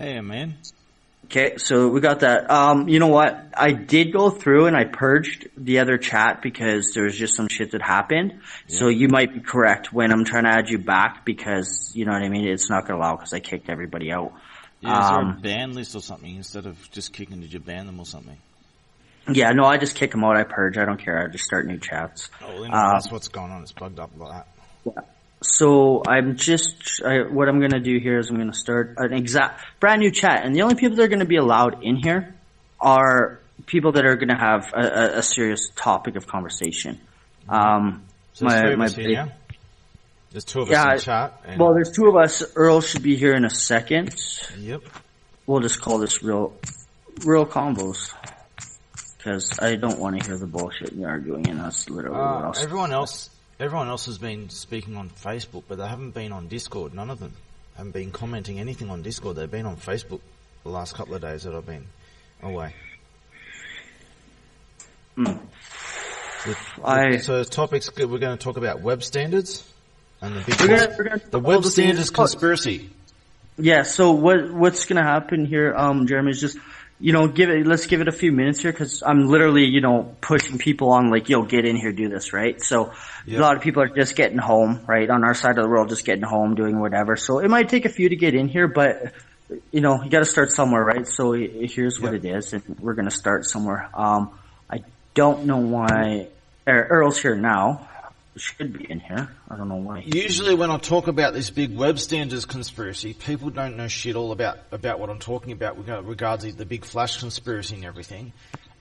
Hey, man. Okay, so we got that. You know what? I did go through and I purged the other chat because there was just some shit that happened. Yeah. So you might be correct when I'm trying to add you back because, you know what I mean, it's not going to allow because I kicked everybody out. Yeah, is there a ban list or something instead of just kicking? Did you ban them or something? Yeah, no, I just kick them out. I purge. I don't care. I just start new chats. Oh, well, anyway, that's what's going on. It's bugged up like that. Yeah. So what I'm going to do here is I'm going to start an brand new chat. And the only people that are going to be allowed in here are people that are going to have a serious topic of conversation. So there's three of us here now? There's two of us in chat. Well, there's two of us. Earl should be here in a second. Yep. We'll just call this real combos. Because I don't want to hear the bullshit and the arguing, and that's literally what else. Everyone else has been speaking on Facebook, but they haven't been on Discord. None of them haven't been commenting anything on Discord. They've been on Facebook the last couple of days that I've been away. So topics, we're going to talk about web standards and the big the web standards conspiracy. Yeah, so what's going to happen here, Jeremy, is just, let's give it a few minutes here because I'm literally, pushing people on like, get in here, do this, right? So a lot of people are just getting home, right? On our side of the world, just getting home, doing whatever. So it might take a few to get in here, but you got to start somewhere, right? So here's what it is, and we're going to start somewhere. I don't know why Earl's here now. Should be in here. I don't know why. Usually when I talk about this big web standards conspiracy, people don't know shit all about what I'm talking about regarding the big flash conspiracy and everything.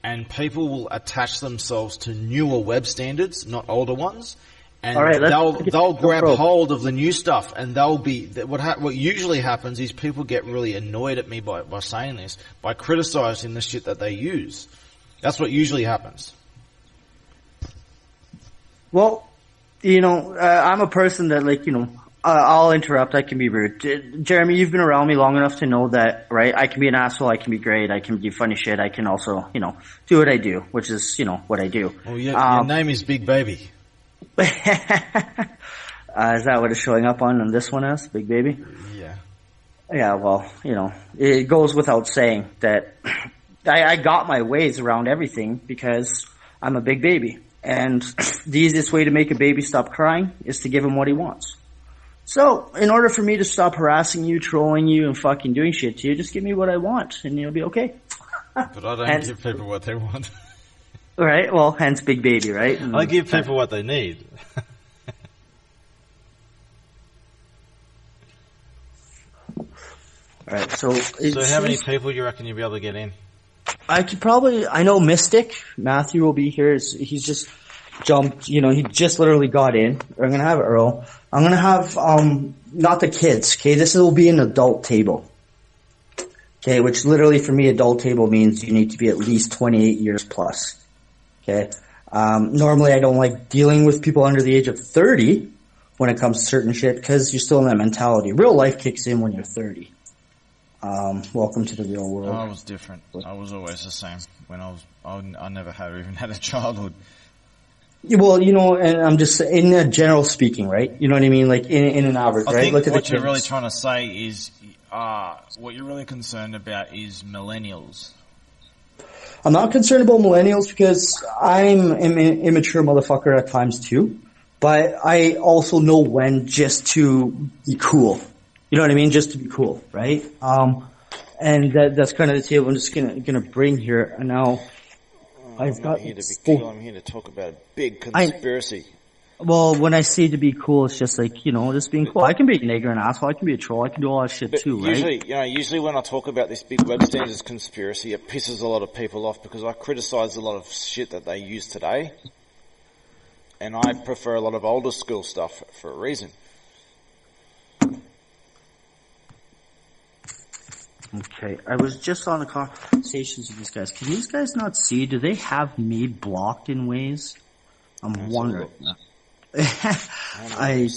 And people will attach themselves to newer web standards, not older ones. And they'll grab hold of the new stuff, and they'll be what usually happens is people get really annoyed at me by saying this, by criticizing the shit that they use. That's what usually happens. Well, I'm a person that I'll interrupt. I can be rude. Jeremy, you've been around me long enough to know that, right? I can be an asshole. I can be great. I can do funny shit. I can also, do what I do, which is, what I do. Well, your name is Big Baby. Is that what it's showing up on this one as? Big Baby? Yeah. Yeah, well, it goes without saying that I got my ways around everything because I'm a big baby. And the easiest way to make a baby stop crying is to give him what he wants. So, in order for me to stop harassing you, trolling you, and fucking doing shit to you, just give me what I want, and you'll be okay. But I don't give people what they want. Right, well, hence Big Baby, right? And I give people what they need. Alright, so how many people you reckon you'll be able to get in? I know Mystic, Matthew will be here. He's just jumped, he just literally got in. I'm gonna have Earl. I'm gonna have, not the kids, okay? This will be an adult table. Okay, which literally for me, adult table means you need to be at least 28 years plus. Okay? Normally I don't like dealing with people under the age of 30 when it comes to certain shit because you're still in that mentality. Real life kicks in when you're 30. Welcome to the real world. I was different. I was always the same. I never even had a childhood. Well, and I'm just in a general speaking, right? You know what I mean? Like in an average, right? I think what you're really trying to say is, what you're really concerned about is millennials. I'm not concerned about millennials because I'm an immature motherfucker at times too, but I also know when just to be cool. You know what I mean? Just to be cool, right? And that's kind of the table I'm just gonna bring here. And now I'm not here to be cool. I'm here to talk about a big conspiracy. Well, when I say to be cool, it's just like, just being cool. I can be an ignorant asshole. I can be a troll. I can do all that shit too, right? Usually when I talk about this big web standards conspiracy, it pisses a lot of people off because I criticize a lot of shit that they use today. And I prefer a lot of older school stuff for a reason. Okay, I was just on the conversations with these guys. Can these guys not see? Do they have me blocked in ways? I'm wondering. I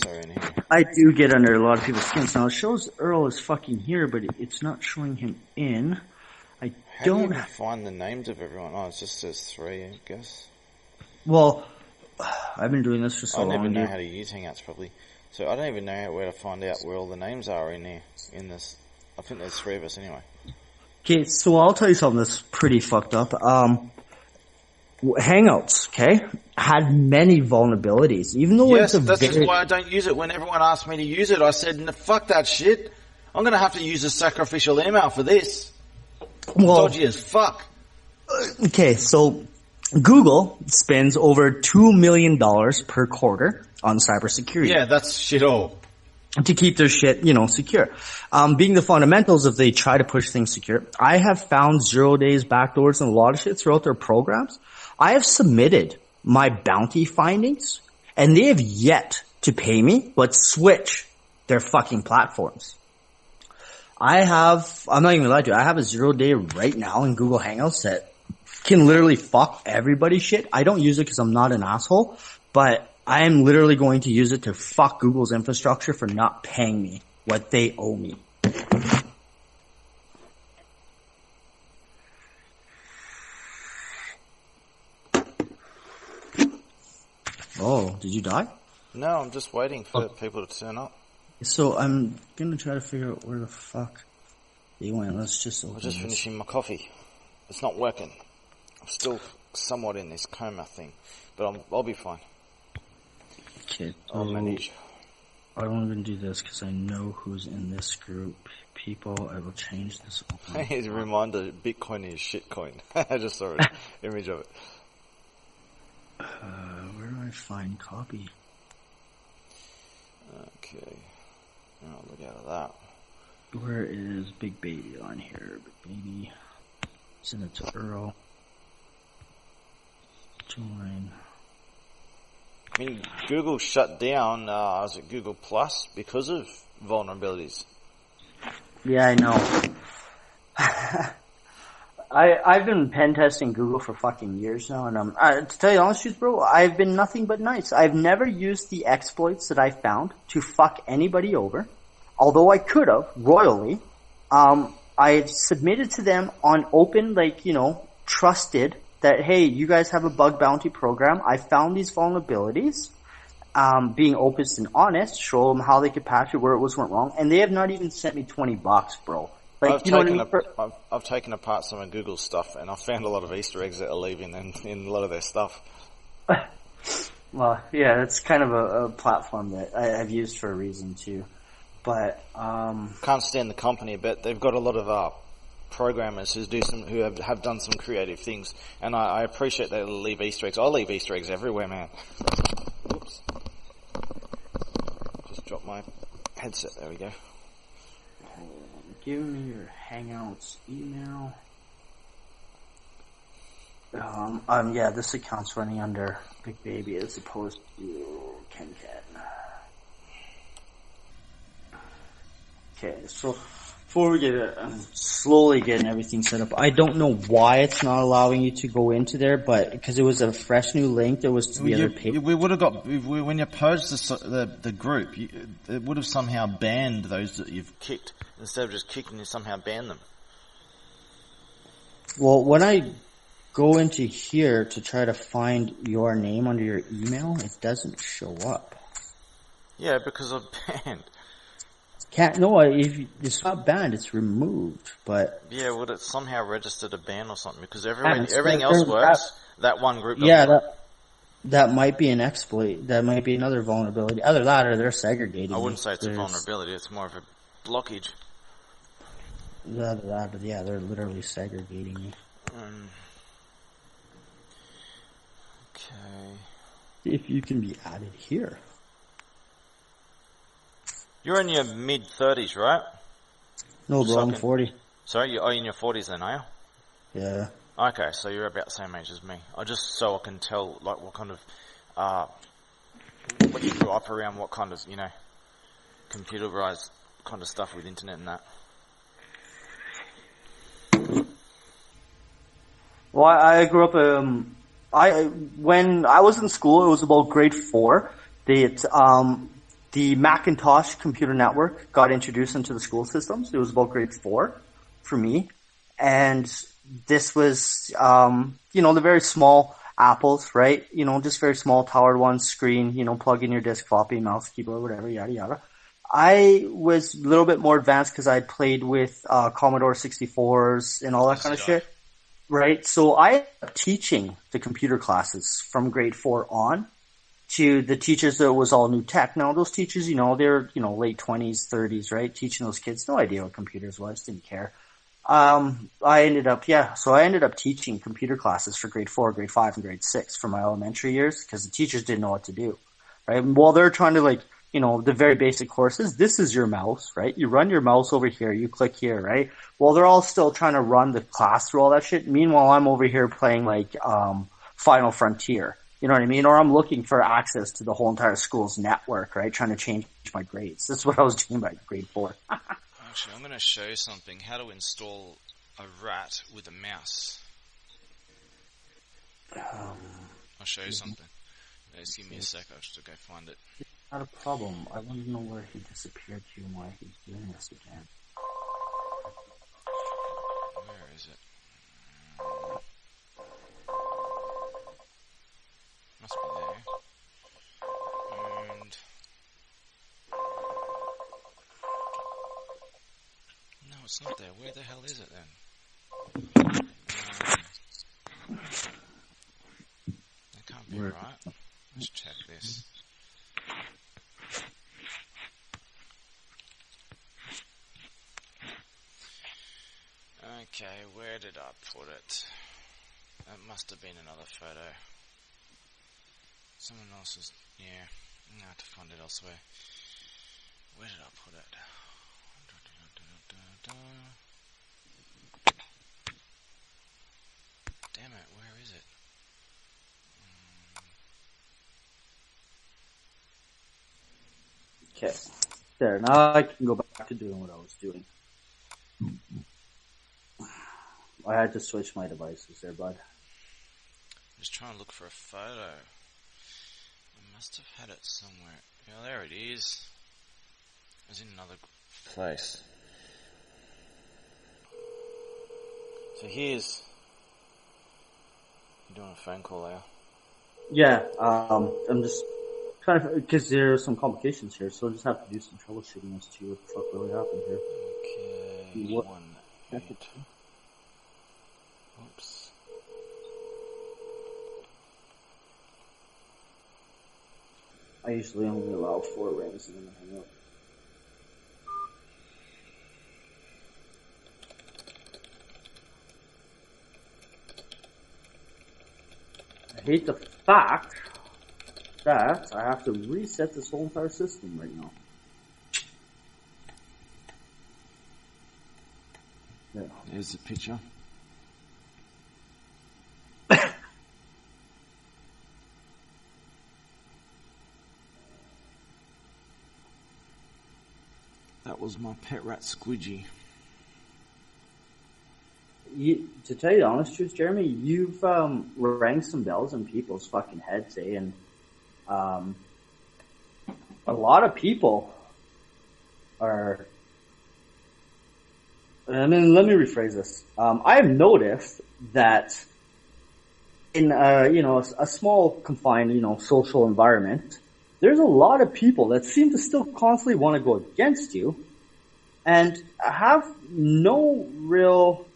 do get under a lot of people's skins. Now it shows Earl is fucking here, but it's not showing him in. How do you even find the names of everyone? Oh, it just says 3, I guess. Well, I've been doing this for so long. I never know how to use Hangouts properly. So I don't even know where to find out where all the names are in there, in this I think there's 3 of us anyway. Okay, so I'll tell you something that's pretty fucked up. Hangouts, okay, had many vulnerabilities. Even though yes, that's why I don't use it. When everyone asked me to use it, I said, no, fuck that shit. I'm going to have to use a sacrificial email for this. Dodgy as fuck. Okay, so Google spends over $2 million per quarter on cybersecurity. Yeah, that's shit all. To keep their shit, secure. Being the fundamentals of they try to push things secure. I have found 0 days backdoors and a lot of shit throughout their programs. I have submitted my bounty findings and they have yet to pay me, but switch their fucking platforms. I'm not even gonna lie to you, I have a 0 day right now in Google Hangouts that can literally fuck everybody's shit. I don't use it because I'm not an asshole, but I am literally going to use it to fuck Google's infrastructure for not paying me what they owe me. Oh, did you die? No, I'm just waiting for people to turn up. So I'm gonna try to figure out where the fuck they went. Let's just open I'm just this. finishing my coffee. It's not working. I'm still somewhat in this coma thing, but I'll be fine. Okay, I'll manage. I won't even do this because I know who's in this group. People, I will change this. It's a reminder, Bitcoin is shitcoin. I just saw an image of it. Where do I find copy? Okay. I'll look out of that. Where is Big Baby on here? Big Baby. Send it to Earl. Join. I mean, Google shut down, is it Google Plus because of vulnerabilities? Yeah, I know. I've been pen testing Google for fucking years now, and to tell you the honest truth, bro, I've been nothing but nice. I've never used the exploits that I found to fuck anybody over, although I could have royally. I submitted to them on open, trusted that, hey, you guys have a bug bounty program. I found these vulnerabilities. Being open and honest, show them how they could patch it, where it went wrong, and they have not even sent me $20, bro. I've taken apart some of Google's stuff, and I've found a lot of Easter eggs that are leaving in a lot of their stuff. Well, yeah, it's kind of a platform that I've used for a reason too. But can't stand the company, but they've got a lot of programmers who have done some creative things, and I appreciate they leave Easter eggs. I leave Easter eggs everywhere, man. Oops. Just dropped my headset. There we go. Give me your Hangouts email. Yeah, this account's running under Big Baby as opposed to Ken. Okay, so before we get it, I'm slowly getting everything set up. I don't know why it's not allowing you to go into there, but because it was a fresh new link, there was to the other page. We would have got when you posed the group, it would have somehow banned those that you've kicked instead of just kicking. You somehow banned them. Well, when I go into here to try to find your name under your email, it doesn't show up. Yeah, because I'm banned. It's not banned, it's removed, but... Yeah, would it somehow registered a ban or something? Because everything else works, that one group doesn't. Yeah, that might be an exploit, that might be another vulnerability. Either that or they're segregating. I wouldn't say it's a vulnerability, it's more of a blockage. Yeah, they're literally segregating you. Okay. If you can be added here. You're in your mid-30s, right? No, bro, I'm 40. Sorry, you're in your 40s then, are you? Yeah. Okay, so you're about the same age as me. So I can tell, like, what kind of, when you grew up around, what kind of, computerized kind of stuff with internet and that. Well, I grew up, when I was in school, it was about grade 4. The Macintosh computer network got introduced into the school systems. It was about grade 4 for me. And this was, the very small Apples, right? Just very small towered one screen, plug in your disk, floppy, mouse, keyboard, whatever, yada, yada. I was a little bit more advanced because I played with Commodore 64s and all that kind of shit. Right? So I ended up teaching the computer classes from grade 4 on to the teachers that was all new tech. Now, those teachers, they're, late 20s, 30s, right? Teaching those kids, no idea what computers was, didn't care. I ended up teaching computer classes for grade 4, grade 5, and grade 6 for my elementary years because the teachers didn't know what to do, right? And while they're trying to the very basic courses, this is your mouse, right? You run your mouse over here, you click here, right? Well, they're all still trying to run the class through all that shit. Meanwhile, I'm over here playing Final Frontier. You know what I mean? Or I'm looking for access to the whole entire school's network, right? Trying to change my grades. That's what I was doing by grade 4. Actually, I'm going to show you something. How to install a rat with a mouse. I'll show you something. Just give me a sec. I'll just go find it. Not a problem. I want to know where he disappeared to and why he's doing this again. Where is it? Must be there. And no, it's not there. Where the hell is it then? That can't be right. Let's check this. Okay, where did I put it? That must have been another photo. Someone else's, yeah. I'm gonna have to find it elsewhere. Where did I put it? Damn it, where is it? Okay. There, now I can go back to doing what I was doing. I had to switch my devices there, bud. I'm just trying to look for a photo. I must have had it somewhere. Yeah, there it is. It was in another place. So here's... You're doing a phone call there. Yeah, I'm just trying to... Because there are some complications here, so I'll just have to do some troubleshooting as to what the fuck really happened here. Okay, what? 1, 8. Oops. I usually only allow 4 rings and then hang up. I hate the fact that I have to reset this whole entire system right now. There. There's the picture. That was my pet rat Squidgy. To tell you the honest truth, Jeremy, you've rang some bells in people's fucking heads, eh? And a lot of people are... I mean, let me rephrase this. I've noticed that in a small, confined, social environment, there's a lot of people that seem to still constantly want to go against you and have no real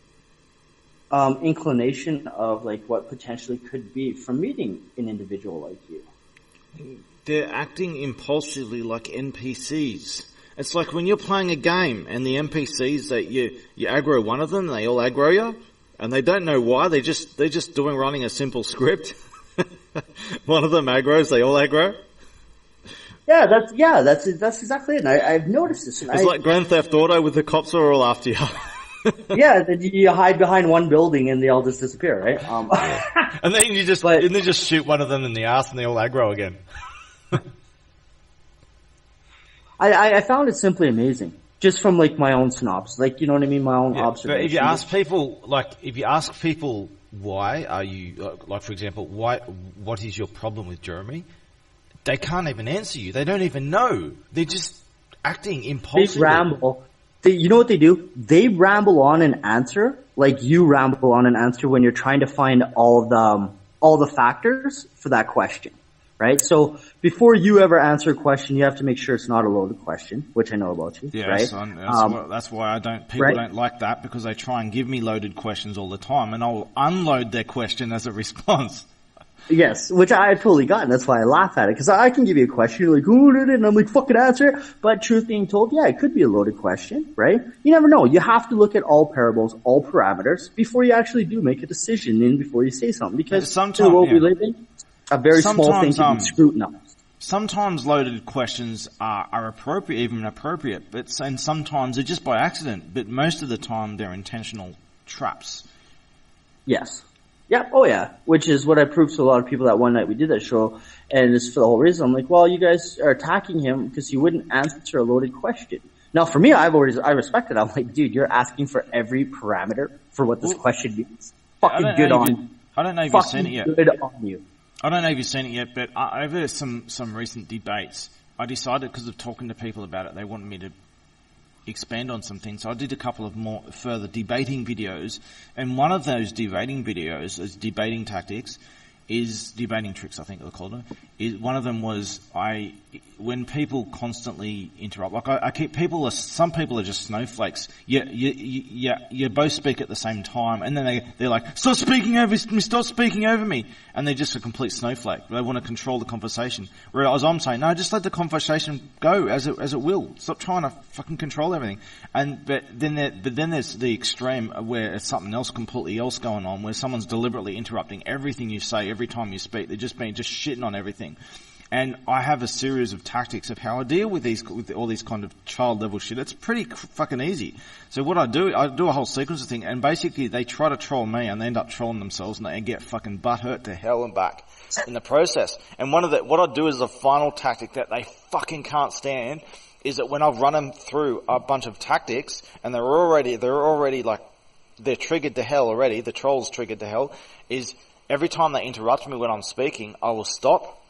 inclination of what potentially could be from meeting an individual like you. They're acting impulsively like NPCs. It's like when you're playing a game and the NPCs that you aggro one of them, they all aggro you, and they don't know why. They're just running a simple script. One of them aggroes, they all aggro. Yeah, that's exactly it. And I've noticed this. It's like Grand Theft Auto with the cops are all after you. Yeah, then you hide behind one building and they all just disappear, right? Yeah. And then you just shoot one of them in the ass and they all aggro again. I found it simply amazing, just from my own synopsis, you know what I mean, my own observation. But if you ask people, why are you for example, what is your problem with Jeremy? They can't even answer you. They don't even know. They're just acting impulsively. They ramble. You know what they do? They ramble on an answer like you ramble on an answer when you're trying to find all the factors for that question, right? So before you ever answer a question, you have to make sure it's not a loaded question, which I know about you, yes, right? That's why people don't like that, because they try and give me loaded questions all the time, and I'll unload their question as a response. Yes, which I totally got, and that's why I laugh at it, because I can give you a question, you're like, oh, and I'm like, fucking answer it. But truth being told, yeah, it could be a loaded question, right? You never know. You have to look at all parables, all parameters, before you actually do make a decision and before you say something, because in the world we live in, a very small thing can be scrutinized. Sometimes loaded questions are appropriate, even appropriate, and sometimes they're just by accident, but most of the time they're intentional traps. Yes. Yeah, oh yeah, which is what I proved to a lot of people that one night we did that show, and it's for the whole reason. I'm like, well, you guys are attacking him because he wouldn't answer a loaded question. Now, for me, I respect it. I'm like, dude, you're asking for every parameter for what this question means. Fucking good on you. I don't know if you've seen it yet. Good on you. I don't know if you've seen it yet, but over some recent debates, I decided, because of talking to people about it, they wanted me to expand on some things. So I did a couple of more further debating videos, and one of those debating videos is debating tactics, is debating tricks, I think they're called it. One of them was when people constantly interrupt, like some people are just snowflakes. You both speak at the same time, and then they're like, stop speaking over me, and they're just a complete snowflake. They want to control the conversation. Whereas I'm saying, no, just let the conversation go as it will. Stop trying to fucking control everything. But then there's the extreme where it's something else completely else going on, where someone's deliberately interrupting everything you say every time you speak. They're just shitting on everything. And I have a series of tactics of how I deal with all these kind of child level shit. It's pretty fucking easy. So what I do a whole sequence of things, and basically they try to troll me and they end up trolling themselves and they get fucking butthurt to hell and back in the process. And what I do is a final tactic that they fucking can't stand is that when I've run them through a bunch of tactics and they're already like, they're triggered to hell already, the troll's triggered to hell, is every time they interrupt me when I'm speaking, I will stop,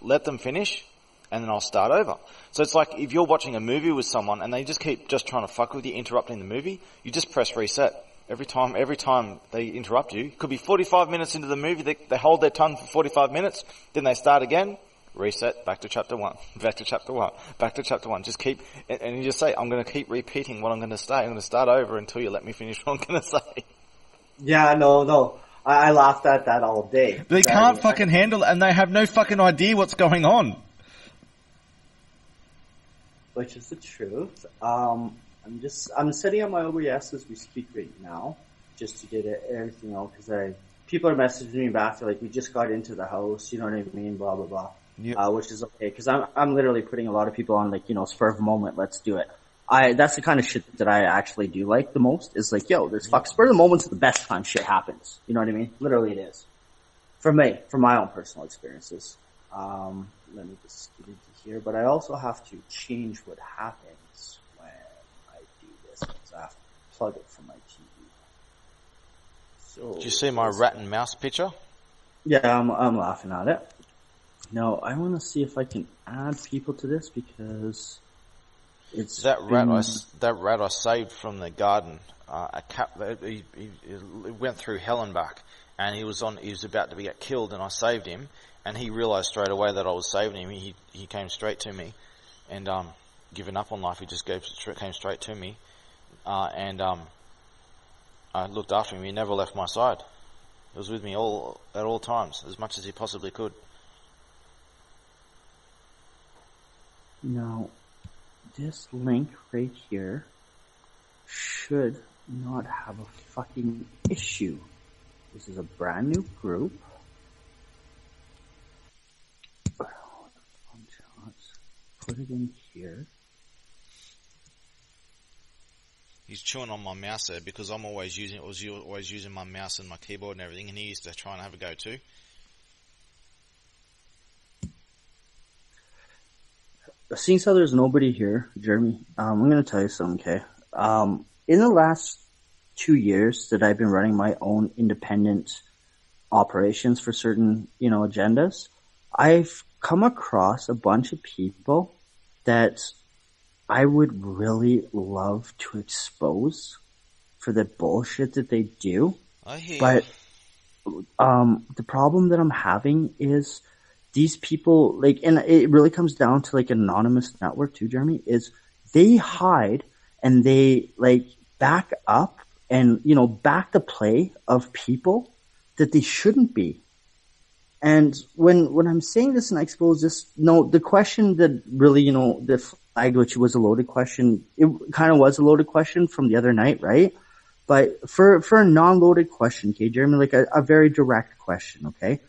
let them finish, and then I'll start over. So it's like if you're watching a movie with someone and they just keep trying to fuck with you, interrupting the movie, you just press reset. Every time they interrupt you, it could be 45 minutes into the movie, they hold their tongue for 45 minutes, then they start again, reset, back to chapter 1, back to chapter 1, back to chapter 1. Just keep, and you just say, I'm going to keep repeating what I'm going to say. I'm going to start over until you let me finish what I'm going to say. Yeah, no. I laughed at that all day. They can't fucking handle it, and they have no fucking idea what's going on. Which is the truth. I'm setting up my OBS as we speak right now, just to get everything out, because people are messaging me back. They're like, we just got into the house, you know what I mean, blah blah blah. Yep. Which is okay, because I'm literally putting a lot of people on, like, spur of the moment, let's do it. That's the kind of shit that I actually do like the most, is like, yo, there's spur of the moment's the best time shit happens. You know what I mean? Literally it is. For me, from my own personal experiences. Let me just get into here, but I also have to change what happens when I do this, because I have to plug it from my TV. So, did you see my rat and mouse picture? Yeah, I'm laughing at it. Now, I want to see if I can add people to this, because it's that rat I saved from the garden. He went through hell and back, and he was about to get killed, and I saved him, and he realised straight away that I was saving him. He came straight to me, and given up on life, he just came straight to me, and I looked after him. He never left my side. He was with me at all times, as much as he possibly could. Now, this link right here should not have a fucking issue. This is a brand new group. Put it in here. He's chewing on my mouse there because I'm always using my mouse and my keyboard and everything, and he used to try and have a go too. Seeing how there's nobody here, Jeremy, I'm going to tell you something, okay? In the last 2 years that I've been running my own independent operations for certain, agendas, I've come across a bunch of people that I would really love to expose for the bullshit that they do. I hear. But the problem that I'm having is these people, like, and it really comes down to like an anonymous network too, Jeremy, is they hide and they like back up and, you know, back the play of people that they shouldn't be. And when I'm saying this and I expose this, no, the question that really, you know, the flag, which was a loaded question, it kind of was a loaded question from the other night, right? But for a non-loaded question, okay, Jeremy, like a very direct question, okay?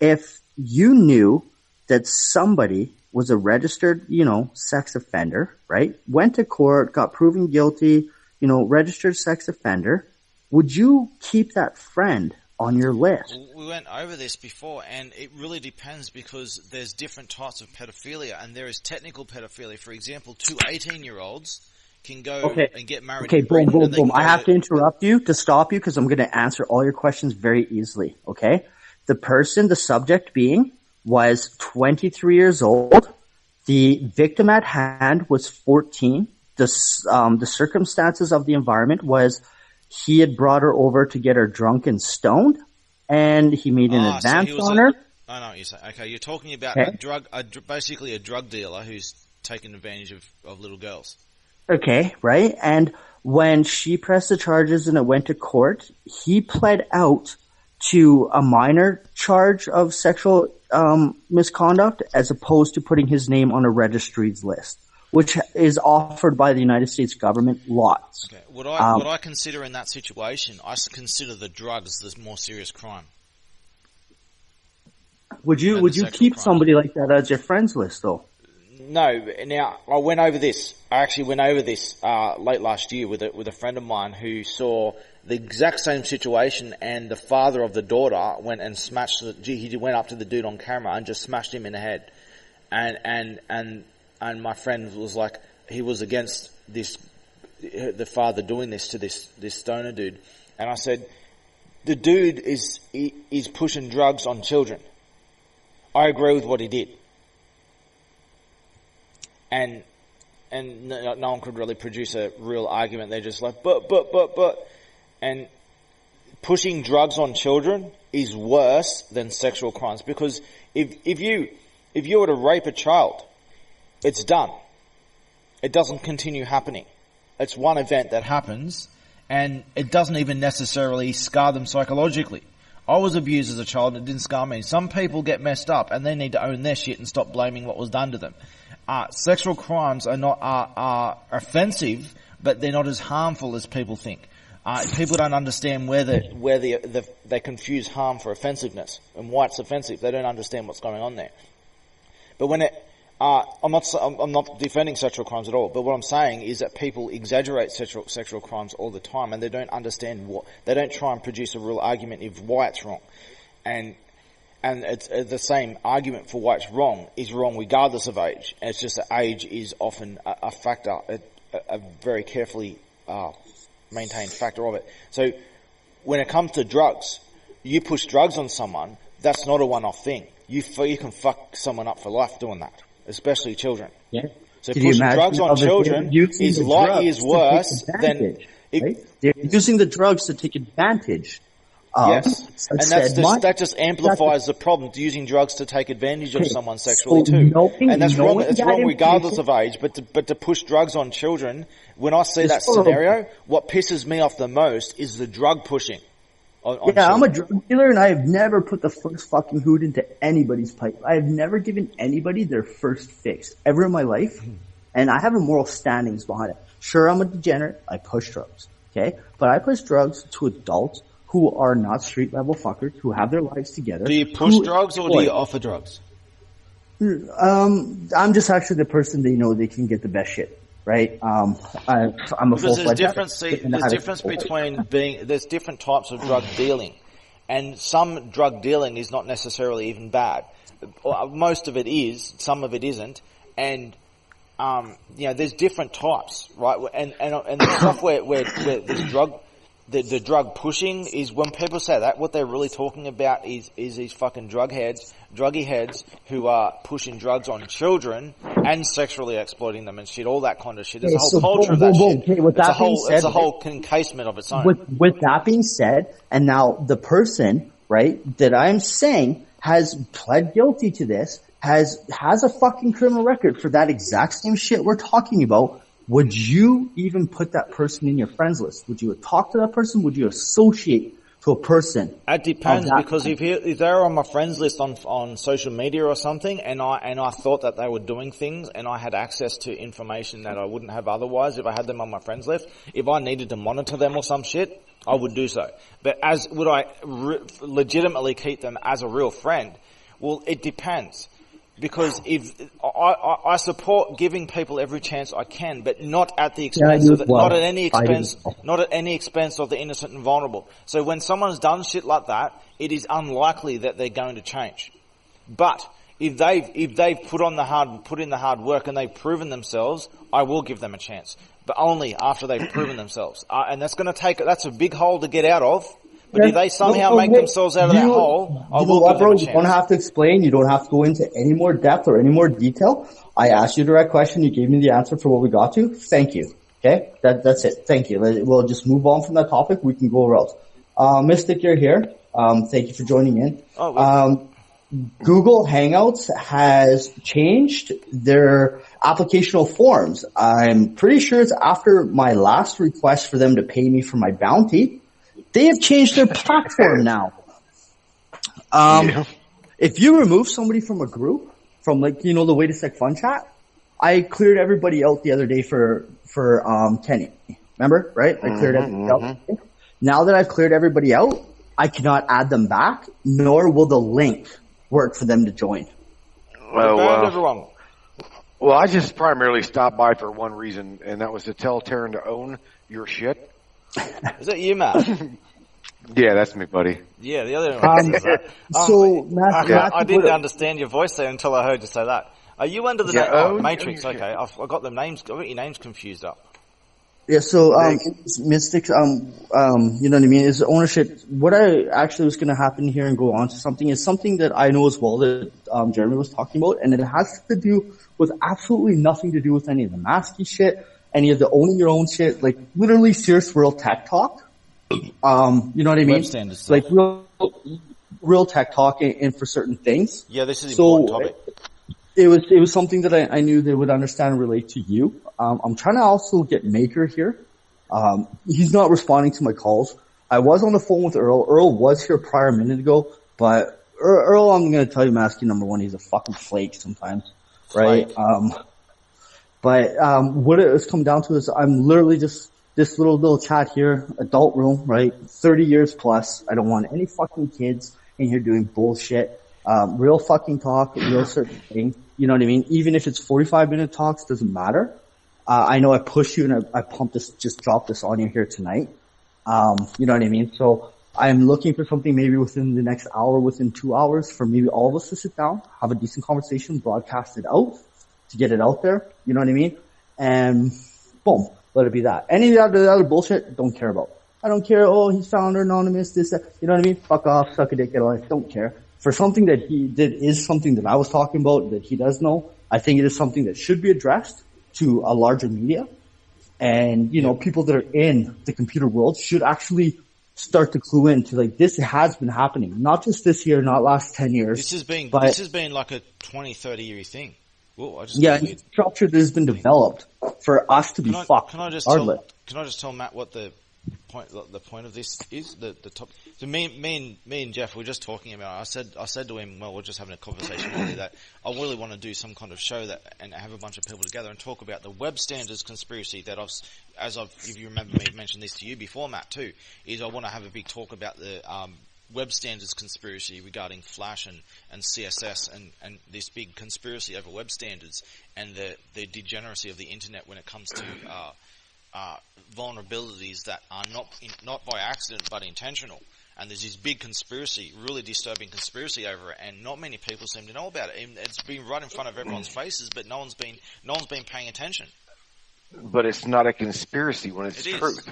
If you knew that somebody was a registered, you know, sex offender, right? Went to court, got proven guilty, you know, registered sex offender, would you keep that friend on your list? We went over this before, and it really depends because there's different types of pedophilia, and there is technical pedophilia. For example, two 18-year-olds can go and get married. Okay, boom, boom, boom. I have to interrupt you to stop you because I'm going to answer all your questions very easily, okay? The person, the subject being, was 23 years old. The victim at hand was 14. The circumstances of the environment was he had brought her over to get her drunk and stoned, and he made an advance on her. I know what you're saying. Okay, you're talking about basically a drug dealer who's taken advantage of little girls. Okay, right? And when she pressed the charges and it went to court, he pled out to a minor charge of sexual misconduct as opposed to putting his name on a registry's list, which is offered by the United States government lots. Okay. What I consider in that situation, I consider the drugs the more serious crime. Would you keep somebody like that as your friends list though? No. Now, I went over this. I actually went over this late last year with a friend of mine who saw the exact same situation, and the father of the daughter went and smashed. He went up to the dude on camera and just smashed him in the head, and my friend was like, he was against the father doing this to this stoner dude, and I said, the dude is pushing drugs on children. I agree with what he did. And no one could really produce a real argument. They're just like, but. And pushing drugs on children is worse than sexual crimes, because if you were to rape a child, it's done. It doesn't continue happening. It's one event that happens, and it doesn't even necessarily scar them psychologically. I was abused as a child and it didn't scar me. Some people get messed up and they need to own their shit and stop blaming what was done to them. Sexual crimes are offensive, but they're not as harmful as people think. People don't understand where they confuse harm for offensiveness and why it's offensive. They don't understand what's going on there. But when I'm not defending sexual crimes at all. But what I'm saying is that people exaggerate sexual crimes all the time, and they don't understand they don't try and produce a real argument of why it's wrong. And it's the same argument for why it's wrong is wrong regardless of age. And it's just that age is often a factor, a very carefully maintained factor of it. So when it comes to drugs, you push drugs on someone, that's not a one-off thing. You can fuck someone up for life doing that, especially children. Yeah. So pushing drugs on children is light years worse than... They're using the drugs to take advantage. Yes, and that just amplifies the problem, using drugs to take advantage of someone sexually too. And that's wrong. It's wrong regardless of age. But to push drugs on children, when I see that scenario, what pisses me off the most is the drug pushing. On children. I'm a drug dealer, and I have never put the first fucking hood into anybody's pipe. I have never given anybody their first fix ever in my life, and I have a moral standings behind it. Sure, I'm a degenerate. I push drugs, okay, but I push drugs to adults who are not street level fuckers, who have their lives together. Do you push drugs or do you offer drugs? I'm just actually the person they know they can get the best shit, right? I'm a full there's different types of drug dealing, and some drug dealing is not necessarily even bad. Most of it is, some of it isn't, and there's different types, right? And the stuff where there's drug. The drug pushing is when people say that, what they're really talking about is these fucking druggy heads who are pushing drugs on children and sexually exploiting them and shit, all that kind of shit. There's a whole culture of that shit. Okay, it's a whole encasement of its own. With that being said, and now the person, right, that I'm saying has pled guilty to this, has a fucking criminal record for that exact same shit we're talking about, would you even put that person in your friends list? Would you talk to that person? Would you associate to a person? It depends, because if they're on my friends list on social media or something, and I thought that they were doing things, and I had access to information that I wouldn't have otherwise if I had them on my friends list, if I needed to monitor them or some shit, I would do so. But would I legitimately keep them as a real friend? Well, it depends. Because if I support giving people every chance I can, but not at the expense not at any expense of the innocent and vulnerable. So when someone's done shit like that, it is unlikely that they're going to change. But if they've put in the hard work and they've proven themselves, I will give them a chance, but only after they've proven themselves. And that's a big hole to get out of. But if they somehow make themselves out of that hole, I will give them a chance. You don't have to explain. You don't have to go into any more depth or any more detail. I asked you the right question. You gave me the answer for what we got to. Thank you. Okay? That's it. Thank you. We'll just move on from that topic. We can go else. Mystic, you're here. Thank you for joining in. Google Hangouts has changed their applicational forms. I'm pretty sure it's after my last request for them to pay me for my bounty. They have changed their platform now. If you remove somebody from a group, from the Way to Sec Fun chat, I cleared everybody out the other day for Kenny. Remember, right? I cleared everybody out. Now that I've cleared everybody out, I cannot add them back, nor will the link work for them to join. Well, I just primarily stopped by for one reason, and that was to tell Taryn to own your shit. Is that you, Matt? Yeah, that's me, buddy. Yeah, the other one says that. I didn't understand your voice there until I heard you say that. Are you under the Matrix? Okay, I got the names. I got your names confused up. Yeah, so Mystics, you know what I mean, is ownership. What I actually was going to happen here and go on to something is something that I know as well that Jeremy was talking about, and it has to do with absolutely nothing to do with any of the masky shit, any of the owning your own shit, like literally serious real tech talk. You know what I mean? Like real tech talk and for certain things. Yeah, this is an important topic. It was something that I knew they would understand and relate to you. I'm trying to also get Maker here. He's not responding to my calls. I was on the phone with Earl. Earl was here prior a minute ago, but Earl, I'm going to tell you, Masky, number one, he's a fucking flake sometimes, right? But what it has come down to is I'm literally just this little chat here, adult room, right? 30 years plus. I don't want any fucking kids in here doing bullshit. Real fucking talk, real certain thing. You know what I mean? Even if it's 45-minute talks, doesn't matter. I know I pushed you and I pumped this, just dropped this on you here tonight. You know what I mean? So I'm looking for something maybe within the next hour, within 2 hours for maybe all of us to sit down, have a decent conversation, broadcast it out to get it out there. You know what I mean? And boom, let it be that. Any of the other bullshit, don't care about. I don't care. Oh, he's founder, anonymous, this, that. You know what I mean? Fuck off, suck a dick, get a life. Don't care. For something that he did is something that I was talking about that he does know. I think it is something that should be addressed to a larger media. And, you know, people that are in the computer world should actually start to clue into, like, this has been happening. Not just this year, not last 10 years. This has been like a 20, 30-year thing. Whoa, infrastructure that has been developed for us to be fucked. Can I just tell Matt what the point of this is? The top. So me and Jeff were just talking about it. I said to him, well, we're just having a conversation earlier that I really want to do some kind of show that and have a bunch of people together and talk about the web standards conspiracy that if you remember me mentioned this to you before, Matt, too, is I want to have a big talk about the web standards conspiracy regarding Flash and CSS and this big conspiracy over web standards and the degeneracy of the internet when it comes to vulnerabilities that are not by accident but intentional. And there's this big conspiracy, really disturbing conspiracy over it, and not many people seem to know about it. It's been right in front of everyone's faces, but no one's been paying attention. But it's not a conspiracy when it's truth.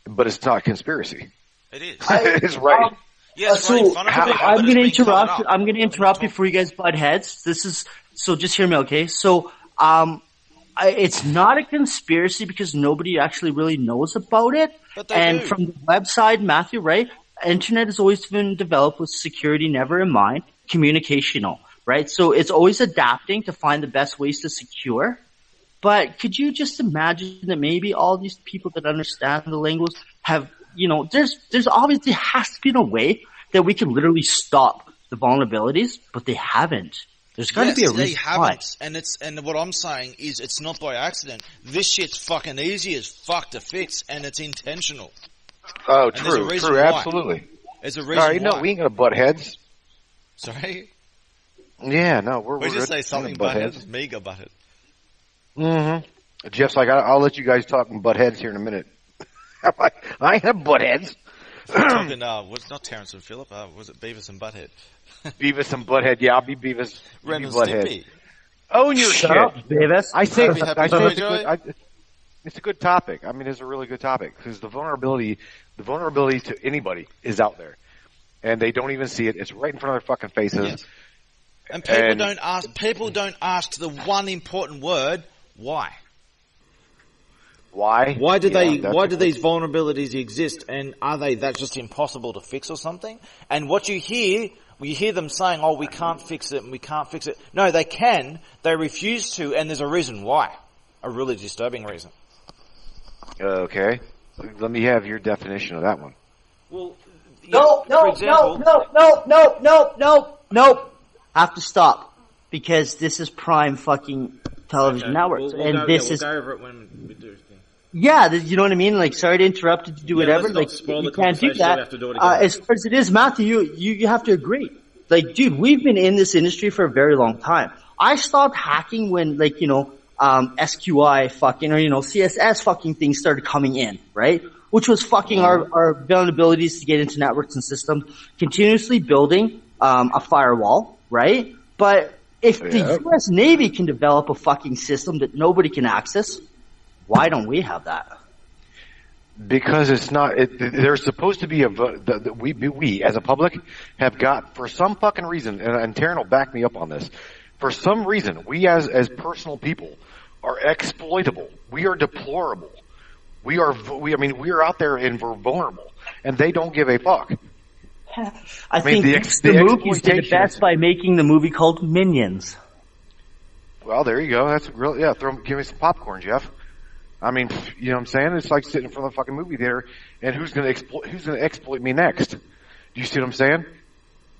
But it's not a conspiracy. It is. It's right. Yes, right in front of people. I'm going to interrupt before you guys butt heads. So just hear me, okay? So, it's not a conspiracy because nobody actually really knows about it. But they do. From the website, Matthew, right? internet has always been developed with security never in mind, communicational, right? So it's always adapting to find the best ways to secure. But could you just imagine that maybe all these people that understand the language have, there's obviously has to be a way that we can literally stop the vulnerabilities, but they haven't. There's got to be a reason they haven't, why. And what I'm saying is it's not by accident. This shit's fucking easy as fuck to fix, and it's intentional. Oh, true, absolutely. There's a reason why. We ain't gonna butt heads. Sorry? Yeah, no, we're just say something butt heads. Mega butt heads. Mm-hmm. Jeff's like, I'll let you guys talk butt heads here in a minute. I have butt heads. Talking, was not Terrence and Phillip? Was it Beavis and Butthead? Beavis and Butthead. Yeah, I'll be Beavis. Ren and Butthead. Stimpy. Own your shit, Beavis. I say it's a good topic. I mean, it's a really good topic because the vulnerability to anybody is out there, and they don't even see it. It's right in front of their fucking faces. Yes. And people don't ask. People don't ask the one important word: why? Why? Why do these vulnerabilities exist, and are that just impossible to fix or something? And what you hear them saying, "Oh, we can't fix it, and we can't fix it." No, they can. They refuse to, and there's a reason why. A really disturbing reason. Okay, let me have your definition of that one. Well, no. Have to stop because this is prime fucking television networks, and this is. We'll go over it when we do. Yeah, you know what I mean? Like, sorry to interrupt you to do whatever. Like, you can't do that. As far as it is, Matthew, you have to agree. Like, dude, we've been in this industry for a very long time. I stopped hacking when, SQI fucking, or, CSS fucking things started coming in, right? Which was fucking our vulnerabilities to get into networks and systems, continuously building, a firewall, right? But if the US Navy can develop a fucking system that nobody can access, why don't we have that? Because it's not. There's supposed to be we as a public have got, for some fucking reason, and Taryn will back me up on this. For some reason, we as personal people are exploitable. We are deplorable. We are out there and we're vulnerable, and they don't give a fuck. I think the movies did it best by making the movie called Minions. Well, there you go. That's real. Yeah, give me some popcorn, Jeff. I mean, you know what I'm saying? It's like sitting in front of the fucking movie theater, and who's gonna exploit me next? Do you see what I'm saying?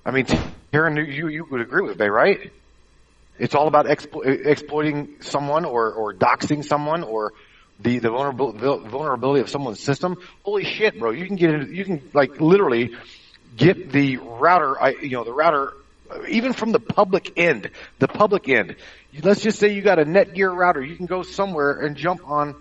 I mean, Karen, you would agree with me, right? It's all about exploiting someone or doxing someone or the vulnerability of someone's system. Holy shit, bro! You can like literally get the router. The router. Even from the public end. Let's just say you got a Netgear router. You can go somewhere and jump on.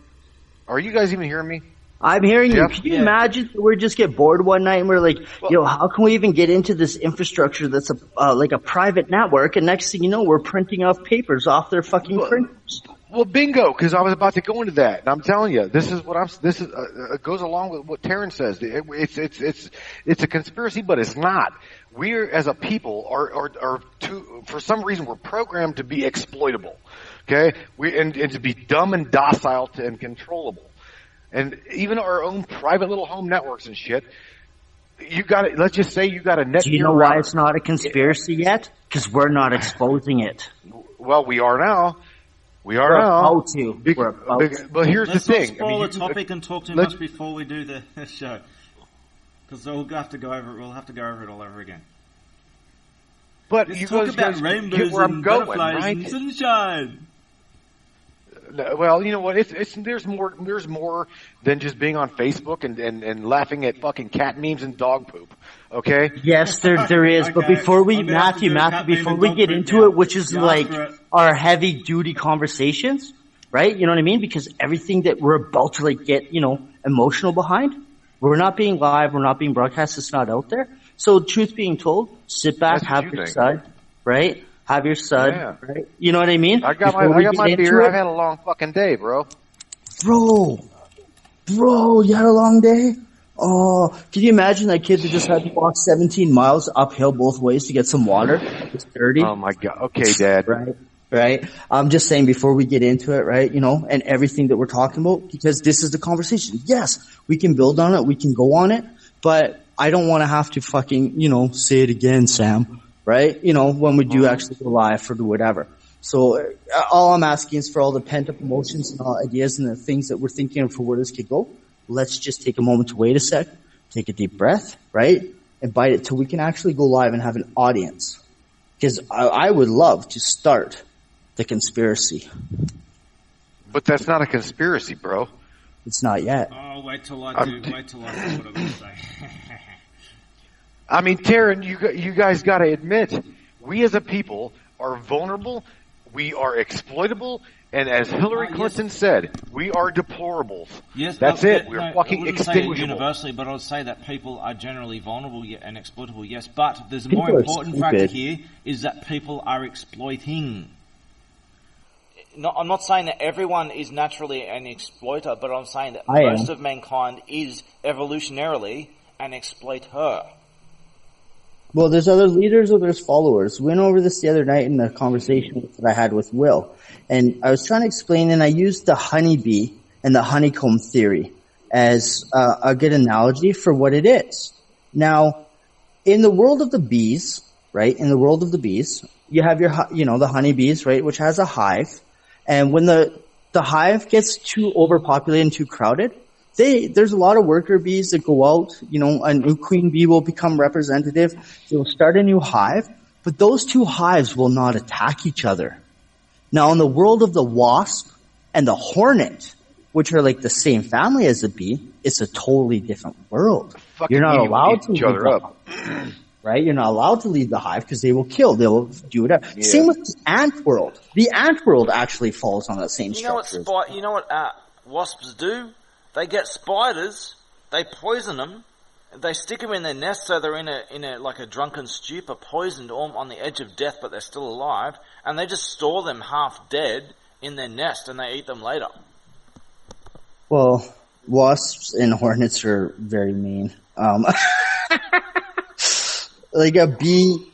Are you guys even hearing me? I'm hearing you. Can you imagine we just get bored one night and we're like, how can we even get into this infrastructure that's like a private network? And next thing you know, we're printing off papers off their fucking printers. Well, bingo, because I was about to go into that, and I'm telling you, this goes along with what Taryn says. It's a conspiracy, but it's not. We as a people are for some reason we're programmed to be exploitable, okay? And to be dumb and docile and controllable, and even our own private little home networks and shit. Let's just say you got a net. Do you know why it's not a conspiracy yet? Because we're not exposing it. Well, we are now. We're about to. But here's the thing. Let's spoil the topic and talk too much before we do the show. Because we'll have to go over it. We'll have to go over it all over again. But let's you talk about rainbows and butterflies and sunshine. Well, you know what? There's more than just being on Facebook and laughing at fucking cat memes and dog poop. Okay? Yes, there is. Okay. But before we, Matthew, before we get into it, which is like our heavy duty conversations, right? You know what I mean? Because everything that we're about to get, emotional behind, we're not being live, we're not being broadcast, it's not out there. So truth being told, sit back, have your sud, right? Have your sud, right? You know what I mean? I got my beer. I've had a long fucking day, bro. Bro, you had a long day? Oh, can you imagine that kid that just had to walk 17 miles uphill both ways to get some water? It's dirty. Oh my God. Okay, Dad. Right. I'm just saying before we get into it, right, and everything that we're talking about, because this is the conversation. Yes, we can build on it. We can go on it. But I don't want to have to fucking, say it again, Sam, right? When we do actually go live for whatever. So all I'm asking is for all the pent up emotions and all ideas and the things that we're thinking of for where this could go. Let's just take a moment to wait a sec, take a deep breath, right? And bite it till we can actually go live and have an audience. Because I would love to start the conspiracy. But that's not a conspiracy, bro. It's not yet. Oh, wait till I do what I'm going to say. I mean, Taryn, you guys got to admit, we as a people are vulnerable, we are exploitable, and as Hillary Clinton said, we are deplorables. Yes, that's it. We're fucking extinguishable. Say universally, but I would say that people are generally vulnerable and exploitable. Yes, but there's a more important factor here is that people are exploiting. No, I'm not saying that everyone is naturally an exploiter, but I'm saying that most of mankind is evolutionarily an exploiter. Well, there's other leaders or there's followers. We went over this the other night in the conversation that I had with Will. And I was trying to explain, and I used the honeybee and the honeycomb theory as a good analogy for what it is. Now, in the world of the bees, right, in the world of the bees, you have your, the honeybees, right, which has a hive. And when the hive gets too overpopulated and too crowded, there's a lot of worker bees that go out, a new queen bee will become representative. They will start a new hive, but those two hives will not attack each other. Now, in the world of the wasp and the hornet, which are like the same family as the bee, it's a totally different world. You're not allowed to each other up. Right? You're not allowed to leave the hive because they will kill. They will do whatever. Yeah. Same with the ant world. The ant world actually falls on that same structure. You know what wasps do? They get spiders, they poison them, they stick them in their nest so they're in a like a drunken stupor, poisoned, on the edge of death, but they're still alive, and they just store them half dead in their nest and they eat them later. Well, wasps and hornets are very mean. Like a bee,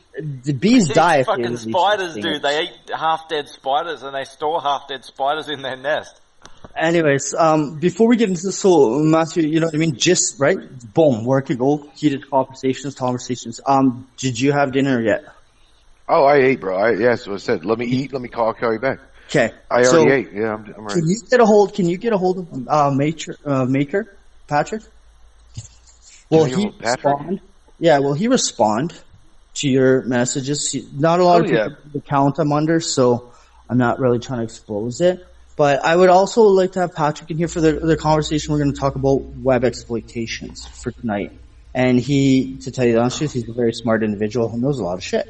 the bees die. Fucking spiders do. They eat half dead spiders and they store half dead spiders in their nest. Anyways, before we get into this whole, Matthew, you know what I mean? Just, right? Boom, where it could go, heated conversations. Did you have dinner yet? Oh, I ate, bro. Yes, I said, let me eat, let me call you back. Okay. I already ate. Yeah, I'm ready. Can you get a hold of, Maker, Patrick? Well, he respond. Yeah, well, he respond to your messages. Not a lot of people count I'm under, so I'm not really trying to expose it. But I would also like to have Patrick in here for the conversation. We're going to talk about web exploitations for tonight. And to tell you the honest truth, he's a very smart individual who knows a lot of shit.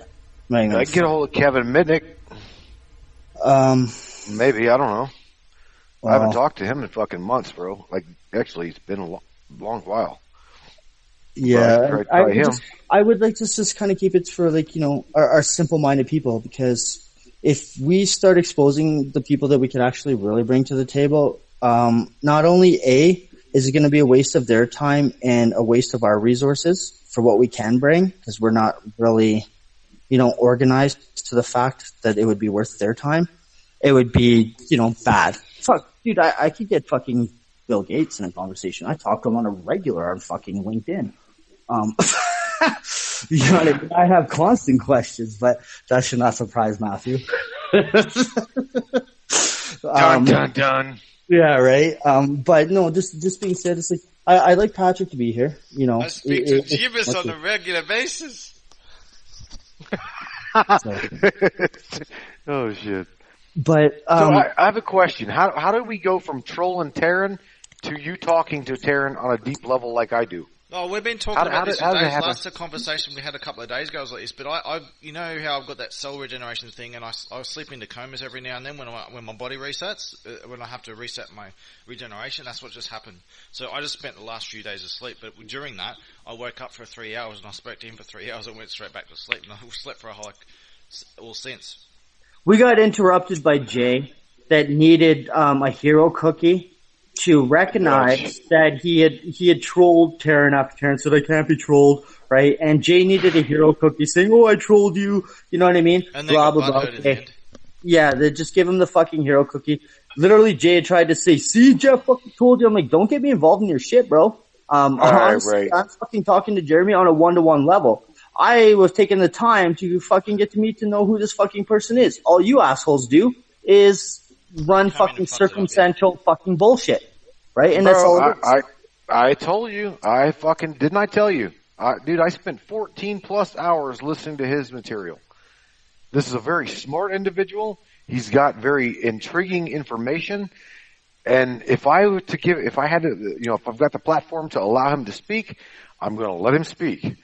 I get a hold of Kevin Mitnick. Maybe, I don't know. I haven't talked to him in fucking months, bro. Like, actually, it's been a long while. Yeah, I would like to just kind of keep it for our simple-minded people, because if we start exposing the people that we can actually really bring to the table, not only is it going to be a waste of their time and a waste of our resources for what we can bring, because we're not really, organized to the fact that it would be worth their time. It would be, bad. Fuck, dude, I could get fucking Bill Gates in a conversation. I talk to him on a regular on fucking LinkedIn. You know what I mean? I have constant questions, but that should not surprise Matthew. Dun. Yeah, right. But no, just being said, it's like, I like Patrick to be here, I speak to Jeebus on a regular basis. Oh shit. But, so I have a question. How do we go from trolling Taryn to you talking to Taryn on a deep level like I do? Oh, we've been talking about this for days. Last conversation we had a couple of days ago was like this, but I you know how I've got that cell regeneration thing, and I sleep into comas every now and then when my body resets, when I have to reset my regeneration. That's what just happened. So I just spent the last few days asleep, but during that, I woke up for 3 hours, and I spoke to him for 3 hours, and went straight back to sleep, and I slept for all since. We got interrupted by Jay that needed a hero cookie to recognize that he had trolled Taryn after Taryn said I can't be trolled, right? And Jay needed a hero cookie saying, "Oh, I trolled you," you know what I mean? And blah blah blah. Okay. Yeah, they just give him the fucking hero cookie. Literally, Jay had tried to say, "See, Jeff fucking told you." I'm like, "Don't get me involved in your shit, bro." Honestly, I'm fucking talking to Jeremy on a one-to-one level. I was taking the time to fucking get to meet to know who this fucking person is. All you assholes do is run fucking circumstantial fucking bullshit, right? And that's all it is. I told you. I fucking didn't. I tell you, dude. I spent 14 plus hours listening to his material. This is a very smart individual. He's got very intriguing information. And if I had to, if I've got the platform to allow him to speak, I'm going to let him speak.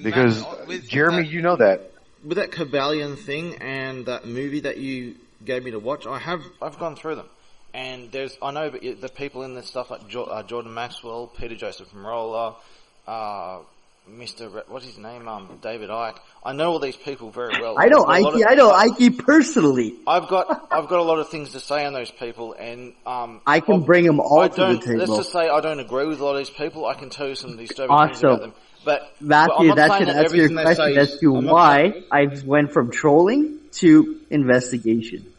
Because, Jeremy, you know that. With that Kabbalion thing and that movie that you gave me to watch, I've gone through them. And I know the people in this stuff like Jordan Maxwell, Peter Joseph Marola, what's his name? David Icke. I know all these people very well. I know Icke personally. I've got a lot of things to say on those people, and I can bring them all to the table. Let's just say I don't agree with a lot of these people. I can tell you some of these disturbing things about them. But Matthew, that should answer your question as to why I went from trolling to investigation.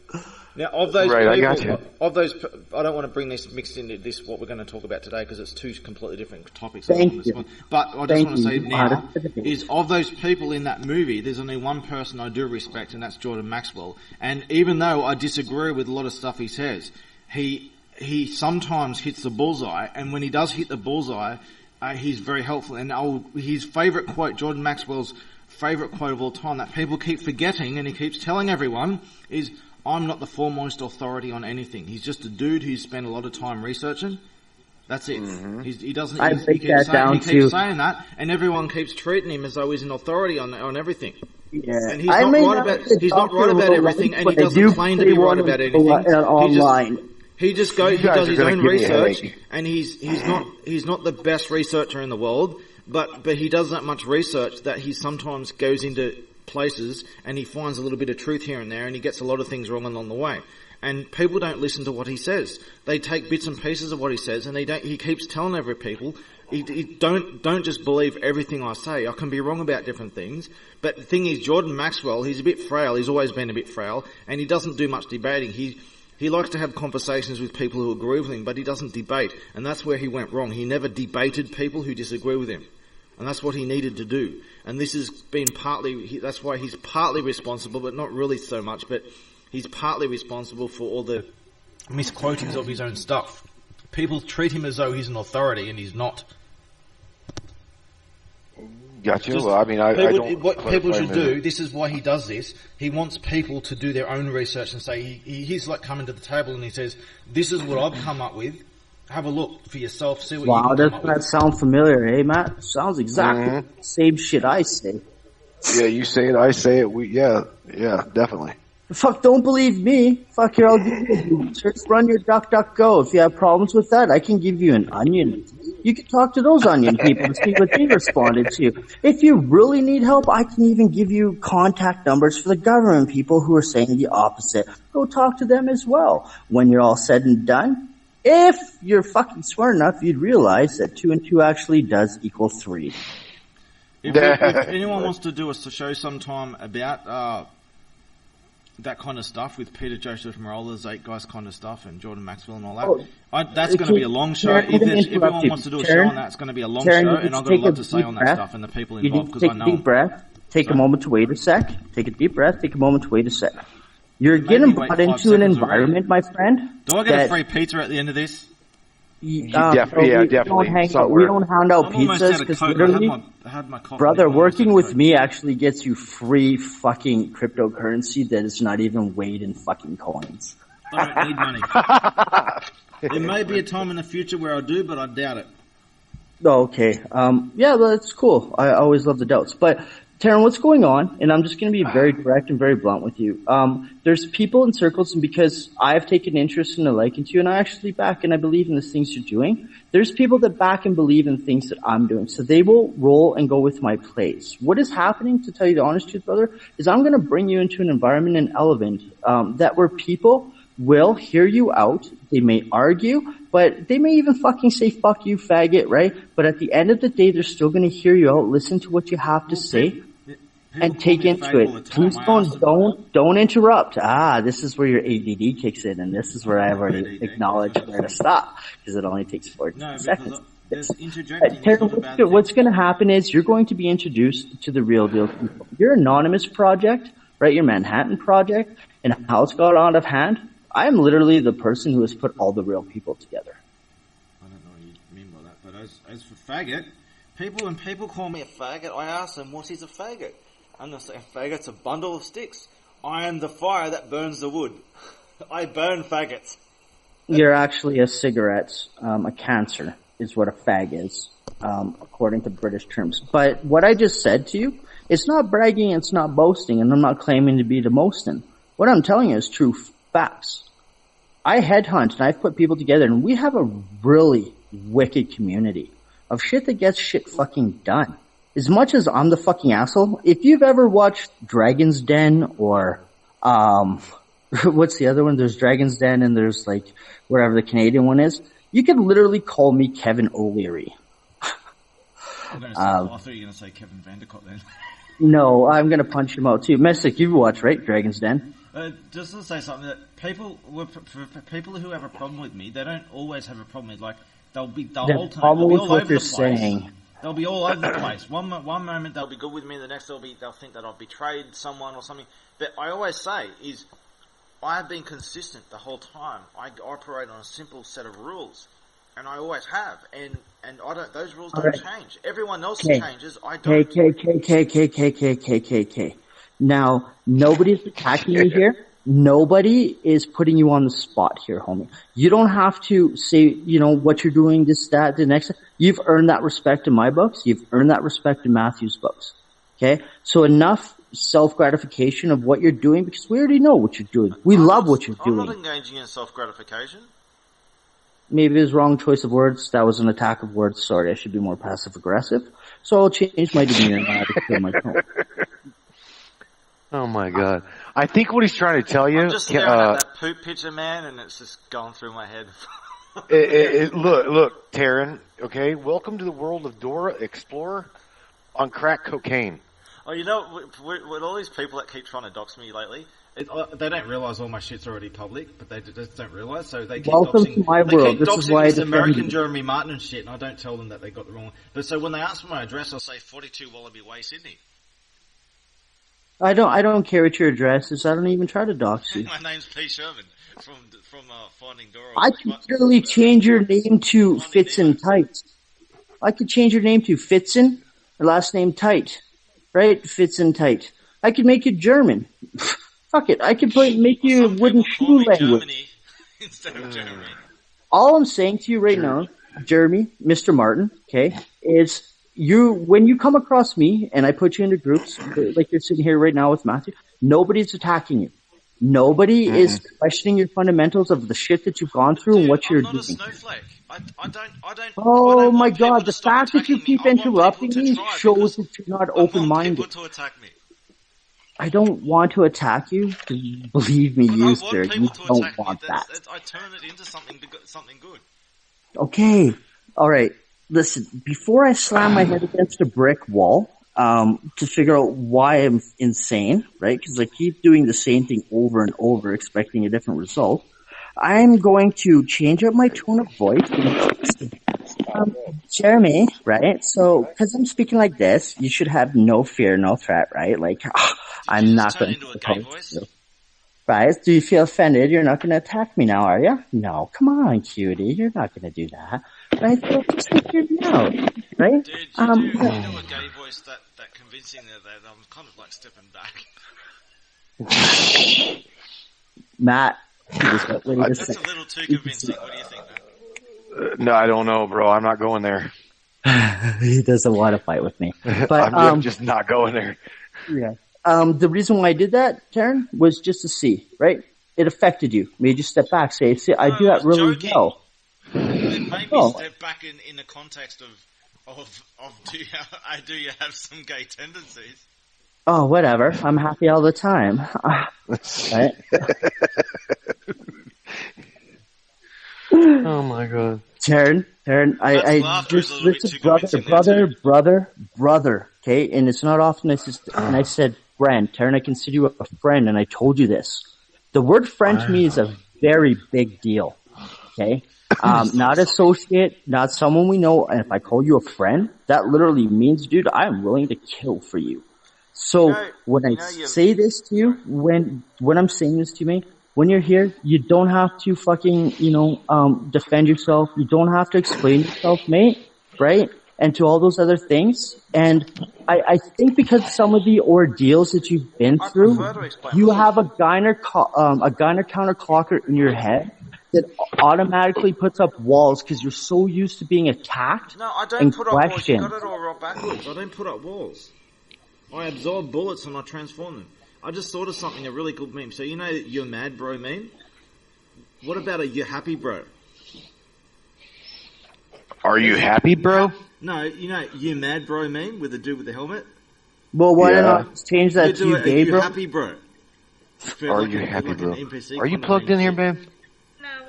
Now, of those people, I don't want to bring this mixed into this what we're going to talk about today because it's two completely different topics. Thank you. But I just want to say now is of those people in that movie, there's only one person I do respect, and that's Jordan Maxwell. And even though I disagree with a lot of stuff he says, he sometimes hits the bullseye, and when he does hit the bullseye, he's very helpful. And his favourite quote, Jordan Maxwell's favourite quote of all time, that people keep forgetting, and he keeps telling everyone, is, "I'm not the foremost authority on anything." He's just a dude who's spent a lot of time researching. That's it. Mm-hmm. He doesn't. He keeps saying that, and everyone keeps treating him as though he's an authority on everything. Yeah, and he's not right about everything, and he doesn't claim to be right about anything. Online. He does his own research, and he's not the best researcher in the world, but he does that much research that he sometimes goes into places and he finds a little bit of truth here and there, and he gets a lot of things wrong along the way. And people don't listen to what he says. They take bits and pieces of what he says, and he keeps telling every people, don't just believe everything I say. I can be wrong about different things. But the thing is, Jordan Maxwell, he's a bit frail. He's always been a bit frail, and he doesn't do much debating. He likes to have conversations with people who agree with him, but he doesn't debate. And that's where he went wrong. He never debated people who disagree with him. And that's what he needed to do. And this has been that's why he's partly responsible, but not really so much, but he's partly responsible for all the misquotings of his own stuff. People treat him as though he's an authority, and he's not. Gotcha. Well, I mean, I don't... What people should do, this is why he does this, he wants people to do their own research and say, he's like coming to the table and he says, this is what I've come up with. Have a look for yourself, see what you can come up with. Wow, doesn't that sound familiar, eh, Matt? Sounds exactly the same shit I say. Yeah, you say it, I say it. Yeah, definitely. Fuck, don't believe me. Fuck, here, I'll give you just run your DuckDuckGo. If you have problems with that, I can give you an onion. You can talk to those onion people to see what they responded to. If you really need help, I can even give you contact numbers for the government people who are saying the opposite. Go talk to them as well. When you're all said and done, if you're fucking smart enough, you'd realize that 2 and 2 actually does equal 3. If anyone wants to do a show sometime about that kind of stuff with Peter Joseph Marola's 8 Guys kind of stuff and Jordan Maxwell and all that, that's going to be a long show. If everyone wants to do a show on that, it's going to be a long show, and I've got a lot to say on that stuff and the people involved because I know. Take a deep breath. Take a moment to wait a sec. Take a deep breath. Take a moment to wait a sec. You're getting brought into an environment, my friend. Do I get a free pizza at the end of this? Definitely. We don't hand out pizzas because literally, brother, working with me actually gets you free fucking cryptocurrency that is not even weighed in fucking coins. I don't need money. There may be a time in the future where I do, but I doubt it. Okay. Yeah, that's cool. I always love the doubts. But Taryn, what's going on? And I'm just going to be very direct and very blunt with you. There's people in circles, and because I've taken interest in and liking to you, and I actually back and I believe in the things you're doing, there's people that back and believe in things that I'm doing. So they will roll and go with my plays. What is happening, to tell you the honest truth, brother, is I'm going to bring you into an environment and element that where people will hear you out. They may argue, but they may even fucking say, fuck you, faggot, right? But at the end of the day, they're still going to hear you out, listen to what you have to say, and take into it. Please don't interrupt. This is where your ADD kicks in, and this is where I've already acknowledged where to stop, because it only takes 14 seconds. There's interjecting. It's not a bad thing. What's going to happen is you're going to be introduced to the real deal people. Your Anonymous project, right? Your Manhattan project, and how it's got out of hand. I am literally the person who has put all the real people together. I don't know what you mean by that, but as for faggot, when people call me a faggot, I ask them, what is a faggot? I'm going to say a faggot's a bundle of sticks. I am the fire that burns the wood. I burn faggots. You're actually a cigarette, a cancer is what a fag is, according to British terms. But what I just said to you, it's not bragging, it's not boasting, and I'm not claiming to be the mostin. What I'm telling you is true facts. I headhunt and I've put people together, and we have a really wicked community of shit that gets shit fucking done. As much as I'm the fucking asshole, if you've ever watched Dragon's Den or, what's the other one? There's Dragon's Den and there's like, wherever the Canadian one is, you could literally call me Kevin O'Leary. I thought you were going to say Kevin Vandercott then. No, I'm going to punch him out too. Mystic, you've watched, right? Dragon's Den? Just to say something, that people who have a problem with me, they don't always have a problem with, like, they'll be all over the place. They'll be all over the place. One moment they'll be good with me, the next they'll think that I've betrayed someone or something. But I always say is, I have been consistent the whole time. I operate on a simple set of rules, and I always have. And I don't. Those rules don't change. Everyone else changes. I don't. Now, nobody's attacking you here. Nobody is putting you on the spot here, homie. You don't have to say, what you're doing, this, that, the next. You've earned that respect in my books. You've earned that respect in Matthew's books. Okay? So enough self-gratification of what you're doing, because we already know what you're doing. We love what you're doing. I'm not engaging in self-gratification. Maybe it was wrong choice of words. That was an attack of words. Sorry, I should be more passive-aggressive. So I'll change my demeanor now to kill my tone. Oh my God! I think what he's trying to tell you. I'm just staring at that poop picture, man, and it's just going through my head. Look, Taryn. Okay, welcome to the world of Dora Explorer on crack cocaine. Oh, with all these people that keep trying to dox me lately, they don't realise all my shit's already public, but they just don't realise. So they keep welcome doxing, to my world. This is why this American Jeremy Martin and shit, and I don't tell them that they got the wrong. But so when they ask for my address, I'll say 42 Wallaby Way, Sydney. I don't care what your address is. I don't even try to dox you. My name's P. Sherman from Finding Dora. I could literally change your name to Fitzen Tight. I could change your name to Fitzen, your last name Tight, right? Fitzen Tight. I could make you German. Fuck it. I could make you a wooden shoe language. Instead of Germany. All I'm saying to you right now, Jeremy, Mr. Martin, okay, is when you come across me and I put you into groups, like you're sitting here right now with Matthew, nobody's attacking you. Nobody is questioning your fundamentals of the shit that you've gone through and what you're doing. I'm not a snowflake. I don't. Oh my God! The fact that you keep interrupting me shows that you're not open-minded. I want people to attack me. I don't want to attack you. Believe me, you sir, you don't want that. I turn it into something good. Okay, all right. Listen, before I slam my head against a brick wall, to figure out why I'm insane, right? Because I keep doing the same thing over and over, expecting a different result. I'm going to change up my tone of voice. Jeremy, right? So, because I'm speaking like this, you should have no fear, no threat, right? Like, I'm not going to oppose you. Right? Do you feel offended? You're not going to attack me now, are you? No, come on, cutie. You're not going to do that. Right? So just take your note, right? Dude, you do a gay voice that convincing that I'm kind of like stepping back. Matt, that's a little too convincing. What do you think, man? No, I don't know, bro. I'm not going there. He doesn't want to fight with me. But I'm just not going there. Yeah. The reason why I did that, Taryn, was just to see, right? It affected you. Made you step back, say, see, I do that really well. Then maybe step back in the context of do you have some gay tendencies? Oh, whatever. I'm happy all the time. Right? Oh my God. Taryn, I just listen, brother, okay? And it's not often I said friend. Taryn, I consider you a friend, and I told you this. The word friend to me is a very big deal, okay? Not associate, not someone we know. And if I call you a friend, that literally means, dude, I am willing to kill for you. So when I say this to you, when I'm saying this to you, mate, when you're here, you don't have to fucking, defend yourself. You don't have to explain yourself, mate, right? And to all those other things. And I think because some of the ordeals that you've been through, you have a Geiner counterclocker in your head that automatically puts up walls because you're so used to being attacked. No, I don't put up walls. You got it all right backwards. I don't put up walls. I absorb bullets and I transform them. I just thought of something, a really good meme. So you know you're mad bro meme? What about a you're happy bro? Are you happy, bro? No, you know you mad bro meme with the dude with the helmet? Well, why not change that to you gay bro? Happy bro? Are you happy, bro? Are you plugged in here, man?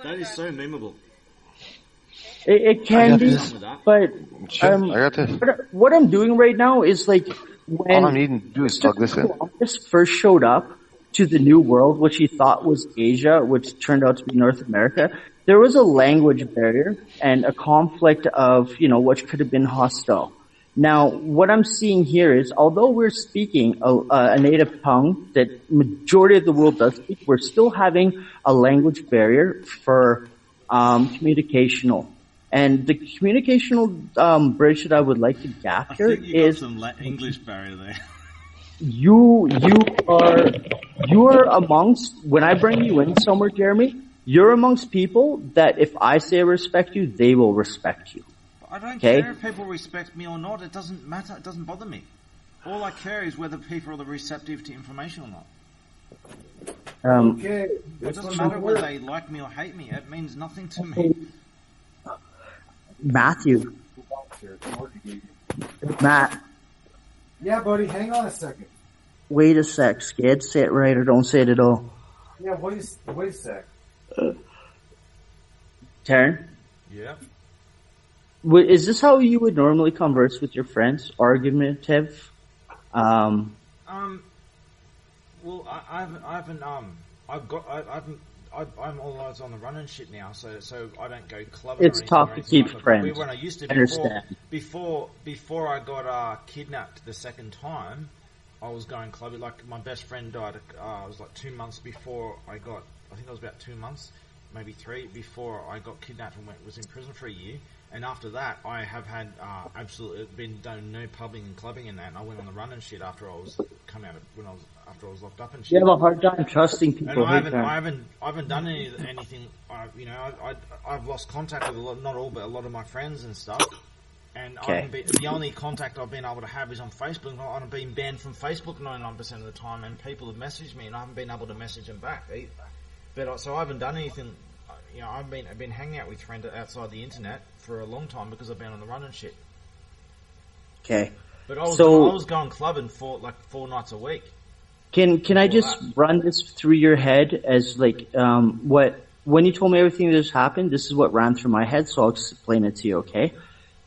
That is so memeable. It can be, but what I'm doing right now is like when all I'm needing to do is plug this in. Columbus first showed up to the New World, which he thought was Asia, which turned out to be North America. There was a language barrier and a conflict of, which could have been hostile. Now, what I'm seeing here is, although we're speaking a native tongue that majority of the world does speak, we're still having a language barrier for communicational. And the communicational bridge that I would like to gap here is some English barrier there. You are amongst, when I bring you in somewhere, Jeremy, you're amongst people that if I say I respect you, they will respect you. I don't care if people respect me or not. It doesn't matter. It doesn't bother me. All I care is whether people are receptive to information or not. It doesn't matter whether they like me or hate me. It means nothing to me. Matthew. Matt. Yeah, buddy, hang on a second. Wait a sec, Skid. Say it right or don't say it at all. Yeah, wait a sec. Taryn? Yeah. Is this how you would normally converse with your friends? Argumentative? Well, I'm always on the run and shit now, so I don't go clubbing. It's tough to keep friends. When I used to, before I got kidnapped the second time, I was going clubbing. Like my best friend died. It was like 2 months before I got. I think it was about 2 months, maybe 3 before I got kidnapped and was in prison for a year. And after that, I have had absolutely been done no pubbing and clubbing and that. And I went on the run and shit after I was after I was locked up and shit. You have a hard time trusting people. And I haven't done anything. I've lost contact with not all, but a lot of my friends and stuff. And the only contact I've been able to have is on Facebook. And I've been banned from Facebook 99% of the time, and people have messaged me, and I haven't been able to message them back either. But so I haven't done anything. I've been hanging out with friends outside the internet for a long time because I've been on the run and shit. Okay. But I was going clubbing for like 4 nights a week. Can I just run this through your head as like when you told me everything that has happened, this is what ran through my head, so I'll explain it to you, okay?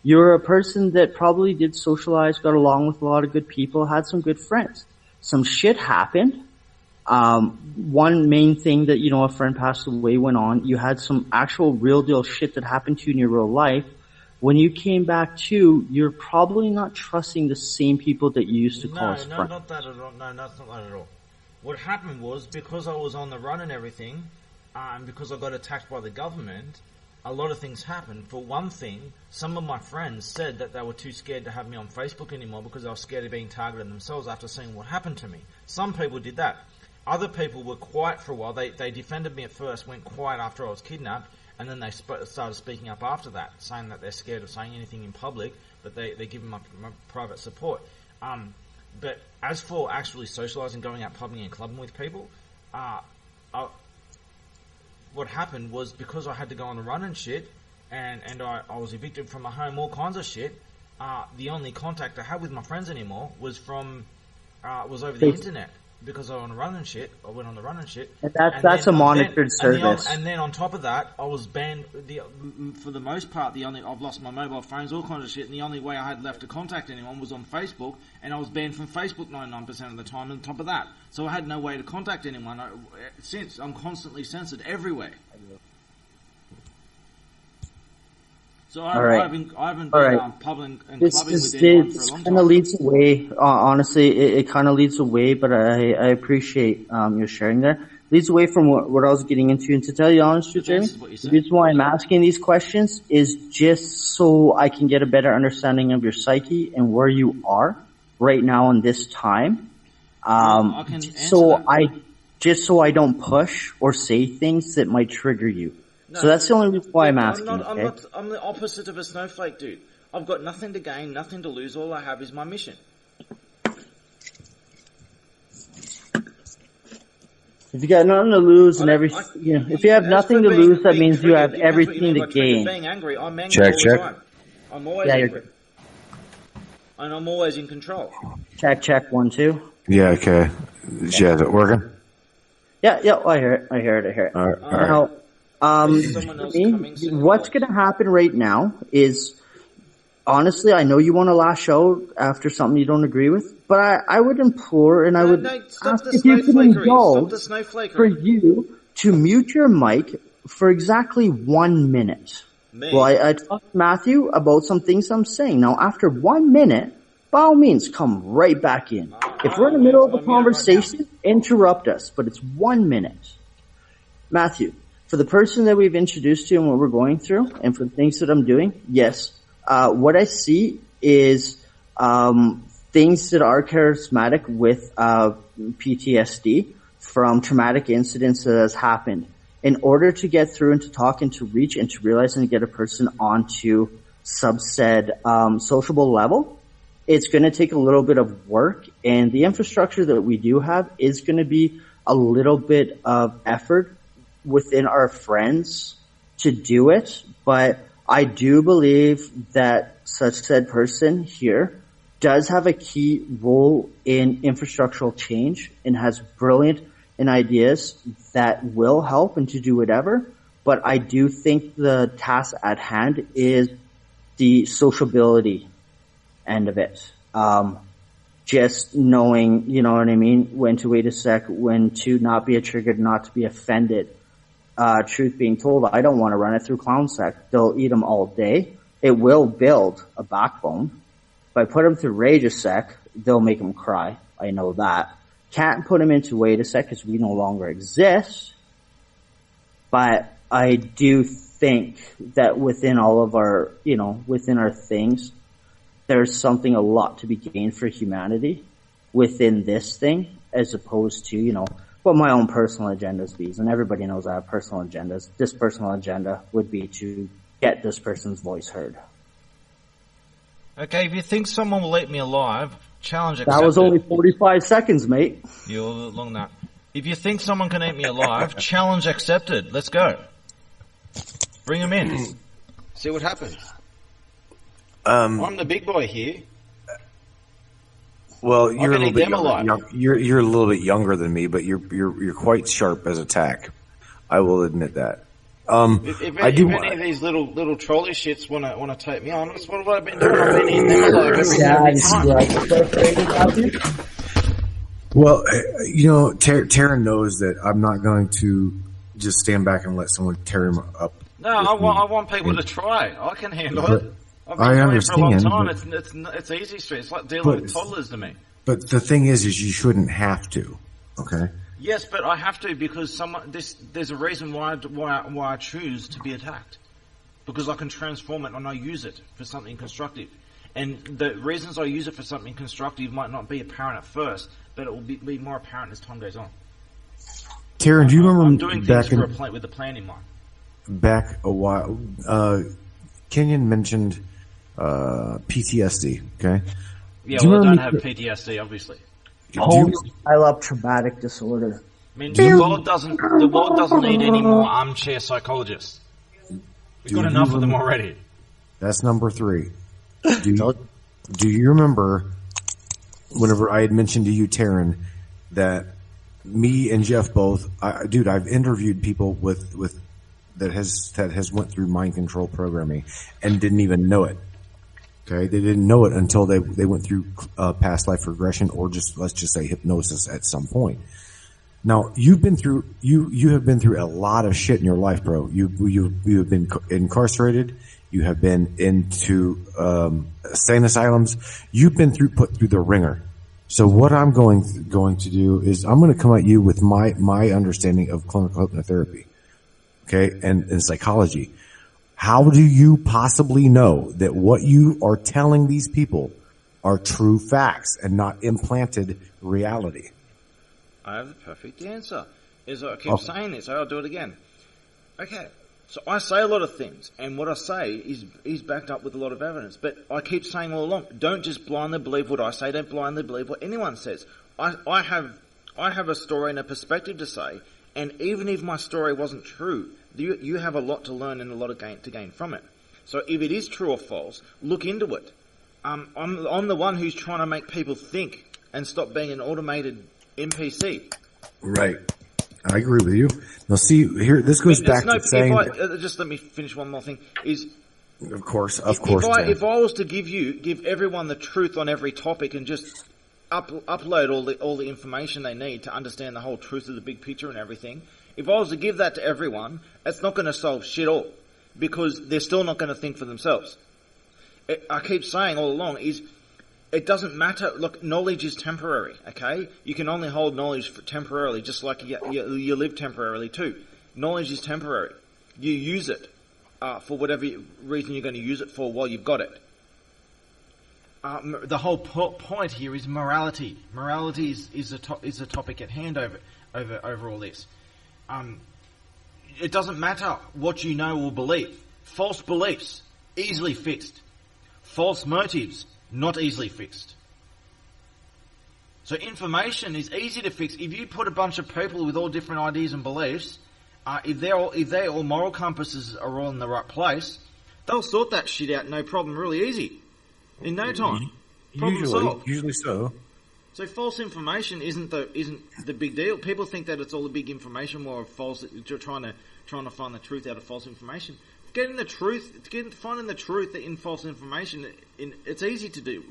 You're a person that probably did socialize, got along with a lot of good people, had some good friends. Some shit happened. One main thing that, a friend passed away went on. You had some actual real deal shit that happened to you in your real life. When you came back to, you're probably not trusting the same people that you used to call as friends. No, not that at all. No, that's not that at all. What happened was, because I was on the run and everything, and because I got attacked by the government, a lot of things happened. For one thing, some of my friends said that they were too scared to have me on Facebook anymore because they were scared of being targeted themselves after seeing what happened to me. Some people did that. Other people were quiet for a while. They defended me at first, went quiet after I was kidnapped, and then they started speaking up after that, saying that they're scared of saying anything in public, but they give them my private support. But as for actually socialising, going out pubbing and clubbing with people, what happened was, because I had to go on the run and shit, and I was evicted from my home, all kinds of shit, the only contact I had with my friends anymore was over the internet. Because I went on the run and shit. And that's a monitored service. And then on top of that, I was banned. For the most part, I've lost my mobile phones, all kinds of shit. And the only way I had left to contact anyone was on Facebook. And I was banned from Facebook 99% of the time. On top of that, so I had no way to contact anyone. Since I'm constantly censored everywhere. So All right. I haven't All been right. pubbing and This clubbing with anyone for a this long kind of time. leads away. Honestly, it kind of leads away, but I appreciate your sharing there. Leads away from what I was getting into, and to tell you honestly, Jeremy, the reason why I'm asking these questions is just so I can get a better understanding of your psyche and where you are right now in this time. I can answer Just so I don't push or say things that might trigger you. No, so that's the only reason why I'm asking. I'm the opposite of a snowflake, dude. I've got nothing to gain, nothing to lose. All I have is my mission. If you got nothing to lose and everything, if you have nothing to lose, that means you have everything to gain. Being angry, I'm angry all the time. I'm always angry. And I'm always in control. Check, 1, 2. Yeah, okay. Is it working? Yeah, I hear it. All right. What's going to happen right now is, honestly, I know you want to lash out after something you don't agree with, but I would implore and I would ask if you can indulge for you to mute your mic for exactly 1 minute. Well, I talked to Matthew about some things I'm saying. Now, after 1 minute, by all means, come right back in. If we're in the middle of a conversation, interrupt us, but it's 1 minute. Matthew, for the person that we've introduced to and what we're going through, and for the things that I'm doing, yes, what I see is things that are charismatic with PTSD from traumatic incidents that has happened. In order to get through and to talk and to reach and to realize and get a person onto subsaid sociable level, it's going to take a little bit of work, and the infrastructure that we do have is going to be a little bit of effort within our friends to do it, but I do believe that such said person here does have a key role in infrastructural change and has brilliant ideas that will help and to do whatever, but I do think the task at hand is the sociability end of it. Just knowing, you know what I mean, when to wait a sec, when to not be triggered, not to be offended. Truth being told, I don't want to run it through clown sec. They'll eat them all day. It will build a backbone. If I put them through rage a sec, they'll make them cry. I know that. Can't put them into wait a sec because we no longer exist. But I do think that within all of our, within our things, there's something a lot to be gained for humanity within this thing, as opposed to, what my own personal agendas be. And everybody knows I have personal agendas. This personal agenda would be to get this person's voice heard. Okay, if you think someone will eat me alive, challenge accepted. That was only 45 seconds, mate. You're a little long enough. If you think someone can eat me alive, challenge accepted. Let's go. Bring him in. See what happens. I'm the big boy here. Well, you're a little bit you're a little bit younger than me, but you're quite sharp as a tack. I will admit that. If any of these little trolley shits want to take me on, that's what I've been doing. I've been eating them alive every time. Well, Taryn knows that I'm not going to just stand back and let someone tear him up. No, I want people to try. I can handle it. I've been I understand. For a long time. It's easy street. It's like dealing with toddlers to me. But the thing is you shouldn't have to. Okay. Yes, but I have to because there's a reason why I choose to be attacked, because I can transform it and I use it for something constructive. And the reasons I use it for something constructive might not be apparent at first, but it will be more apparent as time goes on. Taryn, do you remember I'm doing things with a plan in mind? Back a while, Kenyon mentioned PTSD. Okay. Yeah, well, I don't have PTSD, obviously. I love traumatic disorder. I mean, the world doesn't need any more armchair psychologists. We've got enough of them already. That's number 3. Do you remember whenever I had mentioned to you, Taryn, that me and Jeff both, I've interviewed people with that has went through mind control programming and didn't even know it. Okay, they didn't know it until they went through past life regression, or let's just say hypnosis at some point. Now you have been through a lot of shit in your life, bro. You have been incarcerated. You have been into insane asylums. You've been put through the ringer. So what I'm going to do is I'm going to come at you with my understanding of clinical hypnotherapy, okay, and psychology. How do you possibly know that what you are telling these people are true facts and not implanted reality? I have the perfect answer. Is I keep saying this, so I'll do it again. Okay, so I say a lot of things, and what I say is backed up with a lot of evidence. But I keep saying all along, don't just blindly believe what I say. Don't blindly believe what anyone says. I have a story and a perspective to say, and even if my story wasn't true, you have a lot to learn and a lot to gain from it. So if it is true or false, look into it. I'm the one who's trying to make people think and stop being an automated NPC. Right. I agree with you. Now, see, here, this goes back to saying... just let me finish one more thing. Of course. If I was to give everyone the truth on every topic and just upload all the information they need to understand the whole truth of the big picture and everything, if I was to give that to everyone, it's not going to solve shit all, because they're still not going to think for themselves. I keep saying all along it doesn't matter. Look, knowledge is temporary, okay? You can only hold knowledge temporarily, just like you live temporarily too. Knowledge is temporary. You use it for whatever reason you're going to use it for while you've got it. The whole point here is morality. Morality is the topic at hand over all this. It doesn't matter what you know or believe. False beliefs, easily fixed. False motives, not easily fixed. So information is easy to fix. If you put a bunch of people with all different ideas and beliefs, if their all moral compasses are all in the right place, they'll sort that shit out no problem, really easy, in no time. Problem solved. Usually so. So false information isn't the big deal. People think that it's all the big information war of false. You're trying to find the truth out of false information. Finding the truth in false information, it's easy to do.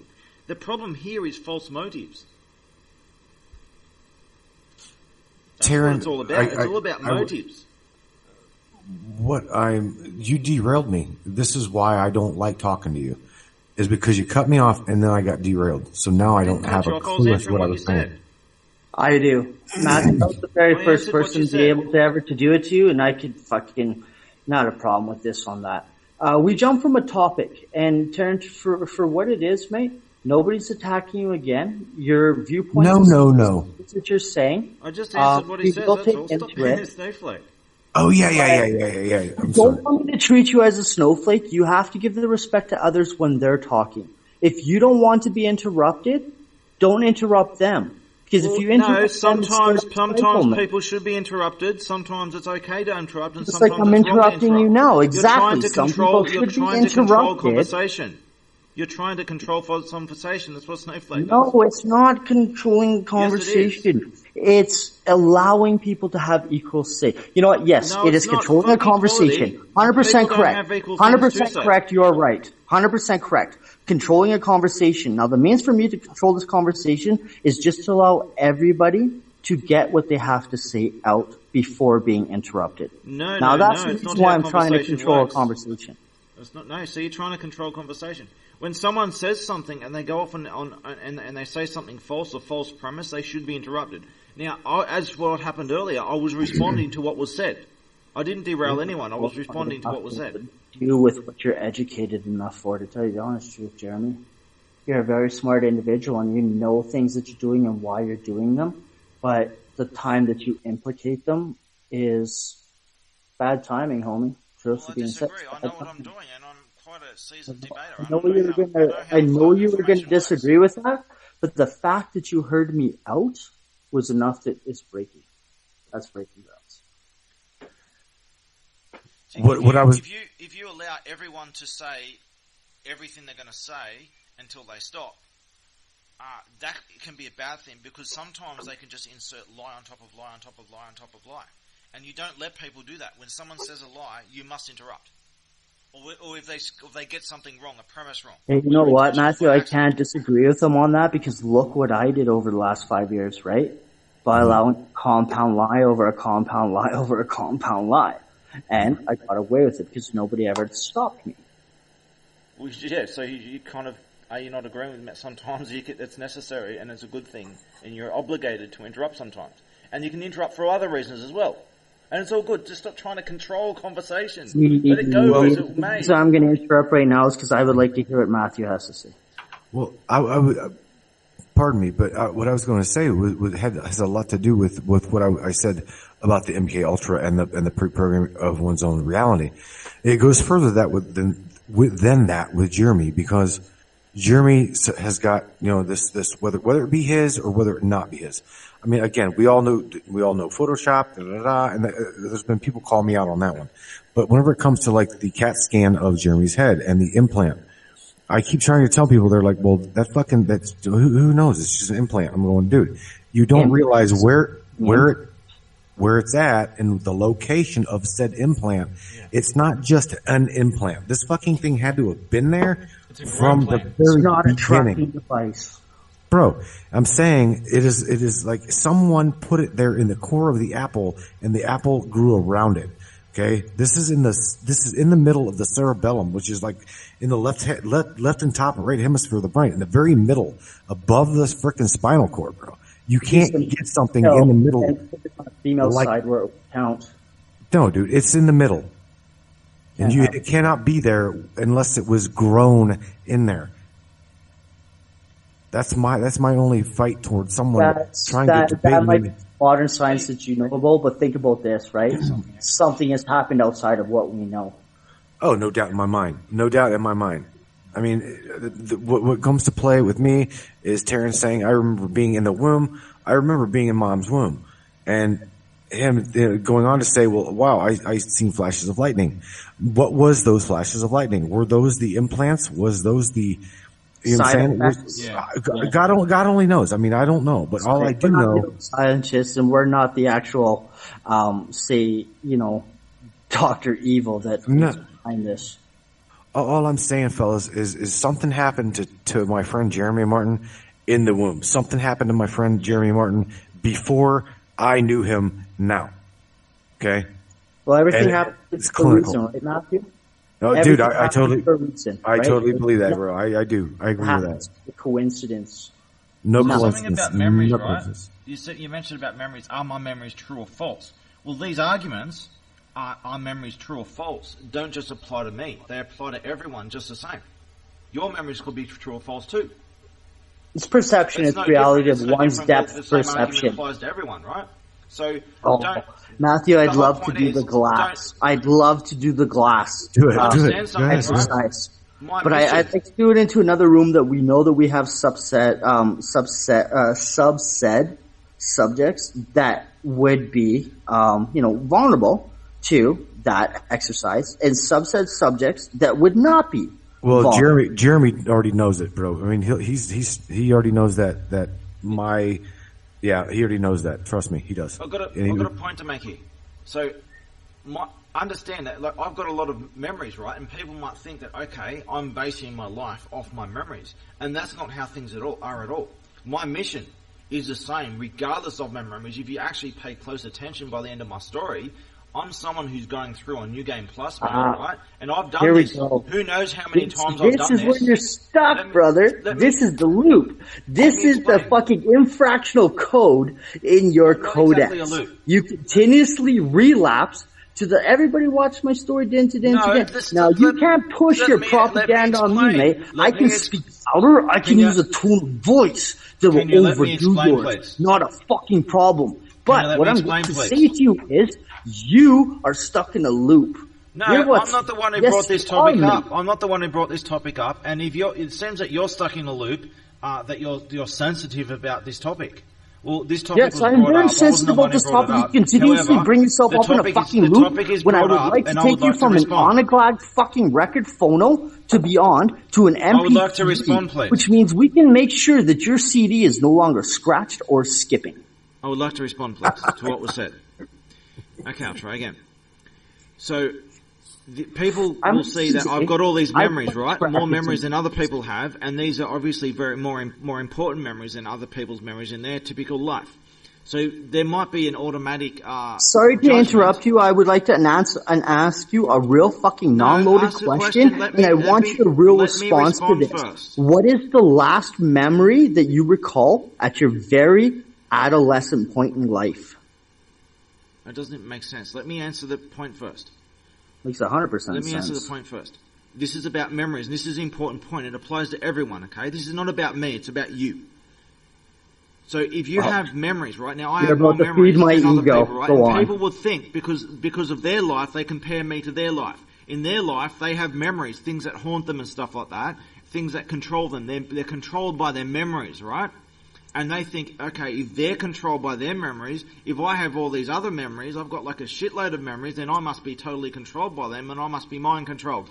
The problem here is false motives. That's Taryn, what it's all about. It's all about motives. You derailed me. This is why I don't like talking to you. Is because you cut me off and then I got derailed. So now I don't have a clue as to what I was saying. I do. Matt, I was the very first person to be able to ever to do it to you, and I could fucking not a problem with this on that. We jump from a topic and turn for what it is, mate. Nobody's attacking you again. Your viewpoint. No. That's what you're saying. I just answered what he says. That's all. Stop being a snowflake. Oh yeah. Don't want me to treat you as a snowflake. You have to give the respect to others when they're talking. If you don't want to be interrupted, don't interrupt them. Because if you interrupt sometimes people should be interrupted. Sometimes it's okay to interrupt, and just sometimes like I'm interrupting you now. Exactly. You're trying to control conversation. You're trying to control conversation. That's what snowflake does. No, it's not controlling conversation. It's allowing people to have equal say. You know what? Yes, it is controlling a conversation. 100% correct. 100% correct. You are right. 100% correct. Controlling a conversation. Now, the means for me to control this conversation is just to allow everybody to get what they have to say out before being interrupted. That's the reason why I'm trying to control a conversation. So you're trying to control conversation. When someone says something and they go off and they say something false or false premise, they should be interrupted. Now, as what happened earlier, I was responding to what was said. I didn't derail anyone. I was responding to what was said. Do with what you're educated enough for. To tell you the honest truth, Jeremy, you're a very smart individual and you know things that you're doing and why you're doing them. But the time that you implicate them is bad timing, homie. I disagree. I know what I'm doing, and I'm quite a seasoned debater. I know you were going to disagree with that, but the fact that you heard me out was enough that it's breaking. That's breaking grounds. If you allow everyone to say everything they're going to say until they stop, that can be a bad thing, because sometimes they can just insert lie on top of lie on top of lie on top of lie. And you don't let people do that. When someone says a lie, you must interrupt. Or if they get something wrong, a premise wrong. Hey, you know what, Matthew? I can't disagree with them on that, because look what I did over the last 5 years, right? By allowing a compound lie over a compound lie over a compound lie. And I got away with it because nobody ever stopped me. Yeah, so you kind of, are you not agreeing with me? Sometimes it's necessary and it's a good thing, and you're obligated to interrupt sometimes. And you can interrupt for other reasons as well. And it's all good. Just stop trying to control conversations. Let it go as it may. So I'm going to interrupt right now is because I would like to hear what Matthew has to say. Well, I would, pardon me, but what I was going to say has a lot to do with what I said about the MK Ultra and the pre-programming of one's own reality. It goes further than that with Jeremy, because Jeremy has got, this whether it be his or whether it not be his. I mean, again, we all know Photoshop, and there's been people call me out on that one. But whenever it comes to like the CAT scan of Jeremy's head and the implant, I keep trying to tell people, they're like, well, who knows? It's just an implant. I'm going, dude, you don't realize where it's at and the location of said implant. Yeah. It's not just an implant. This fucking thing had to have been there from the very beginning. Device. Bro, I'm saying it is like someone put it there in the core of the apple and the apple grew around it. Okay? This is in the middle of the cerebellum, which is like in the left and top and right hemisphere of the brain, in the very middle, above the frickin' spinal cord, bro. You can't get something in the middle. On the female side where it counts. No, dude, it's in the middle. And it cannot be there unless it was grown in there. That's my only fight towards someone trying to debate that might be modern science that you know about, but think about this, right? Something has happened outside of what we know. Oh, no doubt in my mind. No doubt in my mind. I mean, what comes to play with me is Terrence saying, I remember being in the womb. I remember being in mom's womb. And him going on to say, well, wow, I seen flashes of lightning. What was those flashes of lightning? Were those the implants? Was those the... You know what I'm saying? God only knows. I mean, I don't know, but all I do know, scientists, and we're not the actual, Dr. Evil that is behind this. All I'm saying, fellas, is something happened to my friend Jeremy Martin in the womb. Something happened to my friend Jeremy Martin before I knew him now. Okay? Well, everything happens for a reason, right, Matthew? No, dude, I totally believe that, bro. I do. I agree with that. A coincidence. No coincidence. Something about memories, right? You mentioned about memories. Are my memories true or false? Well, these arguments, are memories true or false, don't just apply to me. They apply to everyone just the same. Your memories could be true or false too. It's perception. It's reality of one's depth perception. It applies to everyone, right? So, Matthew, I'd love to do the glass. I'd love to do the glass. Do it. Exercise. But I'd like to do it into another room that we know that we have subset subjects that would be, vulnerable to that exercise, and subset subjects that would not be. Well, vulnerable. Jeremy already knows it, bro. I mean, he already knows that my. Yeah, he already knows that. Trust me, he does. I've got a point to make here. So, understand that. Like, I've got a lot of memories, right? And people might think that, okay, I'm basing my life off my memories, and that's not how things are at all. My mission is the same, regardless of my memories. If you actually pay close attention by the end of my story, I'm someone who's going through on New Game Plus, right? And I've done this. Who knows how many times I've done this. This is where you're stuck, brother. This is the loop. This is the fucking infractional code in your codex. Exactly a loop. You continuously relapse to the everybody watch my story again. Now, you can't push your propaganda on me, mate. I can speak louder. I can use a tone of voice that will overdo yours. Not a fucking problem. But what I'm going to say to you is, you are stuck in a loop. No, I'm not the one who brought this topic up. I'm not the one who brought this topic up. And it seems that you're stuck in a loop, that you're sensitive about this topic. Well, this topic was brought up. Yes, I'm very sensitive about this topic. You continuously bring yourself up in a fucking loop when I would like to take you from an onaglag fucking record phono to beyond to an MP3. I would like to respond, please. Which means we can make sure that your CD is no longer scratched or skipping. I would like to respond, please, to what was said. Okay, I'll try again. So, people will see that I've got all these memories, right? More memories than other people have, and these are obviously more important memories than other people's memories in their typical life. So there might be an automatic. Sorry to judgment. interrupt you. I would like to ask you a real fucking non-loaded question, and I want your real response to this. First. What is the last memory that you recall at your very adolescent point in life? That doesn't make sense. Let me answer the point first. Makes 100% sense. Let me answer the point first. This is about memories, and this is an important point. It applies to everyone, okay? This is not about me, it's about you. So if you have memories, right? Now I have more memories than other people, right? And people would think, because of their life, they compare me to their life. In their life, they have memories, things that haunt them and stuff like that, things that control them. They're controlled by their memories, right? And they think, okay, if they're controlled by their memories, if I have all these other memories, I've got like a shitload of memories, then I must be totally controlled by them, and I must be mind controlled.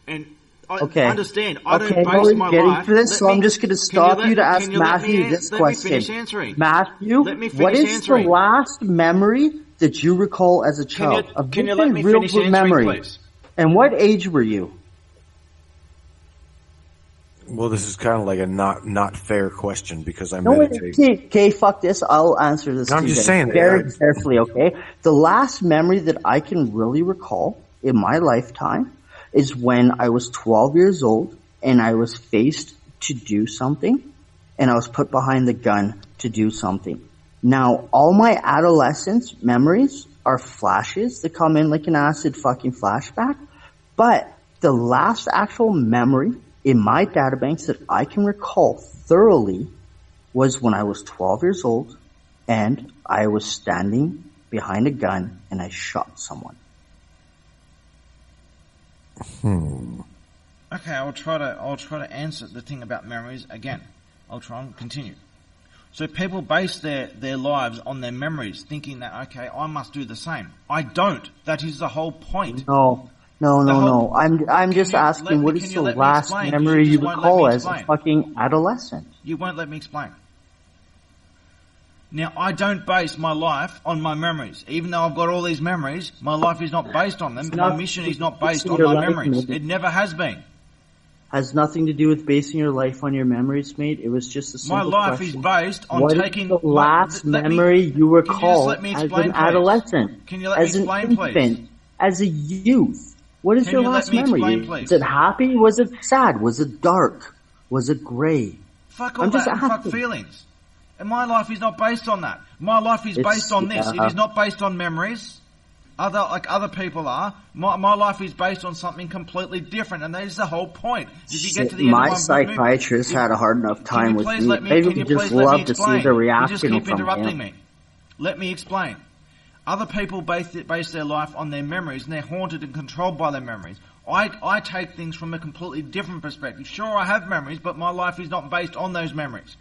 And I understand. I don't base my life. So I'm just going to stop you to ask Matthew this question. Let me finish answering. Matthew, what is the last memory that you recall as a child? Can you let me finish answering, please? And what age were you? Well, this is kind of like a not fair question because I meditate. Okay, fuck this. I'll answer this. No, I'm just saying very carefully, okay? The last memory that I can really recall in my lifetime is when I was 12 years old and I was faced to do something and I was put behind the gun to do something. Now, all my adolescence memories are flashes that come in like an acid fucking flashback, but the last actual memory in my databanks that I can recall thoroughly was when I was 12 years old and I was standing behind a gun and I shot someone. Okay, I'll try to answer the thing about memories again. I'll try and continue. So people base their lives on their memories, thinking that, okay, I must do the same. I don't. That is the whole point. No. I'm just asking, what is the last memory you recall as a fucking adolescent? You won't let me explain. Now, I don't base my life on my memories. Even though I've got all these memories, my life is not based on them. My mission is not based on my memories. It never has been. Has nothing to do with basing your life on your memories, mate. It was just a simple My life question. is based on what taking... What is the last memory you recall as an adolescent? Can you let me explain, as an infant, as a youth? What is your last memory? Please? Was it happy? Was it sad? Was it dark? Was it grey? Fuck all that. Fuck feelings. And my life is not based on that. My life is based on this. It is not based on memories. Other people are. My life is based on something completely different, and that is the whole point. If you get to the end of my psychiatrist had a hard enough time with me. Maybe we just love to see the reaction from him. You just keep interrupting me. Let me explain. Other people base their life on their memories, and they're haunted and controlled by their memories. I take things from a completely different perspective. Sure, I have memories, but my life is not based on those memories.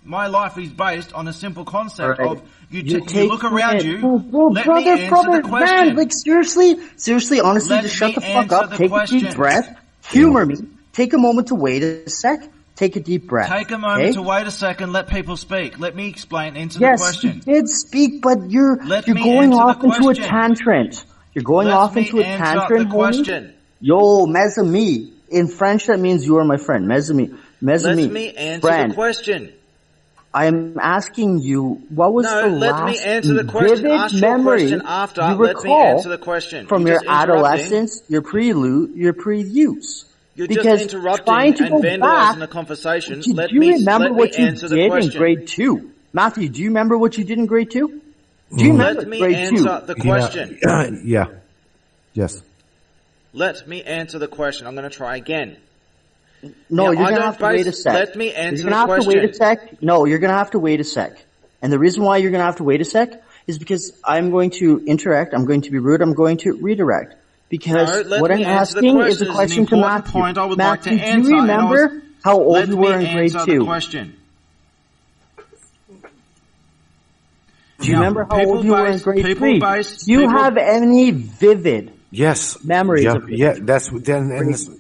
My life is based on a simple concept of you look around you. Let me answer the question. Man, like seriously, honestly, just shut the fuck up. Take a deep breath. Humor me. Take a moment to wait a sec. Take a deep breath. Take a moment to wait a second. Let people speak. Let me explain. Answer the question. Yes, you did speak, but you're going off into a tangent. You're going off into a tangent, homie. Yo, mes ami. In French, that means you are my friend. Mes ami. Let me answer the question. I'm asking you, what was the last vivid memory you recall from your adolescence, your pre-youth? You're just interrupting and vandalizing the conversation. Do you remember what you did in grade 2? Matthew, do you remember what you did in grade 2? Do you remember grade 2? Let me answer the question. Yeah. Yes. Let me answer the question. I'm going to try again. No, you're going to have to wait a sec. Let me answer the question. You're going to have to wait a sec. No, you're going to have to wait a sec. And the reason why you're going to have to wait a sec is because I'm going to interact, I'm going to be rude, I'm going to redirect. Because what I'm asking is a question to Matthew. Matthew, do you remember how old you were in grade 2? Do you remember how old you were in grade 3? Do you have any vivid memories of grade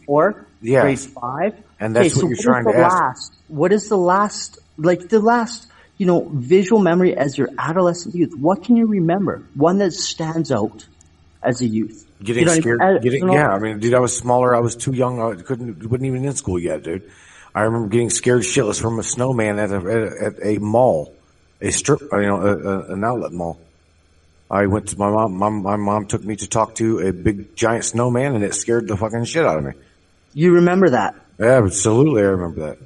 4? Yeah. Grade 5? And that's what you're trying to ask. What is the last, visual memory as your adolescent youth? What can you remember? One that stands out as a youth. Getting scared. Dude, I was smaller. I was too young. I wasn't even in school yet, dude. I remember getting scared shitless from a snowman at a mall. a strip, an outlet mall. I went to my mom. My mom took me to talk to a big giant snowman, and it scared the fucking shit out of me. You remember that? Yeah, absolutely, I remember that.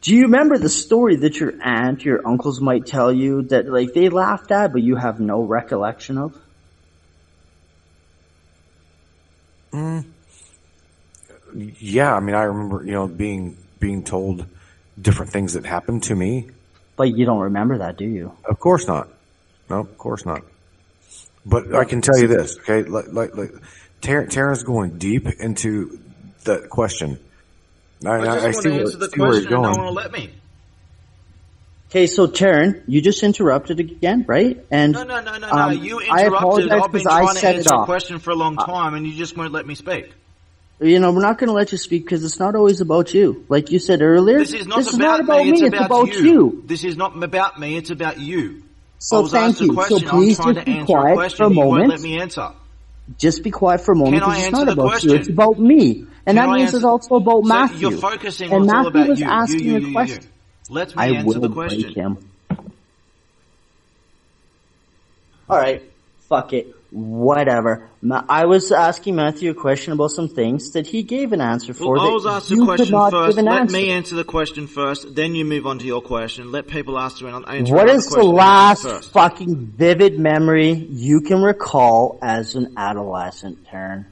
Do you remember the story that your aunt, your uncles might tell you that like they laughed at, but you have no recollection of? Yeah, I mean, I remember, being told different things that happened to me. But you don't remember that, do you? Of course not. No, of course not. But I can tell you this, okay? Like Taryn's going deep into the question. I just want to answer the question and no one will let me. Okay, so Taryn, you just interrupted again, right? And No. You interrupted. I've been trying to answer a question for a long time, and you just won't let me speak. We're not going to let you speak because it's not always about you. Like you said earlier, this is not about me. It's about you. This is not about me. It's about you. So thank you. So please just be quiet for a moment. You won't let me answer. Just be quiet for a moment because it's not about you. It's question? about me. And that means it's also about Matthew. So you're focusing and on Matthew all about was you. asking a question. Let me answer the question. Break him. All right. Fuck it. Whatever. I was asking Matthew a question about some things that he gave an answer for. Well, I was asked the question first. Let me answer the question first. Then you move on to your question. Let people ask you an answer. What is the last fucking vivid memory you can recall as an adolescent, Taryn?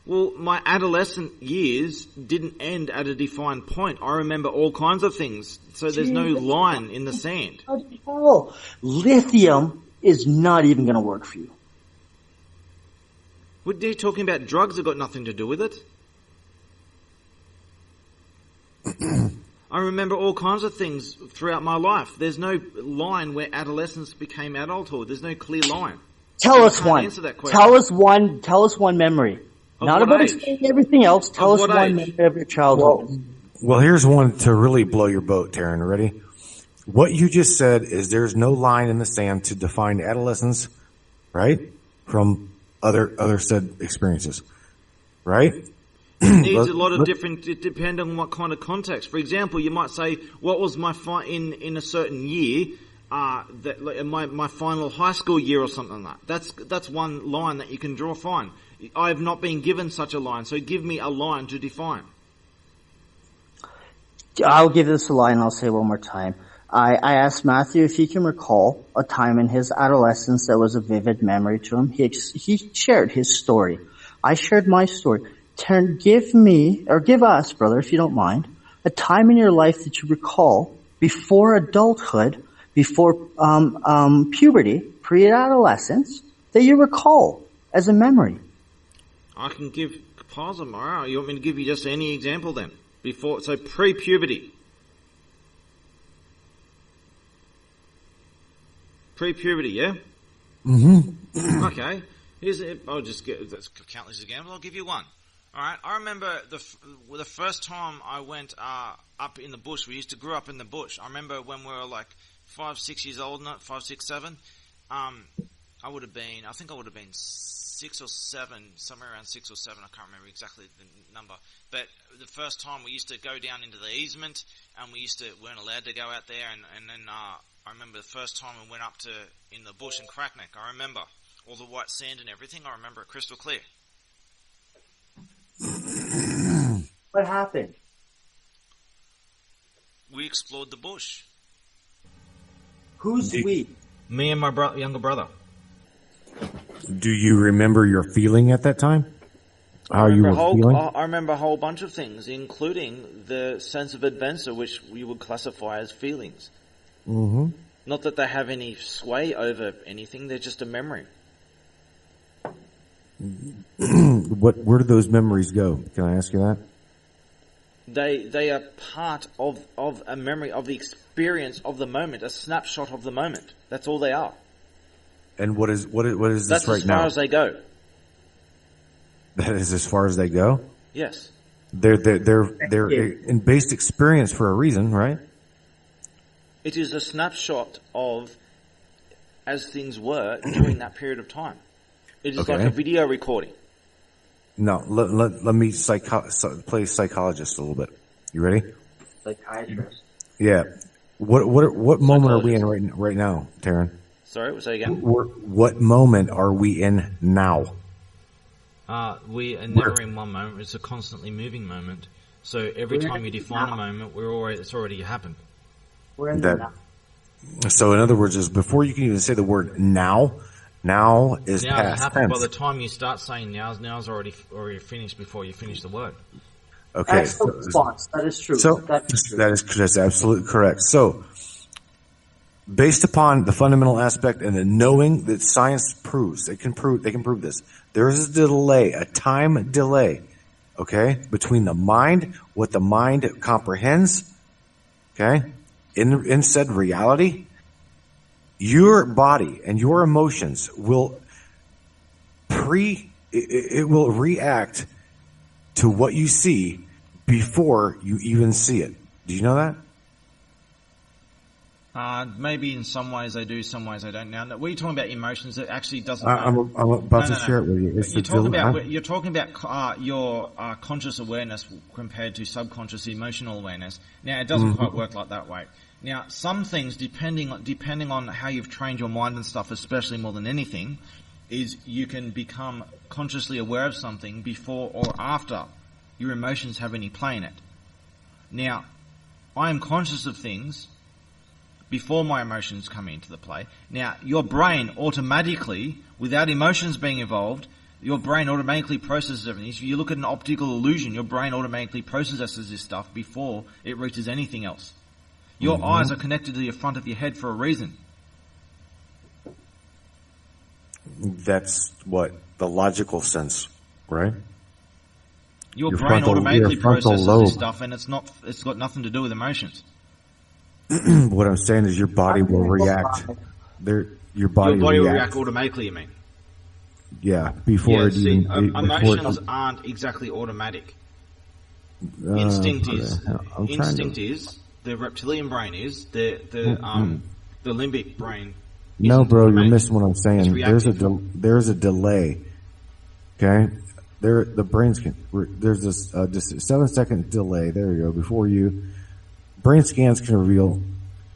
Well, my adolescent years didn't end at a defined point. I remember all kinds of things. So there's no line in the sand. Oh, lithium is not even going to work for you. What are you talking about? Drugs have got nothing to do with it. I remember all kinds of things throughout my life. There's no line where adolescence became adulthood. There's no clear line. Tell us one. Tell us one memory. Not about explaining everything else. Tell us one memory of your childhood. Well, here's one to really blow your boat, Taryn. Ready? What you just said is there's no line in the sand to define adolescence, right? From other said experiences, right? It needs a lot of different, depending on what kind of context. For example, you might say, what was my in a certain year, my final high school year or something like that. That's one line that you can draw fine. I have not been given such a line, so give me a line to define. I'll give this a line, I'll say it one more time. I asked Matthew if he can recall a time in his adolescence that was a vivid memory to him. He shared his story. I shared my story. Give us, brother, if you don't mind, a time in your life that you recall before adulthood, before puberty, pre-adolescence, that you recall as a memory. I can give pause tomorrow. You want me to give you just any example then? So pre-puberty. Pre-puberty, yeah? Mm-hmm. Okay. I'll just that's countless examples. I'll give you one. All right. I remember the first time I went up in the bush. We used to grow up in the bush. I remember when we were like 5, 6 years old, not 5, 6, 7. I think I would have been 6 or 7, somewhere around 6 or 7. I can't remember exactly the number. But the first time we used to go down into the easement, and we weren't allowed to go out there, and then I remember the first time we went up in the bush in Crackneck. I remember all the white sand and everything. I remember it crystal clear. What happened? We explored the bush. Who's we? Me and my younger brother. Do you remember your feeling at that time? How you were feeling? I remember a whole bunch of things, including the sense of adventure, which we would classify as feelings. Mm-hmm. Not that they have any sway over anything; they're just a memory. Where do those memories go? Can I ask you that? They are part of a memory of the experience of the moment, a snapshot of the moment. That's all they are. And what is this That's right now? That's as far as they go. That is as far as they go? Yes. They're in based experience for a reason, right? It is a snapshot of as things were during that period of time. It is like a video recording. No, let me play psychologist a little bit. You ready? Psychiatrist. Yeah. What moment are we in right now, Taryn? Sorry, say again. What moment are we in now? We are never in one moment. It's a constantly moving moment. So every time you define a moment, it's already happened. We're in the now. So in other words, is before you can even say the word now is past tense. By the time you start saying now's already finished before you finish the word. Okay. Excellent response. That is true. So that's absolutely correct. So based upon the fundamental aspect and the knowing that science proves, they can prove this. There is a delay, a time delay, okay, between the mind, what the mind comprehends, okay, in said reality. Your body and your emotions will react to what you see before you even see it. Do you know that? Maybe in some ways I do, some ways I don't. Now, what are you talking about? Emotions? It actually doesn't. I'm about to share it with you. You're talking about your conscious awareness compared to subconscious emotional awareness. Now, it doesn't quite work like that way. Now, some things, depending on how you've trained your mind and stuff, especially more than anything, is you can become consciously aware of something before or after your emotions have any play in it. Now, I am conscious of things before my emotions come into the play. Now, your brain automatically, without emotions being involved, your brain automatically processes everything. If you look at an optical illusion, your brain automatically processes this stuff before it reaches anything else. Your eyes are connected to the front of your head for a reason. That's what the logical sense, right? Your brain automatically processes this stuff, and it's got nothing to do with emotions. What I'm saying is your body will react. Your body will react automatically, you mean? Yeah, before it even... emotions aren't exactly automatic. Instinct is. The reptilian brain is. The limbic brain. No, bro, you're missing what I'm saying. There's a delay. Okay? The brains can... There's this 7-second delay. There you go. Before you... Brain scans can reveal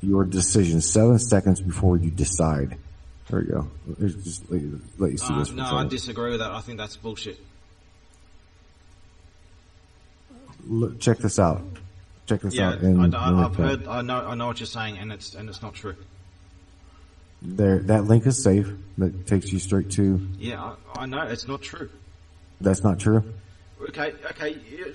your decision 7 seconds before you decide. There you go. Just let you see this. No, I disagree with that. I think that's bullshit. Look, check this out. Check this out. I've heard. I know what you're saying, and it's not true. That link is safe. That takes you straight to. Yeah, I know it's not true. That's not true. Okay,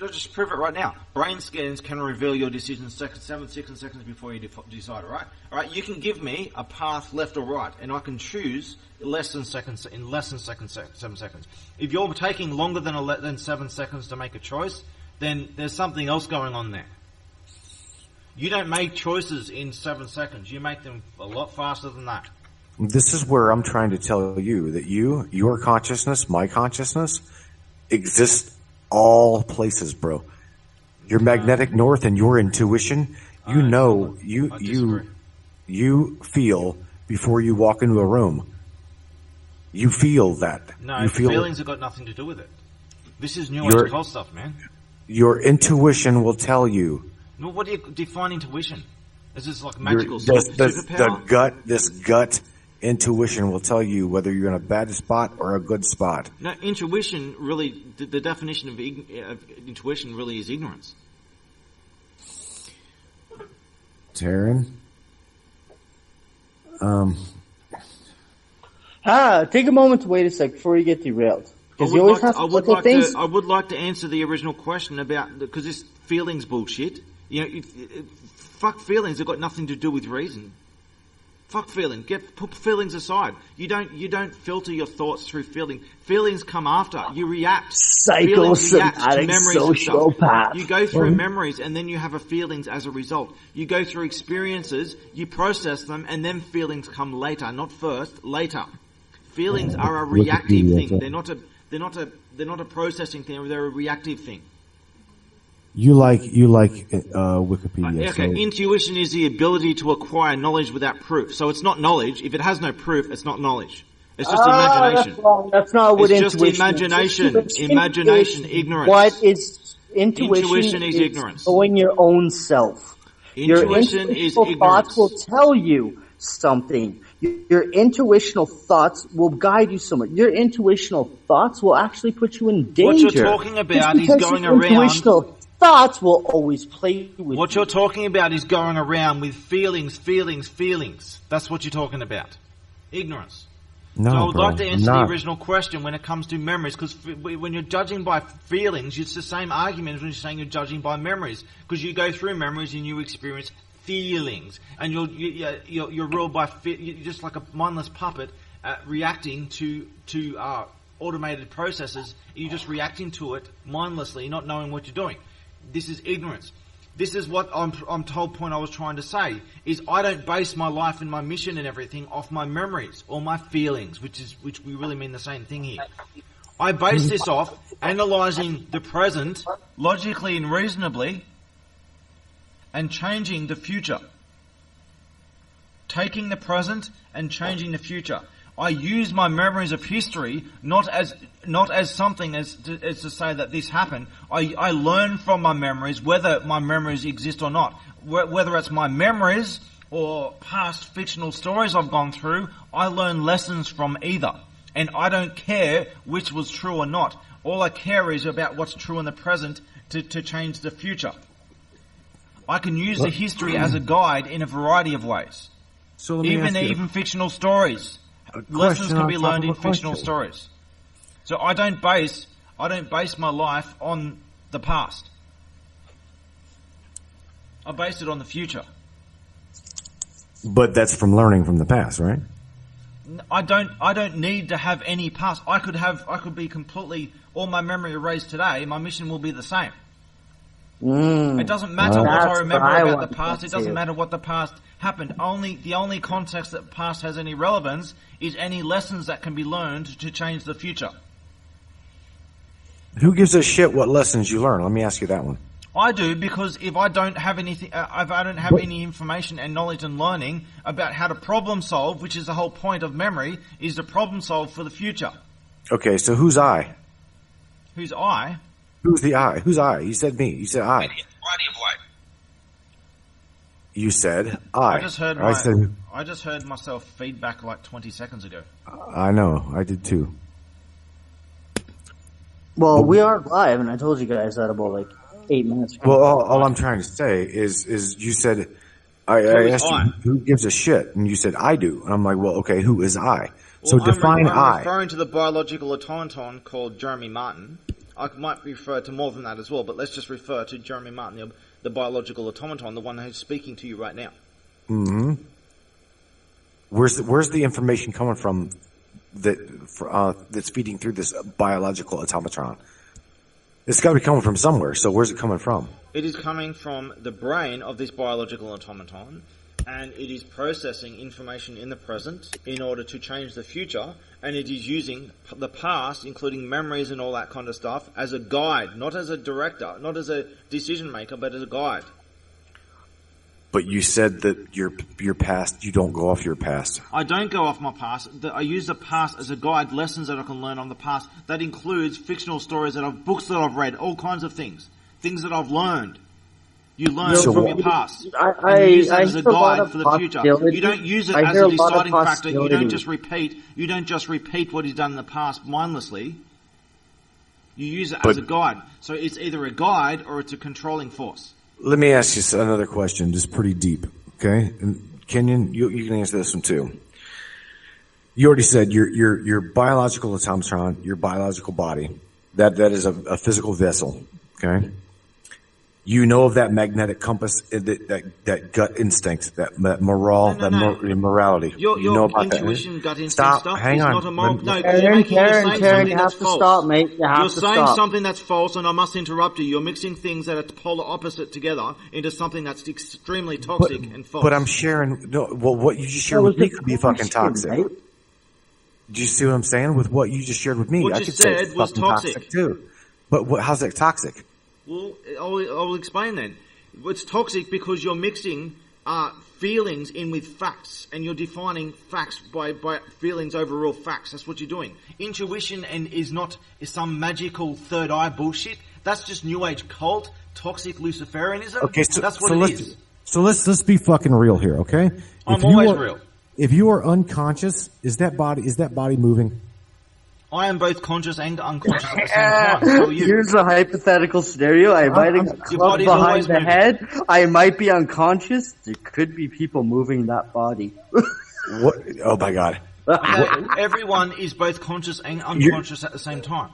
let's just prove it right now. Brain scans can reveal your decision 7 seconds before you decide, all right? You can give me a path left or right, and I can choose in less than 7 seconds. If you're taking longer than 7 seconds to make a choice, then there's something else going on there. You don't make choices in 7 seconds. You make them a lot faster than that. This is where I'm trying to tell you that your consciousness, my consciousness, exists all places, bro. Your magnetic north and your intuition, you feel before you walk into a room. You feel that. No, feelings have got nothing to do with it. This is new age stuff, man. Your intuition will tell you. No, what do you define intuition? Is this like magical superpower? This gut intuition will tell you whether you're in a bad spot or a good spot. No, intuition really, the definition of intuition really is ignorance. Taryn? Take a moment to wait a sec before you get derailed. Because you always have to look at things. I would like to answer the original question about, because this feelings bullshit. Fuck feelings have got nothing to do with reason. Fuck feeling. Put feelings aside. You don't filter your thoughts through feeling. Feelings come after. You react. Psychosomatic sociopath. You go through memories and then you have a feelings as a result. You go through experiences, you process them, and then feelings come later, not first, later. Feelings are a reactive thing. They're not a processing thing, they're a reactive thing. You like Wikipedia. Okay, so. Intuition is the ability to acquire knowledge without proof. So it's not knowledge. If it has no proof, it's not knowledge. It's just imagination. That's not what it's intuition is. Just imagination, ignorance. What is intuition is ignorance. Knowing your own self. Intuition is intuitional thoughts ignorance. will tell you something. Your intuitional thoughts will guide you somewhere. Your intuitional thoughts will actually put you in danger. What you're talking about is going around. Intuitional thoughts will always play with What you're talking about is going around with feelings. That's what you're talking about. Ignorance. No, So I would bro, like to I'm answer not. the original question when it comes to memories, because when you're judging by feelings, it's the same argument as when you're saying you're judging by memories, because you go through memories and you experience feelings, and you're ruled by you're just like a mindless puppet reacting to automated processes. You're just reacting to it mindlessly, not knowing what you're doing. This is ignorance. This is what I'm told. Point I was trying to say is I don't base my life and my mission and everything off my memories or my feelings, which we really mean the same thing here. I base this off analysing the present logically and reasonably, and changing the future. Taking the present and changing the future. I use my memories of history not as something as to say that this happened. I learn from my memories, whether my memories exist or not. Whether it's my memories or past fictional stories I've gone through, I learn lessons from either. And I don't care which was true or not. All I care is about what's true in the present to change the future. I can use the history as a guide in a variety of ways. So let me ask you Even fictional stories. Lessons can be learned in fictional stories. So I don't base my life on the past. I base it on the future. But that's from learning from the past, right? I don't need to have any past. I could be completely all my memory erased today. My mission will be the same. It doesn't matter what I remember about the past. It doesn't matter what the past happened. The only context that the past has any relevance is any lessons that can be learned to change the future. Who gives a shit what lessons you learn? Let me ask you that one. I do, because if I don't have anything, if I don't have any information and knowledge and learning about how to problem solve, which is the whole point of memory, is to problem solve for the future. Okay, so who's I? Who's I? Who's the I? Who's I? You said me. You said I. You said I. I just heard myself feedback like 20 seconds ago. I know. I did too. Well, we are live, and I told you guys that about 8 minutes ago. Well, all I'm trying to say is you said, I asked you, who gives a shit? And you said, I do. And I'm like, well, okay, who is I? So define I. I'm referring to the biological automaton called Jeremy Martin. I might refer to more than that as well, but let's just refer to Jeremy Martin, the biological automaton, the one who's speaking to you right now. Mm-hmm. Where's the information coming from that's feeding through this biological automaton? It's got to be coming from somewhere. So where's it coming from? It is coming from the brain of this biological automaton, and it is processing information in the present in order to change the future, and it is using the past, including memories and all that kind of stuff, as a guide, not as a director, not as a decision maker, but as a guide. But you said that your past, you don't go off your past. I don't go off my past. I use the past as a guide, lessons that I can learn on the past. That includes fictional stories books that I've read, all kinds of things that I've learned. You learn from your past. You use that as a guide for the future. You don't use it as a deciding factor. You don't just repeat what he's done in the past mindlessly. You use it as a guide. So it's either a guide or it's a controlling force. Let me ask you another question, just pretty deep, okay? And Kenyon, you can answer this one too. You already said your biological automaton, your biological body, that is a physical vessel, okay? You know of that magnetic compass, that gut instinct, that morale, morality. You know about intuition, that. Gut instinct stop, stuff hang is on. not a moral. No, Karen, you have to stop, mate. You're saying something that's false, and I must interrupt you. You're mixing things that are polar opposite together into something that's extremely toxic and false. But I'm sharing. What you just shared with me could be fucking toxic. Right? Do you see what I'm saying? With what you just shared with me, what I you could say it's was fucking toxic too. But how's that toxic? Well, I'll explain then. It's toxic because you're mixing feelings in with facts, and you're defining facts by feelings over real facts. That's what you're doing. Intuition is some magical third eye bullshit. That's just New Age cult, toxic Luciferianism. Okay, that's what it is. So let's be fucking real here, okay? I'm always real. If you are unconscious, is that body moving? I am both conscious and unconscious at the same time. So are you. Here's a hypothetical scenario. I might have got clubbed behind the head. I might be unconscious. There could be people moving that body. What? Oh my god. Everyone is both conscious and unconscious at the same time.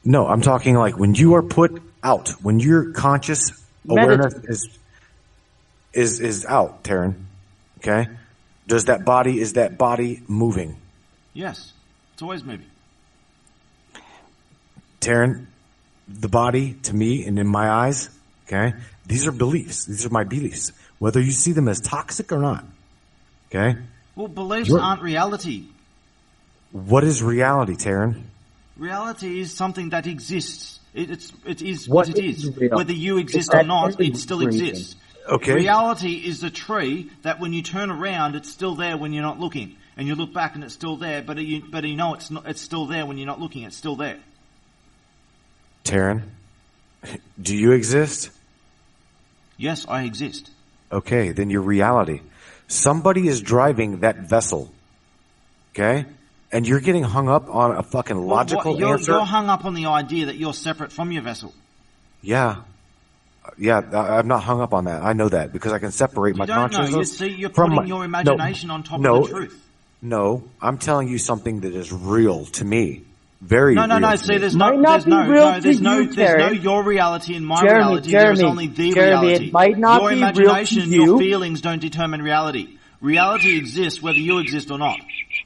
No, I'm talking like when you are put out, when your conscious awareness is out, Taryn. Okay? Is that body moving? Yes. It's always moving. Taryn, the body, to me and in my eyes, okay, these are beliefs. These are my beliefs. Whether you see them as toxic or not. Okay? Well, beliefs aren't reality. What is reality, Taryn? Reality is something that exists. It is what it is. Whether you exist or not, it still exists. Okay. Reality is the tree that when you turn around, it's still there when you're not looking. And you look back and it's still there, but you know it's still there when you're not looking. It's still there. Taryn, do you exist? Yes, I exist. Okay, then your reality. Somebody is driving that vessel. Okay? And you're getting hung up on a fucking logical answer? You're hung up on the idea that you're separate from your vessel. Yeah. Yeah, I'm not hung up on that. I know that because I can separate my consciousness. You're putting your imagination on top of the truth. No, I'm telling you something that is real to me. Very real. No. See, there's no your reality and my reality. There's only the reality. It might not your be imagination, real to you. Your feelings don't determine reality. Reality exists whether you exist or not,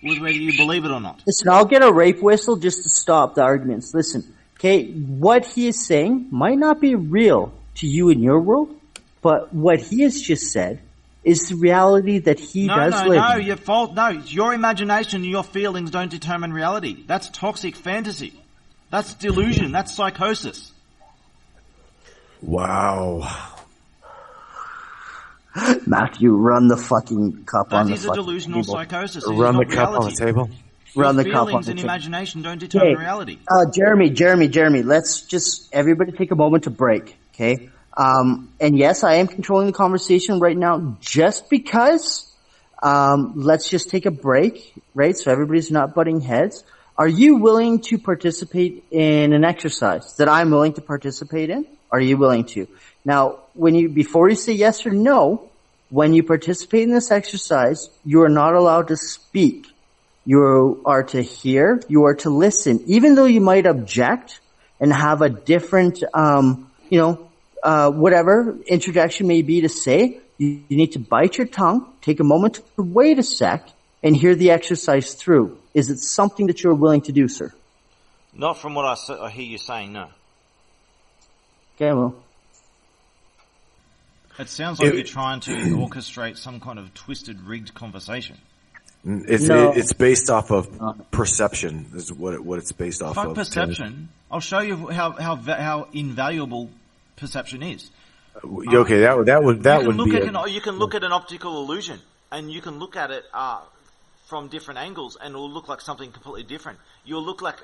whether you believe it or not. Listen, I'll get a rape whistle just to stop the arguments. Listen, okay, what he is saying might not be real to you in your world, but what he has just said is the reality that he does live in. No, you're false. No, your imagination and your feelings don't determine reality. That's toxic fantasy. That's delusion. That's psychosis. Wow. Matthew, run the fucking cup on the fucking table. That is a delusional psychosis. Run the cup on the table. Run the cup on the feelings and table. imagination don't determine reality. Jeremy, let's just everybody take a moment to break, okay? And yes, I am controlling the conversation right now just because, let's just take a break, right? So everybody's not butting heads. Are you willing to participate in an exercise that I'm willing to participate in? Are you willing to? Now, before you say yes or no, when you participate in this exercise, you are not allowed to speak. You are to hear, you are to listen, even though you might object and have a different, whatever introduction may be to say, you need to bite your tongue, take a moment to wait a sec, and hear the exercise through. Is it something that you're willing to do, sir? Not from what I hear you saying, no. Okay, well. It sounds like you're trying to orchestrate some kind of twisted, rigged conversation. It's based off of perception, is what it's based off of. Fuck perception. I'll show you how invaluable perception is. Okay, that would be. You can look at an optical illusion, and you can look at it from different angles, and it will look like something completely different. You'll look like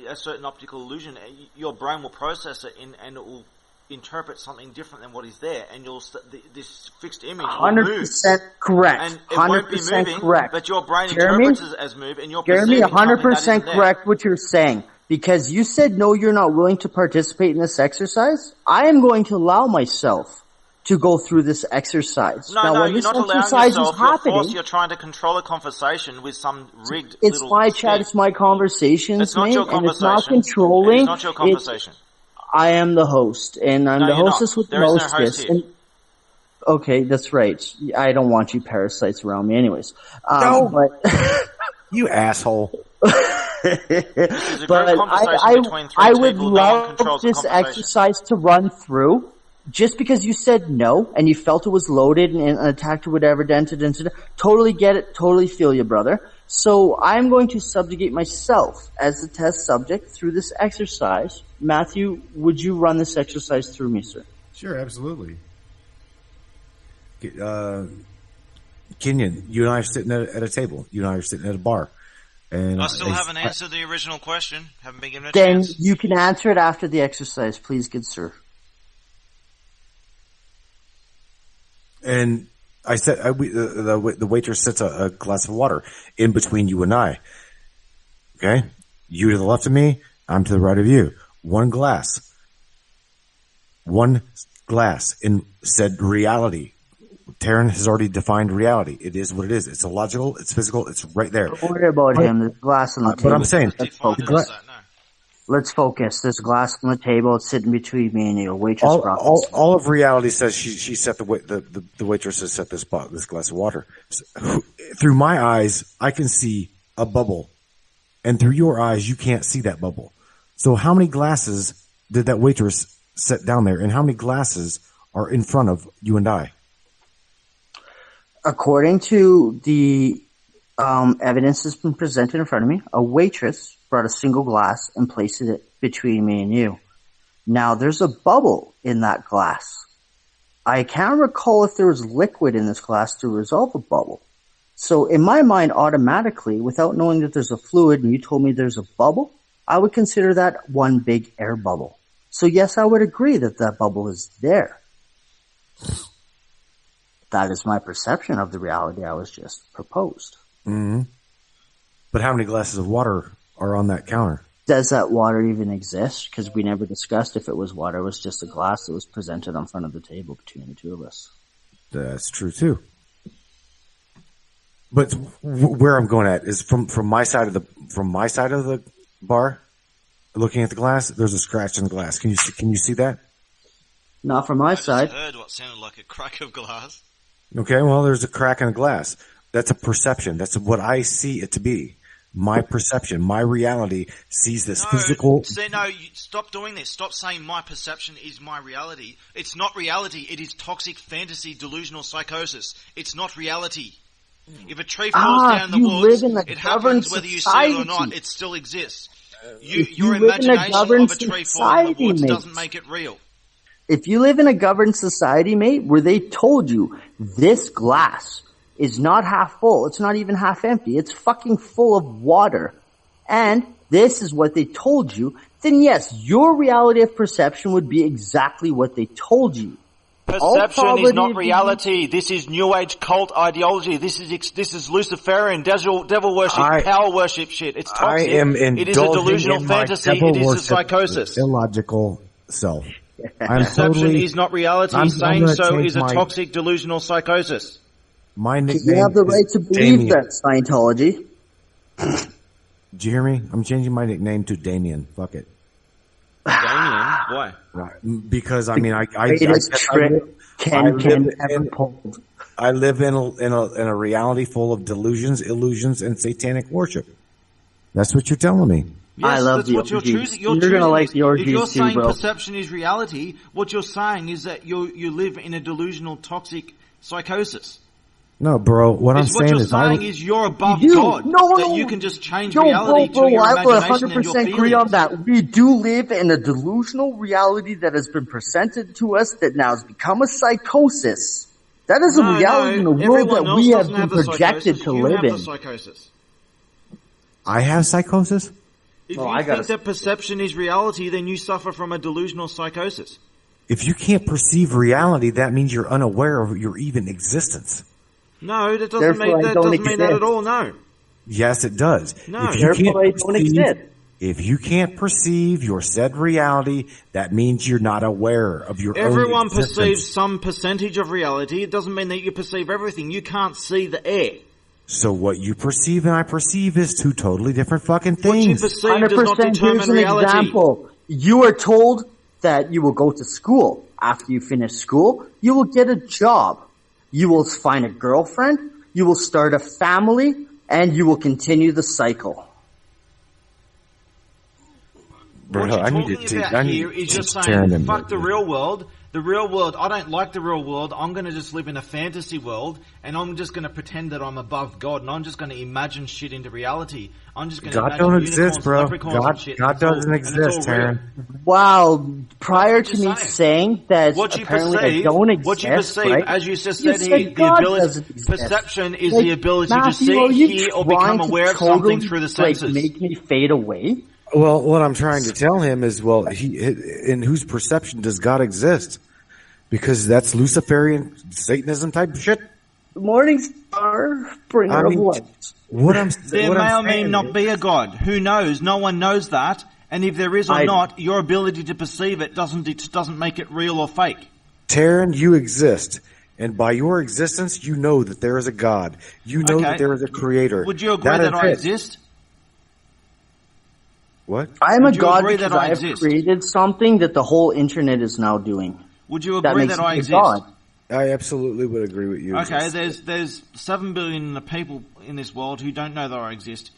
a certain optical illusion. Your brain will process it, and it will interpret something different than what is there, and this fixed image will move. 100% correct. And it won't be moving, correct. but your brain interprets it as move, and you're Jeremy, perceiving 100% correct what you're saying. Because you said no, you're not willing to participate in this exercise. I am going to allow myself to go through this exercise. No, you're not allowing yourself. You're trying to control a conversation with some rigged. It's my chat. It's my conversations, it's not mate, your conversation. And it's not controlling. It's not your conversation. I am the host, and I'm the hostess with the hostess. Okay, that's right. I don't want you parasites around me, anyways. No, but you asshole. But I would love this exercise to run through. Just because you said no and you felt it was loaded and attacked or whatever, totally get it, totally feel you, brother. So I'm going to subjugate myself as the test subject through this exercise. Matthew, would you run this exercise through me, sir? Sure, absolutely. Kenyon, you and I are sitting at a table. You and I are sitting at a bar. And I still haven't answered the original question. Haven't been given a chance. Then you can answer it after the exercise, please, good sir. And I said, the waitress sets a glass of water in between you and I. Okay? You to the left of me, I'm to the right of you. One glass in said reality. Taryn has already defined reality. It is what it is. It's illogical. It's physical. It's right there. Don't worry about him. There's glass on the table. But I'm saying, let's focus. There's glass on the table. It's sitting between me and you. Waitress all of reality says she set the waitress has set this glass of water. Through my eyes, I can see a bubble, and through your eyes, you can't see that bubble. So how many glasses did that waitress set down there, and how many glasses are in front of you and I? According to the evidence that's been presented in front of me, a waitress brought a single glass and placed it between me and you. Now, there's a bubble in that glass. I can't recall if there was liquid in this glass to resolve a bubble. So in my mind, automatically, without knowing that there's a fluid and you told me there's a bubble, I would consider that one big air bubble. So yes, I would agree that that bubble is there. That is my perception of the reality I was just proposed. Mm-hmm. But how many glasses of water are on that counter? Does that water even exist? Because we never discussed if it was water. It was just a glass that was presented on front of the table between the two of us. That's true too. But where I'm going at is from my side of the bar, looking at the glass. There's a scratch in the glass. Can you see that? Not from my side. I heard what sounded like a crack of glass. Okay, well, there's a crack in the glass. That's a perception. That's what I see it to be. My perception, my reality sees this physical. Stop doing this. Stop saying my perception is my reality. It's not reality. It is toxic fantasy, delusional psychosis. It's not reality. If a tree falls down the woods, it happens whether you see it or not. It still exists. Your imagination of a tree falling in the woods doesn't make it real. If you live in a governed society, mate, where they told you this glass is not half full, it's not even half empty, it's fucking full of water, and this is what they told you, then yes, your reality of perception would be exactly what they told you. Perception is not reality. This is New Age cult ideology. This is Luciferian devil worship, power worship shit. It's toxic. It is a delusional fantasy. It is a psychosis. Illogical self. Perception is not reality. Saying so is a toxic delusional psychosis. My nickname. You have the right to believe that, Scientology. Did you hear me? I'm changing my nickname to Damien. Fuck it. Damien? Why? Because I mean, I live in a reality full of delusions, illusions, and satanic worship. That's what you're telling me. Yes, I love that's the what you're orgies. choosing. You're gonna like the orgies If you're too, saying bro. perception is reality, what you're saying is that you live in a delusional, toxic psychosis. No, bro. What I'm saying is, you're above God. No, you can just change reality to your I would imagination and your 100% feelings. agree on that. We do live in a delusional reality that has been presented to us that now has become a psychosis. That is a reality in the world that we have been projected to live in. Psychosis. I have psychosis? If you think that perception is reality, then you suffer from a delusional psychosis. If you can't perceive reality, that means you're unaware of your even existence. No, that doesn't mean that at all, no. Yes, it does. No. Therefore, I don't exist. If you can't perceive your said reality, that means you're not aware of your own Everyone existence. perceives some percentage of reality. It doesn't mean that you perceive everything. You can't see the air. So what you perceive and I perceive is two totally different fucking things. What you perceive does not 100%. determine Here's an reality. example. You are told that you will go to school. After you finish school, you will get a job. You will find a girlfriend. You will start a family. And you will continue the cycle. Bro, what you're I need talking to about here is you're saying, fuck the real world. The real world, I don't like the real world. I'm going to just live in a fantasy world, and I'm just going to pretend that I'm above God, and I'm just going to imagine shit into reality. I'm just going to imagine don't unicorns, exist, bro. leprechauns and shit. God doesn't exist, Taryn. Wow. Prior to me saying that apparently I don't exist, what you perceive, right? as you just said here, the God ability, doesn't exist. perception is Like, the ability Matthew, to are see, you hear, or trying become to aware of totally, something through the senses. make me fade away? Well, what I'm trying to tell him is, in whose perception does God exist? Because that's Luciferian Satanism type shit. Morning star, bringer of light. There may or may not be a God. Who knows? No one knows that. And if there is or not, your ability to perceive it doesn't make it real or fake. Taryn, you exist. And by your existence, you know that there is a God. You know that there is a creator. Would you agree that I exist? What? I am a God because I have created something that the whole internet is now doing. Would you agree that I exist? God. I absolutely would agree with you. Okay, there's 7 billion people in this world who don't know that I exist.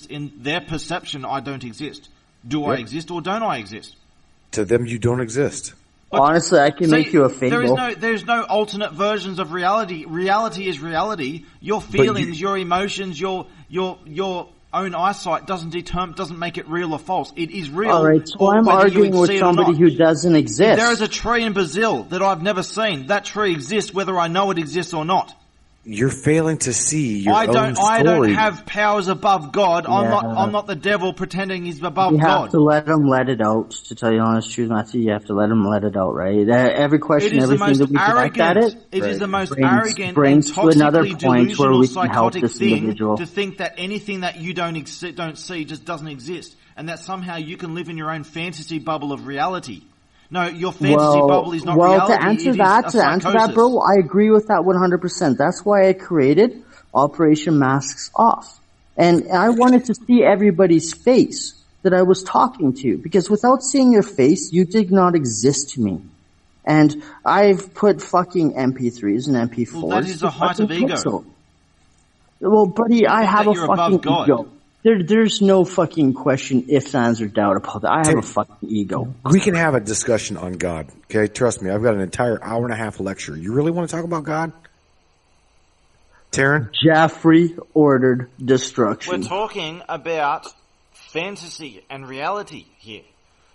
In their perception, I don't exist. Do I exist or don't I exist? To them, you don't exist. But, honestly, I can make you a fable. There's no alternate versions of reality. Reality is reality. Your feelings, your emotions, your own eyesight doesn't make it real or false. It is real. All right, so I'm arguing with somebody who doesn't exist. There is a tree in Brazil that I've never seen. That tree exists whether I know it exists or not. You're failing to see your own story. I don't have powers above God. Yeah. I'm not the devil pretending he's above God. You have to let him let it out. To tell you the honest truth, Matthew, you have to let him let it out, right? Every question, everything that we direct at it. It is the most arrogant and toxically delusional psychotic thing to think that anything that you don't see just doesn't exist, and that somehow you can live in your own fantasy bubble of reality. No, your fantasy bubble is not reality. To answer that, bro, I agree with that 100%. That's why I created Operation Masks Off. And I wanted to see everybody's face that I was talking to, because without seeing your face, you did not exist to me. And I've put fucking MP3s and MP4s. Well, that is the height of ego. Pixel. Well, buddy, I have a fucking ego. There's no fucking question, ifs, ands, or doubt about that. I have a fucking ego. We can have a discussion on God, okay? Trust me, I've got an entire hour and a half lecture. You really want to talk about God? Taryn? Jaffrey ordered destruction. We're talking about fantasy and reality here.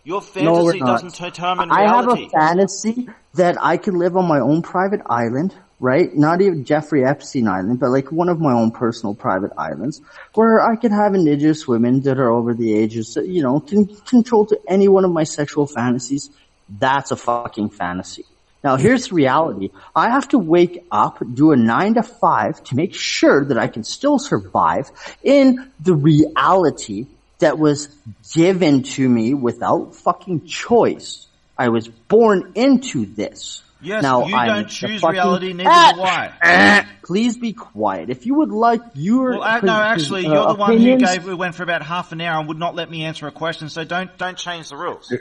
Your fantasy doesn't determine reality. I have a fantasy that I can live on my own private island, right? Not even Jeffrey Epstein Island, but like one of my own personal private islands where I could have indigenous women that are over the ages that, can control to any one of my sexual fantasies. That's a fucking fantasy. Now here's the reality. I have to wake up, do a 9 to 5 to make sure that I can still survive in the reality that was given to me without fucking choice. I was born into this. Yes, now, you don't choose reality, neither do I. Please be quiet. If you would like your... Well, no, actually, you're the one who went for about half an hour and would not let me answer a question, so don't change the rules.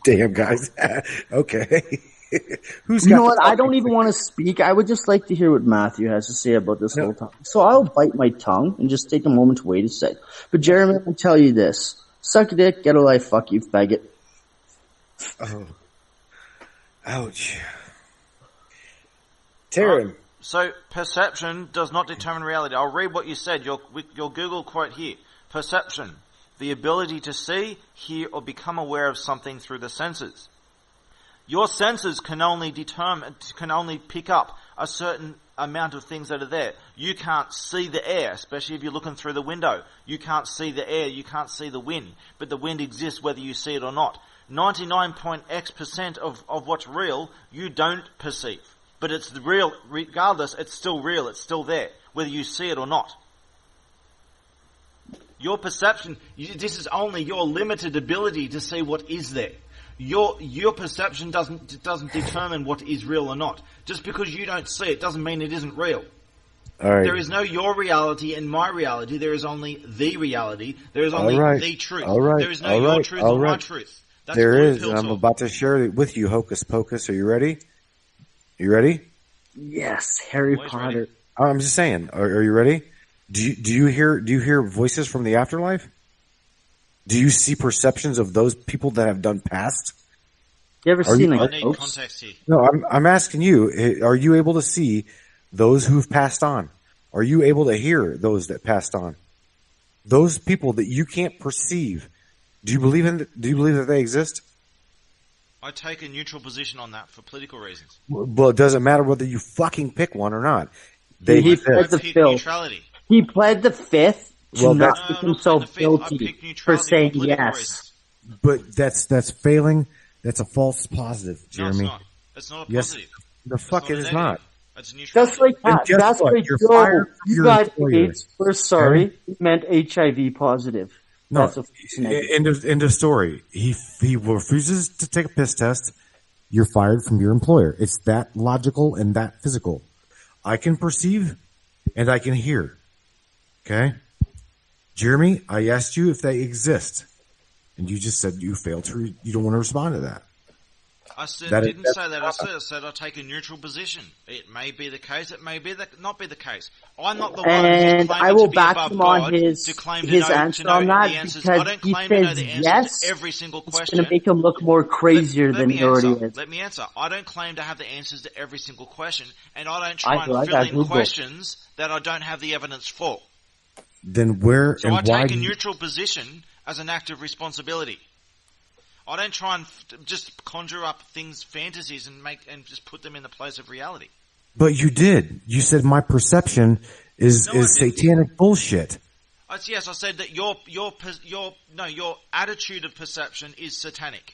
Damn, guys. Okay. You know what? I don't even want to speak. I would just like to hear what Matthew has to say about this whole topic. So I'll bite my tongue and just take a moment to wait a sec. But Jeremy, I'll tell you this. Suck a dick, get a life, fuck you, faggot. Oh. Ouch. Taryn. So perception does not determine reality. I'll read what you said, your Google quote here. Perception, the ability to see, hear, or become aware of something through the senses. Your senses can only pick up a certain amount of things that are there. You can't see the air, especially if you're looking through the window. You can't see the air, you can't see the wind, but the wind exists whether you see it or not. 99.x% of what's real, you don't perceive. But it's real, regardless, it's still real, it's still there, whether you see it or not. Your perception, this is only your limited ability to see what is there. Your perception doesn't determine what is real or not. Just because you don't see it doesn't mean it isn't real. All right. There is no your reality and my reality. There is only the reality. There is only the truth. All right. There is no your truth or my truth. That's there is, and I'm about to share it with you, Hocus Pocus. Are you ready? You ready? Yes, Harry Potter. Ready? I'm just saying. Are you ready? Do you hear voices from the afterlife? Do you see perceptions of those people that have done past? You ever seen a ghost? Context here. No, I'm asking you. Are you able to see those who've passed on? Are you able to hear those that passed on? Those people that you can't perceive. Do you believe that they exist? I take a neutral position on that for political reasons. Well, it doesn't matter whether you fucking pick one or not. He pled the fifth. Neutrality. He pled the fifth to not make himself guilty for saying yes. But that's failing. That's a false positive, Jeremy. No, it's not. It's not a Yes, positive. the fuck it is not. It's neutral. Just like that. guess That's what? like, You're yo, fired from you your got employer. AIDS. We're sorry. He meant HIV positive. No, That's a negative. end of story. He refuses to take a piss test. You're fired from your employer. It's that logical and that physical. I can perceive and I can hear. Okay? Jeremy, I asked you if they exist. And you just said you don't want to respond to that. I didn't say that. I said I take a neutral position. It may be the case. It may not be the case. I'm not the one And who's I will to be back above him God on his to claim his to know, answer to know on that the answers. because I don't he claim to know says the answers yes. to every single It's question. going to make him look more crazier than he already is. Let me answer. I don't claim to have the answers to every single question, and I don't try I and fill in questions that I don't have the evidence for. Then where So and I why take a neutral position as an act of responsibility. I don't try and just conjure up fantasies, and just put them in the place of reality. But you did. You said my perception is satanic bullshit. Yes, I said that your attitude of perception is satanic.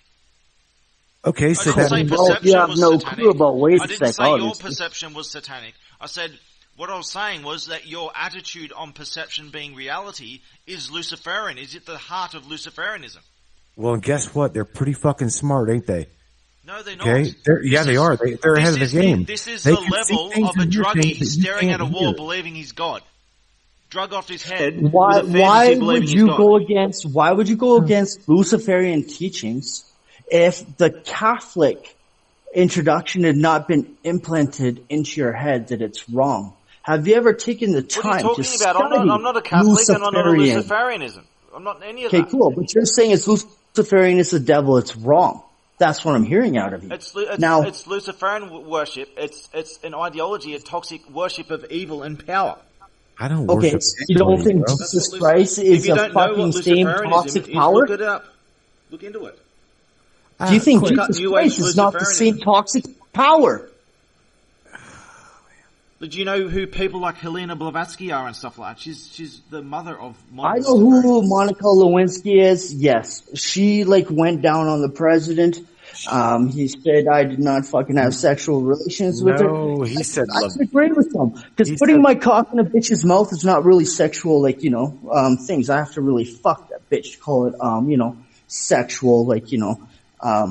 Okay, so I didn't say that perception you have was no satanic. clue about ways I of didn't say your psychology. perception was satanic. I said what I was saying was that your attitude on perception being reality is Luciferian. Is at the heart of Luciferianism. well, and guess what? They're pretty fucking smart, ain't they? No, they're not. Okay, they are. They're ahead of the game. This is They the can see level things of a and hear druggie things that you staring at can't a wall, hear. believing he's God. Drug off his head. Why with a fantasy believing would he's you God. go against? Why would you go against Luciferian teachings if the Catholic introduction had not been implanted into your head that it's wrong? Have you ever taken the time What are you talking to about? study I'm not a Catholic, and I'm not a Luciferian? Luciferianism. I'm not any of Okay, that. cool. But you're saying it's Luciferian is the devil. It's wrong. That's what I'm hearing out of you. It's now, it's Luciferian worship. It's an ideology, a toxic worship of evil and power. I don't okay, worship so you don't anybody, think bro. Jesus Christ is a fucking same toxic power? Look it up. Look into it. Do you think Quick, Jesus New Age Christ is not the same Luciferianism. toxic power? Do you know who people like Helena Blavatsky are and stuff like that? She's the mother of I modern know who Monica Lewinsky is. Yes, she went down on the president. He said I did not fucking have sexual relations with her. No, he said I love. can agree with him because He putting said- my cock in a bitch's mouth is not really sexual. Things I have to really fuck that bitch to call it. Sexual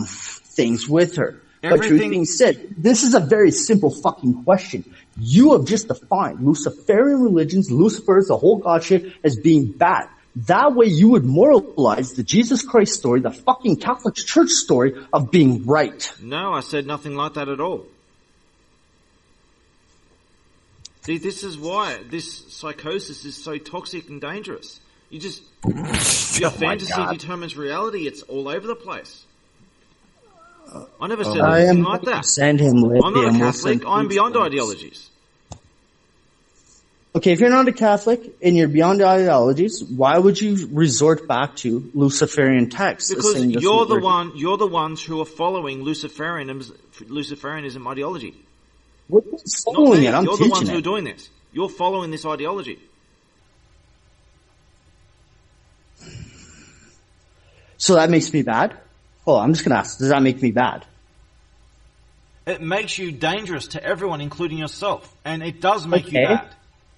things with her. But truth being said, this is a very simple fucking question. You have just defined Luciferian religions, Lucifer is the whole god shit, as being bad. That way you would moralize the Jesus Christ story, the fucking Catholic Church story of being right. No, I said nothing like that at all. See, this is why this psychosis is so toxic and dangerous. Your fantasy determines reality. It's all over the place. I never said anything like that. Send him I'm not a Catholic. I'm beyond ideologies. Okay, if you're not a Catholic and you're beyond ideologies, why would you resort back to Luciferian texts? Because you're the ones who are following Luciferianism ideology. We're not following it. I'm You're the teaching ones who are it. doing this. You're following this ideology. So that makes me bad? Oh, I'm just going to ask, does that make me bad? It makes you dangerous to everyone, including yourself. And it does make you bad.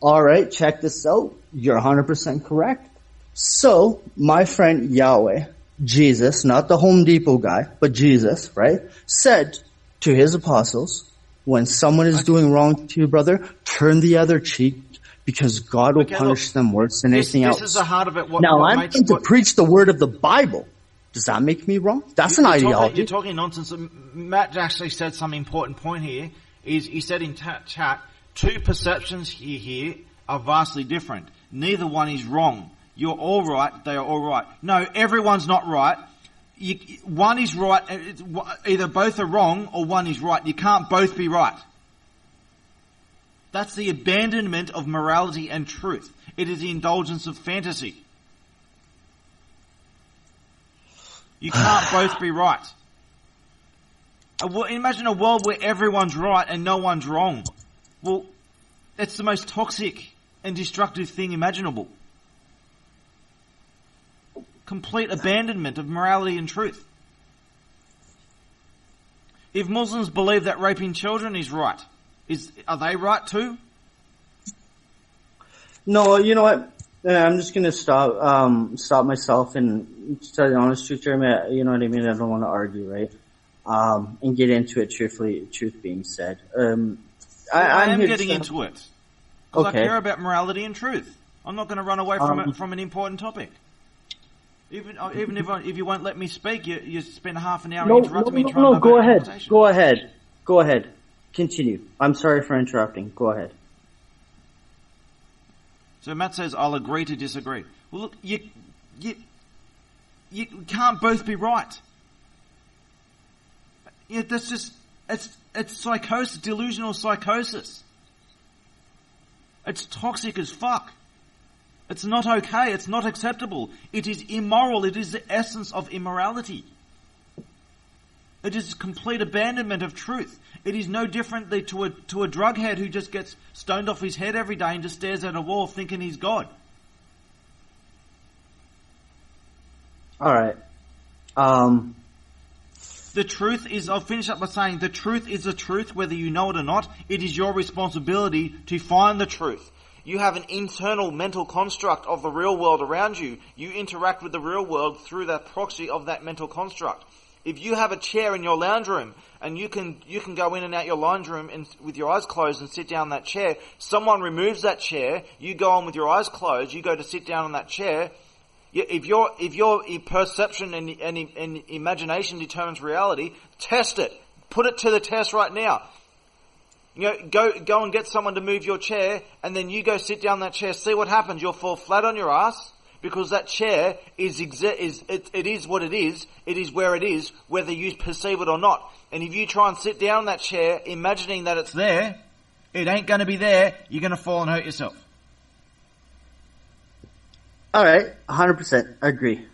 All right, check this out. You're 100% correct. So, my friend Yahweh, Jesus, not the Home Depot guy, but Jesus, right, said to his apostles, when someone is doing wrong to you, brother, turn the other cheek because God will punish them worse than anything else. This is the heart of it. Now, I'm going to preach the word of the Bible. Does that make me wrong? That's an ideology. You're talking nonsense. Matt actually said some important point here. He said in chat, two perceptions here are vastly different. Neither one is wrong. You're all right. They are all right. No, everyone's not right. One is right. Either both are wrong or one is right. You can't both be right. That's the abandonment of morality and truth. It is the indulgence of fantasy. You can't both be right. Imagine a world where everyone's right and no one's wrong. Well, it's the most toxic and destructive thing imaginable. Complete abandonment of morality and truth. If Muslims believe that raping children is right, are they right too? No, you know what? I'm just gonna stop myself and tell you the honest truth, Jeremy. You know what I mean? I don't want to argue, right? And get into it truthfully, truth being said. I am getting into it. Because Okay. I care about morality and truth. I'm not going to run away from an important topic. Even if you won't let me speak, you spend half an hour interrupting me. No, go ahead. Go ahead. Continue. I'm sorry for interrupting. Go ahead. So Matt says, I'll agree to disagree. Well, look, you can't both be right. Yeah, that's just, it's psychosis, delusional psychosis. It's toxic as fuck. It's not okay. It's not acceptable. It is immoral. It is the essence of immorality. It is complete abandonment of truth. It is no different to a drug head who just gets stoned off his head every day and just stares at a wall thinking he's God. All right. The truth is, I'll finish up by saying, the truth is the truth whether you know it or not. It is your responsibility to find the truth. You have an internal mental construct of the real world around you. You interact with the real world through that proxy of that mental construct. If you have a chair in your lounge room and you can go in and out your lounge room and with your eyes closed and sit down in that chair, someone removes that chair, you go on with your eyes closed, you go to sit down on that chair. If your perception and imagination determines reality, test it. Put it to the test right now. You know, go and get someone to move your chair, and then you go sit down in that chair. See what happens. You'll fall flat on your ass because that chair is what it is. It is where it is, whether you perceive it or not. And if you try and sit down in that chair, imagining that it's there, it ain't going to be there. You're going to fall and hurt yourself. All right. 100%. Agree.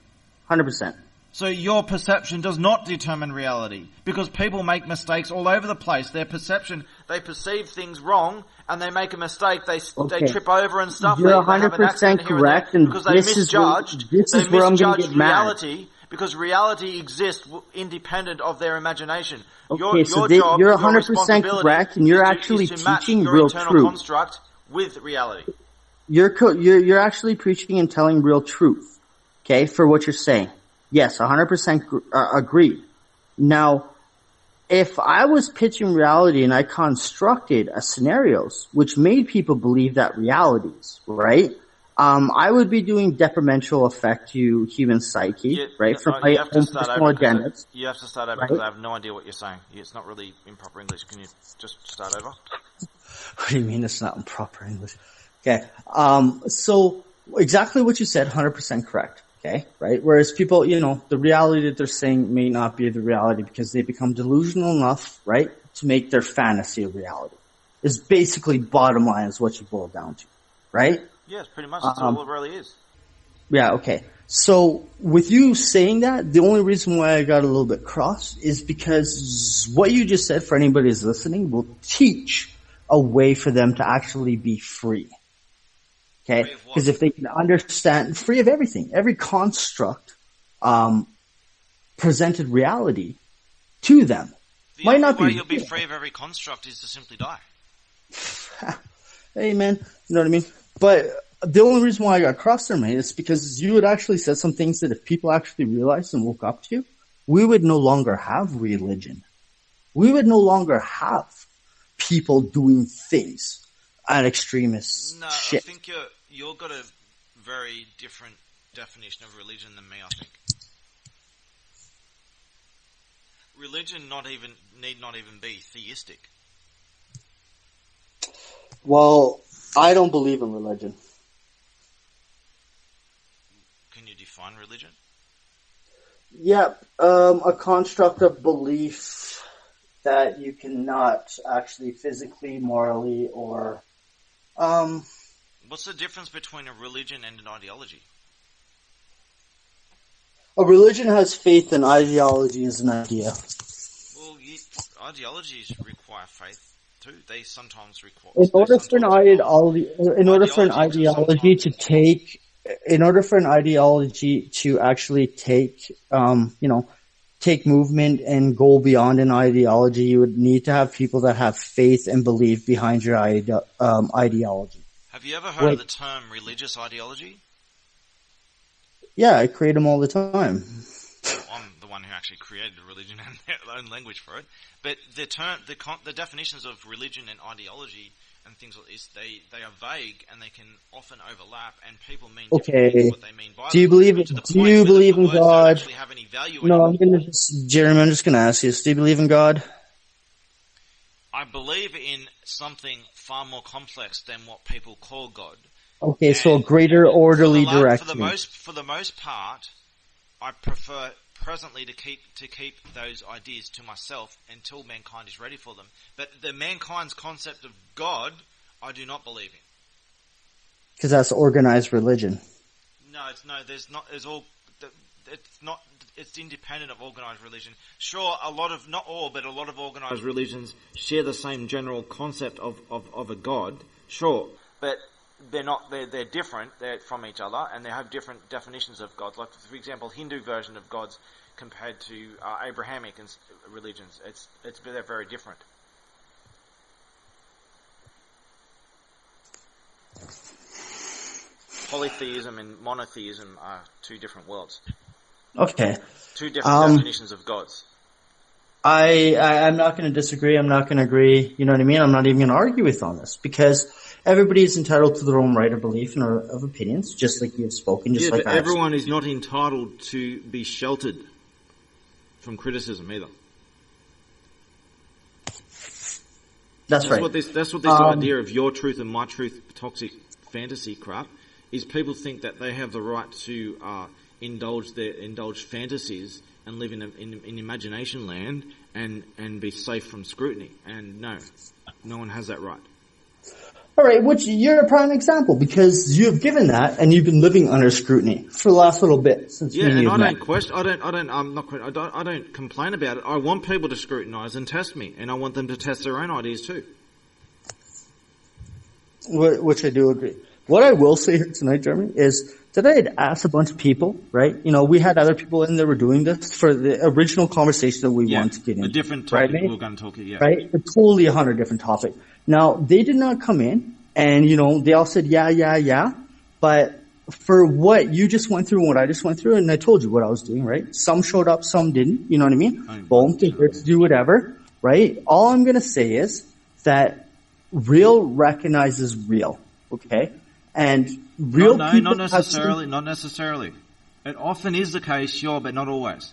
100%. So your perception does not determine reality because people make mistakes all over the place. Their perception, they perceive things wrong and they make a mistake. They trip over and stuff. You're they 100% correct, and because they misjudged. This is where I'm going to get reality because reality exists independent of their imagination. Okay, you're 100% correct, and you're actually teaching real truth. Construct with reality. You're actually preaching and telling real truth. Okay, for what you're saying. Yes, 100% agreed. Now, if I was pitching reality and I constructed scenarios which made people believe that realities, right? I would be doing detrimental effect to human psyche, right? From my own personal agendas. You have to start over because I have no idea what you're saying. It's not really in proper English. Can you just start over? What do you mean it's not in proper English? Okay. So exactly what you said, 100% correct. Okay, right? Whereas people, the reality that they're saying may not be the reality because they become delusional enough, right, to make their fantasy a reality. Is basically bottom line is what you boil down to, right? Yes, pretty much. That's all it really is. Yeah, okay. So with you saying that, the only reason why I got a little bit cross is because what you just said, for anybody who's listening, will teach a way for them to actually be free. Okay, because if they can understand, free of everything, every construct, presented reality to them. The only way you'll be free of every construct is to simply die. Hey man, you know what I mean? But the only reason why I got crossed there, mate, is because you had actually said some things that if people actually realized and woke up to, we would no longer have religion. We would no longer have people doing things and extremist shit. I think you've got a very different definition of religion than me, I think. Religion need not even be theistic. Well, I don't believe in religion. Can you define religion? Yep, a construct of belief that you cannot actually physically, morally, or What's the difference between a religion and an ideology? A religion has faith and ideology is an idea. Well, ideologies require faith too. They sometimes require. In order for an ideology to actually take, take movement and go beyond an ideology, you would need to have people that have faith and belief behind your ideology. Have you ever heard of the term religious ideology? Yeah, I create them all the time. I'm the one who actually created a religion and their own language for it. But the definitions of religion and ideology and things like this, they are vague and they can often overlap, and people mean different things what they mean by them. Do you believe in God? No, Jeremy, I'm just going to ask you, do you believe in God? I believe in something far more complex than what people call God. Okay, so a greater orderly direction. For the most part, I prefer presently to keep those ideas to myself until mankind is ready for them. But the mankind's concept of God, I do not believe in. Because that's organized religion. It's independent of organized religion. Sure, not all, but a lot of organized religions share the same general concept of a God. Sure, but they're different from each other, and they have different definitions of gods. Like, for example, Hindu version of gods compared to Abrahamic religions, they're very different. Polytheism and monotheism are two different worlds. Okay. Two different definitions of gods. I'm not going to disagree. I'm not going to agree. You know what I mean? I'm not even going to argue with on this, because everybody is entitled to their own right of belief and of opinions, just like you have spoken, just like I have. Everyone is not entitled to be sheltered from criticism either. That's right. That's what this idea of your truth and my truth, toxic fantasy crap, is. People think that they have the right to indulge fantasies and live in imagination land and be safe from scrutiny. And no one has that right. All right, which you're a prime example, because you've given that and you've been living under scrutiny for the last little bit since I don't complain about it. I want people to scrutinize and test me, and I want them to test their own ideas too. Which I do agree. What I will say here tonight, Jeremy, is that I had asked a bunch of people, right? You know, we had other people in there were doing this for the original conversation that we wanted to get into. A different topic we're going to talk about. Right? A totally 100 different topic. Now, they did not come in and, you know, they all said, yeah. But for what you just went through and what I just went through, and I told you what I was doing, right? Some showed up, some didn't. You know what I mean? Boom, they're here to do whatever, right? All I'm going to say is that real recognizes real, okay? And real people... Not necessarily. It often is the case, sure, but not always.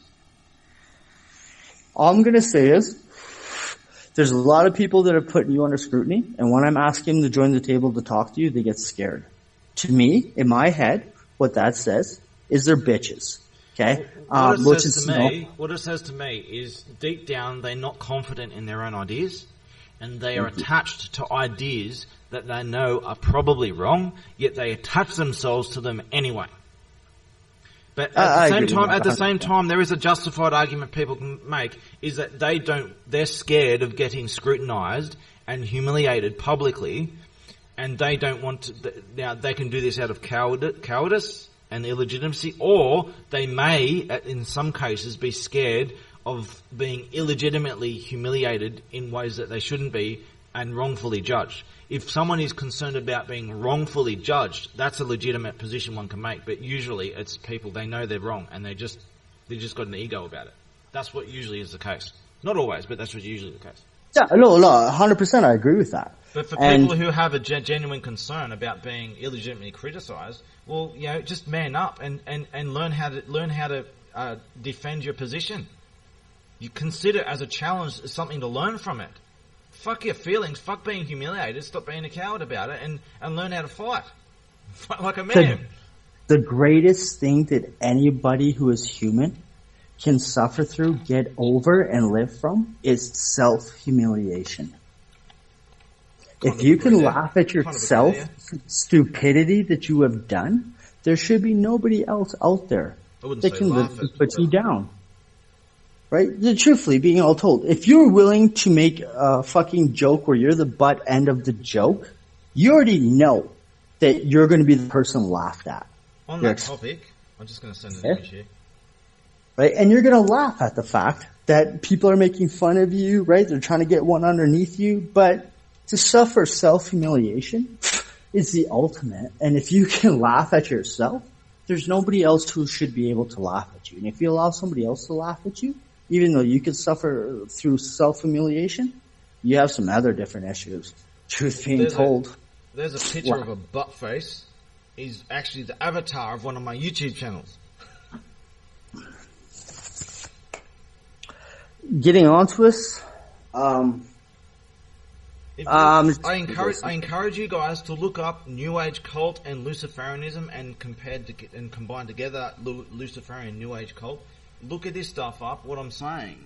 All I'm going to say is there's a lot of people that are putting you under scrutiny, and when I'm asking them to join the table to talk to you, they get scared. To me, in my head, what that says is they're bitches. Okay? What it says to me is deep down they're not confident in their own ideas, and they are attached to ideas that they know are probably wrong, yet they attach themselves to them anyway. But at the same time, there is a justified argument people can make, is that they're scared of getting scrutinized and humiliated publicly, and they don't want to. Now, they can do this out of cowardice and illegitimacy, or they may, in some cases, be scared of being illegitimately humiliated in ways that they shouldn't be and wrongfully judged. If someone is concerned about being wrongfully judged, that's a legitimate position one can make. But usually it's people, they know they're wrong and they just got an ego about it. That's what usually is the case. Not always, but that's what's usually the case. Yeah, no, 100% I agree with that. But for people who have a genuine concern about being illegitimately criticised, well, you know, just man up and learn how to defend your position. You consider it as a challenge, as something to learn from it. Fuck your feelings, fuck being humiliated, stop being a coward about it, and learn how to fight. Fight like a man. The greatest thing that anybody who is human can suffer through, get over, and live from is self-humiliation. If you can laugh at yourself, stupidity that you have done, there should be nobody else out there that can put you down. Right? Truthfully, being all told, if you're willing to make a fucking joke where you're the butt end of the joke, you already know that you're going to be the person laughed at. On that topic, I'm just going to send an image here. right? And you're going to laugh at the fact that people are making fun of you, right? They're trying to get one underneath you, but to suffer self-humiliation is the ultimate. And if you can laugh at yourself, there's nobody else who should be able to laugh at you. And if you allow somebody else to laugh at you, even though you could suffer through self-humiliation, you have some other different issues. Truth being told. There's a picture of a butt face. Is actually the avatar of one of my YouTube channels. Getting onto us, I encourage you guys to look up New Age cult and Luciferianism and combine together Luciferian New Age cult. Look at this stuff up. What I'm saying,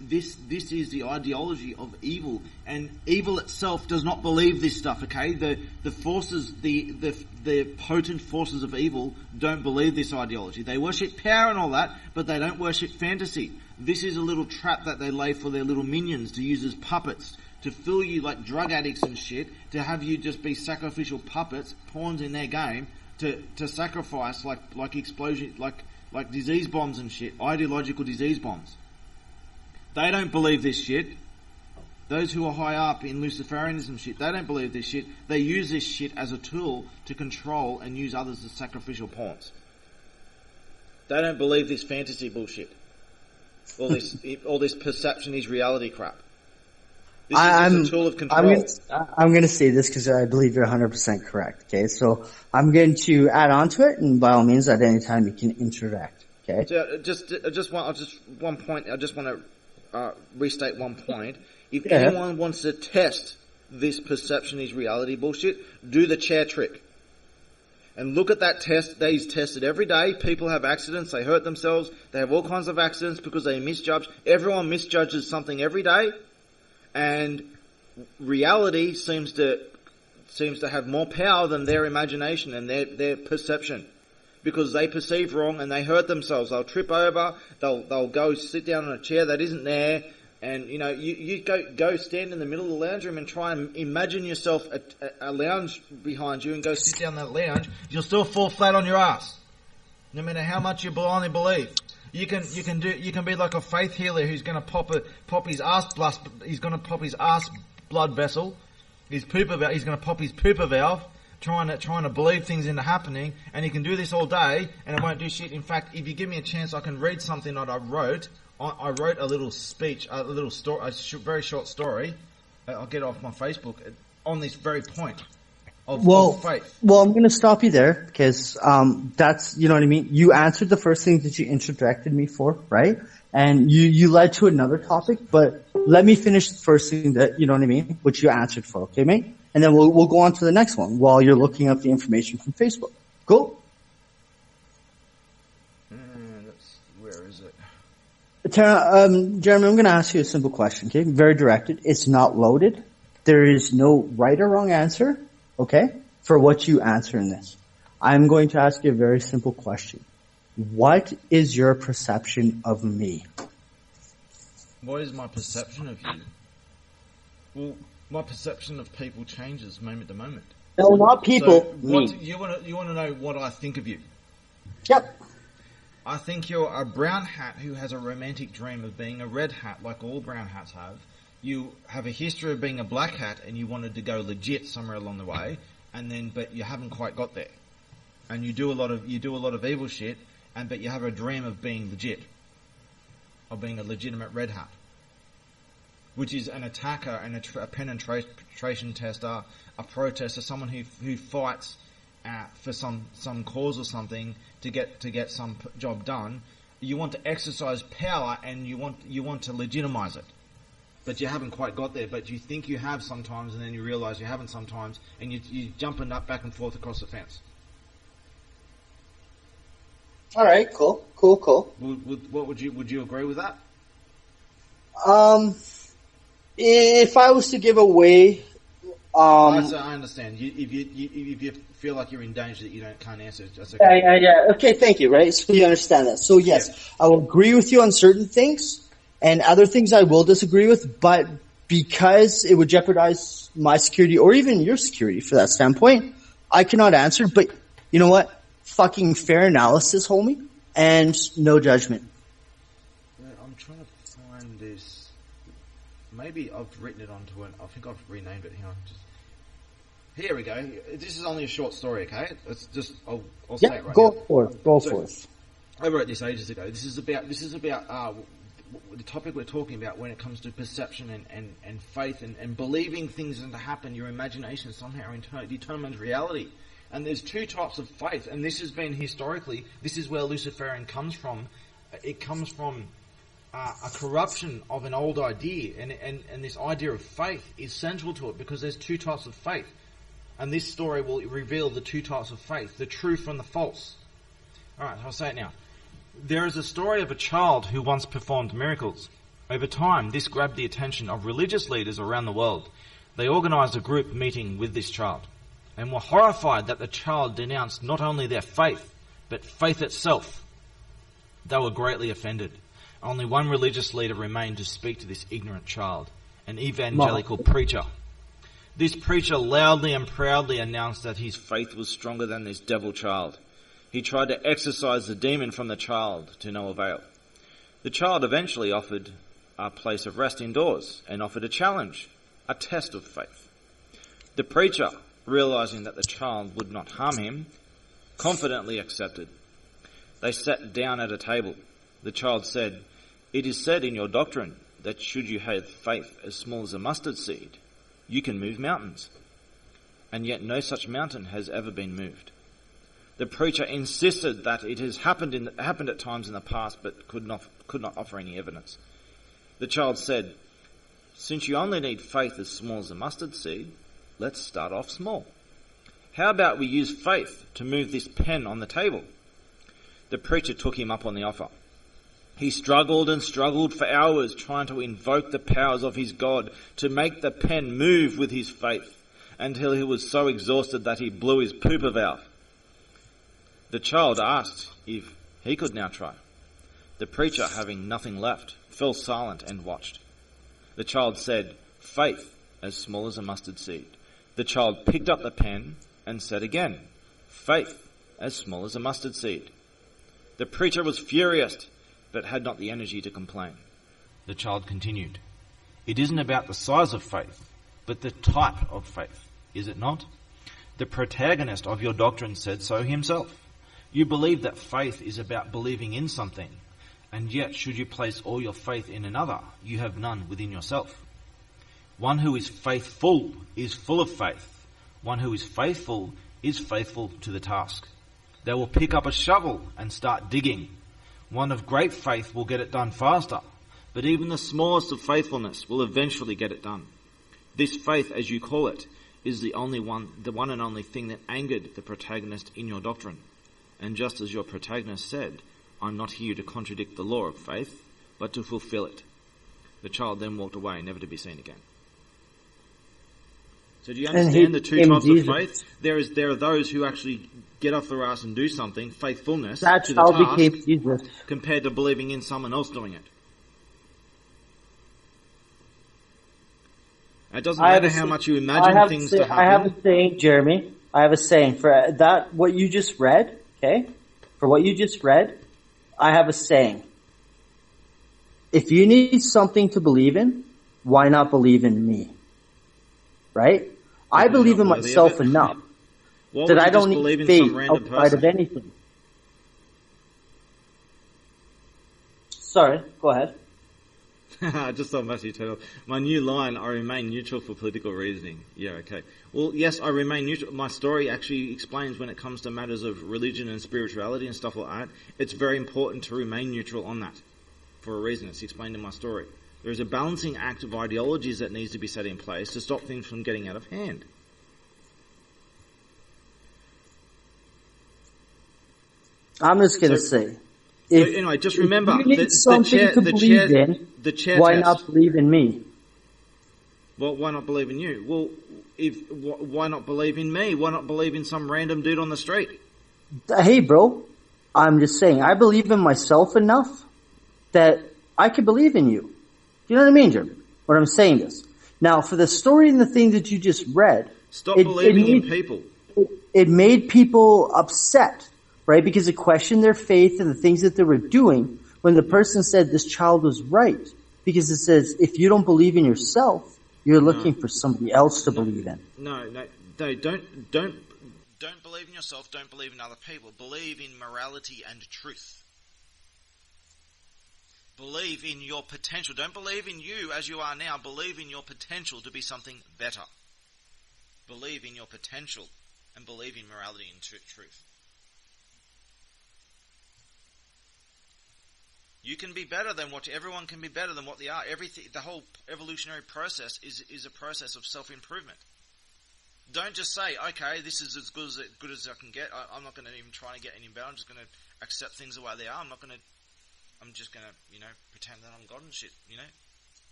this is the ideology of evil, and evil itself does not believe this stuff. Okay, the forces, the potent forces of evil don't believe this ideology. They worship power and all that, but they don't worship fantasy. This is a little trap that they lay for their little minions to use as puppets, to fill you like drug addicts and shit, to have you just be sacrificial puppets, pawns in their game, to sacrifice like explosion, like disease bombs and shit, ideological disease bombs. They don't believe this shit. Those who are high up in Luciferianism shit, they don't believe this shit. They use this shit as a tool to control and use others as sacrificial pawns. They don't believe this fantasy bullshit. All this perception is reality crap. This is a tool of control. I'm going to say this because I believe you're 100% correct. Okay, so I'm going to add on to it, and by all means, at any time you can interject. Okay. So just one point. I just want to restate one point. If anyone wants to test this perception is reality bullshit, do the chair trick. And look at that test. That is tested every day. People have accidents. They hurt themselves. They have all kinds of accidents because they misjudge. Everyone misjudges something every day. And reality seems to have more power than their imagination and their perception. Because they perceive wrong and they hurt themselves. They'll trip over. They'll go sit down on a chair that isn't there. And, you go stand in the middle of the lounge room and try and imagine yourself a lounge behind you and go sit down in that lounge. You'll still fall flat on your ass. No matter how much you blindly believe. You can be like a faith healer who's going to pop his ass blood vessel, his pooper valve. He's going to pop his pooper valve, trying to believe things into happening, and he can do this all day, and it won't do shit. In fact, if you give me a chance, I can read something that I wrote. I wrote a little speech, a very short story. I'll get it off my Facebook on this very point of faith. Well, I'm going to stop you there because that's, you know what I mean. You answered the first thing that you interjected me for, right? And you led to another topic, but let me finish the first thing that, you know what I mean, which you answered for, okay, mate? And then we'll go on to the next one while you're looking up the information from Facebook. Cool? Where is it? Jeremy, I'm going to ask you a simple question, okay? Very directed. It's not loaded. There is no right or wrong answer, okay, for what you answer in this. I'm going to ask you a very simple question. What is your perception of me? What is my perception of you? Well, my perception of people changes moment to moment. No, not people. So me. You want to know what I think of you? Yep. I think you're a brown hat who has a romantic dream of being a red hat, like all brown hats have. You have a history of being a black hat, and you wanted to go legit somewhere along the way, but you haven't quite got there. And you do a lot of evil shit, but you have a dream of being legit, of being a legitimate red hat, which is an attacker and a penetration tester, a protester, someone who fights for some cause or something to get some job done. You want to exercise power and you want to legitimize it, but you haven't quite got there. But you think you have sometimes, and then you realize you haven't sometimes, and you're jumping up back and forth across the fence. All right, cool. Would you agree with that? If I was to give away, I understand. If you feel like you're in danger that you can't answer, that's okay. Yeah. Okay, thank you. Right, so you understand that. So yes, I will agree with you on certain things, and other things I will disagree with. But because it would jeopardize my security or even your security, for that standpoint, I cannot answer. But you know what? Fucking fair analysis, homie, and no judgment. maybe I've written it onto an. I think I've renamed it. Here we go. This is only a short story, okay? It's just I'll say it right go now. for it. Go for it. I wrote this ages ago. This is about the topic we're talking about when it comes to perception and faith and believing things to happen. Your imagination somehow determines reality. And there's two types of faith, and this has been historically. This is where Luciferian comes from. It comes from a corruption of an old idea, and this idea of faith is central to it because there's two types of faith. And this story will reveal the two types of faith, the true from the false. Alright, I'll say it now. There is a story of a child who once performed miracles. Over time, this grabbed the attention of religious leaders around the world. They organised a group meeting with this child, and were horrified that the child denounced not only their faith, but faith itself. They were greatly offended. Only one religious leader remained to speak to this ignorant child, an evangelical preacher. This preacher loudly and proudly announced that his faith was stronger than this devil child. He tried to exorcise the demon from the child to no avail. The child eventually offered a place of rest indoors and offered a challenge, a test of faith. The preacher, realizing that the child would not harm him, confidently accepted. They sat down at a table. The child said, "It is said in your doctrine that should you have faith as small as a mustard seed, you can move mountains. And yet no such mountain has ever been moved." The preacher insisted that it has happened at times in the past, but could not offer any evidence. The child said, "Since you only need faith as small as a mustard seed, let's start off small. How about we use faith to move this pen on the table?" The preacher took him up on the offer. He struggled and struggled for hours, trying to invoke the powers of his God to make the pen move with his faith, until he was so exhausted that he blew his pooper valve. The child asked if he could now try. The preacher, having nothing left, fell silent and watched. The child said, "Faith as small as a mustard seed." The child picked up the pen and said again, "Faith as small as a mustard seed." The preacher was furious, but had not the energy to complain. The child continued, "It isn't about the size of faith, but the type of faith, is it not? The protagonist of your doctrine said so himself. You believe that faith is about believing in something, and yet should you place all your faith in another, you have none within yourself. One who is faithful is full of faith. One who is faithful to the task. They will pick up a shovel and start digging. One of great faith will get it done faster, but even the smallest of faithfulness will eventually get it done. This faith, as you call it, is the one and only thing that angered the protagonist in your doctrine. And just as your protagonist said, I'm not here to contradict the law of faith, but to fulfill it." The child then walked away, never to be seen again. So do you understand the two types of faith? There are those who actually get off their ass and do something, faithfulness to the task, became Jesus, compared to believing in someone else doing it. It doesn't matter how much you imagine things to happen. I have a saying, Jeremy. I have a saying for that. What you just read, okay? For what you just read, I have a saying. If you need something to believe in, why not believe in me? Right? I believe in myself enough that I don't need faith outside of anything. Sorry, go ahead. I just saw Matthew title. My new line, I remain neutral for political reasoning. Yeah, okay. Well, yes, I remain neutral. My story actually explains when it comes to matters of religion and spirituality and stuff like that, it's very important to remain neutral on that for a reason. It's explained in my story. There is a balancing act of ideologies that needs to be set in place to stop things from getting out of hand. I'm just going to say. Anyway, just remember, if you need something to believe in, why not believe in me? Well, why not believe in you? Well, why not believe in me? Why not believe in some random dude on the street? Hey, bro, I'm just saying, I believe in myself enough that I can believe in you. You know what I mean, Jim? What I'm saying is, now for the story and the thing that you just read, stop believing in people. It made people upset, right? Because it questioned their faith and the things that they were doing when the person said this child was right. Because it says, if you don't believe in yourself, you're looking for somebody else to believe in. No, don't believe in yourself, don't believe in other people. Believe in morality and truth. Believe in your potential. Don't believe in you as you are now. Believe in your potential to be something better. Believe in your potential and believe in morality and truth. You can be better than everyone can be better than what they are. The whole evolutionary process is a process of self-improvement. Don't just say, okay, this is as good as I can get. I'm not going to even try to get any better. I'm just going to accept things the way they are. I'm just going to, pretend that I'm God and shit,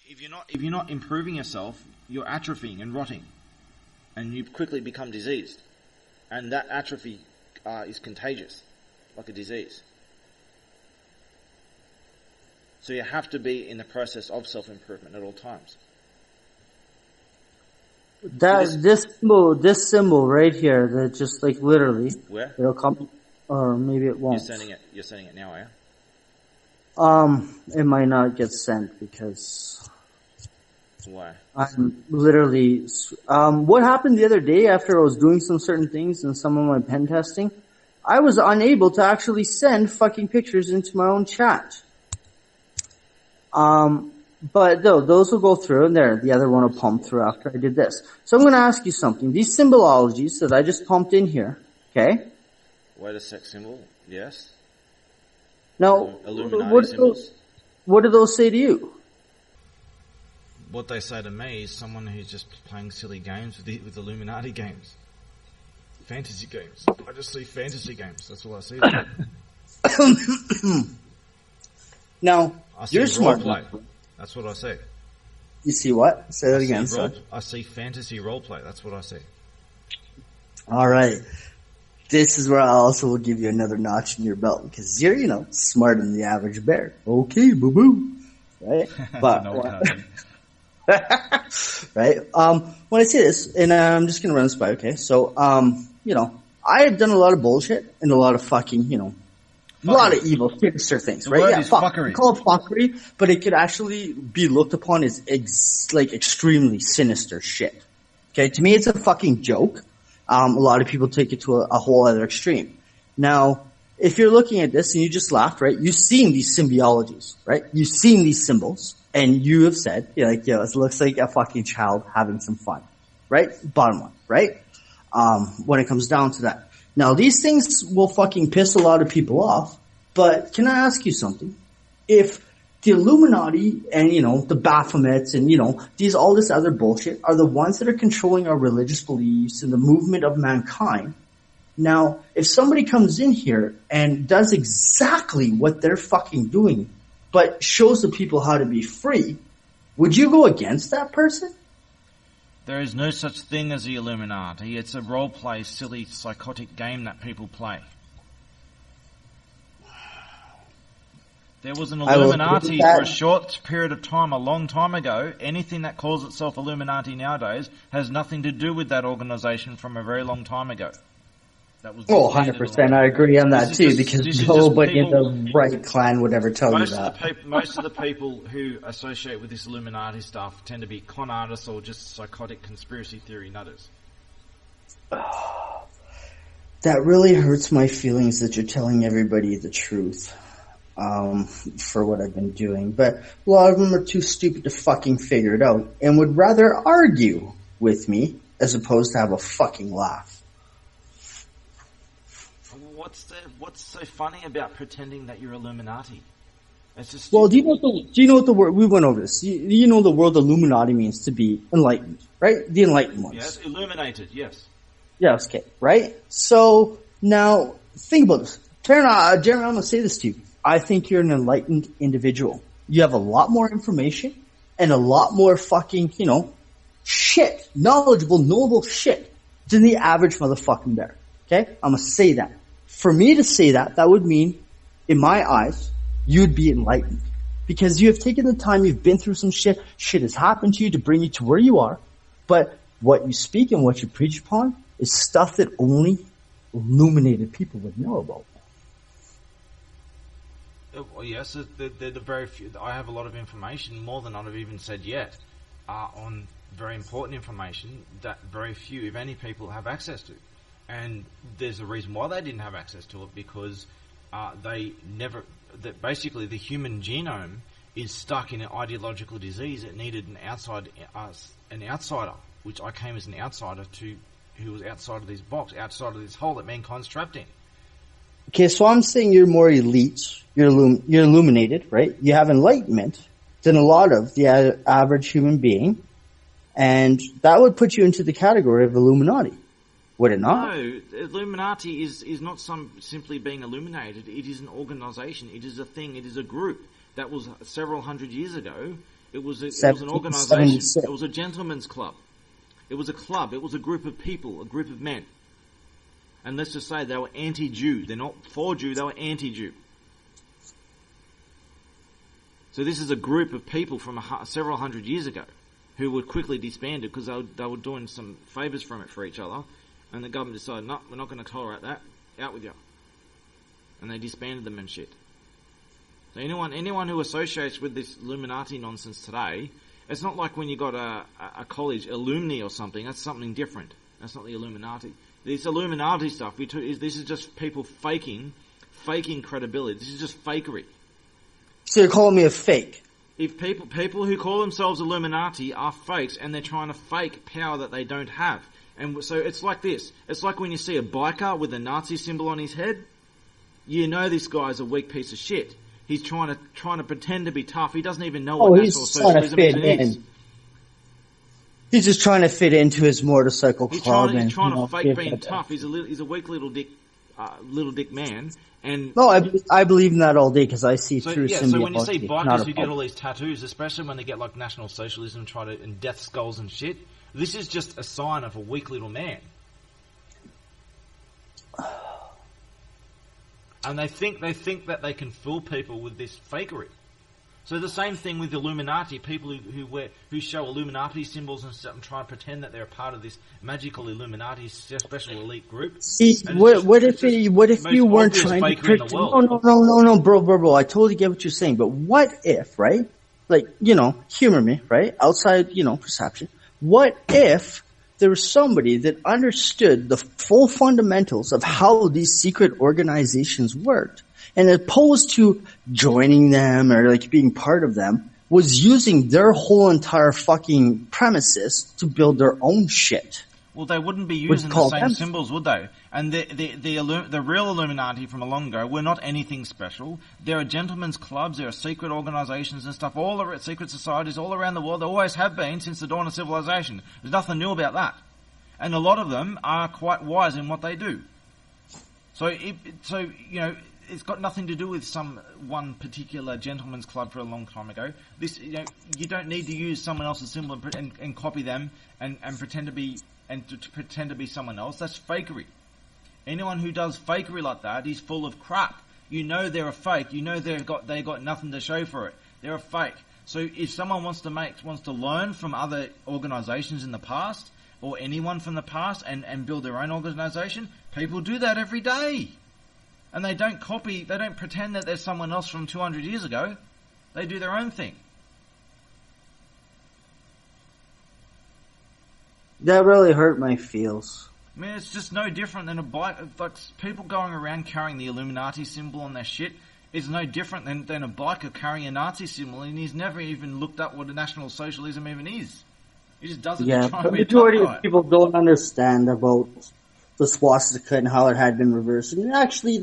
If you're not improving yourself, you're atrophying and rotting. And you quickly become diseased. And that atrophy is contagious, like a disease. So you have to be in the process of self-improvement at all times. This symbol right here, that just like literally, where it'll come, or maybe it won't. You're sending it now, are you? It might not get sent because why? I'm literally. What happened the other day after I was doing some certain things and some of my pen testing, I was unable to actually send fucking pictures into my own chat. But no, those will go through, and the other one will pump through after I did this. So I'm going to ask you something. These symbologies that I just pumped in here, okay? Wait a sec, symbol, yes. Now, Illuminati what do those say to you? What they say to me is someone who's just playing silly games with Illuminati games. Fantasy games. I just see fantasy games. That's all I see. Now, you're smart. Play. That's what I see. You see what? Say that again, sir. I see fantasy roleplay. That's what I see. All right. This is where I also will give you another notch in your belt because you're, smarter than the average bear. Okay, boo boo. Right? But right? When I say this, and I'm just gonna run this by, okay? So, I have done a lot of bullshit and a lot of fucking, a lot of evil, sinister things, the right? Word Yeah, is fuckery. We call it fuckery, but it could actually be looked upon as extremely sinister shit. Okay, to me, it's a fucking joke. A lot of people take it to a whole other extreme. Now, if you're looking at this and you just laughed, right? You've seen these symbologies, right? You've seen these symbols, and you have said, it looks like a fucking child having some fun, right? Bottom line, right? When it comes down to that. Now, these things will fucking piss a lot of people off, but can I ask you something? If the Illuminati and, the Baphomets and, all this other bullshit are the ones that are controlling our religious beliefs and the movement of mankind, now, if somebody comes in here and does exactly what they're fucking doing, but shows the people how to be free, would you go against that person? There is no such thing as the Illuminati. It's a role-play, silly, psychotic game that people play. There was an Illuminati for a short period of time, a long time ago. Anything that calls itself Illuminati nowadays has nothing to do with that organization from a very long time ago. That was 100%. I agree on that too, because nobody in the right clan would ever tell you that. Most of the people who associate with this Illuminati stuff tend to be con artists or just psychotic conspiracy theory nutters. That really hurts my feelings that you're telling everybody the truth. For what I've been doing, but a lot of them are too stupid to fucking figure it out and would rather argue with me as opposed to have a fucking laugh. What's so funny about pretending that you're Illuminati? It's just do you know what the word, we went over this. You know the word Illuminati means to be enlightened, right? The enlightened ones. Yes, illuminated, yes. Yes, okay, right? So now think about this. Jeremy, I'm gonna say this to you. I think you're an enlightened individual. You have a lot more information and a lot more fucking, shit, knowledgeable, knowable shit than the average motherfucking bear. Okay? I'm gonna say that. For me to say that, that would mean, in my eyes, you'd be enlightened. Because you have taken the time, you've been through some shit has happened to you to bring you to where you are, but what you speak and what you preach upon is stuff that only illuminated people would know about. Yes, they're the very few. I have a lot of information, more than I've even said yet, on very important information that very few, if any, people have access to. And there's a reason why they didn't have access to it, because basically the human genome is stuck in an ideological disease. It needed an outsider, which I came as an outsider who was outside of this box, outside of this hole that mankind's trapped in. Okay, so I'm saying you're more elite, you're illuminated, right? You have enlightenment than a lot of the average human being, and that would put you into the category of Illuminati, would it not? No, Illuminati is not simply being illuminated. It is an organization. It is a thing. It is a group that was several hundred years ago. It was an organization. It was a gentleman's club. It was a club. It was a group of people, a group of men. And let's just say they were anti-Jew. They're not for Jew, they were anti-Jew. So this is a group of people from several hundred years ago who were quickly disbanded because they were doing some favours from it for each other. And the government decided, no, we're not going to tolerate that. Out with you. And they disbanded them and shit. So anyone who associates with this Illuminati nonsense today, it's not like when you got a college alumni or something. That's something different. That's not the Illuminati. This Illuminati stuff, this is just people faking credibility. This is just fakery. So you're calling me a fake? If people who call themselves Illuminati are fakes, and they're trying to fake power that they don't have. And so it's like this. It's like when you see a biker with a Nazi symbol on his head. You know this guy's a weak piece of shit. He's trying to pretend to be tough. He doesn't even know what national socialism is. He's just trying to fit into his motorcycle club. He's trying to fake being tough. He's a weak little dick man. And no, I believe in that all day because I see through symbiosis. So when you see bikers who get all these tattoos, especially when they get like National Socialism, and death skulls and shit, this is just a sign of a weak little man. And they think that they can fool people with this fakery. So the same thing with Illuminati, people who show Illuminati symbols and stuff and try and pretend that they're a part of this magical Illuminati special elite group. See, what if you weren't trying to pretend? No, bro. I totally get what you're saying, but what if, right? Like, humor me, right? Outside, perception. What if there was somebody that understood the full fundamentals of how these secret organizations worked? And opposed to joining them or like being part of them, was using their whole entire fucking premises to build their own shit. Well, they wouldn't be using the same symbols, would they? And the real Illuminati from a long ago were not anything special. There are gentlemen's clubs, there are secret organizations and stuff, secret societies all around the world. There always have been since the dawn of civilization. There's nothing new about that. And a lot of them are quite wise in what they do. It's got nothing to do with one particular gentleman's club for a long time ago. You don't need to use someone else's symbol and copy them and pretend to be someone else. That's fakery. Anyone who does fakery like that is full of crap. You know they're a fake. You know they got nothing to show for it. They're a fake. So if someone wants to learn from other organizations in the past or anyone from the past and build their own organization, people do that every day. And they don't pretend that there's someone else from 200 years ago. They do their own thing. That really hurt my feels. I mean, it's just no different than a bike. Like, people going around carrying the Illuminati symbol on their shit is no different than a biker carrying a Nazi symbol, and he's never even looked up what a National Socialism even is. He just does it to try and be a tough guy. The majority of people don't understand about the swastika and how it had been reversed. And actually,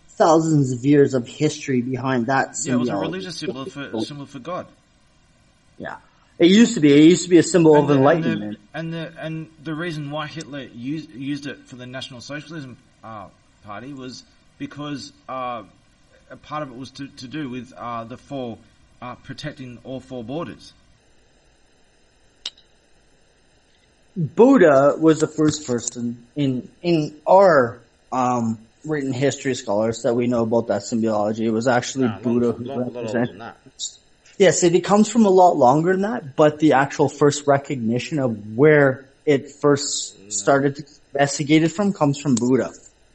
thousands of years of history behind that symbol. Yeah, it was a religious symbol for God. Yeah. It used to be a symbol of enlightenment. And the reason why Hitler used it for the National Socialism Party was because a part of it was to do with protecting all four borders. Buddha was the first person in our written history scholars that we know about that symbology. It was actually Buddha who represented that. Yes, it comes from a lot longer than that, but the actual first recognition of where it first started to be investigated from comes from Buddha.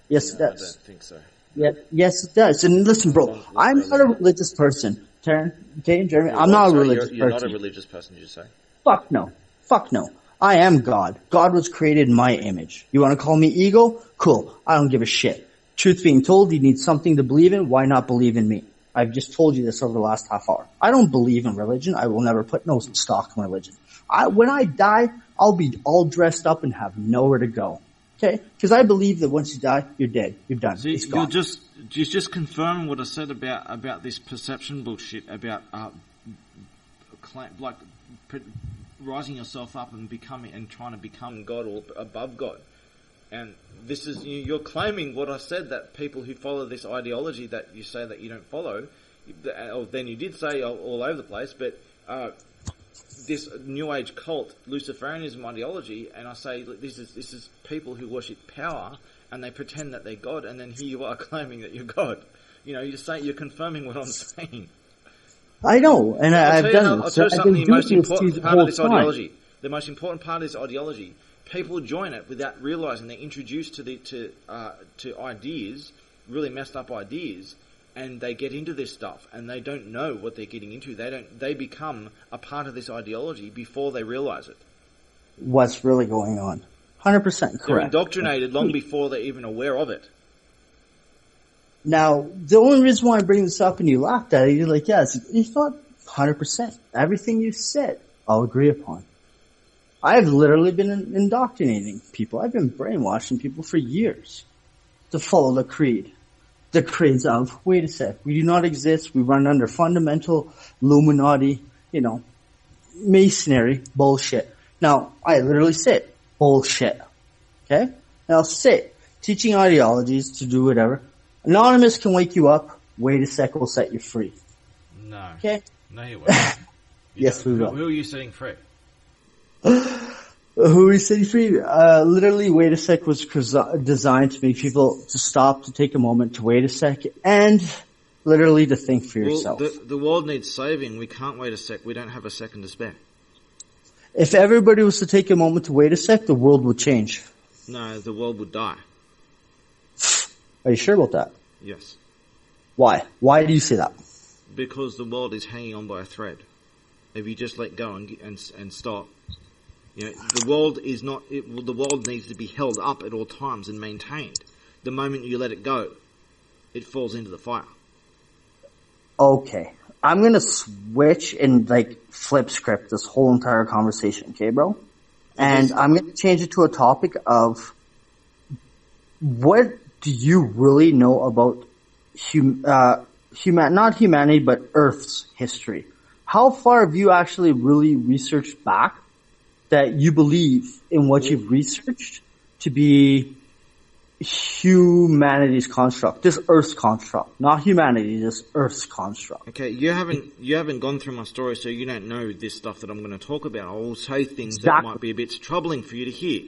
Yes, it does. I don't think so. Yeah, yes, it does. And listen, bro, I'm not a religious person. Taryn, Jeremy, I'm not a religious person. You're not a religious person, did you say? Fuck no. Fuck no. I am God. God was created in my image. You want to call me ego? Cool. I don't give a shit. Truth being told, you need something to believe in. Why not believe in me? I've just told you this over the last half hour. I don't believe in religion. I will never put no stock in religion. When I die, I'll be all dressed up and have nowhere to go. Okay? Because I believe that once you die, you're dead. You're done. See, it's gone. You're just confirming what I said about this perception bullshit about rising yourself up and trying to become God or above God. And this is, you're claiming what I said, that people who follow this ideology that you say that you don't follow, or then you did say all over the place, but this New Age cult, Luciferianism ideology, and I say this is people who worship power and they pretend that they're God, and then here you are claiming that you're God. You know, you're confirming what I'm saying. I know, and I've done I'll tell you something. The most important part of this time. ideology. The most important part of this ideology. People join it without realizing they're introduced to ideas, really messed up ideas, and they get into this stuff, and they don't know what they're getting into. They become a part of this ideology before they realize it. What's really going on? 100% correct. They're indoctrinated long before they're even aware of it. Now, the only reason why I bring this up and you laughed at it, you're like, yes, it's not 100%. Everything you said, I'll agree upon. I've literally been indoctrinating people. I've been brainwashing people for years to follow the creed. The creeds of, wait a sec, we do not exist, we run under fundamental Illuminati, masonry bullshit. Now, I literally say bullshit. Okay? And I'll say, teaching ideologies to do whatever. Anonymous can wake you up, wait a sec, we'll set you free. No. Okay? No, you won't. Yes, we will. Who are you setting free? Who is setting free? Literally, wait a sec was designed to make people to stop, to take a moment, to wait a sec, and literally to think for yourself. The world needs saving. We can't wait a sec. We don't have a second to spare. If everybody was to take a moment to wait a sec, the world would change. No, the world would die. Are you sure about that? Yes. Why? Why do you say that? Because the world is hanging on by a thread. If you just let go and stop, the world is not. The world needs to be held up at all times and maintained. The moment you let it go, it falls into the fire. Okay, I'm gonna switch and flip script this whole entire conversation, okay, bro? And I'm gonna change it to a topic of what do you really know about not humanity, but Earth's history? How far have you actually really researched back that you believe in what you've researched to be humanity's construct, this Earth's construct, not humanity, this Earth's construct? Okay, you haven't gone through my story, so you don't know this stuff that I'm going to talk about. I will say things that might be a bit troubling for you to hear.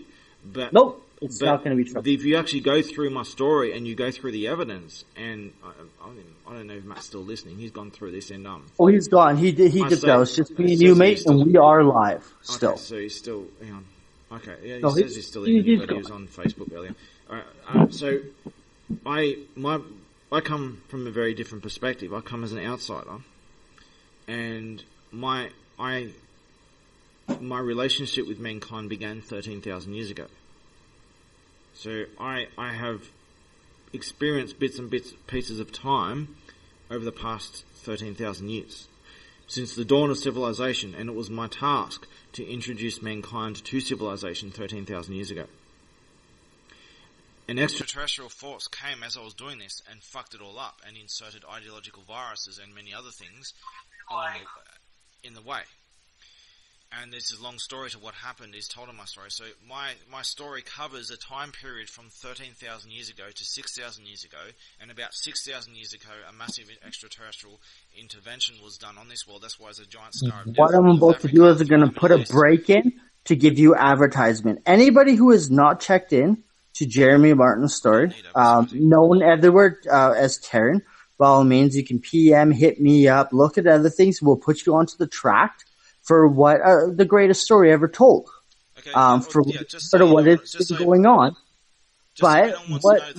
But nope. It's not going to be troubling. If you actually go through my story and you go through the evidence, and I don't know if Matt's still listening. He's gone through this and Oh, he's gone. He did that. It's just me and you, mate, and we are live still. Okay, so he's still. Hang on. Okay, yeah, he says he's still in, but he was on Facebook earlier. All right, so I come from a very different perspective. I come as an outsider, and my relationship with mankind began 13,000 years ago. So I have experienced bits and pieces of time over the past 13,000 years, since the dawn of civilization, and it was my task to introduce mankind to civilization 13,000 years ago. An extraterrestrial force came as I was doing this and fucked it all up and inserted ideological viruses and many other things in the way. And this is a long story to what happened is told in my story. So my story covers a time period from 13,000 years ago to 6,000 years ago. And about 6,000 years ago, a massive extraterrestrial intervention was done on this world. That's why there's a giant scar of death. What I'm about to do is I'm going to put a break in to give you advertisement. Anybody who has not checked in to Jeremy Martin's story, known everywhere as Taryn, by all means, you can PM, hit me up, look at other things. We'll put you onto the track for what the greatest story ever told. Okay, what is going on. But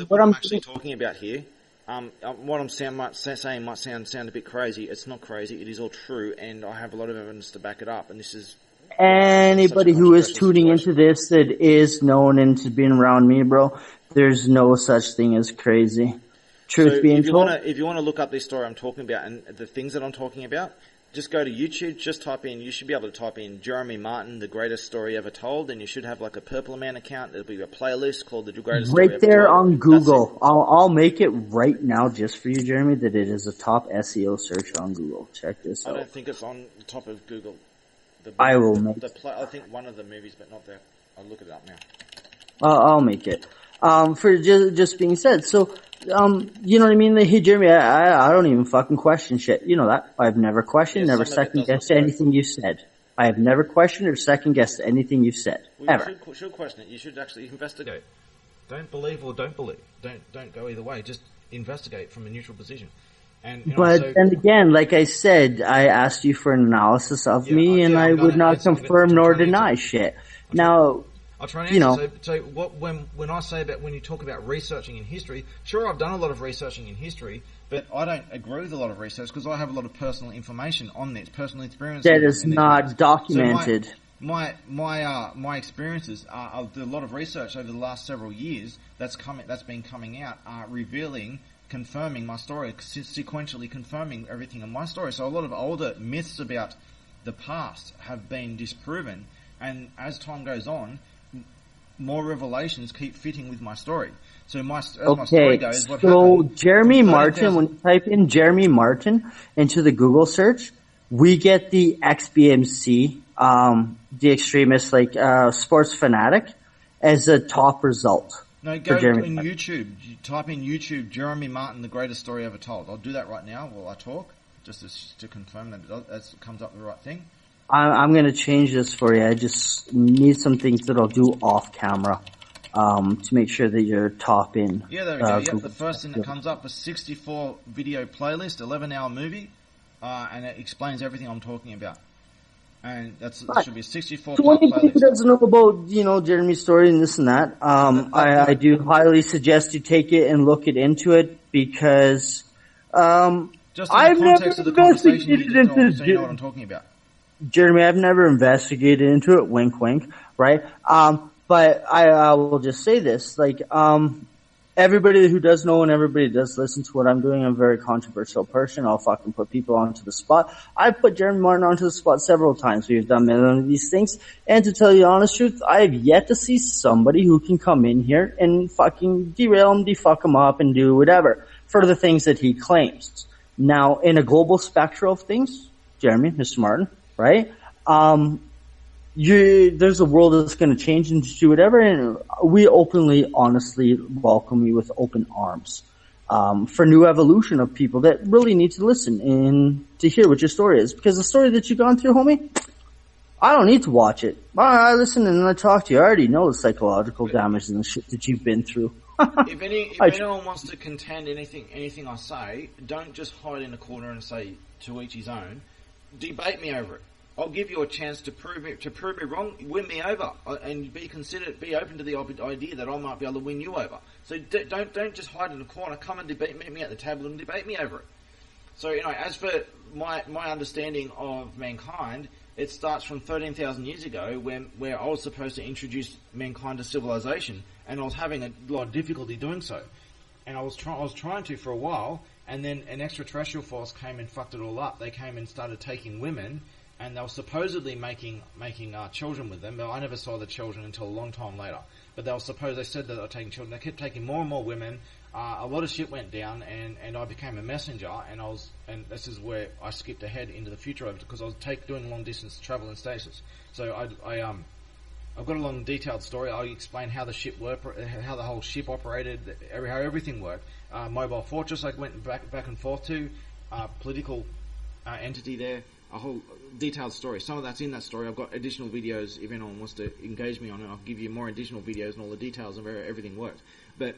what I'm actually talking about here, what I'm saying might sound a bit crazy. It's not crazy. It is all true, and I have a lot of evidence to back it up. And this is anybody who is tuning into this that is known and to being around me, bro. There's no such thing as crazy. Truth being told, if you want to look up this story I'm talking about and the things that I'm talking about, just go to YouTube. Just type in. You should be able to type in Jeremy Martin, the greatest story ever told, and you should have like a Purple Man account. There'll be a playlist called the greatest story ever told. Right there on Google. I'll make it right now just for you, Jeremy, that it is a top SEO search on Google. Check this out. I don't think it's on the top of Google. I will make it. I think one of the movies, but not that. I'll look it up now. I'll make it. For just being said, so, you know what I mean? Hey, Jeremy, I don't even fucking question shit. You know that. I've never questioned, never second guessed anything you said. I have never questioned or second guessed anything you've said. Ever. You should question it. You should actually investigate. Don't believe or don't believe. Don't go either way. Just investigate from a neutral position. And, then again, like I said, I asked you for an analysis of me, and I would not confirm nor deny shit. Now, I'll try and answer. So when I say when you talk about researching in history, sure, I've done a lot of researching in history, but I don't agree with a lot of research because I have a lot of personal information on this, personal experience that is not documented. So my experiences are a lot of research over the last several years that's been coming out, revealing, confirming my story, sequentially confirming everything in my story. So a lot of older myths about the past have been disproven, and as time goes on, more revelations keep fitting with my story. So my story goes, what happened... Jeremy Martin, when you type in Jeremy Martin into the Google search, we get the XBMC, the extremist, sports fanatic, as a top result. No, go in YouTube. You type in YouTube, Jeremy Martin, the greatest story ever told. I'll do that right now while I talk, just to confirm that it comes up with the right thing. I'm going to change this for you. I just need some things that I'll do off camera to make sure that you're top in. Yeah, there we go. Yep, the first thing that comes up is 64 video playlist, 11-hour movie, and it explains everything I'm talking about. And it should be 64 So anybody who doesn't know about, Jeremy's story and this and that, I do highly suggest you take it and look into it because just in the context of the conversation, you know what I'm talking about. Jeremy, I've never investigated into it, wink wink, right? But I will just say this, everybody who does know and everybody does listen to what I'm doing, I'm a very controversial person. I'll fucking put people onto the spot. I've put Jeremy Martin onto the spot several times. We've done many of these things. And to tell you the honest truth, I have yet to see somebody who can come in here and fucking derail him, defuck him up, and do whatever for the things that he claims. Now, in a global spectrum of things, Jeremy, Mr. Martin, right? There's a world that's going to change and do whatever, and we openly, honestly welcome you with open arms for new evolution of people that really need to listen and to hear what your story is. Because the story that you've gone through, homie, I don't need to watch it. I listen and I talk to you. I already know the psychological damage and the shit that you've been through. If anyone wants to contend anything I say, don't just hide in a corner and say to each his own. Debate me over it. I'll give you a chance to prove me wrong, win me over, and be open to the idea that I might be able to win you over. So don't just hide in a corner. Come and meet me at the table and debate me over it. So as for my understanding of mankind, it starts from 13,000 years ago, where I was supposed to introduce mankind to civilization, and I was having a lot of difficulty doing so. And I was trying to for a while, and then an extraterrestrial force came and fucked it all up. They came and started taking women. And they were supposedly making children with them, but I never saw the children until a long time later. But they said that they were taking children. They kept taking more and more women. A lot of shit went down, and I became a messenger. And this is where I skipped ahead into the future because I was doing long distance travel in stasis. So I've got a long detailed story. I explain how the ship worked, how the whole ship operated, how everything worked. Mobile fortress I went back and forth to, political entity there. A whole detailed story. Some of that's in that story. I've got additional videos if anyone wants to engage me on it. I'll give you more additional videos and all the details of how everything worked. But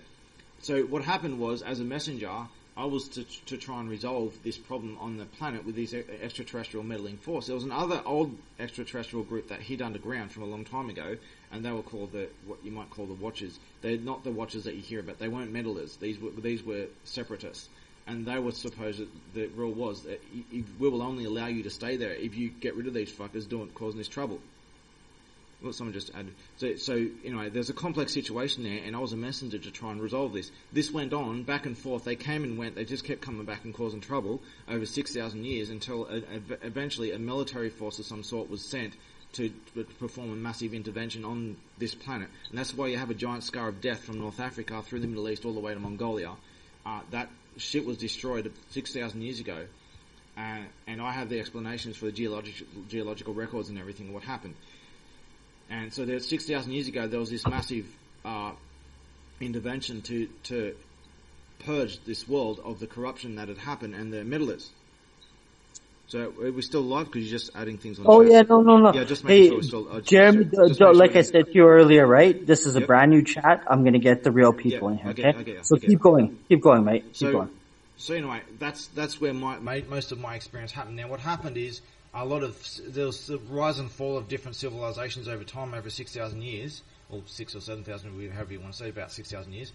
so what happened was, as a messenger, I was to try and resolve this problem on the planet with this extraterrestrial meddling force. There was another old extraterrestrial group that hid underground from a long time ago, and they were called what you might call the Watchers. They're not the Watchers that you hear about. They weren't meddlers. These were separatists, and they were supposed the rule was that we will only allow you to stay there if you get rid of these fuckers causing this trouble. Well, someone just added. So anyway, there's a complex situation there, and I was a messenger to try and resolve this. This went on back and forth. They came and went. They just kept coming back and causing trouble over 6,000 years until eventually a military force of some sort was sent to perform a massive intervention on this planet. And that's why you have a giant scar of death from North Africa through the Middle East all the way to Mongolia. That shit was destroyed 6,000 years ago. And I have the explanations for the geological records and everything, what happened. And so there, 6,000 years ago, there was this massive intervention to purge this world of the corruption that had happened and the meddlers. So we're still alive because you're just adding things on. Oh, chat. yeah, no. Yeah, just making sure we're still... Jeremy, like I said to you earlier, right? This is a brand new chat. I'm going to get the real people in here, okay? So keep going, mate. Keep going. So anyway, that's where most of my experience happened. Now, what happened is there was the rise and fall of different civilizations over time, over 6,000 years, or 6 or 7,000, however you want to say, about 6,000 years.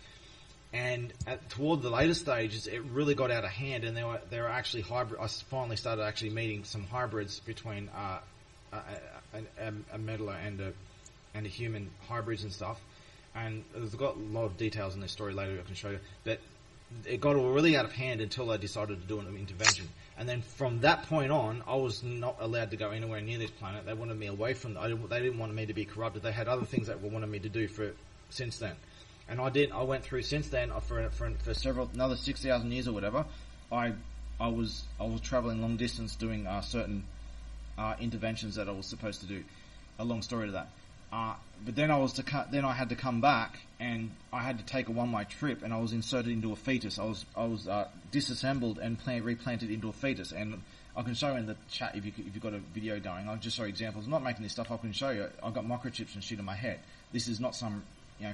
And toward the later stages, it really got out of hand, and there were actually hybrid. I finally started actually meeting some hybrids between a meddler and a human, hybrids and stuff. And there's got a lot of details in this story later I can show you. But it got really out of hand until they decided to do an intervention. And then from that point on, I was not allowed to go anywhere near this planet. They wanted me away from. They didn't want me to be corrupted. They had other things that wanted me to do since then. And I did. I went through since then for another 6,000 years or whatever. I was traveling long distance doing certain interventions that I was supposed to do. A long story to that. But then I had to come back, and I had to take a one-way trip, and I was inserted into a fetus. I was disassembled and replanted into a fetus. And I can show you in the chat if you've got a video going. I'll just show you examples. I'm not making this stuff. I can show you. I've got microchips and shit in my head. This is not some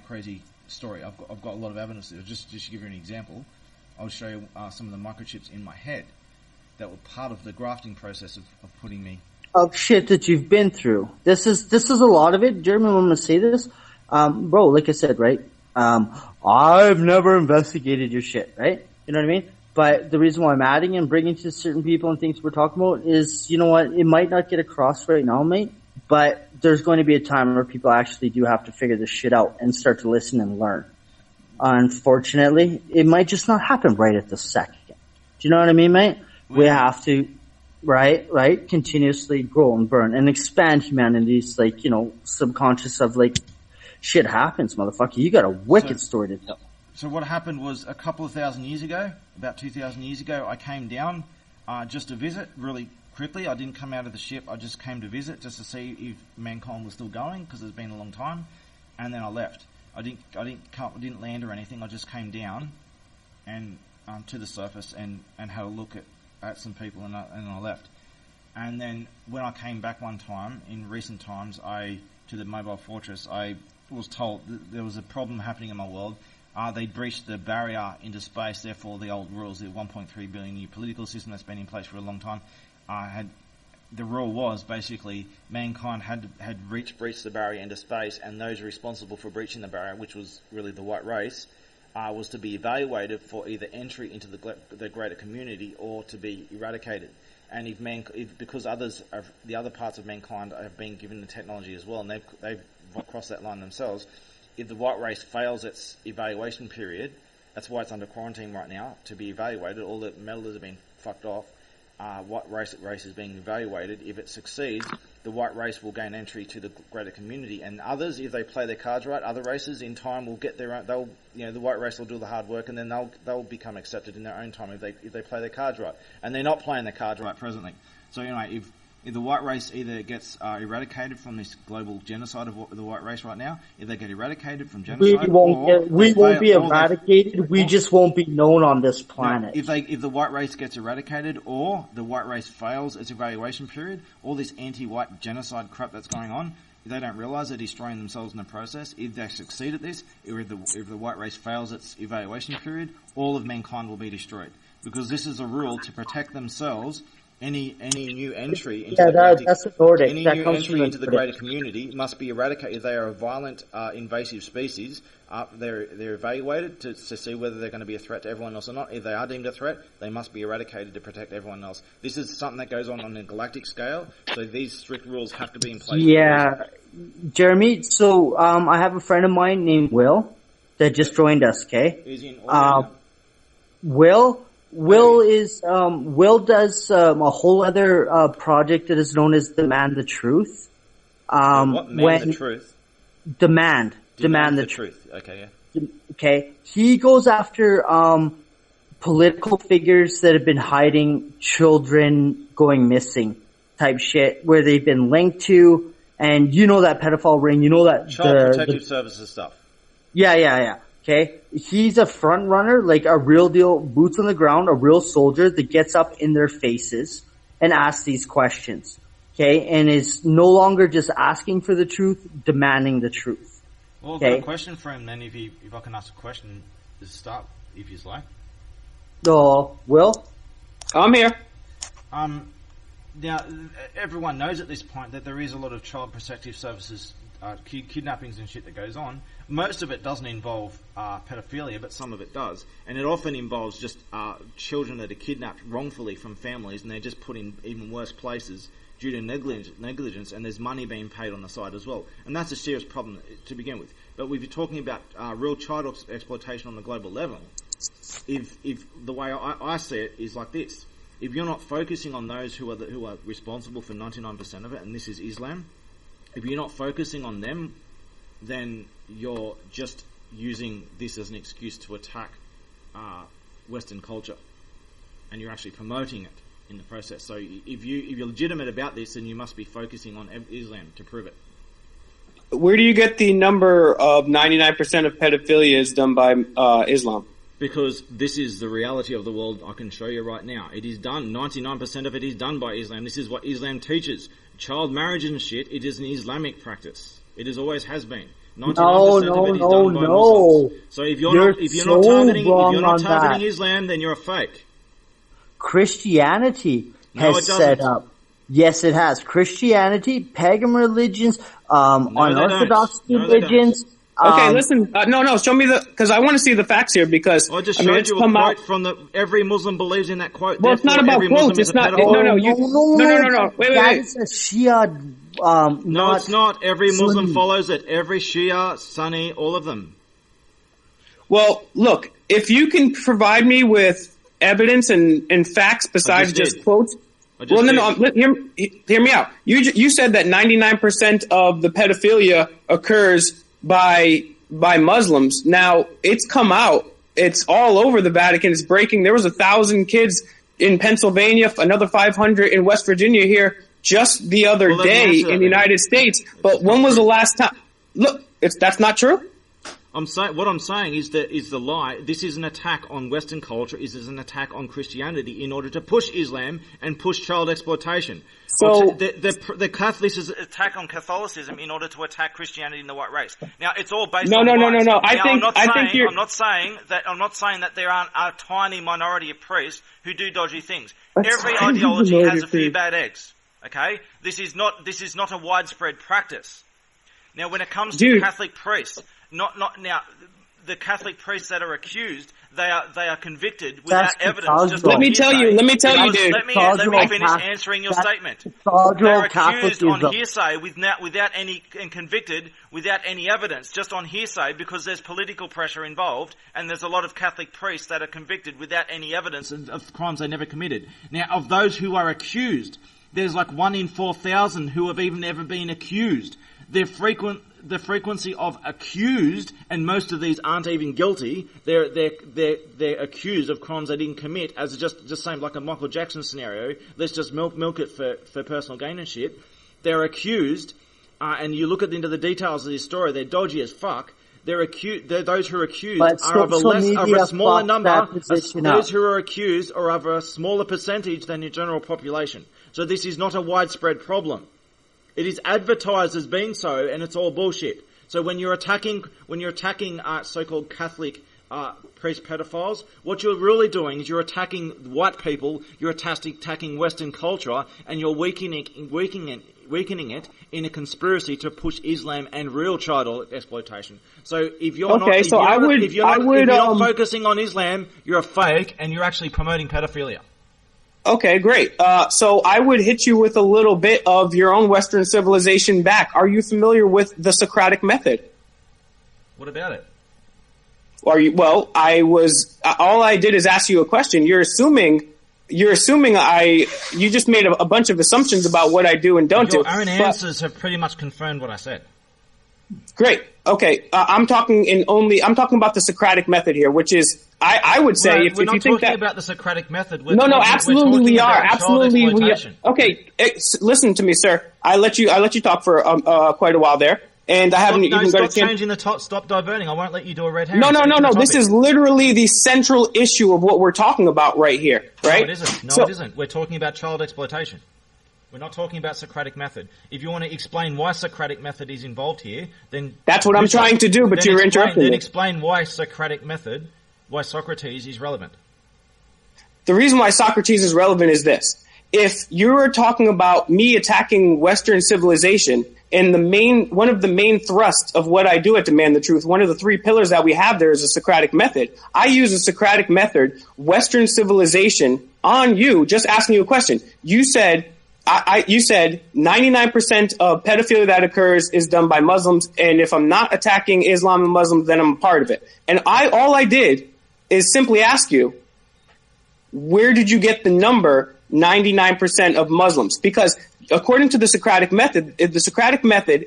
crazy story. I've got a lot of evidence. Just to give you an example, I'll show you some of the microchips in my head that were part of the grafting process of putting me. Of shit that you've been through. This is a lot of it. Jeremy, I'm gonna say this. Bro, like I said, right? I've never investigated your shit, right? You know what I mean? But the reason why I'm adding and bringing to certain people and things we're talking about is, you know what? It might not get across right now, mate, but there's going to be a time where people actually do have to figure this shit out and start to listen and learn. Unfortunately, it might just not happen right at the second. Do you know what I mean, mate? We have to, right, continuously grow and burn and expand humanity's, subconscious of, shit happens, motherfucker. You got a wicked story to tell. So what happened was a couple of thousand years ago, about 2,000 years ago, I came down just to visit really quickly. I didn't come out of the ship. I just came to visit just to see if mankind was still going because it's been a long time, and then I left. I didn't land or anything. I just came down and to the surface and had a look at some people and I left. And then when I came back one time in recent times, to the mobile fortress, I was told there was a problem happening in my world. They breached the barrier into space, therefore the old rules, the 1.3 billion year political system that's been in place for a long time, the rule was basically mankind had breached the barrier into space, and those responsible for breaching the barrier, which was really the white race, was to be evaluated for either entry into the greater community or to be eradicated. And because the other parts of mankind have been given the technology as well, and they've crossed that line themselves, if the white race fails its evaluation period, that's why it's under quarantine right now, to be evaluated. All the meddlers have been fucked off. White race is being evaluated. If it succeeds, the white race will gain entry to the greater community, and others, if they play their cards right, other races in time will get their own. The white race will do the hard work, and then they'll become accepted in their own time if they play their cards right. And they're not playing their cards right presently. So anyway, if the white race either gets eradicated from this global genocide of the white race right now, if they get eradicated from genocide, we won't be eradicated. We just won't be known on this planet. If the white race gets eradicated, or the white race fails its evaluation period, all this anti-white genocide crap that's going on, they don't realise they're destroying themselves in the process. If they succeed at this, or if the white race fails its evaluation period, all of mankind will be destroyed. Because this is a rule to protect themselves. Any new entry into the greater community must be eradicated. If they are a violent, invasive species, they're evaluated to see whether they're going to be a threat to everyone else or not. If they are deemed a threat, they must be eradicated to protect everyone else. This is something that goes on a galactic scale, so these strict rules have to be in place. Yeah, Jeremy. So I have a friend of mine named Will that just joined us. Okay, Is he in Will does a whole other project that is known as Demand the Truth. The truth? Demand the truth. Okay, yeah. Okay, he goes after political figures that have been hiding children going missing type shit, where they've been linked to, and you know that pedophile ring, you know that Child Protective Services stuff. Yeah. Okay, he's a front runner, like a real deal, boots on the ground, a real soldier that gets up in their faces and asks these questions. Okay, and is no longer just asking for the truth, demanding the truth. Well, I've got a question for him then, if I can ask a question to start, if you'd like. Oh, Will? I'm here. Now, everyone knows at this point that there is a lot of child protective services, kidnappings and shit that goes on. Most of it doesn't involve pedophilia, but some of it does. And it often involves just children that are kidnapped wrongfully from families, and they're just put in even worse places due to negligence, and there's money being paid on the side as well. And that's a serious problem to begin with. But if you're talking about real child exploitation on the global level, if the way I see it is like this: if you're not focusing on those who are responsible for 99% of it, and this is Islam, if you're not focusing on them, then you're just using this as an excuse to attack Western culture, and you're actually promoting it in the process. So if you're legitimate about this, then you must be focusing on Islam to prove it. Where do you get the number of 99% of pedophilia is done by Islam? Because this is the reality of the world. I can show you right now. It is done. 99% of it is done by Islam. This is what Islam teaches. Child marriage and shit, it is an Islamic practice. It always has been. 99% of it is done by Muslims. So if you're not targeting Islam, then you're a fake. Christianity has set up. Yes, it has. Christianity, pagan religions, unorthodox religions. Okay, listen. No. Show me because I want to see the facts here. Because I just showed you a quote from every Muslim believes in that quote. Well, it's not about quotes. It's not. No. Wait. That is a Shia. No, it's not. Every Muslim follows it. Every Shia, Sunni, all of them. Well, look. If you can provide me with evidence and facts besides just quotes. Well, no. Hear me out. You said that 99% of the pedophilia occurs by Muslims. Now, it's come out. It's all over the Vatican. It's breaking. There was 1,000 kids in Pennsylvania, another 500 in West Virginia here just the other day in the United States. But when was the last time? Look, that's not true. What I'm saying is the lie. This is an attack on Western culture. This is an attack on Christianity in order to push Islam and push child exploitation. So the Catholics is an attack on Catholicism in order to attack Christianity and the white race. Now it's all based on lies. No. I'm not saying that there aren't a tiny minority of priests who do dodgy things. Every ideology has a few bad eggs. Okay, this is not a widespread practice. Now, when it comes to Catholic priests. The Catholic priests that are accused, they are convicted without evidence. Just let me tell you, dude. Let me finish answering your statement. They're accused on hearsay without any, and convicted without any evidence, just on hearsay, because there's political pressure involved, and there's a lot of Catholic priests that are convicted without any evidence of crimes they never committed. Now, of those who are accused, there's like 1 in 4,000 who have even ever been accused. The frequency of accused, and most of these aren't even guilty. They're accused of crimes they didn't commit, as just saying like a Michael Jackson scenario. Let's just milk it for personal gain and shit. They're accused, and you look into the details of this story. They're dodgy as fuck. Those who are accused are of a smaller number. Those who are accused are of a smaller percentage than the general population. So this is not a widespread problem. It is advertised as being so, and it's all bullshit. So when you're attacking so-called Catholic priest pedophiles, what you're really doing is you're attacking white people, you're attacking Western culture, and you're weakening it in a conspiracy to push Islam and real child exploitation. So if you're not focusing on Islam, you're a fake, and you're actually promoting pedophilia. Okay, great. So I would hit you with a little bit of your own Western civilization back. Are you familiar with the Socratic method? What about it? All I did is ask you a question. You just made a bunch of assumptions about what I do and don't do. Your own answers have pretty much confirmed what I said. Great. Okay. I'm talking about the Socratic method here, which is, I would say, if you think that... We're not talking about the Socratic method. Absolutely we are. Absolutely we are. Okay. Listen to me, sir. I let you talk for quite a while there. And I haven't even got a chance. Stop changing the top. Stop diverting. I won't let you do a red herring. No. This is literally the central issue of what we're talking about right here, right? No, it isn't. It isn't. We're talking about child exploitation. We're not talking about Socratic method. If you want to explain why Socratic method is involved here, then... That's what I'm trying to do, but you're interrupting me. Then explain why Socratic method, why Socrates is relevant. The reason why Socrates is relevant is this. If you're talking about me attacking Western civilization, and one of the main thrusts of what I do at Demand the Truth, one of the 3 pillars that we have there is a Socratic method. I use a Socratic method, Western civilization, on you, just asking you a question. You said 99% of pedophilia that occurs is done by Muslims, and if I'm not attacking Islam and Muslims, then I'm a part of it. And all I did is simply ask you, where did you get the number 99% of Muslims? Because according to the Socratic method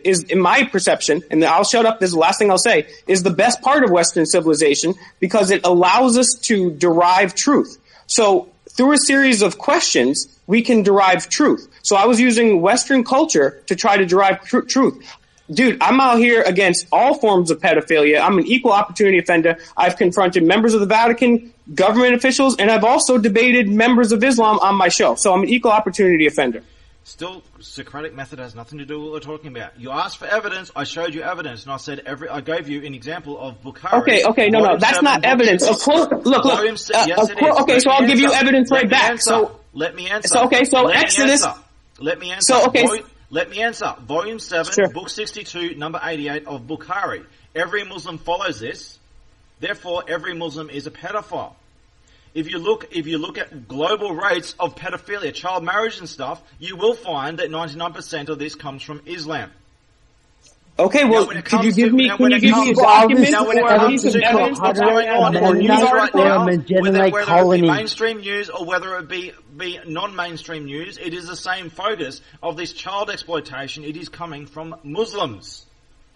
is, in my perception, and I'll shut up, this is the last thing I'll say, is the best part of Western civilization because it allows us to derive truth. So through a series of questions, we can derive truth. So I was using Western culture to try to derive truth. Dude, I'm out here against all forms of pedophilia. I'm an equal opportunity offender. I've confronted members of the Vatican, government officials, and I've also debated members of Islam on my show. So I'm an equal opportunity offender. Still, Socratic method has nothing to do with what we're talking about. You asked for evidence, I showed you evidence, and I said I gave you an example of Bukhari. Okay, no, that's not evidence. Of course, look. Yes, it is. Okay, so I'll give you evidence right back. Let me answer. So Exodus. Let me answer. Let me answer. Volume 7, sure. Book 62, number 88 of Bukhari. Every Muslim follows this. Therefore, every Muslim is a pedophile. If you look at global rates of pedophilia, child marriage and stuff, you will find that 99% of this comes from Islam. Okay, well, could you give me a document or piece of evidence what's going on in the news right now, whether it be mainstream news or whether it be non-mainstream news, it is the same focus of this child exploitation. It is coming from Muslims.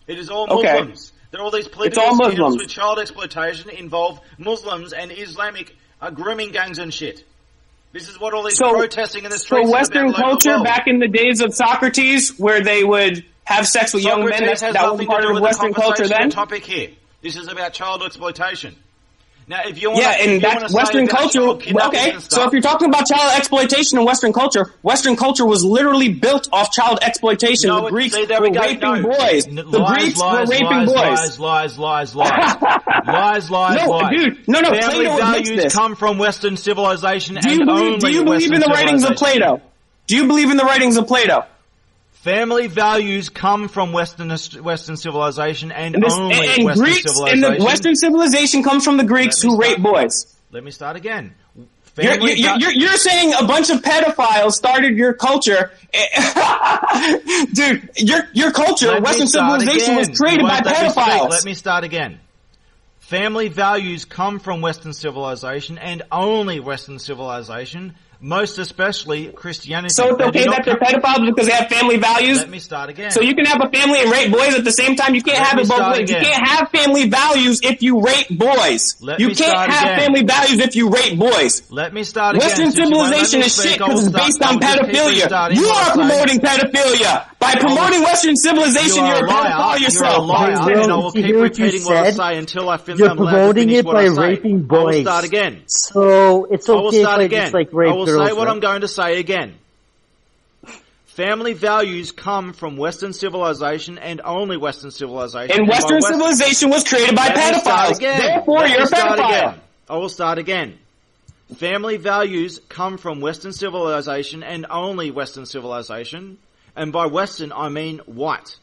It is all Muslims. There are all these political scandals with child exploitation involve Muslims and Islamic grooming gangs and shit. This is what all these protesting in the streets. So Western culture back in the days of Socrates, where they would have sex with young men, that was part of Western culture then? Topic here. This is about child exploitation. Now, if you want that's Western culture. Okay, so if you're talking about child exploitation in Western culture was literally built off child exploitation. The Greeks were raping boys. The Greeks were raping boys. Lies. No, family values come from Western civilization. Do you believe in the writings of Plato? Do you believe in the writings of Plato? Family values come from Western civilization and only Western civilization. And the Western civilization comes from the Greeks who rape boys. Let me start again. You're saying a bunch of pedophiles started your culture. Dude, your culture, Western civilization, was created by pedophiles. Let me start again. Family values come from Western civilization and only Western civilization. Most especially Christianity. So it's okay that they're pedophiles because they have family values? Let me start again. So you can have a family and rape boys at the same time? You can't have it both ways. You can't have family values if you rape boys. You can't have family values if you rape boys. Let me start again. Western civilization is shit because it's based on pedophilia. You are promoting pedophilia. By promoting Western civilization, you're a pedophile yourself. You're a liar, and I will keep repeating what I say until I finish. You're promoting it by raping boys. I will start again. So it's okay if I just like rape girls. I will say what I'm going to say again. Family values come from Western civilization and only Western civilization. And Western civilization was created by pedophiles. Therefore, you're a pedophile. I will start again. Family values come from Western civilization and only Western civilization. And by Western, I mean white.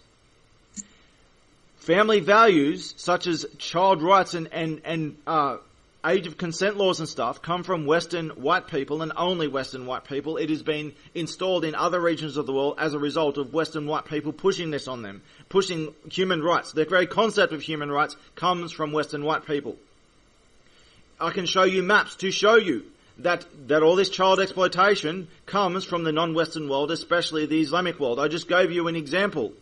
Family values, such as child rights and age of consent laws and stuff, come from Western white people and only Western white people. It has been installed in other regions of the world as a result of Western white people pushing this on them, pushing human rights. The very concept of human rights comes from Western white people. I can show you maps to show you that all this child exploitation comes from the non-Western world, especially the Islamic world. I just gave you an example.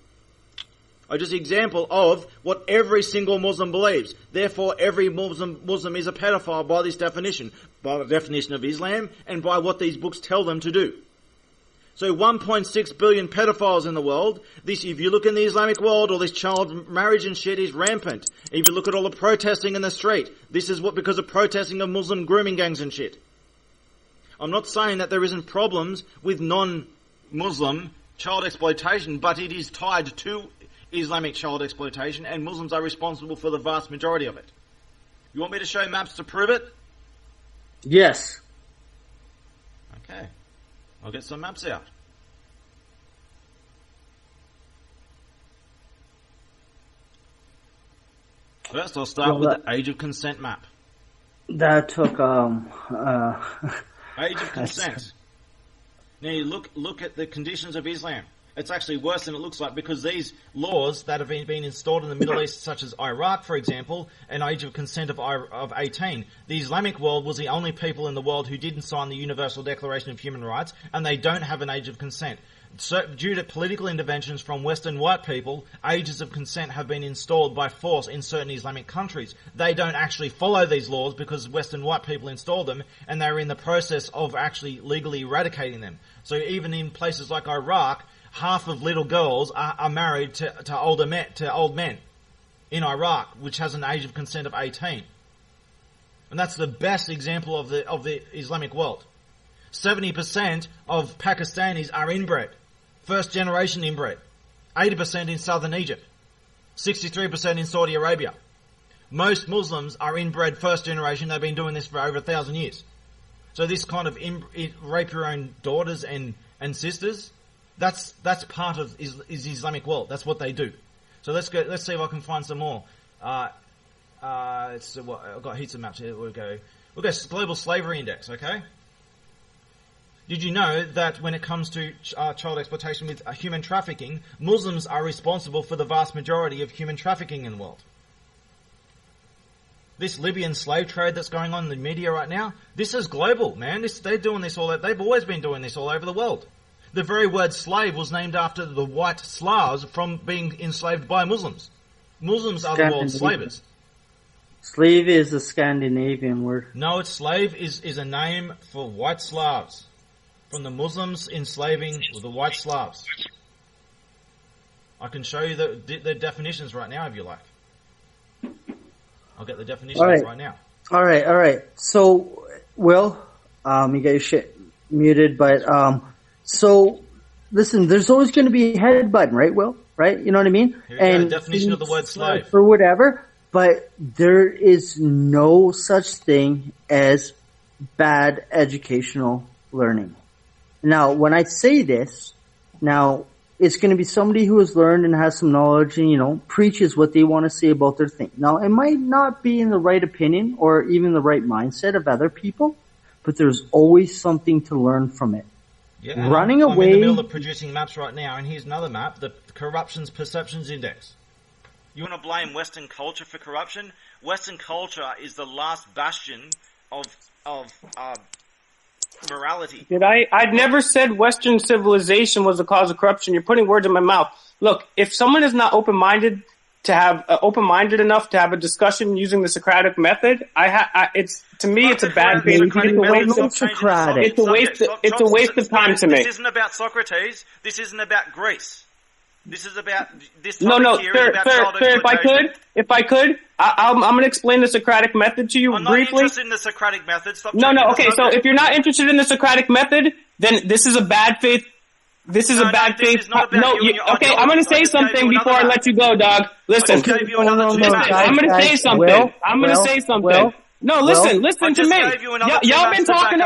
Of what every single Muslim believes. Therefore, every Muslim is a pedophile by this definition, by the definition of Islam, and by what these books tell them to do. So 1.6 billion pedophiles in the world. This, if you look in the Islamic world, all this child marriage and shit is rampant. If you look at all the protesting in the street, this is what because of protesting of Muslim grooming gangs and shit. I'm not saying that there isn't problems with non-Muslim child exploitation, but it is tied to Islamic child exploitation, and Muslims are responsible for the vast majority of it. You want me to show maps to prove it? Yes. Okay. I'll get some maps out. First, I'll start with the age of consent map. That took Age of consent. Now you look at the conditions of Islam. It's actually worse than it looks like because these laws that have been installed in the Middle East, such as Iraq, for example, an age of consent of 18. The Islamic world was the only people in the world who didn't sign the Universal Declaration of Human Rights, and they don't have an age of consent. So, due to political interventions from Western white people, ages of consent have been installed by force in certain Islamic countries. They don't actually follow these laws because Western white people installed them, and they're in the process of actually legally eradicating them. So even in places like Iraq, half of little girls are married to old men in Iraq, which has an age of consent of 18. And that's the best example of the Islamic world. 70% of Pakistanis are inbred. First generation inbred. 80% in southern Egypt. 63% in Saudi Arabia. Most Muslims are inbred first generation. They've been doing this for over 1,000 years. So this kind of rape your own daughters and sisters, that's part of is Islamic world. That's what they do. So let's see if I can find some more. I've got heaps of maps here. We'll go global slavery index. Okay. Did you know that when it comes to child exploitation with human trafficking, Muslims are responsible for the vast majority of human trafficking in the world? This Libyan slave trade that's going on in the media right now, this is global, man. They're doing this they've always been doing this all over the world. The very word slave was named after the white Slavs from being enslaved by Muslims. Muslims are the world's slavers. Slave is a Scandinavian word. No, slave is a name for white Slavs. From the Muslims enslaving the white Slavs. I can show you the definitions right now if you like. I'll get the definitions right now. All right. So, Will, you got your shit muted, but so listen, there's always going to be a head button, right, Will? Right? You know what I mean? Here you go, definition of the word slave. For whatever, but there is no such thing as bad educational learning. Now, when I say this, it's going to be somebody who has learned and has some knowledge and, preaches what they want to say about their thing. Now, it might not be in the right opinion or even the right mindset of other people, but there's always something to learn from it. Yeah, Running I'm away. in the middle of producing maps right now, and here's another map, the Corruption's Perceptions Index. You want to blame Western culture for corruption? Western culture is the last bastion of morality. I'd never said Western civilization was the cause of corruption. You're putting words in my mouth. Look, if someone is not open-minded enough to have a discussion using the Socratic method, it's a bad thing. It's a waste of time to me. This isn't about Socrates. This isn't about Greece. This is about this. Sir, if I could, I'm going to explain the Socratic method to you briefly. I'm not interested in the Socratic method. Stop. Okay. So if you're not interested in the Socratic method, then this is a bad faith This is a bad thing. Okay, I'm going to say something before I let you go, dog. Listen. I'm going to say something. I'm going to say something. No, listen to me. Y'all been talking.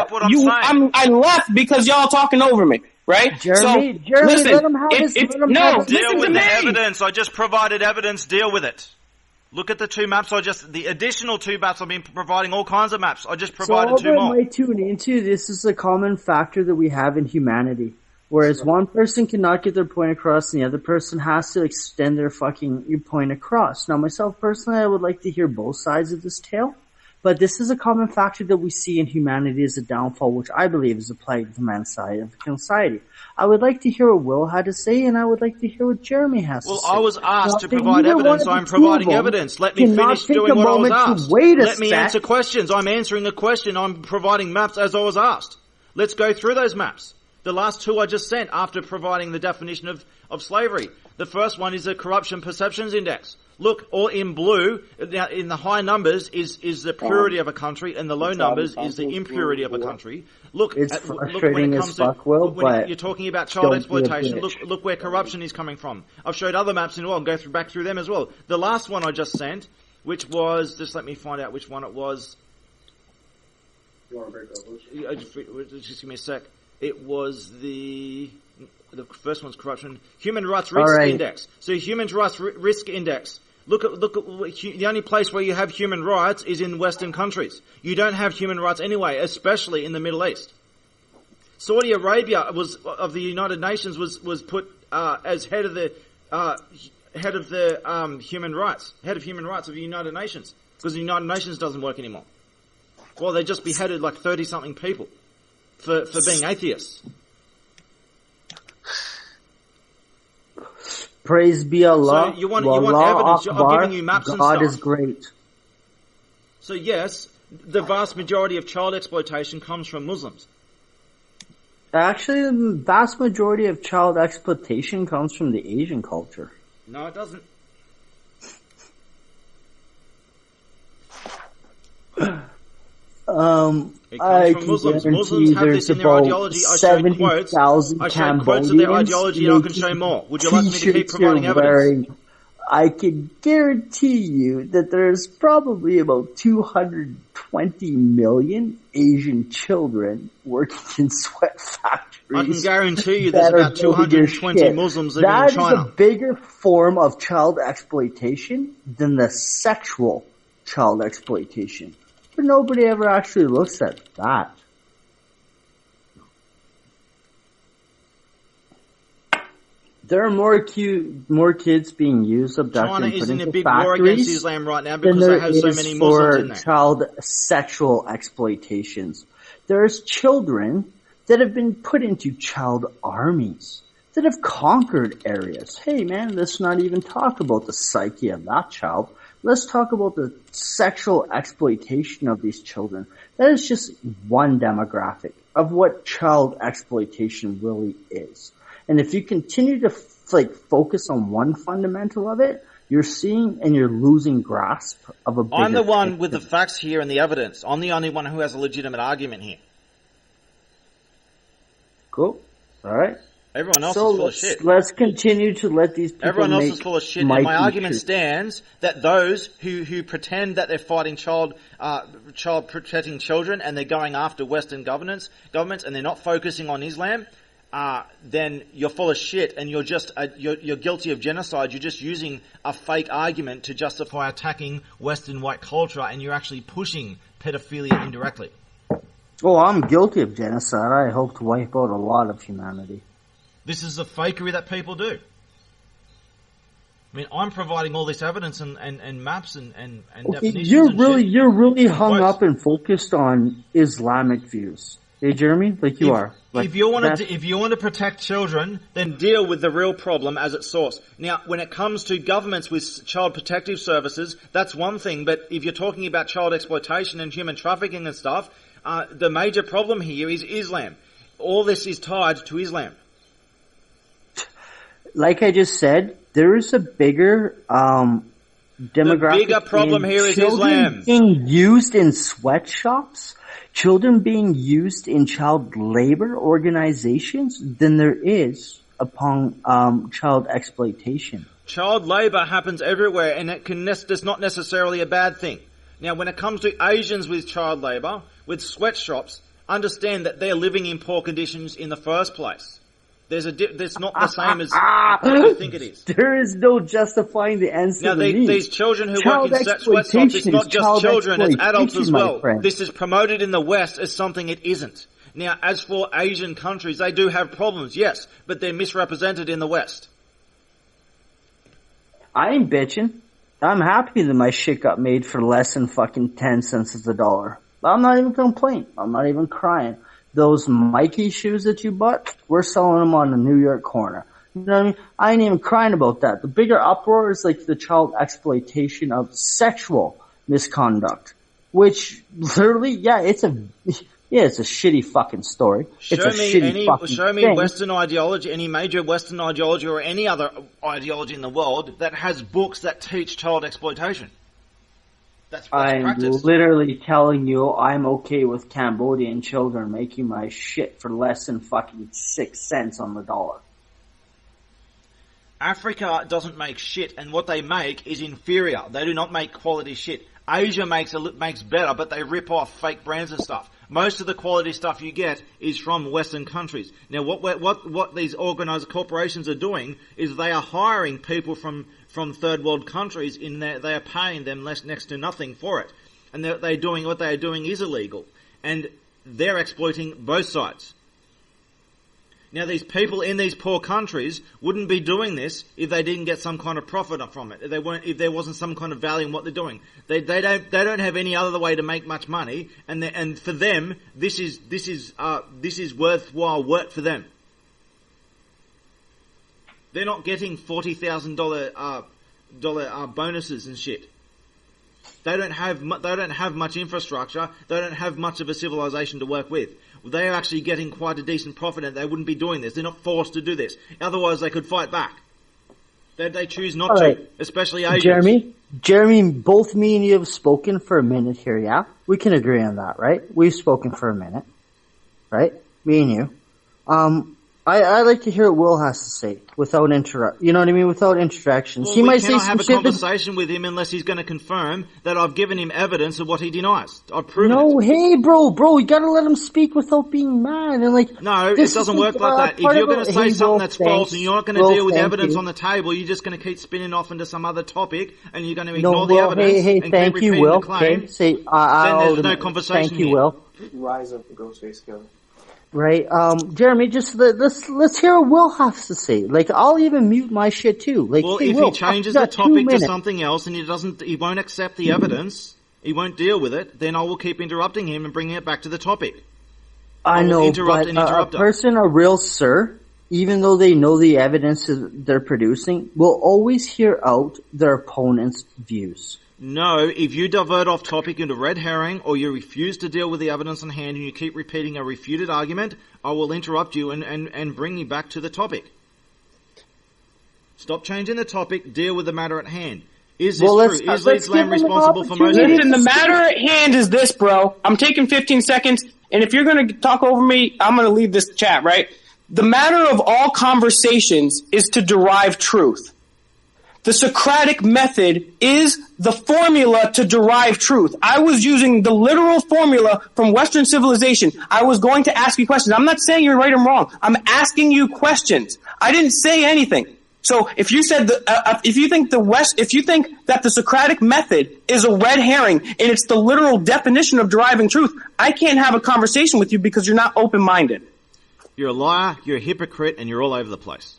I left because y'all talking over me, right? Jeremy, listen. Let him have his. Deal with the evidence. I just provided evidence. Deal with it. Look at the two maps. The additional two maps. I've been providing all kinds of maps. I just provided two more. So might tune into this is a common factor that we have in humanity. Whereas one person cannot get their point across and the other person has to extend their fucking point across. Now myself personally, I would like to hear both sides of this tale. But this is a common factor that we see in humanity as a downfall, which I believe is a plague to mankind of society. I would like to hear what Will had to say, and I would like to hear what Jeremy has to say. Well, I was asked to provide evidence. I'm providing evidence. Let me finish doing what I was asked. Let me answer questions. I'm answering the question. I'm providing maps as I was asked. Let's go through those maps. The last two I just sent after providing the definition of slavery. The first one is a corruption perceptions index. Look, all in blue, in the high numbers is the purity of a country, and the low numbers is the impurity of a country. Look, it's frustrating as fuck, Will, when you're talking about child exploitation, look where corruption is coming from. I've showed other maps as well, and go back through them as well. The last one I just sent, which was, just let me find out which one it was. Just give me a sec. It was the first one's corruption. Human Rights Risk Index. So Human Rights Risk Index. Look at the only place where you have human rights is in Western countries. You don't have human rights anyway, especially in the Middle East. Saudi Arabia of the United Nations was put as head of human rights of the United Nations, because the United Nations doesn't work anymore. Well, they just beheaded like 30-something people for being atheists. Praise be Allah. So you want evidence? I'm giving you maps and stuff. God is great. So yes, the vast majority of child exploitation comes from Muslims. Actually, the vast majority of child exploitation comes from the Asian culture. No, it doesn't. It comes from Muslims. Muslims have this in their ideology. I showed quotes. I showed quotes of their ideology, and I can show more. Would you like me to keep providing evidence? I can guarantee you that there's probably about 220 million Asian children working in sweat factories. I can guarantee you there's about 220 Muslims living in China. That is a bigger form of child exploitation than the sexual child exploitation. But nobody ever actually looks at that. There are more kids being used, abducted, China and put is in into a big war against Islam right now because they have so many Muslims in there. Child sexual exploitations. There's children that have been put into child armies that have conquered areas. Hey man, let's not even talk about the psyche of that child. Let's talk about the sexual exploitation of these children. That is just one demographic of what child exploitation really is. And if you continue to focus on one fundamental of it, you're seeing and you're losing grasp of a bigger I'm the one with the facts here and the evidence. I'm the only one who has a legitimate argument here. Cool. All right. Everyone else is full of shit. Let's continue to let these people Everyone else is full of shit, and my argument stands that those who pretend that they're fighting child protecting children and they're going after Western governments and they're not focusing on Islam, then you're full of shit and you're just you're guilty of genocide. You're just using a fake argument to justify attacking Western white culture, and you're actually pushing pedophilia indirectly. Oh, I'm guilty of genocide. I hope to wipe out a lot of humanity. This is the fakery that people do. I mean, I'm providing all this evidence and maps and definitions. You're really hung up and focused on Islamic views. Hey, Jeremy, you are. If you want to protect children, then deal with the real problem as its source. Now, when it comes to governments with child protective services, that's one thing. But if you're talking about child exploitation and human trafficking and stuff, the major problem here is Islam. All this is tied to Islam. Like I just said, there is a bigger demographic. The bigger problem here is Islam. Being used in sweatshops, children being used in child labor organizations than there is upon child exploitation. Child labor happens everywhere, and it is not necessarily a bad thing. Now, when it comes to Asians with child labor, with sweatshops, understand that they're living in poor conditions in the first place. There's not the same as I think it is. There is no justifying the ends now, to the means. These children who work in sweatshops, it's not just children, it's adults as well. This is promoted in the West as something it isn't. Now, as for Asian countries, they do have problems, yes, but they're misrepresented in the West. I ain't bitching. I'm happy that my shit got made for less than fucking 10 cents of the dollar. I'm not even complaining. I'm not even crying. Those Mikey shoes that you bought, we're selling them on the New York corner. You know what I mean? I ain't even crying about that. The bigger uproar is like the child exploitation of sexual misconduct, which literally, it's a shitty fucking story. Show me Western ideology, any major Western ideology or any other ideology in the world that has books that teach child exploitation. I'm practiced. Literally telling you I'm okay with Cambodian children making my shit for less than fucking 6 cents on the dollar. Africa doesn't make shit, and what they make is inferior. They do not make quality shit. Asia makes better, but they rip off fake brands and stuff. Most of the quality stuff you get is from Western countries. Now, what these organised corporations are doing is they are hiring people from third world countries they are paying them next to nothing for it. And what they are doing is illegal. And they're exploiting both sides. Now, these people in these poor countries wouldn't be doing this if they didn't get some kind of profit from it. If there wasn't some kind of value in what they're doing. They don't have any other way to make much money, and for them, this is worthwhile work for them. They're not getting $40,000 bonuses and shit. They don't have much infrastructure. They don't have much of a civilization to work with. They are actually getting quite a decent profit, and they wouldn't be doing this. They're not forced to do this. Otherwise, they could fight back. They choose not to, especially Asians. Jeremy, both me and you have spoken for a minute here, yeah? We can agree on that, right? We've spoken for a minute, right? Me and you. I like to hear what Will has to say without you know what I mean? Without interactions. Well, he might say some have a conversation with him unless he's going to confirm that I've given him evidence of what he denies. I've proven it. No, hey, bro, you gotta let him speak without being mad and like. No, it doesn't work like that. If you're going to say something that's false and you're not going to deal with the evidence on the table, you're just going to keep spinning off into some other topic and you're going to ignore the evidence and keep repeating the claim. Then there's no conversation. Thank you, Will. Rise of the Ghostface Killer. Right, Jeremy, just let's hear what Will has to say. Like, I'll even mute my shit too. Like, well, hey, if Will, he changes the topic to something else and he won't accept the evidence, he won't deal with it, then I will keep interrupting him and bringing it back to the topic. I know, but a real sir, even though they know the evidence they're producing, will always hear out their opponent's views. No, if you divert off topic into red herring or you refuse to deal with the evidence on hand and you keep repeating a refuted argument, I will interrupt you and bring you back to the topic. Stop changing the topic, deal with the matter at hand. Is this true? Is Islam responsible for most of it? Listen, the matter at hand is this, bro. I'm taking 15 seconds, and if you're going to talk over me, I'm going to leave this chat, right? The matter of all conversations is to derive truth. The Socratic method is the formula to derive truth. I was using the literal formula from Western civilization. I was going to ask you questions. I'm not saying you're right or wrong. I'm asking you questions. I didn't say anything. So if you said if you think that the Socratic method is a red herring and it's the literal definition of deriving truth, I can't have a conversation with you because you're not open-minded. You're a liar, you're a hypocrite, and you're all over the place.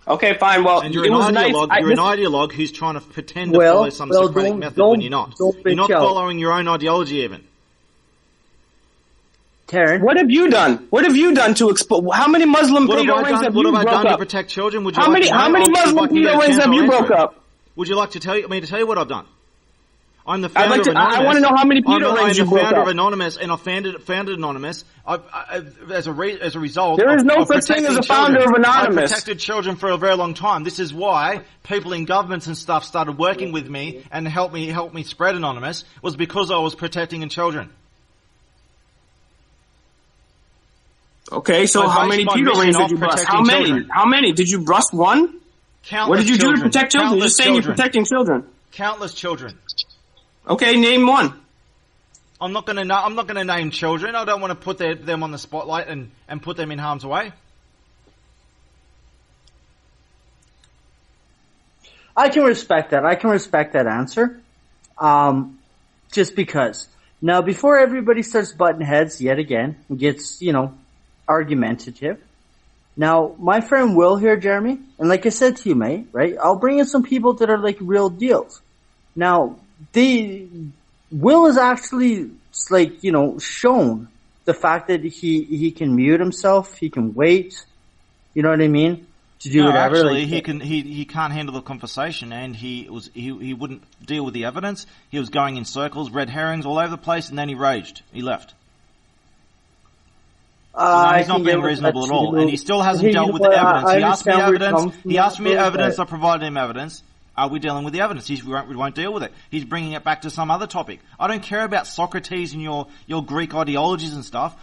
Okay, fine. Well, and you're an ideologue. You're an ideologue who's trying to pretend to follow some Socratic method when you're not. You're not following your own ideology, even. Taryn, what have you done? What have you done to expose? How many Muslim pedo rings have you broke up? What have I done to protect children? How many Muslim pedo rings have you broke up? Would you like to me to tell you what I've done? I'm the founder of Anonymous. I want to know how many pedo rings you broke up. I'm the founder of Anonymous, and I founded Anonymous as a result. There is no such thing as a founder of Anonymous. I protected children for a very long time. This is why people in governments and stuff started working with me and helped me spread Anonymous, was because I was protecting children. Okay, so how many pedo rings did you bust? How many? Children. How many? Did you bust one? Countless what did you children. Do to protect children? You're just saying you're protecting children. Countless children. Okay, name one. I'm not going to name children. I don't want to put them on the spotlight and put them in harm's way. I can respect that. I can respect that answer. Just because. Now, before everybody starts butting heads yet again and gets, argumentative. Now, my friend Will here, Jeremy, and like I said to you, mate, right? I'll bring in some people that are like real deals. Now, Will is actually shown the fact that he can mute himself, he can wait, you know what I mean? To do whatever. Actually, he can't handle the conversation, and he wouldn't deal with the evidence. He was going in circles, red herrings all over the place, and then he raged. He left. He's not being reasonable at all, and he still hasn't dealt with the evidence. He asked me evidence. He asked me evidence. I provided him evidence. Are we dealing with the evidence? We won't deal with it. He's bringing it back to some other topic. I don't care about Socrates and your Greek ideologies and stuff.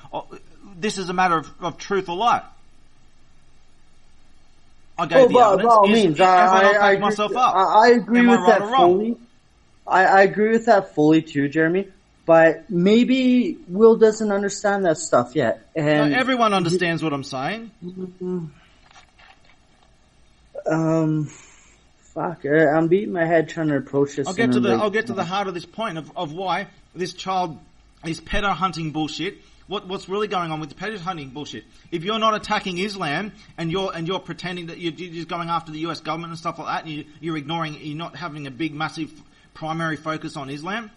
This is a matter of truth or lie. I gave the evidence. I agree with that fully. I agree with that fully too, Jeremy. But maybe Will doesn't understand that stuff yet. And everyone understands what I'm saying. Fuck, I'm beating my head trying to approach this. I'll get to the heart of this point of why this child is pedo hunting bullshit. What's really going on with the pedo hunting bullshit? If you're not attacking Islam and you're pretending that you're just going after the US government and stuff like that, and you're not having a big, massive primary focus on Islam,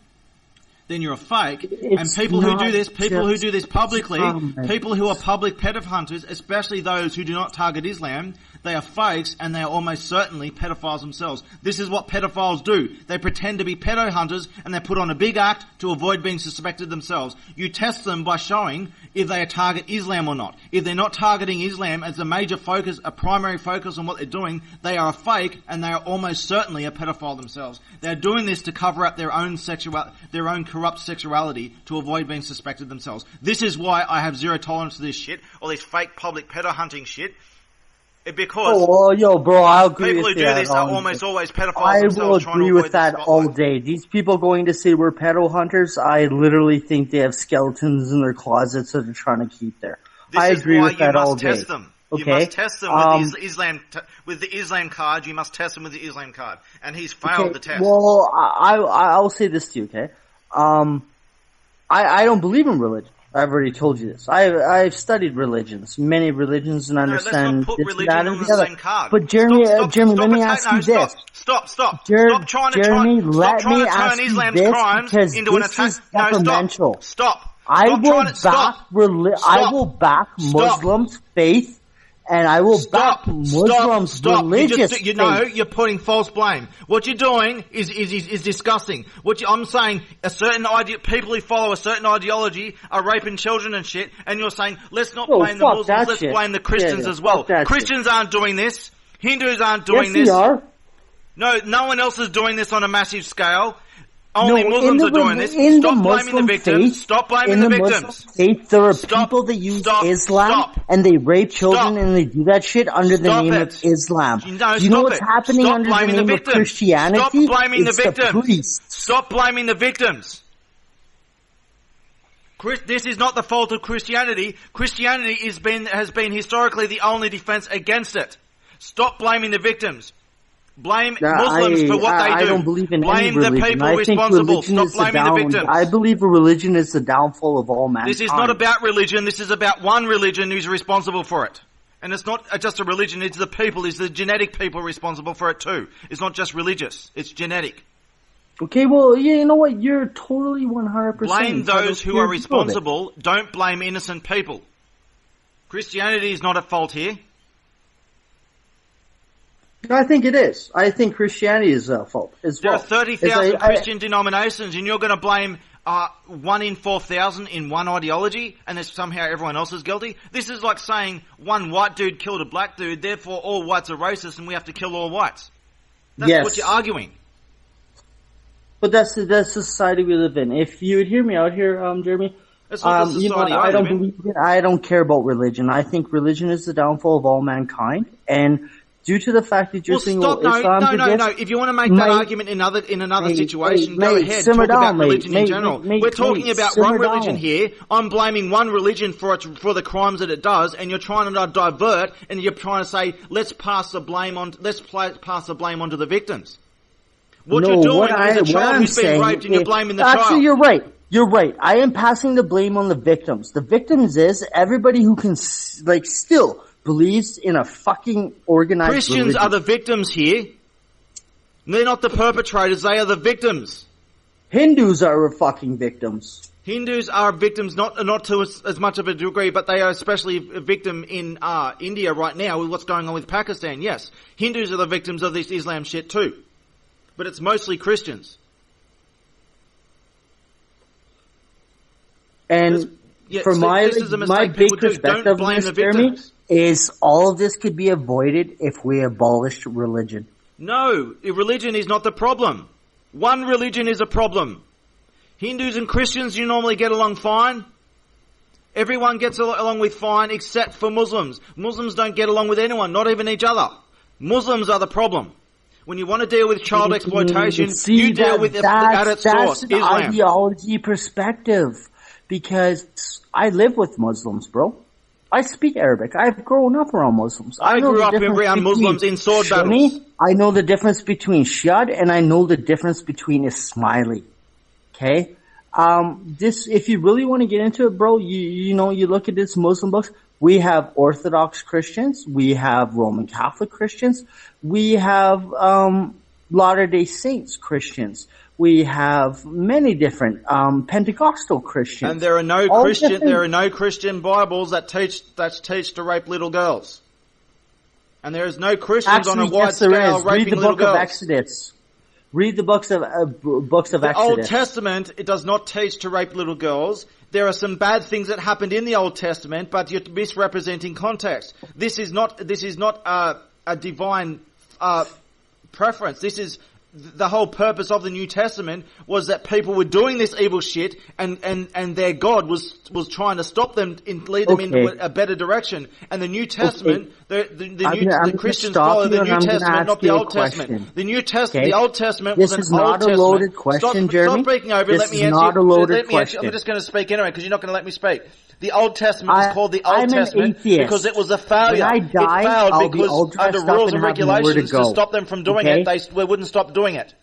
then you're a fake. And people who do this publicly, people who are public pedo hunters, especially those who do not target Islam, they are fakes and they are almost certainly pedophiles themselves. This is what pedophiles do. They pretend to be pedo hunters and they put on a big act to avoid being suspected themselves. You test them by showing if they target Islam or not. If they're not targeting Islam as a major focus, a primary focus on what they're doing, they are a fake and they are almost certainly a pedophile themselves. They're doing this to cover up their own corrupt sexuality to avoid being suspected themselves. This is why I have zero tolerance to this shit, or this fake public pedo hunting shit. Because bro, I agree people with who do this are almost always pedophiles themselves. I will agree with that all day. These people going to say we're pedo hunters, I literally think they have skeletons in their closets that they're trying to keep there. I agree with that all day. Test them. Okay? You must test them with the Islam card. You must test them with the Islam card, and he's failed the test. Well, I'll say this to you, okay? I don't believe in religion. I've already told you this. I've studied religions, many religions, and understand. Let's not put religion on the same card. But Jeremy, let me ask you this. Stop. Jeremy, stop trying to turn Islam's crimes into an attack. No, stop. I will back Muslims' faith. And I will back Muslims' religious faith. You're putting false blame. What you're doing is disgusting. I'm saying people who follow a certain ideology are raping children and shit, and you're saying, let's not blame the Muslims, let's blame the Christians as well. Christians aren't doing this. Hindus aren't doing this. Yes, they are. No one else is doing this on a massive scale. Only Muslims are doing this. Stop blaming the victims. Stop blaming the victims. There are people that use Islam and they rape children and they do that shit under the name of Islam. Do you know what's happening under the name of Christianity? Stop blaming the victims. Stop blaming the victims. This is not the fault of Christianity. Christianity has been historically the only defense against it. Stop blaming the victims. Blame Muslims for what they do. I don't believe in any religion. Blame the people responsible. Stop blaming the victims. I believe a religion is the downfall of all mankind. This is not about religion. This is about one religion who's responsible for it. And it's not just a religion. It's the people. It's the genetic people responsible for it too. It's not just religious. It's genetic. Okay, well, you know what? You're totally 100%. Blame those who are responsible. Don't blame innocent people. Christianity is not at fault here. I think it is. I think Christianity is fault as well. There are 30,000 Christian denominations, and you're going to blame 1 in 4,000 in one ideology, and then somehow everyone else is guilty? This is like saying one white dude killed a black dude, therefore all whites are racist, and we have to kill all whites. That's what you're arguing. But that's the society we live in. If you would hear me out here, Jeremy, it's not the society I don't believe in. I don't care about religion. I think religion is the downfall of all mankind, and due to the fact that you're saying, no. If you want to make that argument in another situation, go ahead. Talk about religion in general. We're talking about one religion here. I'm blaming one religion for the crimes that it does, and you're trying to divert, and you're trying to say, let's pass the blame onto the victims. What you're doing is a child who's been raped, and you're blaming the child. Actually, you're right. You're right. I am passing the blame on the victims. The victims is everybody who can still believes in a fucking organized Christians religion. Are the victims here. They're not the perpetrators, they are the victims. Hindus are fucking victims. Hindus are victims, not to as much of a degree, but they are especially a victim in India right now with what's going on with Pakistan, yes. Hindus are the victims of this Islam shit too. But it's mostly Christians. And from my big perspective on this, Jeremy, is all of this could be avoided if we abolished religion. No, religion is not the problem. One religion is a problem. Hindus and Christians, you normally get along fine. Everyone gets along with fine except for Muslims. Muslims don't get along with anyone, not even each other. Muslims are the problem. When you want to deal with child exploitation, you deal with it at its source, Islam. That's an ideology perspective. Because I live with Muslims, bro. I speak Arabic. I've grown up around Muslims. I grew up around Muslims in sword battles. I know the difference between Shia and I know the difference between Ismaili. Okay? If you really want to get into it, bro, you look at this Muslim books. We have Orthodox Christians. We have Roman Catholic Christians. We have Latter-day Saints Christians. We have many different Pentecostal Christians, and there are no Christian Bibles that teach to rape little girls, and there is no Christians on a wide scale raping little girls. Read the books of Exodus. The Old Testament, it does not teach to rape little girls. There are some bad things that happened in the Old Testament, but you're misrepresenting context. This is not a divine preference. This is the whole purpose of the New Testament was that people were doing this evil shit, and their God was trying to stop them and lead them into a better direction. And the New Testament, the Christians follow the New Testament, not the Old Testament. The New Testament, the Old Testament was an Old Testament. This is not a loaded question, Jeremy. Stop speaking over it. Let me answer. Not a loaded question. I'm just going to speak anyway because you're not going to let me speak. The Old Testament is called the Old Testament because it was a failure. When I die, it failed because under rules and regulations to stop them from doing it, they wouldn't stop doing it.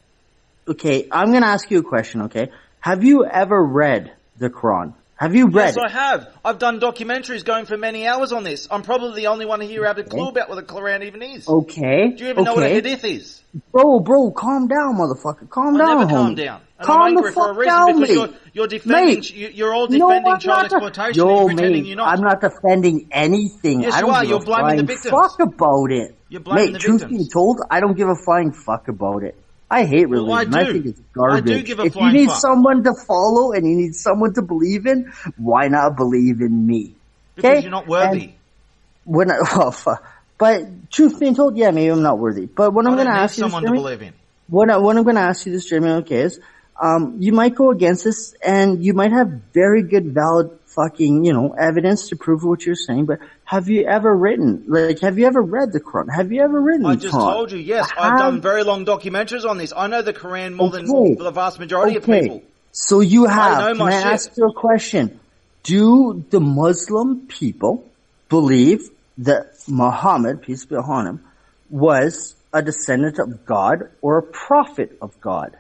Okay, I'm going to ask you a question, okay? Have you ever read the Quran? Have you read it? Yes, I have. I've done documentaries going for many hours on this. I'm probably the only one here who have a clue about what the Quran even is. Okay. Do you even know what a hadith is? Bro, calm down, motherfucker. Calm down, never calm down. And calm I'm angry the fuck for a reason down, because mate. you're defending, you're all defending child exploitation and you're pretending you're not. I'm not defending anything. Yes, I don't you are. give You're a blaming the flying victims. fuck about it. You're blaming the truth victims. be told, I don't give a flying fuck about it. I hate religion. I do. I think it's garbage. I do give a if flying you need fuck. someone to follow and you need someone to believe in, why not believe in me? Because you're not worthy. But truth being told, yeah, maybe I'm not worthy. But what I'm going to ask you, someone to believe in. What I'm going to ask you this, Jeremy, okay, is you might go against this, and you might have very good, valid fucking, evidence to prove what you're saying, but have you ever read the Quran? Have you ever written I just told you, yes. I've done very long documentaries on this. I know the Quran more than the vast majority of people. So you have. I know my shit. Can I ask you a question? Do the Muslim people believe that Muhammad, peace be upon him, was a descendant of God or a prophet of God?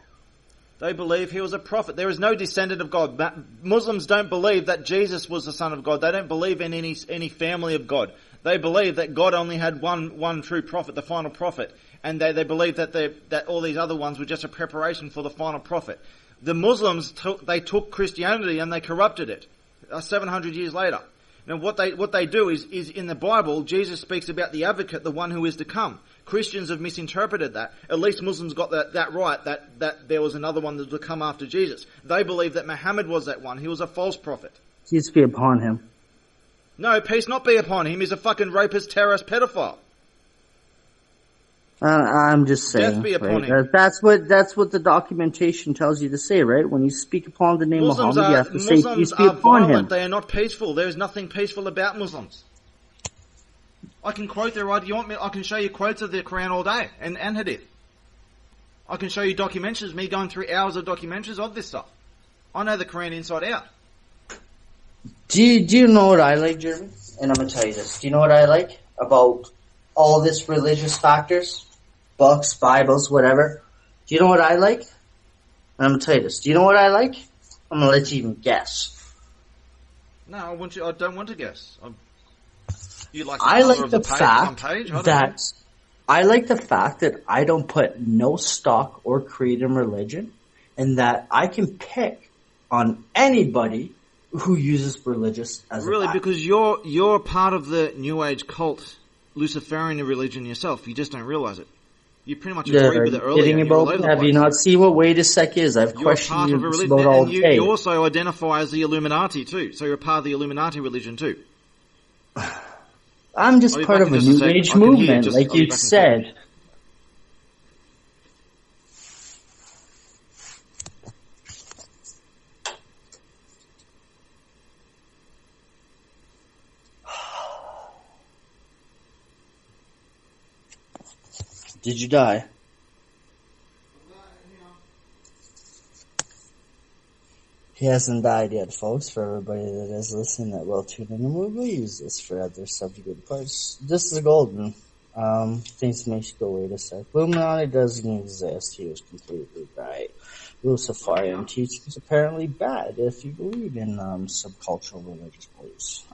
They believe he was a prophet. There is no descendant of God. Muslims don't believe that Jesus was the son of God. They don't believe in any family of God. They believe that God only had one true prophet, the final prophet. And they believe that all these other ones were just a preparation for the final prophet. The Muslims took Christianity and they corrupted it 700 years later. Now what they do is in the Bible, Jesus speaks about the advocate, the one who is to come. Christians have misinterpreted that. At least Muslims got that right, that there was another one that would come after Jesus. They believe that Muhammad was that one. He was a false prophet. Peace be upon him. No, peace not be upon him. He's a fucking rapist, terrorist, pedophile. I'm just saying. Death be upon him. That's what the documentation tells you to say, right? When you speak upon the name Muhammad, you have to say peace be upon him. They are not peaceful. There is nothing peaceful about Muslims. I can quote their right. You want me? I can show you quotes of the Quran all day and Hadith. I can show you documentaries. Me going through hours of documentaries of this stuff. I know the Quran inside out. Do you know what I like, Jeremy? And I'm gonna tell you this. Do you know what I like about all this religious factors? Books, Bibles, whatever. Do you know what I like? And I'm gonna tell you this. Do you know what I like? I'm gonna let you even guess. No, I don't want to guess. I like the fact that I don't put no stock or creed in religion, and that I can pick on anybody who uses religious as really, a because you're part of the New Age cult, Luciferian religion yourself. You just don't realize it. You pretty much agree with it earlier. Have you not seen what Wait a Sec is? I've questioned you about all day. You also identify as the Illuminati too, so you're part of the Illuminati religion too. I'm just part of a New Age movement, like you said. Did you die? He hasn't died yet, folks. For everybody that is listening that will tune in, and we'll use this for other subjugated parts. This is golden. Things make you go, wait a sec. Illuminati doesn't exist. He was completely right. Luciferian teaching is apparently bad if you believe in subcultural religious beliefs.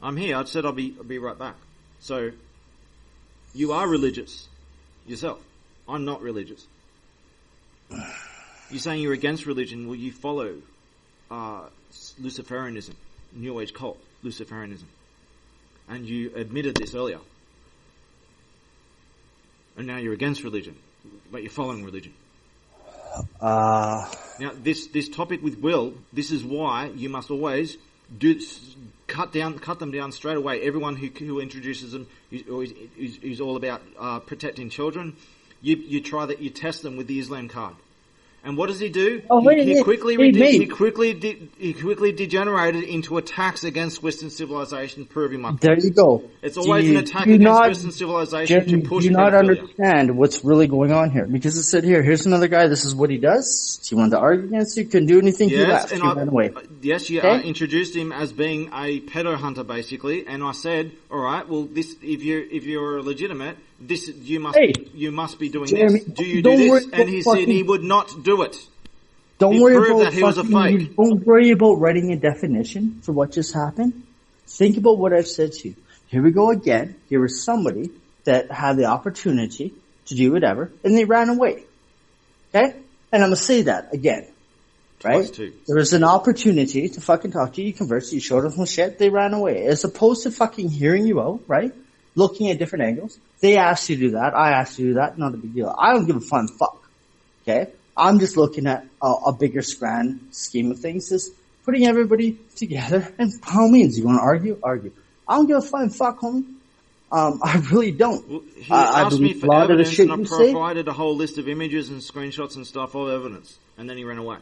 I'm here. I said I'll be right back. So, you are religious yourself. I'm not religious. You're saying you're against religion. Well, you follow Luciferianism, New Age cult, Luciferianism. And you admitted this earlier. And now you're against religion, but you're following religion. Now, this topic with Will, this is why you must always cut them down straight away. Everyone who introduces them is all about protecting children. You test them with the Islam card. And what does he do? He quickly degenerated into attacks against Western civilization, proving my point. There you go. It's always an attack against Western civilization to push. Do you not understand what's really going on here? Because it said here's another guy. This is what he does. He wanted to argue against you. Couldn't do anything. He left. He ran away. Yes, you introduced him as being a pedo hunter, basically. And I said, all right, well, this if you're legitimate. You must be doing Jeremy, this. Do you do this? And he said he would not do it. Don't worry about writing a definition for what just happened. Think about what I've said to you. Here we go again. Here was somebody that had the opportunity to do whatever, and they ran away. Okay? And I'm gonna say that again. Right? There was an opportunity to fucking talk to you, you conversed, you showed them some shit, they ran away. As opposed to fucking hearing you out, right? Looking at different angles. They asked you to do that. I asked you to do that. Not a big deal. I don't give a flying fuck. Okay? I'm just looking at a bigger grand scheme of things. Is putting everybody together. And by all means, you want to argue? Argue. I don't give a flying fuck, homie. I really don't. Well, he asked me for evidence and I provided a whole list of images and screenshots and stuff of evidence. And then he ran away.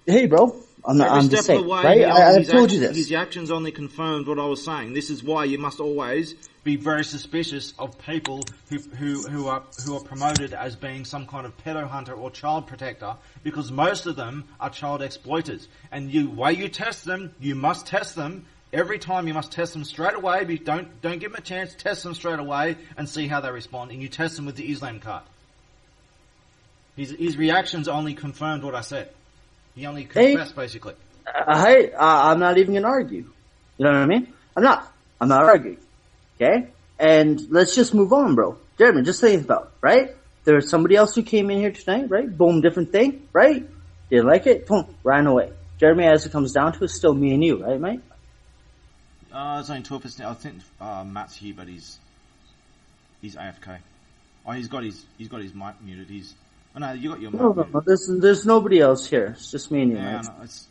Hey, bro. I'm just saying, right? I told you this. His actions only confirmed what I was saying. This is why you must always be very suspicious of people who are promoted as being some kind of pedo hunter or child protector, because most of them are child exploiters. And way you test them, you must test them every time. You must test them straight away. Don't give them a chance. Test them straight away and see how they respond. And you test them with the Islam card. His reactions only confirmed what I said. He only confessed, basically. I'm not even going to argue. You know what I mean? I'm not arguing. Okay? And let's just move on, bro. Jeremy, just think about it, right? There was somebody else who came in here tonight, right? Boom, different thing, right? Didn't like it, boom, ran away. Jeremy, as it comes down to it, it's still me and you, right, mate? It's only 12%. I think Matt's here, but he's He's AFK. Oh, he's got his mic muted. Oh no, you got your mic muted. No. There's nobody else here. It's just me and you. Yeah, no, it's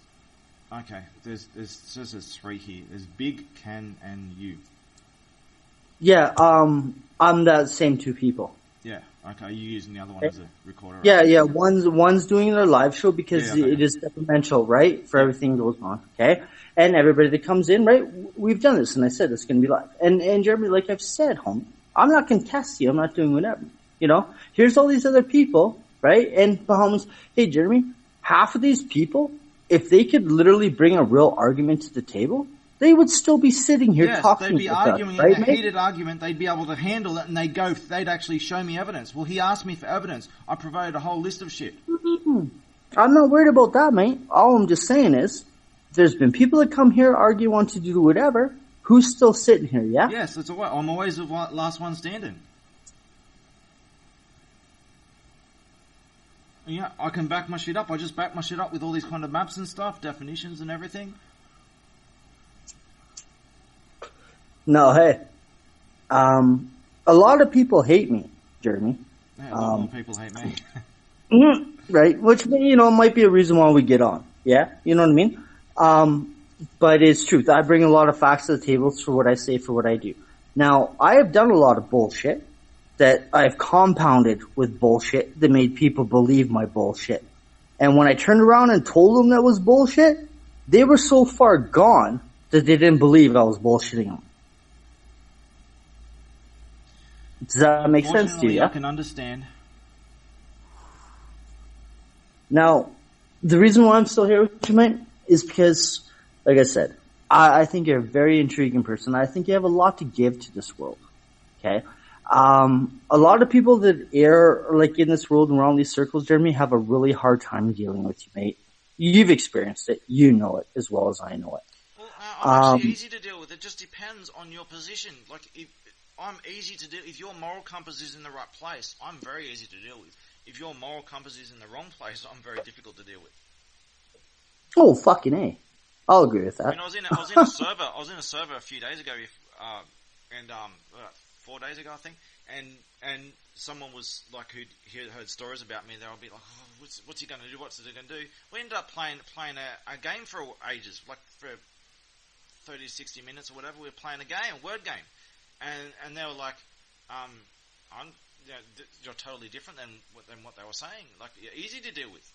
okay. There's 3 here. There's Big, Ken, and you. Yeah. I'm that same 2 people. Yeah. Okay. You're using the other one as a recorder. Yeah. Yeah. One's doing their live show because it is detrimental, right? For everything goes on. Okay. And everybody that comes in, right? We've done this, and I said it's going to be live. And Jeremy, like I've said, homie, I'm not going to test you. I'm not doing whatever. You know, here's all these other people, right? And the homies, hey, Jeremy, half of these people, if they could literally bring a real argument to the table, they would still be sitting here talking. They'd be arguing in a heated argument. They'd be able to handle it, and they'd actually show me evidence. Well, he asked me for evidence. I provided a whole list of shit. I'm not worried about that, mate. All I'm just saying is, there's been people that come here, argue, want to do whatever. Who's still sitting here, yeah? Yes, that's all right. I'm always the last one standing. Yeah, I can back my shit up. I just back my shit up with all these kind of maps and stuff, definitions and everything. No, hey. A lot of people hate me, Jeremy. Yeah, a lot more people hate me. Right, which, might be a reason why we get on. Yeah? You know what I mean? But it's truth. I bring a lot of facts to the table for what I say, for what I do. Now, I have done a lot of bullshit that I've compounded with bullshit that made people believe my bullshit. And when I turned around and told them that was bullshit, they were so far gone that they didn't believe I was bullshitting them. Does that make sense to you? Yeah? I can understand. Now, the reason why I'm still here with you, mate, is because, like I said, I think you're a very intriguing person. I think you have a lot to give to this world. Okay? A lot of people that are like in this world and around these circles, Jeremy, have a really hard time dealing with you, mate. You've experienced it. You know it as well as I know it. Well, I'm actually easy to deal with. It just depends on your position. Like, if I'm easy to deal. If your moral compass is in the right place, I'm very easy to deal with. If your moral compass is in the wrong place, I'm very difficult to deal with. Oh, fucking A. I'll agree with that. I mean, I was in a server. I was in a server a few days ago, 4 days ago, I think, and someone was like who heard stories about me. They would be like, oh, "What's he going to do? What's he going to do?" We ended up playing a game for ages, like for 30 to 60 minutes or whatever. We were playing a game, a word game, and they were like, "You're totally different than what they were saying. Like, you're easy to deal with."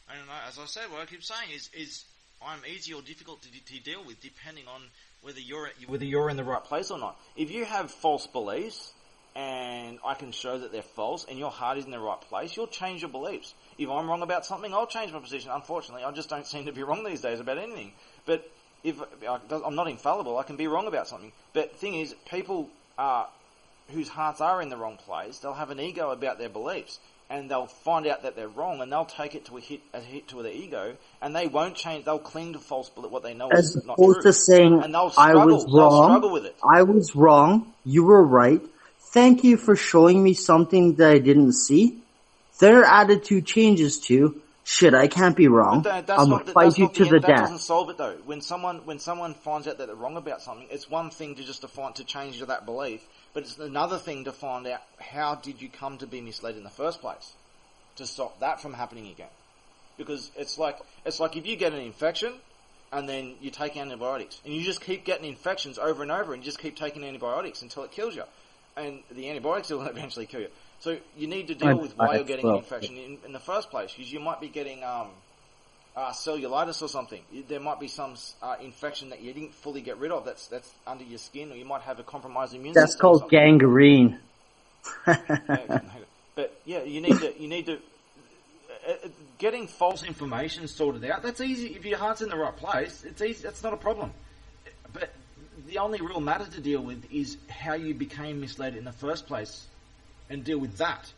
I don't know. As I said, what I keep saying is I'm easy or difficult to deal with depending on whether you're in the right place or not. If you have false beliefs and I can show that they're false and your heart is in the right place, you'll change your beliefs. If I'm wrong about something, I'll change my position. Unfortunately, I just don't seem to be wrong these days about anything. But if I'm not infallible, I can be wrong about something. But the thing is, people whose hearts are in the wrong place, they'll have an ego about their beliefs. And they'll find out that they're wrong, and they'll take it to a hit to their ego, and they won't change. They'll cling to false belief, what they know is not true. As opposed to saying, and they'll struggle. I was wrong. They'll struggle with it. I was wrong. You were right. Thank you for showing me something that I didn't see. Their attitude changes to, shit, I can't be wrong. I'm gonna fight you to the death. That doesn't solve it though. When someone finds out that they're wrong about something, it's one thing to change that belief. But it's another thing to find out how did you come to be misled in the first place, to stop that from happening again. Because it's like if you get an infection and then you take antibiotics and you just keep getting infections over and over and you just keep taking antibiotics until it kills you, and the antibiotics will eventually kill you. So you need to deal with why you're getting an infection in the first place, because you might be getting cellulitis or something. There might be some infection that you didn't fully get rid of that's under your skin, or you might have a compromised immune system. That's called gangrene. But yeah, you need to getting false information sorted out. That's easy if your heart's in the right place. It's easy. That's not a problem. But the only real matter to deal with is how you became misled in the first place, and deal with that.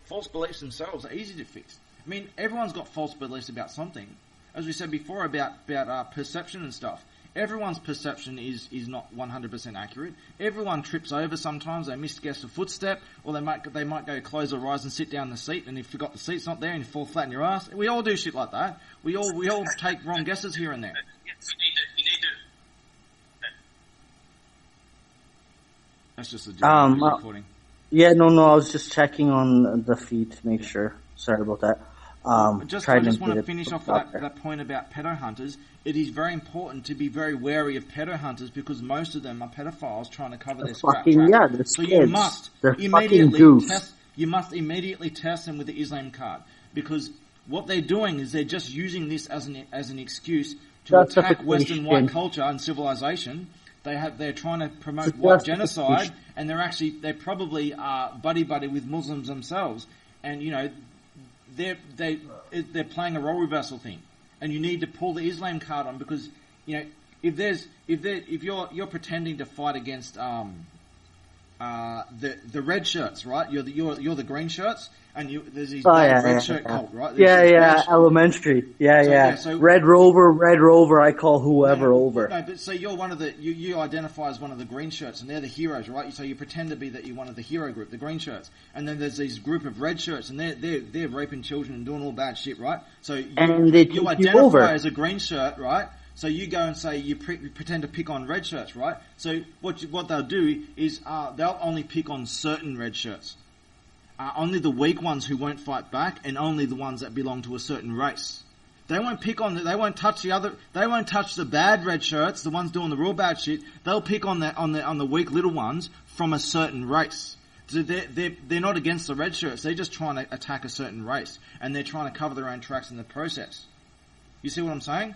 False beliefs themselves are easy to fix. I mean, everyone's got false beliefs about something. As we said before about perception and stuff. Everyone's perception is not 100% accurate. Everyone trips over sometimes. They misguess a footstep, or they might go close their eyes and sit down in the seat, and you forgot the seat's not there and you fall flat in your ass. We all do shit like that. We all take wrong guesses here and there. That's just a recording. Yeah, no, I was just checking on the feed to make sure. Sorry about that. I just want to finish off that point about pedo hunters. It is very important to be very wary of pedo hunters because most of them are pedophiles trying to cover their scrap trap. Yeah, they're so kids. You must immediately test them with the Islam card because what they're doing is they're just using this as an excuse to attack Western white culture and civilization. They're trying to promote white genocide, and they're probably buddy with Muslims themselves, and they're playing a role reversal thing, and you need to pull the Islam card on because if you're pretending to fight against the red shirts, right? You're the green shirts, and there's these red shirt cult, right? Elementary, So Red Rover. I call whoever over. No, but so you're one of the you identify as one of the green shirts, and they're the heroes, right? So you pretend to be that you're one of the hero group, the green shirts, and then there's these group of red shirts, and they're raping children and doing all bad shit, right? So you identify as a green shirt, right? So you go and say you pretend to pick on red shirts, right? So what they'll do is they'll only pick on certain red shirts. Only the weak ones who won't fight back, and only the ones that belong to a certain race. They won't touch the bad red shirts, the ones doing the real bad shit. They'll pick on the weak little ones from a certain race. So they're not against the red shirts. They're just trying to attack a certain race, and they're trying to cover their own tracks in the process. You see what I'm saying?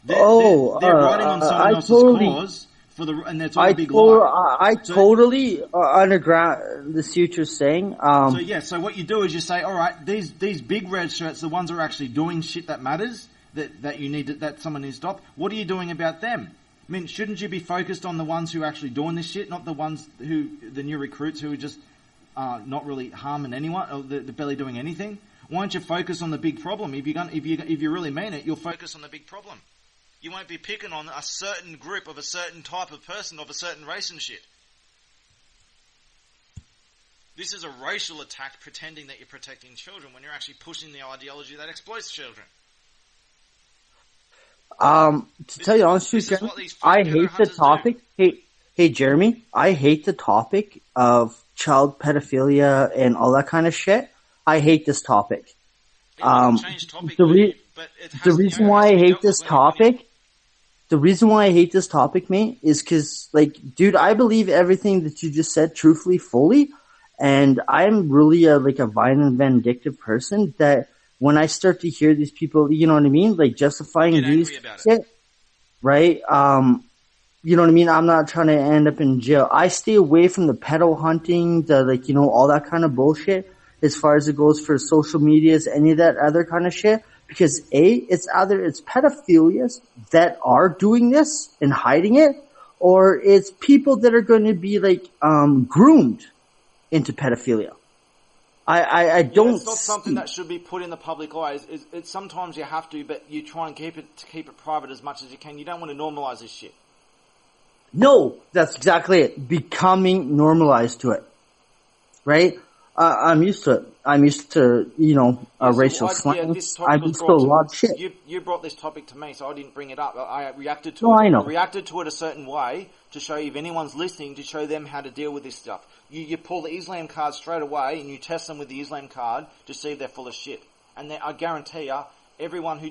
They're riding on someone else's cause. And that's all a big lie. I totally underground the what you're saying. So what you do is you say, all right, these big red shirts, the ones who are actually doing shit that matters, that someone needs to stop. What are you doing about them? I mean, shouldn't you be focused on the ones who are actually doing this shit, not the ones the new recruits who are just not really harming anyone, or they're barely doing anything? Why don't you focus on the big problem? If you really mean it, you'll focus on the big problem. You won't be picking on a certain group of a certain type of person of a certain race and shit. This is a racial attack pretending that you're protecting children when you're actually pushing the ideology that exploits children. To tell you the honest truth, I hate the topic. Hey, Jeremy, I hate the topic of child pedophilia and all that kind of shit. I hate this topic. The reason why I hate this topic... The reason why I hate this topic, mate, is because, dude, I believe everything that you just said truthfully, fully, and I'm really a violent, vindictive person that when I start to hear these people, you know what I mean, justifying these shit, right? You know what I mean? I'm not trying to end up in jail. I stay away from the pedo hunting, all that kind of bullshit as far as it goes for social medias, any of that other kind of shit. Because it's either it's pedophilias that are doing this and hiding it, or it's people that are going to be groomed into pedophilia. I don't. It's not something that should be put in the public eye. It's sometimes you have to, but you try and keep it private as much as you can. You don't want to normalize this shit. No, that's exactly it. Becoming normalized to it, right? I'm used to it. I'm used to, racial slangs. I'm used to a lot of shit. You brought this topic to me, so I didn't bring it up. I reacted to it. I know. I reacted to it a certain way to show if anyone's listening, to show them how to deal with this stuff. You pull the Islam card straight away and you test them with the Islam card to see if they're full of shit. And I guarantee you, everyone who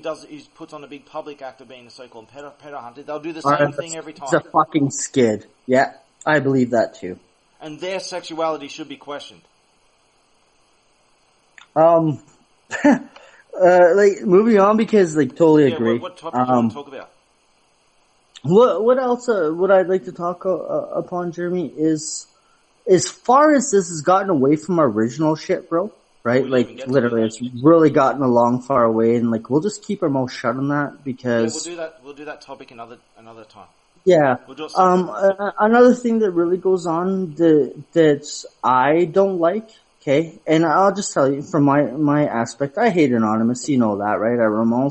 puts on a big public act of being a so-called pedo hunter, they'll do the same thing every time. It's a fucking skid. Yeah, I believe that too. And their sexuality should be questioned. Moving on because totally agree. What topic do you want to talk about? What else would I like to talk upon, Jeremy, is as far as this has gotten away from our original shit, bro, right? Literally, it's really gotten a long far away, and we'll just keep our mouth shut on that because we'll do that topic another time. Yeah. Another thing that really goes on that I don't like. Okay, and I'll just tell you from my aspect, I hate Anonymous, you know that, right? I run my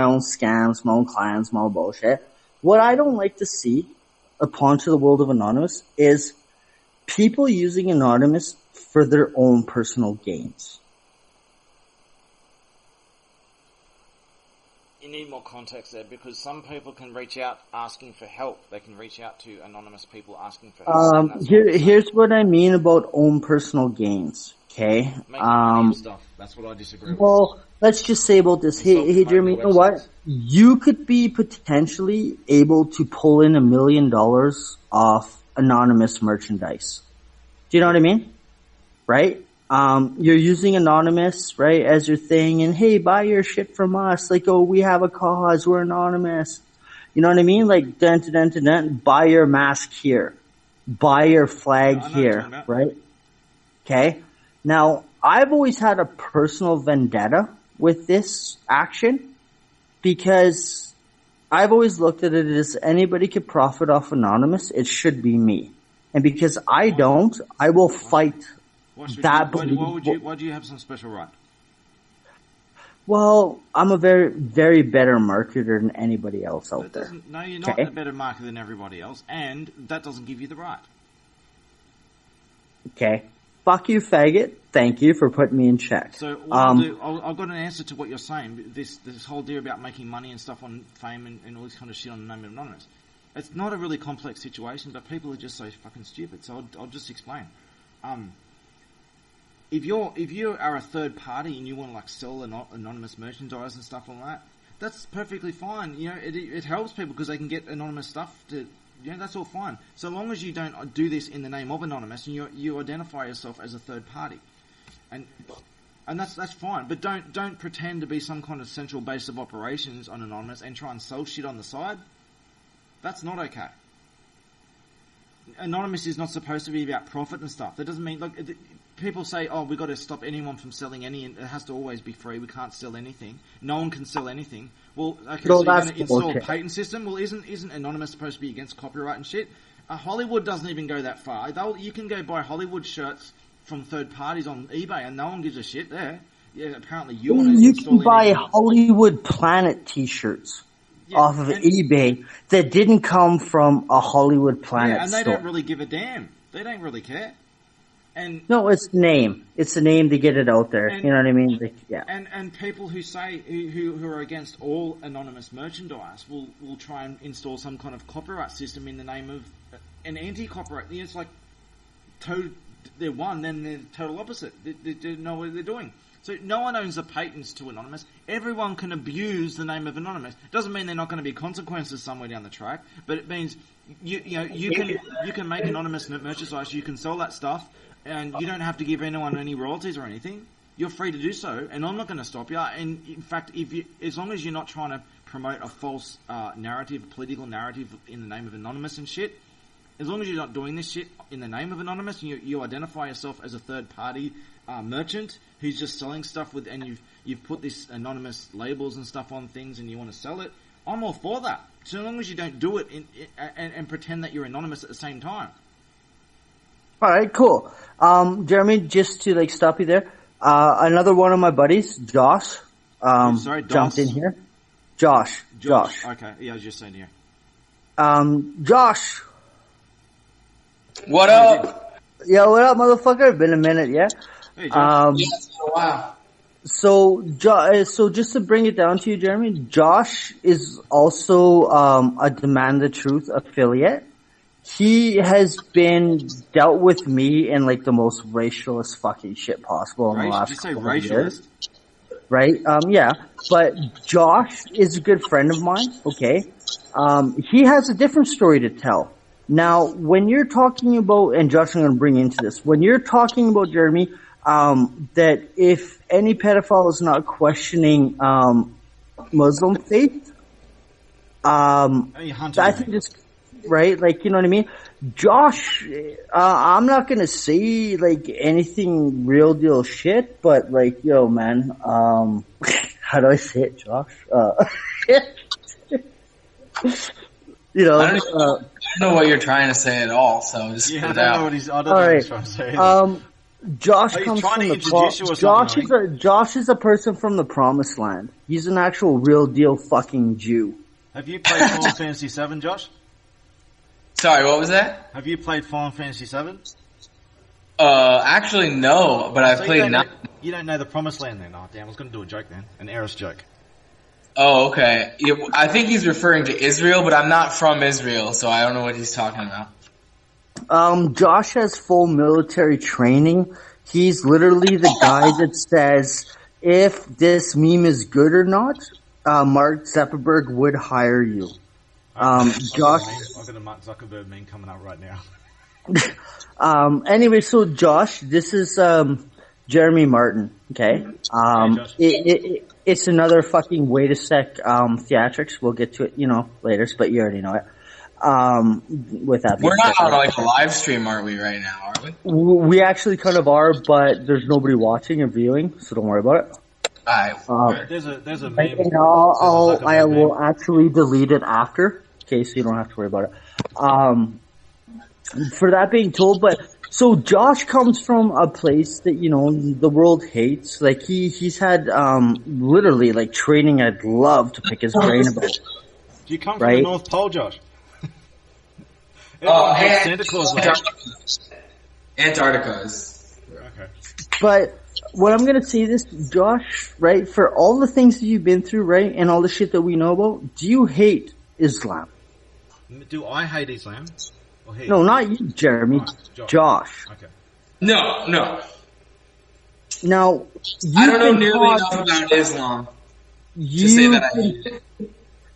own scams, my own clans, my own bullshit. What I don't like to see upon to the world of Anonymous is people using Anonymous for their own personal gains. you need more context there, because some people can reach out asking for help. They can reach out to anonymous people asking for help. Here's what I mean about own personal gains. Okay. Making money and stuff. That's what I disagree with. Well, let's just say about this. Hey, Jeremy, you know what? You could be potentially able to pull in $1 million off anonymous merchandise. Do you know what I mean? Right? You're using anonymous, right, as your thing, and hey, buy your shit from us. Like, oh, we have a cause, we're anonymous. You know what I mean? Like, buy your mask here. Buy your flag here, right? Okay? Now, I've always had a personal vendetta with this action because I've always looked at it as anybody could profit off anonymous, it should be me. And because I don't, I will fight that. Why do you have some special right? Well, I'm a very, very better marketer than anybody else out there. No, you're not a better marketer than everybody else, and that doesn't give you the right. Okay. Fuck you, faggot. Thank you for putting me in check. So I've got an answer to what you're saying. This whole deal about making money and stuff on fame and all this kind of shit on the name of anonymous. It's not a really complex situation, but people are just so fucking stupid. So I'll just explain. If you are a third party and you want to like sell anonymous merchandise and stuff like that, that's perfectly fine. You know, it helps people because they can get anonymous stuff to. You know, that's all fine. So long as you don't do this in the name of anonymous and you identify yourself as a third party. And that's fine. But don't pretend to be some kind of central base of operations on anonymous and try and sell shit on the side. That's not okay. Anonymous is not supposed to be about profit and stuff. That doesn't mean, like, people say, oh, we've got to stop anyone from selling any, it has to always be free, we can't sell anything. No one can sell anything. Well, okay, so you're going to install a patent system? Well, isn't Anonymous supposed to be against copyright and shit? Hollywood doesn't even go that far. You can go buy Hollywood shirts from third parties on eBay and no one gives a shit there. Yeah, apparently you want to You can buy Hollywood Planet t-shirts off of eBay that didn't come from a Hollywood Planet and they store. Don't really give a damn. They don't really care. And no, it's the name. It's the name to get it out there. You know what I mean? Like, yeah. And people who say who are against all anonymous merchandise will try and install some kind of copyright system in the name of an anti-copyright. It's like they're one, then they're the total opposite. They know what they're doing. So no one owns the patents to anonymous. Everyone can abuse the name of anonymous. Doesn't mean they're not going to be consequences somewhere down the track, but it means you can make anonymous merchandise. You can sell that stuff. And you don't have to give anyone any royalties or anything. You're free to do so, and I'm not going to stop you. And in fact, as long as you're not trying to promote a false narrative, a political narrative in the name of anonymous and shit, as long as you're not doing this shit in the name of anonymous, and you identify yourself as a third party merchant who's just selling stuff with, and you've put this anonymous labels and stuff on things, and you want to sell it, I'm all for that. So long as you don't do it and pretend that you're anonymous at the same time. All right, cool. Jeremy, just to like stop you there, another one of my buddies, Josh, jumped in here. Josh. Okay, yeah, I was just saying here. Josh. What up? Yeah, what up, motherfucker? Been a minute, yeah? Hey, Josh. Yeah, it's been a while. So just to bring it down to you, Jeremy, Josh is also a Demand the Truth affiliate. He has been dealt with me in like the most racialist fucking shit possible in the last couple of years. Right? Yeah. But Josh is a good friend of mine. Okay. He has a different story to tell. Now, when you're talking about, and Josh, I'm going to bring into this, when you're talking about, Jeremy, that if any pedophile is not questioning, Muslim faith, I think just, right? Like, you know what I mean? Josh, I'm not gonna say, like, anything real deal shit, but, like, yo, man, how do I say it, Josh? You know, I don't know what you're trying to say at all, so just I don't know what he's trying to say. Josh comes from the Josh is a person from the promised land. He's an actual real deal fucking Jew. Have you played Final Fantasy VII, Josh? Sorry, what was that? Have you played Final Fantasy VII? Actually, no, but I've played 9. You don't know the Promised Land then? Oh, damn, I was going to do a joke then. An Eris joke. Oh, okay. I think he's referring to Israel, but I'm not from Israel, so I don't know what he's talking about. Josh has full military training. He's literally the guy that says if this meme is good or not, Mark Zuckerberg would hire you. Josh. I've got a Mark Zuckerberg meme coming up right now. Anyway, so Josh, this is Jeremy Martin. Okay. It's another fucking wait a sec theatrics. We'll get to it, later, but you already know it. With that, we're not on like a live stream, are we? Right now, are we? We actually kind of are, but there's nobody watching or viewing, so don't worry about it. There's a meme. I will actually delete it after, okay, so you don't have to worry about it. For that being told, but so Josh comes from a place that the world hates. Like he's had literally like training. I'd love to pick his brain about. Do you come from the North Pole, Josh? Santa Claus. Antarctica is. Okay. But what I'm gonna say this, Josh, right? For all the things that you've been through, right, and all the shit that we know about, do you hate Islam? Do I hate Islam? No, not you, Jeremy. Josh. Okay. No. Now, I don't know nearly enough about Islam to say that I hate it.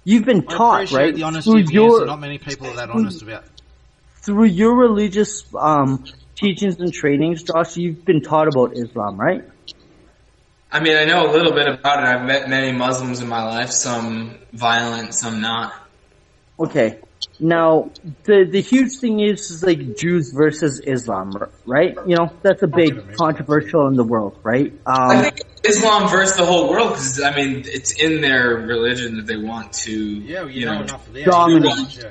You've been taught, right? The honesty of your, not many people are that honest about. Through your religious teachings and trainings, Josh, you've been taught about Islam, right? I mean, I know a little bit about it. I've met many Muslims in my life, some violent, some not. Okay. Now, the huge thing is like Jews versus Islam, right? That's a big controversial in the world, right? I think Islam versus the whole world, because, I mean, it's in their religion that they want to, dominate.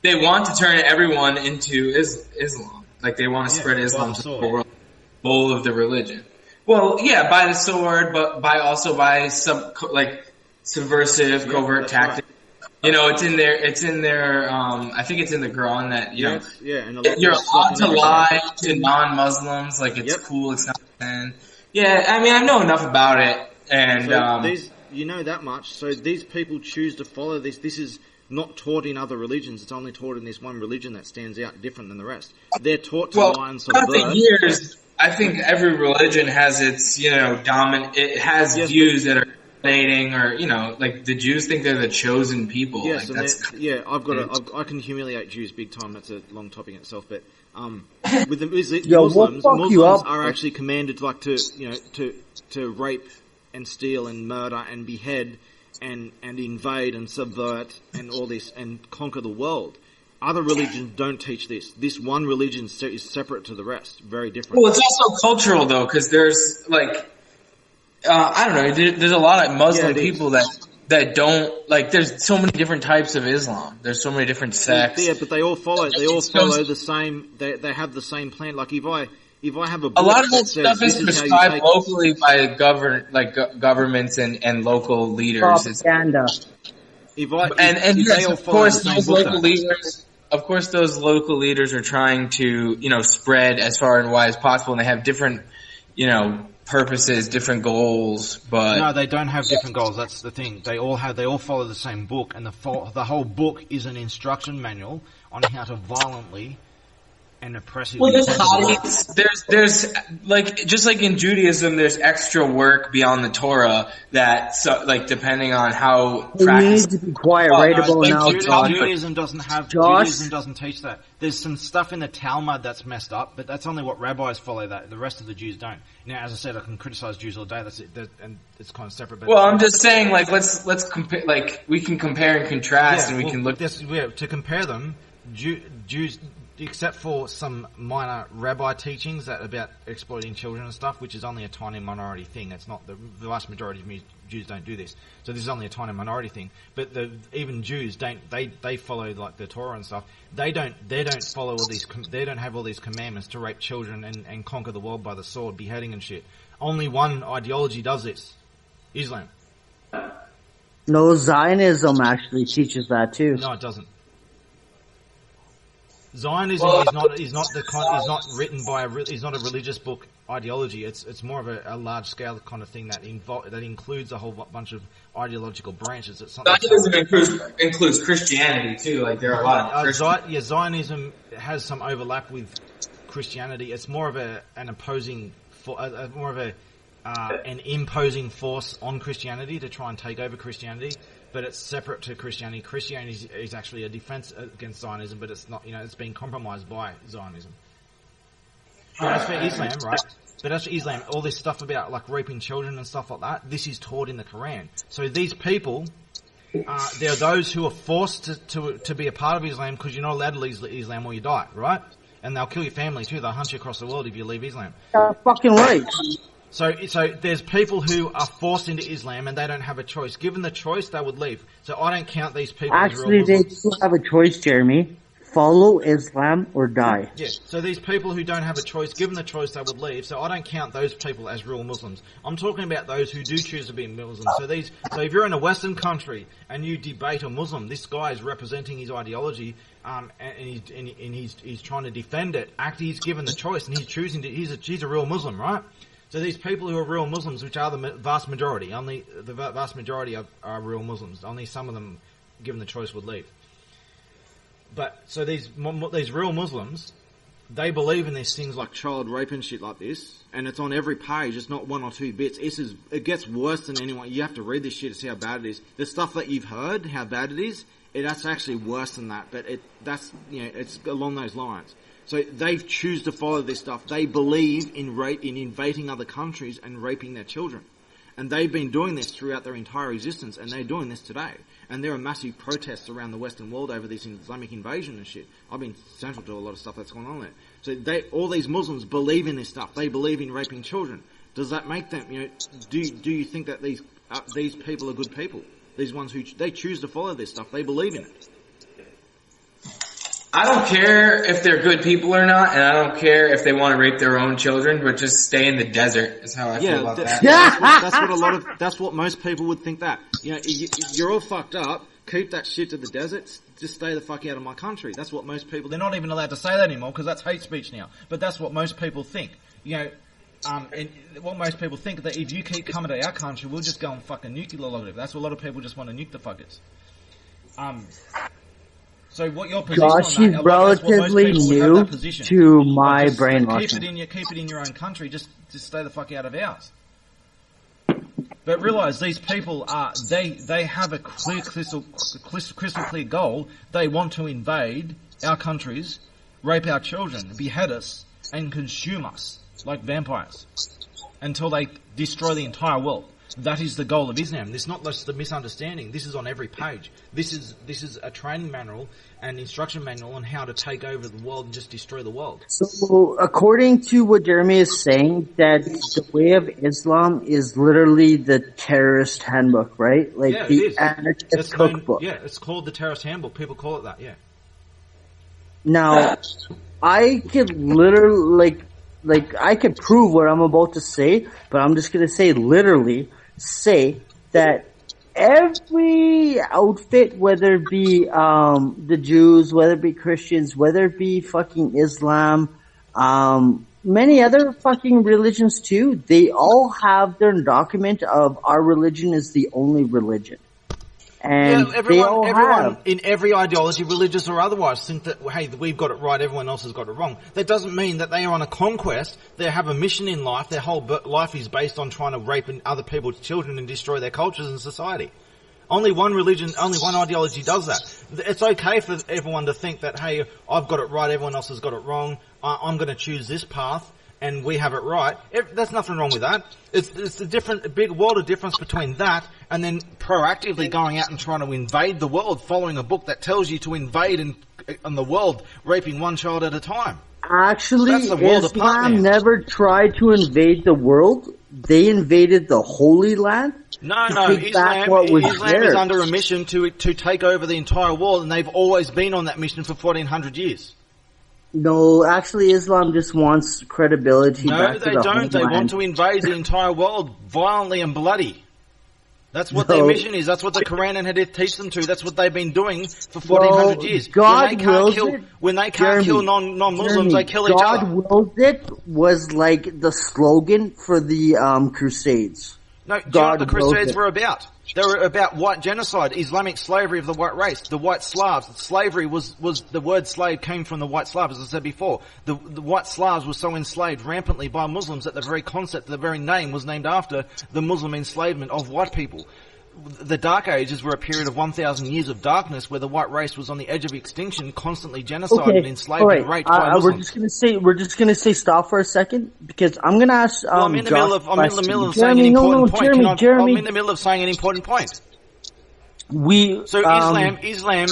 They want to turn everyone into Islam. Like, they want to spread Islam to the whole world, whole of the religion. Well, yeah, by the sword, but by some, subversive, covert tactics. It's in their, I think it's in the Quran that, you're allowed to lie to non-Muslims, like it's cool, it's not sin. Yeah, I mean, I know enough about it, and, that much, so these people choose to follow this. This is not taught in other religions, it's only taught in this one religion that stands out different than the rest. They're taught to lie and subvert. The years, I think every religion has its, it has views that are or like the Jews think they're the chosen people. Yes, like, I can humiliate Jews big time. That's a long topic in itself. But with the Muslims are actually commanded to rape and steal and murder and behead and invade and subvert and all this and conquer the world. Other religions don't teach this. This one religion is separate to the rest. Very different. Well, it's also cultural though, because there's like. I don't know. There's a lot of Muslim people that don't like. There's so many different types of Islam. There's so many different sects. Yeah, but they all follow. They all follow the same. They have the same plan. Like if I have a lot of that stuff is prescribed locally by governments and local leaders. Propaganda. Of course those local leaders. Of course, those local leaders are trying to spread as far and wide as possible, and they have different purposes, different goals, but no, they don't have different goals. That's the thing. They all follow the same book, and the whole book is an instruction manual on how to violently and oppressively. Well, there's like just like in Judaism, there's extra work beyond the Torah that depending on how. You need to be quiet right about now, Josh. Judaism doesn't teach that. There's some stuff in the Talmud that's messed up, but that's only what rabbis follow. That the rest of the Jews don't. Now, as I said, I can criticize Jews all day. That's it, and it's kind of separate. But I'm just saying, let's compare. We can compare and contrast, and we can look. To compare them, Jews. Except for some minor rabbi teachings that about exploiting children and stuff, which is only a tiny minority thing. It's not the vast majority of Jews don't do this. So this is only a tiny minority thing. But even Jews they follow like the Torah and stuff. They don't follow all these. They don't have all these commandments to rape children and conquer the world by the sword, beheading and shit. Only one ideology does this: Islam. No, Zionism actually teaches that too. No, it doesn't. Zionism is not written by is not a religious book ideology. It's more of a large scale kind of thing that includes a whole bunch of ideological branches. Zionism includes Christianity too. Like there are a lot of Zionism has some overlap with Christianity. It's more of an imposing force on Christianity to try and take over Christianity. But it's separate to Christianity. Christianity is actually a defense against Zionism, but it's not. It's been compromised by Zionism. As for Islam, right? But as for Islam, all this stuff about like raping children and stuff like that, this is taught in the Quran. So these people, there are those who are forced to be a part of Islam because you're not allowed to leave Islam or you die, right? And they'll kill your family too. They'll hunt you across the world if you leave Islam. Fucking right. So there's people who are forced into Islam and they don't have a choice. Given the choice, they would leave. So I don't count these people as real Muslims. Actually, they still have a choice, Jeremy. Follow Islam or die. Yeah, so these people who don't have a choice, given the choice, they would leave. So I don't count those people as real Muslims. I'm talking about those who do choose to be Muslims. So if you're in a Western country and you debate a Muslim, this guy is representing his ideology, and he's trying to defend it. He's given the choice and he's choosing to. He's a real Muslim, right? So these people who are real Muslims, which are the vast majority, the vast majority are real Muslims. Only some of them, given the choice, would leave. But so these real Muslims, they believe in these things like child rape and shit like this, and it's on every page. It's not one or two bits. It gets worse than anyone. You have to read this shit to see how bad it is. The stuff that you've heard, how bad it is, that's actually worse than that. But it's along those lines. So they choose to follow this stuff. They believe in invading other countries and raping their children. And they've been doing this throughout their entire existence, and they're doing this today. And there are massive protests around the Western world over this Islamic invasion and shit. I've been central to a lot of stuff that's going on there. So all these Muslims believe in this stuff. They believe in raping children. Does that make them, do you think that these people are good people? These ones they choose to follow this stuff. They believe in it. I don't care if they're good people or not, and I don't care if they want to rape their own children, but just stay in the desert is how I feel about that. That's what most people would think that. You're all fucked up, keep that shit to the desert, just stay the fuck out of my country. That's what most people, they're not even allowed to say that anymore because that's hate speech now. But that's what most people think. And what most people think that if you keep coming to our country, we'll just go and fucking nuke you a lot of it. That's what a lot of people just want to nuke the fuckers. So what your position Josh, on that? he's relatively new to my brainwashing. Keep it in your own country. Just stay the fuck out of ours. But realize these people they have a crystal clear goal. They want to invade our countries, rape our children, behead us, and consume us like vampires until they destroy the entire world. That is the goal of Islam. This is not just the misunderstanding. This is on every page. This is a training manual and instruction manual on how to take over the world and just destroy the world. So, according to what Jeremy is saying, that the way of Islam is literally the terrorist handbook, right? Like the anarchist cookbook. It's called the terrorist handbook. People call it that. Yeah. Now, I could literally I could prove what I'm about to say, but I'm just gonna say that every outfit, whether it be the Jews, whether it be Christians, whether it be fucking Islam, many other fucking religions too, they all have their document of our religion is the only religion. And everyone in every ideology, religious or otherwise, think that, hey, we've got it right, everyone else has got it wrong. That doesn't mean that they are on a conquest. They have a mission in life. Their whole life is based on trying to rape other people's children and destroy their cultures and society. Only one religion, only one ideology does that. It's okay for everyone to think that, hey, I've got it right, everyone else has got it wrong. I'm going to choose this path. And we have it right. There's nothing wrong with that. It's a big world of difference between that and then proactively going out and trying to invade the world, following a book that tells you to invade in the world, raping one child at a time. Actually, Islam never tried to invade the world. They invaded the Holy Land. No. Islam is under a mission to take over the entire world, and they've always been on that mission for 1400 years. No, actually, Islam just wants credibility. No, they don't. They want to invade the entire world violently and bloody. That's what their mission is. That's what the Quran and Hadith teach them to. That's what they've been doing for 1400 years. When they can't kill non-Muslims, they kill each other. God wills it was like the slogan for the Crusades. No, do you know what the Crusades were about? They were about white genocide, Islamic slavery of the white race, the white Slavs. Slavery was the word slave came from the white Slavs, as I said before. The white Slavs were so enslaved rampantly by Muslims that the very concept, the very name was named after the Muslim enslavement of white people. The Dark Ages were a period of 1,000 years of darkness where the white race was on the edge of extinction, constantly genocided, enslaved, and raped by Muslims. We're just gonna say stop for a second because I'm gonna ask. I'm in the middle of saying an important point. I'm in the middle of saying an important point. Islam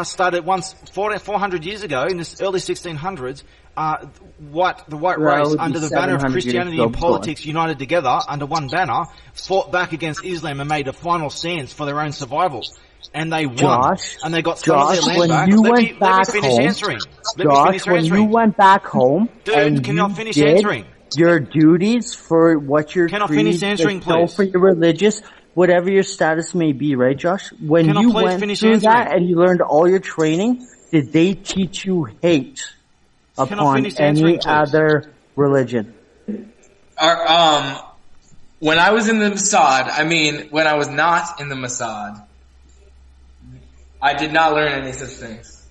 started once 400 years ago in the early 1600s. The white race, under the banner of Christianity and politics, united together under one banner, fought back against Islam and made a final stance for their own survival. And they won. And they got some of their land back. Let me finish answering. When you went back home, dude, can I finish answering? Your duties for what your can I finish answering, please? For your religious, whatever your status may be, right, Josh? When you went through that and you learned all your training, did they teach you hate upon any other religion? When I was in the Mossad, when I was not in the Mossad, I did not learn any such things.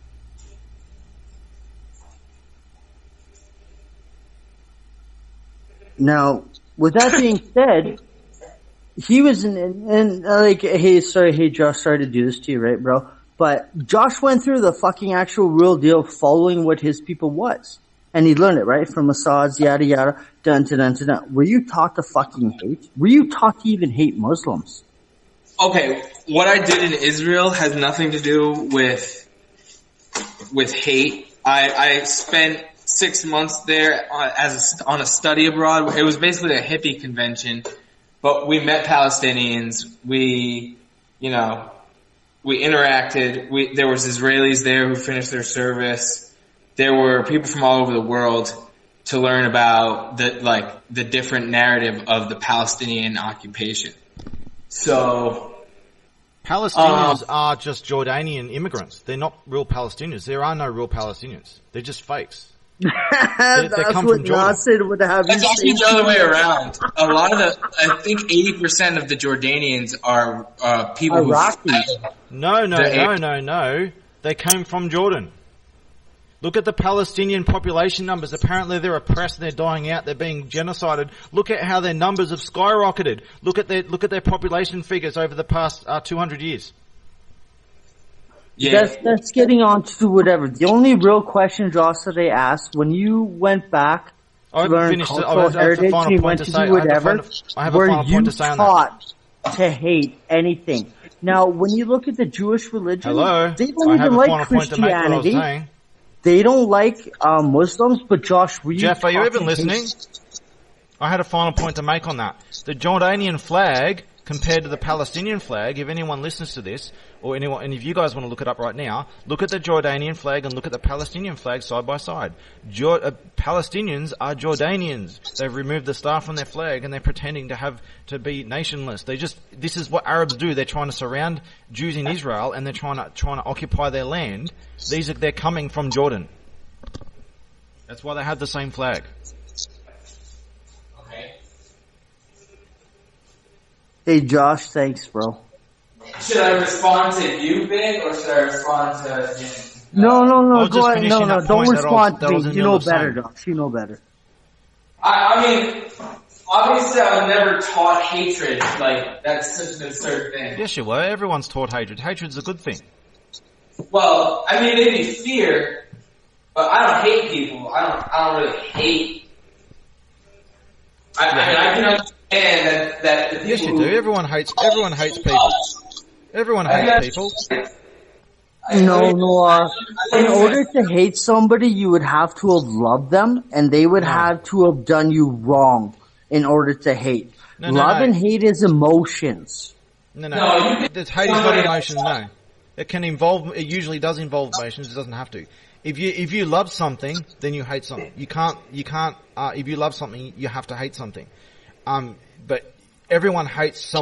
Now, with that being said, he was hey Josh, sorry to do this to you, right, bro? But Josh went through the fucking actual real deal following what his people was. And he learned it, right? From Assad's, yada yada, dun. Were you taught to fucking hate? Were you taught to even hate Muslims? Okay, what I did in Israel has nothing to do with hate. I spent 6 months there on a study abroad. It was basically a hippie convention, but we met Palestinians. We interacted. There was Israelis there who finished their service. There were people from all over the world to learn about the different narrative of the Palestinian occupation. So, Palestinians are just Jordanian immigrants. They're not real Palestinians. There are no real Palestinians. They're just fakes. They come from Jordan. It's actually the other way around. A lot of I think 80% of the Jordanians are people Iraqi. No. They came from Jordan. Look at the Palestinian population numbers. Apparently they're oppressed and they're dying out. They're being genocided. Look at how their numbers have skyrocketed. Look at their population figures over the past 200 years. Yeah. That's getting on to whatever. The only real question, Josh, that I asked, when you went back to learn cultural heritage, you went to do whatever, were you taught to hate anything? Now, when you look at the Jewish religion, they don't even like Christianity. They don't like Muslims, but Josh, were you Jeff, are you even listening? I had a final point to make on that. The Jordanian flag compared to the Palestinian flag, if anyone listens to this, or anyone, and if you guys want to look it up right now, look at the Jordanian flag and look at the Palestinian flag side by side. Palestinians are Jordanians. They've removed the star from their flag and they're pretending to be nationless. This is what Arabs do. They're trying to surround Jews in Israel and they're trying to occupy their land. They're coming from Jordan. That's why they have the same flag. Hey Josh, thanks, bro. Should I respond to you, Big, or should I respond to Jimmy? No. Go ahead. No. Don't respond to me. You know better, Josh. You know better. I mean, obviously, I was never taught hatred. Like that's such an absurd thing. Yes, you were. Everyone's taught hatred. Hatred's a good thing. Well, I mean, it made me fear, but I don't hate people. I don't really hate. I mean, I can understand that the people. Yes, you do. Everyone hates people. Everyone hates people. No. In order to hate somebody, you would have to have loved them, and they would have to have done you wrong in order to hate. Love and hate is emotions. No. Hate is not emotions. No, it can involve. It usually does involve emotions. It doesn't have to. If you love something, then you hate something. You can't. If you love something, you have to hate something. But everyone hates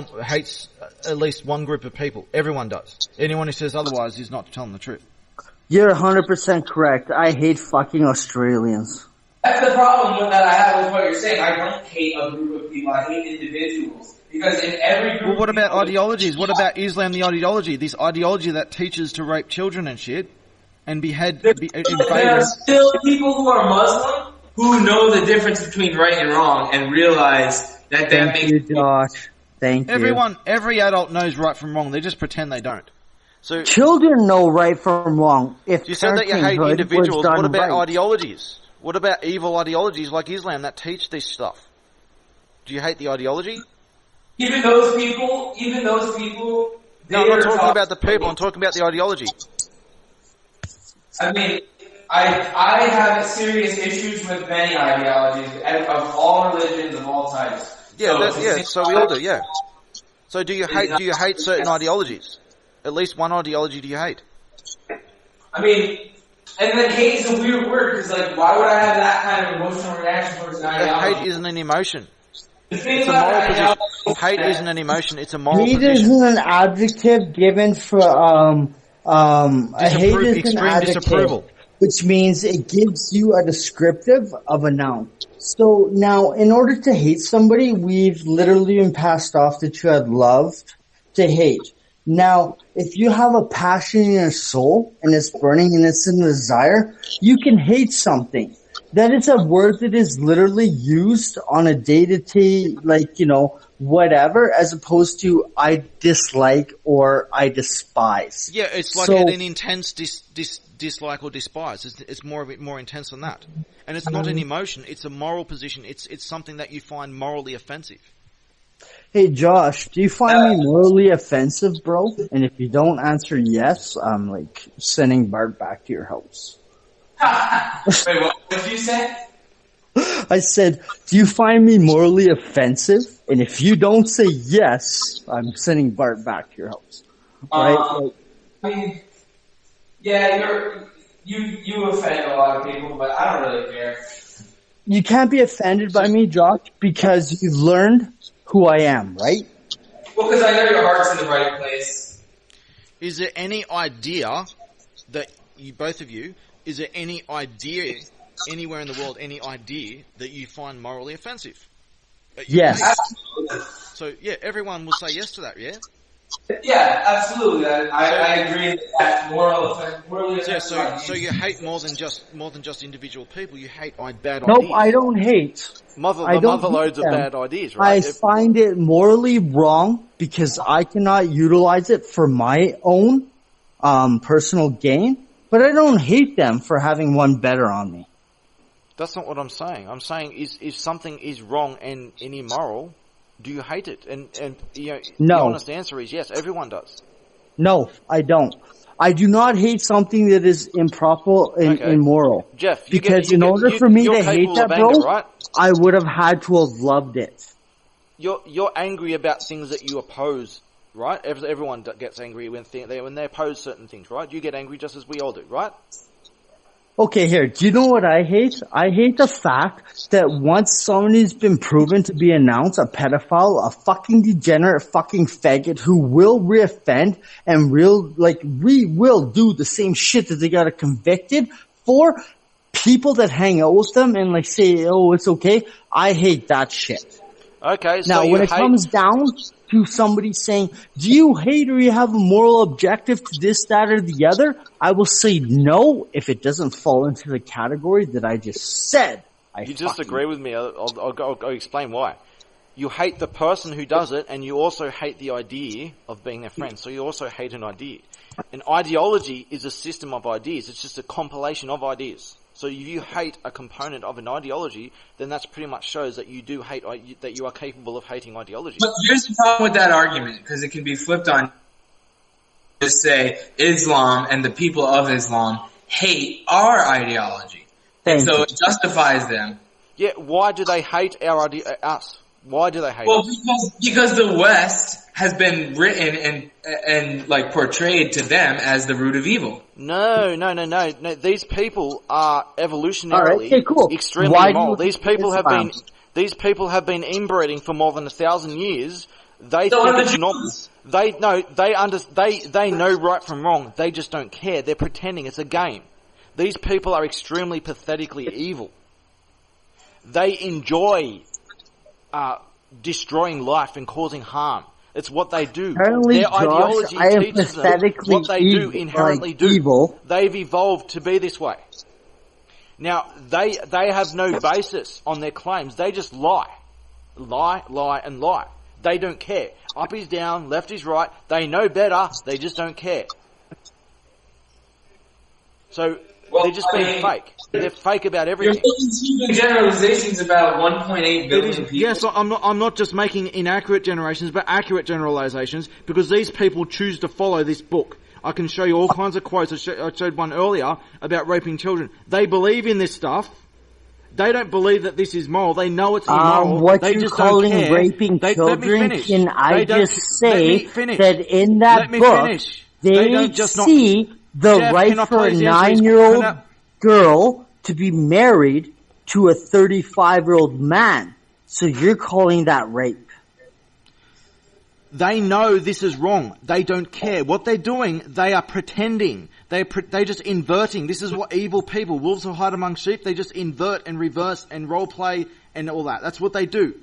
at least one group of people. Everyone does. Anyone who says otherwise is not telling the truth. You're 100% correct. I hate fucking Australians. That's the problem that I have with what you're saying. I don't hate a group of people. I hate individuals. Because in every group... Well, what about ideologies? What about Islam, the ideology? This ideology that teaches to rape children and shit and behead... There are still people who are Muslim who know the difference between right and wrong and realize that that makes... Thank you, Josh. Thank you. Every adult knows right from wrong. They just pretend they don't. So children know right from wrong. If you said that you hate individuals, what about right? ideologies? What about evil ideologies like Islam that teach this stuff? Do you hate the ideology? Even those people. No, I'm not talking about the people. I'm talking about the ideology. I mean, I have serious issues with many ideologies of all religions of all types. Yeah, so we all do. Yeah. So do you hate certain ideologies? At least one ideology do you hate? I mean, and then hate is a weird word because, like, why would I have that kind of emotional reaction towards an ideology? Hate isn't an emotion. It's a moral position. Hate isn't an emotion. It's a moral position. Hate isn't an adjective given for hate is an adjective, disapproval, which means it gives you a descriptive of a noun. So now, in order to hate somebody, we've literally been passed off that you had loved to hate. Now, if you have a passion in your soul and it's burning and it's a desire, you can hate something. That is a word that is literally used on a day-to-day, whatever, as opposed to I dislike or I despise. Yeah, it's like an intense dislike or despise. It's more intense than that. And it's not an emotion, it's a moral position. It's something that you find morally offensive. Hey Josh, do you find me morally offensive, bro? And if you don't answer yes, I'm sending Bart back to your house. Wait, what did you say? I said, do you find me morally offensive? And if you don't say yes, I'm sending Bart back to your house. Right? I mean, yeah, you offend a lot of people, but I don't really care. You can't be offended by me, Josh, because you've learned who I am, right? Well, because I know your heart's in the right place. Is there any idea that is there any idea anywhere in the world, any idea that you find morally offensive? Yes. Absolutely. So, yeah, everyone will say yes to that, yeah? Yeah, absolutely. I agree that morally offensive. Yeah, so you hate more than just individual people. You hate bad ideas. Nope, I don't hate. Motherloads of bad ideas, right? I find it morally wrong because I cannot utilize it for my own personal gain, but I don't hate them for having one better on me. That's not what I'm saying. I'm saying if something is wrong and immoral, do you hate it? And no. The honest answer is yes, everyone does. No, I don't. I do not hate something that is improper and immoral. Jeff, because in order for me to hate that, bro, right? I would have had to have loved it. You're angry about things that you oppose, right? Everyone gets angry when they oppose certain things, right? You get angry just as we all do, right? Okay, here, do you know what I hate? I hate the fact that once somebody's been proven to be announced a pedophile, a fucking degenerate fucking faggot who will reoffend and we will do the same shit that they got convicted for, people that hang out with them and say, oh, it's okay, I hate that shit. Okay, so now when it comes down to somebody saying, do you hate or you have a moral objective to this, that, or the other? I will say no if it doesn't fall into the category that I just said. You disagree with me. I'll explain why. You hate the person who does it, and you also hate the idea of being their friend. So you also hate an idea. An ideology is a system of ideas. It's just a compilation of ideas. So if you hate a component of an ideology, then that pretty much shows that you do hate, that you are capable of hating ideology. But here's the problem with that argument, because it can be flipped on. Just say Islam and the people of Islam hate our ideology, and so it justifies them. Yeah, why do they hate us? Why do they hate us? Well, because the West has been written and portrayed to them as the root of evil. No. These people are evolutionarily extremely immoral. These people have been These people have been inbreeding for more than 1,000 years. They think it's not. They know right from wrong. They just don't care. They're pretending it's a game. These people are extremely pathetically evil. They enjoy destroying life and causing harm. It's what they do. Apparently, Their Josh, ideology teaches them what they do inherently do. Evil. They've evolved to be this way. Now, they have no basis on their claims. They just lie. Lie, and lie. They don't care. Up is down, left is right. They know better. They just don't care. So, they're just being fake. They're fake about everything. You're making generalizations about 1.8 billion people. Yes, I'm not just making inaccurate generations, but accurate generalizations, because these people choose to follow this book. I can show you all kinds of quotes. I showed one earlier about raping children. They believe in this stuff. They don't believe that this is moral. They know it's immoral. What they you're just calling don't care. raping children, can I just say that in that book, they see the right for a 9-year-old girl to be married to a 35-year-old man. So you're calling that rape. They know this is wrong. They don't care. What they're doing, they are pretending. They're just inverting. This is what evil people, wolves will hide among sheep, they just invert and reverse and role play and all that. That's what they do.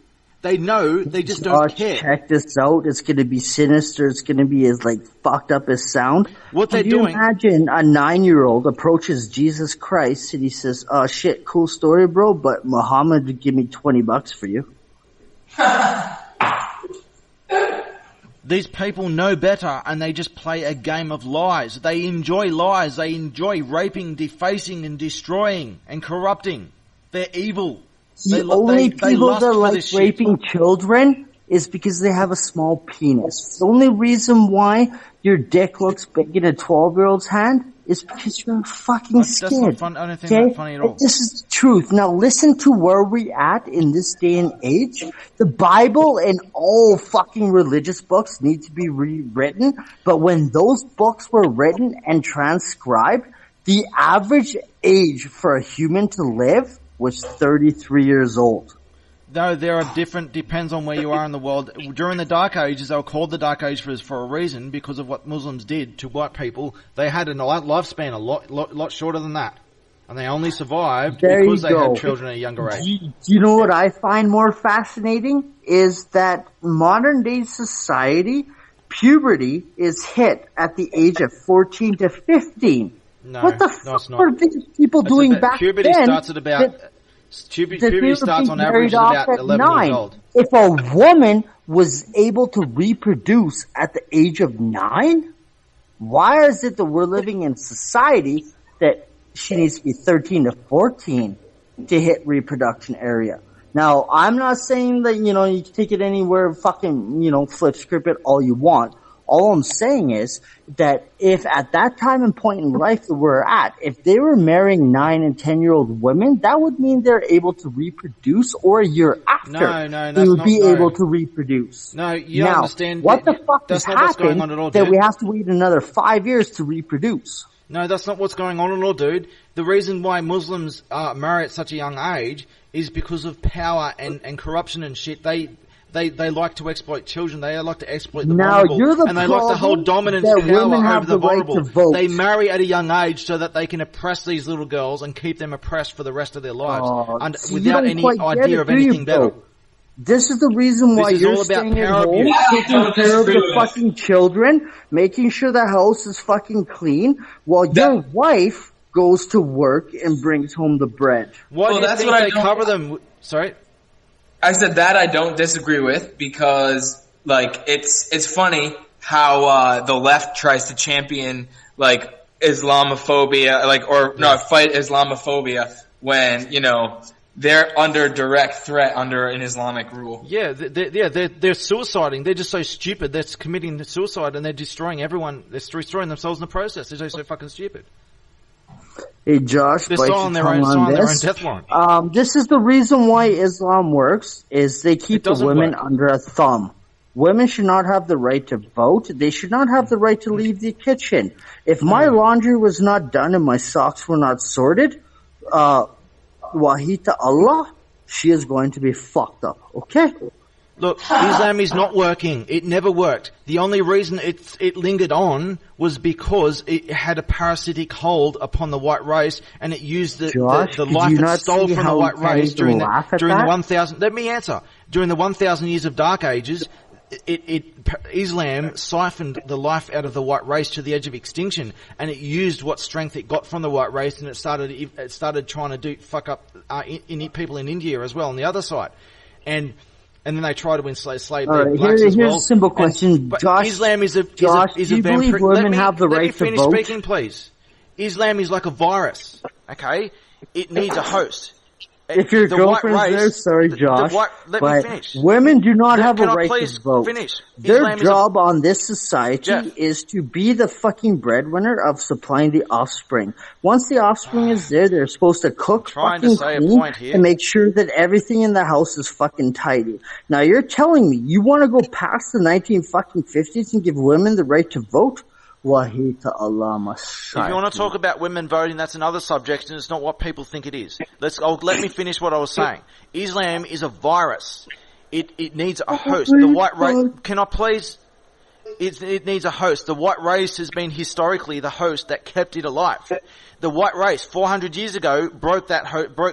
They know, they just don't care. Check this out. It's going to be sinister. It's going to be as fucked up as sound. What they're doing. Imagine a 9-year-old approaches Jesus Christ and he says, "Oh shit, cool story, bro, but Muhammad would give me $20 for you." These people know better and they just play a game of lies. They enjoy lies. They enjoy raping, defacing and destroying and corrupting. They're evil. The only people that like raping children is because they have a small penis. The only reason why your dick looks big in a 12-year-old's hand is because you're fucking scared. That's not fun. I don't think that's funny at all. This is the truth. Now listen to where we at in this day and age. The Bible and all fucking religious books need to be rewritten, but when those books were written and transcribed, the average age for a human to live was 33 years old. No, there are different, depends on where you are in the world. During the Dark Ages, they were called the Dark Ages for a reason, because of what Muslims did to white people. They had a lifespan a lot shorter than that. And they only survived because they had children at a younger age. Do you know what I find more fascinating? Is that modern day society, puberty is hit at the age of 14 to 15. No, what the fuck were these people doing back puberty then? Starts at about, puberty starts on average at about 11 years old. If a woman was able to reproduce at the age of 9, why is it that we're living in society that she needs to be 13 to 14 to hit reproduction area? Now, I'm not saying that, you can take it anywhere, fucking, flip script it all you want. All I'm saying is that if at that time and point in life that we're at, if they were marrying 9 and 10-year-old women, that would mean they're able to reproduce, or a year after they would be able to reproduce. No, you don't understand. What the fuck has happened that we have to wait another 5 years to reproduce? No, that's not what's going on at all, dude. The reason why Muslims marry at such a young age is because of power and corruption and shit. They like to exploit children. They like to exploit the vulnerable. And they like to hold dominance power over the vulnerable. They marry at a young age so that they can oppress these little girls and keep them oppressed for the rest of their lives without any idea of anything better. This is the reason why you're staying at home, taking care of the fucking children, making sure the house is fucking clean, while your wife goes to work and brings home the bread. Why do you think they cover them? Sorry? I said that I don't disagree with, because it's funny how the left tries to champion Islamophobia, fight Islamophobia when they're under direct threat under an Islamic rule. Yeah, they're suiciding. They're just so stupid. They're committing suicide and they're destroying everyone. They're destroying themselves in the process. They're so fucking stupid. Hey Josh, they're signing their own death warrant. This is the reason why Islam works, is they keep the women under a thumb. Women should not have the right to vote. They should not have the right to leave the kitchen. If my laundry was not done and my socks were not sorted, wahita Allah, she is going to be fucked up. Okay? Look, Islam is not working. It never worked. The only reason it lingered on was because it had a parasitic hold upon the white race, and it used the life it stole from the white race during the 1,000. Let me answer. During the 1,000 years of Dark Ages, Islam siphoned the life out of the white race to the edge of extinction, and it used what strength it got from the white race, and it started trying to fuck up people in India as well on the other side, and then they try to enslave their blacks as well. Here's a simple question, Josh. Islam is a do you believe women have the right to vote? Let me finish speaking, please. Islam is like a virus. Okay, it needs a host. If your girlfriend's there, sorry, Josh, let me finish. Women do not have a right to vote. Finish? Their job on this society is to be the fucking breadwinner of supplying the offspring. Once the offspring is there, they're supposed to cook, fucking clean, and make sure that everything in the house is fucking tidy. Now you're telling me you want to go past the 1950s and give women the right to vote? Wahi ta'Allah Masai. If you want to talk about women voting, that's another subject, and it's not what people think it is. Let me finish what I was saying. Islam is a virus. It needs a host. The white race. Can I please? It needs a host. The white race has been historically the host that kept it alive. The white race 400 years ago broke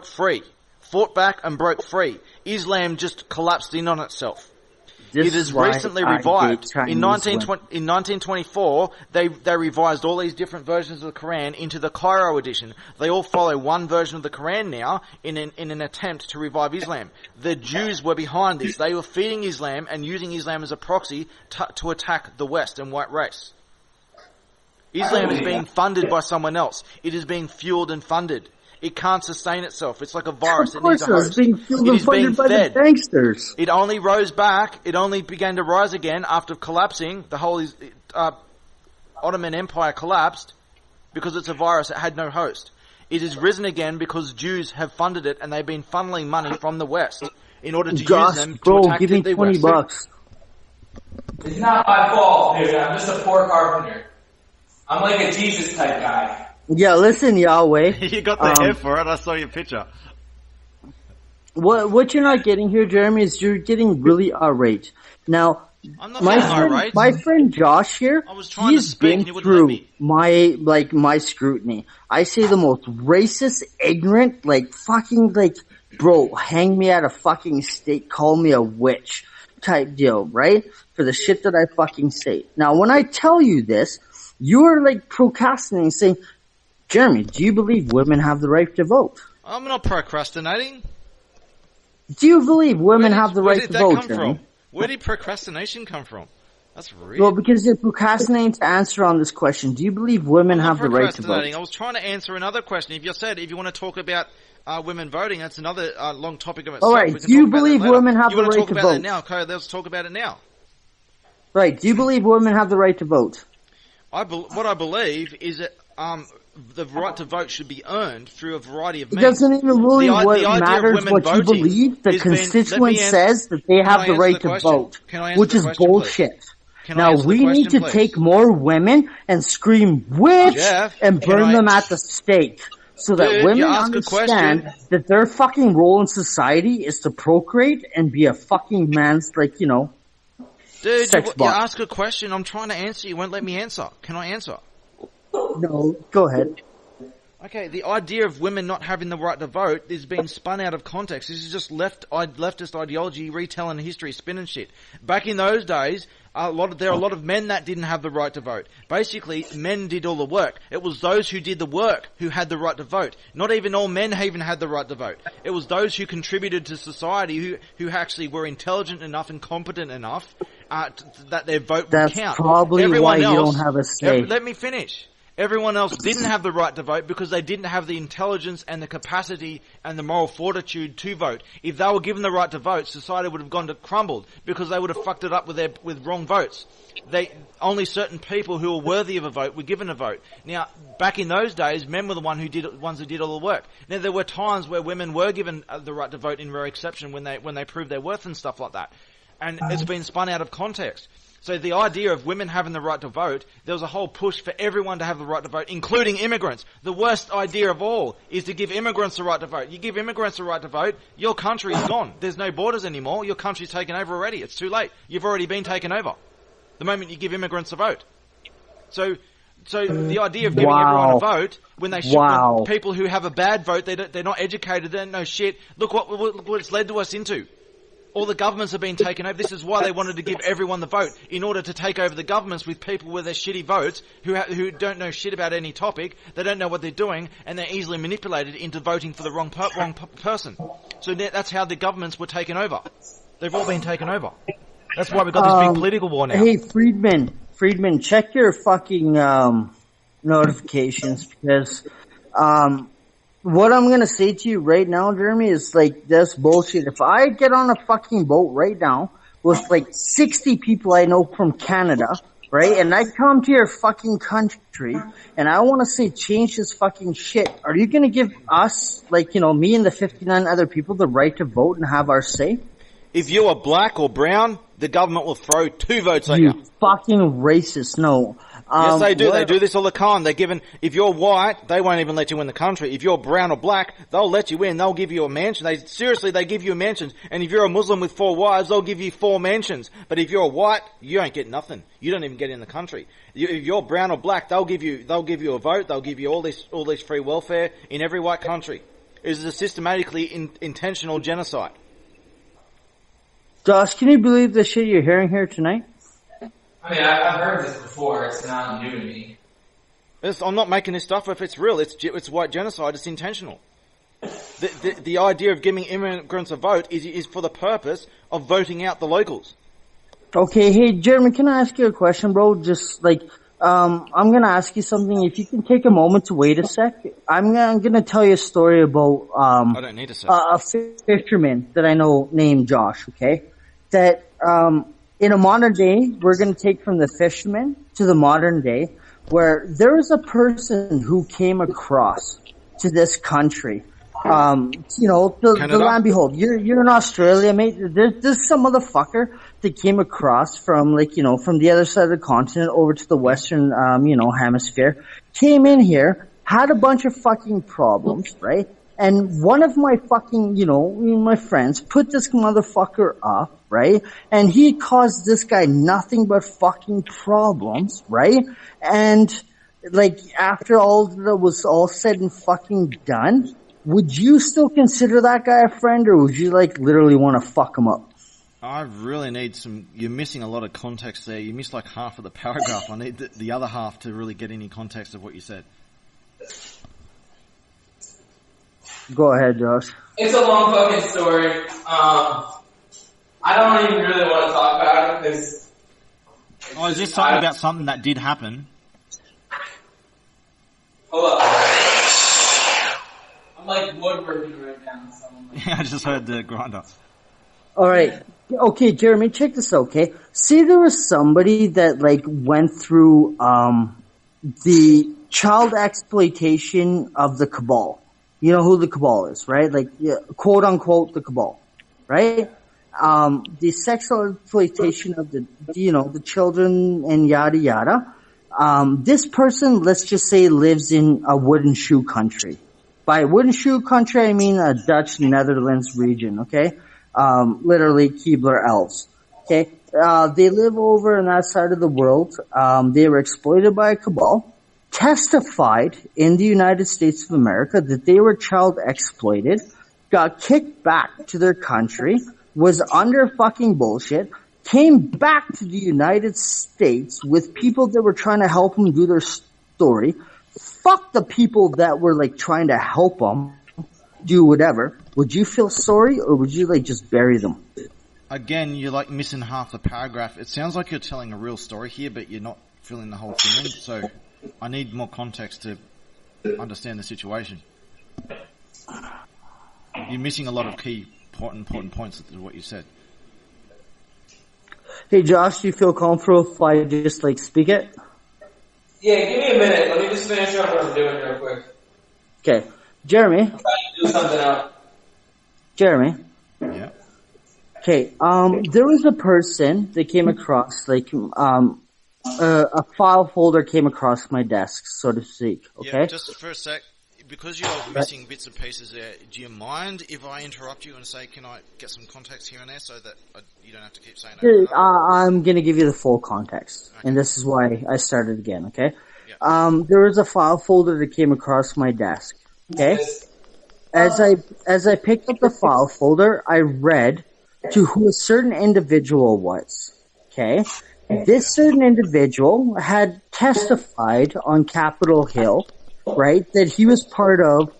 free, fought back and broke free. Islam just collapsed in on itself. It has recently revived. In 1924, they revised all these different versions of the Quran into the Cairo edition. They all follow one version of the Quran now in an attempt to revive Islam. The Jews were behind this. They were feeding Islam and using Islam as a proxy to attack the West and white race. Islam is being funded by someone else. It is being fueled and funded. It can't sustain itself. It's like a virus. It needs a host. It is being fed. Gangsters. It only rose back. It only began to rise again after collapsing. The whole Ottoman Empire collapsed because it's a virus. It had no host. It has risen again because Jews have funded it, and they've been funneling money from the West in order to use them to attack give me the $20. West. It's not my fault, dude. I'm just a poor carpenter. I'm like a Jesus type guy. Yeah, listen, Yahweh. You got the hair for it. I saw your picture. What you're not getting here, Jeremy, is you're getting really irate. Now, my friend Josh here, he's been through my scrutiny. I say the most racist, ignorant, bro, hang me at a fucking stake, call me a witch type deal, right? For the shit that I fucking say. Now, when I tell you this, you're procrastinating, saying, Jeremy, do you believe women have the right to vote? I'm not procrastinating. Do you believe women have the right to vote, Jeremy? Where did procrastination come from? That's real. Well, because you're procrastinating to answer on this question. Do you believe women have the right to vote? I was trying to answer another question. If you want to talk about women voting, that's another long topic of itself. All right. Do you believe women have the right to vote? You want to talk about that now? Okay, let's talk about it now. Right. Do you believe women have the right to vote? What I believe is that the right to vote should be earned through a variety of means. It doesn't even really matters what you believe. The constituent says that they have the right to vote, which is bullshit. Now we need to take more women and scream witch and burn them at the stake. So that women understand that their fucking role in society is to procreate and be a fucking man's, Dude, you ask a question. I'm trying to answer. You won't let me answer. Can I answer? No, go ahead. Okay, the idea of women not having the right to vote is being spun out of context. This is just leftist ideology, retelling history, spinning shit. Back in those days, there are a lot of men that didn't have the right to vote. Basically, men did all the work. It was those who did the work who had the right to vote. Not even all men even had the right to vote. It was those who contributed to society who actually were intelligent enough and competent enough that their vote would count. That's probably why you don't have a say. Let me finish. Everyone else didn't have the right to vote because they didn't have the intelligence and the capacity and the moral fortitude to vote. If they were given the right to vote, society would have gone to crumbled because they would have fucked it up with wrong votes. Only certain people who were worthy of a vote were given a vote. Now, back in those days, men were the ones who did all the work. Now, there were times where women were given the right to vote in rare exception when they proved their worth and stuff like that. And it's been spun out of context. So the idea of women having the right to vote, there was a whole push for everyone to have the right to vote, including immigrants. The worst idea of all is to give immigrants the right to vote. You give immigrants the right to vote, your country is gone. There's no borders anymore. Your country's taken over already. It's too late. You've already been taken over the moment you give immigrants a vote. So the idea of giving everyone a vote when they when people who have a bad vote, they're not educated, they don't know shit. Look what it's led to us into. All the governments have been taken over. This is why they wanted to give everyone the vote, in order to take over the governments with people with their shitty votes who don't know shit about any topic. They don't know what they're doing, and they're easily manipulated into voting for the wrong person. So that's how the governments were taken over. They've all been taken over. That's why we've got this big political war now. Hey, Friedman, check your fucking notifications, because what I'm gonna say to you right now, Jeremy, is like this bullshit. If I get on a fucking boat right now with like 60 people I know from Canada, right, and I come to your fucking country and I want to say change this fucking shit, are you gonna give us, like, me and the 59 other people the right to vote and have our say? If you are black or brown, the government will throw 2 votes at you. You fucking racist, no. Yes, they do. They do this all the time. If you're white, they won't even let you in the country. If you're brown or black, they'll let you in. They'll give you a mansion. They give you mansions. And if you're a Muslim with 4 wives, they'll give you 4 mansions. But if you're a white, you don't get nothing. You don't even get in the country. If you're brown or black, they'll give you a vote. They'll give you all this free welfare in every white country. It is a systematically intentional genocide. Josh, can you believe the shit you're hearing here tonight? I mean, I've heard this before. It's not new to me. I'm not making this stuff up. It's real. It's white genocide. It's intentional. The idea of giving immigrants a vote is for the purpose of voting out the locals. Okay, hey, Jeremy, can I ask you a question, bro? Just like, I'm gonna ask you something. If you can take a moment to wait a sec, I'm gonna tell you a story about I don't need a sec. A fisherman that I know named Josh. Okay, that in a modern day, we're going to take from the fisherman to the modern day, where there is a person who came across to this country. The land behold, you're in Australia, mate. There's some motherfucker that came across from from the other side of the continent over to the Western, hemisphere, came in here, had a bunch of fucking problems, right? And one of my fucking, my friends put this motherfucker up, right? And he caused this guy nothing but fucking problems, right? And, after all that was all said and fucking done, would you still consider that guy a friend, or would you, literally want to fuck him up? I really need you're missing a lot of context there. You missed half of the paragraph. I need the other half to really get any context of what you said. Go ahead, Josh. It's a long fucking story. I don't even really want to talk about it because... Oh, is this talking about something that did happen? Hold up. I'm woodworking right now. So yeah, I just heard the grinder. Alright. Okay, Jeremy, check this out, okay? See, there was somebody that, went through, the child exploitation of the cabal. You know who the cabal is, right? Quote unquote, the cabal, right? The sexual exploitation of the children and yada yada. This person, let's just say, lives in a wooden shoe country. By wooden shoe country, I mean a Dutch Netherlands region, okay? Literally Keebler elves, okay? They live over on that side of the world. They were exploited by a cabal. Testified in the United States of America that they were child exploited, got kicked back to their country, was under fucking bullshit, came back to the United States with people that were trying to help them do their story. Fuck the people that were trying to help them do whatever. Would you feel sorry, or would you just bury them? Again, you're missing half the paragraph. It sounds like you're telling a real story here, but you're not filling the whole thing in, so I need more context to understand the situation. You're missing a lot of key important points to what you said. Hey Josh, do you feel comfortable if I just speak it? Yeah, give me a minute. Let me just finish up what I'm doing real quick. Okay. Jeremy? I'm trying to do something out. Jeremy? Yeah? Okay, there was a person that came across, like, a file folder came across my desk, so to speak, okay? Yeah, just for a sec, because you're missing bits and pieces there, do you mind if I interrupt you and say, can I get some context here and there so that you don't have to keep saying that? I'm gonna give you the full context, and this is why I started again, okay? Yeah. There was a file folder that came across my desk, okay? As I picked up the file folder, I read to who a certain individual was, okay? This certain individual had testified on Capitol Hill, right, that he was part of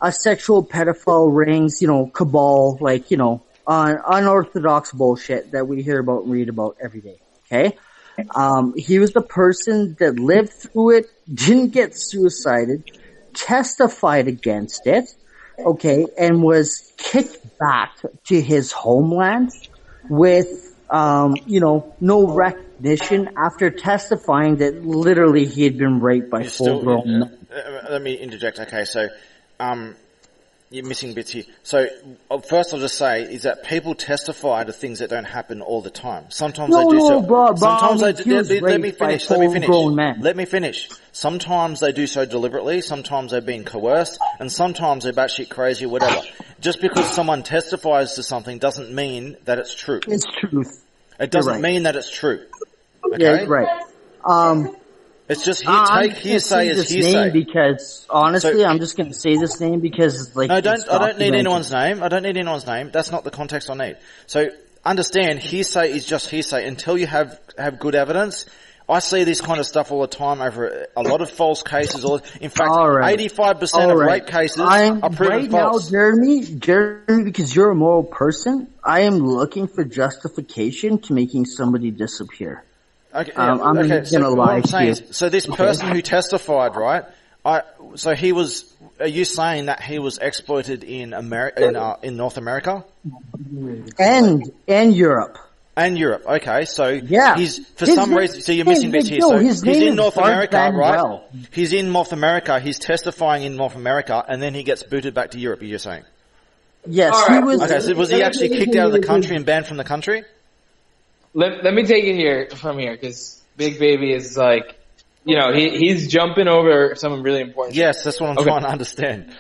a sexual pedophile rings, cabal, like, unorthodox bullshit that we hear about and read about every day, okay? He was the person that lived through it, didn't get suicided, testified against it, okay, and was kicked back to his homeland with no recognition after testifying that literally he had been raped by full-grown men. Let me interject. Okay, so you're missing bits here. So first I'll just say is that people testify to things that don't happen all the time. Sometimes they do so. Sometimes they do. Let me finish. Let me finish. Sometimes they do so deliberately. Sometimes they're being coerced, and sometimes they're batshit crazy or whatever. Just because someone testifies to something doesn't mean that it's true. It's truth. It doesn't mean that it's true. Okay? Yeah, right. It's just hearsay as hearsay. Because honestly, I'm just going to say this name because no, I don't need anyone's name. I don't need anyone's name. That's not the context I need. So understand, hearsay is just hearsay until you have good evidence. I see this kind of stuff all the time over a lot of false cases. In fact, 85% of rape cases are proven false. Now, Jeremy, because you're a moral person, I am looking for justification to making somebody disappear. Okay, I'm gonna lie to you. So this person who testified, right? So he was. Are you saying that he was exploited in in North America, and Europe? And Europe. Okay, so yeah, he's for some reason. So you're missing bits here. So he's in North America, right? He's in North America. He's testifying in North America, and then he gets booted back to Europe. You're saying? Yes, he was. Okay, so was he actually kicked out of the country and banned from the country? Let me take it from here, because Big Baby is like, he's jumping over something really important. Yes, that's what I'm trying to understand.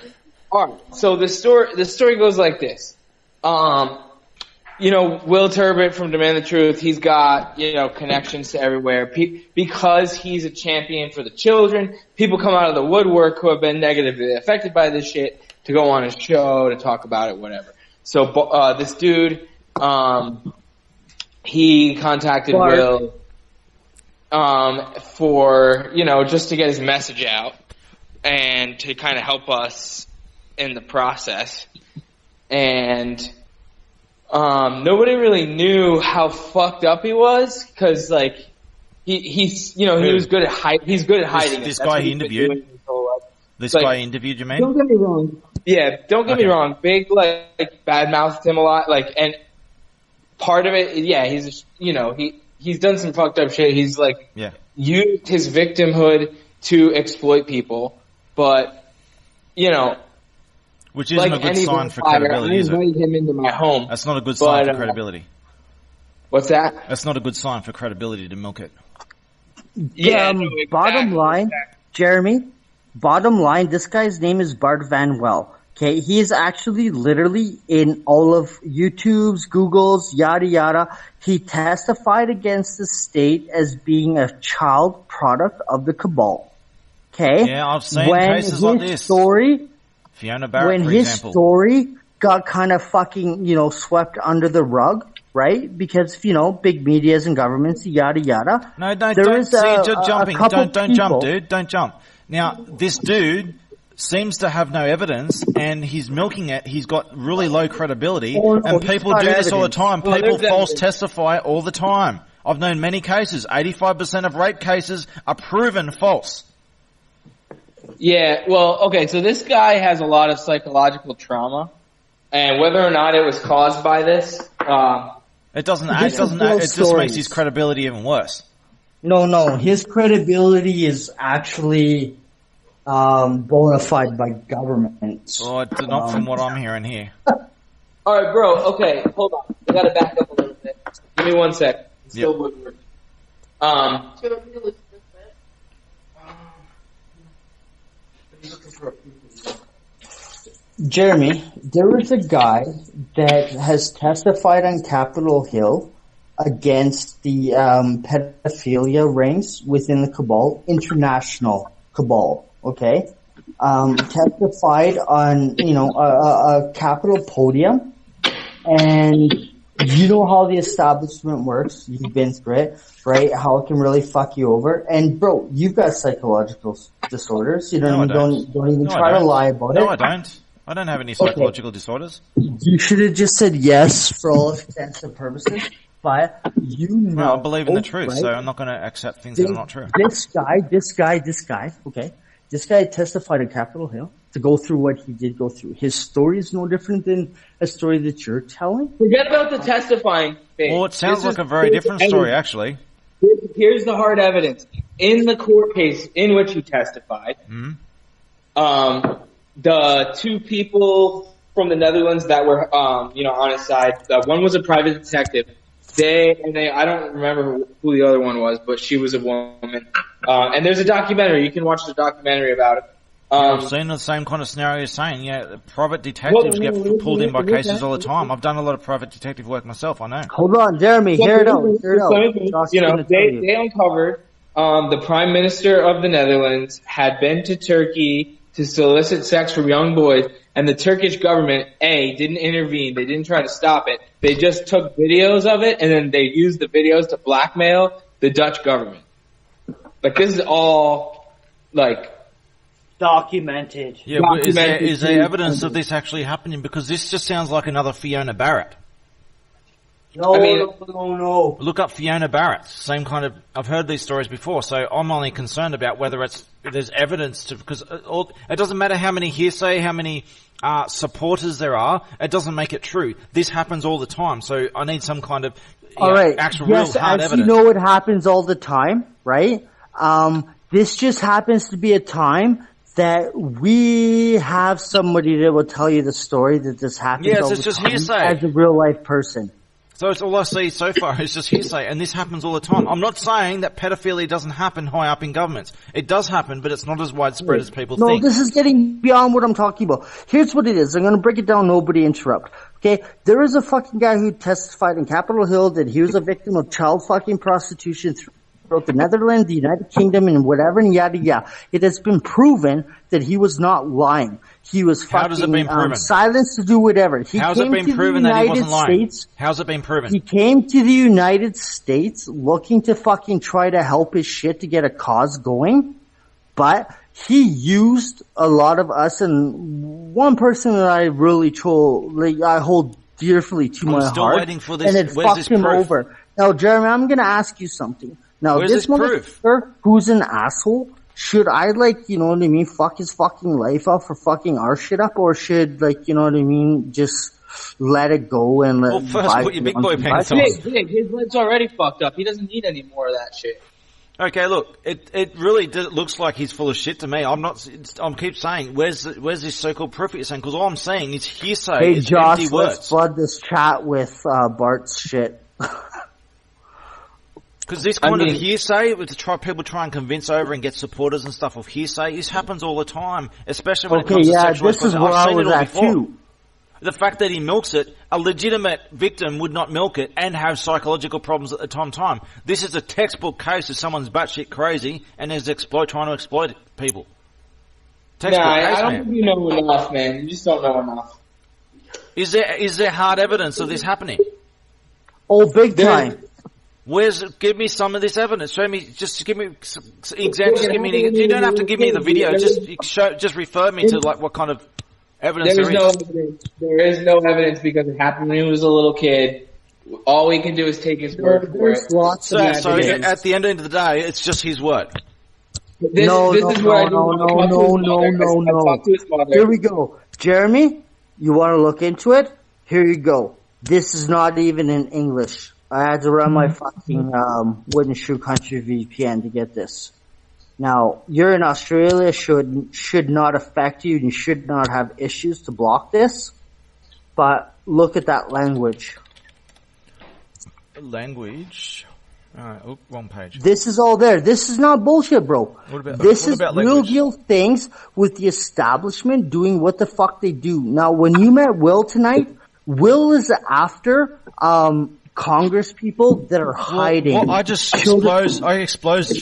Alright, so the story goes like this. Will Turbot from Demand the Truth, he's got, connections to everywhere. Because he's a champion for the children, people come out of the woodwork who have been negatively affected by this shit to go on his show, to talk about it, whatever. So, this dude, he contacted Will, for, just to get his message out and to kind of help us in the process. And, nobody really knew how fucked up he was, cause like, he was good at hiding. This guy he interviewed? This guy interviewed, you mean? Don't get me wrong. Yeah, don't get me wrong. Big, bad-mouthed him a lot, and part of it, yeah, he's done some fucked up shit. He's used his victimhood to exploit people, but which isn't a good sign for credibility, is it? I invited him into my home. That's not a good sign for credibility. What's that? That's not a good sign for credibility to milk it. Yeah, bottom line, Jeremy, this guy's name is Bart Van Well. Okay, he is actually literally in all of YouTube's, Google's, yada yada. He testified against the state as being a child product of the cabal. Okay? Yeah, I've seen cases like this. Fiona Barrett, when his story got kind of fucking, swept under the rug, right? Because, big medias and governments, yada yada. No, don't jump, dude. Don't jump. Now, this dude seems to have no evidence, and he's milking it. He's got really low credibility, and people do this all the time. People false testify all the time. I've known many cases. 85% of rape cases are proven false. Yeah, well, okay, so this guy has a lot of psychological trauma, and whether or not it was caused by this, it just makes his credibility even worse. No, his credibility is actually bona fide by government. Oh, not from what I'm hearing here. Alright, bro, okay, hold on. gotta back up a little bit. Give me 1 sec. Still Woodward. Jeremy, there was a guy that has testified on Capitol Hill against the pedophilia rings within the cabal, international cabal, okay? Testified on, a Capitol podium, and you know how the establishment works. You've been through it, right? How it can really fuck you over. And bro, you've got psychological disorders. You know what I mean? Don't even try to lie about it. No, I don't. I don't have any psychological disorders. You should have just said yes for all intents and purposes. But well, I believe in the truth, right? So I'm not going to accept things that are not true. This guy, okay? This guy testified on Capitol Hill to go through what he did go through. His story is no different than a story that you're telling. Forget about the testifying phase. Well, it sounds like a very different story, actually. Here's the hard evidence. In the court case in which he testified, the two people from the Netherlands that were, on his side, one was a private detective. I don't remember who the other one was, but she was a woman. And there's a documentary. You can watch the documentary about it. I've seen the same kind of scenario you're saying. Yeah, private detectives get pulled in by cases all the time. I've done a lot of private detective work myself, I know. Hold on, Jeremy, hear it out. They uncovered the Prime Minister of the Netherlands had been to Turkey to solicit sex from young boys, and the Turkish government, didn't intervene. They didn't try to stop it. They just took videos of it, and then they used the videos to blackmail the Dutch government. Like, this is all, documented. Yeah, is there evidence of this actually happening? Because this just sounds like another Fiona Barrett. No. Look up Fiona Barrett. Same kind of. I've heard these stories before, so I'm only concerned about whether there's evidence to, because it doesn't matter how many hearsay, how many supporters there are. It doesn't make it true. This happens all the time, so I need some kind of actual real hard evidence. You know, it happens all the time, right? This just happens to be a time that we have somebody that will tell you the story that this happens. Yes, it's just hearsay as a real life person. So it's all I see so far is just hearsay, and this happens all the time. I'm not saying that pedophilia doesn't happen high up in governments. It does happen, but it's not as widespread as people think. No, this is getting beyond what I'm talking about. Here's what it is. I'm going to break it down. Nobody interrupt. Okay? There is a fucking guy who testified in Capitol Hill that he was a victim of child fucking prostitution throughout the Netherlands, the United Kingdom, and whatever, and yada yada. It has been proven that he was not lying. He was fucking silenced to do whatever. How's it been proven that he wasn't lying? How's it been proven? He came to the United States looking to fucking try to help his shit to get a cause going, but he used a lot of us, and one person that I really I hold dearly to my heart, waiting for this. And it fucked him over. Now, Jeremy, I'm going to ask you something. Now, this motherfucker who's an asshole, should I, fuck his fucking life up for fucking our shit up, or should, just let it go and let... Well, first put your big boy pants on. His life's already fucked up. He doesn't need any more of that shit. Okay, look, it really looks like he's full of shit to me. I'm keep saying, where's this so-called proof you're saying? Because all I'm saying is hearsay. Hey, Josh, let's flood this chat with Bart's shit. Because this kind of hearsay, people try and convince over and get supporters and stuff of hearsay, this happens all the time, especially when it comes to sexual this is where I was at too. The fact that he milks it, a legitimate victim would not milk it and have psychological problems at the time. This is a textbook case of someone's batshit crazy and is trying to exploit people. I don't think you know enough, man. You just don't know enough. Is there hard evidence of this happening? Oh, big time. Give me some of this evidence. Show me, just give me examples. You don't have to give me the video. Just refer me to what kind of evidence there is. There is no evidence because it happened when he was a little kid. All we can do is take his word for it. So at the end of the day, it's just his word. No. Here we go. Jeremy, you want to look into it? Here you go. This is not even in English. I had to run my fucking wooden shoe country VPN to get this. Now, you're in Australia, should not affect you, and you should not have issues to block this. But look at that language. Language. Wrong page. This is all there. This is not bullshit, bro. This is real deal things with the establishment doing what the fuck they do. Now, when you met Will tonight, Will is after Congress people that are hiding. Well, I exposed this Will person. I exposed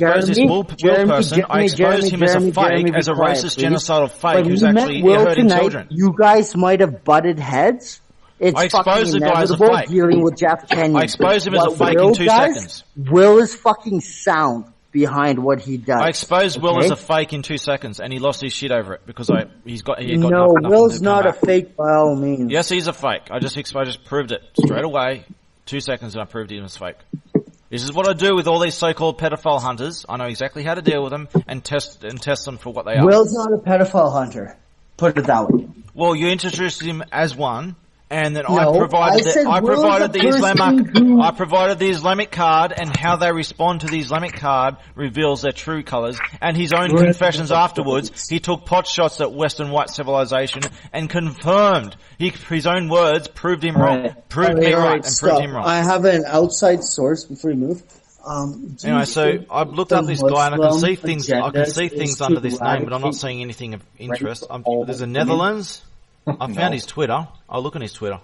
him as a fake, as a racist, genocidal fake who's actually hurting children. You guys might have butted heads. It's I exposed the guy as a fake. Dealing with Jeff Kenyon. I exposed him as a fake in 2 seconds. Will is fucking sound behind what he does. I exposed Will as a fake in 2 seconds, and he lost his shit over it because he got no. nothing Will's not a fake by all means. Yes, he's a fake. I just proved it straight away. 2 seconds, and I proved he was fake. This is what I do with all these so-called pedophile hunters. I know exactly how to deal with them and test them for what they are. Will's not a pedophile hunter. Put it that way. Well, you introduced him as one. And then I provided the Islamic card, and how they respond to the Islamic card reveals their true colours. And his own confessions afterwards, he took pot shots at Western white civilization and confirmed. His own words proved him wrong, proved me right, and proved him wrong. I have an outside source before you move. Anyway, so I've looked up this guy and I can see things. I can see things under this name, but I'm not seeing anything of interest. There's a Netherlands. I found his Twitter. I'll look on his Twitter.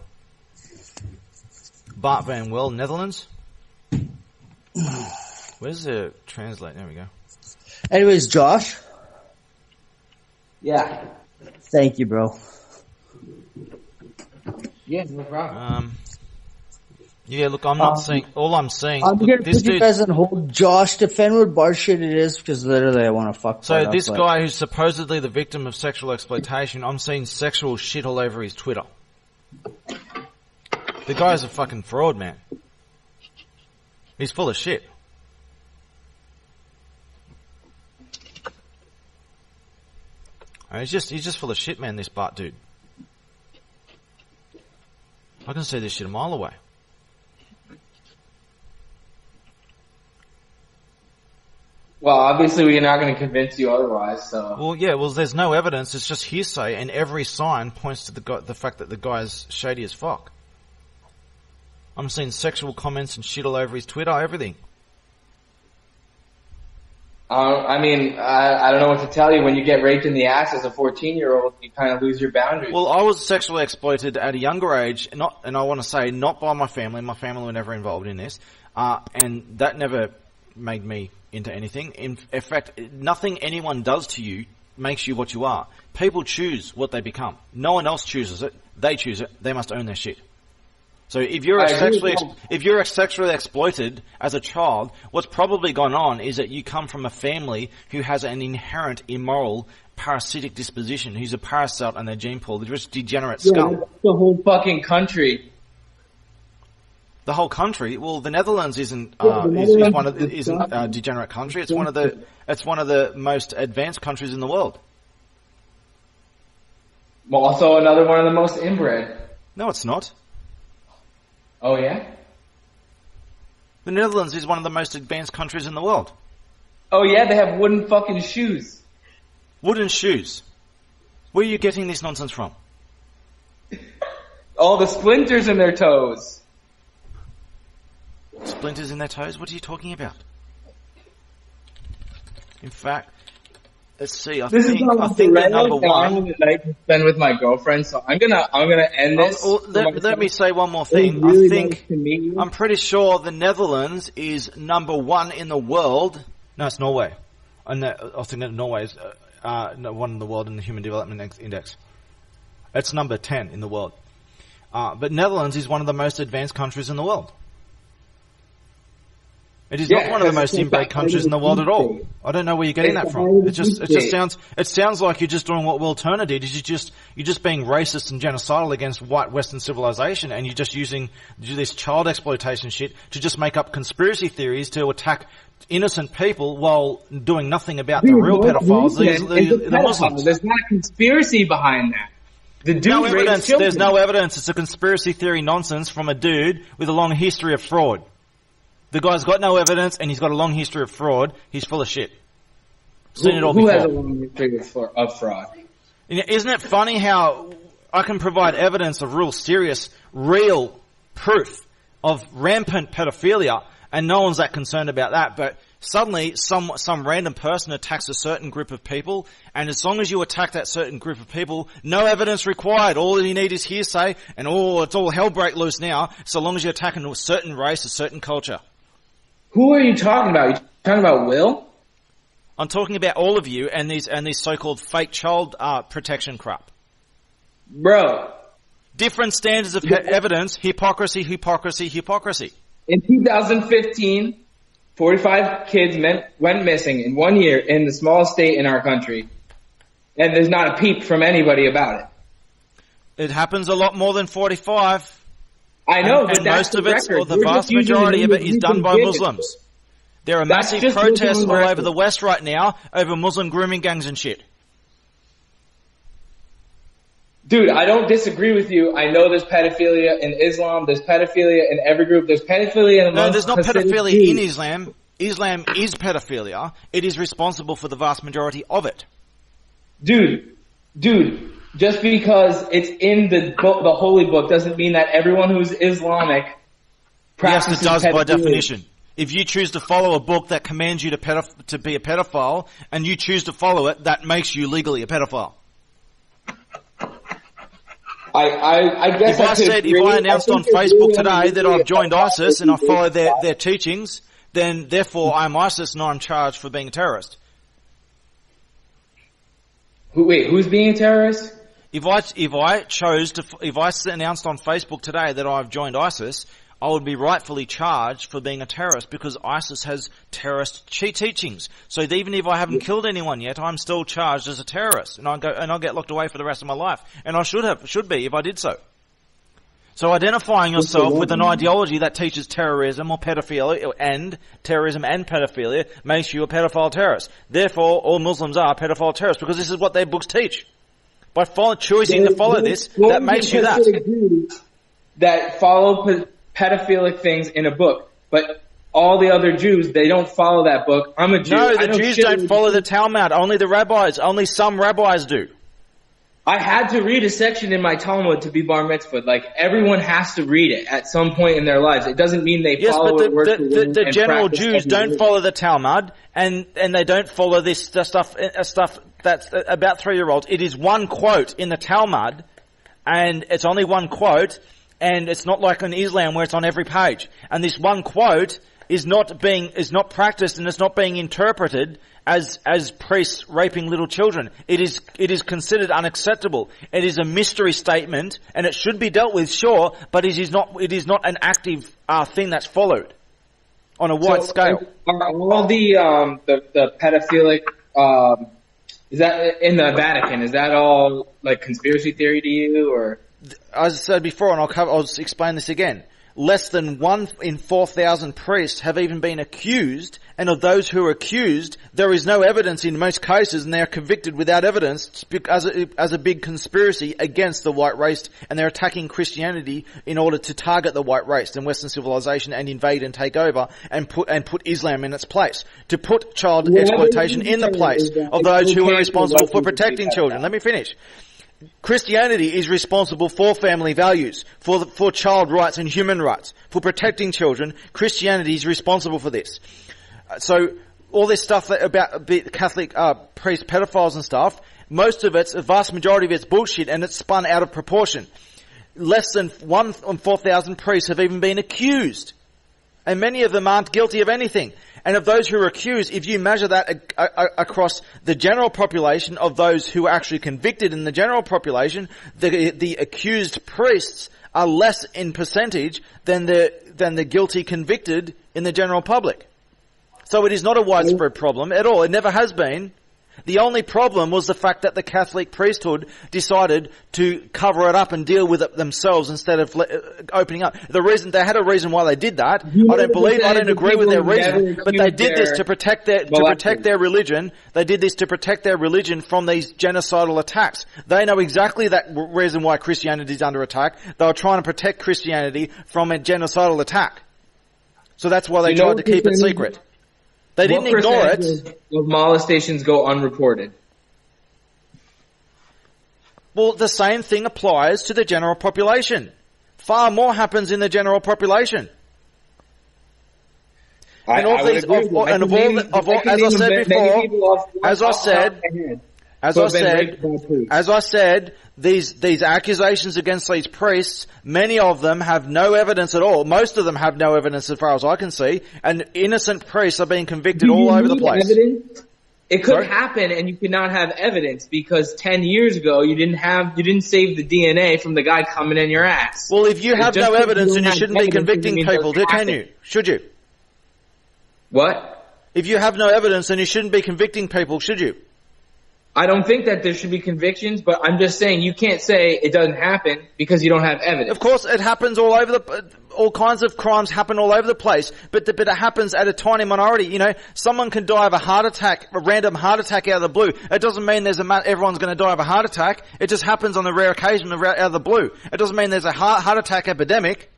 Bart Van Wel, Netherlands. Where's the translate? There we go. Anyways, Josh. Yeah. Thank you, bro. Yeah, no problem. Yeah, look, I'm not saying. All I'm saying. I'm going to put you guys on hold. Josh, defend what bar shit it is, because literally I want to fuck. So this guy who's supposedly the victim of sexual exploitation, I'm seeing sexual shit all over his Twitter. The guy's a fucking fraud, man. He's full of shit. And he's just full of shit, man. This Bart dude. I can see this shit a mile away. Well, obviously we're not going to convince you otherwise, so... Well, yeah, there's no evidence, it's just hearsay, and every sign points to the fact that the guy's shady as fuck. I'm seeing sexual comments and shit all over his Twitter, everything. I mean, I don't know what to tell you. When you get raped in the ass as a 14-year-old, you kind of lose your boundaries. Well, I was sexually exploited at a younger age, and I want to say, not by my family. My family were never involved in this, and that never made me into anything. In fact, nothing anyone does to you makes you what you are. People choose what they become. No one else chooses it. They choose it. They must own their shit. So if you're sexually exploited as a child, what's probably gone on is that you come from a family who has an inherent immoral, parasitic disposition, who's a parasite on their gene pool. They're just degenerate scum. That's the whole fucking country. The whole country? Well, the Netherlands isn't a degenerate country. It's one of the most advanced countries in the world. Well, also another one of the most inbred. No, it's not. Oh yeah? The Netherlands is one of the most advanced countries in the world. Oh yeah, they have wooden fucking shoes. Wooden shoes? Where are you getting this nonsense from? All the splinters in their toes. Splinters in their toes? What are you talking about? In fact, let's see. I think they're number one. Night to spend with my girlfriend, so I'm gonna end this. Let me say one more thing. I'm pretty sure the Netherlands is number one in the world. No, it's Norway. I think that Norway is one in the world in the Human Development Index. It's number 10 in the world. But Netherlands is one of the most advanced countries in the world. It is not one of the most inbred countries in the world at all. I don't know where you're getting that from. It sounds like you're just doing what Will Turner did. You're just being racist and genocidal against white Western civilization, and you're just using this child exploitation shit to just make up conspiracy theories to attack innocent people while doing nothing about the real pedophiles, the Muslims. There's not a conspiracy behind that. There's no evidence. It's a conspiracy theory nonsense from a dude with a long history of fraud. The guy's got no evidence, and he's got a long history of fraud. He's full of shit. Seen it all before. Who has a long history of fraud? Isn't it funny how I can provide evidence of real serious, real proof of rampant pedophilia, and no one's that concerned about that, but suddenly some random person attacks a certain group of people, and as long as you attack that certain group of people, no evidence required. All you need is hearsay, and it's all hell break loose now, so long as you attack a certain race, a certain culture. Who are you talking about? Are you talking about Will? I'm talking about all of you and these so-called fake child protection crap. Bro. Different standards of evidence, hypocrisy. In 2015, 45 kids went missing in 1 year in the smallest state in our country. And there's not a peep from anybody about it. It happens a lot more than 45. I know, but most of it, or the vast majority of it, is done by Muslims. There are massive protests all over the West right now over Muslim grooming gangs and shit. Dude, I don't disagree with you. I know there's pedophilia in Islam. There's pedophilia in every group. There's pedophilia in No, there's not pedophilia in Islam. Islam is pedophilia. It is responsible for the vast majority of it. Dude, just because it's in the book, the holy book, doesn't mean that everyone who's Islamic practices Yes, it does pedophilia. by definition. If you choose to follow a book that commands you to be a pedophile, and you choose to follow it, that makes you legally a pedophile. I guess if I announced on Facebook today that I've joined ISIS and I follow their teachings, then therefore I'm ISIS and I'm charged for being a terrorist. Who's being a terrorist? If I announced on Facebook today that I've joined ISIS, I would be rightfully charged for being a terrorist because ISIS has terrorist teachings. So even if I haven't killed anyone yet, I'm still charged as a terrorist, and I'll get locked away for the rest of my life. And I should be if I did so. So identifying yourself with an ideology that teaches terrorism or pedophilia and terrorism and pedophilia makes you a pedophile terrorist. Therefore, all Muslims are pedophile terrorists because this is what their books teach. By choosing to follow this, that makes you that. That follow pedophilic things in a book, but all the other Jews, they don't follow that book. I'm a Jew. No, the Jews don't follow the Talmud. Only the rabbis. Only some rabbis do. I had to read a section in my Talmud to be bar mitzvah. Like, everyone has to read it at some point in their lives. It doesn't mean they follow it word for word. The general Jews don't follow the Talmud, and they don't follow this stuff that's about 3-year-olds. It is one quote in the Talmud, and it's only one quote, and it's not like in Islam where it's on every page. And this one quote is not practiced, and it's not being interpreted as priests raping little children. It is considered unacceptable. It is a mystery statement, and it should be dealt with, sure, but it is not an active thing that's followed on a wide scale. Are all the pedophilic is that in the Vatican? Is that all like conspiracy theory to you, or? As I said before, and I'll explain this again. Less than 1 in 4,000 priests have even been accused, and of those who are accused, there is no evidence in most cases, and they are convicted without evidence as a big conspiracy against the white race, and they're attacking Christianity in order to target the white race and Western civilization and invade and take over and put Islam in its place, to put child exploitation in the place of those who are responsible for protecting children. Let me finish. Christianity is responsible for family values, for child rights and human rights, for protecting children. Christianity is responsible for this. So all this stuff about Catholic priest pedophiles and stuff, most of a vast majority of it's bullshit, and it's spun out of proportion. Less than 1 in 4,000 priests have even been accused, and many of them aren't guilty of anything. And of those who are accused, if you measure that across the general population of those who are actually convicted in the general population, the accused priests are less in percentage than the guilty convicted in the general public. So it is not a widespread problem at all. It never has been. The only problem was the fact that the Catholic priesthood decided to cover it up and deal with it themselves instead of opening up. They had a reason why they did that. I don't agree with their reason, but they did this to protect their religion. They did this to protect their religion from these genocidal attacks. They know exactly that reason why Christianity is under attack. They were trying to protect Christianity from a genocidal attack. So that's why they tried to keep it secret. They didn't ignore it. Of molestations go unreported? Well, the same thing applies to the general population. Far more happens in the general population. As I said, these accusations against these priests, many of them have no evidence at all. Most of them have no evidence as far as I can see, and innocent priests are being convicted all over the place. Evidence? It could happen, and you could not have evidence because 10 years ago you didn't save the DNA from the guy coming in your ass. Well, if you have no evidence, then you shouldn't be convicting people, can you? Should you? What? If you have no evidence, then you shouldn't be convicting people, should you? I don't think that there should be convictions, but I'm just saying you can't say it doesn't happen because you don't have evidence. Of course, it happens all over all kinds of crimes happen all over the place, but it happens at a tiny minority. You know, someone can die of a heart attack, a random heart attack out of the blue. It doesn't mean everyone's going to die of a heart attack. It just happens on the rare occasion out of the blue. It doesn't mean there's a heart attack epidemic.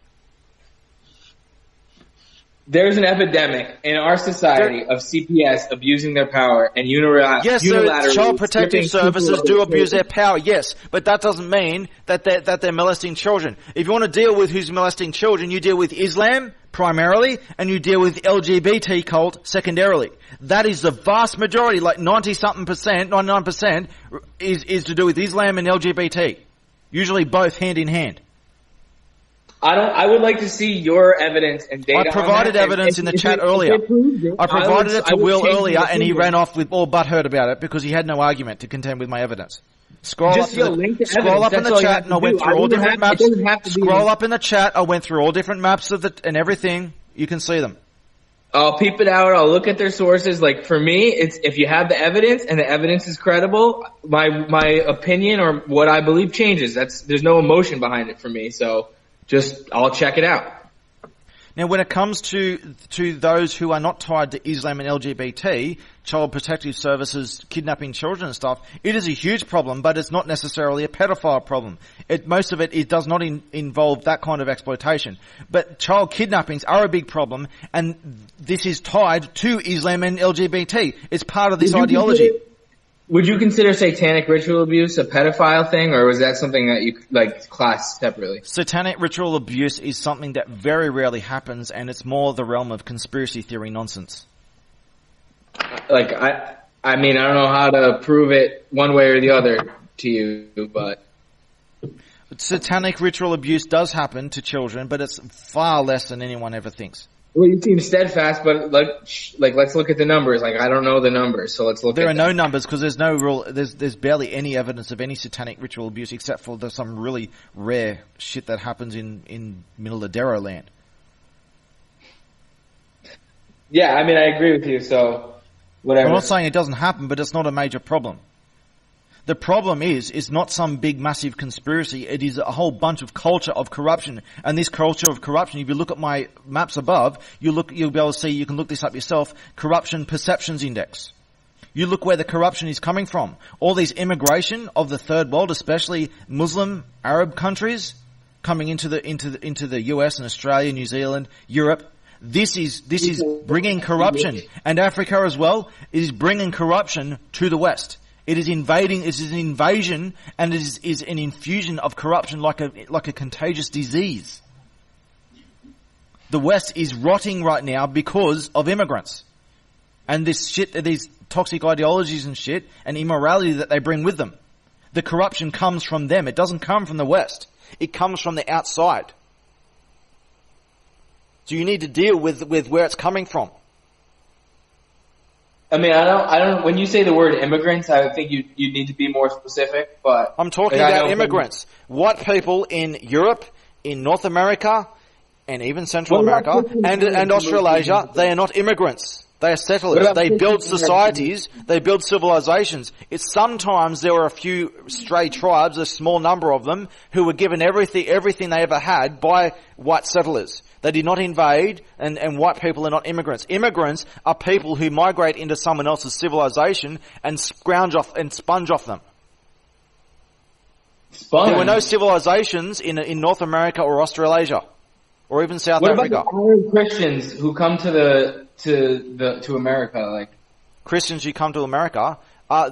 There's an epidemic in our society of CPS abusing their power and unilaterally. Yes, child protective services do abuse their power, yes, but that doesn't mean that they're molesting children. If you want to deal with who's molesting children, you deal with Islam primarily, and you deal with LGBT cult secondarily. That is the vast majority, like 99% is to do with Islam and LGBT. Usually both hand in hand. I would like to see your evidence and data. I provided evidence in the chat earlier. I provided it to Will earlier, and he ran off with all butthurt about it because he had no argument to contend with my evidence. Scroll up in the chat, and I went through all different maps. Scroll up in the chat. I went through all different maps and everything. You can see them. I'll peep it out. I'll look at their sources. Like for me, it's if you have the evidence and the evidence is credible, my opinion or what I believe changes. There's no emotion behind it for me. So. I'll check it out. Now, when it comes to those who are not tied to Islam and LGBT, child protective services, kidnapping children and stuff, it is a huge problem, but it's not necessarily a pedophile problem. Most of it does not involve that kind of exploitation. But child kidnappings are a big problem, and this is tied to Islam and LGBT. It's part of this ideology. Would you consider satanic ritual abuse a pedophile thing, or was that something that you class separately? Satanic ritual abuse is something that very rarely happens, and it's more the realm of conspiracy theory nonsense. I mean, I don't know how to prove it one way or the other to you, but satanic ritual abuse does happen to children, but it's far less than anyone ever thinks. Well, you seem steadfast, but let's look at the numbers. I don't know the numbers, so let's look. There are no numbers because there's no real. There's barely any evidence of any satanic ritual abuse except for there's some really rare shit that happens in middle of Darrow land. Yeah, I mean, I agree with you. So, whatever. I'm not saying it doesn't happen, but it's not a major problem. The problem is not some big massive conspiracy. It is a whole bunch of culture of corruption. And this culture of corruption, if you look at my maps above, you'll be able to see, you can look this up yourself, Corruption Perceptions Index. You look where the corruption is coming from. All these immigration of the third world, especially Muslim Arab countries, coming into the US and Australia, New Zealand, Europe. This is bringing corruption. And Africa as well, it is bringing corruption to the West. It is invading. It is an invasion, and it is an infusion of corruption, like a contagious disease. The West is rotting right now because of immigrants, and this shit, these toxic ideologies and shit, and immorality that they bring with them. The corruption comes from them. It doesn't come from the West. It comes from the outside. So you need to deal with where it's coming from. I mean, I don't. When you say the word immigrants, I think you need to be more specific. But I'm talking about immigrants, white people in Europe, in North America, and even Central America, and Australasia. They are not immigrants. They are settlers. They build societies. They build civilizations. It's sometimes there were a few stray tribes, a small number of them, who were given everything they ever had by white settlers. They did not invade, and white people are not immigrants. Immigrants are people who migrate into someone else's civilization and sponge off them. There were no civilizations in North America or Australasia, or even South Africa. What about the Arab Christians who come to America? Christians who come to America,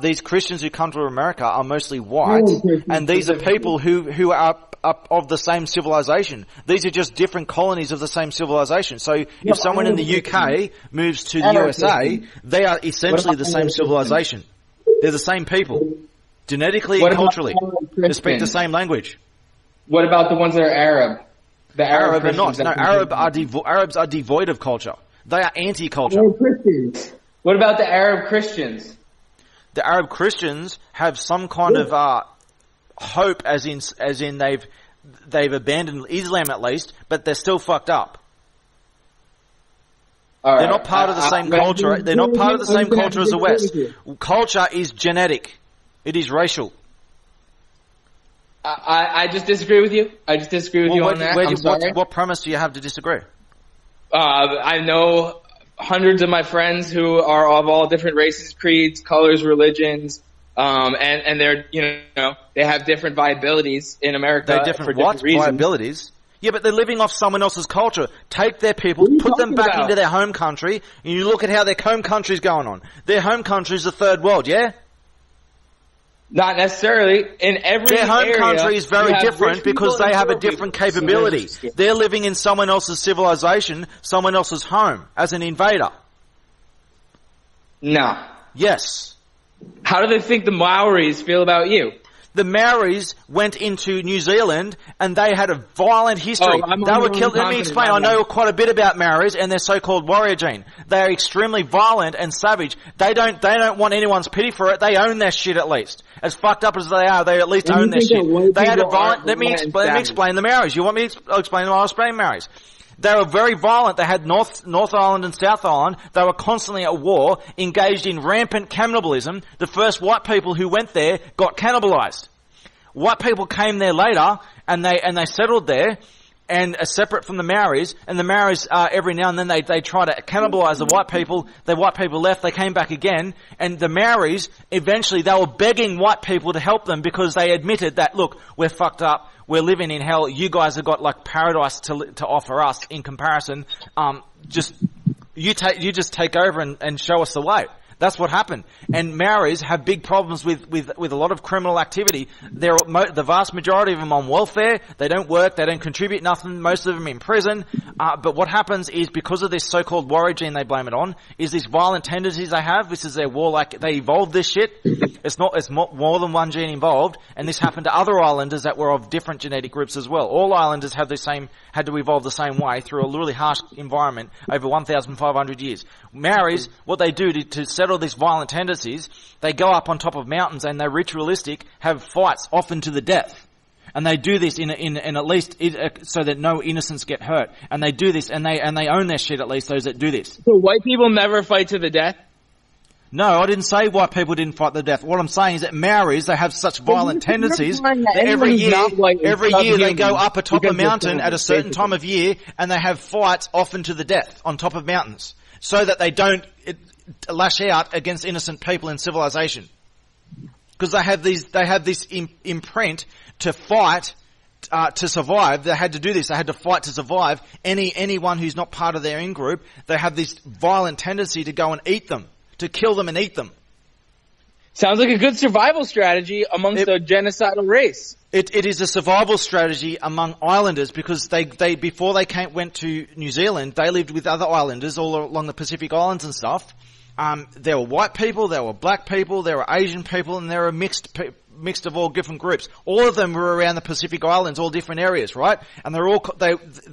these Christians who come to America are mostly white, and these are people who are of the same civilization. These are just different colonies of the same civilization. So if someone in the UK moves to the USA, they are essentially the same civilization. They're the same people, genetically and culturally. They speak the same language. What about the ones that are Arab? The Arab are not. No, Arabs are devoid of culture. They are anti-culture. Christians. What about the Arab Christians? The Arab Christians have some kind of hope, as in they've abandoned Islam at least, but they're still fucked up. They're not part of the same culture. They're not part of the same culture as the West. Culture is genetic. It is racial. I just disagree with you. I just disagree with you on that. What premise do you have to disagree? I know hundreds of my friends who are of all different races, creeds, colors, religions, and they're, they have different viabilities in America. They're different viabilities? Yeah, but they're living off someone else's culture. Take their people, put them back into their home country, and you look at how their home country's going on. Their home country's the third world, yeah? Not necessarily. In every their home country is very different because they have a different capability. They're living in someone else's civilization, someone else's home, as an invader. No. Yes. How do they think the Maoris feel about you? The Maoris went into New Zealand and they had a violent history. They were killed. Let me explain. I know quite a bit about Maoris and their so-called warrior gene. They are extremely violent and savage. They don't want anyone's pity for it. They own their shit at least. As fucked up as they are, they at least own their shit. They had a violent. Let me explain the Maoris. You want me to explain the Australian Maoris? They were very violent. They had North Island and South Island. They were constantly at war, engaged in rampant cannibalism. The first white people who went there got cannibalized. White people came there later, and they settled there, and are separate from the Maoris. And the Maoris, every now and then, they try to cannibalize the white people. The white people left. They came back again, and the Maoris eventually they were begging white people to help them because they admitted that, look, we're fucked up. We're living in hell. You guys have got like paradise to offer us in comparison. You just take over and show us the way. That's what happened. And Maoris have big problems with a lot of criminal activity. The vast majority of them on welfare. They don't work. They don't contribute nothing. Most of them in prison. But what happens is because of this so-called warrior gene they blame it on, is these violent tendencies they have. This is their warlike. They evolved this shit. It's more than one gene involved. And this happened to other islanders that were of different genetic groups as well. All islanders had to evolve the same way through a really harsh environment over 1,500 years. Maoris, what they do to settle these violent tendencies, they go up on top of mountains and they're ritualistic, have fights often to the death. And they do this in at least so that no innocents get hurt. And they do this and they own their shit, at least those that do this. So white people never fight to the death? No, I didn't say white people didn't fight to the death. What I'm saying is that Maoris, they have such violent tendencies that every year they go up atop a mountain at a certain time of year and they have fights often to the death on top of mountains so that they don't lash out against innocent people in civilization. Because they have this imprint to fight, to survive. They had to do this. They had to fight to survive. Anyone who's not part of their in-group, they have this violent tendency to go and eat them. To kill them and eat them. Sounds like a good survival strategy amongst a genocidal race. It is a survival strategy among islanders because they before they went to New Zealand, they lived with other islanders all along the Pacific Islands and stuff. There were white people, there were black people, there were Asian people, and there were mixed of all different groups. All of them were around the Pacific Islands, all different areas, right? And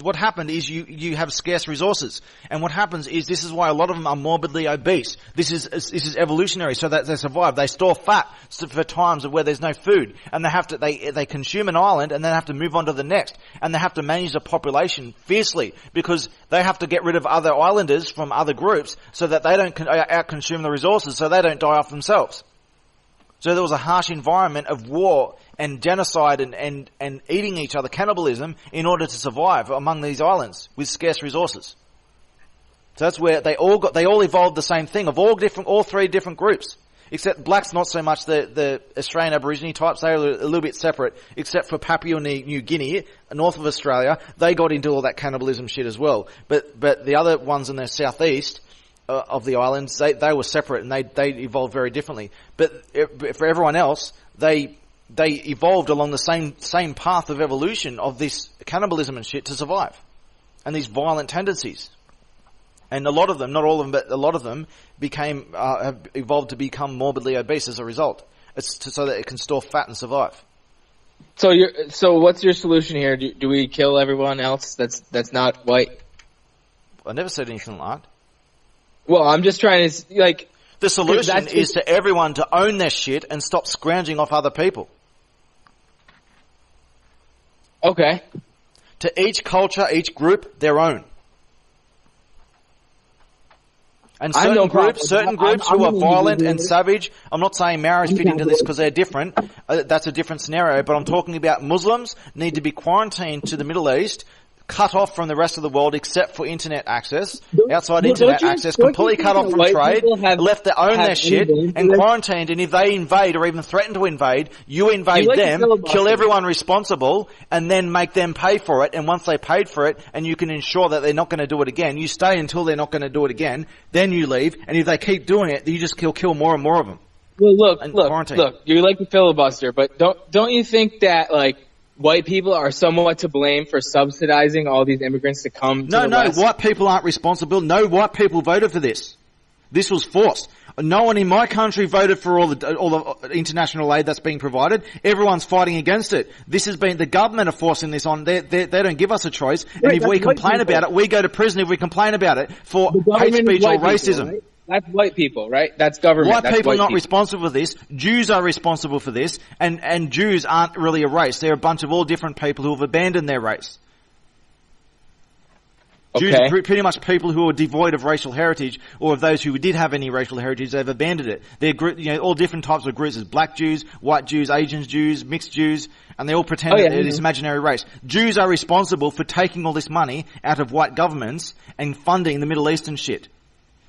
what happened is you have scarce resources. And what happens is this is why a lot of them are morbidly obese. This is evolutionary so that they survive. They store fat for times of where there's no food. And they consume an island and then have to move on to the next. And they have to manage the population fiercely because they have to get rid of other islanders from other groups so that they don't out-consume the resources so they don't die off themselves. So there was a harsh environment of war and genocide and eating each other, cannibalism, in order to survive among these islands with scarce resources. So that's where they all evolved the same thing of all three different groups. Except blacks, not so much the Australian Aborigine types, they were a little bit separate, except for Papua New Guinea, north of Australia, they got into all that cannibalism shit as well. But the other ones in the southeast, of the islands, they were separate and they evolved very differently. But for everyone else, they they evolved along the same path of evolution of this cannibalism and shit to survive, and these violent tendencies. And a lot of them, not all of them, but a lot of them have evolved to become morbidly obese as a result. It's so that it can store fat and survive. So what's your solution here? Do we kill everyone else that's not white? I never said anything like that. Well, I'm just trying to the solution is to everyone to own their shit and stop scrounging off other people. Okay. To each culture, each group, their own. And certain groups who are violent and savage, I'm not saying Maoris fit into this because they're different. That's a different scenario. But I'm talking about Muslims need to be quarantined to the Middle East, cut off from the rest of the world except for internet access, internet access, completely cut off from trade, left to own their shit, and quarantined. And if they invade or even threaten to invade, you invade them, kill everyone responsible, and then make them pay for it. And once they paid for it, and you can ensure that they're not going to do it again, you stay until they're not going to do it again, then you leave. And if they keep doing it, you just kill more and more of them. Well, look, you like to filibuster, but don't you think that, white people are somewhat to blame for subsidizing all these immigrants to come to the West? White people aren't responsible. No white people voted for this. This was forced. No one in my country voted for all the international aid that's being provided. Everyone's fighting against it. This has been, the government are forcing this on. They don't give us a choice. And if we complain about it, we go to prison if we complain about it for hate speech or racism. People, right? That's white people, right? That's government. White people are not responsible for this. Jews are responsible for this. And Jews aren't really a race. They're a bunch of all different people who have abandoned their race. Okay. Jews are pretty much people who are devoid of racial heritage, or of those who did have any racial heritage, they've abandoned it. They're all different types of groups. There's black Jews, white Jews, Asian Jews, mixed Jews, and they all pretend that they're this imaginary race. Jews are responsible for taking all this money out of white governments and funding the Middle Eastern shit.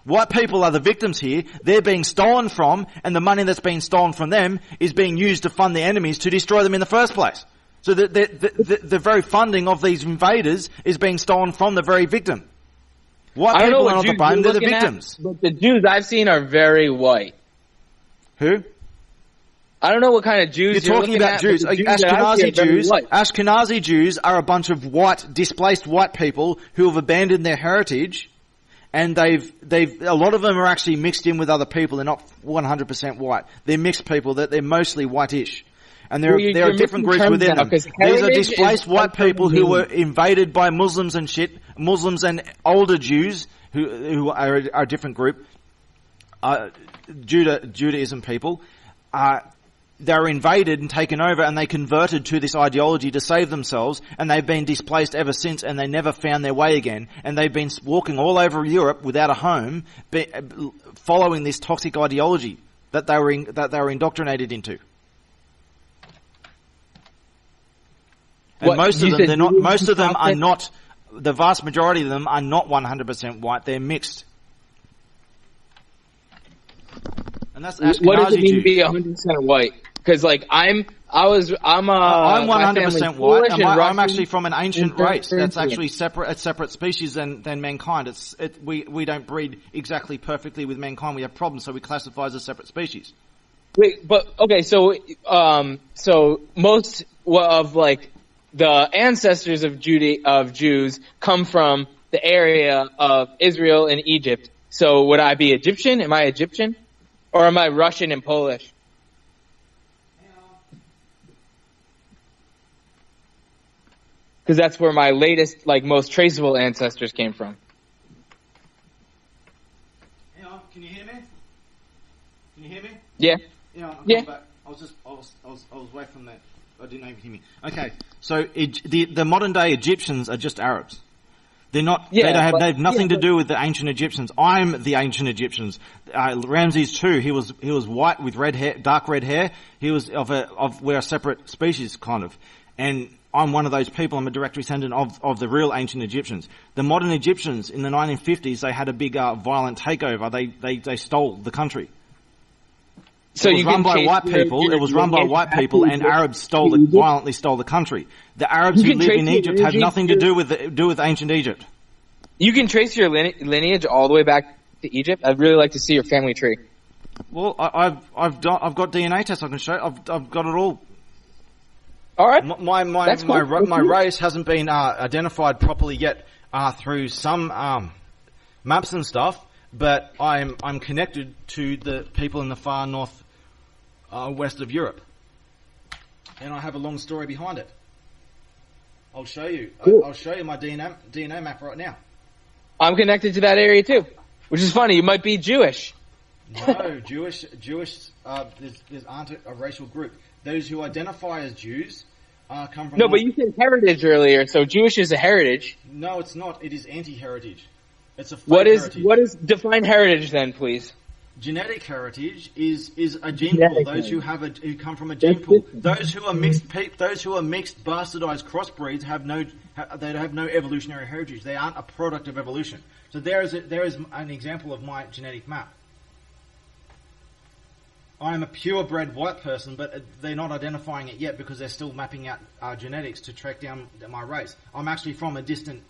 White people are the victims here. They're being stolen from, and the money that's being stolen from them is being used to fund the enemies to destroy them in the first place. So the very funding of these invaders is being stolen from the very victim. White people are not the blame, they're the victims. But the Jews I've seen are very white. Who? I don't know what kind of Jews you're talking about. Jews. Ashkenazi Jews are a bunch of displaced white people who have abandoned their heritage. And a lot of them are actually mixed in with other people. They're not 100% white. They're mixed people. They're mostly whitish. And there are different groups within them. These are displaced white people who were invaded by Muslims and shit. Muslims and older Jews who are a different group. Judaism people. They were invaded and taken over, and they converted to this ideology to save themselves, and they've been displaced ever since, and they never found their way again. And they've been walking all over Europe without a home, following this toxic ideology that they were indoctrinated into. And most of them are not. The vast majority of them are not 100% white. They're mixed. And that's Ashkenazi What does it mean Jews. to be 100% white? Because I'm 100% white. I'm actually from an ancient race. That's actually a separate species than mankind. We don't breed exactly perfectly with mankind. We have problems, so we classify as a separate species. Wait, but okay, so most of the ancestors of Jews come from the area of Israel and Egypt. So would I be Egyptian? Am I Egyptian? Or am I Russian and Polish? Because that's where my latest, most traceable ancestors came from. Hang on, can you hear me? Can you hear me? Yeah. Yeah. Back. I was away from that. I didn't know you could hear me. Okay, so the modern day Egyptians are just Arabs. They're not. Yeah, they have nothing to do with the ancient Egyptians. I'm the ancient Egyptians. Ramses II. He was white with red hair, dark red hair. He was we're a separate species, kind of. And I'm one of those people. I'm a direct descendant of the real ancient Egyptians. The modern Egyptians in the 1950s, they had a big violent takeover. They stole the country. So it was run by white people. It was run by white people, and Arabs violently stole the country. The Arabs who live in Egypt have nothing to do with ancient Egypt. You can trace your lineage all the way back to Egypt. I'd really like to see your family tree. Well, I've got DNA tests I can show. I've got it all. All right. My race hasn't been identified properly yet through some maps and stuff, but I'm connected to the people in the far north west of Europe, and I have a long story behind it. I'll show you. Cool. I'll show you my DNA map right now. I'm connected to that area too, which is funny. You might be Jewish. No, Jewish. There's aren't a racial group. Those who identify as Jews come from. No, but you said heritage earlier, so Jewish is a heritage. No, it's not. It is anti-heritage. It's a. Heritage. What is define heritage then, please? Genetic heritage is a gene pool. Those who come from a gene pool. Those who are mixed bastardized crossbreeds have no evolutionary heritage. They aren't a product of evolution. So there is an example of my genetic map. I am a purebred white person, but they're not identifying it yet because they're still mapping out genetics to track down my race. I'm actually from a distant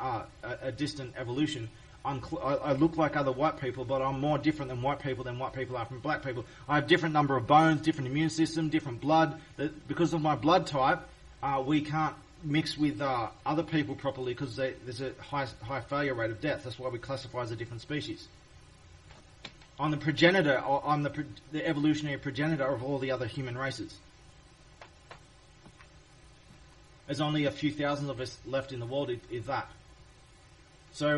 evolution. I look like other white people, but I'm more different than white people are from black people. I have different number of bones, different immune system, different blood. Because of my blood type, we can't mix with other people properly because there's a high failure rate of death. That's why we classify as a different species. I'm the progenitor. I'm the evolutionary progenitor of all the other human races. There's only a few thousand of us left in the world, if that. So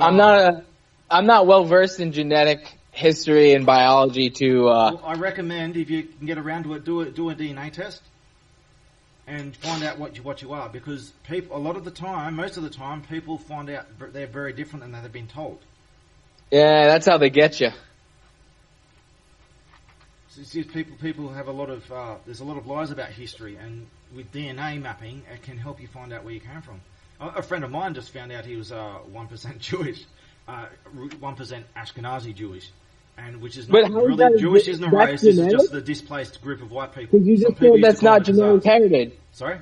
I'm not well versed in genetic history and biology to. Well, I recommend if you can get around to it, do a DNA test and find out what you are, because most of the time, people find out they're very different than they've been told. Yeah, that's how they get you. So people have a lot of there's a lot of lies about history, and with DNA mapping, it can help you find out where you came from. A friend of mine just found out he was 1% Jewish. 1% Ashkenazi Jewish, and which is not really Jewish. Isn't a race. This is just the displaced group of white people. You just said that's not genetic heritage. Sorry,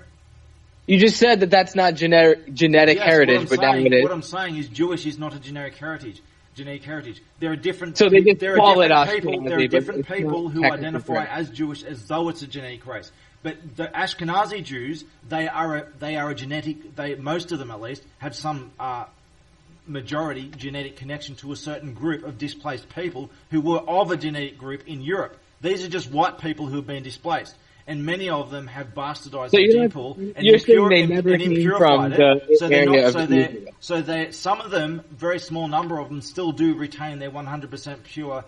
you just said that's not genetic heritage, but now it is. What I'm saying is Jewish is not a generic heritage. There are different. So they just call it Ashkenazi. There are different people who identify as Jewish as though it's a genetic race. But the Ashkenazi Jews, they are a genetic. Most of them at least have some. Majority genetic connection to a certain group of displaced people who were of a genetic group in Europe. These are just white people who have been displaced, and many of them have bastardized the gene pool and impurified it. So some of them, very small number of them, still do retain their 100% pure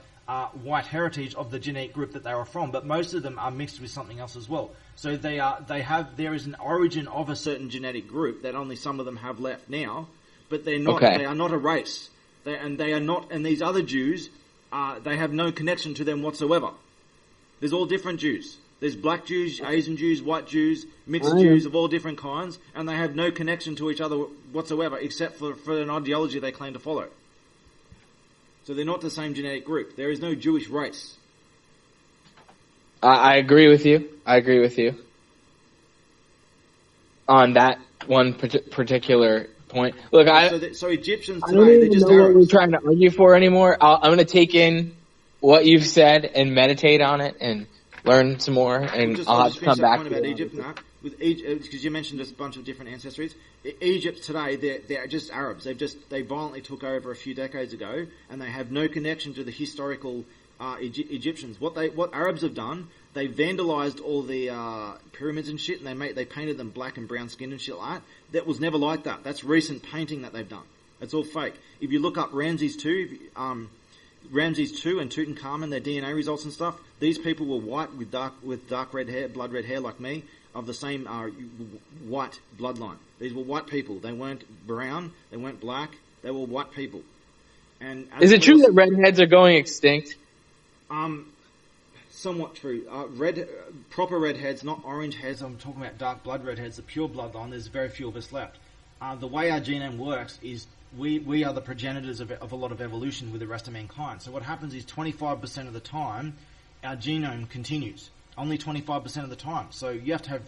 white heritage of the genetic group that they were from, but most of them are mixed with something else as well. So there is an origin of a certain genetic group that only some of them have left now. But they're not. Okay. They are not a race. They are not. And these other Jews, they have no connection to them whatsoever. There's all different Jews. There's black Jews, Asian Jews, white Jews, mixed Jews of all different kinds, and they have no connection to each other whatsoever, except for an ideology they claim to follow. So they're not the same genetic group. There is no Jewish race. I agree with you. On that one particular point. Look, so Egyptians today, they're just know what we're trying to argue for anymore. I'm going to take in what you've said and meditate on it and learn some more, and I'll have to come back to Egypt now. With Egypt, because you mentioned a bunch of different ancestries. Egypt today, they're just Arabs. They violently took over a few decades ago, and they have no connection to the historical Egyptians. What Arabs have done, they vandalized all the pyramids and shit, and they painted them black and brown skin and shit like that. That was never like that. That's recent painting that they've done. It's all fake. If you look up Ramses II and Tutankhamun, their DNA results and stuff, these people were white with dark red hair, blood red hair like me, of the same white bloodline. These were white people. They weren't brown. They weren't black. They were white people. And is it true that redheads are going extinct? Somewhat true. Proper redheads, not orange heads. I'm talking about dark blood redheads, the pure bloodline. There's very few of us left. The way our genome works is we are the progenitors of a lot of evolution with the rest of mankind. So what happens is 25% of the time, our genome continues. Only 25% of the time. So you have to have,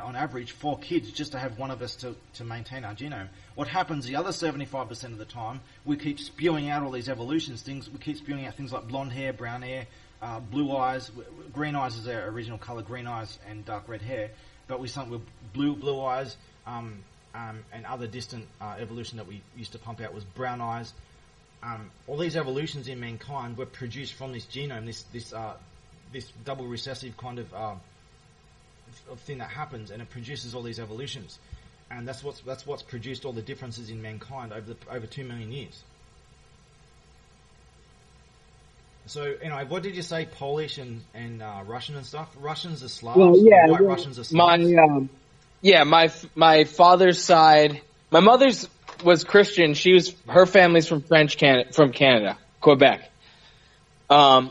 on average, 4 kids just to have one of us to maintain our genome. What happens the other 75% of the time, we keep spewing out all these evolutions things. We keep spewing out things like blonde hair, brown hair, blue eyes. Green eyes is our original color, green eyes and dark red hair. but with blue eyes, and other distant evolution that we used to pump out was brown eyes. All these evolutions in mankind were produced from this genome, this double recessive kind of thing that happens, and it produces all these evolutions, and that's what's produced all the differences in mankind over 2 million years. So, anyway, what did you say? Polish and Russian and stuff. Russians are Slavs. Well, yeah, white Russians are Slavs. My father's side. My mother's was Christian. Her family's from Canada, Quebec,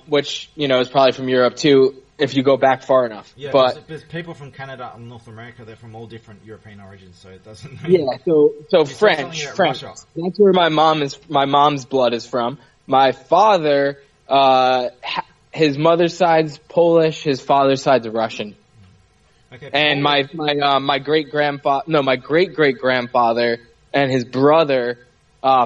which is probably from Europe too, if you go back far enough. Yeah, but there's people from Canada and North America. They're from all different European origins, so it doesn't. Yeah, so French. That's where my mom's blood is from. My father, his mother's side's Polish. His father's side's Russian. Okay, and my great great grandfather and his brother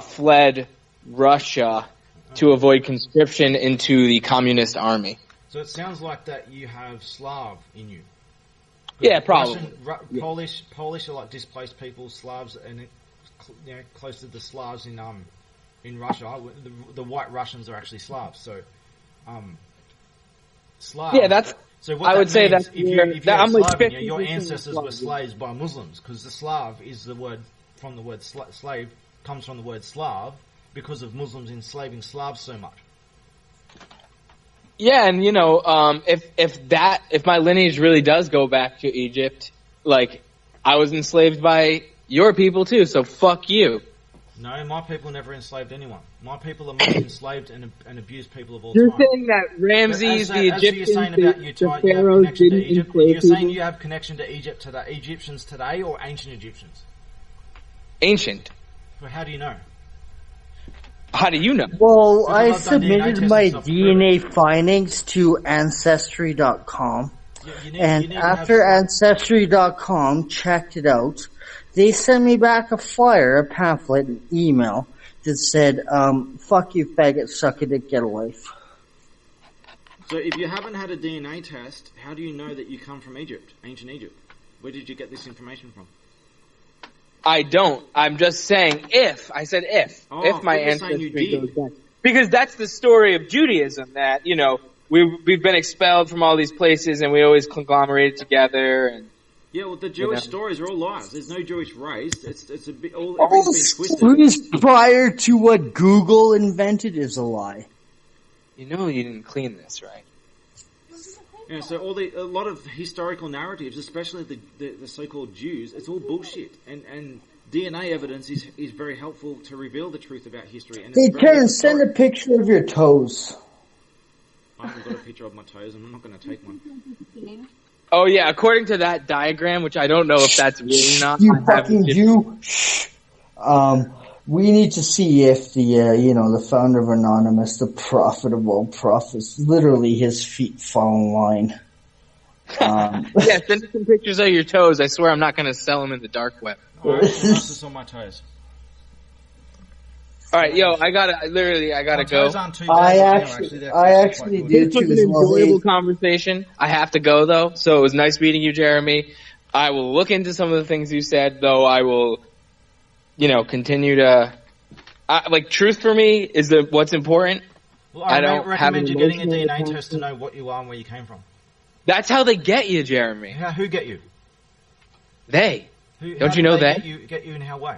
fled Russia to avoid conscription into the communist army. So it sounds like that you have Slav in you. Yeah, probably. Polish are like displaced people. Slavs and close to the Slavs in Russia. The white Russians are actually Slavs. So, Slav. Yeah, that's. So what I would say that your ancestors were slaves by Muslims, because the Slav is the word from the word slave comes from the word Slav because of Muslims enslaving Slavs so much. Yeah, and if my lineage really does go back to Egypt, like I was enslaved by your people too, so fuck you. No, my people never enslaved anyone. My people are most enslaved and abused people of all time. You're saying that Ramses, the Egyptians, the pharaohs didn't enslave people? You're saying you have connection to Egypt today, Egyptians today, or ancient Egyptians? Ancient. Well, how do you know? How do you know? Well, I submitted my DNA findings to Ancestry.com, and after Ancestry.com checked it out, they sent me back a flyer, a pamphlet, an email that said, fuck you faggot, suck a dick, get a life. So if you haven't had a DNA test, how do you know that you come from Egypt, ancient Egypt? Where did you get this information from? I don't. I'm just saying if. I said if. If my ancestry goes back. Because that's the story of Judaism, that, we've been expelled from all these places and we always conglomerated together and... Yeah, well, the Jewish stories are all lies. There's no Jewish race. It's a bit everything's been twisted. Prior to what Google invented is a lie. You didn't clean this, right? Yeah, so a lot of historical narratives, especially the so-called Jews, it's all bullshit. And DNA evidence is very helpful to reveal the truth about history. And hey, Terrence, send a picture of your toes. I haven't got a picture of my toes, and I'm not going to take one. Oh yeah, according to that diagram, which I don't know if that's really not. You fucking Jew. Shh. We need to see if the founder of Anonymous, the prophet of all prophets, literally his feet fall in line. Yeah, send us some pictures of your toes. I swear I'm not going to sell them in the dark web. Alright, this on my toes. Alright, I gotta go. I actually do too. This was an enjoyable conversation. I have to go though, so it was nice meeting you, Jeremy. I will look into some of the things you said, though I will, continue to, truth for me is what's important. Well, I don't recommend you getting a DNA test to know what you are and where you came from. That's how they get you, Jeremy. Who get you? They. Don't you know they? Get you in how way?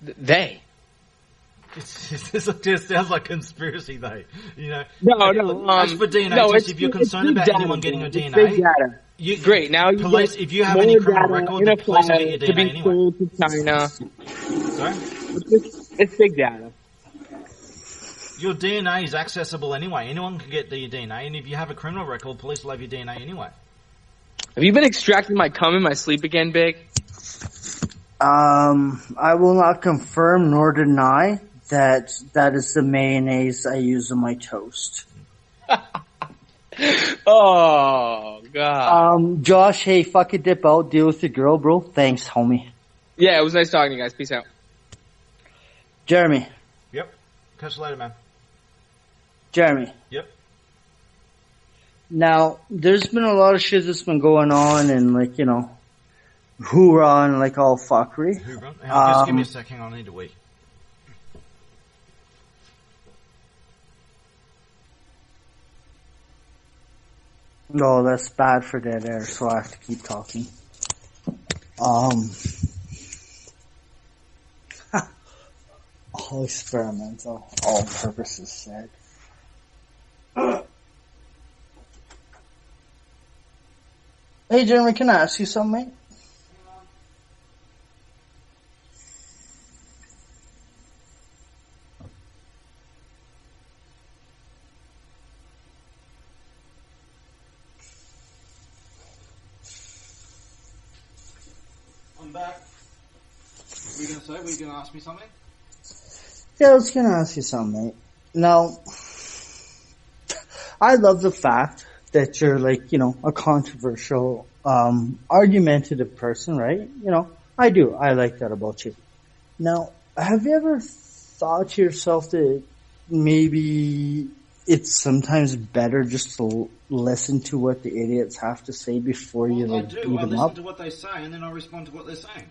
They. This just sounds like conspiracy, though. No. As for DNA tests, if you're concerned about anyone getting your DNA, great. Now, police, if you have any criminal record, the police will get your DNA anyway. Sold to China. Sorry? It's big data. Your DNA is accessible anyway. Anyone can get your DNA, and if you have a criminal record, police will have your DNA anyway. Have you been extracting my cum in my sleep again, Big? I will not confirm nor deny that is the mayonnaise I use on my toast. Oh, God. Josh, hey, fuck it, dip out, deal with your girl, bro. Thanks, homie. Yeah, it was nice talking to you guys. Peace out. Jeremy. Yep. Catch you later, man. Jeremy. Yep. Now, there's been a lot of shit that's been going on, and like, you know, hoorah and like all fuckery. Just give me a sec, hang on, I need to wee. No, that's bad for dead air, so I have to keep talking. All experimental, all purposes said. Hey, Jeremy, can I ask you something, mate? I'm back. What are you going to say? Were you going to ask me something? Yeah, I was going to ask you something, mate. Now, I love the fact that you're like, you know, a controversial, argumentative person, right? You know, I do. I like that about you. Now, have you ever thought to yourself that maybe it's sometimes better just to listen to what the idiots have to say before you like beat them up? I listen to what they say and then I respond to what they're saying.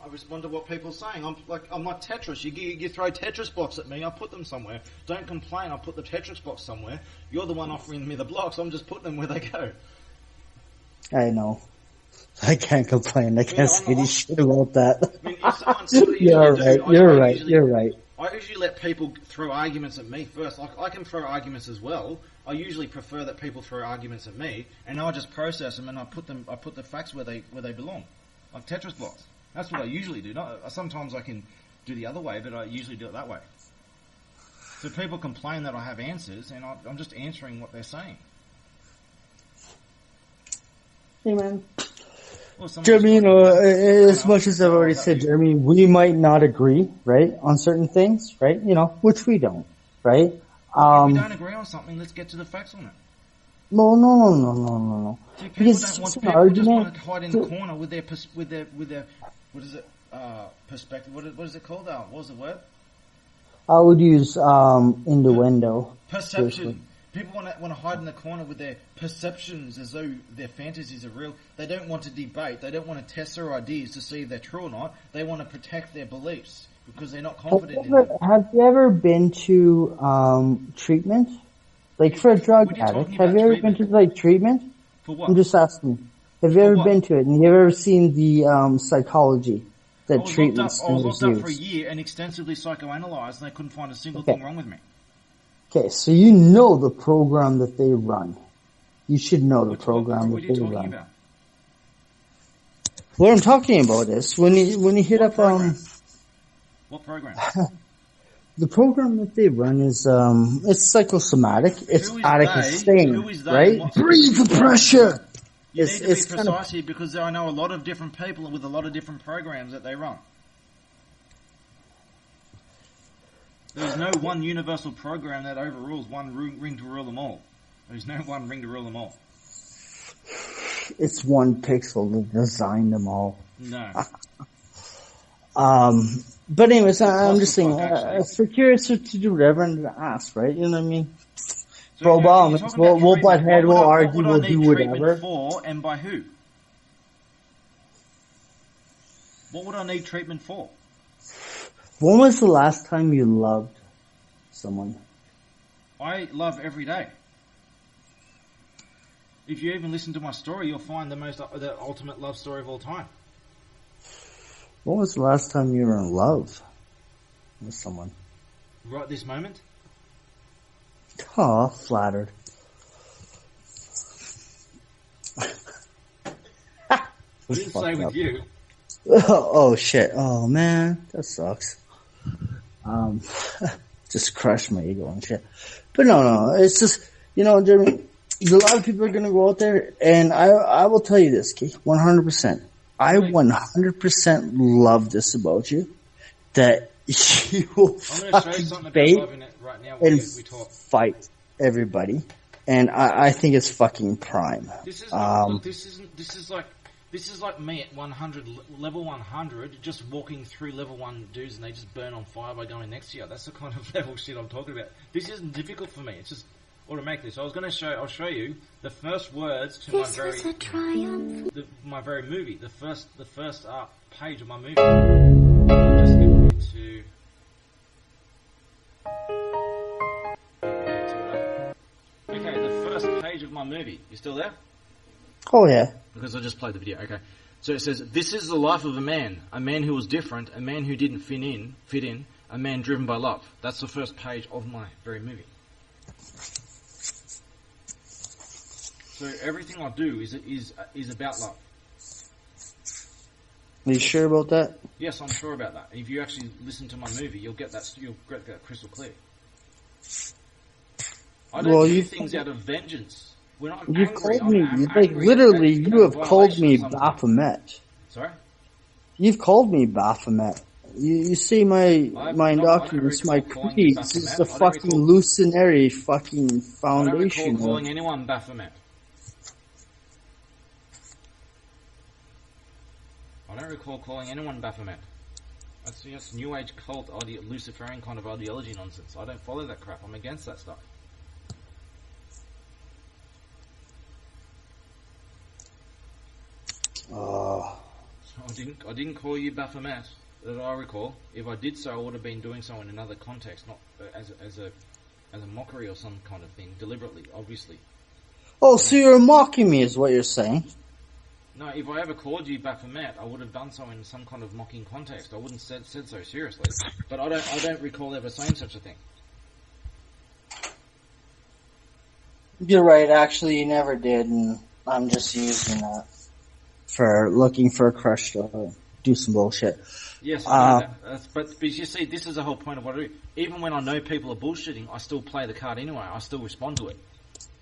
I respond to what people are saying. I'm like Tetris. You throw Tetris blocks at me, I put them somewhere. Don't complain, I put the Tetris blocks somewhere. You're the one offering me the blocks, I'm just putting them where they go. I know. I can't complain. I can't say any shit about that. I mean, if someone You're right. I usually let people throw arguments at me first. Like, I can throw arguments as well. I usually prefer that people throw arguments at me, and I just process them and I put the facts where they belong, like Tetris blocks. That's what I usually do. Sometimes I can do the other way, but I usually do it that way. So people complain that I have answers, and I'm just answering what they're saying. Hey, man. Jeremy, you know, as much as I've already said, Jeremy, we might not agree, right, on certain things, right? You know, which we don't, right? If we don't agree on something, let's get to the facts on it. No. See, people just want to hide in the corner with their what is it, perspective, what is it called? What was the word? I would use, innuendo. Perception. Seriously. People want to hide in the corner with their perceptions as though their fantasies are real. They don't want to debate. They don't want to test their ideas to see if they're true or not. They want to protect their beliefs because they're not confident in them. Have you ever been to treatment? Like for a drug addict, have you ever been to like treatment? For what? I'm just asking. Have you ever been to it? And you ever seen the psychology that treatments I was locked up for a year and extensively psychoanalyzed, and they couldn't find a single thing wrong with me. Okay, so you know the program that they run. You should know the program that they run. About? What I'm talking about is when you hit up what program? The program that they run is it's psychosomatic. It's addict insane, right? Breathe the pressure. You need to be precise here because I know a lot of different people with a lot of different programs that they run. There's no one universal program that overrules one ring to rule them all. There's no one ring to rule them all. It's one pixel to design them all. No. But anyways, I'm just saying, for curious to do whatever and to ask, right? You know what I mean? So Bro, we'll butt head, we'll argue, we'll do whatever. For and by who? What would I need treatment for? When was the last time you loved someone? I love every day. If you even listen to my story, you'll find the ultimate love story of all time. When was the last time you were in love with someone? Right this moment? Oh, flattered. I didn't say with you. Oh shit. Oh man, that sucks. Just crushed my ego and shit. But no, it's just, you know, Jeremy, a lot of people are gonna go out there, and I will tell you this, Keith, 100%. I 100% love this about you, that you will fucking fake and fight everybody, and I think it's fucking prime. This is like me at level 100, just walking through level 1 dudes and they just burn on fire by going next to you. That's the kind of level shit I'm talking about. This isn't difficult for me. It's just, automatically. So I was going to show. I'll show you the first words to my very movie. The first page of my movie. I'll just get into. Okay, the first page of my movie. You still there? Oh yeah. Because I just played the video. Okay. So it says, "This is the life of a man who was different, a man who didn't fit in, a man driven by love." That's the first page of my very movie. So everything I do is about love. Are you sure about that? Yes, I'm sure about that. If you actually listen to my movie, you'll get that crystal clear. I don't do things out of vengeance. When I'm You've angry, called me, angry, literally, you have called me Baphomet. Sorry? You've called me Baphomet. You see my documents, my creeds, it's the fucking Lucenary fucking foundation. I don't recall calling anyone Baphomet. I don't recall calling anyone Baphomet. That's just New Age cult, Luciferian kind of ideology nonsense. I don't follow that crap. I'm against that stuff. I didn't call you Baphomet, that I recall. If I did so, I would have been doing so in another context, not as a mockery or some kind of thing, deliberately, obviously. Oh, so you're mocking me, is what you're saying? No, if I ever called you Baphomet, I would have done so in some kind of mocking context. I wouldn't said so seriously. But I don't recall ever saying such a thing. You're right. Actually, you never did, and I'm just using that for looking for a crush to do some bullshit. Yes, I know that. But you see, this is the whole point of what I do. Even when I know people are bullshitting, I still play the card anyway. I still respond to it.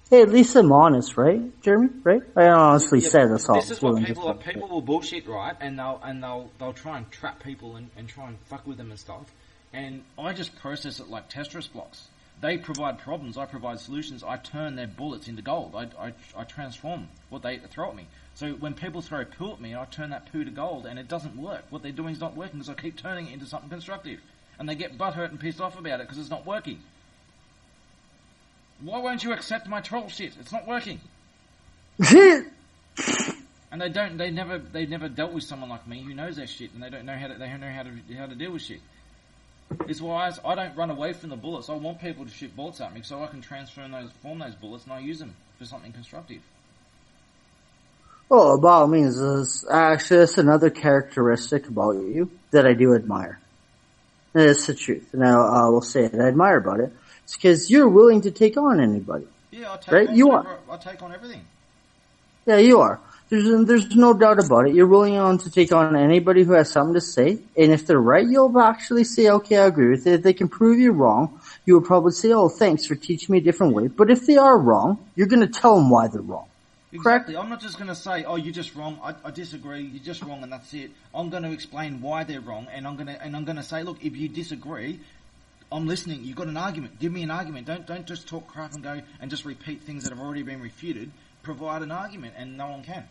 Hey, at least I'm honest, right, Jeremy? Right? I honestly said that's all. This is what people will bullshit, right? And they'll try and trap people and try and fuck with them and stuff. And I just process it like Tetris blocks. They provide problems, I provide solutions. I turn their bullets into gold. I transform what they throw at me. So when people throw poo at me, I turn that poo to gold, and it doesn't work. What they're doing is not working because I keep turning it into something constructive, and they get butthurt and pissed off about it because it's not working. Why won't you accept my troll shit? It's not working. And they don't. They never dealt with someone like me who knows their shit, and they don't know how to deal with shit. It's why I don't run away from the bullets. I want people to shoot bullets at me so I can form those bullets, and I use them for something constructive. Well, by all means, actually, that's another characteristic about you that I do admire. And it's the truth. Now, I will say it. I admire about it. It's because you're willing to take on anybody. Yeah, I take right? I take on everything. Yeah, you are. There's no doubt about it. You're willing to take on anybody who has something to say, and if they're right, you'll actually say, okay, I agree with it. If they can prove you wrong, you will probably say, oh, thanks for teaching me a different way. But if they are wrong, you're going to tell them why they're wrong. Exactly. Correct? I'm not just going to say, oh, you're just wrong. I disagree. You're just wrong, and that's it. I'm going to explain why they're wrong, and I'm going to say, look, if you disagree, I'm listening. You've got an argument. Give me an argument. Don't just talk crap and go and just repeat things that have already been refuted. Provide an argument, and no one can.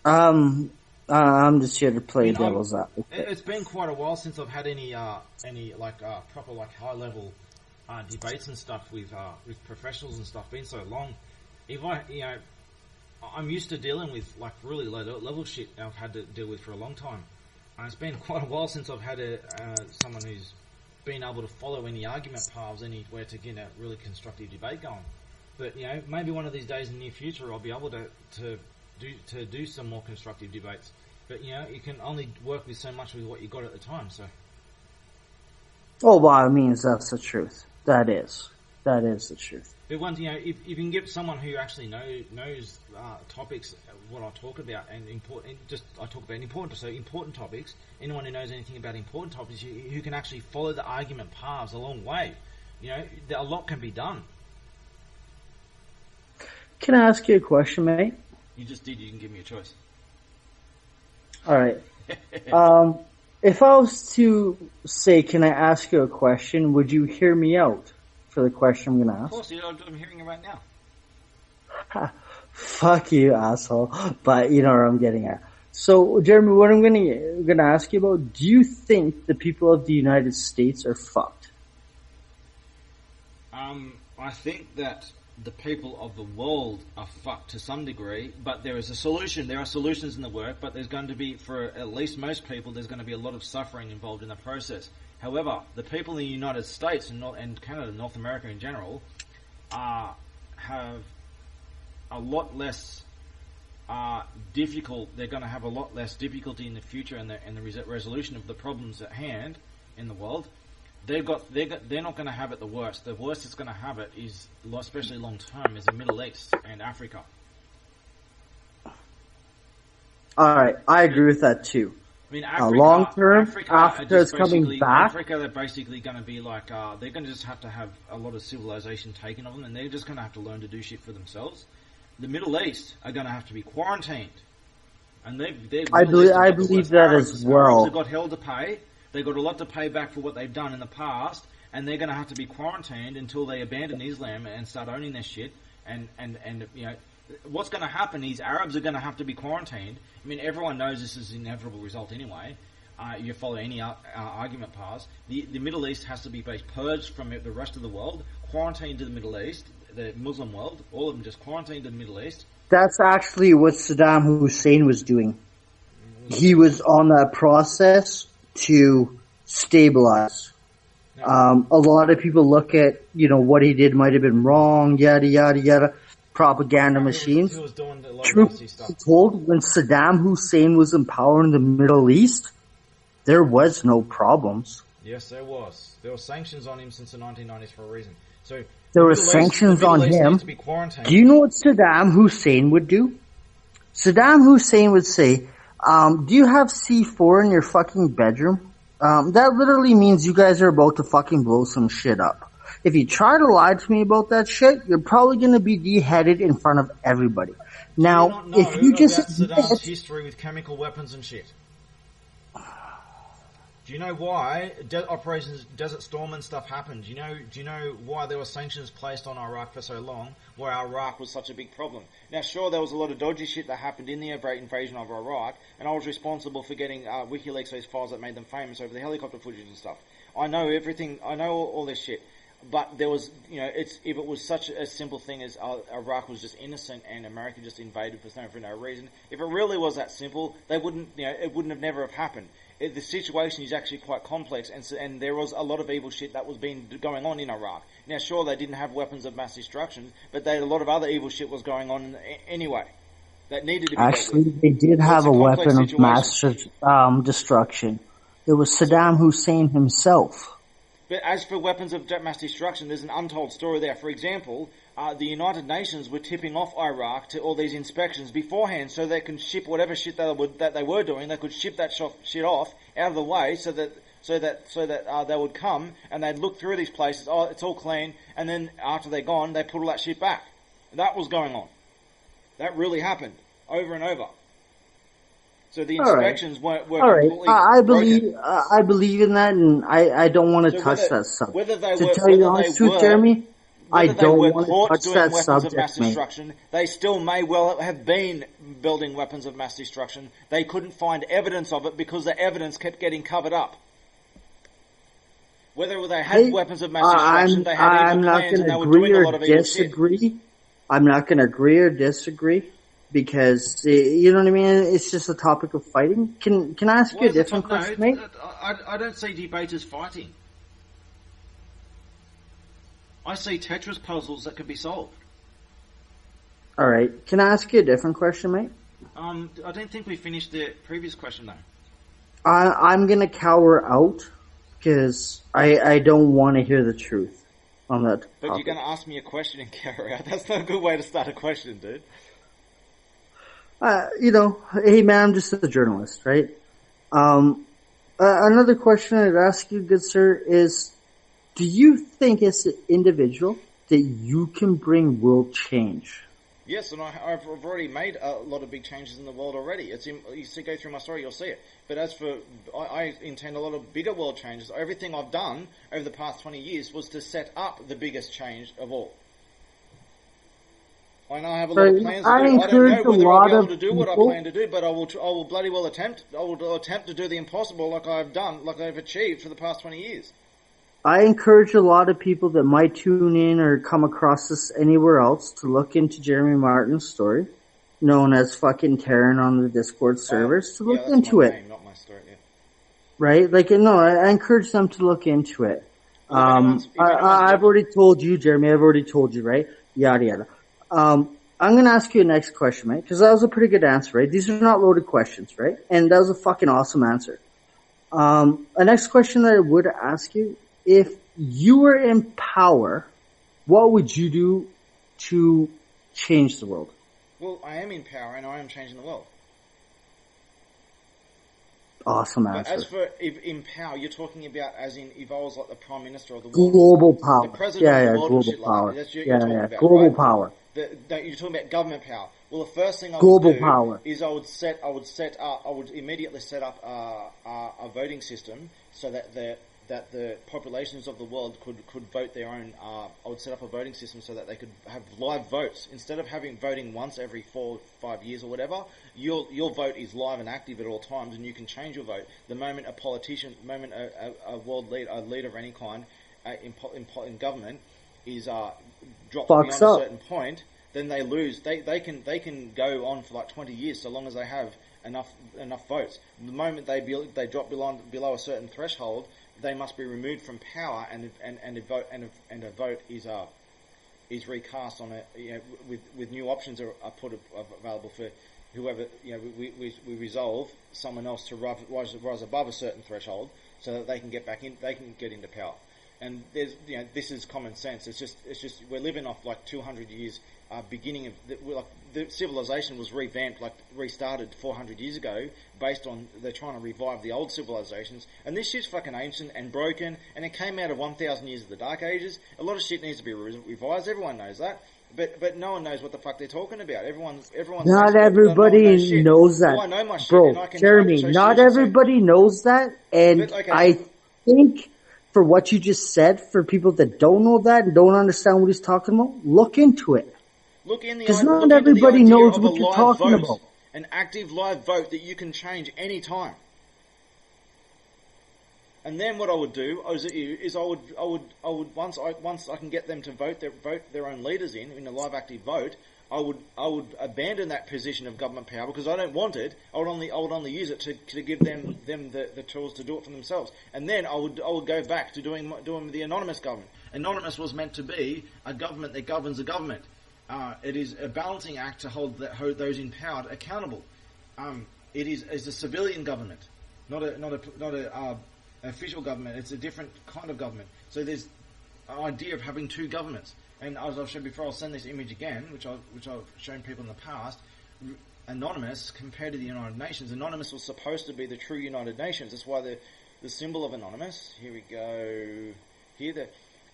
I'm just here to play devil's advocate. It's been quite a while since I've had any proper high level debates and stuff with professionals and stuff. Been so long. If I'm used to dealing with like really low level shit. I've had to deal with for a long time. It's been quite a while since I've had someone who's been able to follow any argument paths anywhere to get a really constructive debate going. But maybe one of these days in the near future I'll be able to do some more constructive debates. But you can only work with so much with what you got at the time. So. Oh, well, I mean, that's the truth. That is the truth. But once if you can get someone who actually knows topics, what I talk about, and I talk about important topics. Anyone who knows anything about important topics, who can actually follow the argument paths a long way. A lot can be done. Can I ask you a question, mate? You just did. You can give me a choice. All right. If I was to say, can I ask you a question, would you hear me out for the question I'm going to ask? Of course, I'm hearing it right now. Fuck you, asshole. But you know where I'm getting at. So, Jeremy, what I'm going to ask you about, do you think the people of the United States are fucked? I think that the people of the world are fucked to some degree, but there is a solution. There are solutions in the work, but there's going to be, for at least most people, there's going to be a lot of suffering involved in the process. However, the people in the United States and Canada, North America in general, have a lot less difficult. They're going to have a lot less difficulty in the future in the resolution of the problems at hand in the world. They're not going to have it the worst. The worst that's going to have it is, especially long term, is the Middle East and Africa. All right, I agree with that too. I mean, Africa, long term, Africa is coming back. Africa, they're basically going to be like, they're going to just have to have a lot of civilization taken of them, and they're just going to have to learn to do shit for themselves. The Middle East are going to have to be quarantined, and I believe that as well. They've got hell to pay. They've got a lot to pay back for what they've done in the past, and they're going to have to be quarantined until they abandon Islam and start owning their shit. And you know, what's going to happen is Arabs are going to have to be quarantined. I mean, everyone knows this is an inevitable result anyway. You follow any argument paths. The Middle East has to be purged from the rest of the world, quarantined to the Middle East, the Muslim world, all of them just quarantined to the Middle East. That's actually what Saddam Hussein was doing. He was on that process to stabilize. A lot of people look at, what he did might have been wrong, yada, yada, yada, propaganda machines. He was doing a lot Truth be told, when Saddam Hussein was in power in the Middle East, there was no problems. Yes, there was. There were sanctions on him since the 1990s for a reason. So there were sanctions on him. Do you know what Saddam Hussein would do? Saddam Hussein would say, do you have C4 in your fucking bedroom? That literally means you guys are about to fucking blow some shit up. If you try to lie to me about that shit, you're probably going to be beheaded in front of everybody. Now, if you just Saddam's history with chemical weapons and shit. Do you know why Operations Desert Storm and stuff happened? Do you know why there were sanctions placed on Iraq for so long? Why Iraq was such a big problem? Now, sure, there was a lot of dodgy shit that happened in the invasion of Iraq, and I was responsible for getting WikiLeaks those files that made them famous over the helicopter footage and stuff. I know everything. I know all this shit. But there was, if it was such a simple thing as Iraq was just innocent and America just invaded for no reason, if it really was that simple, they wouldn't, it wouldn't have never have happened. The situation is actually quite complex, and there was a lot of evil shit that was going on in Iraq. Now, sure, they didn't have weapons of mass destruction, but a lot of other evil shit was going on anyway. That needed to be actually, they did have a weapon of mass destruction. It was Saddam Hussein himself. But as for weapons of mass destruction, there's an untold story there. For example, the United Nations were tipping off Iraq to all these inspections beforehand, so they can ship whatever shit that they were doing. They could ship that shit off out of the way, so that they would come and they'd look through these places. Oh, it's all clean, and then after they're gone, they put all that shit back. That was going on. That really happened over and over. So the inspections were completely I believe in that, and I don't want to touch that subject. To tell you the honest truth, Jeremy, I don't want to touch that subject, mate. They still may well have been building weapons of mass destruction. They couldn't find evidence of it because the evidence kept getting covered up. Whether they had weapons of mass destruction, they had evil plans, and they were doing a lot of evil shit. I'm not going to agree or disagree. Because, you know what I mean? It's just a topic of fighting. Can I ask you a different question, mate? I don't see debate as fighting. I see Tetris puzzles that can be solved. Alright. Can I ask you a different question, mate? I don't think we finished the previous question, though. I'm gonna cower out, because I don't want to hear the truth on that topic. But you're gonna ask me a question and cower out? That's not a good way to start a question, dude. Hey man, I'm just a journalist, right? Another question I'd ask you, good sir, is, do you think as an individual that you can bring world change? Yes, and I've already made a lot of big changes in the world already. You go through my story, you'll see it. But as for, I intend a lot of bigger world changes. Everything I've done over the past 20 years was to set up the biggest change of all. I know I have a lot of plans to do. I don't know whether I'll be able to do what I plan to do, but I will bloody well attempt. I will attempt to do the impossible, like I've done, like I've achieved for the past 20 years. I encourage a lot of people that might tune in or come across this anywhere else to look into Jeremy Martin's story, known as fucking Terran on the Discord servers, to look into it. Name, not my story, yeah. Right? Like, no, I encourage them to look into it. I've already told you, Jeremy, I've already told you, right? Yada, yada. I'm gonna ask you a next question, right? Cause that was a pretty good answer, right? These are not loaded questions, right? And that was a fucking awesome answer. A next question that I would ask you, if you were in power, what would you do to change the world? Well, I am in power and I am changing the world. Awesome answer. But as for in power, you're talking about as in if I was like the Prime Minister of the world. Global power. The President of the world global power. Like that. Global right? power. You're talking about government power. Well, the first thing I global would do power. is I would immediately set up a voting system so that the populations of the world could vote their own. I would set up a voting system so that they could have live votes instead of having voting once every 4 or 5 years or whatever. Your vote is live and active at all times, and you can change your vote the moment a politician, a world leader, a leader of any kind in government is dropped beyond a certain point. Then they lose. They can go on for like 20 years so long as they have enough votes. The moment they drop below a certain threshold, they must be removed from power, and a vote is recast on with new options are put available for whoever we resolve someone else to rise above a certain threshold so that they can get back in, they can get into power. And there's this is common sense. It's just we're living off like 200 years. Beginning of the civilization was restarted 400 years ago based on they're trying to revive the old civilizations, and this shit's fucking ancient and broken, and it came out of 1,000 years of the Dark Ages. A lot of shit needs to be revised. Everyone knows that, but no one knows what the fuck they're talking about. Everyone's not everybody knows that, well, I know my shit, bro. and I can Jeremy, not everybody knows that, and I think. For what you just said, for people that don't know that and don't understand what he's talking about, look into it. Because not everybody knows what you're talking about. An active live vote that you can change any time. And then what I would do is I would once I can get them to vote their own leaders in a live active vote, I would abandon that position of government power because I don't want it. I would only use it to give them the tools to do it for themselves. And then I would go back to doing the anonymous government. Anonymous was meant to be a government that governs a government. It is a balancing act to hold those in power accountable. It is a civilian government, not a official government. It's a different kind of government. So there's an idea of having two governments. And as I've shown before, I'll send this image again, which I've shown people in the past. Anonymous compared to the United Nations. Anonymous was supposed to be the true United Nations. That's why the symbol of Anonymous. Here we go. Here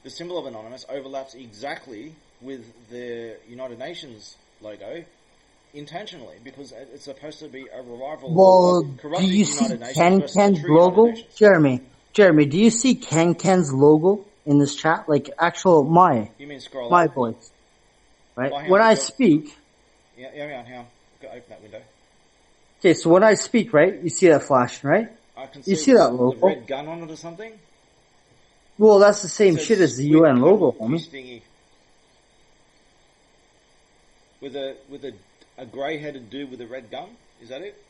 the symbol of Anonymous overlaps exactly with the United Nations logo. Intentionally, because it's supposed to be a revival. Well, do you see Ken's logo, Jeremy? Do you see Ken's logo in this chat? Like actual my voice, right? When I speak. Yeah, hang on. Go open that window. Okay, so when I speak, right, you see that flashing, right? I can you see that logo? The red gun on it or something. Well, that's the same shit as the UN logo, homie. With a grey-headed dude with a red gun? Is that it?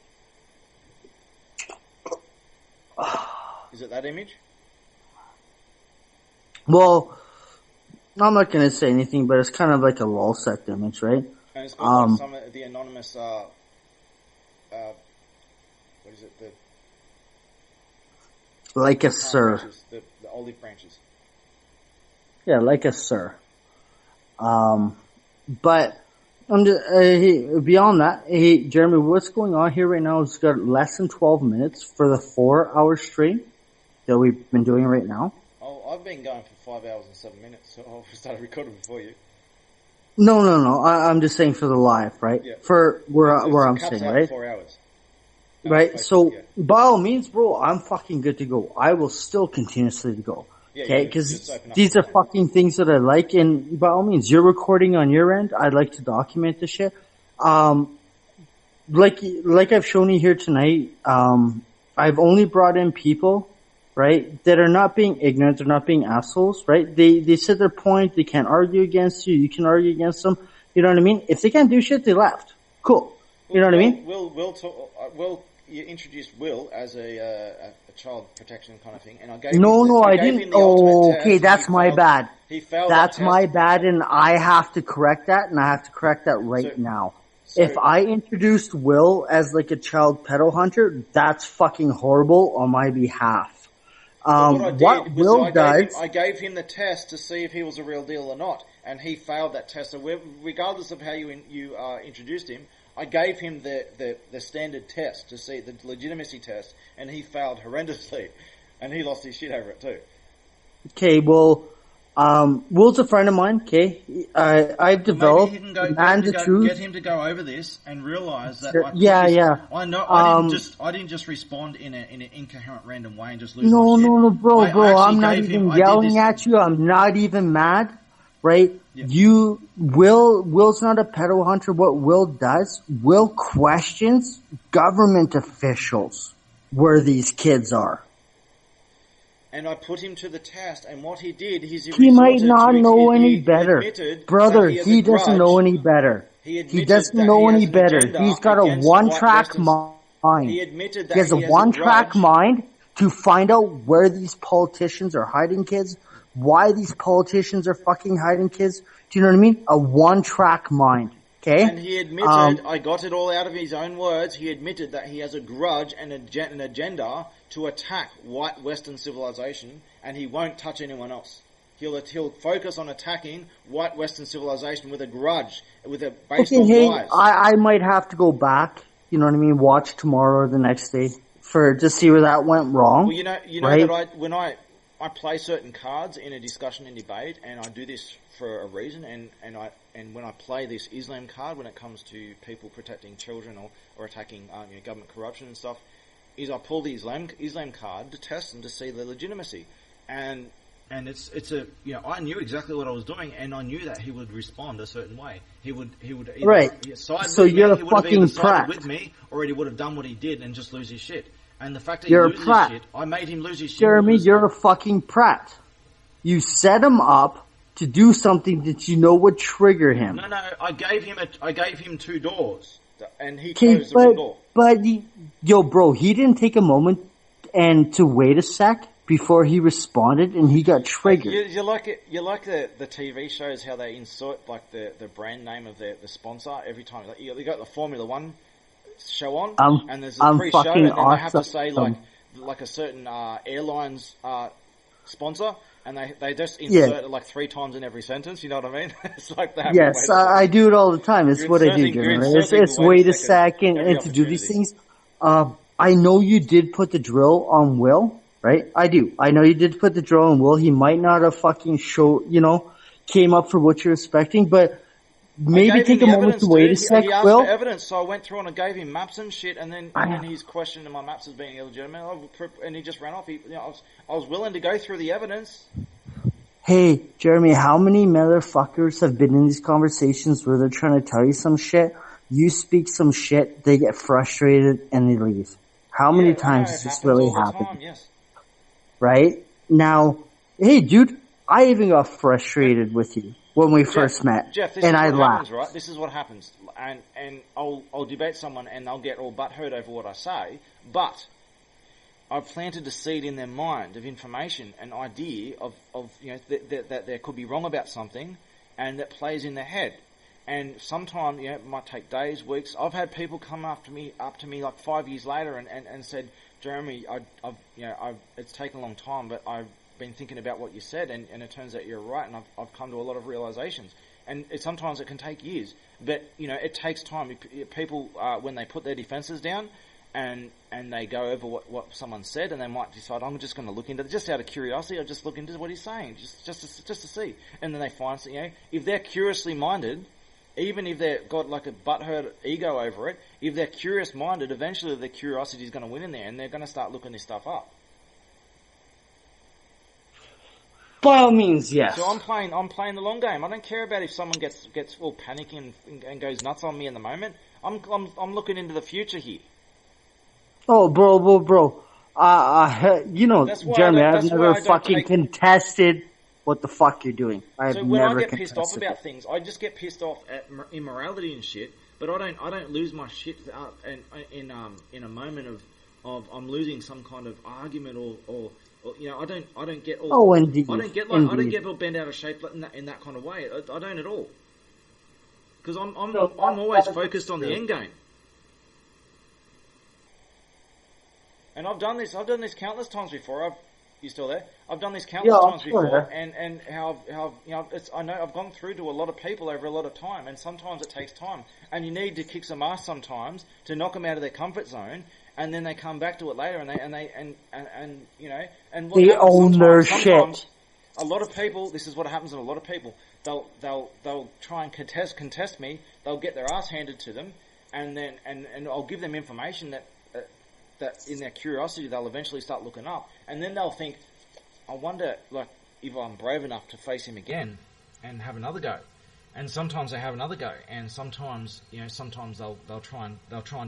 Is it that image? Well, I'm not going to say anything, but it's kind of like a lol sect image, right? And it's got like some of the anonymous, what is it? Like a sir. Branches, the olive branches. Yeah, like a sir. But I'm just, beyond that, Jeremy, what's going on here right now is got less than 12 minutes for the 4-hour stream that we've been doing right now. Oh, I've been going for 5 hours and 7 minutes, so I started recording before you. No. I'm just saying for the live, right? Yeah. For where I'm saying, right? 4 hours. Right. So by all means, bro, I'm fucking good to go. I will still continuously go. Okay, because these are fucking things that I like, and by all means, you're recording on your end. I'd like to document this shit. Like I've shown you here tonight, I've only brought in people right, that are not being ignorant, they're not being assholes, right? They said their point, they can't argue against you, you can argue against them, you know what I mean? If they can't do shit, they left. Cool. You know what I mean? Will, you introduced Will as a child protection kind of thing, and I gave I didn't. Oh, okay, that's my bad. That's my bad, and I have to correct that, and I have to correct that right now. If I introduced Will as like a child pedo hunter, that's fucking horrible on my behalf. What Will does, I gave him the test to see if he was a real deal or not, and he failed that test. So regardless of how you introduced him, I gave him the standard test to see the legitimacy test, and he failed horrendously, and he lost his shit over it too. Okay, well, Will's a friend of mine. Okay, I've developed the truth. Get him to go over this and realize that. I know. I didn't just respond in an incoherent, random way and just lose. No, bro. I'm not even yelling at you. I'm not even mad. Right? Yeah. Will's not a pedo hunter. What Will does, Will questions government officials where these kids are. And I put him to the test, and what he did, he might not know any better. Brother, he doesn't know any better. He doesn't know any better. He's got a one-track mind. He has a one-track mind to find out where these politicians are hiding kids, why these politicians are fucking hiding kids. Do you know what I mean? A one-track mind. Okay? And he admitted, I got it all out of his own words, he admitted that he has a grudge and an agenda to attack white Western civilization, and he won't touch anyone else. He'll focus on attacking white Western civilization with a grudge, based on lies. I might have to go back, you know what I mean, watch tomorrow or the next day to see where that went wrong. Well, you know right? that when I play certain cards in a discussion and debate, and I do this for a reason, and when I play this Islam card, when it comes to people protecting children or attacking government corruption and stuff, is I pull the Islam card to test them to see the legitimacy, and it's I knew exactly what I was doing, and I knew that he would respond a certain way. He would either right. Side so with you're me, a fucking prat with me, or he would have done what he did and just lose his shit. And the fact that you're he loses his shit, I made him lose his shit. Jeremy, you're a fucking prat. You set him up to do something that you know would trigger him. No, I gave him 2 doors, and he closed the one door. But bro, he didn't take a moment and to wait a sec before he responded, and he got triggered. You like it? You like the TV shows how they insert like the brand name of the sponsor every time. Like, you got the Formula One show on, and there's a pre-show, and then they have to say like a certain airline's sponsor. And they just insert it like 3 times in every sentence, you know what I mean? It's like that. Yes, I do it all the time. It's what I do, Jeremy. It's wait a second and to do these things. I know you did put the drill on Will, right? I do. I know you did put the drill on Will. He might not have fucking came up for what you're expecting, but maybe take a moment to wait a sec, He asked Will. for evidence, so I went through and I gave him maps and shit, and then he's questioning my maps as being illegitimate, and he just ran off. I was willing to go through the evidence. Hey, Jeremy, how many motherfuckers have been in these conversations where they're trying to tell you some shit, you speak some shit, they get frustrated, and they leave? How many times has this really happened? Yes. Right? Now, hey, dude, I even got frustrated with you when we first met, Jeff, and I laughed. Happens, right? This is what happens, and I'll debate someone, and they'll get all butthurt over what I say, but I've planted a seed in their mind of information, an idea of that they could be wrong about something, and that plays in their head. And sometimes, it might take days, weeks. I've had people come up to me like 5 years later and said, Jeremy, it's taken a long time, but I've been thinking about what you said, and it turns out you're right, and I've come to a lot of realizations. And sometimes it can take years, but it takes time. People when they put their defenses down and they go over what someone said, and they might decide, I'm just going to look into it just out of curiosity. I'll just look into what he's saying, just to see. And then they find, if they're curiously minded, even if they've got like a butthurt ego over it, if they're curious minded, eventually their curiosity is going to win in there, and they're going to start looking this stuff up. By all means, yes. So I'm playing the long game. I don't care about if someone gets all panicking and goes nuts on me in the moment. I'm looking into the future here. Oh, bro. Jeremy, I've never fucking contested what the fuck you're doing. So when I get pissed off about things, I just get pissed off at immorality and shit. But I don't lose my shit in a moment of I'm losing some kind of argument or I don't get all. Oh, indeed. I don't get all bent out of shape in that kind of way. I don't at all. Because I'm always focused on the end game. And I've done this countless times before. You still there? I've done this countless times before, and how I know I've gone through to a lot of people over a lot of time, and sometimes it takes time, and you need to kick some ass sometimes to knock them out of their comfort zone, and then they come back to it later, and they own their shit. A lot of people, this is what happens to a lot of people. They'll try and contest me. They'll get their ass handed to them, and then and I'll give them information that in their curiosity they'll eventually start looking up, and then they'll think, I wonder, like, if I'm brave enough to face him again and have another go. And sometimes they have another go, and sometimes they'll try and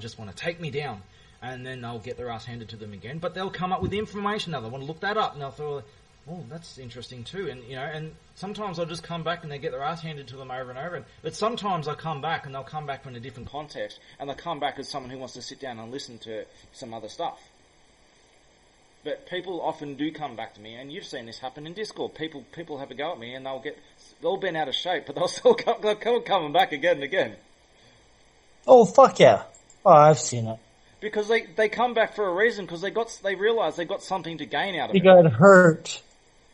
just want to take me down, and then they'll get their ass handed to them again. But they'll come up with information now. They want to look that up, and they'll thought, oh, that's interesting too. And sometimes I'll just come back and they get their ass handed to them over and over. But sometimes I come back and they'll come back from a different context, and they'll come back as someone who wants to sit down and listen to some other stuff. But people often do come back to me, and you've seen this happen in Discord. People have a go at me, and they'll been out of shape, but they'll still they'll coming back again and again. Oh, fuck yeah. Oh, I've seen it. Because they come back for a reason, because they realise they got something to gain out of it. They got hurt.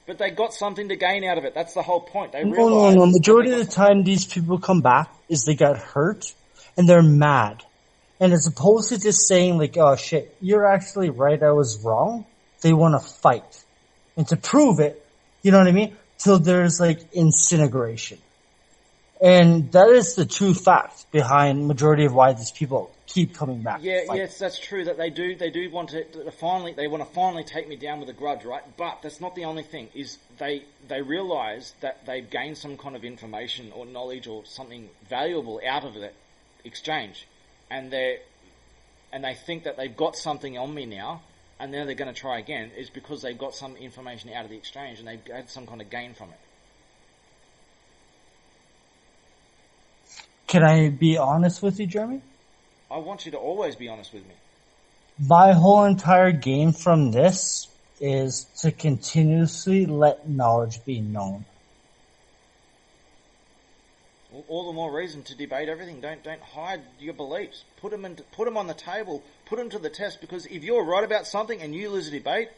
But they got something to gain out of it. That's the whole point. No. Majority of the time these people come back is they got hurt and they're mad. And as opposed to just saying like, oh shit, you're actually right, I was wrong, they want to fight. And to prove it, you know what I mean? Till there's like incineration. And that is the true fact behind majority of why these people keep coming back. Yes, that's true. That they do want to finally take me down with a grudge, right? But that's not the only thing. Is they realise that they've gained some kind of information or knowledge or something valuable out of that exchange, and they think that they've got something on me now, and now they're going to try again. Is because they've got some information out of the exchange and they've had some kind of gain from it. Can I be honest with you, Jeremy? I want you to always be honest with me. My whole entire game from this is to continuously let knowledge be known. All the more reason to debate everything. Don't hide your beliefs. Put them on the table. Put them to the test. Because if you're right about something and you lose a debate,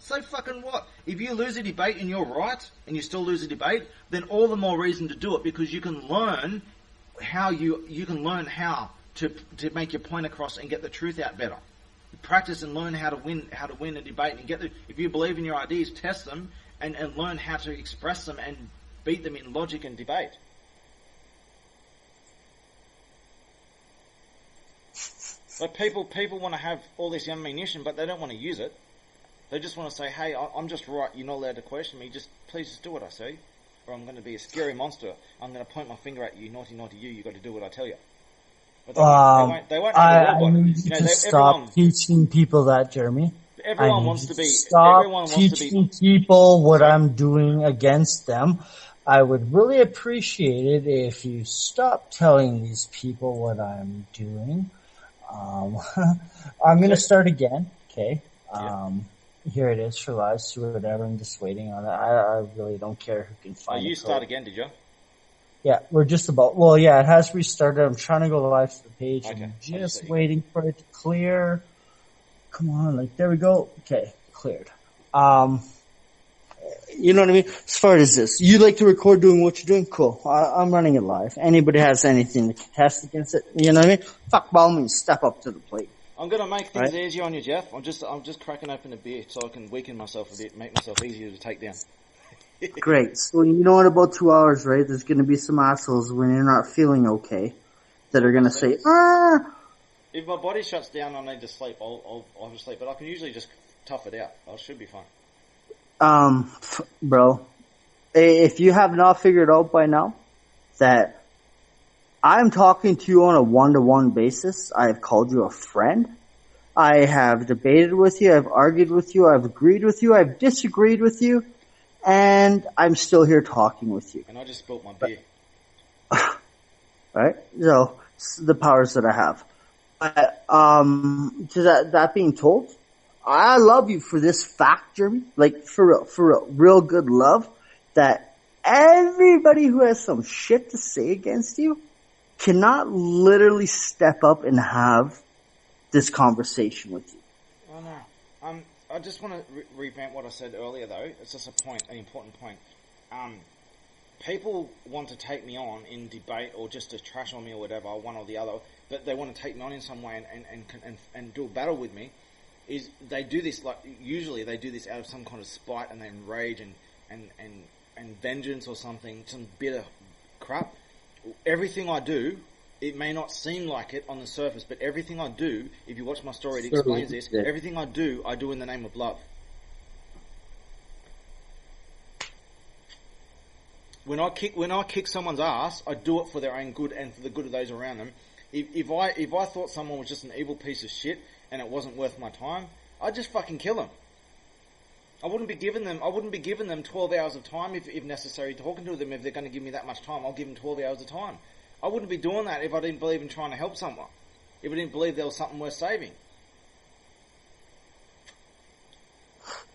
so fucking what? If you lose a debate and you're right and you still lose a debate, then all the more reason to do it, because you can learn how to make your point across and get the truth out better. Practice and learn how to win a debate, and if you believe in your ideas, test them and learn how to express them and beat them in logic and debate. But people want to have all this ammunition, but they don't want to use it. They just want to say, hey, I'm just right, you're not allowed to question me, please just do what I say, or I'm going to be a scary monster. I'm going to point my finger at you, naughty you got to do what I tell you. They won't I need you to stop teaching people that, Jeremy. Everyone wants to be. Stop teaching people what I'm doing against them. I would really appreciate it if you stop telling these people what I'm doing. I'm going to start again. Okay. Here it is for live stream or whatever. I'm just waiting on it. I really don't care who can find it. You start again, did you? Yeah, we're just about, it has restarted. I'm trying to go live to the page. Okay. I'm just waiting for it to clear. Come on, there we go. Okay, cleared. You know what I mean? As far as this, you like to record doing what you're doing? Cool. I'm running it live. Anybody has anything to contest against it? You know what I mean? Fuck, by all means, step up to the plate. I'm going to make things easier on you, Jeff. I'm just cracking open a beer so I can weaken myself a bit, make myself easier to take down. Great. So you know in about 2 hours, right, there's going to be some assholes when you're not feeling okay that are going to say, If my body shuts down and I need to sleep, I'll have to sleep. But I can usually just tough it out. I should be fine. Bro, if you have not figured out by now that I'm talking to you on a one-to-one basis, I have called you a friend, I have debated with you. I've argued with you. I've agreed with you. I've disagreed with you. And I'm still here talking with you. And I just spilt my beer. Right? So, the powers that I have. But, to that being told, I love you for this fact, Jeremy. Like, for real good love, that everybody who has some shit to say against you cannot literally step up and have this conversation with you. Oh no. I just want to revamp what I said earlier, though. It's just an important point. People want to take me on in debate or just to trash on me or whatever, one or the other, but they want to take me on in some way and do a battle with me. Is they do this usually they do this out of some kind of spite and then rage and vengeance or something, some bitter crap. Everything I do, it may not seem like it on the surface, but everything I do, if you watch my story, it explains this. Yeah. Everything I do in the name of love. When I kick someone's ass, I do it for their own good and for the good of those around them. If I thought someone was just an evil piece of shit and it wasn't worth my time, I'd just fucking kill them. I wouldn't be giving them 12 hours of time if necessary, talking to them. If they're going to give me that much time, I'll give them 12 hours of time. I wouldn't be doing that if I didn't believe in trying to help someone. If I didn't believe there was something worth saving.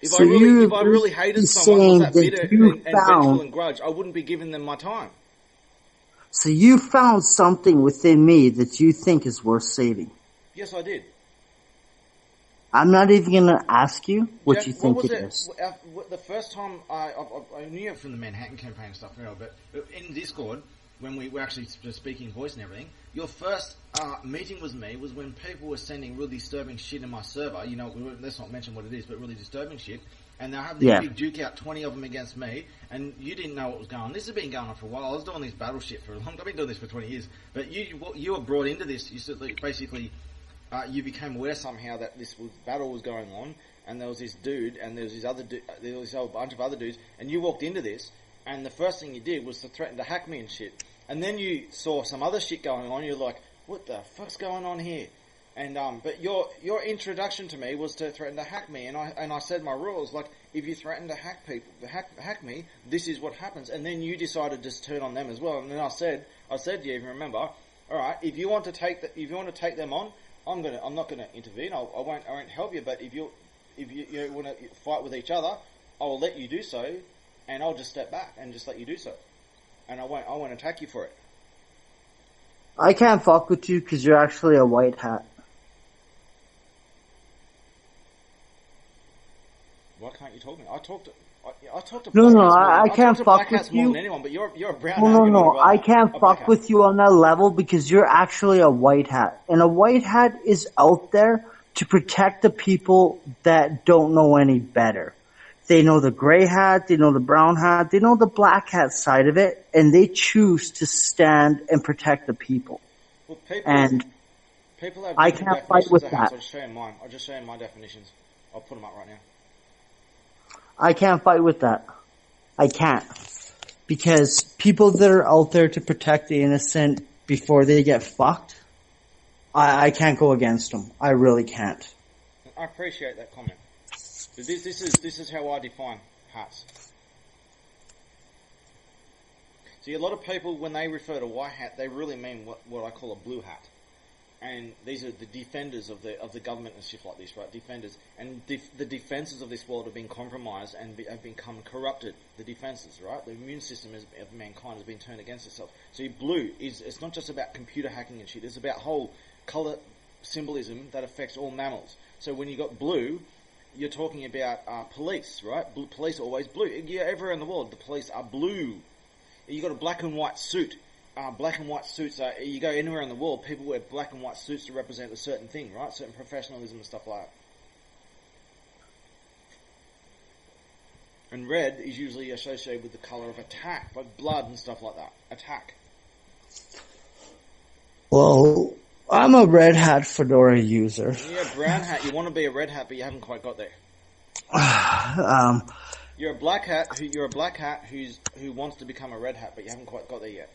If I really hated someone, was that bitter and vengeful and grudge, I wouldn't be giving them my time. So you found something within me that you think is worth saving? Yes, I did. I'm not even going to ask you what Jeff, you think it is. The first time I knew it from the Manhattan campaign and stuff, but in Discord, when we were actually speaking voice and everything, your first meeting with me was when people were sending really disturbing shit in my server. You know, let's not mention what it is, but really disturbing shit. And they're having this big duke out, 20 of them against me, and you didn't know what was going on. This has been going on for a while. I was doing this battle shit for a long time. I've been doing this for 20 years. But you were brought into this. You said basically, you became aware somehow that this battle was going on, and there was this dude, and there was this whole bunch of other dudes, and you walked into this, and the first thing you did was to threaten to hack me and shit. And then you saw some other shit going on, you're like, what the fuck's going on here? And but your introduction to me was to threaten to hack me, and I said my rules, like, if you threaten to hack people, hack me, this is what happens. And then you decided to just turn on them as well. And then I said to you, if you remember, all right, if you want to take them on, I'm not gonna intervene. I won't help you. But if you want to fight with each other, I will let you do so, and I'll just step back and just let you do so, and I won't attack you for it. I can't fuck with you because you're actually a white hat. Why can't you talk to me? I talk to I can't fuck with you. More than anyone, but you're a brown hat. No, I can't fuck with you on that level because you're actually a white hat. And a white hat is out there to protect the people that don't know any better. They know the gray hat, they know the brown hat, they know the black hat side of it, and they choose to stand and protect the people. Well, people have I can't fight with that. I'll just show you my definitions. I'll put them up right now. I can't fight with that. I can't. Because people that are out there to protect the innocent before they get fucked, I can't go against them. I really can't. I appreciate that comment. But this is how I define hats. See, a lot of people, when they refer to white hat, they really mean what I call a blue hat. And these are the defenders of the government and shit like this, right? Defenders. And the defenses of this world have been compromised and have become corrupted. The defenses, right? The immune system of mankind has been turned against itself. So blue it's not just about computer hacking and shit. It's about whole color symbolism that affects all mammals. So when you got blue, you're talking about police, right? Police are always blue. Yeah, everywhere in the world, the police are blue. You got a black and white suit. Black and white suits, you go anywhere in the world, people wear black and white suits to represent a certain thing, right? Certain professionalism and stuff like that. And red is usually associated with the colour of attack, like blood and stuff like that. Attack. Well, I'm a red hat fedora user. Yeah, brown hat. You want to be a red hat, but you haven't quite got there. You're a black hat who wants to become a red hat, but you haven't quite got there yet.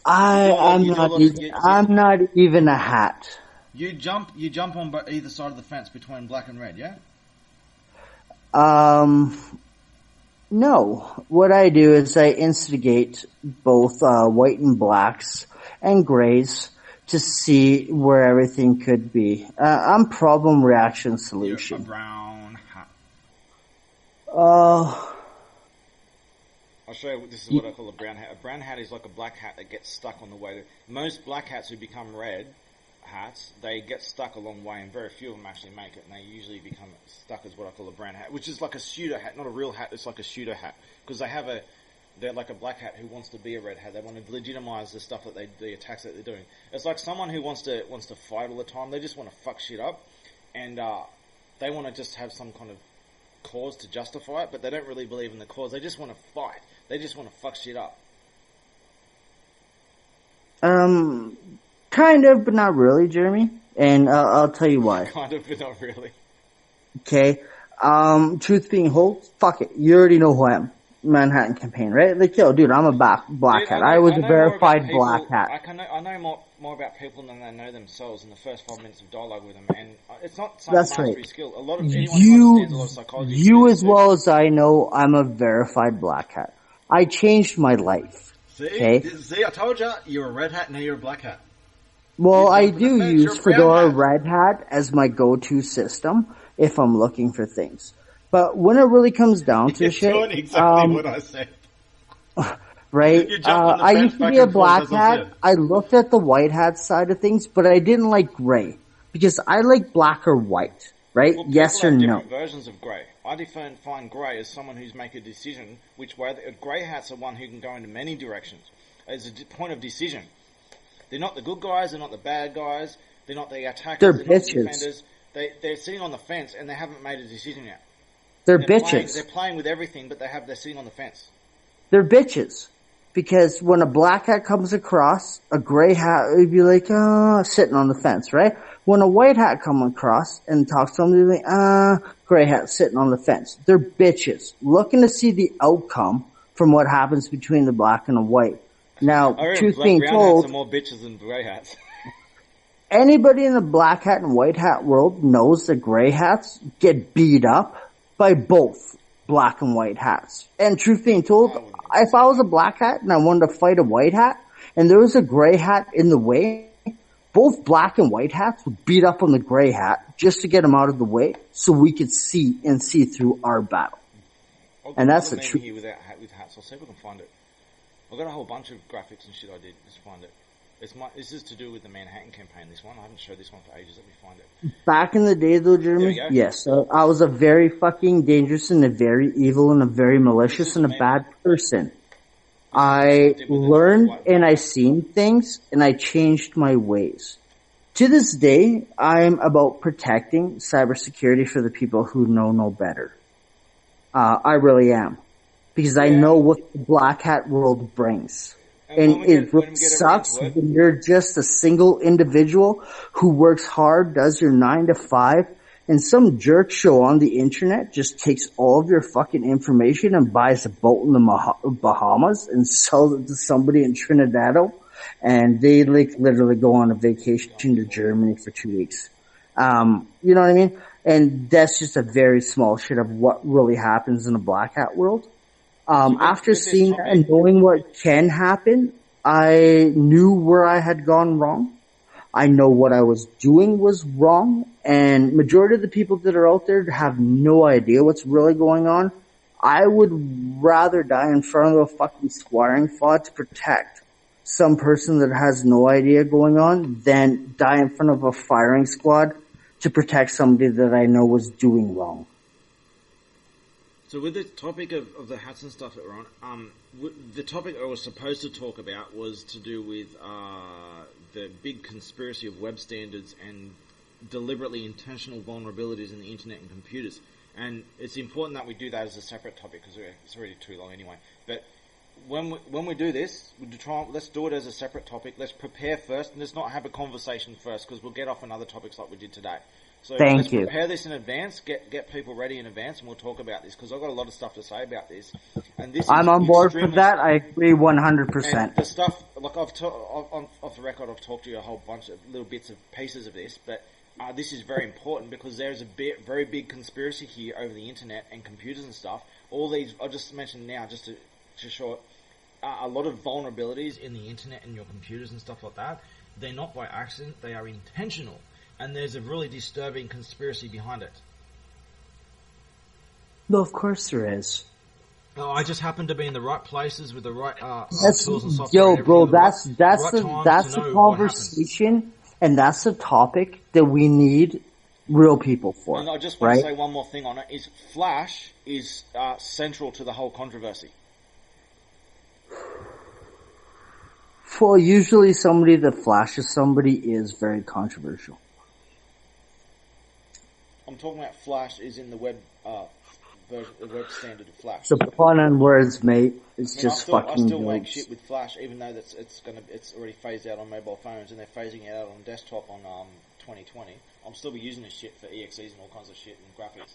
I'm not even a hat. You jump on either side of the fence between black and red, yeah? No. What I do is I instigate both white and blacks and grays to see where everything could be. I'm problem reaction solution. You're a brown hat. I'll show you. This is what I call a brown hat. A brown hat is like a black hat that gets stuck on the way. Most black hats who become red hats, they get stuck a long way, and very few of them actually make it, and they usually become stuck as what I call a brown hat, which is like a pseudo hat, not a real hat. It's like a pseudo hat because they're like a black hat who wants to be a red hat. They want to legitimize the stuff that the attacks that they're doing. It's like someone who wants to fight all the time. They just want to fuck shit up, and they want to just have some kind of cause to justify it, but they don't really believe in the cause. They just want to fight. They just want to fuck shit up. Kind of, but not really, Jeremy. And I'll tell you why. Kind of, but not really. Okay. Truth being told, fuck it. You already know who I am. Manhattan Campaign, right? Like, yo, dude, I'm a black hat. I was a verified black hat. I know more about people than they know themselves in the first 5 minutes of dialogue with them, and it's not some mastery skill. A lot of anyone who understands a lot of psychology. You as well as I know, I'm a verified black hat. I changed my life. See, I told you, you're a red hat, now you're a black hat. Well, I do use Fedora Red Hat as my go-to system if I'm looking for things. But when it really comes down to shit, doing exactly what I said. Right? I used to be a black hat. I looked at the white hat side of things, but I didn't like gray because I like black or white. Right? Well, yes or no? Different versions of grey. I define grey as someone who's make a decision which way. Grey hats are one who can go into many directions. It's a point of decision. They're not the good guys. They're not the bad guys. They're not the attackers. They're not bitches. the defenders. They're sitting on the fence and they haven't made a decision yet. They're bitches. They're playing with everything, but they're sitting on the fence. They're bitches. Because when a black hat comes across, a gray hat would be like, sitting on the fence, right? When a white hat comes across and talks to them, they're like, gray hat sitting on the fence. They're bitches. Looking to see the outcome from what happens between the black and the white. Now, truth being told, hats are more bitches than gray hats. Anybody in the black hat and white hat world knows that gray hats get beat up by both black and white hats. And truth being told, if I was a black hat and I wanted to fight a white hat and there was a gray hat in the way, both black and white hats would beat up on the gray hat just to get him out of the way so we could see through our battle. And that's the truth. With hats. I'll see if I can find it. I've got a whole bunch of graphics and shit I did. Just find it. This is to do with the Manhattan Campaign, this one. I haven't showed this one for ages. Let me find it. Back in the day, though, Jeremy, yes. I was a very fucking dangerous and a very evil and a very malicious and a bad person. I learned and I seen things and I changed my ways. To this day, I'm about protecting cybersecurity for the people who know no better. I really am. Because I know what the black hat world brings. And it sucks when you're just a single individual who works hard, does your 9 to 5, and some jerk show on the internet just takes all of your fucking information and buys a boat in the Bahamas and sells it to somebody in Trinidad, and they literally go on a vacation to Germany for 2 weeks. You know what I mean? And that's just a very small shit of what really happens in the black hat world. After seeing that and knowing what can happen, I knew where I had gone wrong. I know what I was doing was wrong, and majority of the people that are out there have no idea what's really going on. I would rather die in front of a fucking squaring fod to protect some person that has no idea going on than die in front of a firing squad to protect somebody that I know was doing wrong. So with the topic of the hats and stuff that we're on, the topic I was supposed to talk about was to do with the big conspiracy of web standards and deliberately intentional vulnerabilities in the internet and computers. And it's important that we do that as a separate topic because it's already too long anyway. But when we do this, let's do it as a separate topic. Let's prepare first, and let's not have a conversation first, because we'll get off on other topics like we did today. So let's prepare this in advance, get people ready in advance, and we'll talk about this, because I've got a lot of stuff to say about this. And this I'm on board for that. I agree 100%. And the stuff, like off the record, I've talked to you a whole bunch of little bits of pieces of this, but this is very important, because there's a very big conspiracy here over the internet and computers and stuff. All these, I'll just mention now, just to show it, a lot of vulnerabilities in the internet and your computers and stuff like that, they're not by accident, they are intentional. And there's a really disturbing conspiracy behind it. No, of course there is. Oh, I just happen to be in the right places with the right tools and software. Yo, bro, that's the conversation, and that's the topic that we need real people for. And I just want to say one more thing on it: is Flash is central to the whole controversy. Well, usually somebody that flashes somebody is very controversial. I'm talking about Flash is in the web version, the web standard of Flash. So pun on words, mate. It's just fucking. I still make shit with Flash, even though it's already phased out on mobile phones, and they're phasing it out on desktop on 2020. I'm still be using this shit for EXEs and all kinds of shit and graphics.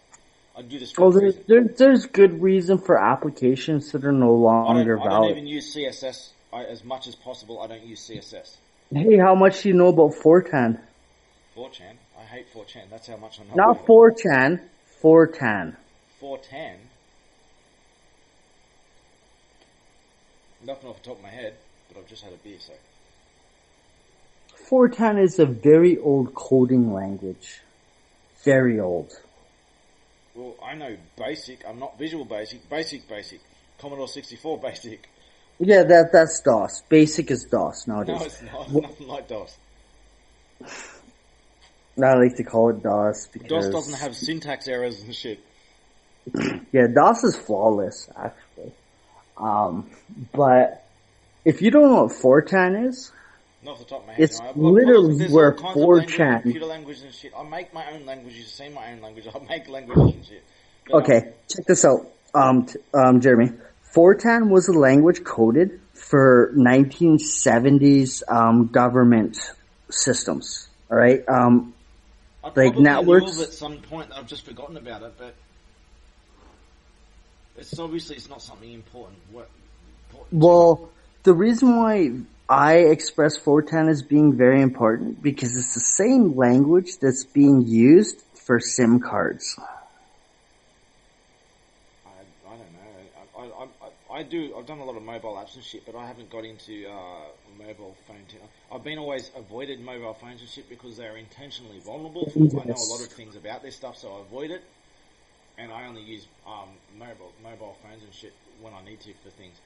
I do this for there's good reason for applications that are no longer valid. I don't even use CSS as much as possible. I don't use CSS. Hey, how much do you know about 4chan? 4chan? I hate 4chan. That's how much I know. Not 4chan, 4chan. 4chan? Nothing off the top of my head, but I've just had a beer, so. 4chan is a very old coding language. Very old. Well, I know BASIC. I'm not Visual Basic. Basic. Commodore 64 Basic. Yeah, that's DOS. Basic is DOS nowadays. No, it's not. It's nothing like DOS. I like to call it DOS because DOS doesn't have syntax errors and shit. Yeah, DOS is flawless, actually. But if you don't know what 4chan is, not off the top of my head, it's literally where 4chan. Computer language and shit. I make my own languages. You've seen my own language. I make languages and shit. But, okay, check this out, Jeremy. 4chan was a language coded for 1970s government systems. All right, like networks. At some point, I've just forgotten about it, but it's obviously not something important. Well, the reason why I express 4chan as being very important because it's the same language that's being used for SIM cards. I've done a lot of mobile apps and shit, but I haven't got into mobile phone. I've been always avoided mobile phones and shit because they're intentionally vulnerable. Yes. I know a lot of things about this stuff, so I avoid it. And I only use mobile phones and shit when I need to for things.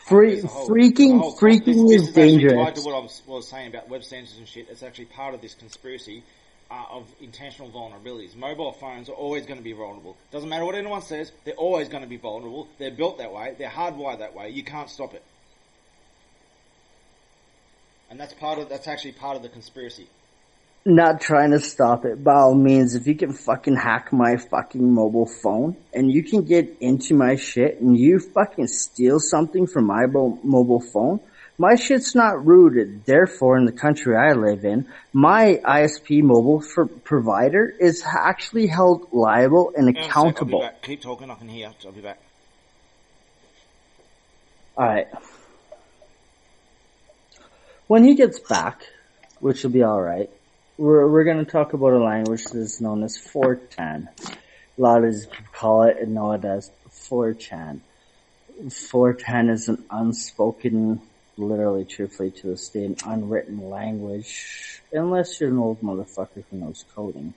Freaking is dangerous. Tied to what I was saying about web standards and shit. It's actually part of this conspiracy of intentional vulnerabilities. Mobile phones are always going to be vulnerable. Doesn't matter what anyone says, they're always going to be vulnerable. They're built that way. They're hardwired that way. You can't stop it. And that's actually part of the conspiracy. Not trying to stop it. By all means, if you can fucking hack my fucking mobile phone and you can get into my shit and you fucking steal something from my mobile phone, my shit's not rooted. Therefore, in the country I live in, my ISP mobile provider is actually held liable and accountable. I'll be back. Keep talking. I can hear. I'll be back. Alright. When he gets back, which will be alright, we're going to talk about a language that is known as 4chan. A lot of people call it and know it as 4chan. 4chan is an unspoken, literally, truthfully to the state, an unwritten language, unless you're an old motherfucker who knows coding.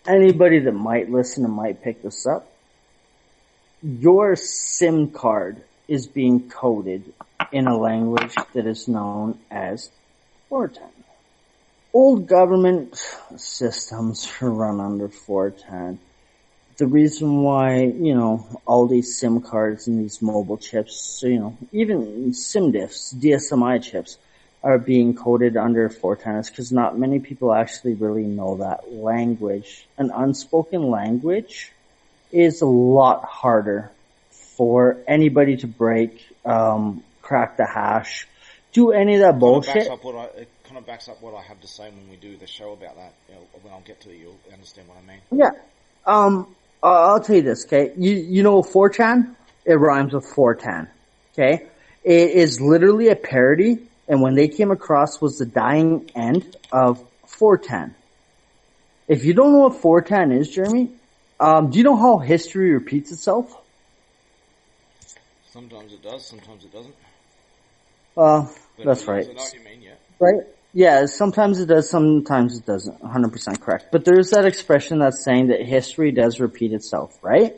Anybody that might listen and might pick this up, your SIM card is being coded in a language that is known as 4chan. Old government systems run under 4chan. The reason why, all these SIM cards and these mobile chips, even SIM diffs, DSMI chips, are being coded under 4chan is because not many people actually really know that language. An unspoken language is a lot harder for anybody to break, crack the hash, do any of that bullshit. It kind of backs up what I have to say when we do the show about that. When I'll get to it, you'll understand what I mean. Yeah. I'll tell you this, okay? You know 4chan? It rhymes with 4tan, okay? It is literally a parody, and when they came across was the dying end of 4tan. If you don't know what 4tan is, Jeremy, do you know how history repeats itself? Sometimes it does, sometimes it doesn't. That's right. I know what you mean, yeah. Right? Yeah, sometimes it does, sometimes it doesn't. 100% correct. But there's that expression that's saying that history does repeat itself, right?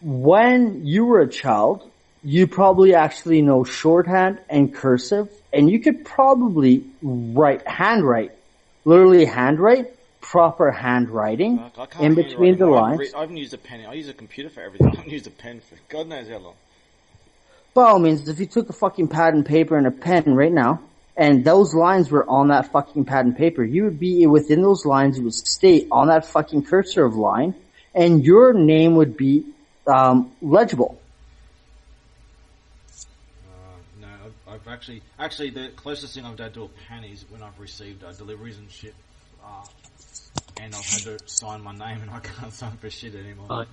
When you were a child, you probably actually know shorthand and cursive, and you could probably handwrite, proper handwriting in between the lines. I haven't used a pen. I use a computer for everything. I haven't used a pen for God knows how long. By all means, if you took a fucking pad and paper and a pen right now, and those lines were on that fucking pad and paper, you would be within those lines, it would state on that fucking cursor of line, and your name would be legible. No, I've actually the closest thing I've done to a pen is when I've received deliveries and shit, and I've had to sign my name and I can't sign for shit anymore. But,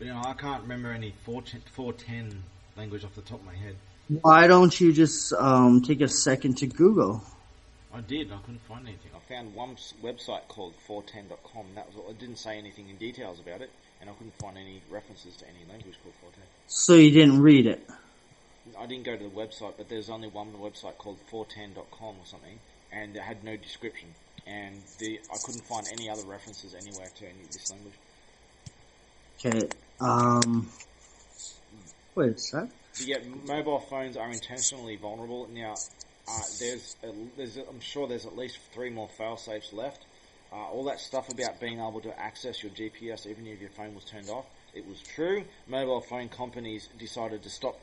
I can't remember any 410 language off the top of my head. Why don't you just take a second to Google? I did. I couldn't find anything. I found one website called 410.com. That was all. It didn't say anything in details about it, and I couldn't find any references to any language called 410. So you didn't read it? I didn't go to the website, but there's only one website called 410.com or something, and it had no description. And I couldn't find any other references anywhere to any of this language. Okay. Wait a sec. But yeah, mobile phones are intentionally vulnerable. Now, I'm sure there's at least 3 more fail-safes left. All that stuff about being able to access your GPS even if your phone was turned off, it was true. Mobile phone companies decided to stop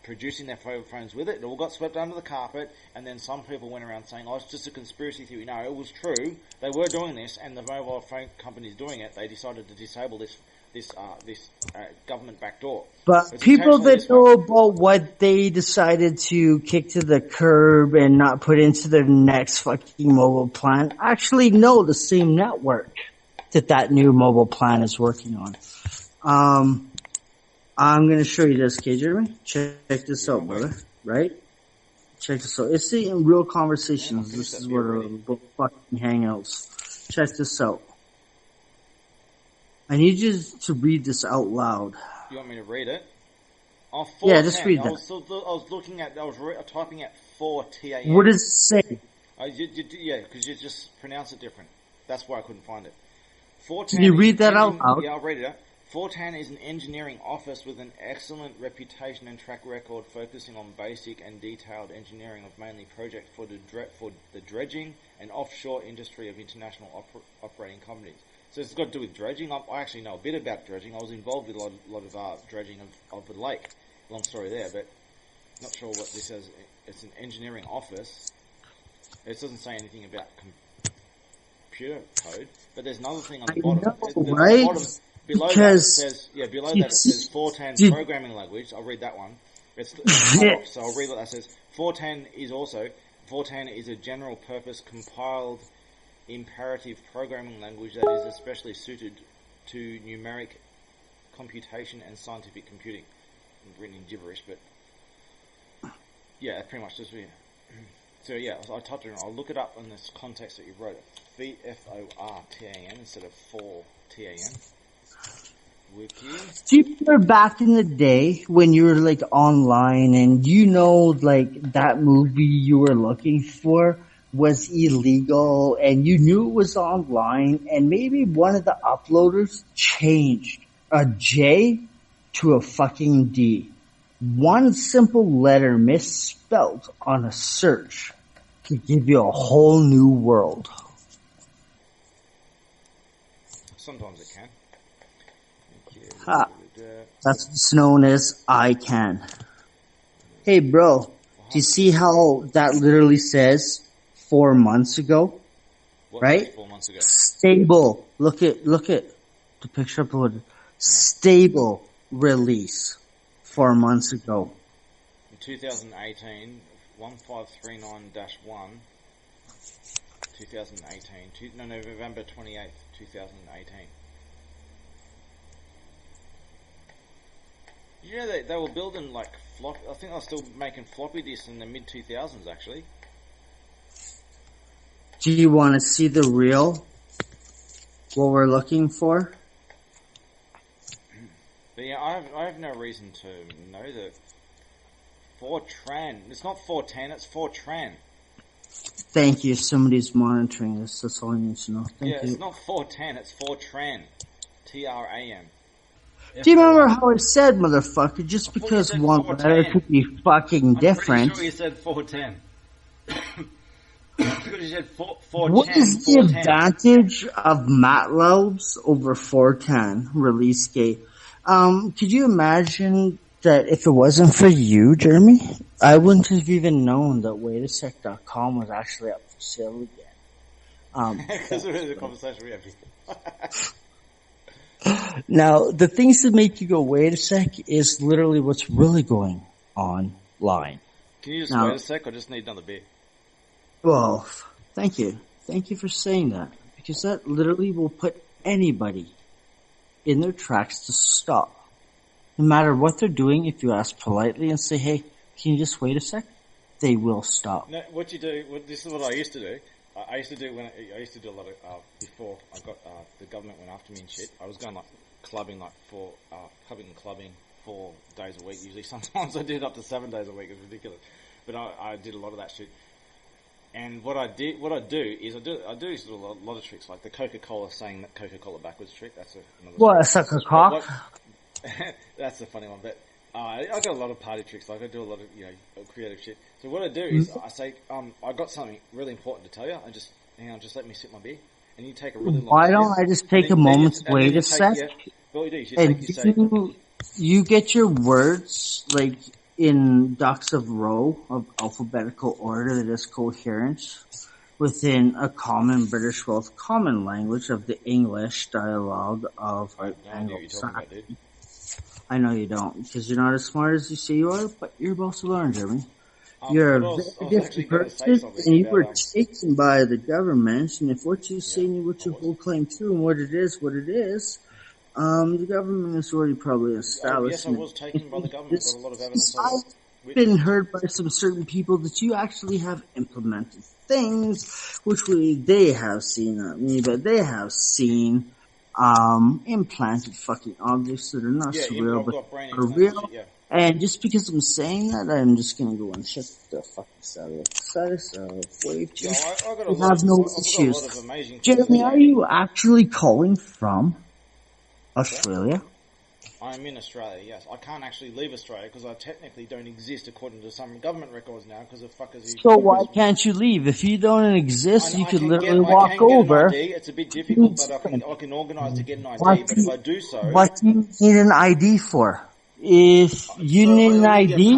producing their phones with it. It all got swept under the carpet, and then some people went around saying, it's just a conspiracy theory. No, it was true. They were doing this, and the mobile phone companies doing it, they decided to disable this government backdoor. But people that know about what they decided to kick to the curb and not put into their next fucking mobile plan actually know the same network that new mobile plan is working on. I'm going to show you this, okay, Jeremy? Check this out, brother. Right? Check this out. It's the real conversations. This is where the fucking hangouts. Check this out. I need you to read this out loud. You want me to read it? Yeah, just read that. I was looking at, typing at 4TAN. What does it say? Yeah, because you just pronounce it different. That's why I couldn't find it. Can you read that out loud? Yeah, I'll read it out. 4TAN is an engineering office with an excellent reputation and track record focusing on basic and detailed engineering of mainly projects for the dredging and offshore industry of international operating companies. So it's got to do with dredging. I actually know a bit about dredging. I was involved with a lot of dredging of the lake. Long story there, but not sure what this says. It's an engineering office. It doesn't say anything about computer code, but there's another thing on the bottom. Right? Below that it says 410 programming language. I'll read that one. It's off, so I'll read what that says. 410 is a general purpose compiled imperative programming language that is especially suited to numeric computation and scientific computing. I'm written in gibberish, but yeah, pretty much just weird. So yeah, I typed it in. I'll look it up in this context that you wrote it. VFORTAN instead of 4TAN. Wiki. Do you remember back in the day when you were like online and that movie you were looking for was illegal and you knew it was online and maybe one of the uploaders changed a J to a fucking D. One simple letter misspelled on a search could give you a whole new world. Sometimes it can. That's what's known as I can. Hey bro, do you see how that literally says 4 months ago? right? 4 months ago. Stable. Look at the picture uploaded. Stable release 4 months ago. In 2018, 1539-1, 2018. November 28th, 2018. You know they were building like I think they were still making floppy disks in the mid 2000s actually. Do you want to see the real? What we're looking for? But yeah, I have no reason to know that. Fortran. It's not 410. It's Fortran. Thank you. Somebody's monitoring this. That's all I need to know. Thank you. It's not 410. It's Fortran. TRAN. Do you remember how I said, motherfucker? Just because one letter could be fucking different. I'm pretty sure you said 410. Because you said 410. What is the advantage of MATLabs over 410 release gate? Could you imagine that if it wasn't for you, Jeremy, I wouldn't have even known that WaitASec.com was actually up for sale again. Because it is a conversation we have. Now, the things that make you go, wait a sec, is literally what's really going online. Can you just wait a sec, or just need another beer? Well, thank you. Thank you for saying that. Because that literally will put anybody in their tracks to stop. No matter what they're doing, if you ask politely and say, hey, can you just wait a sec? They will stop. No, what you do, this is what I used to do. I used to do I used to do a lot of before I got the government went after me and shit. I was going like clubbing like clubbing 4 days a week. Usually, sometimes I did up to 7 days a week. It was ridiculous, but I did a lot of that shit. And what I do is I do a lot of tricks, like the Coca-Cola saying that Coca-Cola backwards trick. That's another. What, a sucker cock? That's a funny one, but I got a lot of party tricks. Like I do a lot of creative shit. So what I do is I say, I got something really important to tell you. And just hang on, just let me sip my beer, and you take a really long. Why don't I just take a moment to wait a sec? Well, you and you get your words like in ducks of row of alphabetical order that is coherent within a common British Wealth common language of the English dialogue of Anglo-Saxon. I know you don't, because you're not as smart as you say you are, but you're about to learn, Jeremy. You're a very different person, and you were taken by the government, and if what you say and what you whole claim true and what it is, the government has already probably established. Yes, I was taken by the government, got a lot of evidence. I've been heard by some certain people that you actually have implemented things, which they have seen, not me, but they have seen, implanted fucking objects that are not surreal, but are real. Yeah. And just because I'm saying that, I'm just gonna go and shut the fucking status of wave. You have no issues. Jeremy, are you actually calling from Australia? I'm in Australia, yes. I can't actually leave Australia because I technically don't exist according to some government records now because of fuckers. So why can't you leave? If you don't exist, you could literally walk over. It's a bit difficult, but I can organise to get an ID, but if I do so... What do you need an ID for? If you need an ID,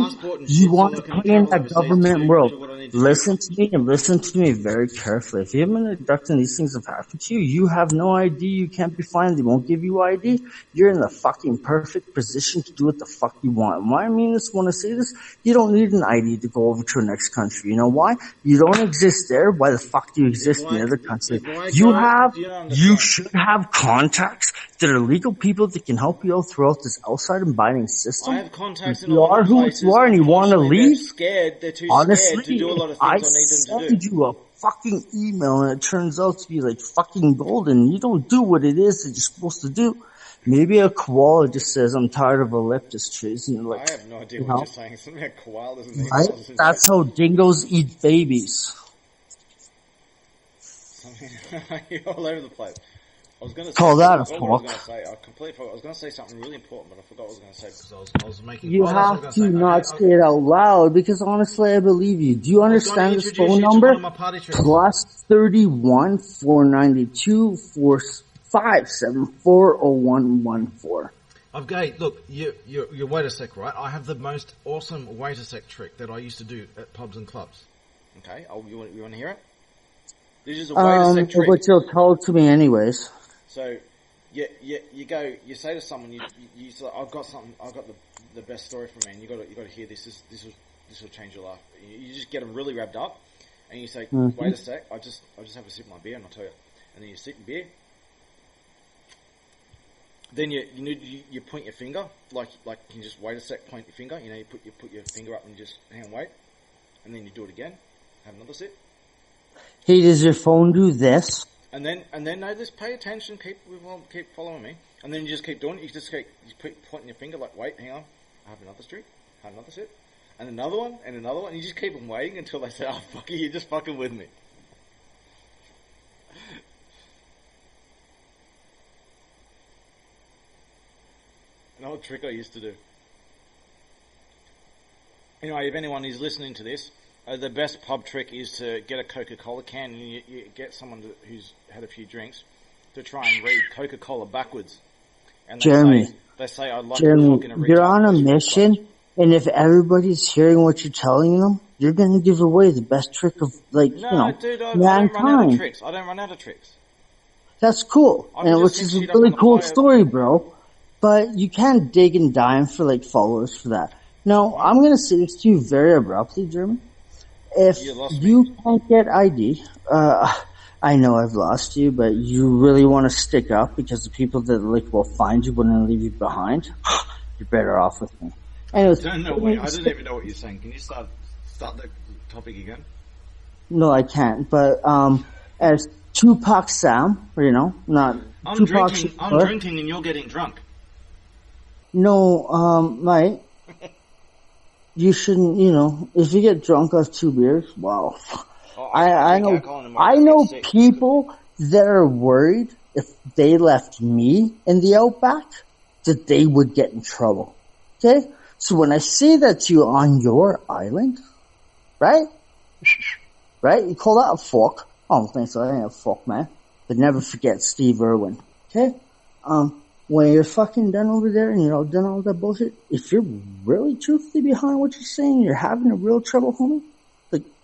you want to put in a government world. Listen to me and listen to me very carefully. If you haven't been abducted and these things have happened to you, you have no ID, you can't be fined, they won't give you ID, you're in the fucking perfect position to do what the fuck you want. And why I mean this when I say this, you don't need an ID to go over to the next country. You know why? You don't exist there, why the fuck do you exist in the other country? You should have contacts that are legal people that can help you out throughout this outside and binding system. I have contacts in you are who places, you are and you want to leave. They're too scared to do a lot of things I need them to do. Send you a fucking email and it turns out to be like fucking golden. You don't do what it is that you're supposed to do. Maybe a koala just says, I'm tired of eucalyptus trees. And like, I have no idea what you're saying. Something like koala doesn't mean right? That's how dingoes eat babies. You're all over the place. I was going to call that a fuck. I was going to say something really important, but I forgot what I was going to say because I was making. You have to not say it out loud because honestly, I believe you. Do you understand this phone number? Plus 31 492 457 40114. Okay, look, you wait a sec, right? I have the most awesome wait a sec trick that I used to do at pubs and clubs. Okay, you want to hear it? This is a wait a sec trick. But you'll tell it to me anyways. So, you say to someone, you say, I've got the best story for man. You got to hear this. This will change your life. You just get them really wrapped up, and you say, wait a sec, I just have a sip of my beer, and I'll tell you. And then you sip your beer. Then you point your finger, like you just wait a sec, point your finger. You put your finger up and just hang on, wait, and then you do it again. Have another sip. Hey, does your phone do this? And then no, just pay attention, keep following me, and then you just keep doing it. You keep pointing your finger, like, wait, hang on, I have another drink, have another sip, and another one, and you just keep them waiting until they say, oh fuck it, you're just fucking with me. An old trick I used to do. Anyway, if anyone is listening to this, the best pub trick is to get a Coca-Cola can and you get someone who's had a few drinks to try and read Coca-Cola backwards. And Jeremy, they say I'd like Jeremy, to talk in a you're on a mission, and if everybody's hearing what you're telling them, you're going to give away the best trick of, dude, I don't run out of tricks. I don't run out of tricks. That's cool, and which is a really cool story, bro. But you can't dig and dime for, followers for that. No, I'm going to say this to you very abruptly, Jeremy. If you can't get ID, I know I've lost you, but you really want to stick up because the people that will find you wouldn't leave you behind, you're better off with me. Anyways, I don't even know what you're saying. Can you start the topic again? No, I can't. But as Tupac Sam, not I'm Tupac. I'm drinking and you're getting drunk. No, mate. You shouldn't, if you get drunk off 2 beers, wow. I know people that are worried if they left me in the Outback that they would get in trouble. Okay? So when I say that to you on your island, right? Right? You call that a fork. I don't think so. I ain't a fork, man. But never forget Steve Irwin. Okay? When you're fucking done over there and you're all done all that bullshit, if you're really truthfully behind what you're saying, you're having a real trouble, homie,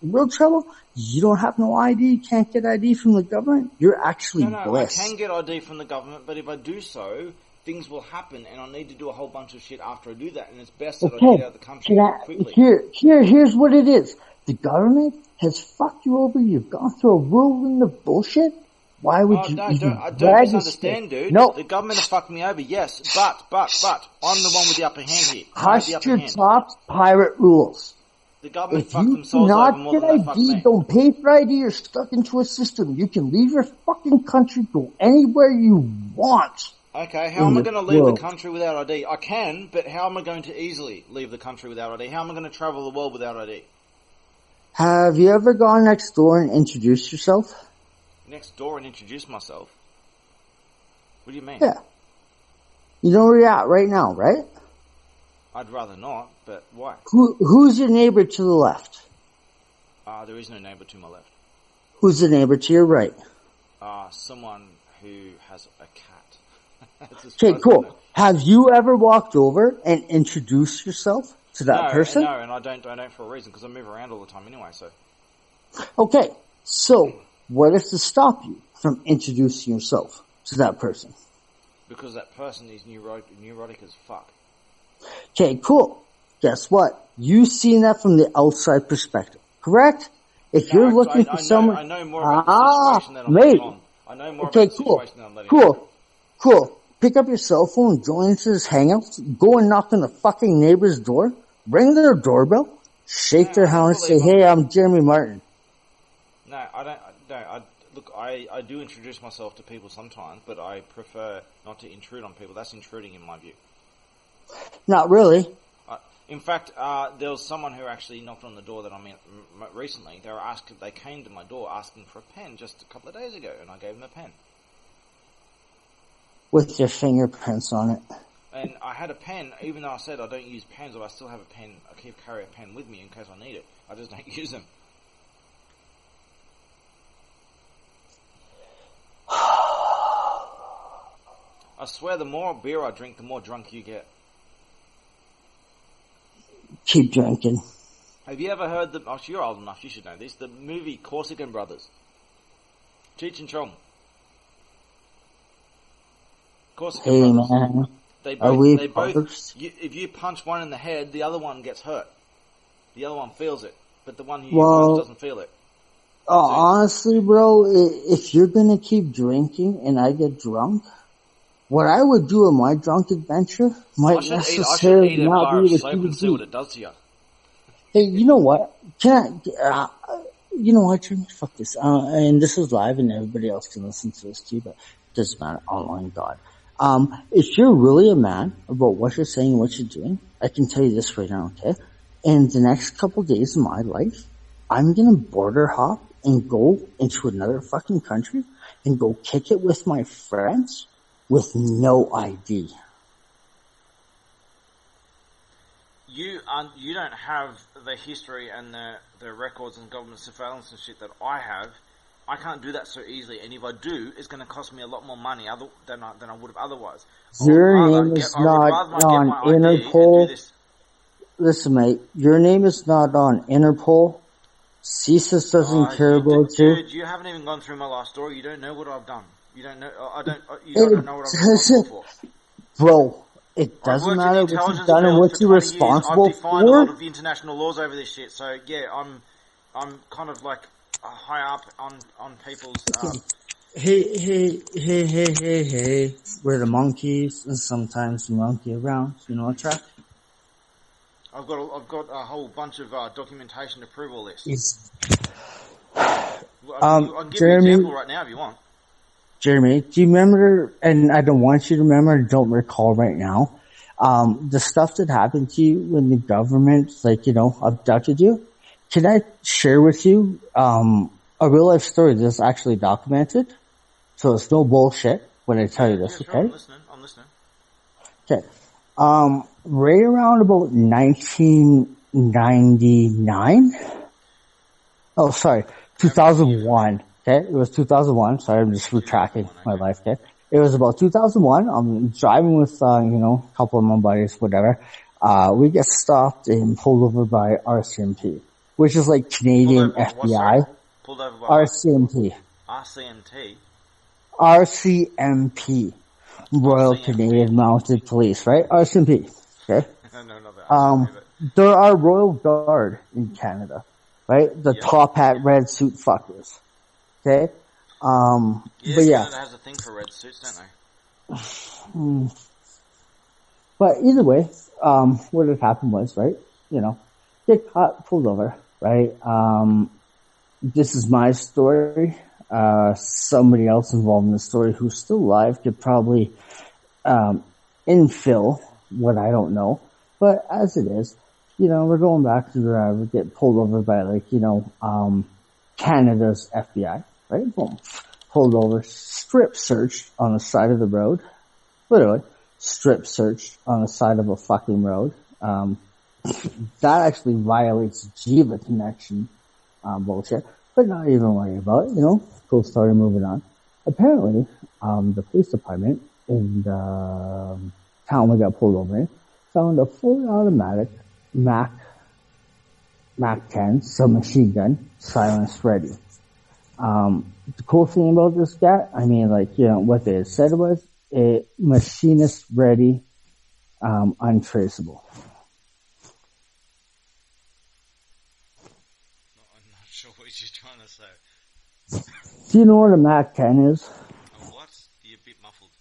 real trouble, you don't have no ID, you can't get ID from the government, you're actually blessed. I can get ID from the government, but if I do so, things will happen and I need to do a whole bunch of shit after I do that, and it's best that I get out of the country quickly. Here's what it is. The government has fucked you over, you've gone through a whirlwind of bullshit. Why would you don't misunderstand, dude. No. The government has fucked me over, yes, but, I'm the one with the upper hand here. Hush your tops, pirate rules. The government fucked themselves over more than they fucked me. Don't pay for ID, you're stuck into a system. You can leave your fucking country, go anywhere you want. Okay, how am I going to leave the country without ID? I can, but how am I going to easily leave the country without ID? How am I going to travel the world without ID? Have you ever gone next door and introduced yourself? Next door and introduce myself? What do you mean? Yeah. You know where you're at right now, right? I'd rather not, but why? Who's your neighbor to the left? There is no neighbor to my left. Who's the neighbor to your right? Someone who has a cat. Okay, cool. Have you ever walked over and introduced yourself to that person? No, and I don't for a reason, because I move around all the time anyway, so. Okay, so what is to stop you from introducing yourself to that person? Because that person is neurotic as fuck. Okay, cool. Guess what? You've seen that from the outside perspective, correct? If you're looking for someone... I know more about the situation than I'm letting on. I know more about the situation than I'm letting on. Cool. Pick up your cell phone, join into this hangout, go and knock on the fucking neighbor's door, ring their doorbell, shake their hand and say, hey, I'm Jeremy Martin. No, I don't. Look, I do introduce myself to people sometimes, but I prefer not to intrude on people. That's intruding in my view. Not really. In fact, there was someone who actually knocked on the door that I met recently. They came to my door asking for a pen just a couple of days ago, and I gave them a pen. With your fingerprints on it. And I had a pen, even though I said I don't use pens, but I still have a pen. I carry a pen with me in case I need it. I just don't use them. I swear, the more beer I drink, the more drunk you get. Keep drinking. Have you ever heard you're old enough, you should know this, the movie Corsican Brothers? Cheech and Chong. Of course, hey man, they are both, we they both, brothers? if you punch one in the head, the other one gets hurt. The other one feels it, but the one who you punch doesn't feel it. Honestly, bro, if you're gonna keep drinking and I get drunk, what I would do in my drunk adventure might necessarily not be what you would see what it does to you. Hey, you know what? You know what, Jimmy? Fuck this. And this is live and everybody else can listen to this too, but it doesn't matter. Oh my God. If you're really a man about what you're saying and what you're doing, I can tell you this right now, okay? In the next couple days of my life, I'm gonna border hop and go into another fucking country and go kick it with my friends with no ID. You don't have the history and the records and government surveillance and shit that I have. I can't do that so easily, and if I do, it's going to cost me a lot more money than I would have otherwise. Your name is not on Interpol. Listen, mate, your name is not on Interpol. CSIS doesn't care about you. Dude, you haven't even gone through my life story. You don't know what I've done. You don't know. You don't know what I'm responsible for. Bro, it doesn't matter what you've done and what you're responsible I've defined a lot of international laws over this shit. So yeah, I'm kind of like high up on people's. Hey! We're the monkeys, and sometimes we monkey around. You know what, Track? I've got a whole bunch of documentation to prove all this. I'll give Jeremy, you an example right now if you want. Jeremy, do you remember, and I don't want you to remember, I don't recall right now, the stuff that happened to you when the government, abducted you? Can I share with you a real life story that's actually documented? So it's no bullshit when I tell you this, sure, okay? I'm listening. Okay. Right around about 1999. Oh, sorry, 2001. Okay, it was 2001. Sorry, I'm just retracting my life. Okay, it was about 2001. I'm driving with a couple of my buddies, whatever. We get stopped and pulled over by RCMP, which is like Canadian FBI. Pulled over by RCMP. RCMP. RCMP. Royal Canadian Mounted Police, right? RCMP. Okay. They're our Royal Guard in Canada, right? The top hat, red suit fuckers. Okay. But yeah. Canada has a thing for red suits, don't they? But either way, what had happened was, right? Get caught, pulled over, right? This is my story. Somebody else involved in the story who's still alive could probably, infill what I don't know. But as it is, we're going back to the drive, we get pulled over by Canada's FBI, right? Boom. Pulled over, strip searched on the side of the road. Literally, strip searched on the side of a fucking road. That actually violates Jiva connection, bullshit. But not even worry about it, Cool story, moving on. Apparently, the police department in the town we got pulled over in found a fully automatic Mac 10 submachine gun, silence ready. The cool thing about this guy, what they had said was a machinist ready, untraceable. I'm not sure what you're trying to say. Do you know what a Mac 10 is? What? You're a bit muffled.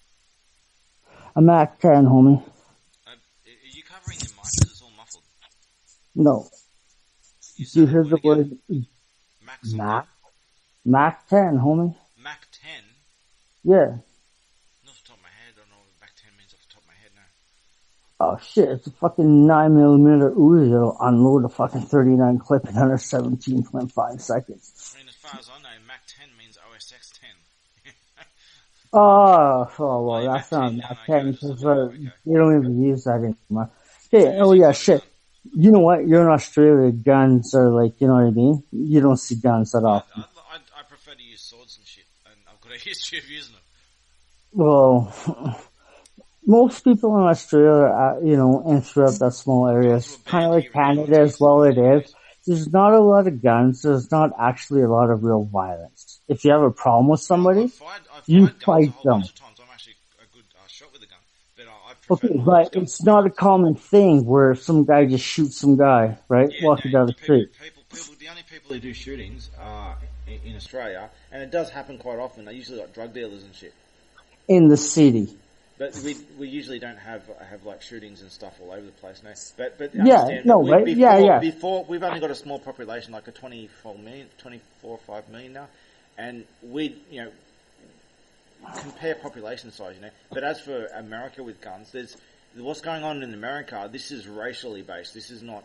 A Mac 10, homie. Are you covering your mic? Because it's all muffled. No. You heard the word Mac? Mac 10, homie. Mac 10? Yeah. Not off the top of my head. I don't know what Mac 10 means off the top of my head now. Oh shit, it's a fucking 9mm Uzi that'll unload a fucking 39 clip in under 17.5 seconds. As far as I know, Mac 10 means OSX 10. Well, that's not Mac 10 because you don't even use that anymore. Okay, shit. You know what? You're in Australia, guns are you know what I mean? You don't see guns at all. I prefer to use swords and shit, and I've got a history of using them. Well, most people in Australia, and throughout that small area, kind of like Canada as well it is, there's not a lot of guns, there's not actually a lot of real violence. if you have a problem with somebody, you fight them. Okay, but it's not a common thing where some guy just shoots some guy, right? Walking down the street. The only people who do shootings are in Australia, and it does happen quite often. They're usually like drug dealers and shit. In the city. But we usually don't have like shootings and stuff all over the place, no. But yeah, no, right? Before we've only got a small population, like a 24 or 5 million now, and we compare population size, But as for America with guns, there's what's going on in America. This is racially based. This is not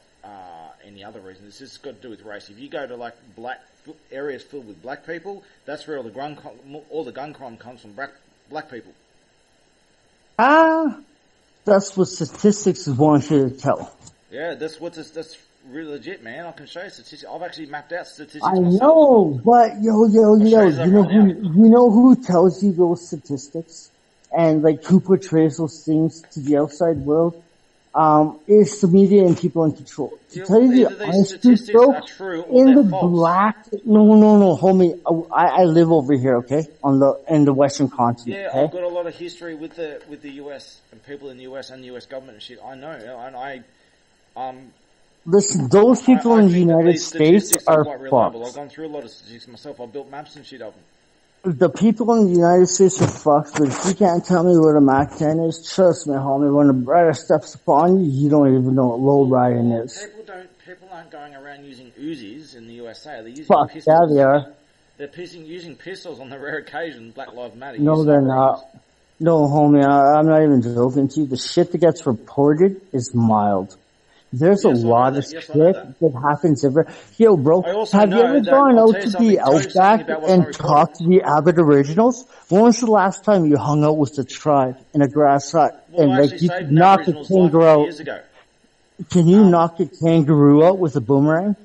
any other reason. This has got to do with race. If you go to like black areas filled with black people, that's where all the gun crime comes from. Black people. That's what statistics want you to tell. Yeah, that's really legit, man. I can show you statistics. I've actually mapped out statistics I myself. know, but you know who tells you those statistics and like who portrays those things to the outside world? It's the media and people in control. To tell you the honest truth, bro, in the black, no, homie, I live over here, okay, in the Western continent. Yeah, okay? I've got a lot of history with the US and people in the US and the US government and shit. I know, and listen, those people in the United States are fucked. I've gone through a lot of statistics myself. I've built maps and shit of them. The people in the United States are fucked, but if you can't tell me what a MAC-10 is, trust me, homie, when a brighter steps upon you, you don't even know what low riding is. People aren't going around using Uzis in the USA. They're using pistols. Yeah, they are. They're using pistols on the rare occasion Black Lives Matter. No, they're not. No, homie, I'm not even joking to you. The shit that gets reported is mild. There's a lot of shit that happens everywhere. Yo, bro, have you ever gone out to the outback and talked to the Aboriginals? When was the last time you hung out with the tribe in a grass hut and like you could knock a kangaroo out? Can you knock a kangaroo out with a boomerang?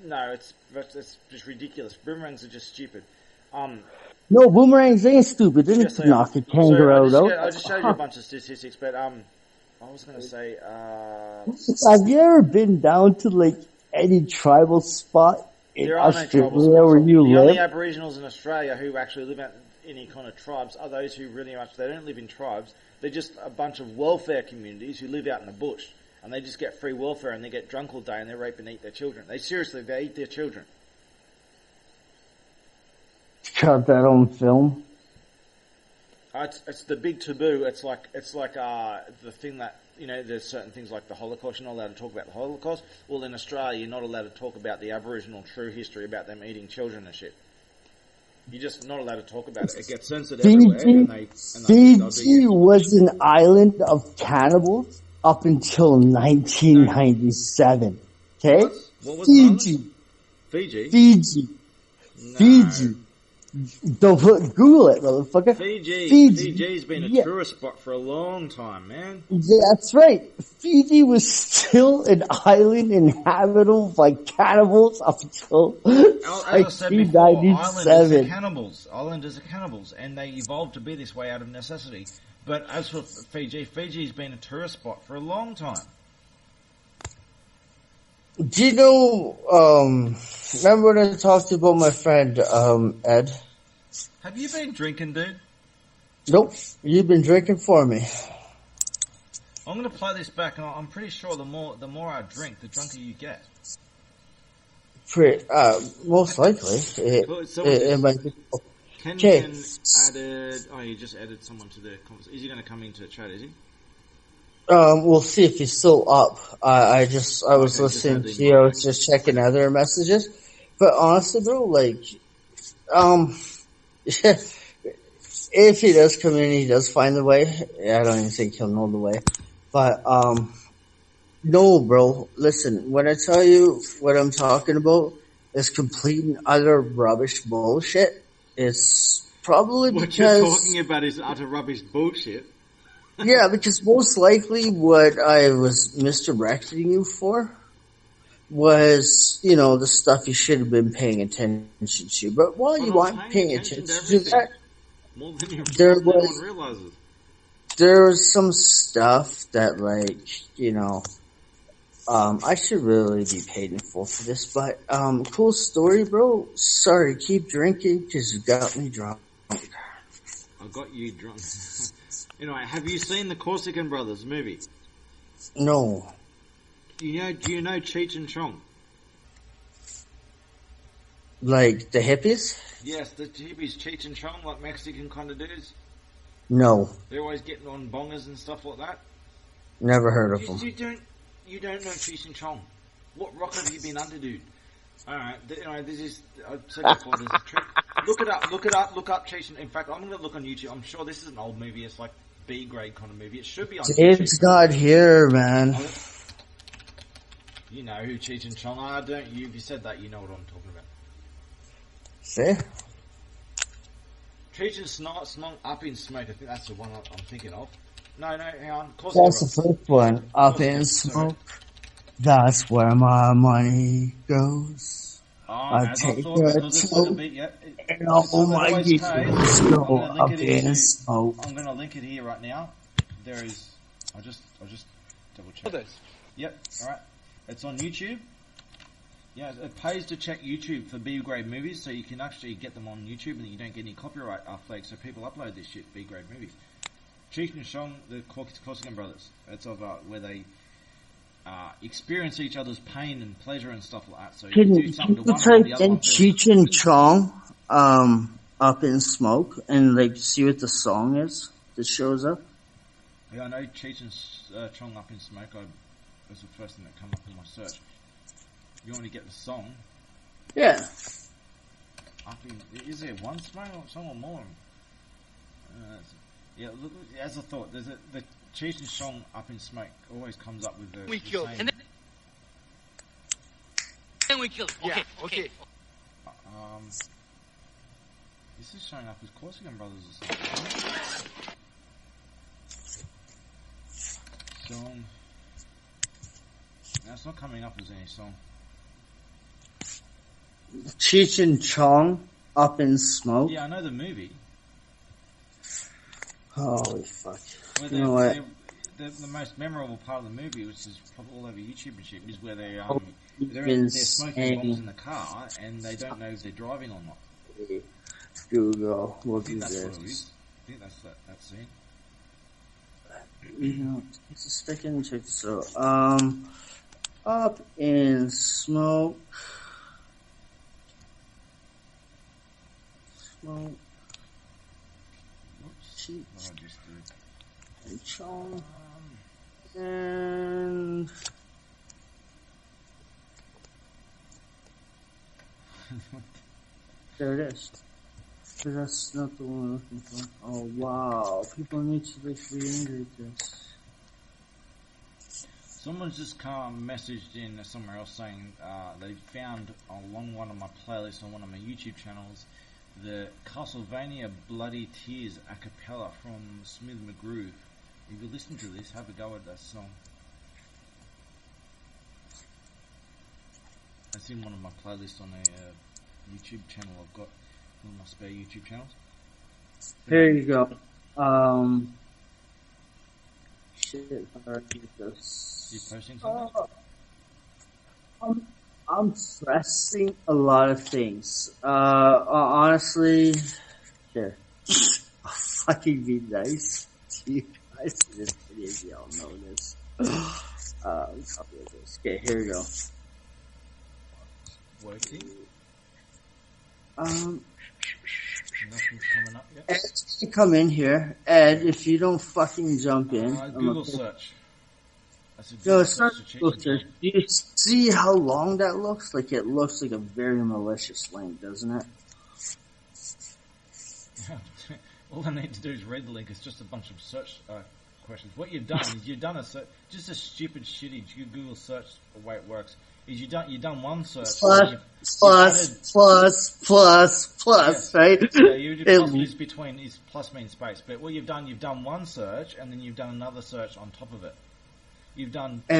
No, it's just ridiculous. Boomerangs are just stupid. No, boomerangs ain't stupid. They need to knock a kangaroo out. I just showed you a bunch of statistics, but I was going to say, have you ever been down to like any tribal spot in Australia where you live? The only Aboriginals in Australia who actually live out in any kind of tribes are those who really much, they don't live in tribes. They're just a bunch of welfare communities who live out in the bush. And they just get free welfare and they get drunk all day and they rape and eat their children. They eat their children. Got that on film? It's the big taboo. It's like the thing that, there's certain things like the Holocaust. You're not allowed to talk about the Holocaust. Well, in Australia, you're not allowed to talk about the Aboriginal true history about them eating children and shit. You're just not allowed to talk about it. It gets censored everywhere. Fiji was an island of cannibals up until 1997. Okay? What was Fiji. Fiji? No. Fiji. Don't Google it, motherfucker. Fiji's been a tourist spot for a long time, man. Yeah, that's right. Fiji was still an island inhabitable by cannibals up until like 1997. Islanders are cannibals, and they evolved to be this way out of necessity. But as for Fiji's been a tourist spot for a long time. Do you know, remember when I talked about my friend, Ed? Have you been drinking, dude? Nope. You've been drinking for me. I'm gonna play this back, and I'm pretty sure the more I drink, the drunker you get. Most likely. It might be. Ken added, he just added someone to the conversation. Is he gonna come into chat, is he? We'll see if he's still up. I was listening to you. I was just checking other messages. But honestly, bro, like, if he does come in, he does find the way. I don't even think he'll know the way. But, no, bro, listen, when I tell you what I'm talking about is complete and utter rubbish bullshit, it's probably because... What you're talking about is utter rubbish bullshit. Yeah, because most likely what I was misdirecting you for was, the stuff you should have been paying attention to. But while you aren't paying attention to that, there was some stuff that, like, I should really be paid in full for this, but cool story, bro. Sorry, keep drinking because you got me drunk. I got you drunk. Anyway, have you seen the Corsican Brothers movie? No. Do you know Cheech and Chong? Like the hippies? Yes, the hippies, Cheech and Chong, like Mexican kind of dudes. No. They're always getting on bongers and stuff like that. Never heard of them. You don't know Cheech and Chong. What rock have you been under, dude? Alright, this is, I've said before, there's a trick. Look up Cheech and, in fact, I'm going to look on YouTube. I'm sure this is an old movie, it's like B-grade kind of movie. It should be on Dave's not here, man. You know who Cheech and Chong are, don't you? If you said that, you know what I'm talking about. See? Cheech and Chong, Up in Smoke, I think that's the one I'm thinking of. No, hang on. That's the first one. Up in Smoke. That's where my money goes. I take a toke. And all my geeks go up in smoke. I'm going to link it here right now. There is. I'll just double check. Yep. All right. It's on YouTube. Yeah, it pays to check YouTube for B-grade movies, so you can actually get them on YouTube, and you don't get any copyright flags. So people upload this shit, B-grade movies. Cheech and Chong, the Corsican Brothers. It's of where they experience each other's pain and pleasure and stuff like that. So can you type in Cheech and Chong, Up in Smoke, and like see what the song is that shows up? Yeah, I know Cheech and Chong, Up in Smoke. Was the first thing that came up in my search. You want to get the song? Yeah. Is there one song or more? Yeah, look, as I thought, there's the Cheech and Chong Up in Smoke always comes up with the. We killed. Same. And then we killed. Okay, okay. This is showing up as Corsican Brothers or something. Song. No, it's not coming up as any song. Cheech and Chong, Up in Smoke? Yeah, I know the movie. Holy fuck. Well, you know what? The most memorable part of the movie, which is probably all over YouTube and shit, is where they're smoking bombs in the car and they don't know if they're driving or not. Google, we'll do this. What it is. I think that's that scene. You know, it's a second check this out. Up in Smoke. Smoke. Cheech and Chong. And there it is. But that's not the one I'm looking for. Oh wow, people need to like re-integrate this. Someone's just messaged in somewhere else saying they found along one of my playlists on one of my YouTube channels the Castlevania Bloody Tears a cappella from Smith McGroove. If you listen to this, have a go at that song. It's in one of my playlists on a YouTube channel I've got, one of my spare YouTube channels. Here you go. Shit, how do I get this? You posting something? I'm pressing a lot of things. Honestly, here. I'll fucking be nice to you guys in this video. Y'all know this. Copy of this. Okay, here we go. Working. Nothing's coming up yet. Ed, come in here. Ed, if you don't fucking jump in. Google search. No, it's not Google search. Do you see how long that looks? Like, it looks like a very malicious link, doesn't it? All I need to do is read the link. It's just a bunch of search questions. What you've done is you've done just a stupid, shitty Google search. The way it works is you've done one search. Plus, right? Yeah, you plus between is plus means space. But what you've done one search and then you've done another search on top of it. You've typed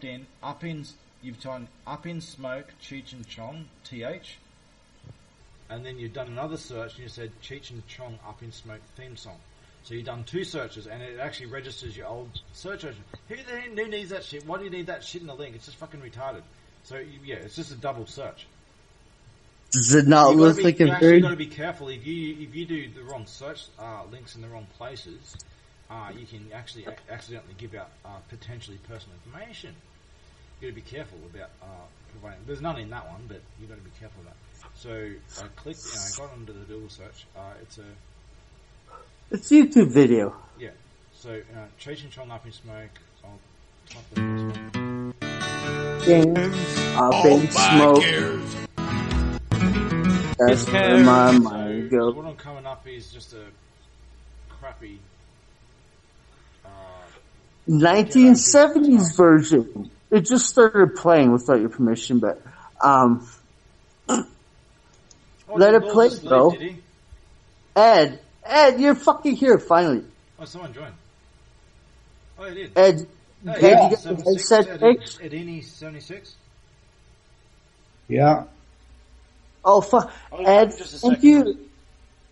in up in smoke Cheech and Chong TH, and then you've done another search and you said Cheech and Chong Up in Smoke theme song. So you've done 2 searches, and it actually registers your old search engine. Who needs that shit? Why do you need that shit in the link? It's just fucking retarded. So yeah, it's just a double search. Does it not look like a very? You've got to be careful if you do the wrong search links in the wrong places. You can actually accidentally give out potentially personal information. You've got to be careful about providing. There's none in that one, but you've got to be careful of that. So I clicked, I got onto the Google search. It's a YouTube video. Yeah. So Cheech and Chong Up in Smoke. I'll type the first one. Up in smoke. That's where my mind goes. What I'm coming up is just a crappy 1970s version. It just started playing without your permission, but let it play, bro. Ed, you're fucking here finally. Oh, someone joined. Oh, he did. Ed, you got the headset fixed? Edini 76? Yeah. Oh, fuck. Ed, thank you.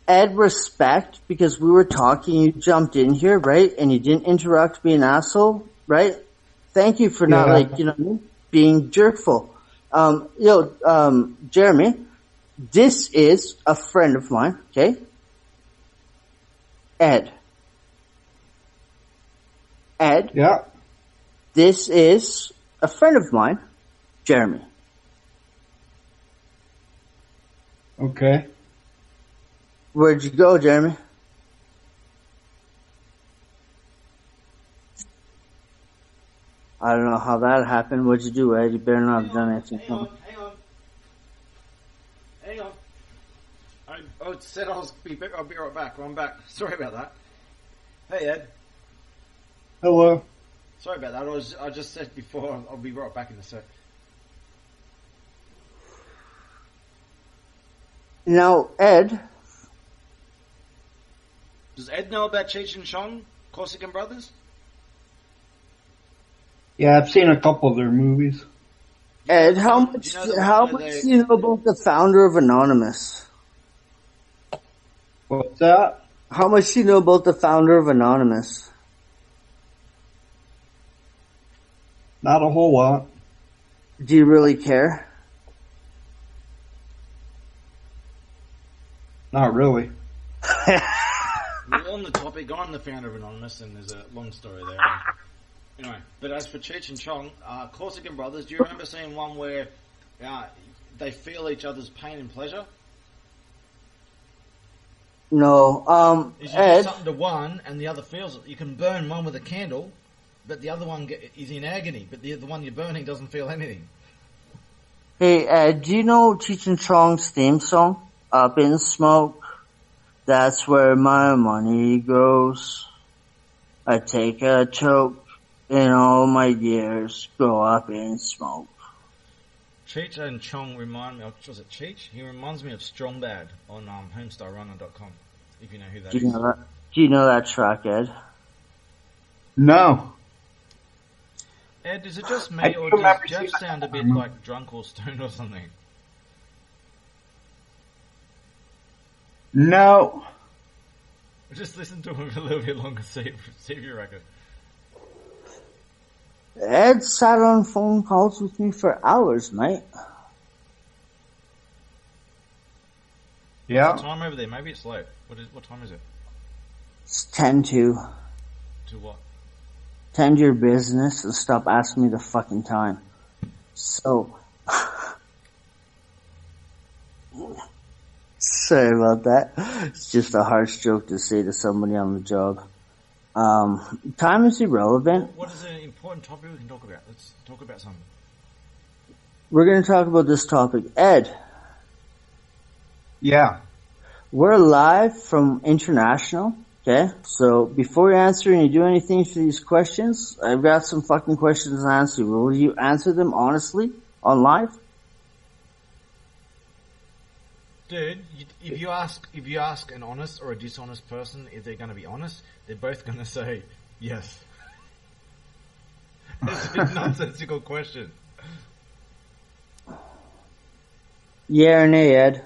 Ed, respect, because we were talking, you jumped in here, right? And you didn't interrupt, be an asshole, right? Thank you for not, being jerkful. Jeremy, this is a friend of mine, okay? Ed. Yeah. This is a friend of mine, Jeremy. Okay. Where'd you go, Jeremy? I don't know how that happened. What'd you do, Ed? You better not have done anything. Hang on. I said I'll be right back. I'm back. Sorry about that. Hey, Ed. Hello. Sorry about that. I just said before I'll be right back in a sec. Now, Ed. Does Ed know about Cheech and Chong, Corsican Brothers? Yeah, I've seen a couple of their movies. Ed, how much do you know about the founder of Anonymous? What's that? How much do you know about the founder of Anonymous? Not a whole lot. Do you really care? Not really. We're on the topic. I'm the founder of Anonymous, and there's a long story there. Anyway, but as for Cheech and Chong, Corsican Brothers, do you remember seeing one where they feel each other's pain and pleasure? No. Is you Ed, do something to one, and the other feels it. You can burn one with a candle, but the other one is in agony, but the one you're burning doesn't feel anything. Hey, Ed, do you know Cheech and Chong's theme song? Up in smoke, that's where my money goes. I take a choke, and all my years go up in smoke. Cheech and Chong remind me of, was it Cheech? He reminds me of Strong Bad on homestarrunner.com, if you know who that is. Do you know that track, Ed? No. Ed, is it just me, or does Jeff sound a bit like drunk or stoned or something? No. Just listen to him a little bit longer, see if you reckon. Ed sat on phone calls with me for hours, mate. Yeah. What's the time over there? Maybe it's late. What time is it? It's 10 to. To what? Tend your business and stop asking me the fucking time. So. Sorry about that. It's just a harsh joke to say to somebody on the job. Time is irrelevant. What is an important topic we can talk about? Let's talk about something. We're going to talk about this topic. Ed. Yeah. We're live from International. Okay? So before you answer and you do anything for these questions, I've got some fucking questions to answer. Will you answer them honestly on live? Dude, if you ask an honest or a dishonest person if they're going to be honest, they're both going to say yes. It's a nonsensical question. Yeah or nay, Ed?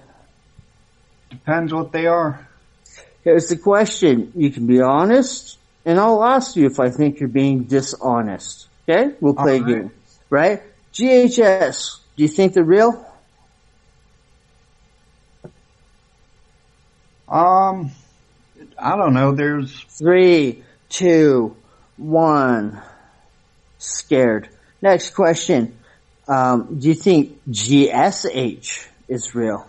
Depends what they are. Here's the question. You can be honest, and I'll ask you if I think you're being dishonest. Okay? We'll play a game. Right? GHS, do you think they're real? I don't know. There's 3, 2, 1. Scared. Next question. Do you think GSH is real?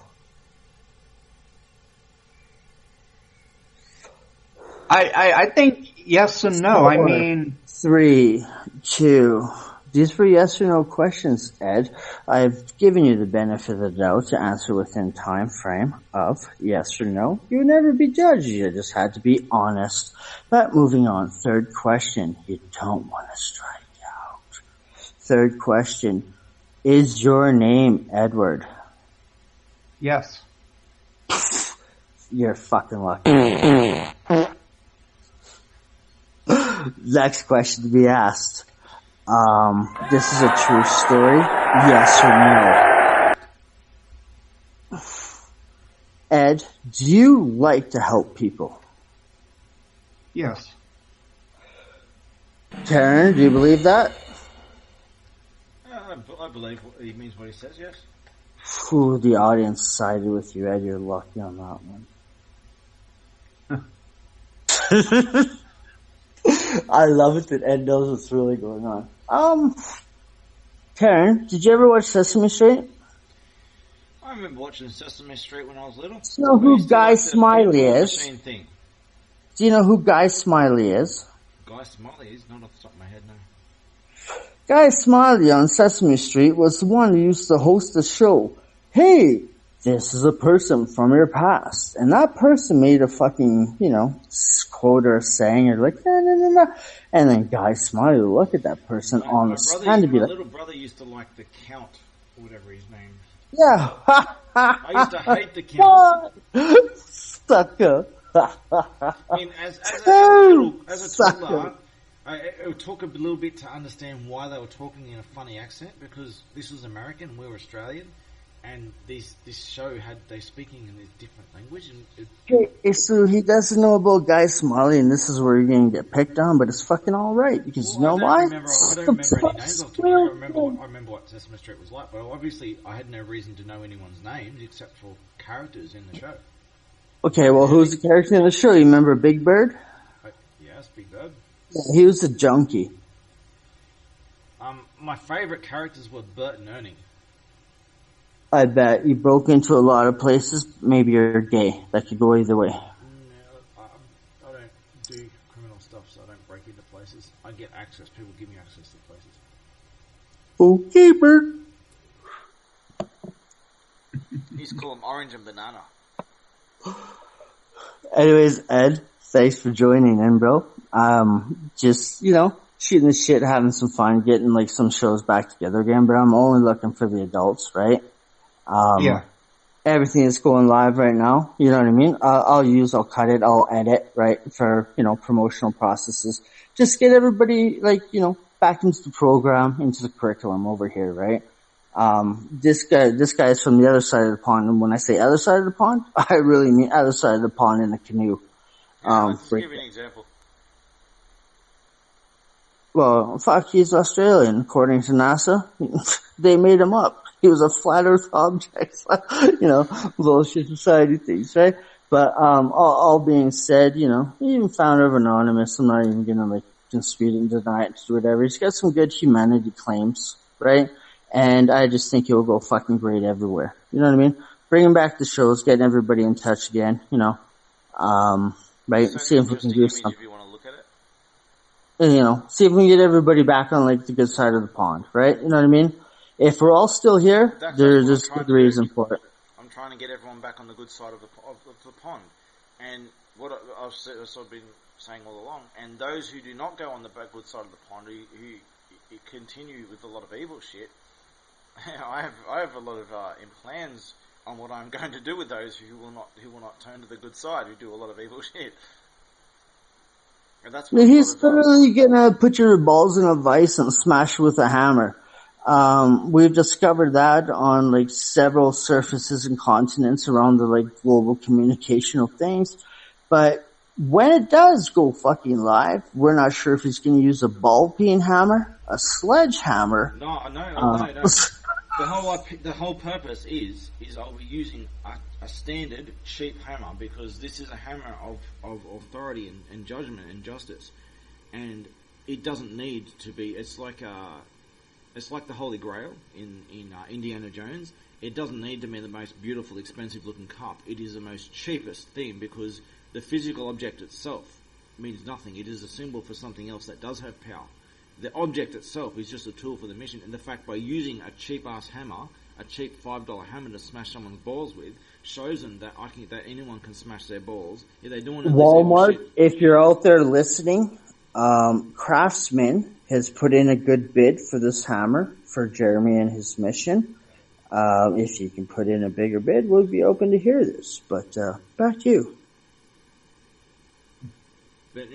I think yes and no. 4, I mean 3, 2. These were yes or no questions, Ed. I've given you the benefit of the doubt to answer within time frame of yes or no. You would never be judged. You just had to be honest. But moving on. Third question. You don't want to strike out. Third question. Is your name Edward? yes. You're fucking lucky. Next question to be asked. This is a true story? Yes or no? Ed, do you like to help people? Yes. Karen, do you believe that? I believe he means what he says, yes. Ooh, the audience sided with you, Ed. You're lucky on that one. I love it that Ed knows what's really going on. Karen, did you ever watch Sesame Street? I remember watching Sesame Street when I was little. Do you know who Guy Smiley is? Do you know who Guy Smiley is? Guy Smiley is? Not off the top of my head, no. Guy Smiley on Sesame Street was the one who used to host the show. Hey, this is a person from your past. And that person made a fucking, quote or saying, or like, nah. And then Guy Smiley would look at that person on the stand and be like, my little brother used to like the Count, or whatever his name is. Yeah. I used to hate the Count. Sucker. I mean, as a toddler, it would talk a little bit to understand why they were talking in a funny accent, because this was American and we were Australian, and this show they speaking in this different language. And so he doesn't know about Guy Smiley, and this is where you're going to get picked on, but it's fucking alright, because you know why? I don't remember any names off the top. I remember what Sesame Street was like, but obviously I had no reason to know anyone's names except for characters in the show. Okay, well, who's the character in the show? You remember Big Bird? Yes, Big Bird. Yeah, he was a junkie. My favourite characters were Bert and Ernie. I bet you broke into a lot of places. Maybe you're gay. That could go either way. No, I don't do criminal stuff, so I don't break into places. I get access. People give me access to places. Okay, Bert. He's called him Orange and Banana. Anyways, Ed, thanks for joining in, bro. Just, shooting the shit, having some fun, getting like some shows back together again, but I'm only looking for the adults, right? Yeah. Everything is going live right now. You know what I mean? I'll cut it, I'll edit, right? For, promotional processes. Just get everybody, back into the program, into the curriculum over here, right? This guy is from the other side of the pond, and when I say other side of the pond, I really mean other side of the pond in a canoe. Let's give you an example. Well, fuck, he's Australian, according to NASA. They made him up. He was a flat earth object, bullshit society things, right? But, all being said, even founder of Anonymous, I'm not even gonna dispute it and deny it, do whatever. He's got some good humanity claims, right? And I just think he'll go fucking great everywhere. You know what I mean? Bringing back the shows, getting everybody in touch again, right? See if we can do something. If you want to look at it. And, see if we can get everybody back on, the good side of the pond, right? You know what I mean? If we're all still here, there's good reason for it. I'm trying to get everyone back on the good side of the pond. And what I've sort of been saying all along, and those who do not go on the good side of the pond, who continue with a lot of evil shit, I have a lot of plans on what I'm going to do with those who will not turn to the good side, who do a lot of evil shit. And that's what he's literally gonna put your balls in a vice and smash with a hammer. We've discovered that on several surfaces and continents around the global communicational things. But when it does go fucking live, we're not sure if he's going to use a ball-peen hammer, a sledgehammer. No. The whole purpose is I'll be using a standard cheap hammer, because this is a hammer of authority and judgment and justice, and it doesn't need to be. It's like the Holy Grail in Indiana Jones. It doesn't need to be the most beautiful, expensive looking cup. It is the most cheapest thing, because the physical object itself means nothing. It is a symbol for something else that does have power. The object itself is just a tool for the mission, and the fact by using a cheap-ass hammer, a cheap $5 hammer to smash someone's balls with, shows them that that anyone can smash their balls if they're doing it. Walmart, if you're out there listening, Craftsman has put in a good bid for this hammer for Jeremy and his mission. If you can put in a bigger bid, we'll be open to hear this. But back to you. But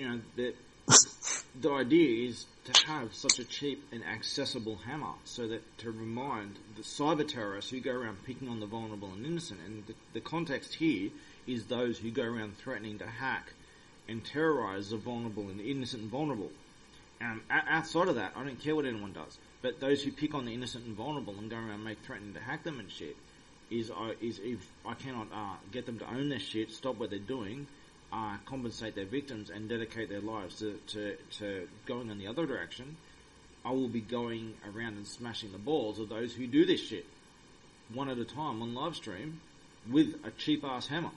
the idea is to have such a cheap and accessible hammer, so that to remind the cyber terrorists who go around picking on the vulnerable and innocent, and the context here is those who go around threatening to hack and terrorize the vulnerable and the innocent and vulnerable. Outside of that, I don't care what anyone does, but those who pick on the innocent and vulnerable and go around threatening to hack them and shit, is if I cannot get them to own their shit, stop what they're doing, compensate their victims and dedicate their lives to going in the other direction, I will be going around and smashing the balls of those who do this shit one at a time on live stream with a cheap ass hammer.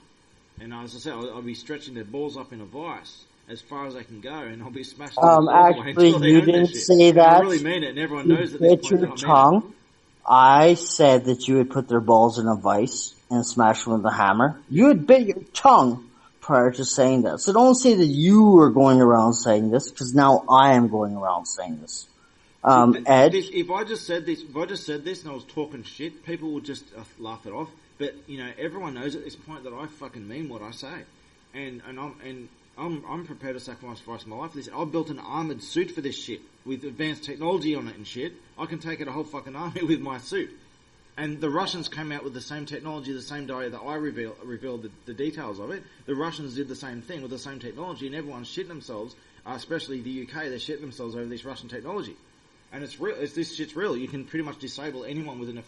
And as I said, I'll be stretching their balls up in a vice as far as I can go, and I'll be smashing them actually, you didn't say that. I really mean it, and everyone knows at this point that I mean tongue. I said that you would put their balls in a vice and smash them with a hammer. You had bit your tongue prior to saying that. So don't say that you were going around saying this, because now I am going around saying this. Ed? If I just said this and I was talking shit, people would just laugh it off. But, everyone knows at this point that I fucking mean what I say. And I'm prepared to sacrifice my life for this. I've built an armored suit for this shit with advanced technology on it and shit. I can take out a whole fucking army with my suit. And the Russians came out with the same technology the same day that I revealed the details of it. The Russians did the same thing with the same technology, and everyone's shitting themselves, especially the UK, they're shitting themselves over this Russian technology. And it's real. This shit's real. You can pretty much disable anyone within a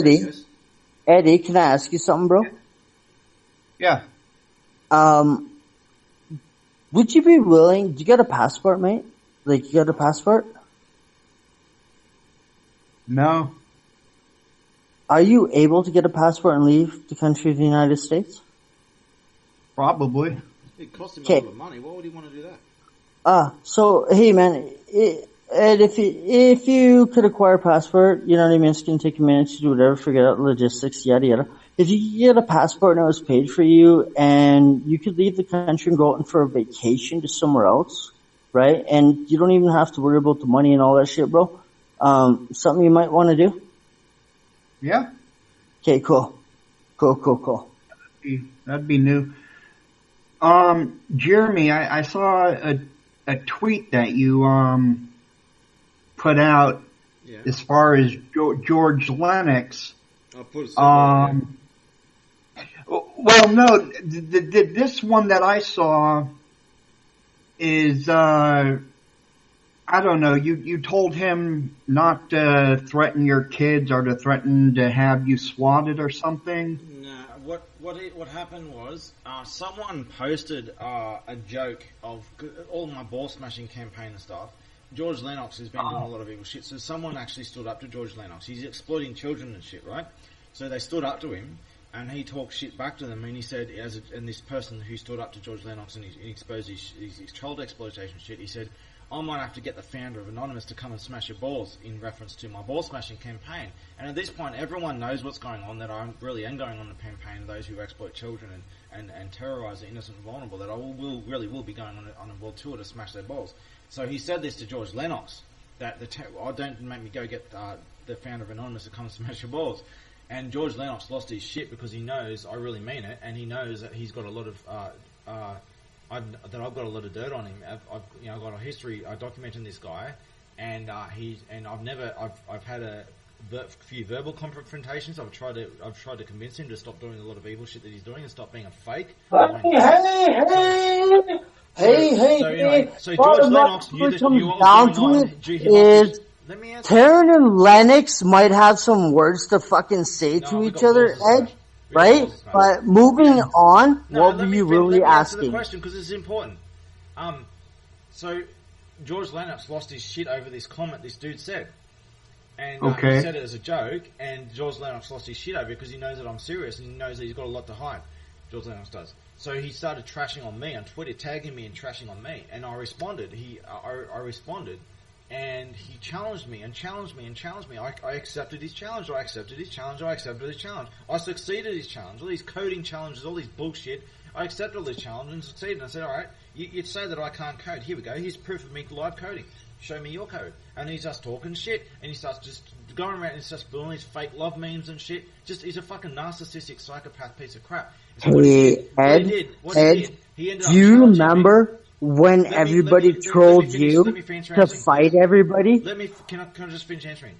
radius. Eddie, can I ask you something, bro? Yeah. Would you be willing, do you got a passport, mate? Like, you got a passport? No. Are you able to get a passport and leave the country of the United States? Probably. It costs him a lot of money. Why would he want to do that? So, hey man, Ed, if you could acquire a passport, you know what I mean, it's going to take a minute to do whatever, figure out logistics, yada yada. If you could get a passport and it was paid for you, and you could leave the country and go out for a vacation to somewhere else, right? And you don't even have to worry about the money and all that shit, bro. Something you might want to do? Yeah. Okay, cool. Cool. That'd be new. Jeremy, I saw a tweet that you put out as far as George Lennox. I'll put it well, no, this one that I saw is, I don't know, you told him not to threaten your kids or to threaten to have you swatted or something? No, what happened was, someone posted a joke of all my ball smashing campaign and stuff. George Lennox has been doing a lot of evil shit, so someone actually stood up to George Lennox. He's exploiting children and shit, right? So they stood up to him, and he talked shit back to them, and he said, and this person who stood up to George Lennox and he exposed his child exploitation shit, he said, I might have to get the founder of Anonymous to come and smash your balls in reference to my ball smashing campaign. And at this point, everyone knows what's going on, that I really am going on the campaign of those who exploit children and terrorise the innocent and vulnerable, that I will be going on a world tour to smash their balls. So he said this to George Lennox, that don't make me go get the founder of Anonymous to come and smash your balls. And George Lennox lost his shit because he knows I really mean it, and he knows that he's got a lot of I've got a lot of dirt on him. I've got a history documenting this guy, and I've had a few verbal confrontations. I've tried to convince him to stop doing a lot of evil shit that he's doing and stop being a fake. So George Lennox knew that you what was going on. Let me answer. Taryn and Lennox might have some words to fucking say to each other, Ed, right? But moving on, what were you really asking? The question, because this is important. So George Lennox lost his shit over this comment this dude said. And he said it as a joke, and George Lennox lost his shit over it because he knows that I'm serious and he knows that he's got a lot to hide. George Lennox does. So he started trashing on me on Twitter, tagging me and trashing on me, and I responded. I responded, and he challenged me and challenged me and challenged me. I accepted his challenge. I accepted his challenge. I accepted his challenge. I succeeded his challenge. All these coding challenges, all these bullshit. I accepted all these challenges and succeeded. And I said, all right, you say that I can't code. Here we go. Here's proof of me live coding. Show me your code. And he starts talking shit, and he starts just going around and he starts building these fake love memes and shit. He's a fucking narcissistic psychopath piece of crap. Hey, Ed, do you remember when everybody trolled you to fight everybody? Can I just finish answering?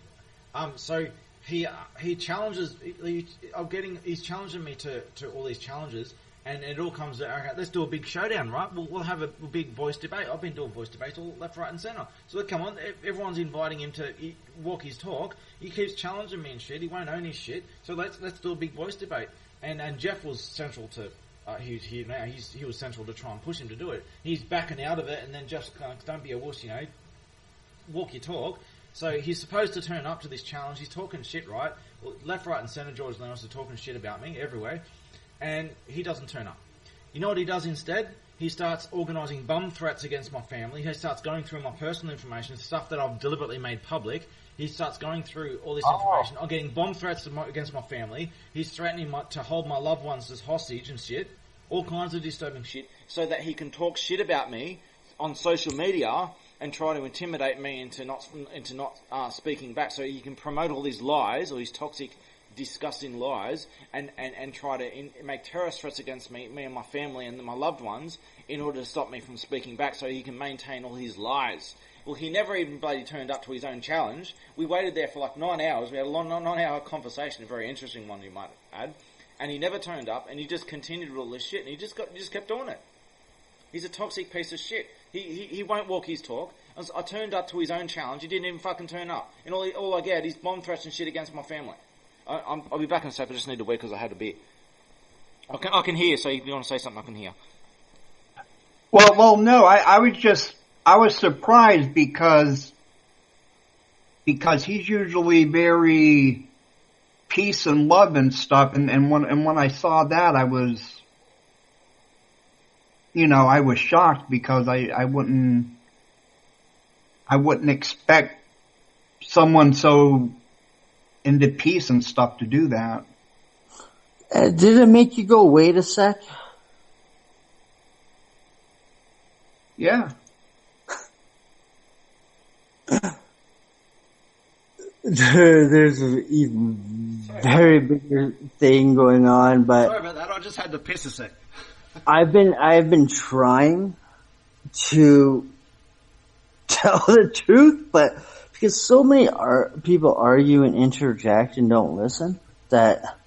So he challenges. He's challenging me to all these challenges. And it all comes to, okay, let's do a big showdown, right? We'll have a big voice debate. I've been doing voice debates all left, right, and centre. So come on, everyone's inviting him to walk his talk. He keeps challenging me and shit. He won't own his shit. So let's do a big voice debate. And Jeff was central to. He's here now. He was central to try and push him to do it. He's backing out of it, and then Jeff's going, don't be a wuss, walk your talk. So he's supposed to turn up to this challenge. He's talking shit, right? Well, left, right, and centre. George Lennox is talking shit about me everywhere. And he doesn't turn up. You know what he does instead? He starts organising bum threats against my family. He starts going through my personal information, stuff that I've deliberately made public. He starts going through all this information. I'm getting bomb threats against my family. He's threatening to hold my loved ones as hostage and shit. All kinds of disturbing shit. So that he can talk shit about me on social media and try to intimidate me into not speaking back. So he can promote all these lies, all these toxic, disgusting lies, and try to make terrorist threats against me and my family and my loved ones in order to stop me from speaking back so he can maintain all his lies. Well, he never even bloody turned up to his own challenge. We waited there for like 9 hours. We had a long 9-hour conversation, a very interesting one you might add, and he never turned up, and he just continued with all this shit, and he just kept doing it. He's a toxic piece of shit. He won't walk his talk. I turned up to his own challenge. He didn't even fucking turn up. And all I get is bomb threats and shit against my family. I'll be back in a sec. I just need to wait because I had a beer. I can hear. So if you want to say something, I can hear. Well, no. I was surprised because he's usually very peace and love and stuff. And when I saw that, I was shocked because I wouldn't expect someone so into peace and stuff to do that. Did it make you go, wait a sec? Yeah. There's an even very bigger thing going on, but sorry about that. I just had to piss a sec. I've been trying to tell the truth, but because so many people argue and interject and don't listen, that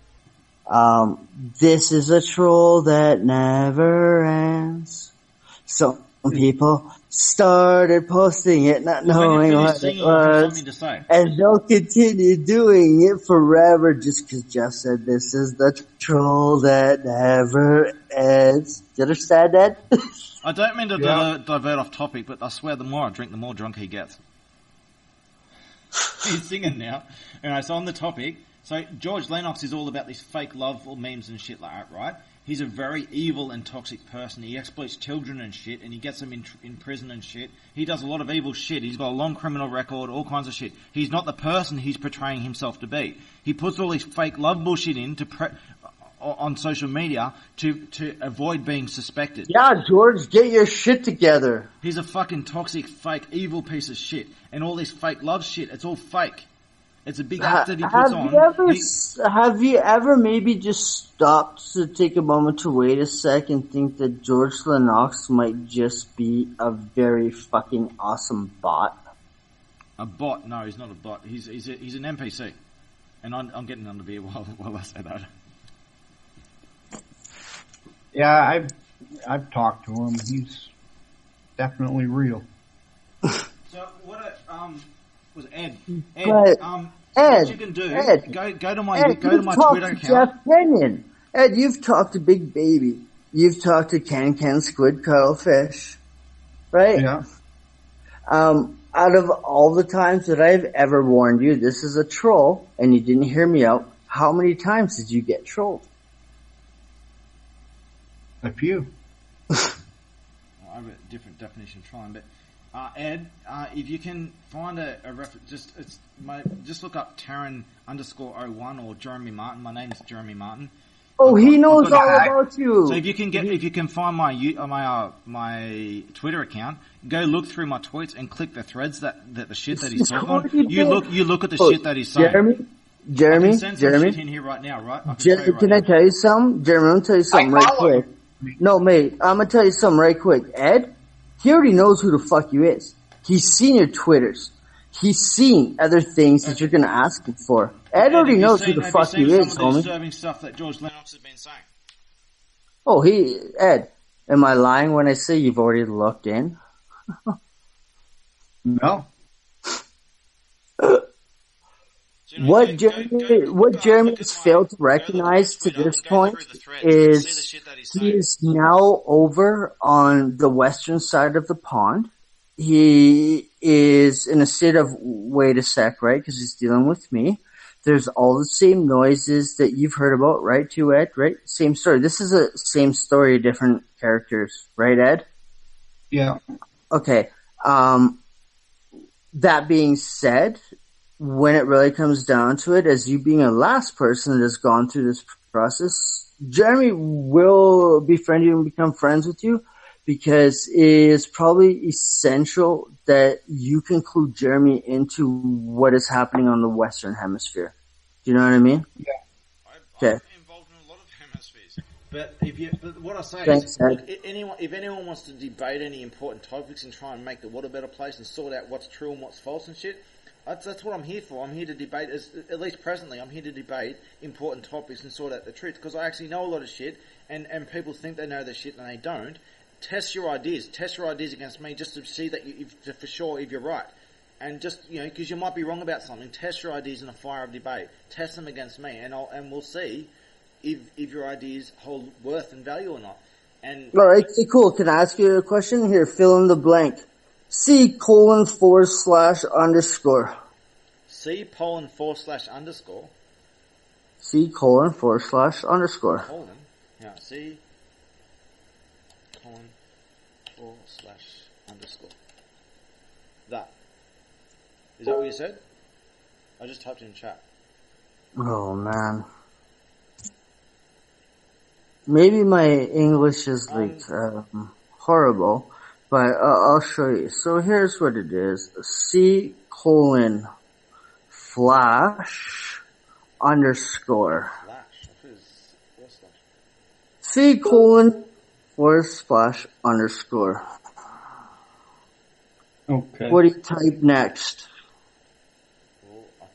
this is a troll that never ends. Some people started posting it not knowing what it was, and they'll continue doing it forever just because Jeff said this is the troll that never ends. Do you understand that? I don't mean to divert off topic, but I swear the more I drink, the more drunk he gets. He's singing now. Anyway, so on the topic, so George Lennox is all about these fake love or memes and shit like that, right? He's a very evil and toxic person. He exploits children and shit, and he gets them in prison and shit. He does a lot of evil shit. He's got a long criminal record, all kinds of shit. He's not the person he's portraying himself to be. He puts all this fake love bullshit in on social media to avoid being suspected. Yeah, George, get your shit together. He's a fucking toxic, fake, evil piece of shit. And all this fake love shit, it's all fake. It's a big act that he puts on. Have you ever maybe just stopped to take a moment to wait a sec and think that George Lennox might just be a very fucking awesome bot? A bot? No, he's not a bot. He's an NPC. And I'm getting on the beer while I say that. Yeah, I've talked to him. He's definitely real. So what was Ed? Ed, what you can do? Go to my Twitter account. Jeff Kenyon. Ed, you've talked to Big Baby. You've talked to Can Squid Cuttlefish, right? Yeah. Out of all the times that I've ever warned you, this is a troll, and you didn't hear me out, how many times did you get trolled? A few. I have a different definition of trying, but Ed, if you can find a reference, just look up Taryn _01 or Jeremy Martin. My name is Jeremy Martin. Oh, he knows all about you. So if you can find my Twitter account, go look through my tweets and click the threads that the shit that he's talking on. You look at the shit that he's saying. Jeremy, I can send some shit in here right now, right? Can I tell you something? Jeremy, I'm gonna tell you something right quick. No, mate, I'm gonna tell you something right quick. Ed, he already knows who the fuck you is. He's seen your Twitters. He's seen other things that you're gonna ask him for. Ed already knows who the fuck you is, homie. Disturbing stuff that George Lennox has been saying. Oh, Ed, am I lying when I say you've already looked in? No. What Jeremy has failed to recognize to this point is he is now over on the western side of the pond. He is in a state of, wait a sec, right? Because he's dealing with me. There's all the same noises that you've heard about, right, too, Ed? Right? Same story. This is a same story, different characters, right, Ed? Yeah. Okay. That being said, when it really comes down to it, as you being a last person that has gone through this process, Jeremy will befriend you and become friends with you, because it is probably essential that you can clue Jeremy into what is happening on the Western Hemisphere. Do you know what I mean? Yeah. I'm involved in a lot of hemispheres. But what I say is, look, if anyone wants to debate any important topics and try and make the world a better place and sort out what's true and what's false and shit, that's what I'm here for. I'm here to debate, at least presently, I'm here to debate important topics and sort out the truth, because I actually know a lot of shit, and people think they know the shit and they don't. Test your ideas against me, just to see that for sure if you're right. And just, because you might be wrong about something, test your ideas in a fire of debate. Test them against me, and we'll see if your ideas hold worth and value or not. And alright, cool. Can I ask you a question? Here, fill in the blank. C:/_. C:// /_. C:// Colon. Yeah, C:// That. Is that what you said? I just typed it in chat. Oh, man. Maybe my English is horrible, but I'll show you. So here's what it is. C:// C:// Okay. What do you type next? Well, I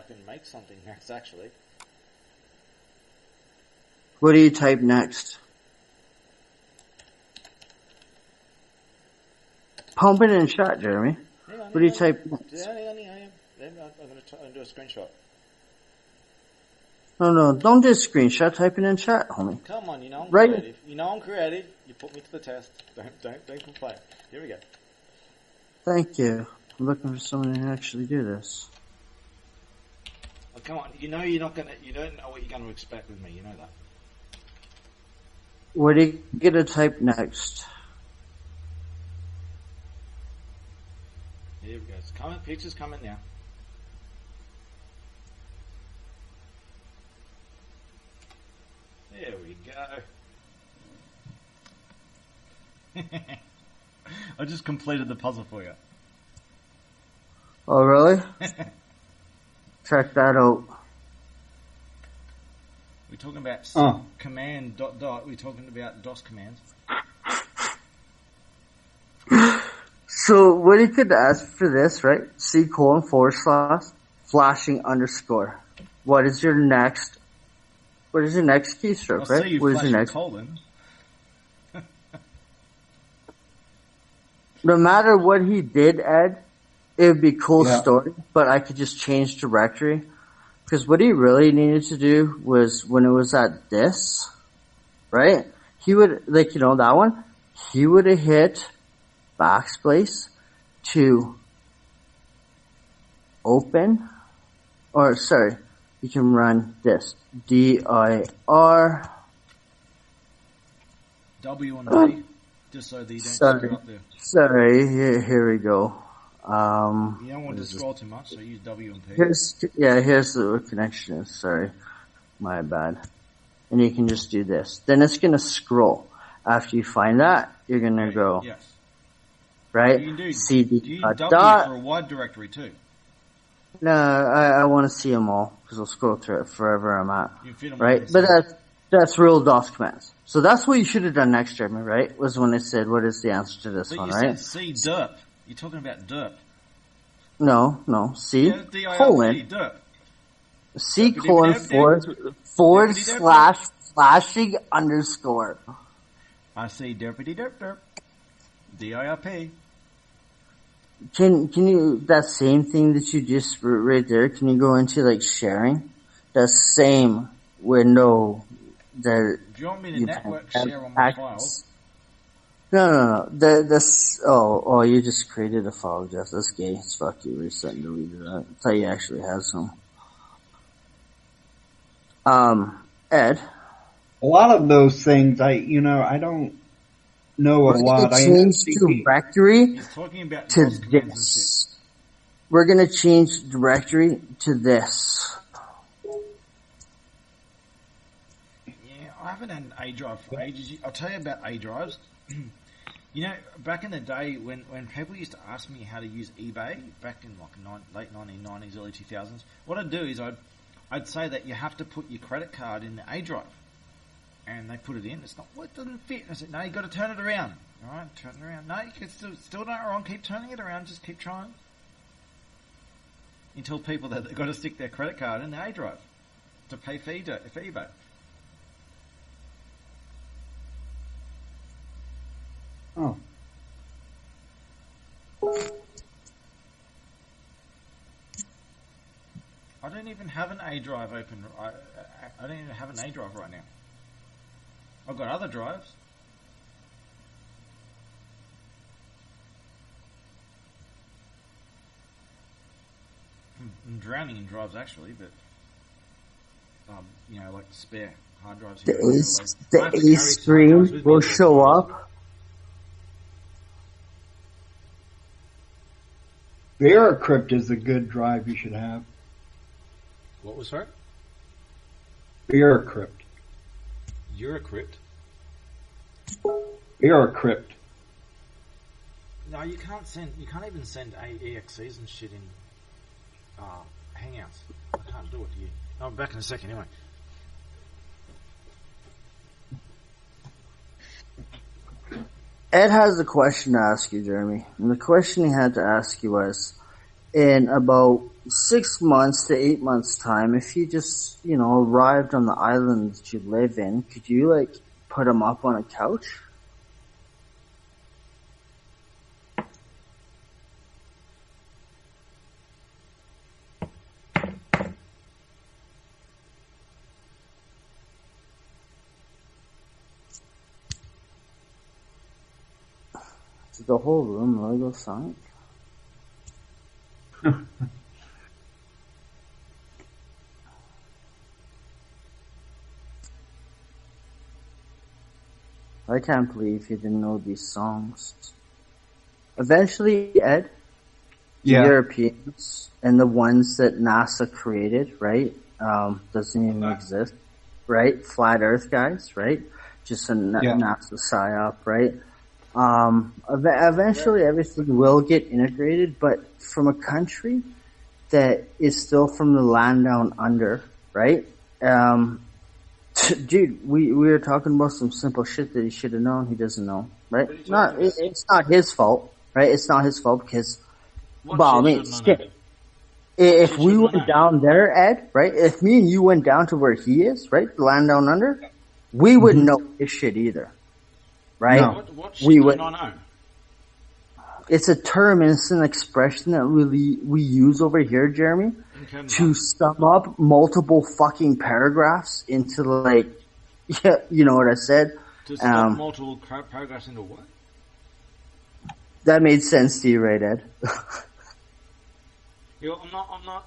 can make something next, actually. What do you type next? Pump it in chat, Jeremy. What do you type next? Hang on. I'm going to do a screenshot. No, don't do a screenshot. Type it in chat, homie. Come on, I'm creative. I'm creative. You put me to the test. Don't complain. Here we go. Thank you. I'm looking for someone who can actually do this. Oh, come on. You don't know what you're going to expect with me. You know that. What do you get to type next? Here we go. It's coming. Picture's coming now. There we go. I just completed the puzzle for you. Oh, really? Check that out. We're talking about command ... We're talking about DOS commands. So what you could ask for this, right? C:// flashing_. What is your next keystroke, right? What is your next? Colon. No matter what he did, Ed, it would be a cool story, but I could just change directory. Because what he really needed to do was when it was at this, right? He would, that one, he would have hit backspace to open, you can run this. dir. W and D, just so these don't screw up there. Sorry, here we go. You don't want to scroll too much, so use W and P. Here's the connection is. Sorry. My bad. And you can just do this. Then it's going to scroll. After you find that, you're going to go. Yes. Right? You can do CD W for a wide directory too. No, I want to see them all because I'll scroll through it forever I'm at. Right? But that's real DOS commands. So that's what you should have done next, Jeremy, right? Was when I said, what is the answer to this one, right? You said C derp. You're talking about derp. No. C flashing _. I see derpity derp derp. DIRP. Can you, that same thing that you just right there, can you go into sharing? That same window that do you want me to network share on my files? No. You just created a file, Jeff. That's gay. It's fuck you. Reset and deleted that. I thought you actually had some. Ed? A lot of those things, I don't know a lot. I change directory to this. We're going to change directory to this. I haven't had an A drive for ages. I'll tell you about A drives. Back in the day when people used to ask me how to use eBay, back in late 1990s, early 2000s, what I'd do is I'd say that you have to put your credit card in the A drive. And they put it in. It doesn't fit. And I said, no, you got to turn it around. All right, turn it around. No, you can still do it wrong. Keep turning it around. Just keep trying. You tell people that they've got to stick their credit card in the A drive to pay for eBay. Oh. I don't even have an A drive open. I don't even have an A drive right now. I've got other drives. I'm drowning in drives actually, but spare hard drives. The A stream will show up. VeraCrypt is a good drive you should have. What was that? VeraCrypt. VeraCrypt? VeraCrypt. No, you can't even send EXEs and shit in Hangouts. I can't do it to you. I'll be back in a second anyway. Ed has a question to ask you, Jeremy. And the question he had to ask you was, in about 6 months to 8 months time, if you just, arrived on the island that you live in, could you, put him up on a couch? Did the whole room really go silent? I can't believe you didn't know these songs. Eventually, Ed, the Europeans and the ones that NASA created, right, doesn't even exist, right? Flat Earth guys, right? Just a NASA psyop, right? Eventually everything will get integrated, but from a country that is still from the land down under, right? Dude, we were talking about some simple shit that he should have known. He doesn't know, right? It's not his fault. right? It's not his fault because, shit. If we went down there, Ed, right? If me and you went down to where he is, right? The land down under, we wouldn't know his shit either. Right? No. What shit do I know? It's a term and it's an expression that we use over here, Jeremy, to sum up multiple fucking paragraphs into like, yeah, you know what I said? To sum up multiple paragraphs into what? That made sense to you, right, Ed? I'm not,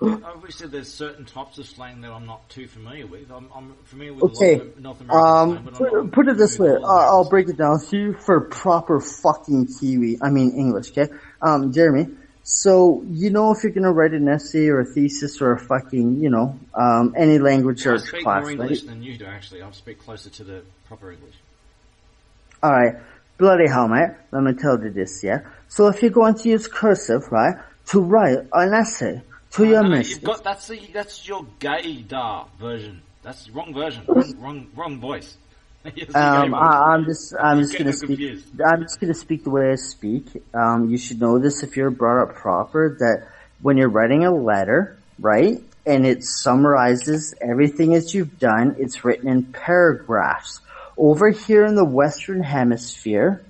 obviously there's certain types of slang that I'm not too familiar with. I'm familiar with a lot of North American slang, but put it this way, I'll break it down to you for proper fucking English, okay? Jeremy, so, you know if you're gonna write an essay or a thesis or a fucking, any language arts class, right? I speak more English than you do, actually. I'll speak closer to the proper English. Alright, bloody hell, mate. Let me tell you this, yeah? So if you're going to use cursive, right, to write an essay to your mission. That's your gaydar version. That's the wrong version. Wrong voice. I'm just gonna speak the way I speak. You should know this if you're brought up proper, that when you're writing a letter, right, and it summarizes everything that you've done, it's written in paragraphs. Over here in the Western Hemisphere,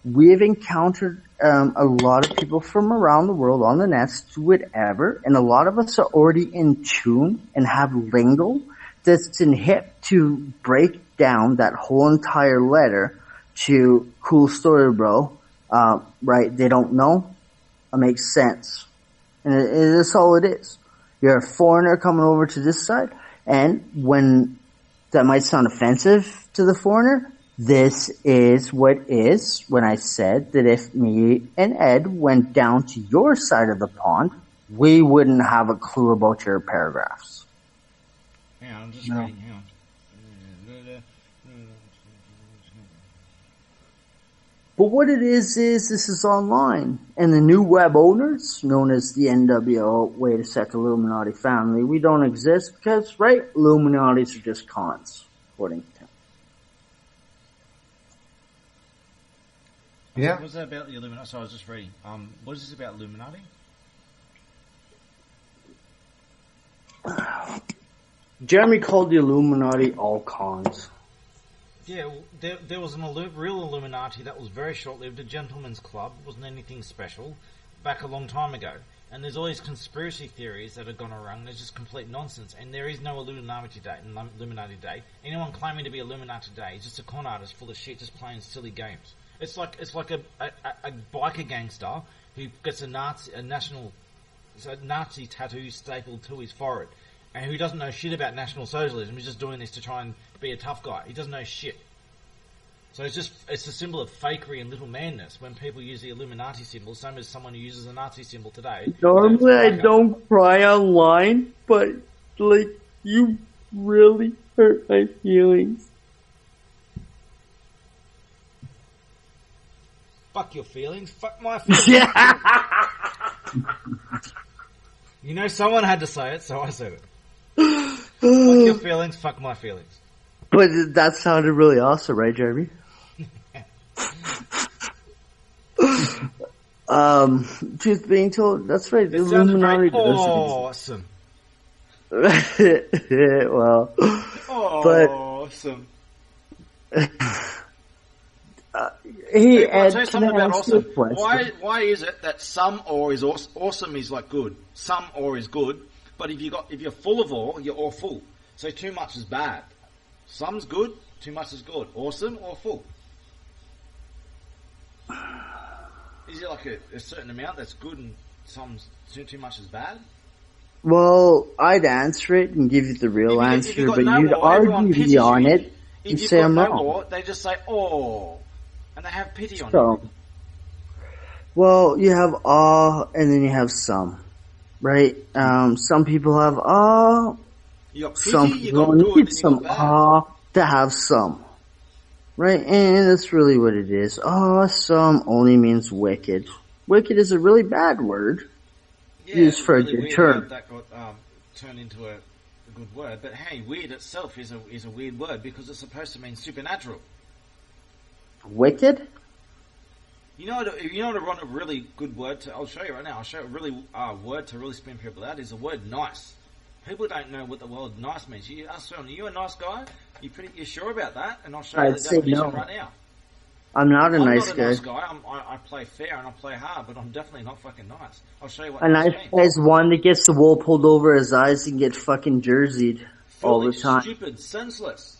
we've encountered a lot of people from around the world on the nets do it ever, and a lot of us are already in tune and have lingo that's in hip to break down that whole entire letter to cool story, bro. Right? They don't know. It makes sense. And that's all it is. You're a foreigner coming over to this side, and when that might sound offensive to the foreigner, this is what is when I said that if me and Ed went down to your side of the pond, we wouldn't have a clue about your paragraphs. Yeah, I'm just reading. Hang on. But what it is this is online. And the new web owners, known as the NWO, wait a sec, Illuminati family, we don't exist because, right, Illuminatis are just cons, according to him. Yeah. What's that about the Illuminati? So I was just reading. What is this about Illuminati? Jeremy called the Illuminati all cons. Yeah, there was real Illuminati that was very short-lived. A gentleman's club wasn't anything special back a long time ago. And there's all these conspiracy theories that have gone around. They're just complete nonsense. And there is no Illuminati Day. Anyone claiming to be Illuminati Day is just a con artist full of shit, just playing silly games. It's like a biker gangster who gets a Nazi tattoo stapled to his forehead, and who doesn't know shit about National Socialism. He's just doing this to try and be a tough guy. He doesn't know shit. So it's a symbol of fakery and little manness when people use the Illuminati symbol, same as someone who uses a Nazi symbol today. Normally I don't cry online, but you really hurt my feelings. Fuck your feelings. Fuck my feelings. Yeah. You know, someone had to say it, so I said it. Fuck your feelings. Fuck my feelings. But that sounded really awesome, right, Jeremy? Truth being told, that's right. The Illuminati awesome. Well, awesome. Hey, I'll tell you something about awesome. Why is it that some ore is awesome is like good, some ore is good, but if you're full of ore, you're all full. So too much is bad. Some's good, too much is good. Awesome or full. Is it like a certain amount that's good and some's too much is bad? Well, I'd answer it and give you the real answer, but you'd argue me on it and say I'm wrong. Ore, they just say, oh. And they have pity on you. Well, you have awe, and then you have some, right? Some people have awe. You got pity, some people need some awe to have some, right? And that's really what it is. Some only means wicked. Wicked is a really bad word used for a good term. That got turned into a good word, but hey, weird itself is a weird word because it's supposed to mean supernatural. Wicked? You know what a really good word to, I'll show you right now, I'll show you a really word to really spin people out is the word nice. People don't know what the word nice means. You ask someone, are you a nice guy? You sure about that? And I'll show you the definition right now. I'm not a nice guy. I'm not a nice guy. I play fair and I play hard, but I'm definitely not fucking nice. I'll show you what a nice guy is one that gets the wool pulled over his eyes and gets fucking jerseyed all the time. Stupid, senseless.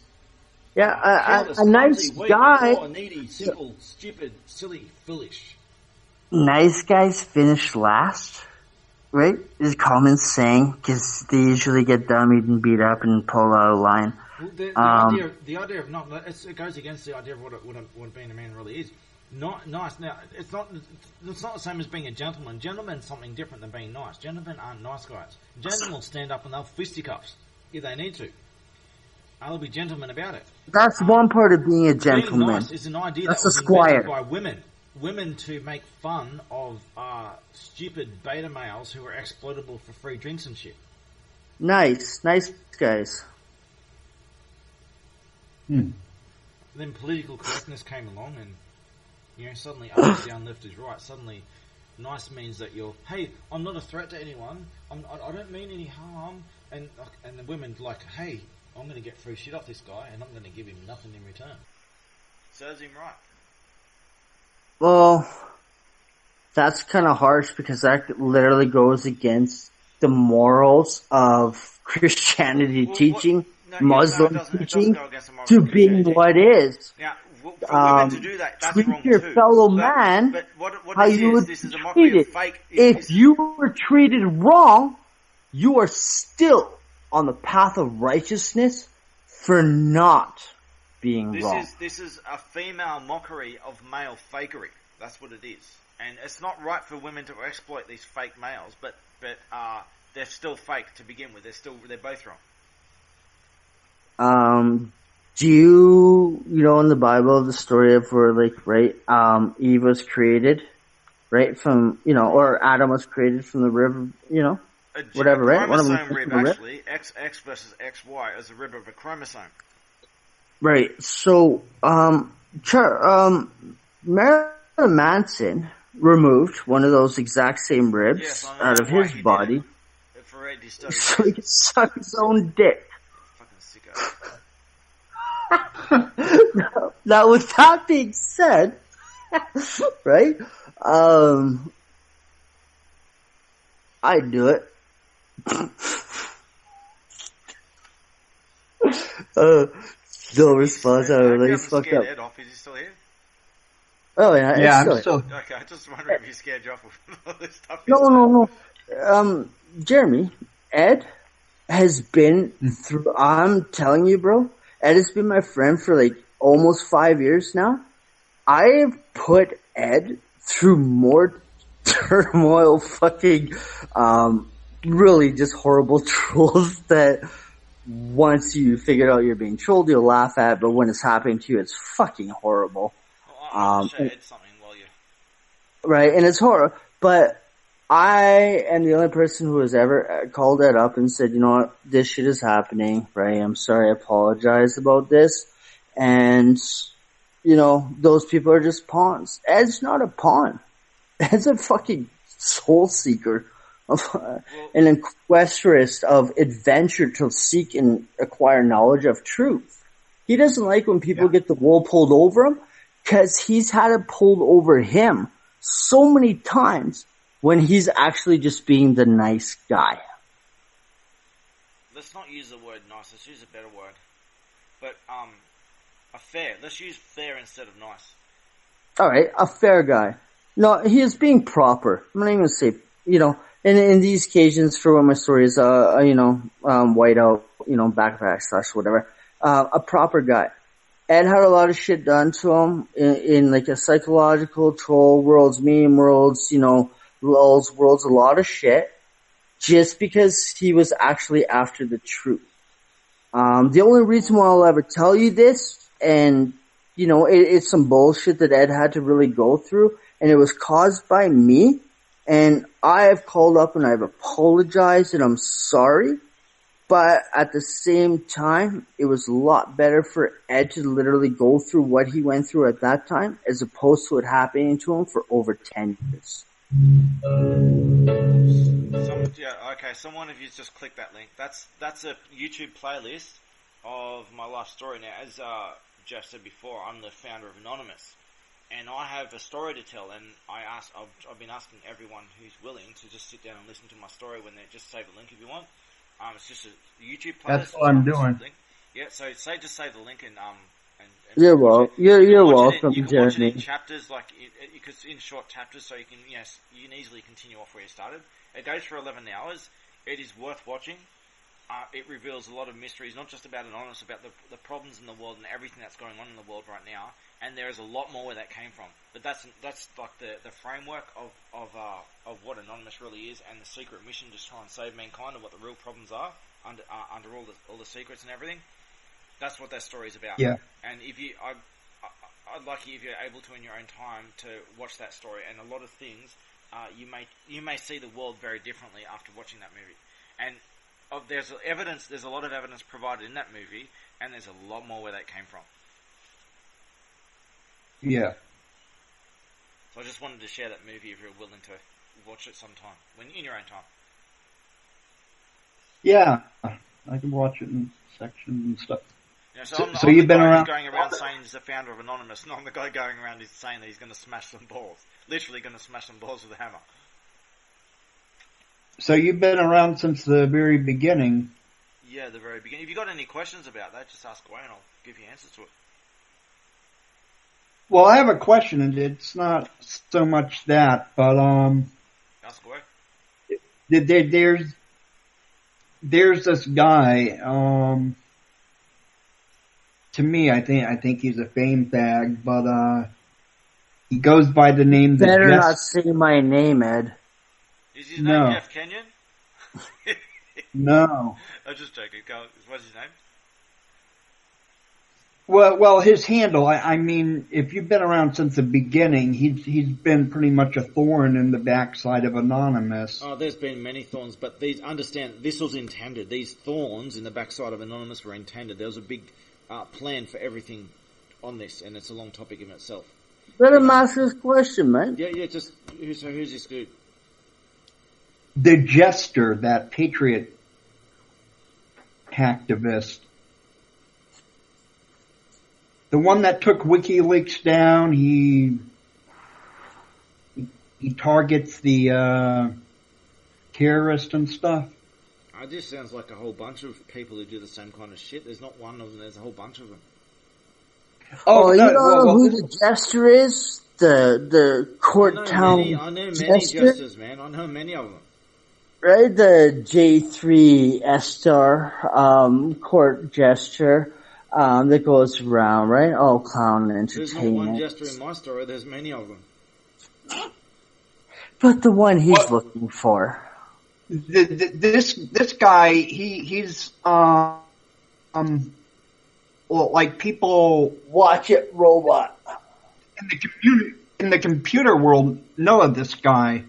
Yeah, a nice guy. Poor, needy, simple, stupid, silly, foolish. Nice guys finish last, right? Is a common saying because they usually get dummied and beat up and pulled out of line. Well, the idea of not it goes against the idea of what being a man really is. Not nice. Now it's not the same as being a gentleman. Gentlemen's something different than being nice. Gentlemen aren't nice guys. Gentlemen will stand up and they'll fisticuffs if they need to. I'll be gentlemen about it. That's one part of being a gentleman. Being nice is an idea that's that was invented by women to make fun of stupid beta males who are exploitable for free drinks and shit. Nice guys. Then political correctness came along, and suddenly up is down, left is right. Suddenly, nice means that hey, I'm not a threat to anyone. I don't mean any harm. And the women like, hey, I'm going to get free shit off this guy, and I'm going to give him nothing in return. Serves him right. Well, that's kind of harsh because that literally goes against the morals of Christianity teaching, Muslim teaching, to being what is. Yeah, for women to do that, that's treat wrong your too. fellow man but what how you would this is a be mockery treated. of fake. If you were treated wrong, you are still on the path of righteousness for not being wrong. This is a female mockery of male fakery. That's what it is. And it's not right for women to exploit these fake males, but they're still fake to begin with. They're both wrong. Do you know in the Bible the story of where Eve was created, right, from, or Adam was created from the rib, whatever, right? Chromosome rib, actually. XX versus XY is a rib of a chromosome. Right. So, Marilyn Manson removed one of those exact same ribs out of his body so he could suck his own dick. Now, with that being said, right, I'd do it. No response. I don't know. He's fucked up. Ed off. Is he still here? Oh yeah, I'm still. Okay, I just wondering if he scared you off with all this stuff. No. Jeremy, Ed has been through. I'm telling you, bro. Ed has been my friend for almost 5 years now. I have put Ed through more turmoil, fucking, really just horrible trolls that once you figure out you're being trolled, you'll laugh at, but when it's happening to you, it's fucking horrible. Right, and it's horrible. But I am the only person who has ever called Ed up and said, you know what, this shit is happening, right? I'm sorry, I apologize about this. And, those people are just pawns. Ed's not a pawn. Ed's a fucking soul seeker. An inquestress of adventure to seek and acquire knowledge of truth. He doesn't like when people get the wool pulled over him because he's had it pulled over him so many times when he's actually just being the nice guy. Let's not use the word nice. Let's use a better word. But a fair. Let's use fair instead of nice. All right, a fair guy. No, he is being proper. I'm not even going to say, in these occasions for when my story is, white out, backpack / whatever, a proper guy. Ed had a lot of shit done to him in a psychological, troll worlds, meme worlds, lulz worlds, a lot of shit, just because he was actually after the truth. The only reason why I'll ever tell you this, and, it's some bullshit that Ed had to really go through, and it was caused by me, and I have called up and I've apologized and I'm sorry, But at the same time, it was a lot better for Ed to literally go through what he went through at that time, as opposed to it happening to him for over 10 years. So one of you just click that link. That's a YouTube playlist of my life story. Now, as Jeff said before, I'm the founder of Anonymous, and I have a story to tell. And I've been asking everyone who's willing to just sit down and listen to my story when they just save a link if you want. It's just a YouTube playlist. That's what I'm doing. Yeah, so just save the link and you're welcome. You're welcome, you can watch it in chapters, because in short chapters, so you can easily continue off where you started. It goes for 11 hours. It is worth watching. It reveals a lot of mysteries, not just about Anonymous, about the problems in the world and everything that's going on in the world right now. And there is a lot more where that came from. But that's like the framework of what Anonymous really is, and the secret mission to try and save mankind, and what the real problems are under all the secrets and everything. That's what that story is about. Yeah. And I'd like you, if you're able to in your own time, to watch that story. And a lot of things, you may see the world very differently after watching that movie. And there's a lot of evidence provided in that movie, and there's a lot more where that came from. Yeah. So I just wanted to share that movie if you're willing to watch it sometime, in your own time. Yeah, I can watch it in sections and stuff. Yeah, so I'm you've been around going around saying he's the founder of Anonymous, and I'm the guy going around who's saying that he's going to smash some balls. Literally going to smash some balls with a hammer. So you've been around since the very beginning. Yeah, the very beginning. If you got any questions about that, just ask away and I'll give you answers to it. Well, I have a question, and it's not so much that, but ask away. There's this guy. To me, I think he's a fame bag, but he goes by the name. Better not say my name, Ed. Is his name Jeff Kenyon? No. I'm just joking. What's his name? Well, his handle. I mean, if you've been around since the beginning, he's been pretty much a thorn in the backside of Anonymous. Oh, there's been many thorns, but understand this was intended. These thorns in the backside of Anonymous were intended. There was a big plan for everything on this, and it's a long topic in itself. Let him ask his question, man. Yeah. Just who's this dude? The Jester, that Patriot hacktivist. The one that took WikiLeaks down, he targets the terrorists and stuff. It just sounds like a whole bunch of people who do the same kind of shit. There's not one of them, there's a whole bunch of them. You know who the Jester is? The court town I know many Jesters, man. I know many of them. Right? The J3 Estar court Jester. That goes around, right? Oh, clown entertainment. There's not one Jester in my story, there's many of them. But the one he's looking for. This guy, he's like people watch it, robot. In the computer world, know of this guy.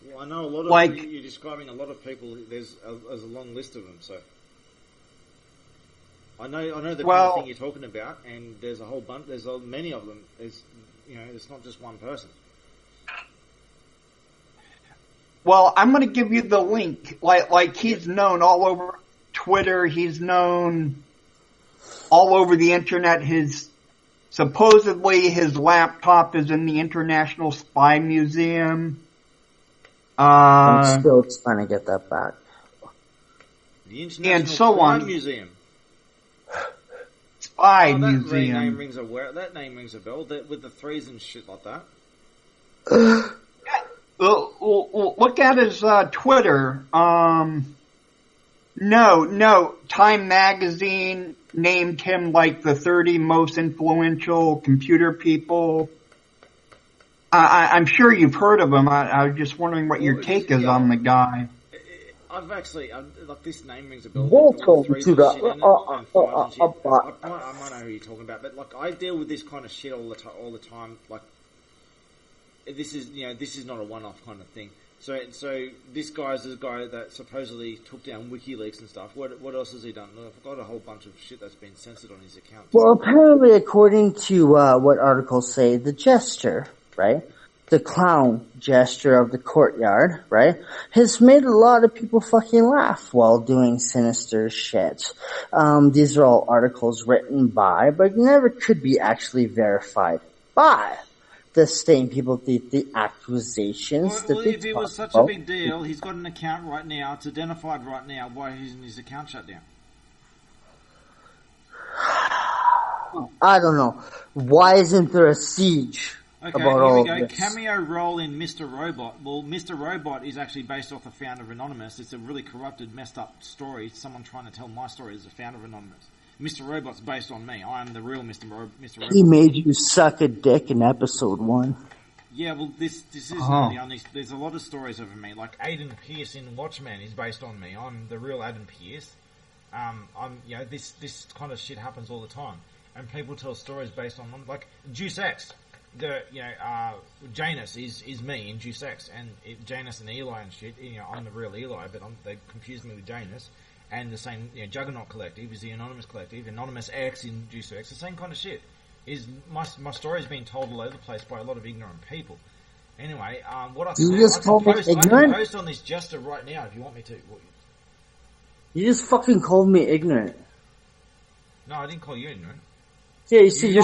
Well, I know a lot of you're describing a lot of people. There's a long list of them, so. I know the kind of thing you're talking about, and there's a whole bunch. There's many of them. It's not just one person. Well, I'm going to give you the link. Like he's known all over Twitter. He's known all over the internet. Supposedly his laptop is in the International Spy Museum. I'm still trying to get that back. The International Spy Museum. Spy Museum. That name rings a bell. With the threes and shit like that. Look at his Twitter. No. Time Magazine named him like the 30 most influential computer people. I'm sure you've heard of him. I was just wondering what your take is on the guy. I've actually, like, this name rings a bell. Welcome to the I might know who you're talking about, but like, I deal with this kind of shit all the time. Like, this is not a one-off kind of thing. So this guy's the guy that supposedly took down WikiLeaks and stuff. What else has he done? I've got a whole bunch of shit that's been censored on his account. Well, apparently, according to what articles say, the jester, right, the clown jester of the courtyard, right, has made a lot of people fucking laugh while doing sinister shit. These are all articles written by, but never could be actually verified by the same people, the accusations that they if it was such a big deal, he's got an account right now, it's identified right now, why isn't his account shut down? I don't know. Why isn't there a siege okay, about all of this? Cameo role in Mr. Robot. Well, Mr. Robot is actually based off the founder of Anonymous. It's a really corrupted, messed up story. Someone trying to tell my story as the founder of Anonymous. Mr. Robot's based on me. I am the real Mr. Robot. He made you suck a dick in episode 1. Yeah, well, this isn't the only... There's a lot of stories over me. Like, Aiden Pierce in Watchmen is based on me. I'm the real Aiden Pierce. This kind of shit happens all the time. And people tell stories based on them. Like, Juice X. Janus is me in Juice X. And Janus and Eli and shit, I'm the real Eli, but they confused me with Janus. And the same, Juggernaut Collective is the Anonymous Collective, Anonymous X in Juice X, the same kind of shit. My story's been told all over the place by a lot of ignorant people. Anyway, what I can do, I can post on this Jester right now if you want me to. You just fucking called me ignorant. No, I didn't call you ignorant. Yeah, you see, you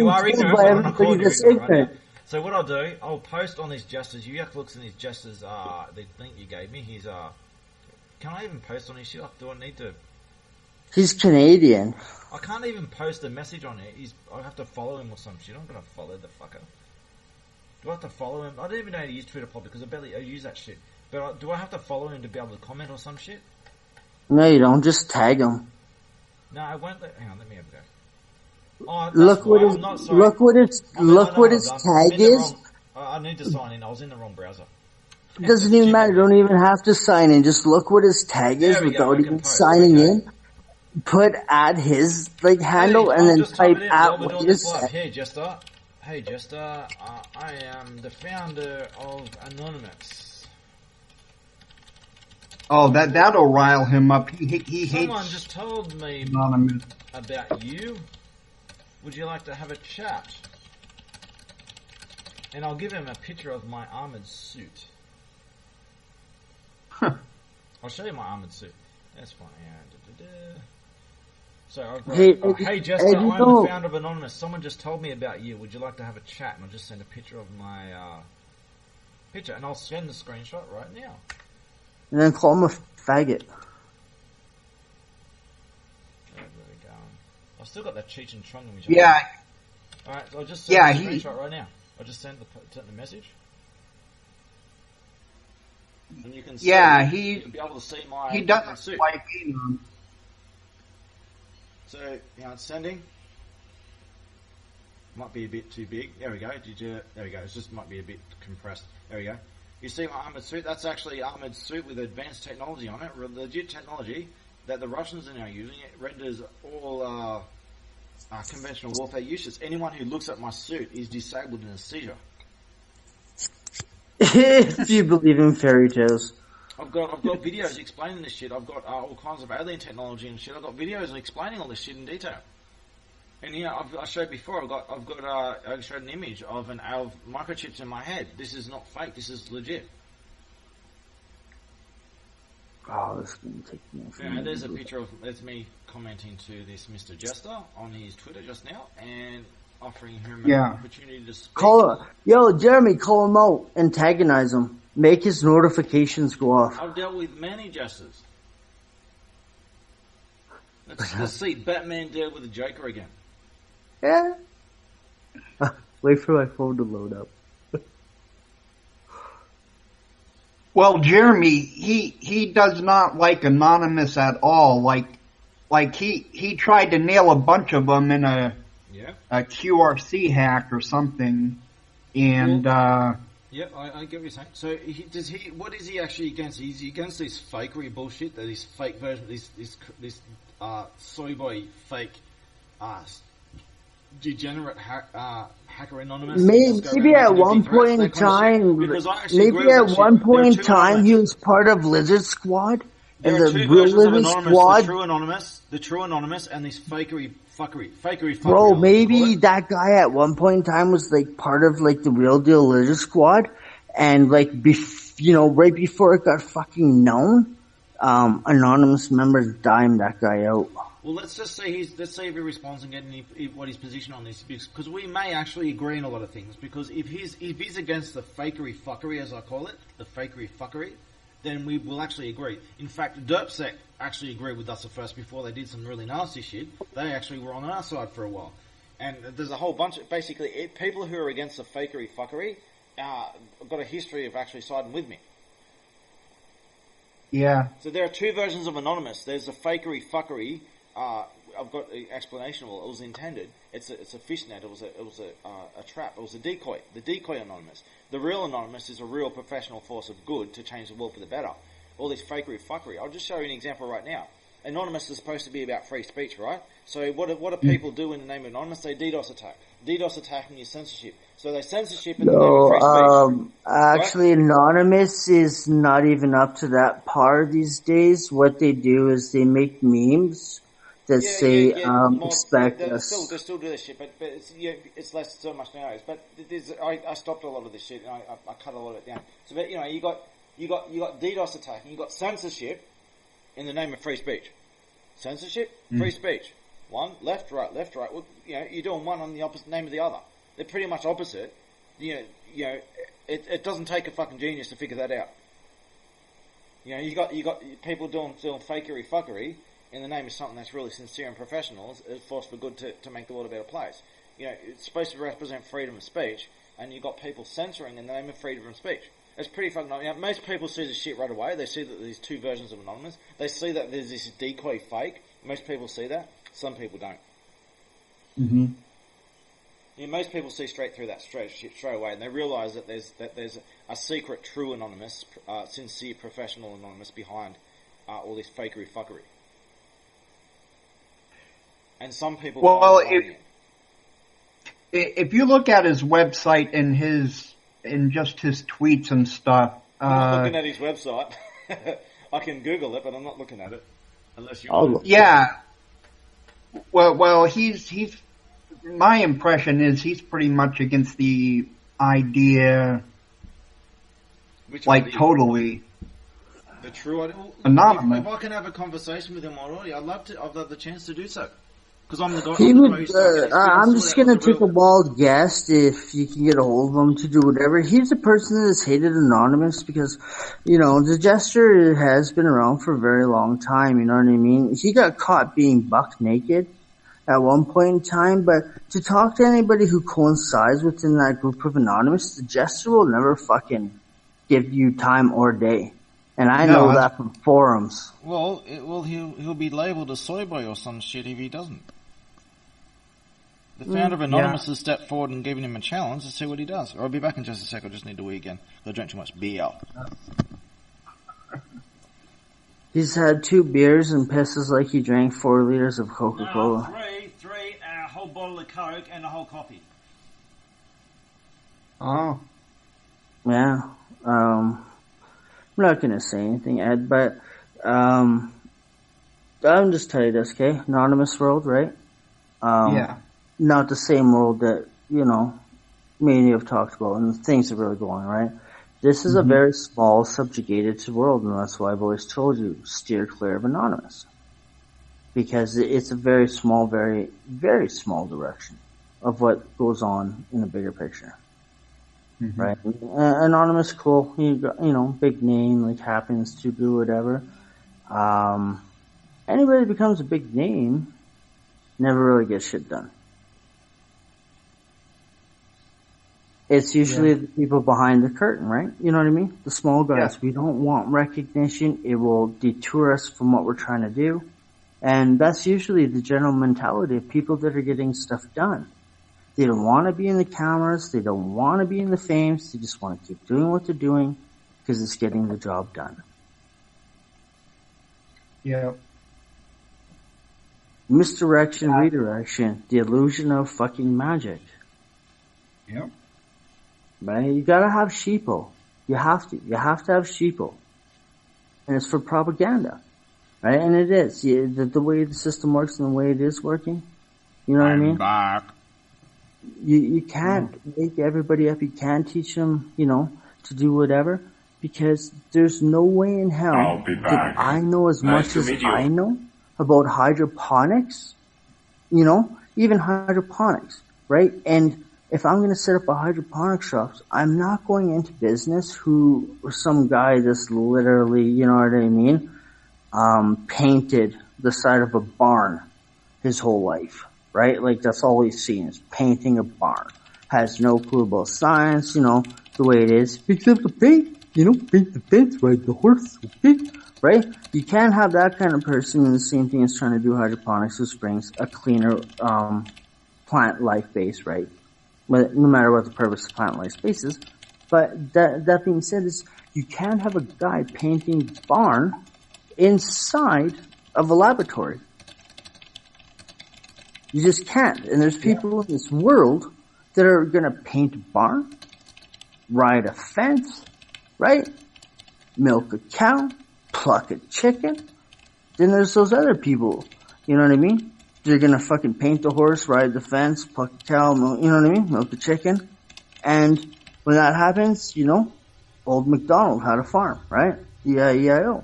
are ignorant, but I'm not calling you ignorant. Right? So what I'll do, I'll post on these Jesters. You have to look at these Jesters, the link you gave me. He's Can I even post on his shit? Do I need to? He's Canadian. I can't even post a message on it. I have to follow him or some shit. I'm gonna follow the fucker. Do I have to follow him? I don't even know how to use Twitter probably because I use that shit. But do I have to follow him to be able to comment or some shit? No, you don't. Just tag him. No, I won't. Hang on, let me have a go. Oh, look what his tag is. I need to sign in. I was in the wrong browser. It doesn't even matter. You don't even have to sign in. Just look what his tag is without even signing in. Add his handle and then type at what you just said. Hey Jester, I am the founder of Anonymous. Oh, that'll rile him up. He hates. Someone just told me Anonymous about you. Would you like to have a chat? And I'll give him a picture of my armored suit. I'll show you my armored suit. That's fine. So I've got, hey Jester, I'm the founder of Anonymous. Someone just told me about you. Would you like to have a chat? And I'll just send a picture of my picture, and I'll send the screenshot right now. And then call him a faggot. I've still got that Cheech and Chong in me. Yeah. Alright, so I'll just send the screenshot right now. I'll just send the message. And you can see, you'll be able to see my he doesn't suit. like me. So, it's sending. Might be a bit too big. There we go. There we go. It just might be a bit compressed. There we go. You see my armored suit? That's actually armored suit with advanced technology on it. Legit technology that the Russians are now using. It renders all conventional warfare useless. Anyone who looks at my suit is disabled in a seizure. If you believe in fairy tales. I've got videos explaining this shit. I've got all kinds of alien technology and shit. I've got videos explaining all this shit in detail. And I showed before. I showed an image of microchips in my head. This is not fake. This is legit. Oh, this is going to take me. Yeah, there's a picture of me commenting to this Mr. Jester on his Twitter just now, and offering him an opportunity to speak. Jeremy, call him out, antagonize him, make his notifications go off. I've dealt with many Jesters. Let's see Batman deal with the Joker again. Yeah. Wait for my phone to load up. Well, Jeremy, he does not like Anonymous at all. Like he tried to nail a bunch of them in a QRC hack or something, and I get what you're saying. So what is he actually against? Is he against this fakery bullshit, that this fake version, this soy boy fake degenerate Hacker Anonymous. Maybe at one point in time, he was part of Lizard Squad. There are two versions of Anonymous, the true Anonymous, and this fakery fuckery. Bro, maybe that guy at one point in time was like part of like the real deal Lizard Squad, and like right before it got fucking known, Anonymous members dimed that guy out. Well, let's see if he responds and get what his position on this is, because we may actually agree on a lot of things. Because if he's against the fakery fuckery, as I call it, the fakery fuckery, then we will actually agree. In fact, DerpSec actually agreed with us at first before they did some really nasty shit. They actually were on our side for a while, and there's a whole bunch of basically people who are against the fakery fuckery got a history of actually siding with me. Yeah. So there are two versions of Anonymous. There's the fakery fuckery. I've got the explanation. Well, it was intended. It's a fishnet. It was a trap. It was a decoy. The decoy Anonymous. The real Anonymous is a real professional force of good to change the world for the better. All this fakery fuckery. I'll just show you an example right now. Anonymous is supposed to be about free speech, right? So what do people do in the name of Anonymous? They DDoS attack. DDoS attacking is censorship. So they censorship in the name of free speech. Actually, right? Anonymous is not even up to that par these days. What they do is they make memes that say, expect us. They still do this shit, but it's less so much nowadays. But I stopped a lot of this shit, and I cut a lot of it down. So, but you got DDoS attacking, you got censorship in the name of free speech. Censorship, free speech. One, left, right. Well, you're doing one on the opposite name of the other. They're pretty much opposite. It doesn't take a fucking genius to figure that out. You got people doing fakery fuckery in the name of something that's really sincere and professional, is force for good to make the world a better place. It's supposed to represent freedom of speech, and you've got people censoring in the name of freedom of speech. It's pretty fucking... most people see this shit right away. They see that there's two versions of Anonymous. They see that there's this decoy fake. Most people see that. Some people don't. Mm-hmm. Most people see straight through that straight away, and they realise that there's a secret, true Anonymous, sincere, professional Anonymous behind all this fakery fuckery. And some people... Well, if you look at his website and just his tweets and stuff... I'm not looking at his website. I can Google it, but I'm not looking at it. Unless you... Yeah. Well, he's... My impression is he's pretty much against the idea... Which like, idea? Totally... The true idea? Anonymous. If I can have a conversation with him already, I'd love the chance to do so. Because I'm the guy. I'm just gonna take a wild guess if you can get a hold of him to do whatever. He's a person that has hated Anonymous because, the Jester has been around for a very long time. You know what I mean? He got caught being buck naked at one point in time, but to talk to anybody who coincides within that group of Anonymous, the Jester will never fucking give you time or day. And I know that from forums. Well, he'll be labelled a soy boy or some shit if he doesn't. The founder of Anonymous has stepped forward and given him a challenge to see what he does. I'll be back in just a sec. I just need to wee again. I drank too much beer. He's had 2 beers and pisses like he drank 4 liters of Coca-Cola. No, three, a whole bottle of Coke and a whole coffee. Oh. Yeah. I'm not gonna say anything, Ed, but I'm just tell you this, okay? Anonymous world, right? Yeah. Not the same world that, many have talked about, and things are really going, right? This is a very small, subjugated world, and that's why I've always told you, steer clear of Anonymous. Because it's a very small, very, very small direction of what goes on in the bigger picture. Mm-hmm. Right? Anonymous, cool. Big name, like happens to do whatever. Anybody that becomes a big name never really gets shit done. It's usually the people behind the curtain, right? You know what I mean? The small guys. Yeah. We don't want recognition. It will detour us from what we're trying to do. And that's usually the general mentality of people that are getting stuff done. They don't want to be in the cameras. They don't want to be in the fames. They just want to keep doing what they're doing because it's getting the job done. Yeah. Misdirection, redirection, the illusion of fucking magic. Yep. Right? You gotta have sheeple. You have to have sheeple. And it's for propaganda. Right? And it is. The way the system works and the way it is working. You know what I mean? Back. You can't wake everybody up. You can't teach them, to do whatever. Because there's no way in hell that I know as much as I know about hydroponics. Even hydroponics. Right? And if I'm going to set up a hydroponic shop, I'm not going into business who some guy that's literally, you know what I mean, painted the side of a barn his whole life, right? Like that's all he's seen is painting a barn. Has no clue about science, the way it is. Picks up the paint, paint the fence, ride the horse, okay? Right? You can't have that kind of person and the same thing as trying to do hydroponics, which brings a cleaner, plant life base, right? But no matter what the purpose of plant life space is. But that being said, is you can't have a guy painting barn inside of a laboratory. You just can't. And there's people in this world that are gonna paint a barn, ride a fence, right? Milk a cow, pluck a chicken. Then there's those other people, you know what I mean? They're gonna fucking paint the horse, ride the fence, pluck a cow, you know what I mean? Milk the chicken. And when that happens, old MacDonald had a farm, right? E-I-E-I-O.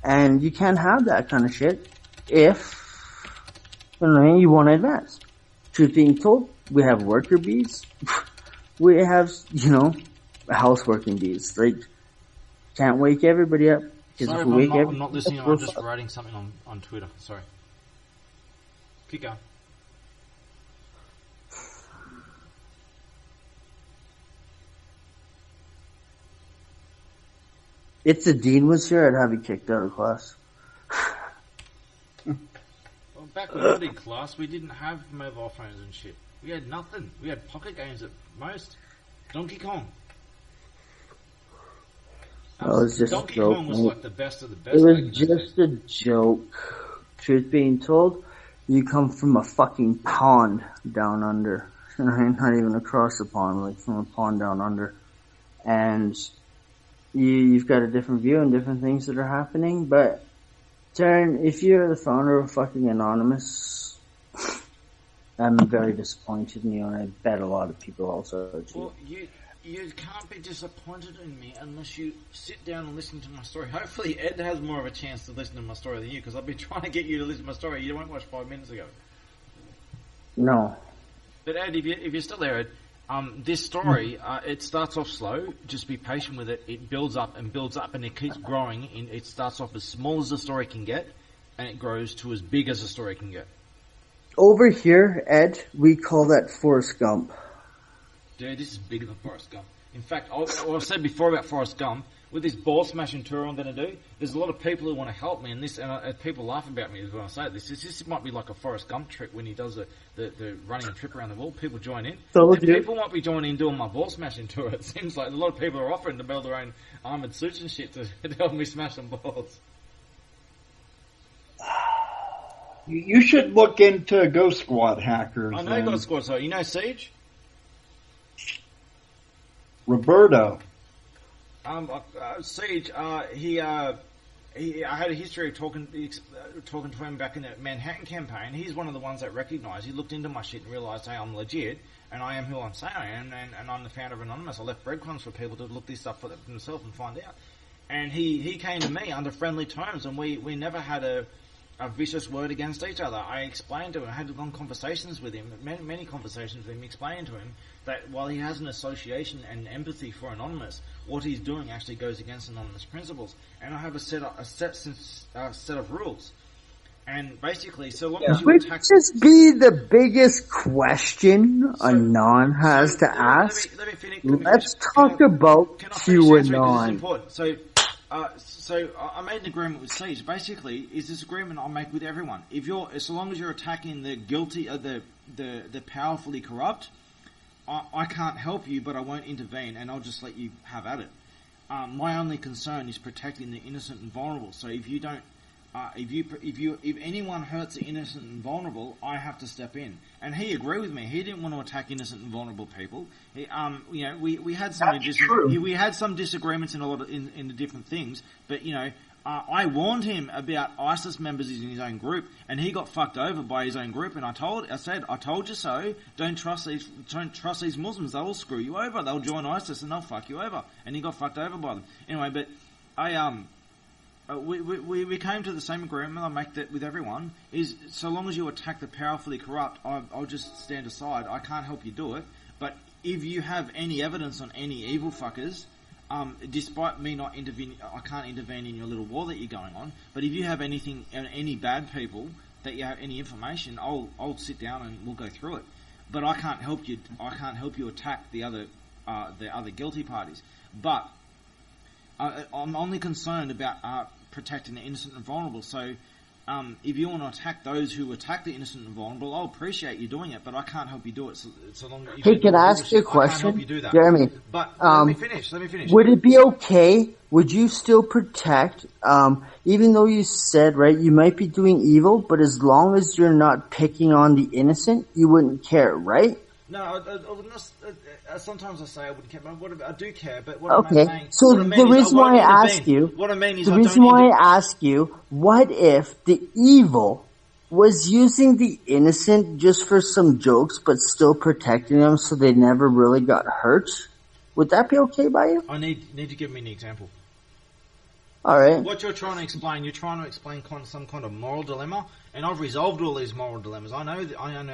And you can't have that kind of shit if, you want to advance. Truth being told, we have worker bees. We have, houseworking bees. Like, can't wake everybody up. Sorry, I'm not listening. I'm just writing something on Twitter. Sorry. Keep going. If the dean was here, I'd have you kicked out of class. Well, back when I did class, we didn't have mobile phones and shit. We had nothing. We had pocket games at most. Donkey Kong. Donkey Kong was like the best of the best. It was just a joke. Truth being told, you come from a fucking pond down under. Not even across the pond, like from a pond down under. And you've got a different view and different things that are happening, but Taryn, if you're the founder of fucking Anonymous, I'm very disappointed in you, and I bet a lot of people also are too. Well, you can't be disappointed in me unless you sit down and listen to my story. Hopefully Ed has more of a chance to listen to my story than you, because I've been trying to get you to listen to my story. You won't watch 5 minutes ago. No. But Ed, if you're still there, Ed, this story, it starts off slow. Just be patient with it. It builds up, and it keeps growing. It starts off as small as the story can get, and it grows to as big as the story can get. Over here, Ed, we call that Forrest Gump. Dude, this is bigger than Forrest Gump. In fact, I said before about Forrest Gump, with this ball smashing tour I'm going to do, there's a lot of people who want to help me, and people laugh about me when I say this. This might be like a Forrest Gump trip when he does the running trip around the world. People join in. People might be joining in doing my ball smashing tour. It seems like a lot of people are offering to build their own armoured suits and shit to help me smash some balls. You should look into Ghost Squad hackers. I know Ghost Squad, so you know Siege? Roberto. Siege, I had a history of talking to him back in the Manhattan campaign. He's one of the ones that recognised. He looked into my shit and realised, hey, I'm legit, and I am who I'm saying I am, and I'm the founder of Anonymous. I left breadcrumbs for people to look this up for themselves and find out. And he came to me under friendly terms, and we never had a vicious word against each other. I explained to him, I had long conversations with him, many conversations with him, explaining to him that while he has an association and empathy for Anonymous, what he's doing actually goes against Anonymous principles. And I have a set of rules. And basically, so long as you attack... Would this be the biggest question Anon has to ask? Let's talk about QAnon. So I made an agreement with Siege. Basically, is this agreement I make with everyone. As long as you're attacking the guilty, the powerfully corrupt, I can't help you, but I won't intervene, and I'll just let you have at it. My only concern is protecting the innocent and vulnerable. So if you don't if anyone hurts the innocent and vulnerable, I have to step in. And he agreed with me. He didn't want to attack innocent and vulnerable people. We had some disagreements in in the different things, but I warned him about ISIS members in his own group, and he got fucked over by his own group. And I said, I told you so. Don't trust these Muslims. They'll screw you over. They'll join ISIS and they'll fuck you over. And he got fucked over by them. Anyway, but we came to the same agreement. I make that with everyone. Is so long as you attack the powerfully corrupt, I'll just stand aside. I can't help you do it. But if you have any evidence on any evil fuckers. Despite me not intervening, I can't intervene in your little war that you're going on. But if you have any bad people that you have any information, I'll sit down and we'll go through it. But I can't help you. I can't help you attack the other guilty parties. But I'm only concerned about protecting the innocent and vulnerable. So if you want to attack those who attack the innocent and vulnerable, I'll appreciate you doing it, but I can't help you do it. So long as hey, can I ask you a question? I can't help you do that. Jeremy, but let me finish. Would it be okay? Would you still protect, even though you said, right, you might be doing evil, but as long as you're not picking on the innocent, you wouldn't care, right? No, sometimes I say I wouldn't care, but I do care. But okay, so the reason why I ask you, what if the evil was using the innocent just for some jokes, but still protecting them so they never really got hurt? Would that be okay by you? I need to give me an example. All right. What you're trying to explain some kind of moral dilemma, and I've resolved all these moral dilemmas. I know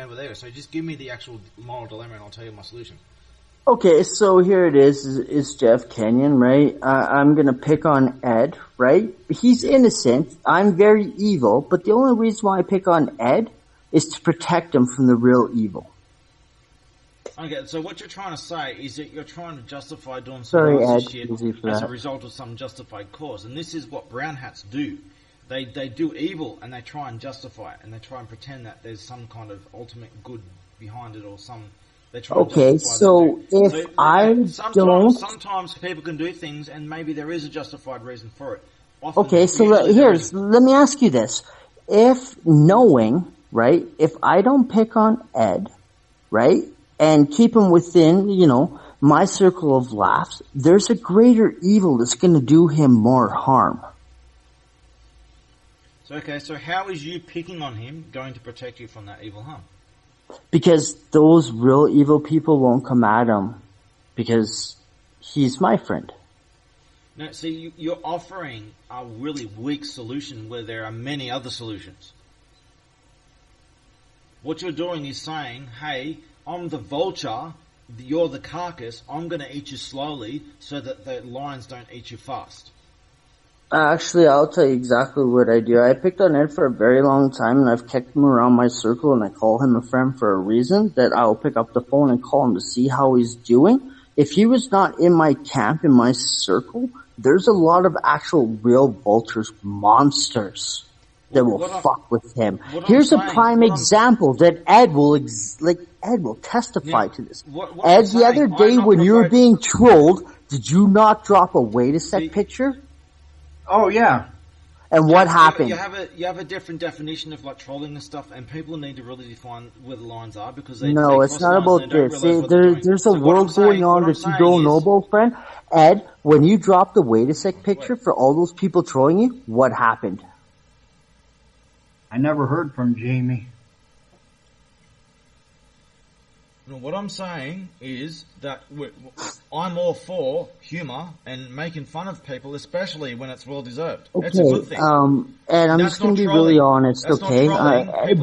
over there. So just give me the actual moral dilemma, and I'll tell you my solution. Okay, so here it is Jeff Kenyon, right? I'm gonna pick on Ed, right? He's innocent. I'm very evil, but the only reason why I pick on Ed is to protect him from the real evil. Okay, so what you're trying to say is that you're trying to justify doing some racist shit as a result of some justified cause, and this is what brown hats do. They do evil and they try and justify it, and they try and pretend that there's some kind of ultimate good behind it, or some. They try okay, to so if sometimes people can do things, and maybe there is a justified reason for it. Okay, so let me ask you this: if knowing, right, if I don't pick on Ed, right, and keep him within, my circle of laughs, there's a greater evil that's going to do him more harm. So how is you picking on him going to protect you from that evil harm? Because those real evil people won't come at him, because he's my friend. No, see, you're offering a really weak solution where there are many other solutions. What you're doing is saying, hey, I'm the vulture, you're the carcass, I'm going to eat you slowly so that the lions don't eat you fast. Actually, I'll tell you exactly what I do. I picked on Ed for a very long time, and I've kept him around my circle, and I call him a friend for a reason, that I'll pick up the phone and call him to see how he's doing. If he was not in my camp, in my circle, there's a lot of actual real vultures, monsters, that will fuck with him. Here's a prime example that Ed will testify to this. Ed, the other day when you were being trolled, did you not drop a wait a sec picture? Oh yeah. And what happened? You have a different definition of like trolling and stuff, and people need to really define where the lines are, because it's not about this. There's a world going on that you don't know about, friend. Ed, when you dropped the wait a sec picture for all those people trolling you, what happened? I never heard from Jamie. No, what I'm saying is that I'm all for humour and making fun of people, especially when it's well deserved. Okay, that's a good thing. And I'm just going to be really honest, okay?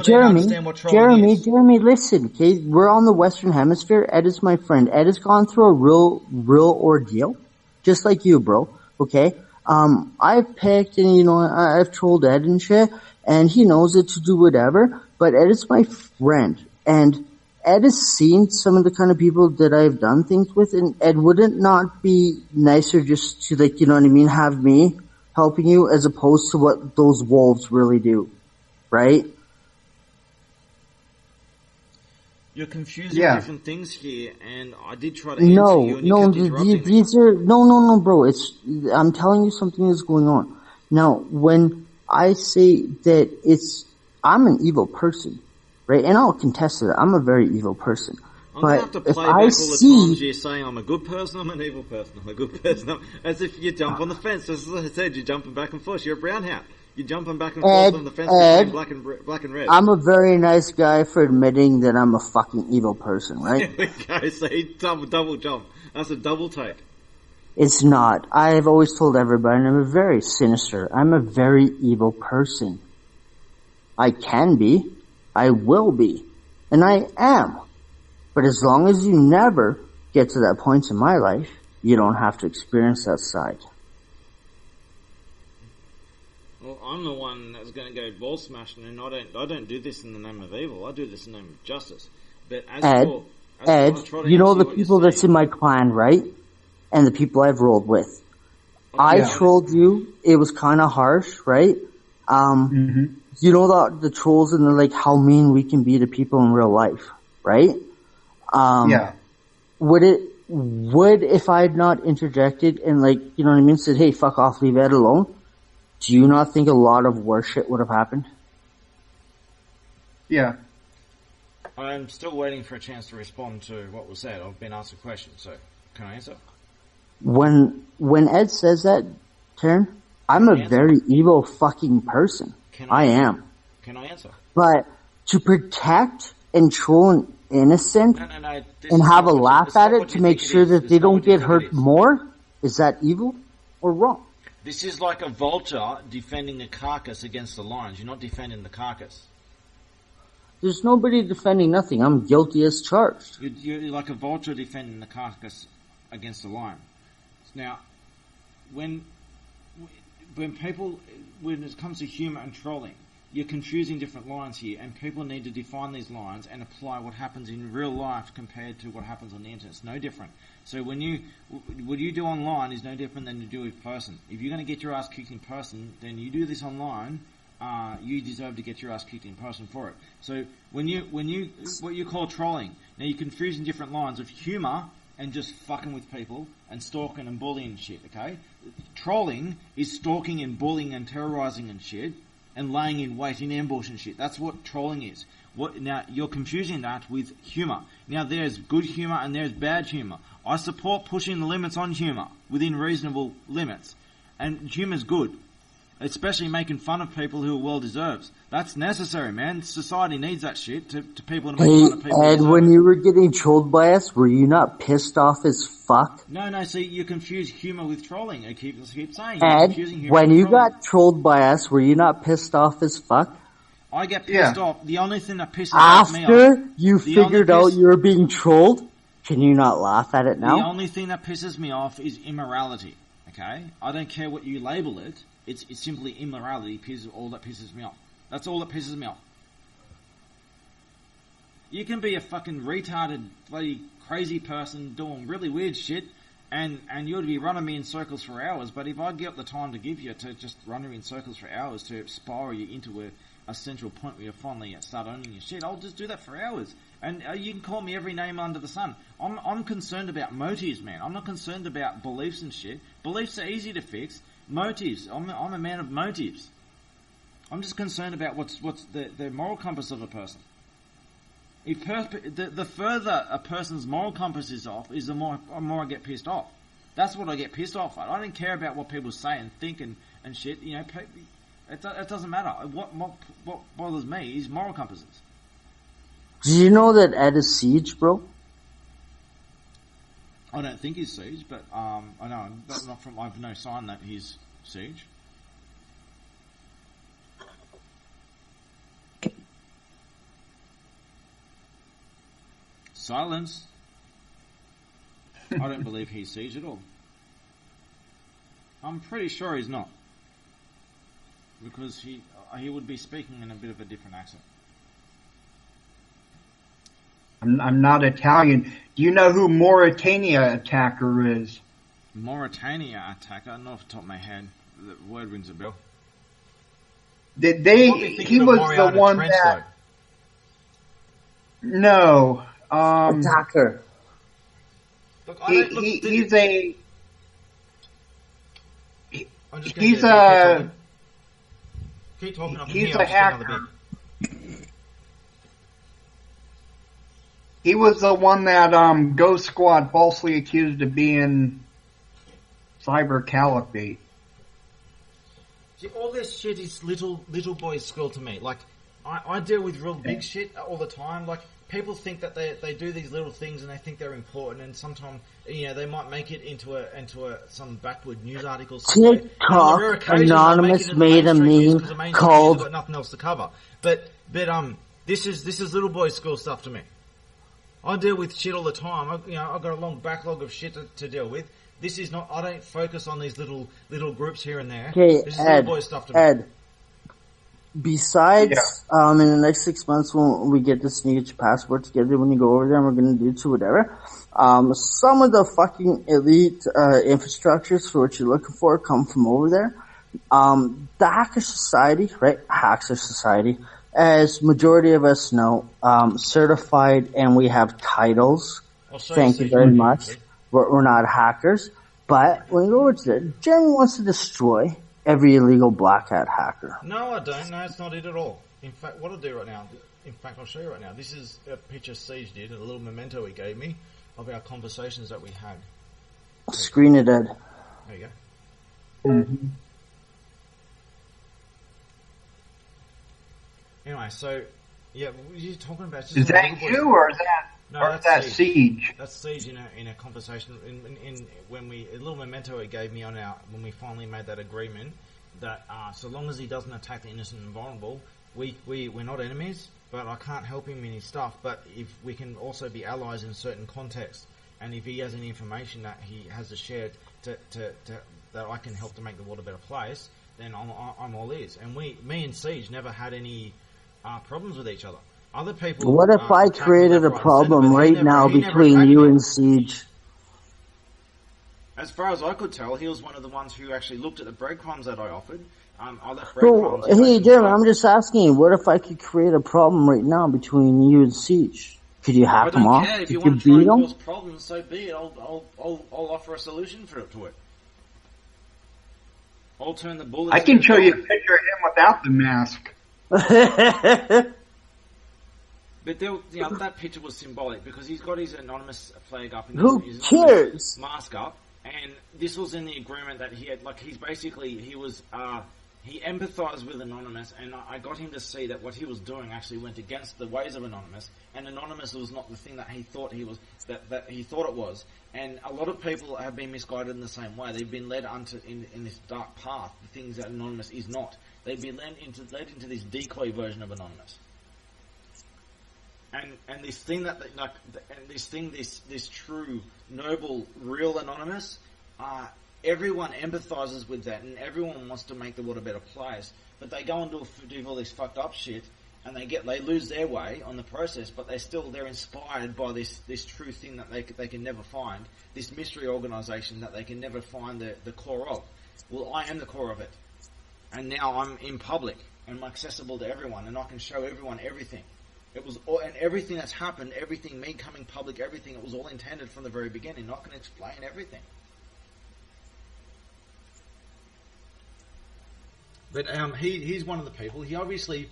Jeremy, listen, okay? We're on the Western Hemisphere. Ed is my friend. Ed has gone through a real ordeal, just like you, bro, okay? I've picked and, I've trolled Ed and shit, and he knows it to do whatever, but Ed is my friend, and Ed has seen some of the kind of people that I've done things with, and Ed, wouldn't not be nicer just to, have me helping you as opposed to what those wolves really do, right? You're confusing different things here, and I did try to answer you, and no, bro. I'm telling you something is going on. Now, when I say that I'm an evil person, right? And I'll contest it. I'm a very evil person. I'm going to have to play back all the times you're saying I'm a good person, I'm an evil person, I'm a good person. As if you jump on the fence. As I said, you're jumping back and forth. You're a brown hat. You're jumping back and forth on the fence between black and red. I'm a very nice guy for admitting that I'm a fucking evil person, right? There we go. So double jump. That's a double take. It's not. I've always told everybody I'm a very sinister. I'm a very evil person. I can be. I will be. And I am. But as long as you never get to that point in my life, you don't have to experience that side. Well, I'm the one that's going to go ball smashing, and I don't do this in the name of evil. I do this in the name of justice. But Ed, you know the people that's in my clan, right? And the people I've rolled with. I trolled you. It was kind of harsh, right? You know the trolls and like how mean we can be to people in real life, right? Would if I had not interjected and like, you know what I mean, said, hey, fuck off, leave Ed alone, do you not think a lot of worse shit would have happened? Yeah. I'm still waiting for a chance to respond to what was said. I've been asked a question, so can I answer? When Ed says that, Taryn, I'm a very evil fucking person. I am. Can I answer? But to protect and troll an innocent and have a laugh at it to make sure that they don't get hurt more, is that evil or wrong? This is like a vulture defending a carcass against the lions. You're not defending the carcass. There's nobody defending nothing. I'm guilty as charged. You're like a vulture defending the carcass against the lion. Now, when it comes to humour and trolling, you're confusing different lines here, and people need to define these lines and apply what happens in real life compared to what happens on the internet. It's no different. So what you do online is no different than you do in person. If you're going to get your ass kicked in person, then you do this online. You deserve to get your ass kicked in person for it. So what you call trolling, now you're confusing different lines of humour and just fucking with people and stalking and bullying and shit. Okay, trolling is stalking and bullying and terrorising and shit, and laying in wait in ambush and shit. That's what trolling is. Now, you're confusing that with humour. Now, there's good humour and there's bad humour. I support pushing the limits on humour within reasonable limits. And humour's good. Especially making fun of people who are well-deserved. That's necessary, man. Society needs that shit to people to make fun of people. Ed, when you were getting trolled by us, were you not pissed off as fuck? No, see, you confuse humour with trolling. I keep saying. Ed, when you got trolled by us, were you not pissed off as fuck? I get pissed off. The only thing that pisses me off... After you figured out you were being trolled, can you not laugh at it now? The only thing that pisses me off is immorality, okay? I don't care what you label it. It's simply immorality. All that pisses me off. That's all that pisses me off. You can be a fucking retarded, bloody crazy person doing really weird shit, and you'd be running me in circles for hours. But if I get the time to give you to just run you in circles for hours to spiral you into a central point where you finally start owning your shit, I'll just do that for hours. And you can call me every name under the sun. I'm concerned about motives, man. I'm not concerned about beliefs and shit. Beliefs are easy to fix. Motives. I'm a man of motives. I'm just concerned about what's the moral compass of a person. The further a person's moral compass is off, is the more I get pissed off. That's what I get pissed off at. I don't care about what people say and think and shit. You know, it doesn't matter. What bothers me is moral compasses. Did you know that Ed is Siege, bro? I don't think he's Siege, but I know I've no sign that he's Siege. Silence. I don't believe he's Siege at all. I'm pretty sure he's not, because he would be speaking in a bit of a different accent. I'm not Italian. Do you know who Mauritania Attacker is? Mauritania Attacker? I don't know off the top of my head. The word rings a bell. He was the one that... No. Attacker. Look, he's a... He's a... keep talking. He's a hacker. He was the one that Ghost Squad falsely accused of being Cyber Caliphate. See, all this shit is little boy school to me. Like, I deal with real big shit all the time. Like, people think that they do these little things and they think they're important, and sometimes they might make it into some backward news article. TikTok Anonymous made a meme called got nothing else to cover. But this is little boy school stuff to me. I deal with shit all the time. I've got a long backlog of shit to deal with. This is not. I don't focus on these little groups here and there. Okay, this is little boy stuff to me. Besides, in the next 6 months when we get the Sneakage passport together, when you go over there and we're going to do to whatever, some of the fucking elite infrastructures for what you're looking for come from over there. The Hacker Society, right? Hacker Society, as majority of us know, certified, and we have titles. Thank you very much. We're not hackers, but when you go over to there, Jeremy wants to destroy every illegal black hat hacker. No, I don't. No, it's not it at all. In fact, what I'll do right now, I'll show you right now. This is a picture Siege did, a little memento he gave me of our conversations that we had. Screen it, Ed. There you go. Mm-hmm. Anyway, so, yeah, what are you talking about? Is that you, or is that... No, or that's Siege. That's Siege in a conversation in when a little memento he gave me when we finally made that agreement that so long as he doesn't attack the innocent and vulnerable, we're not enemies, but I can't help him in his stuff. But if we can also be allies in certain contexts, and if he has any information that he has to share to that I can help to make the world a better place, then I'm all ears. And me and Siege never had any problems with each other. Other people. What if I created a problem right now between you and Siege? As far as I could tell, he was one of the ones who actually looked at the breadcrumbs that I offered. I left breadcrumbs. Hey, Jeremy, I'm just asking you, what if I could create a problem right now between you and Siege? Could you hack him off? If you want to try and cause problems, so be it. I'll offer a solution to it. I'll turn the bullets. I can show you a picture of him without the mask. But that picture was symbolic because he's got his anonymous flag up and who his cares? Mask up, and this was in the agreement that he had. Like he empathized with Anonymous, and I got him to see that what he was doing actually went against the ways of Anonymous, and Anonymous was not the thing that he thought he was, that he thought it was. And a lot of people have been misguided in the same way. They've been led in this dark path, the things that Anonymous is not. They've been led into this decoy version of Anonymous. And this thing this true, noble, real Anonymous, everyone empathizes with that, and everyone wants to make the world a better place. But they go and do all this fucked up shit, and they lose their way on the process. But they're inspired by this true thing that they can never find, this mystery organization that they can never find the core of. Well, I am the core of it, and now I'm in public and I'm accessible to everyone, and I can show everyone everything. It was all, and everything that's happened, everything, me coming public, everything, it was all intended from the very beginning. Not going to explain everything. But he's one of the people. He obviously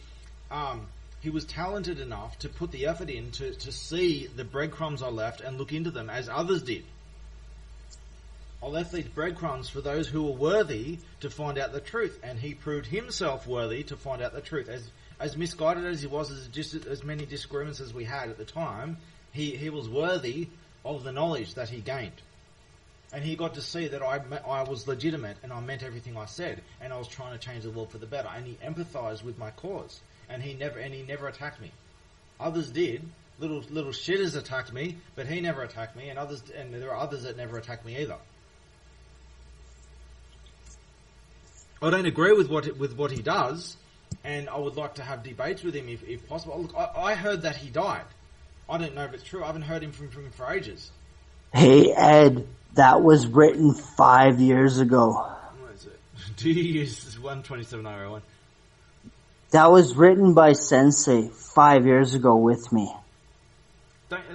he was talented enough to put the effort in to see the breadcrumbs I left and look into them as others did. I left these breadcrumbs for those who were worthy to find out the truth, and he proved himself worthy to find out the truth. As misguided as he was, as many disagreements as we had at the time, he was worthy of the knowledge that he gained. And he got to see that I was legitimate and I meant everything I said, and I was trying to change the world for the better. And he empathized with my cause, and he never attacked me. Others did. Little shitters attacked me, but he never attacked me, and there are others that never attacked me either. I don't agree with what he does, and I would like to have debates with him if possible. Look, I heard that he died. I don't know if it's true. I haven't heard him from him for ages. Hey, Ed, that was written 5 years ago. What is it? Do you use 127.001? That was written by Sensei 5 years ago with me.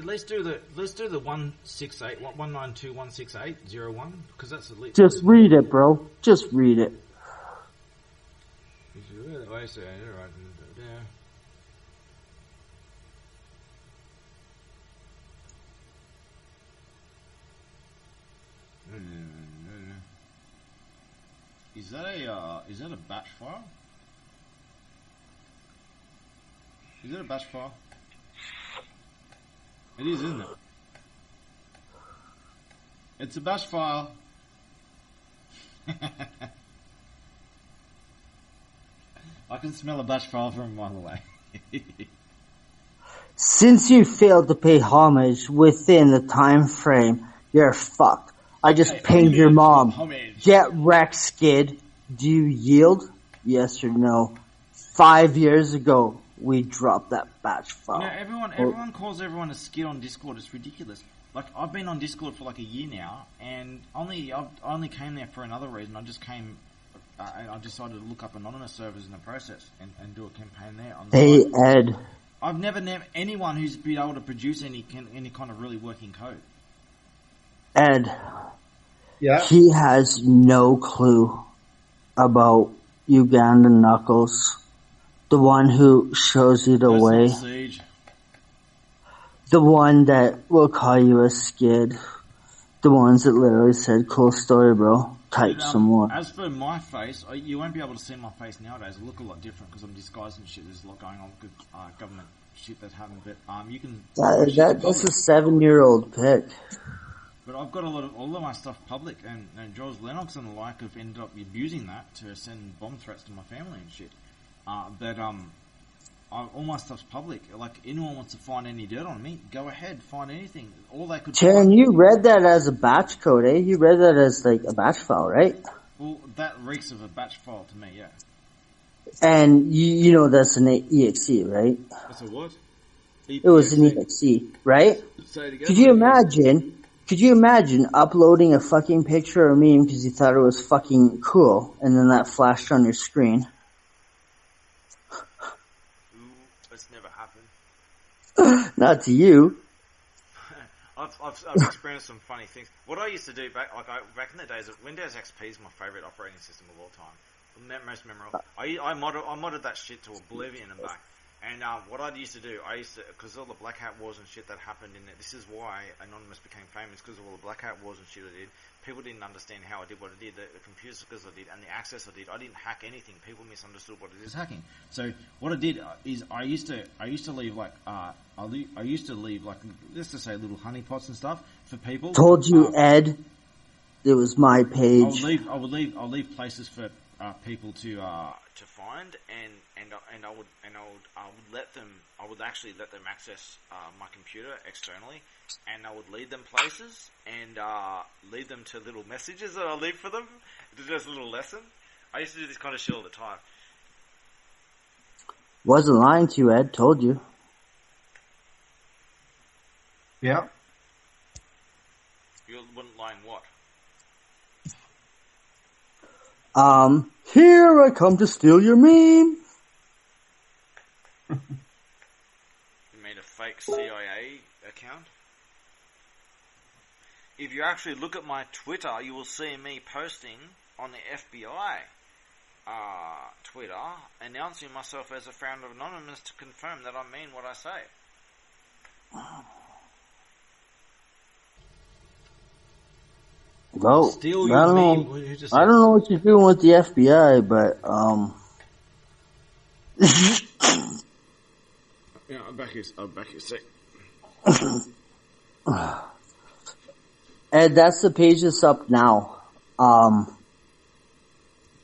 Let's do the 168 192.168.01 because that's at least. Just read it, bro. Just read it. Is that a batch file? Is it a batch file? It is, isn't it? It's a batch file. I can smell a batch file from a mile away. Since you failed to pay homage within the time frame, you're fucked. I just pinged your mom. Homage. Get wrecked, skid. Do you yield? Yes or no? 5 years ago, we dropped that batch file. You know, everyone calls everyone a skid on Discord. It's ridiculous. Like, I've been on Discord for like a year now, and I only came there for another reason. I just came, I decided to look up anonymous servers in the process and do a campaign there. Hey, Ed. I've never known anyone who's been able to produce any kind of really working code. Ed. Yeah. He has no clue about Uganda Knuckles, the one who shows you the way, Siege. the one that will call you a skid, the ones that literally said, "Cool story, bro. Type some more." As for my face, you won't be able to see my face nowadays. I look a lot different because I'm disguised and shit. There's a lot going on with government shit that happened, but you can. That's a 7-year-old pic. But I've got all of my stuff public, and George Lennox and the like have ended up abusing that to send bomb threats to my family and shit. All my stuff's public. Like, anyone wants to find any dirt on me, go ahead, find anything. All they could. Sharon, you read that as a batch code, eh? You read that as like a batch file, right? Well, that reeks of a batch file to me, yeah. And you know that's an EXE, right? That's a what? It was an EXE, right? Say it again. Could you imagine uploading a fucking picture or meme because you thought it was fucking cool, and then that flashed on your screen? That's never happened. Not to you. I've experienced some funny things. What I used to do back in the days, Windows XP is my favorite operating system of all time. Most memorable. I modded that shit to oblivion and back. And what I used to do, because all the Black Hat Wars and shit that happened in it, this is why Anonymous became famous, because of all the Black Hat Wars and shit I did. People didn't understand how I did what I did, the computer skills I did, and the access I did. I didn't hack anything. People misunderstood what it is hacking. So what I did is I used to leave like let's just say little honeypots and stuff for people. Told you, Ed. It was my page. I would leave places for people to find, and I would actually let them access my computer externally, and I would lead them places and lead them to little messages that I leave for them to just a little lesson. I used to do this kind of shit all the time. Wasn't lying to you, Ed. Told you. Yeah. You wouldn't lie in what? Here I come to steal your meme. You made a fake CIA account? If you actually look at my Twitter, you will see me posting on the FBI Twitter, announcing myself as a founder of Anonymous to confirm that I mean what I say. Well, I don't know what you're doing with the FBI, but yeah, I'll back you sick. Ed, that's the page that's up now. The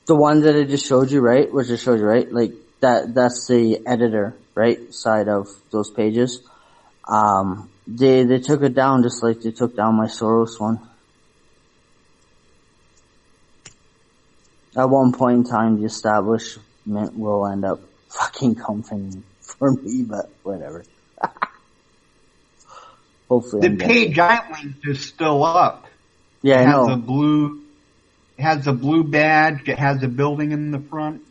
one that I just showed you, right? Which I showed you, right? Like that's the editor, right? Side of those pages. They took it down just like they took down my Soros one. At one point in time, the establishment will end up fucking coming for me, but whatever. Hopefully, the page I linked is still up. Yeah, it I know. It has a blue badge. It has a building in the front.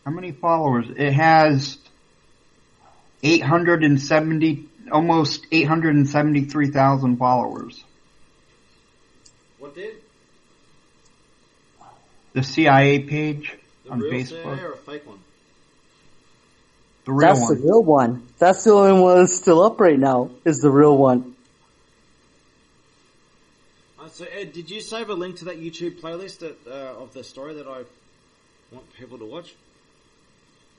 How many followers? It has almost 873,000 followers. What did? The CIA page on real Facebook. CIA or a fake one? The real That's one. the real one. That's the only one that's still up right now, is the real one. So Ed, did you save a link to that YouTube playlist of the story that I want people to watch?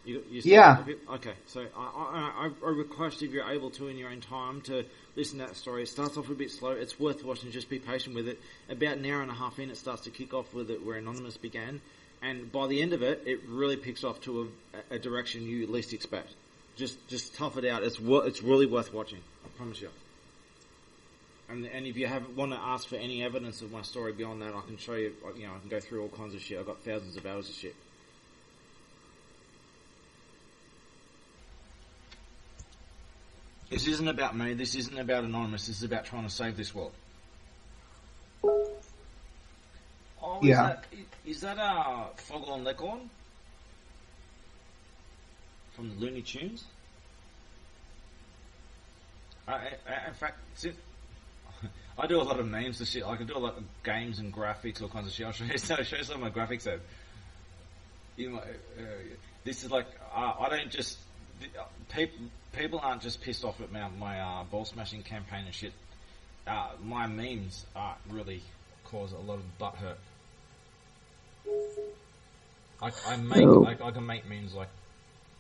You yeah. Okay, so I request if you're able to in your own time to listen to that story. It starts off a bit slow. It's worth watching. Just be patient with it. About an hour and a half in, it starts to kick off with it where Anonymous began. And by the end of it, it really picks off to a direction you least expect. Just tough it out. It's really worth watching. I promise you. And if you want to ask for any evidence of my story beyond that, I can show you. I can go through all kinds of shit. I've got thousands of hours of shit. This isn't about me. This isn't about Anonymous. This is about trying to save this world. Oh, yeah. Is that Foghorn Leghorn from the Looney Tunes? In fact, I do a lot of memes and shit. I can do a lot of games and graphics, all kinds of shit. I'll show you some of my graphics. This is like I don't just people aren't just pissed off at my ball smashing campaign and shit. My memes really cause a lot of butt hurt. I can make memes like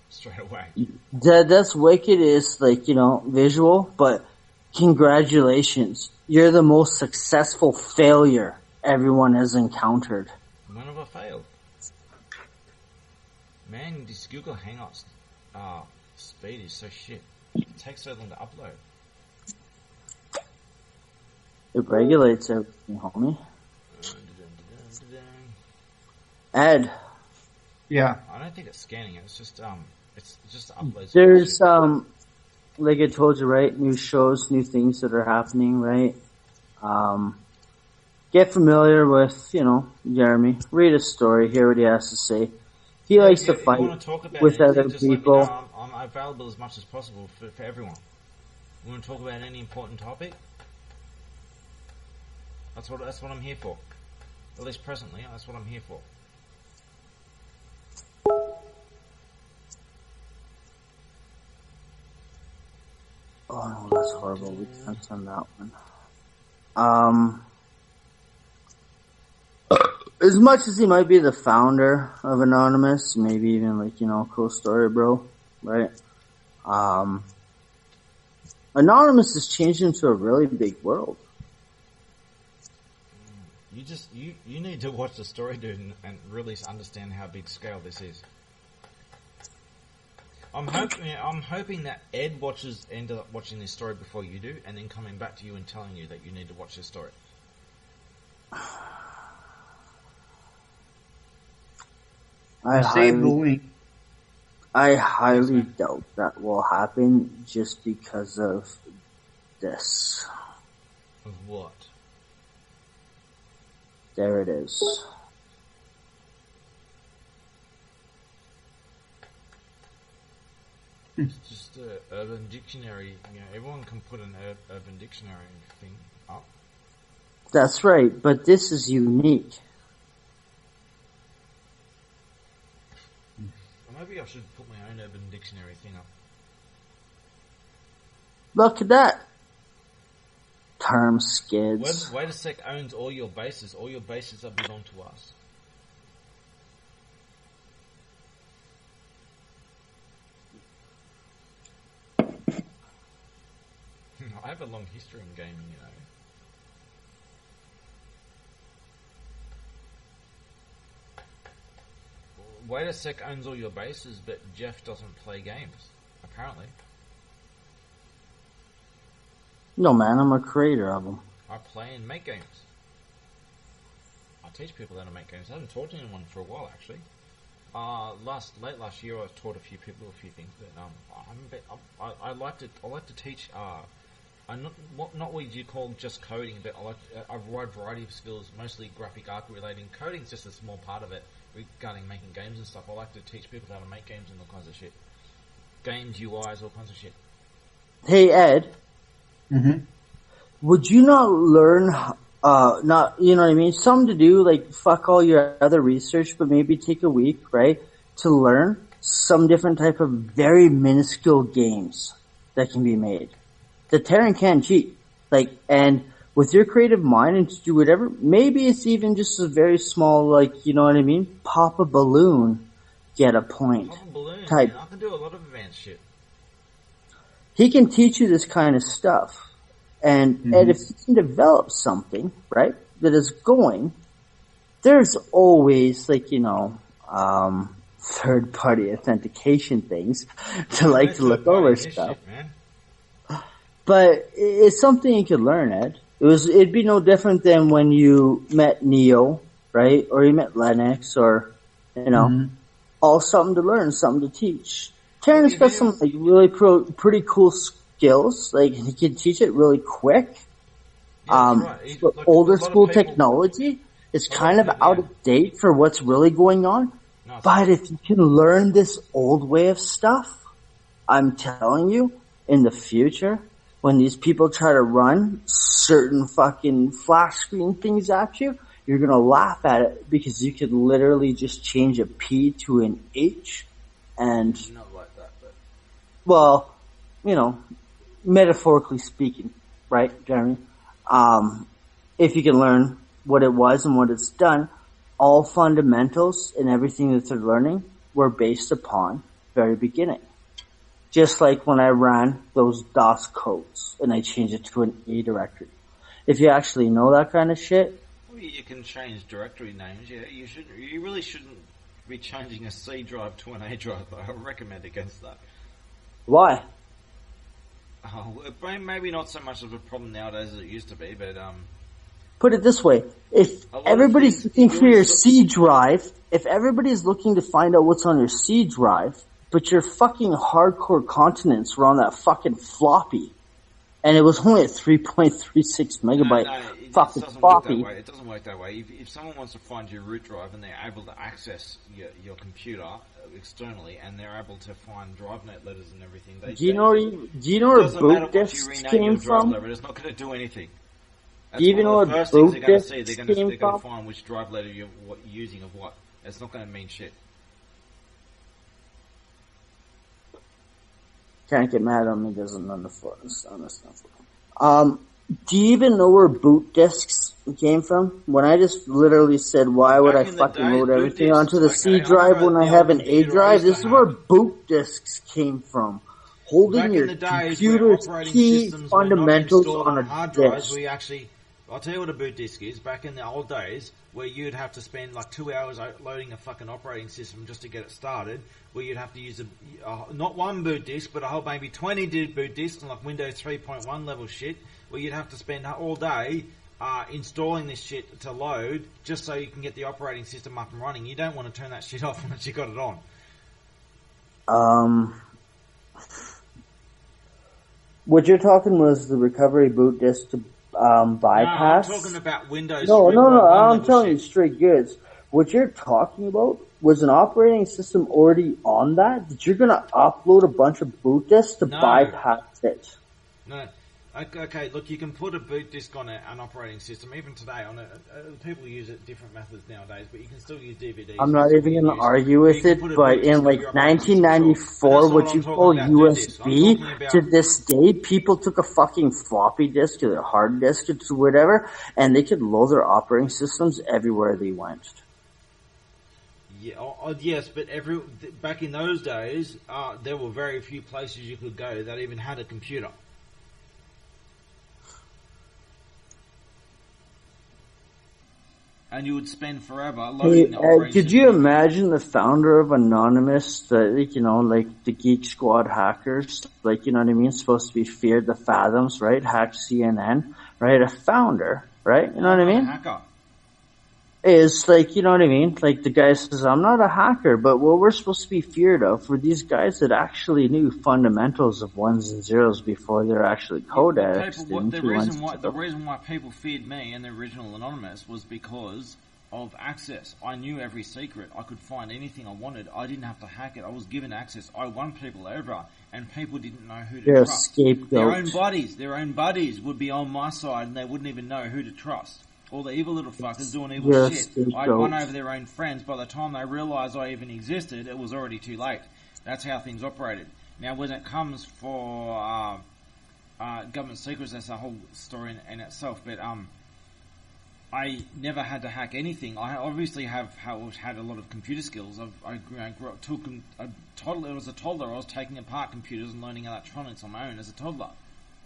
straight away. That's wicked. Is visual, but congratulations, you're the most successful failure everyone has encountered. When have I failed? Man, this Google Hangouts speed is so shit. It takes so long to upload. It regulates everything, homie. Ed. Yeah. I don't think it's scanning it. It's just uploads. There's like I told you, right? New shows, new things that are happening, right? Get familiar with, Jeremy. Read his story. Hear what he has to say. He likes to fight with other people. I'm available as much as possible for everyone. You want to talk about any important topic? That's what I'm here for. At least presently, that's what I'm here for. Oh no, that's horrible. We can't send that one. As much as he might be the founder of Anonymous, maybe even cool story, bro, right? Anonymous has changed into a really big world. You need to watch the story, dude, and really understand how big scale this is. I'm hoping that Ed ends up watching this story before you do, and then coming back to you and telling you that you need to watch this story. I highly doubt that will happen just because of this. Of what? There it is. It's just an Urban Dictionary. Everyone can put an Urban Dictionary thing up. That's right, but this is unique. Maybe I should put my own Urban Dictionary thing up. Look at that. Term skids. Wait a sec owns all your bases. All your bases that belong to us. I have a long history in gaming, Wait a sec owns all your bases, but Jeff doesn't play games, apparently. No, man, I'm a creator of them. I play and make games. I teach people how to make games. I haven't taught anyone for a while, actually. Late last year, I taught a few people a few things, but I like to teach. Not what you call just coding, but I like a wide variety of skills, mostly graphic art relating. Coding's just a small part of it regarding making games and stuff. I like to teach people how to make games and all kinds of shit. Games, UIs, all kinds of shit. Hey, Ed. Mm-hmm. Would you not learn not, you know what I mean? Something to do, like, fuck all your other research, but maybe take a week, right, to learn some different type of very minuscule games that can be made. The Terran can cheat. Like, and with your creative mind and to do whatever, maybe it's even just a very small, like, you know what I mean? Pop a balloon, get a point. Pop a balloon, type. Man. I can do a lot of advanced shit. He can teach you this kind of stuff. And if you can develop something, right, that is going, there's always, like, you know, third-party authentication things to look over stuff. Shit, but it's something you could learn, Ed. It'd be no different than when you met Neo, right, or you met Lennox, or, you know, all something to learn, something to teach. Terran's got some, like, really pretty cool skills. Like, he can teach it really quick. Right. Older school technology is kind of out of date for what's really going on. No, but if you can learn this old way of stuff, I'm telling you, in the future, when these people try to run certain fucking flash screen things at you, you're gonna laugh at it because you could literally just change a P to an H and... Not like that, but... Well, you know, metaphorically speaking, right, Jeremy? If you can learn what it was and what it's done, all fundamentals and everything that they're learning were based upon very beginning. Just like when I ran those DOS codes and I changed it to an A directory. If you actually know that kind of shit. Well, you can change directory names. Yeah, you really shouldn't be changing a C drive to an A drive, though. I recommend against that. Why? Oh, maybe not so much of a problem nowadays as it used to be, but put it this way: if everybody's looking for your C drive, if everybody's looking to find out what's on your C drive, but your fucking hardcore continents were on that fucking floppy, and it was only a 3.36 megabyte fucking floppy. It doesn't work that way. If someone wants to find your root drive and they're able to access your computer externally, and they're able to find DriveNet letters and everything, do you know where boot disks came from? It's not going to do anything. Do you even know where boot disks came from? They're going to find which drive letter you're using of what. It's not going to mean shit. Can't get mad on me, doesn't understand. Do you even know where boot disks came from? When I just literally said, why would I fucking load everything onto the C drive when I have an A drive? This is where boot disks came from. Holding your computer's key fundamentals on a disk. I'll tell you what a boot disk is. Back in the old days, where you'd have to spend like 2 hours loading a fucking operating system just to get it started, where you'd have to use not one boot disk, but a whole maybe 20 boot disks on like Windows 3.1 level shit, where you'd have to spend all day installing this shit to load just so you can get the operating system up and running. You don't want to turn that shit off once you got it on. What you're talking was the recovery boot disk to bypass. No, I'm talking about Windows. No, I'm telling you straight goods. What you're talking about was an operating system already on that you're going to upload a bunch of boot disks to bypass it. No. Okay, look, you can put a boot disk on an operating system. Even today, people use it different methods nowadays, but you can still use DVDs. I'm not even going to argue with it, but in like 1994, what you call USB, to this day, people took a fucking floppy disk or a hard disk or whatever, and they could load their operating systems everywhere they went. Yeah, yes, but back in those days, there were very few places you could go that even had a computer. And you would spend forever loading the operating system. Could you imagine the founder of Anonymous, like the Geek Squad hackers, like, you know what I mean, supposed to be feared the fathoms, right? Hack CNN, right? A founder, right? You know what I mean? Hacker. Is like, you know what I mean? Like the guy says, I'm not a hacker, but what we're supposed to be feared of were these guys that actually knew fundamentals of ones and zeros before they're actually code addicts. The reason why people feared me and the original Anonymous was because of access. I knew every secret. I could find anything I wanted. I didn't have to hack it. I was given access. I won people over, and people didn't know who to trust. Scapegoat. Their own buddies would be on my side, and they wouldn't even know who to trust. all the evil little fuckers doing evil shit. I'd won over their own friends. By the time they realised I even existed, it was already too late. That's how things operated. Now, when it comes for government secrets, that's a whole story in itself. But I never had to hack anything. I obviously have had a lot of computer skills. I grew up, I was a toddler. I was taking apart computers and learning electronics on my own as a toddler.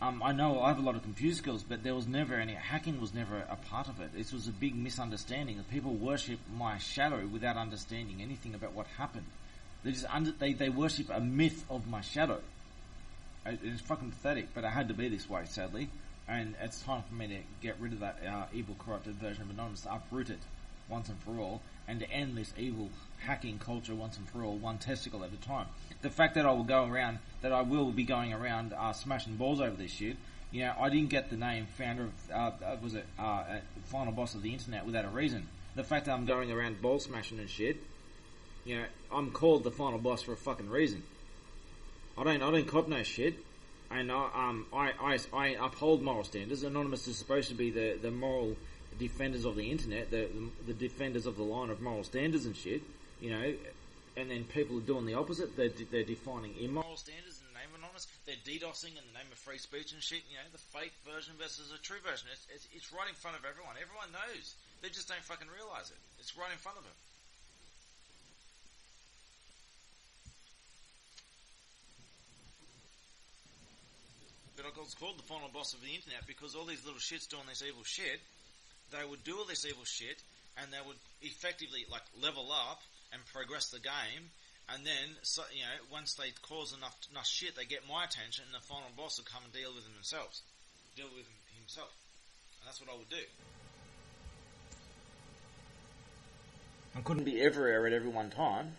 I know I have a lot of computer skills, but there was never any hacking. Was never a part of it. This was a big misunderstanding. People worship my shadow without understanding anything about what happened. They just they worship a myth of my shadow. It's fucking pathetic, but it had to be this way, sadly. And it's time for me to get rid of that evil, corrupted version of Anonymous, to uproot it once and for all, and to end this evil hacking culture once and for all, one testicle at a time. The fact that I will be going around smashing balls over this shit, you know, I didn't get the name founder of, final boss of the internet without a reason. The fact that I'm going around ball smashing and shit, you know, I'm called the final boss for a fucking reason. I don't cop no shit. And I uphold moral standards. Anonymous is supposed to be the moral defenders of the internet, the defenders of the line of moral standards and shit, you know. And then people are doing the opposite. They're defining immoral standards in the name of Anonymous. They're DDoSing in the name of free speech and shit. You know, the fake version versus the true version. It's right in front of everyone. Everyone knows. They just don't fucking realise it. It's right in front of them. But I was called the final boss of the internet because all these little shits doing this evil shit, they would do all this evil shit, and they would effectively like level up and progress the game, and then, so, you know, once they cause enough shit, they get my attention, and the final boss will come and deal with them himself. And that's what I would do. I couldn't be everywhere at every one time.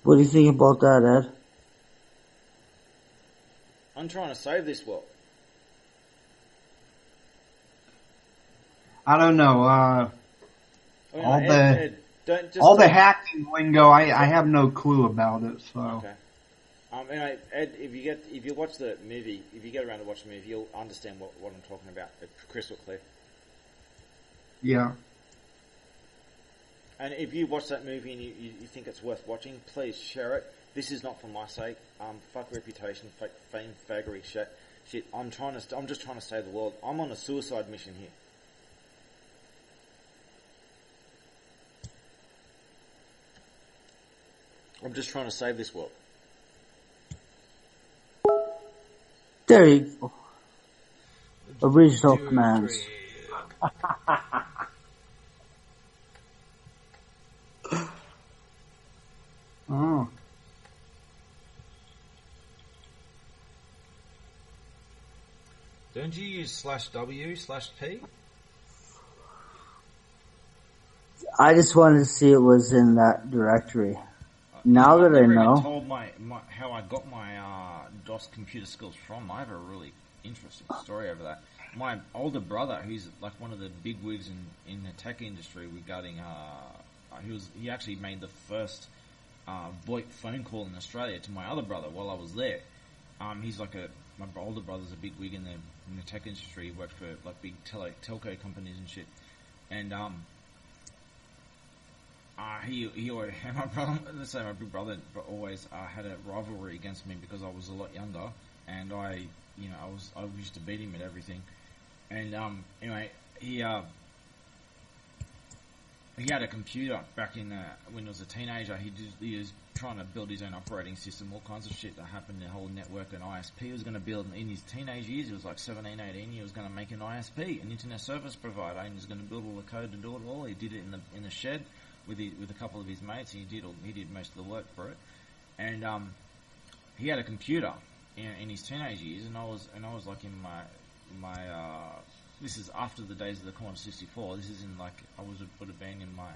What do you think about that, Ed? I'm trying to save this world. I don't know. All the hacking lingo, I have no clue about it. So. Okay. Anyway, Ed, if you watch the movie, if you get around to watch the movie, you'll understand what I'm talking about. It's crystal clear. Yeah. And if you watch that movie and you think it's worth watching, please share it. This is not for my sake. Fuck reputation, fuck fame, faggery shit. I'm just trying to save the world. I'm on a suicide mission here. I'm just trying to save this world. There you go. Original commands. Oh. Don't you use /W/P? I just wanted to see it was in that directory. Now that I know. Even told how I got my DOS computer skills from. I have a really interesting story over that. My older brother, who's like one of the big wigs in the tech industry regarding, he actually made the first VoIP phone call in Australia to my other brother while I was there. He's like my older brother's a big wig in the tech industry. He worked for like big telco companies and shit. And he always, my big brother always had a rivalry against me because I was a lot younger, and I used to beat him at everything. And anyway, he had a computer back in when he was a teenager. He was trying to build his own operating system, all kinds of shit that happened. The whole network and ISP he was going to build in his teenage years. He was like 17, 18. He was going to make an ISP, an internet service provider, and he was going to build all the code to do it all. He did it in the shed with a couple of his mates. He did most of the work for it, and he had a computer in his teenage years, and I was like in my this is after the days of the Commodore 64. This is in would have been in my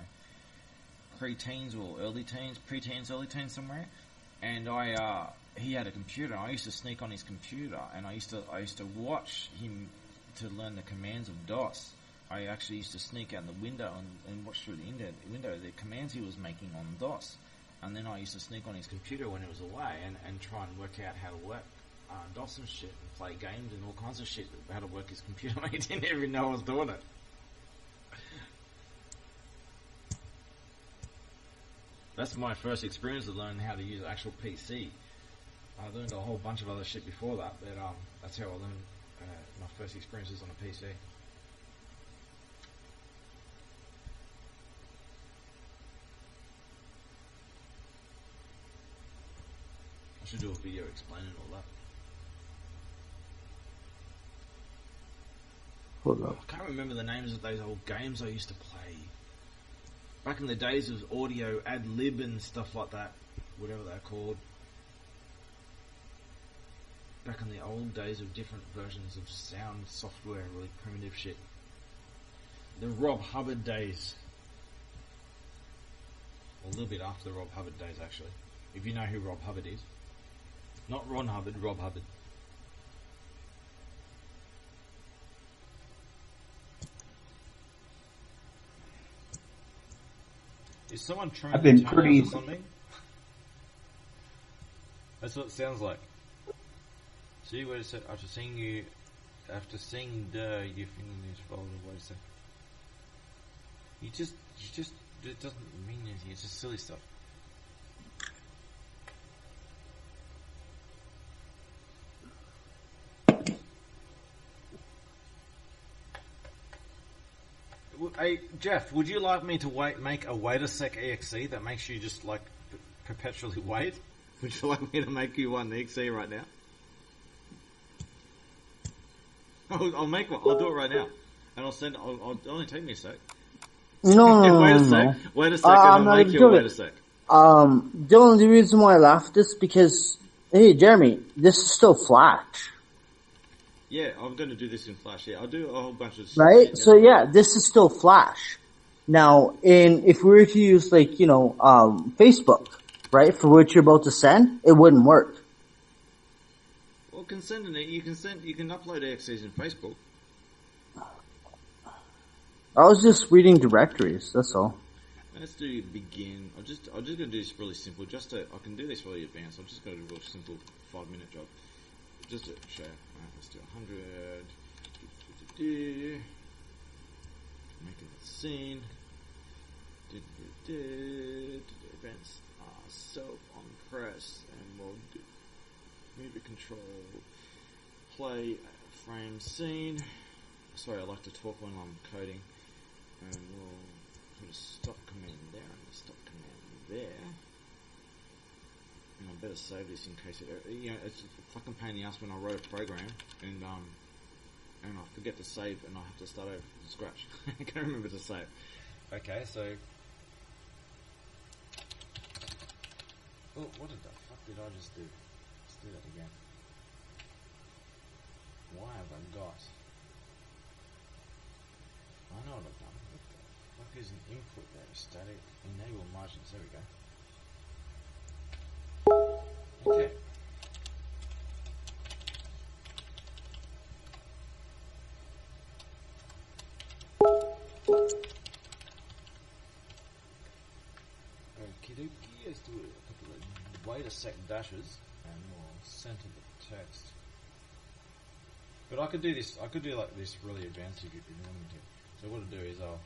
pre-teens or early teens, pre-teens, early teens somewhere. And he had a computer. I used to sneak on his computer, and I used to watch him to learn the commands of DOS. I actually used to sneak out the window and watch through the window the commands he was making on DOS. And then I used to sneak on his computer when he was away and try and work out how to work DOS and shit, and play games and all kinds of shit, how to work his computer. He didn't even know I was doing it. That's my first experience of learning how to use an actual PC. I learned a whole bunch of other shit before that, but that's how I learned my first experiences on a PC. I should do a video explaining all that. Hold up. I can't remember the names of those old games I used to play. Back in the days of audio ad lib and stuff like that, whatever they're called. Back in the old days of different versions of sound software, really primitive shit. The Rob Hubbard days. A little bit after the Rob Hubbard days, actually. If you know who Rob Hubbard is. Not Ron Hubbard, Rob Hubbard. Is someone trying I've been to pretty... or something? That's what it sounds like. See, wait a sec. After seeing your fingernails follow away, so you just, it doesn't mean anything. It's just silly stuff. Hey, Jeff, would you like me to make a wait a sec EXE that makes you just like perpetually wait? Would you like me to make you one EXE right now? I'll make one. I'll do it right now, and I'll send. I'll only take me a sec. No, wait a sec. no. Wait a sec. I'll make you wait a sec. Dylan, the reason why I laughed is because, hey, Jeremy, this is still Flash. Yeah, I'm going to do this in Flash. Yeah, I'll do a whole bunch of stuff. Right? So yeah, this is still Flash. Now, if we were to use Facebook, right, for what you're about to send, it wouldn't work. Well, you can upload EXEs in Facebook. I was just reading directories, that's all. Let's do begin. I'm just going to do this really simple. I can do this really advanced. I'm just going to do a real simple 5-minute job. Just to show. Let's do 100. Making the scene. Events self on press, and we'll do movie control. Play frame scene. Sorry, I like to talk when I'm coding. And we'll put a stop command there and a stop command there. And I better save this in case it's a fucking pain in the ass when I wrote a program and I forget to save and I have to start over from scratch. I can't remember to save. Okay, so what the fuck did I just do? Let's do that again. Why have I got? I know what I've done. What the fuck is an input there? Static enable margins. There we go. Okay. Okie dokie, let's do a couple of wait a sec dashes and we'll center the text. But I could do this, like this really advanced if you want me to. So what I'll do is I'll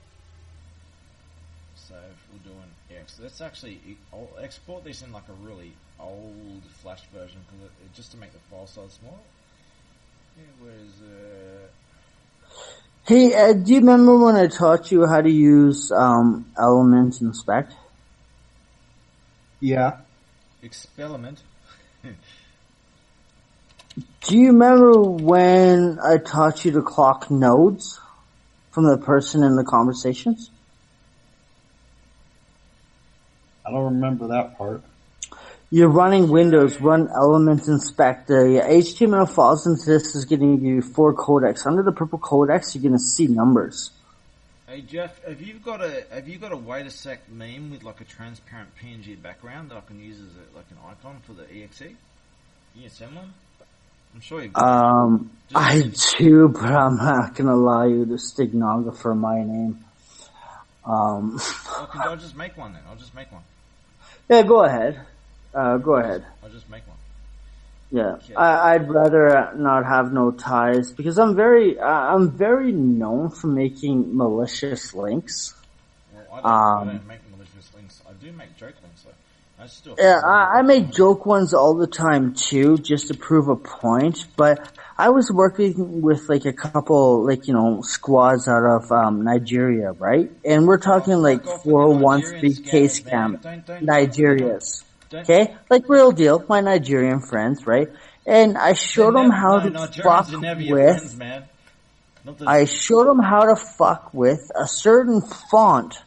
save, we'll do an X. Let's actually, I'll export this in like a really old Flash version because just to make the file size small. Yeah, where's Hey Ed, do you remember when I taught you how to use Element Inspect? Yeah. Experiment. Do you remember when I taught you to clock nodes from the person in the conversations? I don't remember that part. You're running Windows, run Element Inspect. The HTML files into this is giving you 4 codecs. Under the purple codecs, you're going to see numbers. Hey Jeff, have you got a wait a sec meme with like a transparent PNG background that I can use as an icon for the EXE? Can you send one? I'm sure you've got I do, but I'm not going to allow you to stenographer my name. I'll just make one then. I'll just make one. Yeah, go ahead. Go ahead. I'll just make one. Yeah, I'd rather not have no ties because I'm very known for making malicious links. Well, I don't make malicious links. I do make joke links though. I make joke ones all the time too, just to prove a point. But I was working with like a couple, like, you know, squads out of Nigeria, right? And we're talking like 401(k) scam, Nigeria's. Okay, like real deal, my Nigerian friends, right? And I showed them how to fuck with. I showed them how to fuck with a certain font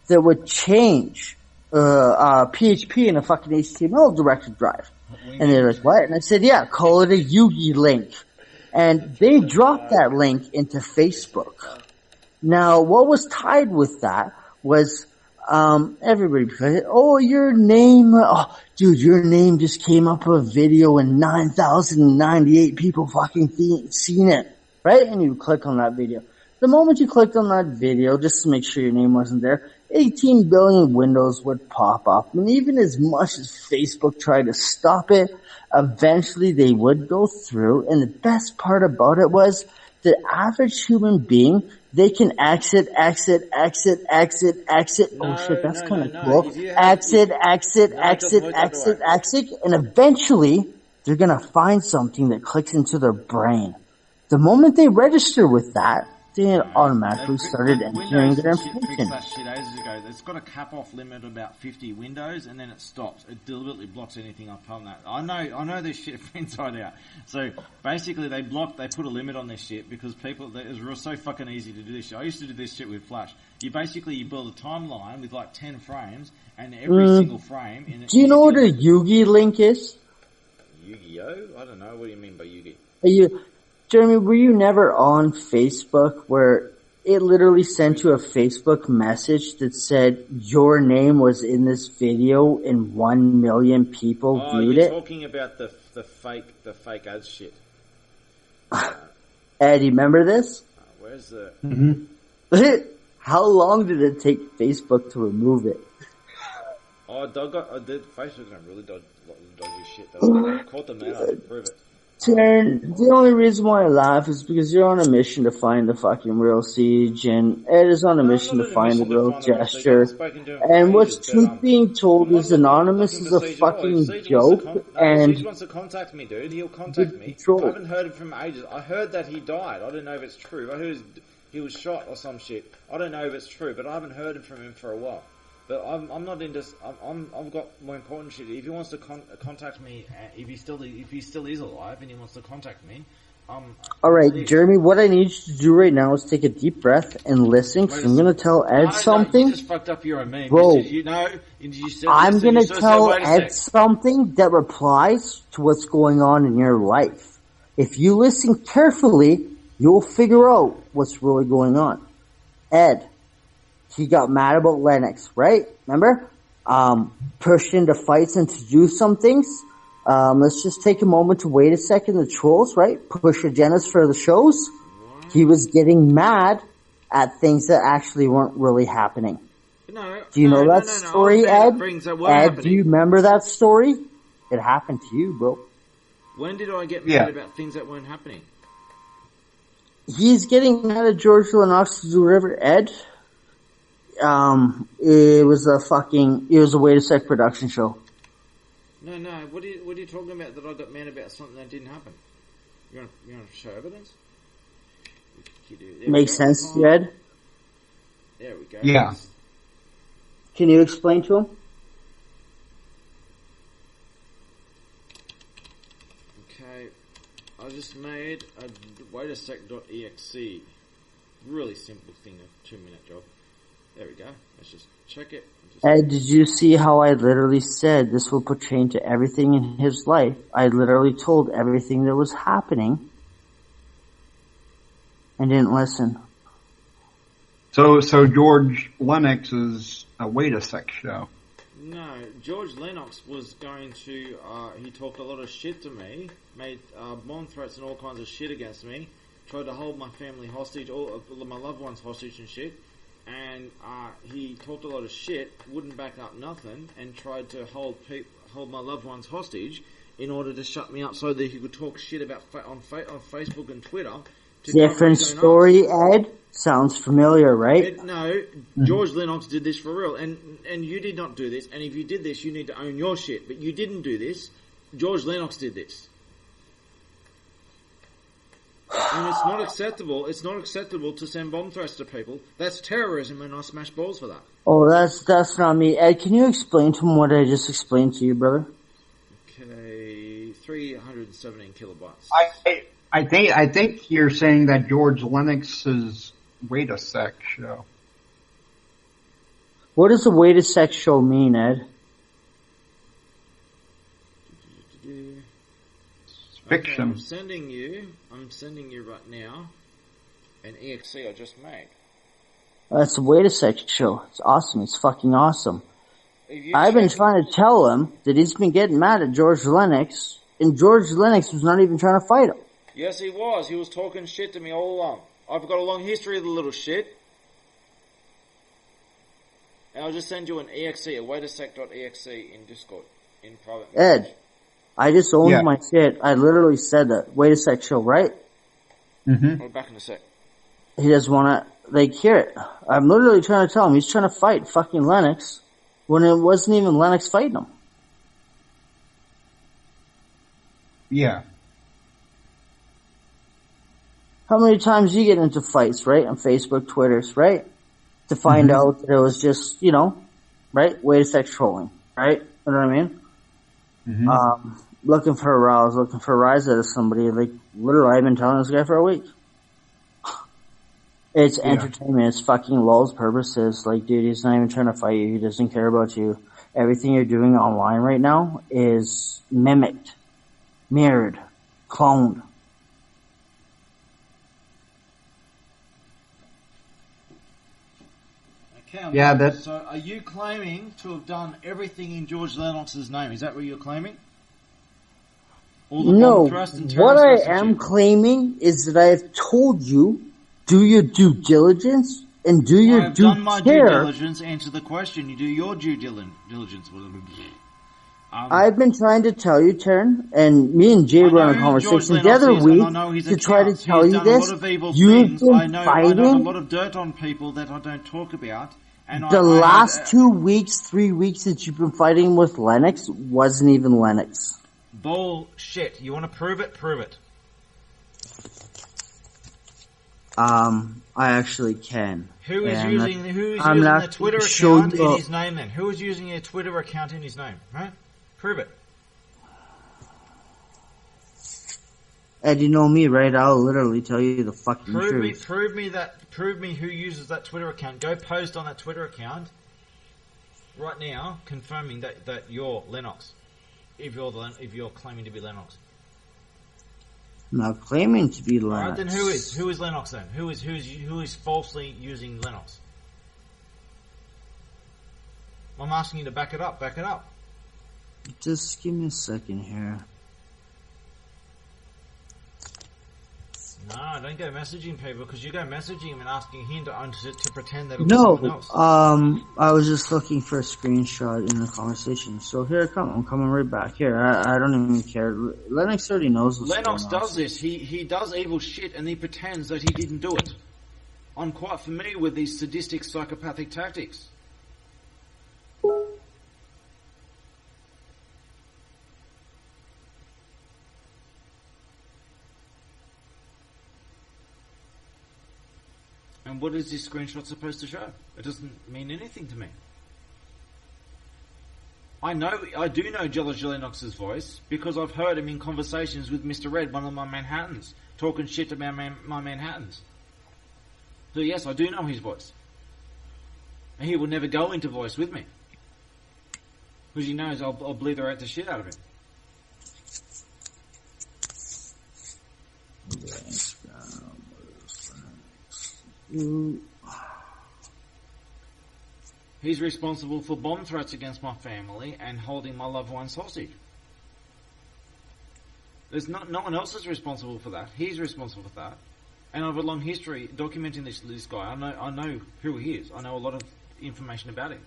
that would change PHP in a fucking HTML directed drive. And they're like, what? And I said, yeah, call it a Yugi link. And they dropped that link into Facebook. Now, what was tied with that was everybody, oh, your name, oh, dude, your name just came up a video and 9,098 people fucking seen it, right? And you click on that video. The moment you clicked on that video, just to make sure your name wasn't there, 18 billion windows would pop up. And even as much as Facebook tried to stop it, eventually they would go through. And the best part about it was the average human being, they can exit. Oh shit, that's kind of cool. Exit. And eventually they're going to find something that clicks into their brain. The moment they register with that, they automatically started entering their information. It's got a cap-off limit of about 50 windows, and then it stops. It deliberately blocks anything up on that. I know this shit inside out. So basically, they put a limit on this shit because it's so fucking easy to do this shit. I used to do this shit with Flash. You build a timeline with like 10 frames, and every single frame. Do you know what a Yugi link is? Yu-Gi-Oh? I don't know. What do you mean by Yugi? Jeremy, were you never on Facebook where it literally sent you a Facebook message that said your name was in this video and 1 million people viewed it? You're talking about the fake ads shit. Ed, you remember this? Where's the... Mm-hmm. How long did it take Facebook to remove it? Facebook's done really dodgy shit. I caught them out to prove it. Taryn, the only reason why I laugh is because you're on a mission to find the fucking real Siege, and Ed is on a mission to find the real Gesture. And what's truth being told is Anonymous is a fucking joke, and... Siege wants to contact me, dude. He'll contact me. I haven't heard from ages. I heard that he died. I don't know if it's true. I heard he was shot or some shit. I don't know if it's true, but I haven't heard from him for a while. But I'm not into. I've got more important shit. If he wants to contact me, if he still is alive and he wants to contact me, all right, Jeremy. What I need you to do right now is take a deep breath and listen. Because I'm gonna tell Ed something. You just fucked up your own meme, bro. I'm gonna tell Ed something that replies to what's going on in your life. If you listen carefully, you'll figure out what's really going on. Ed. He got mad about Lennox, right? Remember? Pushed into fights and to do some things. Let's just take a moment to wait a second. The trolls, right? Push agendas for the shows. He was getting mad at things that actually weren't really happening. Do you know that story, Ed? Ed, do you remember that story? It happened to you, bro. When did I get mad about things that weren't happening? He's getting mad at George Lennox to do whatever, Ed. It was a Wait a Sec production show. No. What are you talking about that I got mad about something that didn't happen? You want to show evidence? Makes sense, Ed? There we go. Yeah. Can you explain to him? Okay. I just made a waitersec.exe. Really simple thing, a 2-minute job. There we go. Let's just check it. Ed, did you see how I literally said this will pertain to everything in his life? I literally told everything that was happening and didn't listen. So George Lennox is a Wait a Sec show. No, George Lennox was going to, he talked a lot of shit to me, made bomb threats and all kinds of shit against me, tried to hold my family hostage, all my loved ones hostage and shit. and he talked a lot of shit, wouldn't back up nothing, and tried to hold my loved ones hostage in order to shut me up so that he could talk shit about on Facebook and Twitter. Different story, Ed. Sounds familiar, right? George Lennox did this for real, and you did not do this. And if you did this, you need to own your shit. But you didn't do this. George Lennox did this. And it's not acceptable. It's not acceptable to send bomb threats to people. That's terrorism, and I smash balls for that. Oh, that's not me. Ed, can you explain to him what I just explained to you, brother? Okay, 317 kilobytes. I think you're saying that George Lennox's Wait a Sec show. What does the Wait a Sec show mean, Ed? Fiction. Okay, I'm sending you right now an EXE I just made. That's the Wait a Sec show. It's awesome. It's fucking awesome. I've been trying to tell him that he's been getting mad at George Lennox, and George Lennox was not even trying to fight him. Yes, he was. He was talking shit to me all along. I've got a long history of the little shit. And I'll just send you an EXE, a waitasec.exe in Discord, in private message. Ed, I just owned my shit. I literally said that. Wait a sec show, right? Mm-hmm. We're back in a sec. He doesn't want to, hear it. I'm literally trying to tell him he's trying to fight fucking Lennox when it wasn't even Lennox fighting him. Yeah. How many times do you get into fights, right? On Facebook, Twitters, right? To find out that it was just, right? Wait a sec trolling, right? You know what I mean? Mm-hmm. Looking for a rouse, looking for a rise out of somebody. Literally, I've been telling this guy for a week. It's entertainment. It's fucking lulz purposes. Dude, he's not even trying to fight you. He doesn't care about you. Everything you're doing online right now is mimicked, mirrored, cloned. Okay, so are you claiming to have done everything in George Lennox's name? Is that what you're claiming? No, what I am claiming is that I have told you, do your due diligence and do your due care. I've done my due diligence. Answer the question. You do your due diligence. I've been trying to tell you, Taryn, and me and Jay were on a conversation the other week to try to tell you this. You've been fighting. I know a lot of dirt on people that I don't talk about. And the last 2 weeks, 3 weeks that you've been fighting with Lennox wasn't even Lennox. Bullshit. You want to prove it? Prove it. I actually can. Who is using the Twitter account in his name then? Who is using a Twitter account in his name? Right? Prove it. Ed, you know me, right? I'll literally tell you the fucking truth. Prove me who uses that Twitter account. Go post on that Twitter account right now, confirming that you're Lennox. If you're claiming to be Lennox. I'm not claiming to be Lennox. Alright, then who is Lennox then? Who is falsely using Lennox? I'm asking you to back it up. Back it up. Just give me a second here. No, don't go messaging people, because you go messaging him and asking him to pretend that it was someone else. I was just looking for a screenshot in the conversation. So here I come. I'm coming right back. Here, I don't even care. Lennox already knows what's going on. Lennox does this. He does evil shit and he pretends that he didn't do it. I'm quite familiar with these sadistic, psychopathic tactics. And what is this screenshot supposed to show? It doesn't mean anything to me. I do know George Lennox's voice because I've heard him in conversations with Mr. Red, one of my Manhattans, talking shit about my Manhattans. So yes, I do know his voice. And he will never go into voice with me. Because he knows I'll blither out the shit out of him. He's responsible for bomb threats against my family and holding my loved ones hostage. No one else is responsible for that. He's responsible for that. And I have a long history documenting this guy. I know who he is. I know a lot of information about him.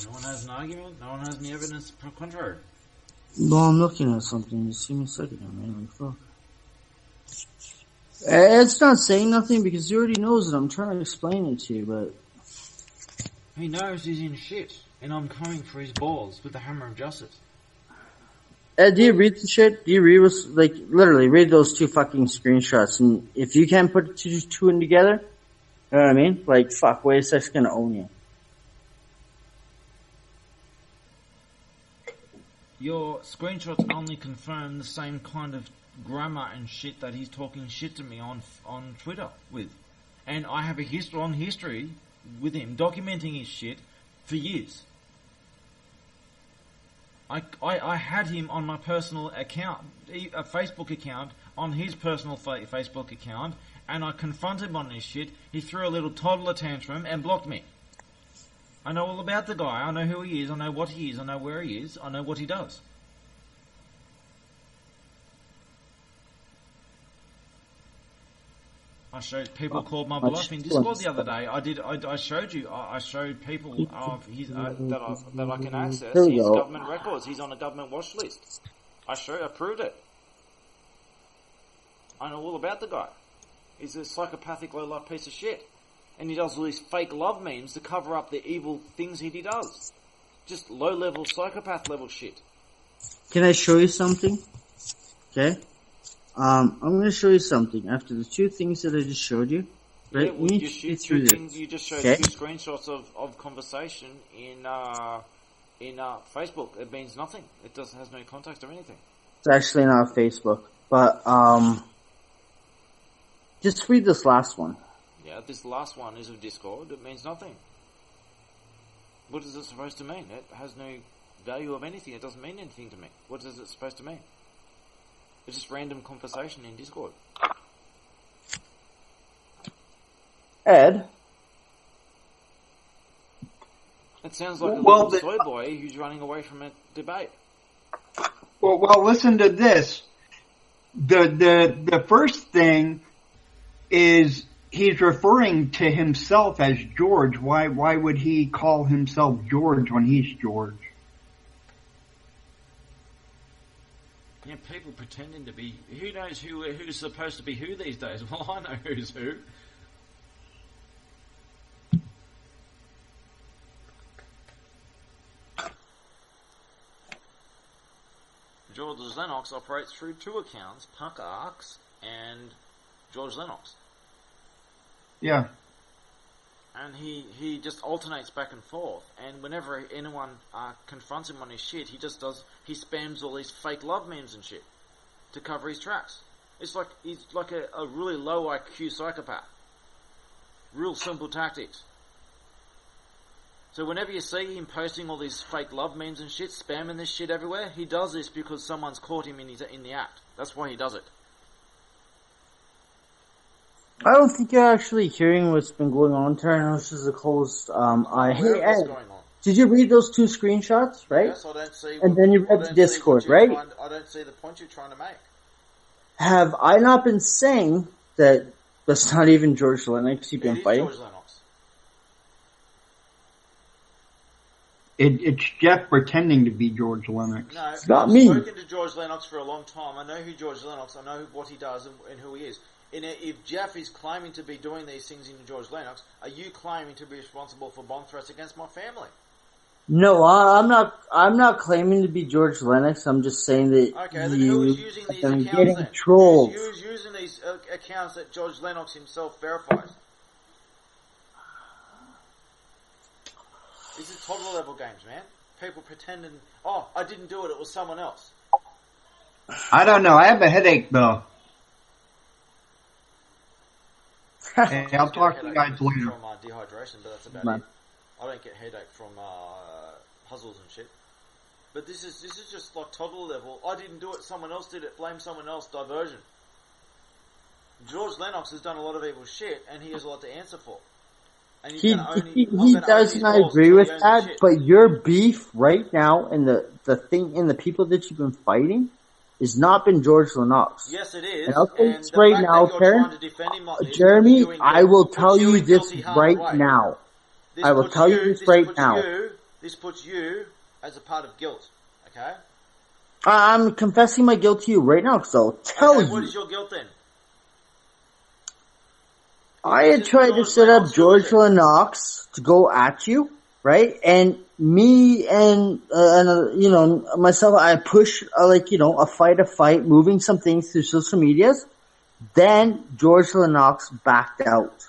No one has an argument. No one has any evidence contrary. Well, I'm looking at something. Just give me a second, man. Like, fuck. It's not saying nothing because he already knows it. I'm trying to explain it to you, but he knows he's in shit, and I'm coming for his balls with the hammer of justice. Ed, do you read the shit? Do you read literally read those 2 fucking screenshots? And if you can't put two in together, you know what I mean? Like, fuck, wait a second's gonna own you. Your screenshots only confirm the same kind of grammar and shit that he's talking shit to me on Twitter with. And I have a long history with him documenting his shit for years. I had him on my personal account, a Facebook account, on his personal Facebook account, and I confronted him on his shit. He threw a little toddler tantrum and blocked me. I know all about the guy. I know who he is. I know what he is. I know where he is. I know what he does. I showed people called my bluff in Discord the other day. I showed you. I showed people of his that I can access his government records. He's on a government watch list. I proved it. I know all about the guy. He's a psychopathic low-life piece of shit. And he does all these fake love memes to cover up the evil things he does. Just low-level, psychopath-level shit. Can I show you something? Okay? I'm going to show you something. After the 2 things that I just showed you, right? Yeah, well, you just showed 2 screenshots of conversation in Facebook. It means nothing. It has no context or anything. It's actually not Facebook. But, just read this last one. Yeah, this last one is of Discord. It means nothing. What is it supposed to mean? It has no value of anything. It doesn't mean anything to me. What is it supposed to mean? It's just random conversation in Discord. Ed? It sounds like a little soy boy who's running away from a debate. Well, listen to this. The first thing is he's referring to himself as George. Why would he call himself George when he's George? Yeah, people pretending to be. Who knows who's supposed to be who these days? Well, I know who's who. George Lennox operates through 2 accounts: Pucker Arcs and George Lennox. Yeah. And he just alternates back and forth. And whenever anyone confronts him on his shit, he spams all these fake love memes and shit to cover his tracks. It's like he's like a really low IQ psychopath. Real simple tactics. So whenever you see him posting all these fake love memes and shit, spamming this shit everywhere, he does this because someone's caught him in the act. That's why he does it. I don't think you're actually hearing what's been going on, Taryn. This is a closed, hey, Ed, did you read those 2 screenshots, right? Yes, I don't see. And then you read the Discord, right? I don't see the point you're trying to make. Have I not been saying that that's not even George Lennox you've been fighting? George Lennox. It's Jeff pretending to be George Lennox. No, it's not me. I've spoken to George Lennox for a long time. I know who George Lennox. I know what he does and who he is. And if Jeff is claiming to be doing these things in George Lennox, are you claiming to be responsible for bomb threats against my family? No, I'm not. I'm not claiming to be George Lennox. I'm just saying that okay, then who is using these accounts getting then? trolled. Who's using these accounts that George Lennox himself verifies? This is toddler level games, man. People pretending, oh, I didn't do it. It was someone else. I don't know. I have a headache though. Hey, I'll talk to you guys later. From dehydration, but that's about it. I don't get headache from puzzles and shit. But this is just like toddler level. I didn't do it. Someone else did it. Blame someone else. Diversion. George Lennox has done a lot of evil shit, and he has a lot to answer for. And he doesn't agree with that, but your beef right now and the thing and the people that you've been fighting has not been George Lennox. Yes, it is. And I'll tell you this right now, Karen, Jeremy, I will tell you this right now. I will tell you this right now. This puts you as a part of guilt, okay? I'm confessing my guilt to you right now, because I'll tell you. What is your guilt then? I had tried to set up George Lennox to go at you, right? And me and myself, I push a fight, moving some things through social medias. Then George Lennox backed out.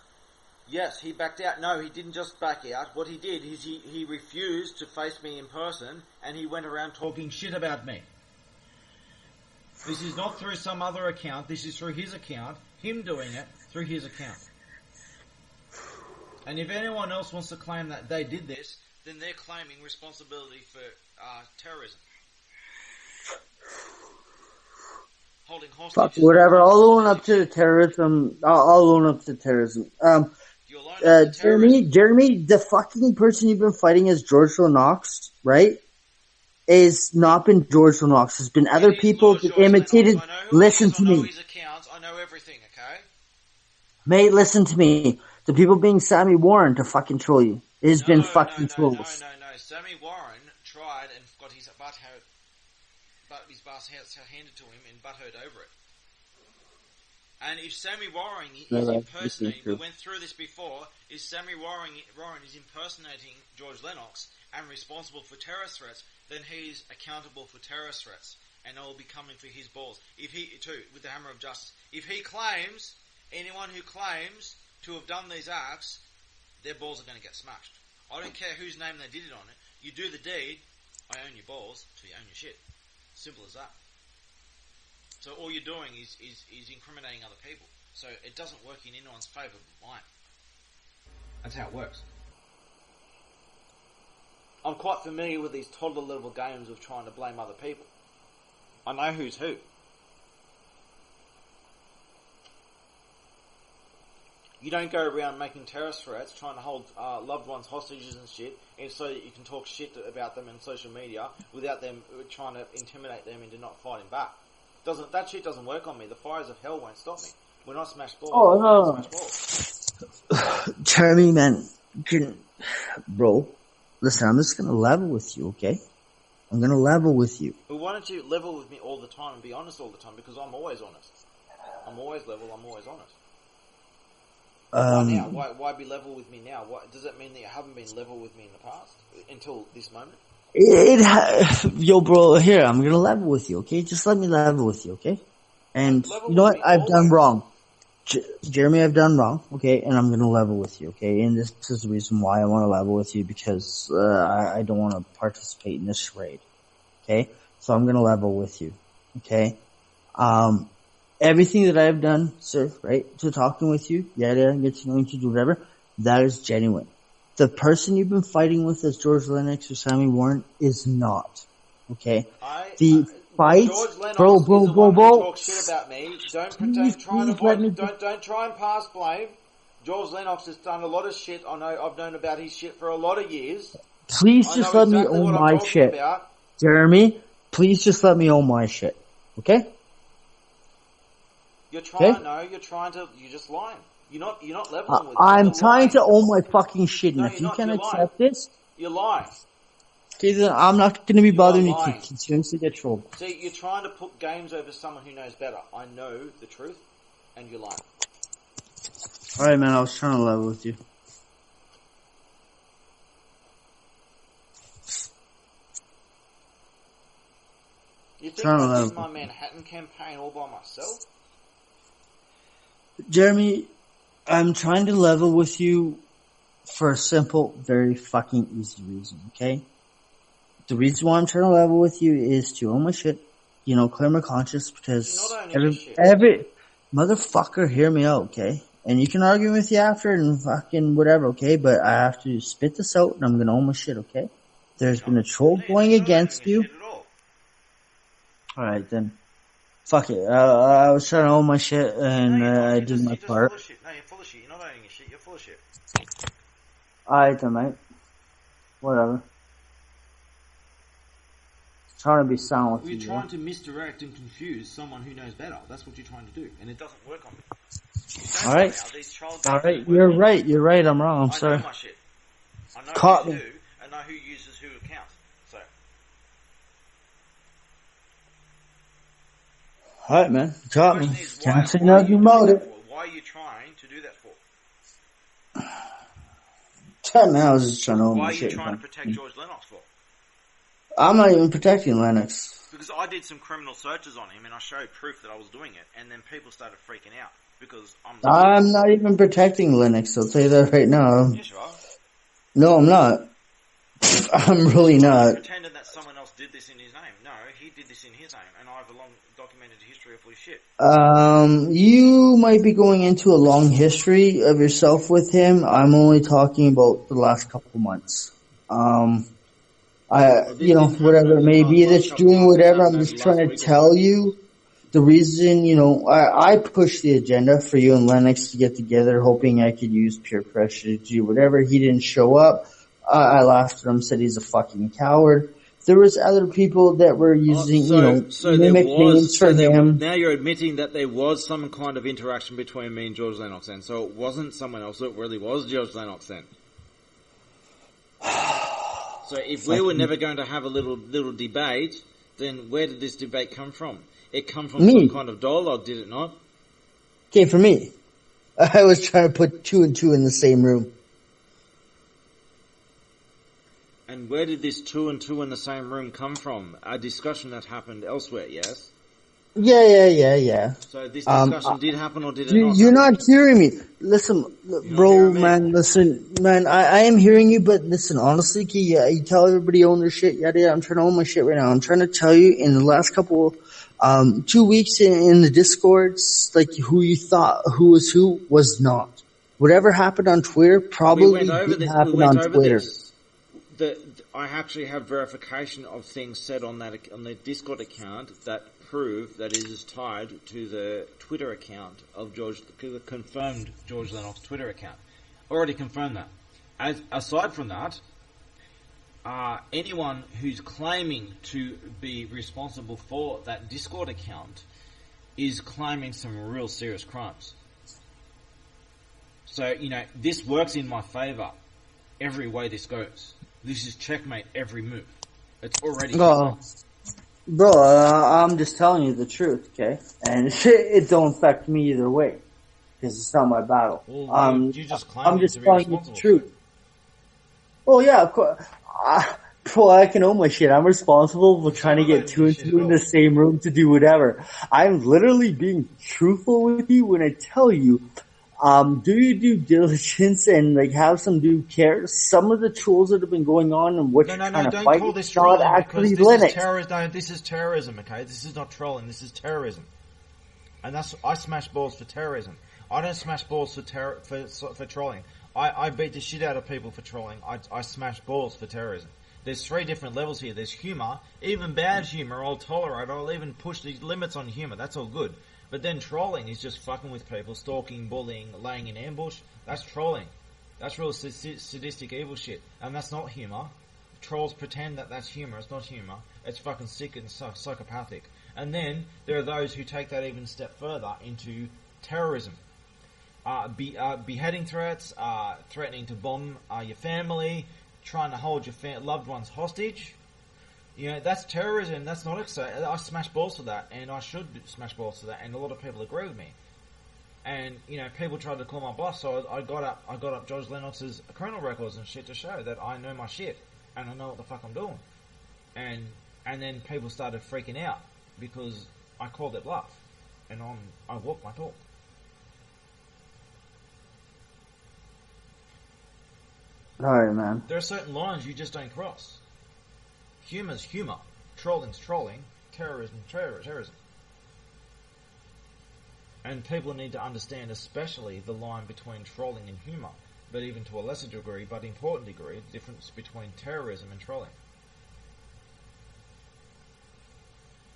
Yes, he backed out. No, he didn't just back out. What he did is he refused to face me in person, and he went around talking shit about me. This is not through some other account. This is through his account. Him doing it through his account. And if anyone else wants to claim that they did this, then they're claiming responsibility for terrorism. Holding hostages. Fuck, whatever. I'll own up to terrorism. I'll own up to terrorism. Jeremy, the fucking person you've been fighting is George Lennox, right? Is not been George Lennox. There's been other people that imitated. Listen to me. I know everything, okay? Mate, listen to me. The people being Sammy Warren to fucking troll you. It has been fucking trolls. No. Sammy Warren tried and got his butt handed to him and butthurt over it. And if Sammy Warren is impersonating, we went through this before, if Sammy Warren is impersonating George Lennox and responsible for terrorist threats, then he's accountable for terrorist threats. And I will be coming for his balls. If he, too, with the hammer of justice. If he claims, anyone who claims to have done these acts, their balls are going to get smashed. I don't care whose name they did it on it. You do the deed, I own your balls, so you own your shit. Simple as that. So all you're doing is incriminating other people. So it doesn't work in anyone's favour but mine. That's how it works. I'm quite familiar with these toddler level games of trying to blame other people. I know who's who. You don't go around making terrorist threats, trying to hold loved ones hostages and shit, and so that you can talk shit about them on social media without them trying to intimidate them into not fighting back. That shit doesn't work on me. The fires of hell won't stop me. When I smash balls, I smash balls. Jeremy, man, bro, listen, I'm just gonna level with you, okay? I'm gonna level with you. Well, why don't you level with me all the time and be honest all the time? Because I'm always honest. I'm always level. I'm always honest. Why now? Why be level with me now? Does that mean that you haven't been level with me in the past until this moment? Yo, bro, here, I'm gonna level with you, okay? Just let me level with you, okay? And you know what? I've done wrong. Jeremy, I've done wrong, okay? And I'm gonna level with you, okay? And this is the reason why I want to level with you, because I don't want to participate in this charade, okay? So I'm gonna level with you, okay? Everything that I've done, sir, right, to talking with you, get to know you, do whatever, that is genuine. The person you've been fighting with as George Lennox or Sammy Warren is not, okay? The fight, bro. Talk shit about me. Don't try and pass blame. George Lennox has done a lot of shit. I know. I've known about his shit for a lot of years. Please just let me own my shit, Jeremy. Please just let me own my shit, okay? You're just lying. You're not leveling with me. I'm trying to own my fucking shit, and if you can't accept this, you're lying. Okay, then I'm not going to be bothering you to continuously get trolled. See, you're trying to put games over someone who knows better. I know the truth, and you're lying. Alright, man, I was trying to level with you. You think I did my Manhattan campaign all by myself? Jeremy, I'm trying to level with you for a simple, very fucking easy reason, okay? The reason why I'm trying to level with you is to own my shit, clear my conscience, because every motherfucker, hear me out, okay? And you can argue with you after and fucking whatever, okay? But I have to spit this out and I'm gonna own my shit, okay? There's been a troll going against you. Alright then. Fuck it. I was trying to own my shit and I did my part. No, you're full of shit. You're not owning your shit. You're full of shit. Alright then, mate. Whatever. Trying to be sound with you. You're trying to misdirect and confuse someone who knows better. That's what you're trying to do, and it doesn't work on me. Alright, you're right, I'm wrong, I'm sorry. I know my shit. I know Caught who, me. I know who uses who accounts. So. Alright, man. Caught me. Can't say nothing about it. Why are you trying to do that for? Man, I was just trying to hold Why my are you shit. trying to protect George Lennox for? I'm not even protecting Lennox. Because I did some criminal searches on him and I showed proof that I was doing it, and then people started freaking out because I'm not even protecting Lennox, I'll tell you that right now. Yes, you are. No, I'm not. I'm really not. Pretending that someone else did this in his name. No, he did this in his name, and I have a long documented history of his shit. You might be going into a long history of yourself with him. I'm only talking about the last couple months. Whatever it may be that you're doing, whatever, I'm just trying to tell you the reason, I pushed the agenda for you and Lennox to get together, hoping I could use peer pressure to do whatever. He didn't show up. I laughed at him, said he's a fucking coward. There was other people that were using, mimic names for him. Now you're admitting that there was some kind of interaction between me and George Lennox then. So it wasn't someone else, it really was George Lennox then. So if we were never going to have a little debate, then where did this debate come from? It come from some kind of dialogue, did it not? Came from me. I was trying to put 2 and 2 in the same room. And where did this 2 and 2 in the same room come from? A discussion that happened elsewhere, yes? Yeah. So this discussion did happen or did it not? You're not hearing me. Listen, bro, man, listen, man, I am hearing you, but listen, honestly, you tell everybody to own their shit, yada. I'm trying to own my shit right now. I'm trying to tell you in the last couple, 2 weeks in the Discords, like who you thought who was not. Whatever happened on Twitter probably didn't happen on Twitter. I actually have verification of things said on the Discord account that prove that it is tied to the Twitter account of the confirmed George Lennox Twitter account. Already confirmed that. Aside from that, anyone who's claiming to be responsible for that Discord account is claiming some real serious crimes. So, this works in my favour every way this goes. This is checkmate every move. It's already Bro, I'm just telling you the truth, okay? And it don't affect me either way. Because it's not my battle. Well, I'm just telling you the truth. Oh yeah, of course. Bro, I can own my shit. I'm responsible for trying to get 2 and 2 in the same room to do whatever. I'm literally being truthful with you when I tell you, do your due diligence and have some due care. Some of the trolls that have been going on and what you're trying to fight is not actually Linux. This is terrorism, okay? This is not trolling. This is terrorism, and I smash balls for terrorism. I don't smash balls for trolling. I beat the shit out of people for trolling. I smash balls for terrorism. There's 3 different levels here. There's humour, even bad humour. I'll tolerate. I'll even push the limits on humour. That's all good. But then trolling is just fucking with people, stalking, bullying, laying in ambush. That's trolling. That's real sadistic evil shit. And that's not humour. Trolls pretend that that's humour. It's not humour. It's fucking sick and psychopathic. And then there are those who take that even a step further into terrorism. Beheading threats, threatening to bomb your family, trying to hold your loved ones hostage. That's terrorism. That's not exciting. I smash balls for that, and I should smash balls for that, and a lot of people agree with me. And people tried to call my bluff, so I got up George Lennox's criminal records and shit to show that I know my shit and I know what the fuck I'm doing. And then people started freaking out because I called their bluff, and I walk my talk. Alright, man. There are certain lines you just don't cross. Humour's humour. Trolling's trolling. Terrorism's terrorism. And people need to understand especially the line between trolling and humour, but even to a lesser degree, but important degree, the difference between terrorism and trolling.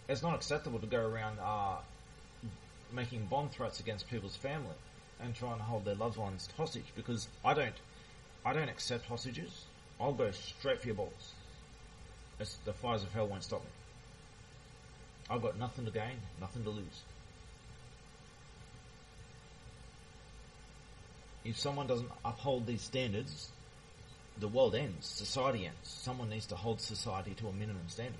It's not acceptable to go around making bomb threats against people's family and trying to hold their loved ones hostage, because I I don't accept hostages. I'll go straight for your balls. The fires of hell won't stop me. I've got nothing to gain, nothing to lose. If someone doesn't uphold these standards, the world ends, society ends. Someone needs to hold society to a minimum standard.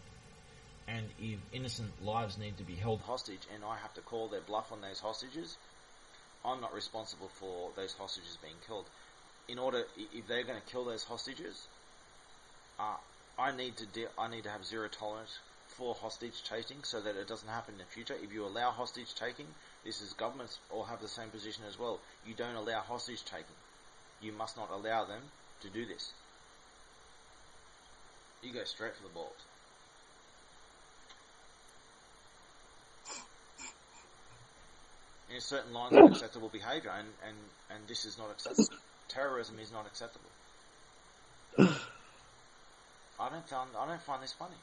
And if innocent lives need to be held hostage and I have to call their bluff on those hostages, I'm not responsible for those hostages being killed. If they're going to kill those hostages, I need to have zero tolerance for hostage taking so that it doesn't happen in the future. If you allow hostage taking, this is governments all have the same position as well. You don't allow hostage taking. You must not allow them to do this. You go straight for the balls. In certain lines of acceptable behaviour, and this is not acceptable. Terrorism is not acceptable. I don't find this funny.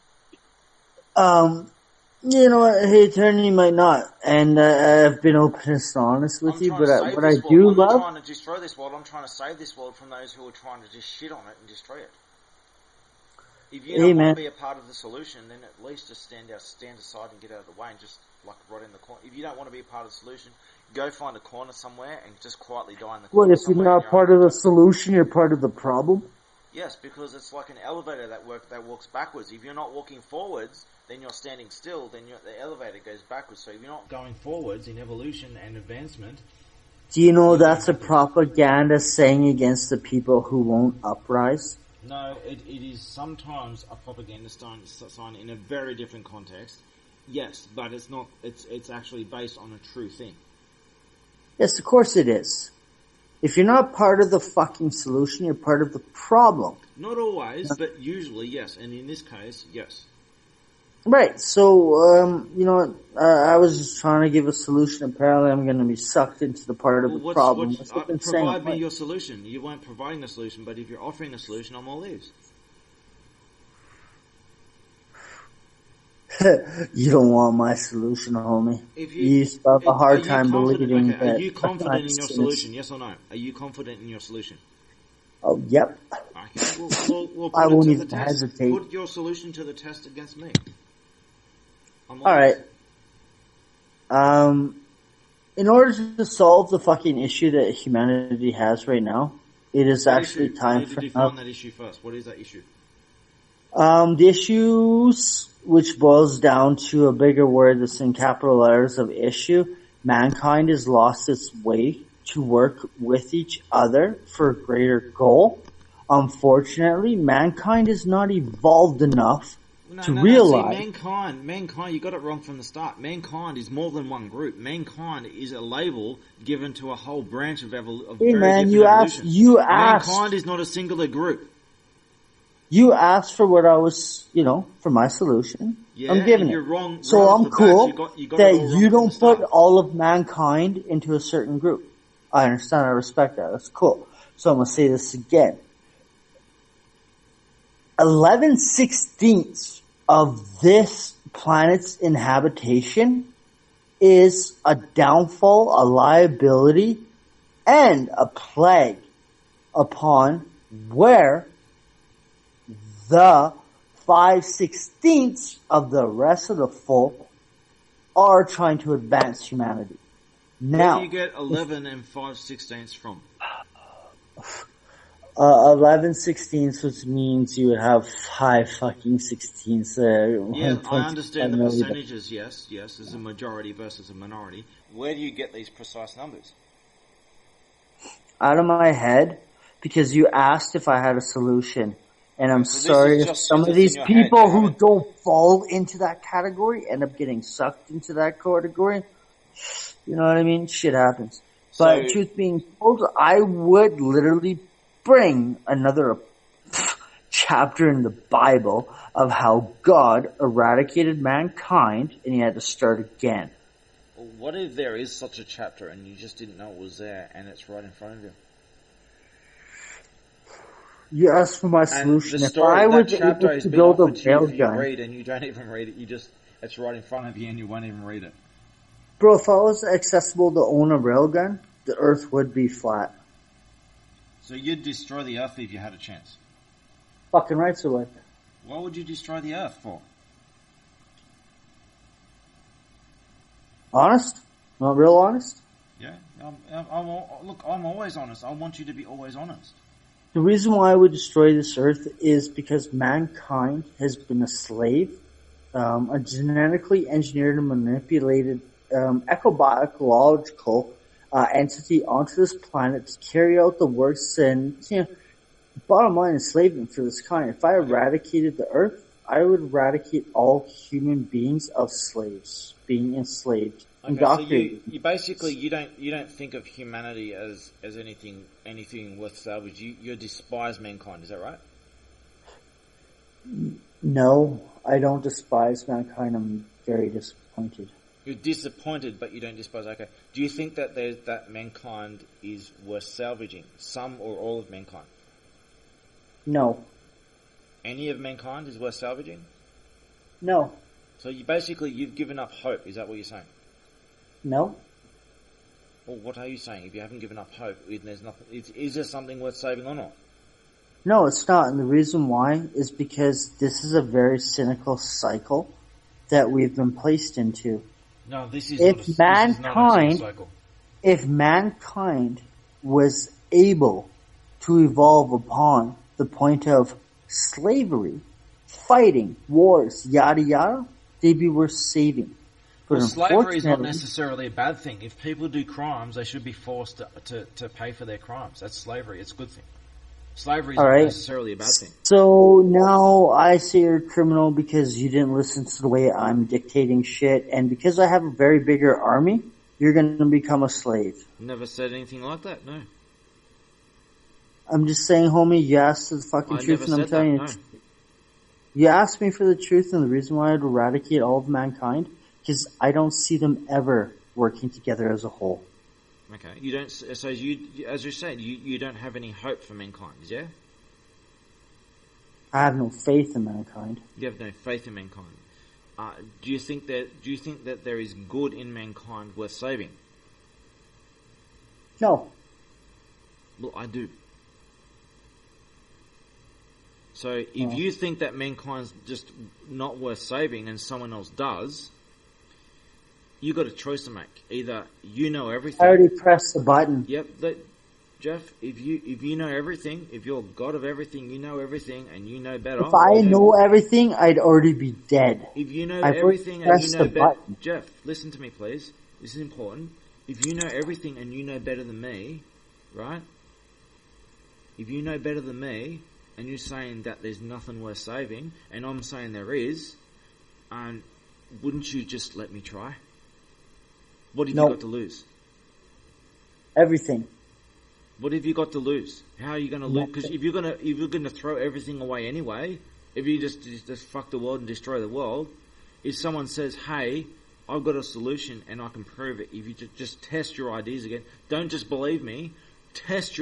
You know what? Hey, attorney, might not, and I've been open and honest with you. But what I do love, I'm not trying to destroy this world. I'm trying to save this world from those who are trying to just shit on it and destroy it. If you don't want to be a part of the solution, then at least just stand aside and get out of the way and just right in the corner. If you don't want to be a part of the solution, go find a corner somewhere and just quietly die in the corner. What, if you're not part of the solution, you're part of the problem? Yes, because it's like an elevator that walks backwards. If you're not walking forwards, then you're standing still, then the elevator goes backwards. So if you're not going forwards in evolution and advancement... Do you know that's a propaganda saying against the people who won't uprise? No, it is sometimes a propaganda sign in a very different context. Yes, but it's not. It's actually based on a true thing. Yes, of course it is. If you're not part of the fucking solution, you're part of the problem. Not always, but usually, yes. And in this case, yes. Right. So, you know what? I was just trying to give a solution. Apparently, I'm going to be sucked into the part of the problem. Provide me your solution. You weren't providing the solution, but if you're offering a solution, I'm all ears. You don't want my solution, homie. You still have a hard time believing that. Are you confident in your solution? Yes or no? Are you confident in your solution? Oh, yep. Okay. Well, I won't even hesitate. Put your solution to the test against me. All right. In order to solve the fucking issue that humanity has right now, it is actually time for... define that issue first. What is that issue? The issues, which boils down to a bigger word that's in capital letters of issue, mankind has lost its way to work with each other for a greater goal. Unfortunately, mankind is not evolved enough to realize... See, mankind, you got it wrong from the start. Mankind is more than one group. Mankind is a label given to a whole branch of evolution. Hey man, you asked... Mankind is not a singular group. You asked for what I was, for my solution. Yeah, I'm giving you're it. Wrong. So I'm cool you got that you don't put all of mankind into a certain group. I understand. I respect that. That's cool. So I'm going to say this again. 11/16 of this planet's inhabitation is a downfall, a liability, and a plague upon where the 5/16 of the rest of the folk are trying to advance humanity. Now, where do you get 11 and 5/16 from? 11/16, which means you would have 5 fucking 16s there. Yeah, I understand the percentages, yes, there's a majority versus a minority. Where do you get these precise numbers? Out of my head, because you asked if I had a solution. And I'm sorry if some of these people who don't fall into that category end up getting sucked into that category. You know what I mean? Shit happens. But truth being told, I would literally bring another chapter in the Bible of how God eradicated mankind and he had to start again. Well, what if there is such a chapter and you just didn't know it was there and it's right in front of you? You asked for my solution. If I was able to build a railgun, read and you don't even read it, it's right in front of you and you won't even read it. Bro, if I was accessible to own a railgun, the Earth would be flat. So you'd destroy the Earth if you had a chance? Fucking right, so what? Why would you destroy the Earth for? Honest? Not real honest? Yeah. Look, I'm always honest. I want you to be always honest. The reason why I would destroy this Earth is because mankind has been a slave, a genetically engineered and manipulated ecological entity onto this planet to carry out the works and, bottom line, enslavement for this kind. If I eradicated the Earth, I would eradicate all human beings of slaves, being enslaved. Okay, so you basically you don't think of humanity as anything worth salvage. You despise mankind, is that right? No, I don't despise mankind. I'm very disappointed. You're disappointed, but you don't despise. Okay. Do you think that mankind is worth salvaging? Some or all of mankind? No. Any of mankind is worth salvaging? No. So you've given up hope. Is that what you're saying? No. Well, what are you saying? If you haven't given up hope, there's nothing. Is there something worth saving or not? No, it's not. And the reason why is because this is a very cynical cycle that we've been placed into. No, this is if mankind was able to evolve upon the point of slavery, fighting, wars, yada yada, they'd be worth saving. But slavery is not necessarily a bad thing. If people do crimes, they should be forced to pay for their crimes. That's slavery. It's a good thing. Slavery is not necessarily a bad thing. So now I say you're a criminal because you didn't listen to the way I'm dictating shit, and because I have a very bigger army, you're going to become a slave. Never said anything like that, no. I'm just saying, homie, you asked for the fucking truth, and I'm telling you. You asked me for the truth, and the reason why I'd eradicate all of mankind, because I don't see them ever working together as a whole. Okay, you don't. So as you said, you don't have any hope for mankind, yeah? I have no faith in mankind. You have no faith in mankind. Do you think that there is good in mankind worth saving? No. Well, I do. So if you think that mankind's just not worth saving and someone else does, you got a choice to make. Either you know everything. I already pressed the button. Yep, Jeff. If you know everything, if you're God of everything, you know everything, and you know better. If I know everything, I'd already be dead. If you know everything and you know better, Jeff, listen to me, please. This is important. If you know everything and you know better than me, right? If you know better than me, and you're saying that there's nothing worth saving, and I'm saying there is, wouldn't you just let me try? What have you got to lose? Everything. What have you got to lose? How are you going to lose? Because if you're going to throw everything away anyway, if you just fuck the world and destroy the world, if someone says, "Hey, I've got a solution and I can prove it," if you just test your ideas again, don't just believe me, test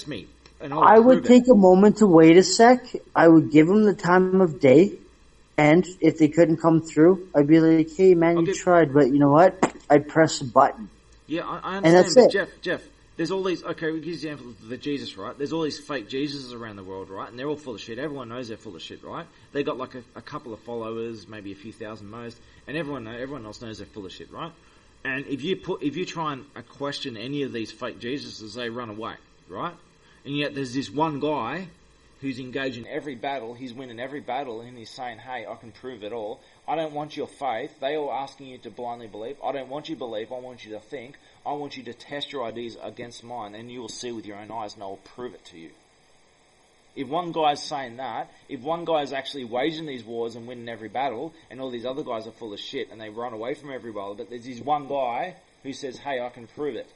me. And I would take a moment to wait a sec. I would give them the time of day, and if they couldn't come through, I'd be like, "Hey, man, you tried, but you know what? I'd press a button." Yeah, I understand, but Jeff, there's all these, okay, we give the example of the Jesus, right? There's all these fake Jesuses around the world, right? And they're all full of shit. Everyone knows they're full of shit, right? They got like a couple of followers, maybe a few thousand most, and everyone else knows they're full of shit, right? And if you try and question any of these fake Jesuses, they run away, right? And yet there's this one guy who's engaged in every battle, he's winning every battle, and he's saying, "Hey, I can prove it all. I don't want your faith. They all asking you to blindly believe. I don't want you to believe. I want you to think. I want you to test your ideas against mine, and you will see with your own eyes, and I will prove it to you." If one guy's saying that, if one guy's actually waging these wars and winning every battle, and all these other guys are full of shit, and they run away from every battle, but there's this one guy who says, "Hey, I can prove it."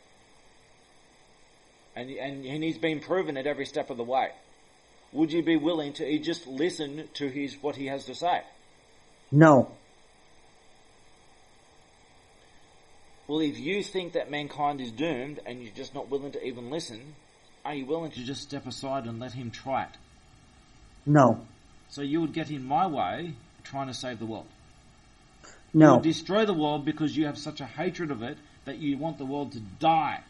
And he's been proven at every step of the way. Would you be willing to just listen to what he has to say? No. Well, if you think that mankind is doomed and you're just not willing to even listen, are you willing to just step aside and let him try it? No. So you would get in my way trying to save the world? No. You would destroy the world because you have such a hatred of it that you want the world to die.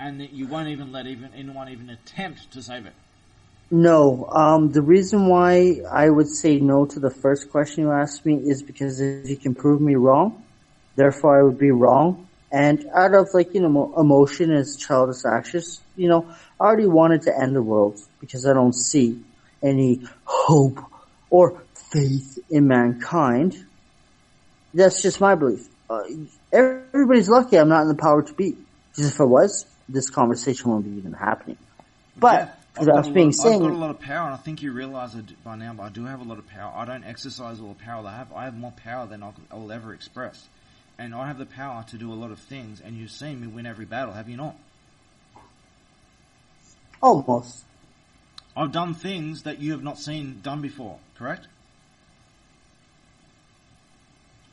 And that you won't even let anyone even attempt to save it. No. The reason why I would say no to the first question you asked me is because if you can prove me wrong, therefore I would be wrong. And out of emotion as childish actions, I already wanted to end the world because I don't see any hope or faith in mankind. That's just my belief. Everybody's lucky I'm not in the power to be. Because if I was, this conversation won't be even happening. But I've got a lot of power, and I think you realise it by now, but I do have a lot of power. I don't exercise all the power that I have. I have more power than I will ever express. And I have the power to do a lot of things, and you've seen me win every battle, have you not? Almost. I've done things that you have not seen done before, correct?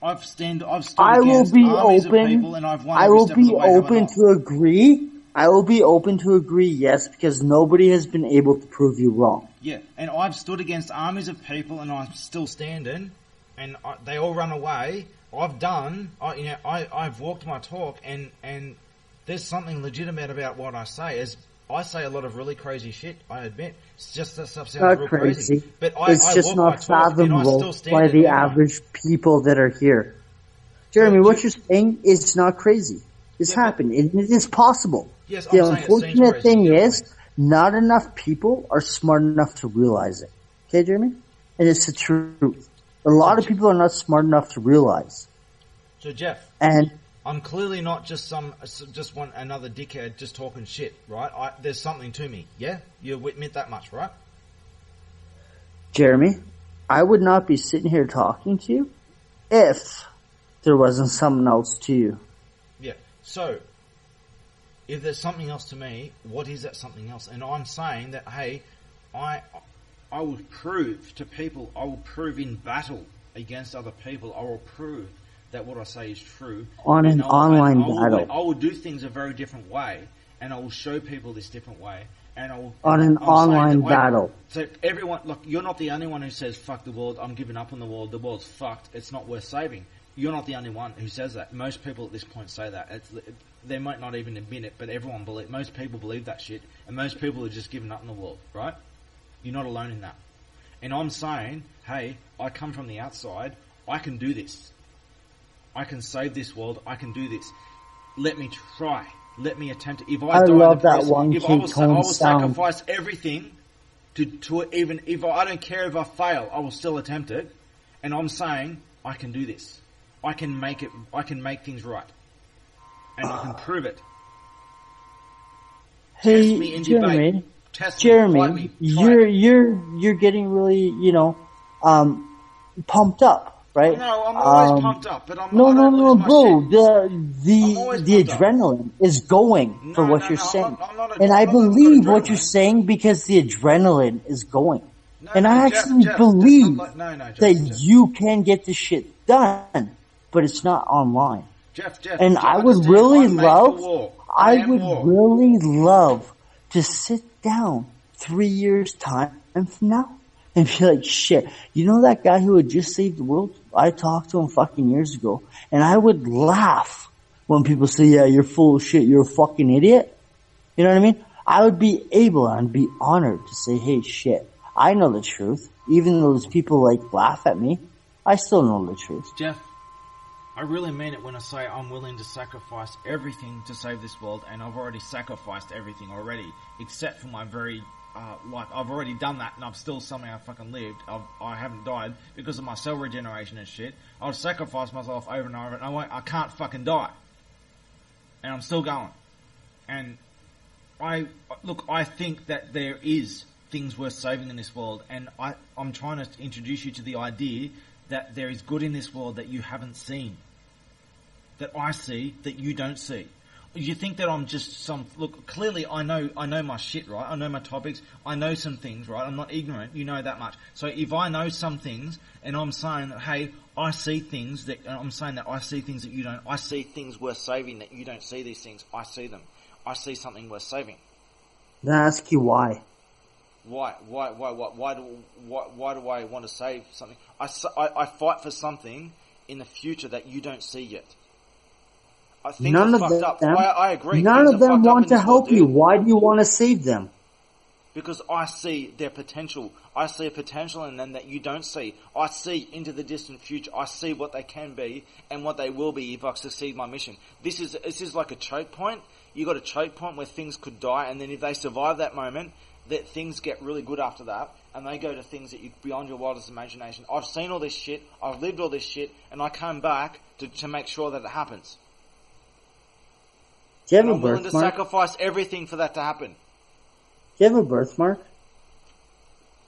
I've stood against armies of people, and I've won every step of the way. I will be open to agree. I will be open to agree, yes, because nobody has been able to prove you wrong. Yeah, and I've stood against armies of people, and I'm still standing, and they all run away. I've walked my talk, and there's something legitimate about what I say. I say a lot of really crazy shit, I admit. It's just that stuff sounds not real crazy. But it's just not fathomable by the average people that are here. Jeremy, what you're saying is not crazy. It's happened. It is possible. Yes, the unfortunate thing is, not enough people are smart enough to realize it. Okay, Jeremy? And it's the truth. A lot of people are not smart enough to realize. So, Jeff, and I'm clearly not just another dickhead just talking shit, right? There's something to me, yeah? You admit that much, right? Jeremy, I would not be sitting here talking to you if there wasn't something else to you. Yeah, so if there's something else to me, what is that something else? And I'm saying that, hey, I will prove to people, I will prove in battle against other people, I will prove that what I say is true. On an online battle. I will do things a very different way, and I will show people this different way. And I will, on an online battle. So everyone, look, you're not the only one who says, fuck the world, I'm giving up on the world's fucked, it's not worth saving. You're not the only one who says that. Most people at this point say that. They might not even admit it, but most people believe that shit, and most people are just giving up on the world, right? You're not alone in that. And I'm saying, hey, I come from the outside, I can do this. I can save this world, I can do this. Let me try. Let me attempt it. If I will sacrifice everything to even, if I don't care if I fail, I will still attempt it. And I'm saying, I can do this. I can make it, I can make things right. And I can prove it. Hey, Test me in Jeremy, debate. Test Jeremy, me, you're getting really, pumped up, right? No, I'm always pumped up, but bro. The adrenaline is going for what you're saying, and I believe what you're saying because the adrenaline is going, and I actually believe that you can get this shit done, but it's not online. And I would really love to sit down 3 years time from now and be like, shit, you know that guy who had just saved the world? I talked to him fucking years ago, and I would laugh when people say, yeah, you're full of shit, you're a fucking idiot. You know what I mean? I would be able and be honored to say, hey, shit, I know the truth. Even though those people laugh at me, I still know the truth. Jeff, I really mean it when I say I'm willing to sacrifice everything to save this world, and I've already sacrificed everything already, except for my very life. I've already done that, and I've still somehow fucking lived. I haven't died because of my cell regeneration and shit. I'll sacrifice myself over and over, and I can't fucking die. And I'm still going. And I think that there is things worth saving in this world, and I'm trying to introduce you to the idea that there is good in this world that you haven't seen. That I see, that you don't see. You think that I'm just clearly I know my shit, right? I know my topics, I know some things, right? I'm not ignorant, you know that much. So if I know some things, and I'm saying that, hey, I see things that you don't, I see things worth saving that you don't see these things, I see them. I see something worth saving. Then I ask you why. Why do I want to save something? I fight for something in the future that you don't see yet. None of them. I agree. None of them want to help you. Why do you want to save them? Because I see their potential. I see a potential in them that you don't see. I see into the distant future. I see what they can be and what they will be if I succeed my mission. This is like a choke point. You got a choke point where things could die, and then if they survive that moment, that things get really good after that, and they go to things that you beyond your wildest imagination. I've seen all this shit. I've lived all this shit, and I come back to make sure that it happens. Do you have I'm willing to sacrifice everything for that to happen. Do you have a birthmark?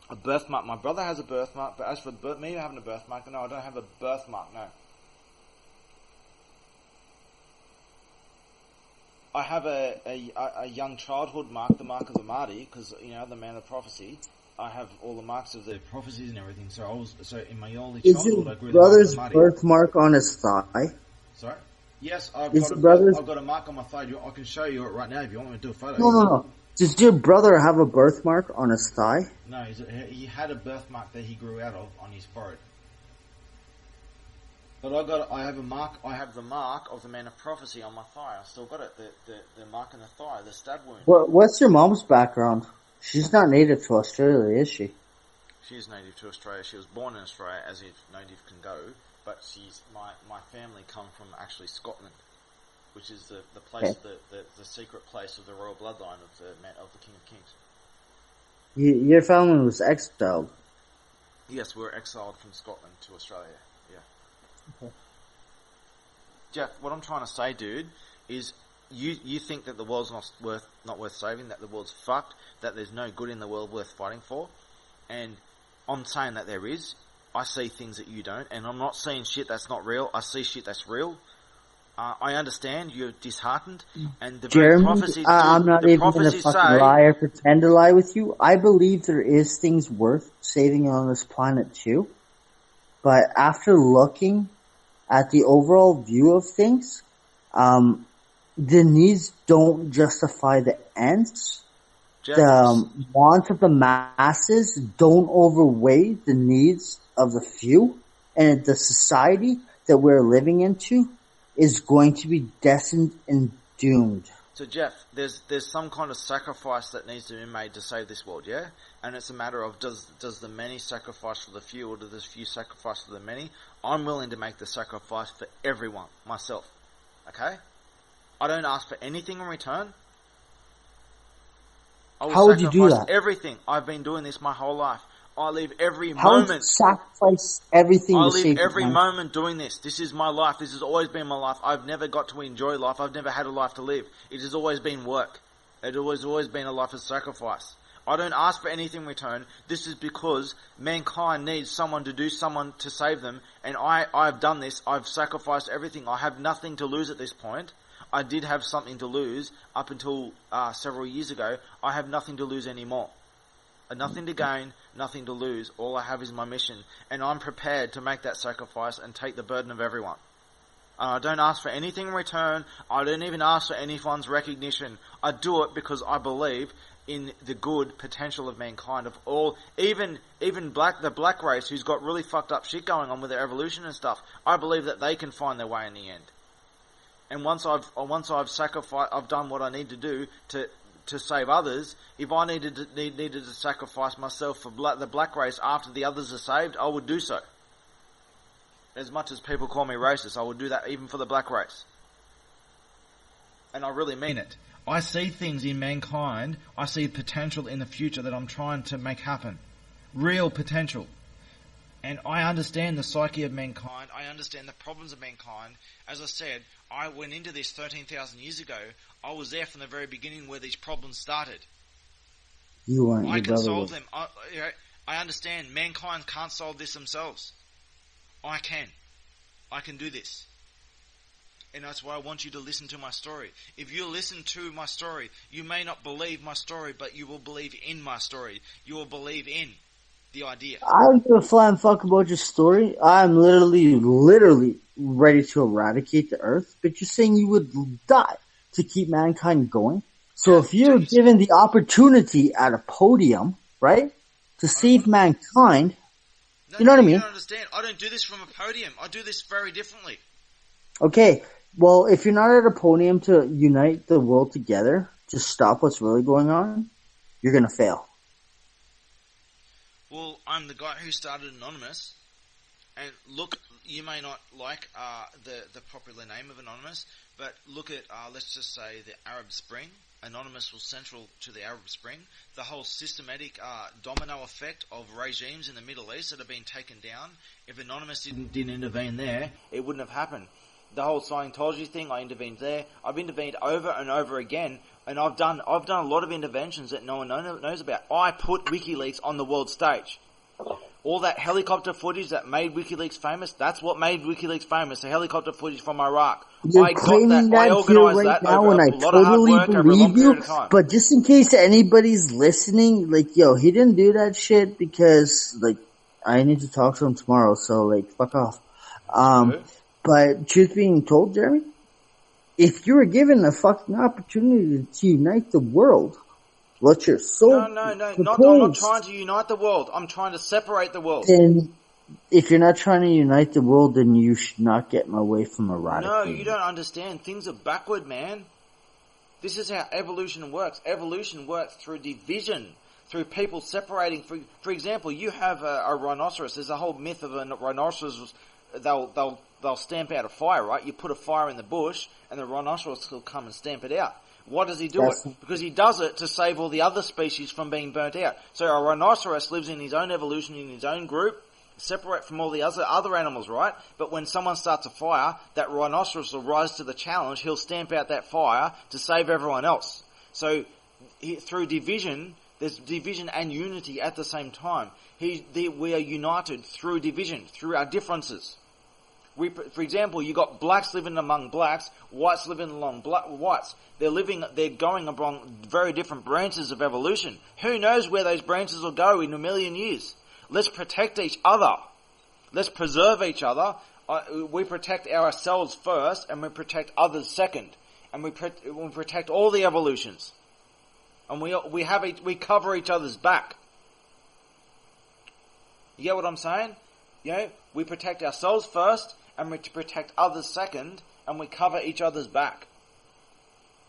A birthmark. My brother has a birthmark, but as for me having a birthmark, no, I don't have a birthmark, no. I have a young childhood mark, the mark of the Mahdi, because, the man of prophecy. I have all the marks of the prophecies and everything, so in my early childhood, I grew the mark of the Mahdi. Is your brother's birthmark on his thigh? Sorry? Yes, I've got a mark on my thigh. I can show you it right now if you want me to do a photo. No. Does your brother have a birthmark on his thigh? No, he had a birthmark that he grew out of on his forehead. But I have a mark. I have the mark of the man of prophecy on my thigh. I still got it. The mark in the thigh, the stab wound. What's your mom's background? She's not native to Australia, is she? She is native to Australia. She was born in Australia, as if native can go. But my family come from actually Scotland, which is the place, the secret place of the royal bloodline of the King of Kings. Your family was exiled. Yes, we were exiled from Scotland to Australia. Yeah. Okay. Jeff, what I'm trying to say, dude, is you think that the world's not worth saving, that the world's fucked, that there's no good in the world worth fighting for, and I'm saying that there is. I see things that you don't, and I'm not seeing shit that's not real. I see shit that's real. I understand you're disheartened, and the Jeremy, prophecies. I'm not even going to fucking lie or pretend to lie with you. I believe there is things worth saving on this planet too, but after looking at the overall view of things, the needs don't justify the ends. The wants of the masses don't overweigh the needs of the few, and the society that we're living into is going to be destined and doomed. So Jeff, there's some kind of sacrifice that needs to be made to save this world, yeah? And it's a matter of does the many sacrifice for the few, or does the few sacrifice for the many? I'm willing to make the sacrifice for everyone, myself. Okay? I don't ask for anything in return. How would you do that? Everything. I've been doing this my whole life. I live every moment. How would you sacrifice everything to save I live every moment doing this. This is my life. This has always been my life. I've never got to enjoy life. I've never had a life to live. It has always been work. It has always been a life of sacrifice. I don't ask for anything in return. This is because mankind needs someone to save them, and I've done this. I've sacrificed everything. I have nothing to lose at this point. I did have something to lose up until several years ago. I have nothing to lose anymore. Nothing to gain, nothing to lose. All I have is my mission, and I'm prepared to make that sacrifice and take the burden of everyone. I don't ask for anything in return. I don't even ask for anyone's recognition. I do it because I believe in the good potential of mankind, of all, even the black race who's got really fucked up shit going on with their evolution and stuff. I believe that they can find their way in the end. And once I've sacrificed, I've done what I need to do to save others. If I needed to sacrifice myself for the black race after the others are saved, I would do so. As much as people call me racist, I would do that even for the black race. And I really mean it. I see things in mankind. I see potential in the future that I'm trying to make happen. Real potential. And I understand the psyche of mankind. I understand the problems of mankind. As I said, I went into this 13,000 years ago. I was there from the very beginning where these problems started. You weren't. I can solve them. I understand mankind can't solve this themselves. I can. I can do this. And that's why I want you to listen to my story. If you listen to my story, you may not believe my story, but you will believe in my story. You will believe in the idea. I don't give a flying fuck about your story. I'm literally ready to eradicate the earth, but you're saying you would die to keep mankind going. So if you're given the opportunity at a podium, right, to save mankind, you know what I mean? You don't understand. I don't do this from a podium. I do this very differently. Okay, Well, if you're not at a podium to unite the world together, to stop what's really going on, you're going to fail. Well, I'm the guy who started Anonymous, and look, you may not like the popular name of Anonymous, but look at, let's just say, the Arab Spring. Anonymous was central to the Arab Spring. The whole systematic domino effect of regimes in the Middle East that have been taken down. If Anonymous didn't intervene there, it wouldn't have happened. The whole Scientology thing, I intervened there. I've intervened over and over again, and I've done a lot of interventions that no one knows about. I put WikiLeaks on the world stage. All that helicopter footage that made WikiLeaks famous, that's what made WikiLeaks famous, the helicopter footage from Iraq. You're claiming that here right now, and I totally believe you, but just in case anybody's listening, like, yo, he didn't do that shit because, like, I need to talk to him tomorrow, so, like, fuck off. But truth being told, Jeremy, if you were given a fucking opportunity to unite the world, what you're so I'm not trying to unite the world. I'm trying to separate the world. Then, if you're not trying to unite the world, then you should not get my way from a radical. No, you don't understand. Things are backward, man. This is how evolution works. Evolution works through division, through people separating. For example, you have a rhinoceros. There's a whole myth of a rhinoceros. They'll stamp out a fire, right? You put a fire in the bush, and the rhinoceros will come and stamp it out. Why does he do it? Because he does it to save all the other species from being burnt out. So a rhinoceros lives in his own evolution, in his own group, separate from all the other animals, right? But when someone starts a fire, that rhinoceros will rise to the challenge. He'll stamp out that fire to save everyone else. So through division, there's division and unity at the same time. We are united through division, through our differences. For example, you got blacks living among blacks, whites living along whites. They're going along very different branches of evolution. Who knows where those branches will go in a million years? Let's protect each other. Let's preserve each other. We protect ourselves first, and we protect others second. And we protect all the evolutions. And we cover each other's back. You get what I'm saying? You know, we protect ourselves first, and we protect others second, and we cover each other's back.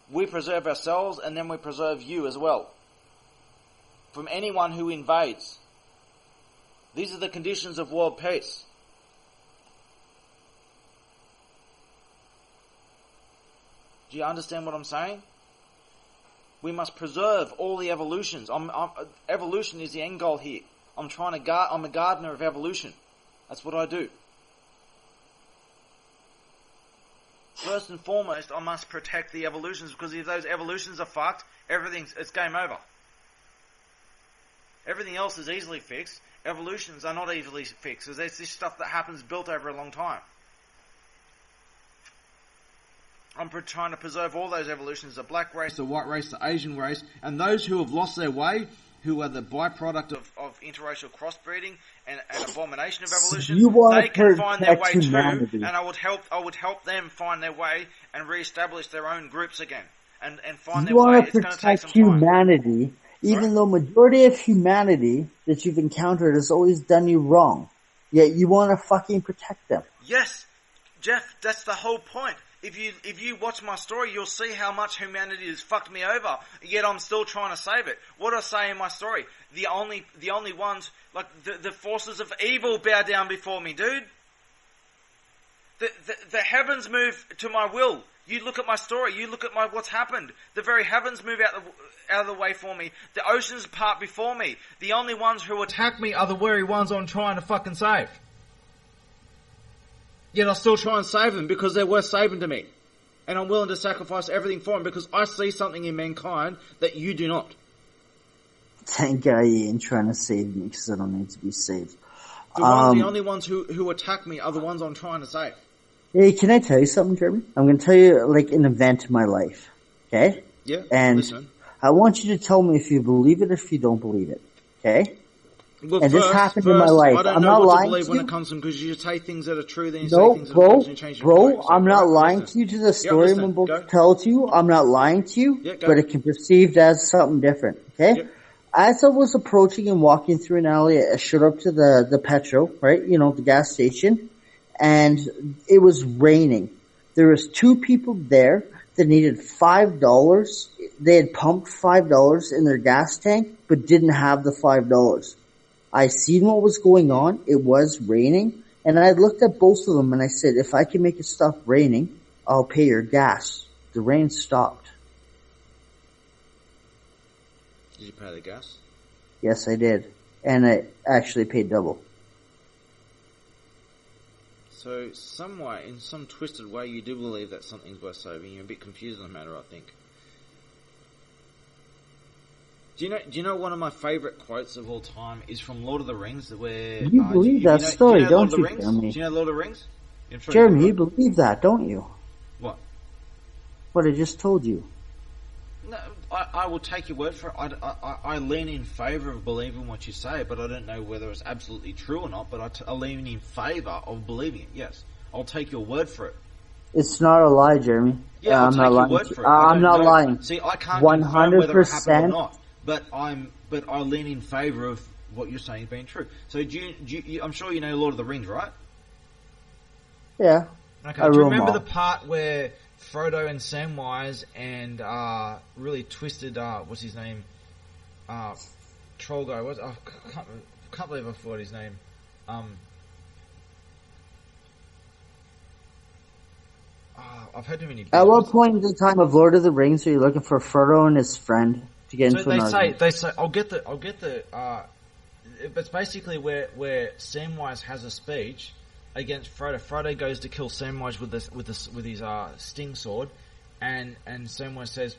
We preserve ourselves, and then we preserve you as well. From anyone who invades. These are the conditions of world peace. Do you understand what I'm saying? We must preserve all the evolutions. Evolution is the end goal here. I'm a gardener of evolution. That's what I do. First and foremost, I must protect the evolutions, because if those evolutions are fucked, it's game over. Everything else is easily fixed. Evolutions are not easily fixed, because there's this stuff that happens built over a long time. I'm trying to preserve all those evolutions, the black race, the white race, the Asian race, and those who have lost their way, who are the byproduct of interracial crossbreeding and abomination of evolution, they can find their way too, and I would help them find their way and re-establish their own groups again, and find their way. It's going to take some time. Humanity, even though majority of humanity that you've encountered has always done you wrong, yet you want to fucking protect them. Yes, Jeff, that's the whole point. If you watch my story, you'll see how much humanity has fucked me over, yet I'm still trying to save it. What do I say in my story? The only ones, like the forces of evil bow down before me, dude. The heavens move to my will. You look at my story, you look at what's happened. The very heavens move out of the way for me. The oceans part before me. The only ones who attack me are the very ones I'm trying to fucking save. Yet I still try and save them because they're worth saving to me. And I'm willing to sacrifice everything for them because I see something in mankind that you do not. Thank God you ain't trying to save me because I don't need to be saved. The only ones who attack me are the ones I'm trying to save. Hey, can I tell you something, Jeremy? I'm going to tell you like an event in my life. Okay? Yeah. And listen. I want you to tell me if you believe it or if you don't believe it. Okay? Well, and this happened in my life. I don't know what to believe when it comes to them, because you say things that are true, then you say things that are true, and change bro, I'm not lying to you to the story I'm about to tell to you. I'm not lying to you, but it can be perceived as something different. Okay? Yep. As I was approaching and walking through an alley, I showed up to the petrol, right? You know, the gas station, and it was raining. There was 2 people there that needed $5. They had pumped $5 in their gas tank, but didn't have the $5. I seen what was going on. It was raining, and I looked at both of them and I said, if I can make it stop raining, I'll pay your gas. The rain stopped. Did you pay the gas? Yes, I did. And I actually paid double. So, some way, in some twisted way, you do believe that something's worth saving. You're a bit confused on the matter, I think. Do you know one of my favourite quotes of all time is from Lord of the Rings, where you believe that story, don't you, Jeremy? Do you know Lord of the Rings? Jeremy, you believe that, don't you? What? What I just told you. No, I will take your word for it. I lean in favour of believing what you say, but I don't know whether it's absolutely true or not, but I lean in favour of believing it, yes. I'll take your word for it. It's not a lie, Jeremy. Yeah, I'm not lying. I'm not lying. See, I can't confirm whether it happened or not, but I lean in favour of what you're saying being true. So do you, I'm sure you know Lord of the Rings, right? Yeah. Okay, do you remember the part where Frodo and Samwise and really twisted what's his name, troll guy? Can't believe I forgot his name. I've heard too many. At what point in the time of Lord of the Rings are you looking for Frodo and his friend to get into an argument? They say I'll get the. It's basically where Samwise has a speech against Frodo. Frodo goes to kill Samwise with his sting sword, and Samwise says,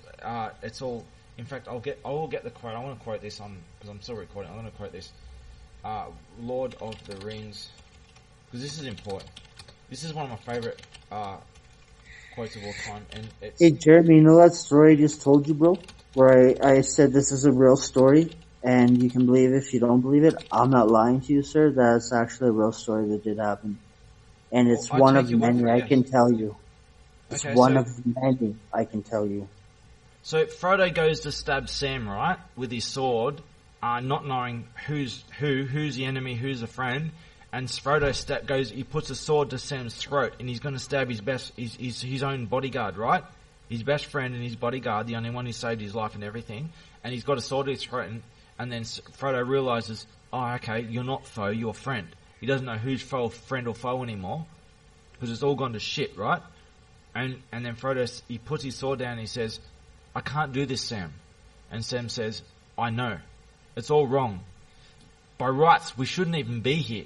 "It's all." In fact, I will get the quote. I want to quote this because I'm still recording. I'm going to quote this. Lord of the Rings, because this is important. This is one of my favorite quotes of all time, and it's. Hey Jeremy, you know that story I just told you, bro? Where I said this is a real story, and you can believe it if you don't believe it. I'm not lying to you, sir. That's actually a real story that did happen. And it's one of many I can tell you. It's one of many I can tell you. So Frodo goes to stab Sam, right, with his sword, not knowing who's the enemy, who's the friend. And Frodo goes, he puts a sword to Sam's throat, and he's going to stab his own bodyguard, right? His best friend and his bodyguard, the only one who saved his life and everything. And he's got a sword to his throat, and then Frodo realizes, oh, okay, you're not foe, you're friend. He doesn't know who's friend or foe anymore, because it's all gone to shit, right? And then Frodo, he puts his sword down and he says, I can't do this, Sam. And Sam says, I know. It's all wrong. By rights, we shouldn't even be here.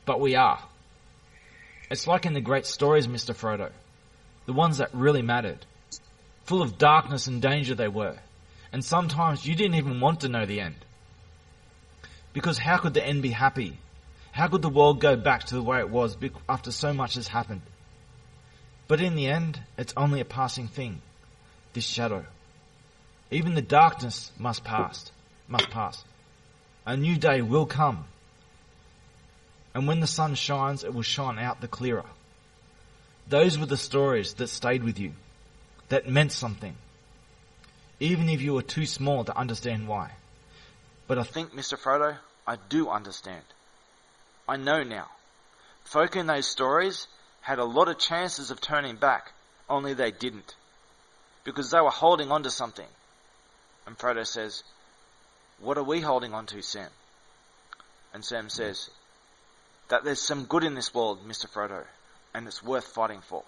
But we are. It's like in the great stories, Mr. Frodo. The ones that really mattered. Full of darkness and danger they were. And sometimes you didn't even want to know the end. Because how could the end be happy? How could the world go back to the way it was after so much has happened? But in the end, it's only a passing thing. This shadow. Even the darkness must pass. A new day will come. And when the sun shines, it will shine out the clearer. Those were the stories that stayed with you, that meant something, even if you were too small to understand why. But I think, Mr. Frodo, I do understand. I know now. Folk in those stories had a lot of chances of turning back, only they didn't, because they were holding on to something. And Frodo says, what are we holding on to, Sam? And Sam says, that there's some good in this world, Mr. Frodo, and it's worth fighting for.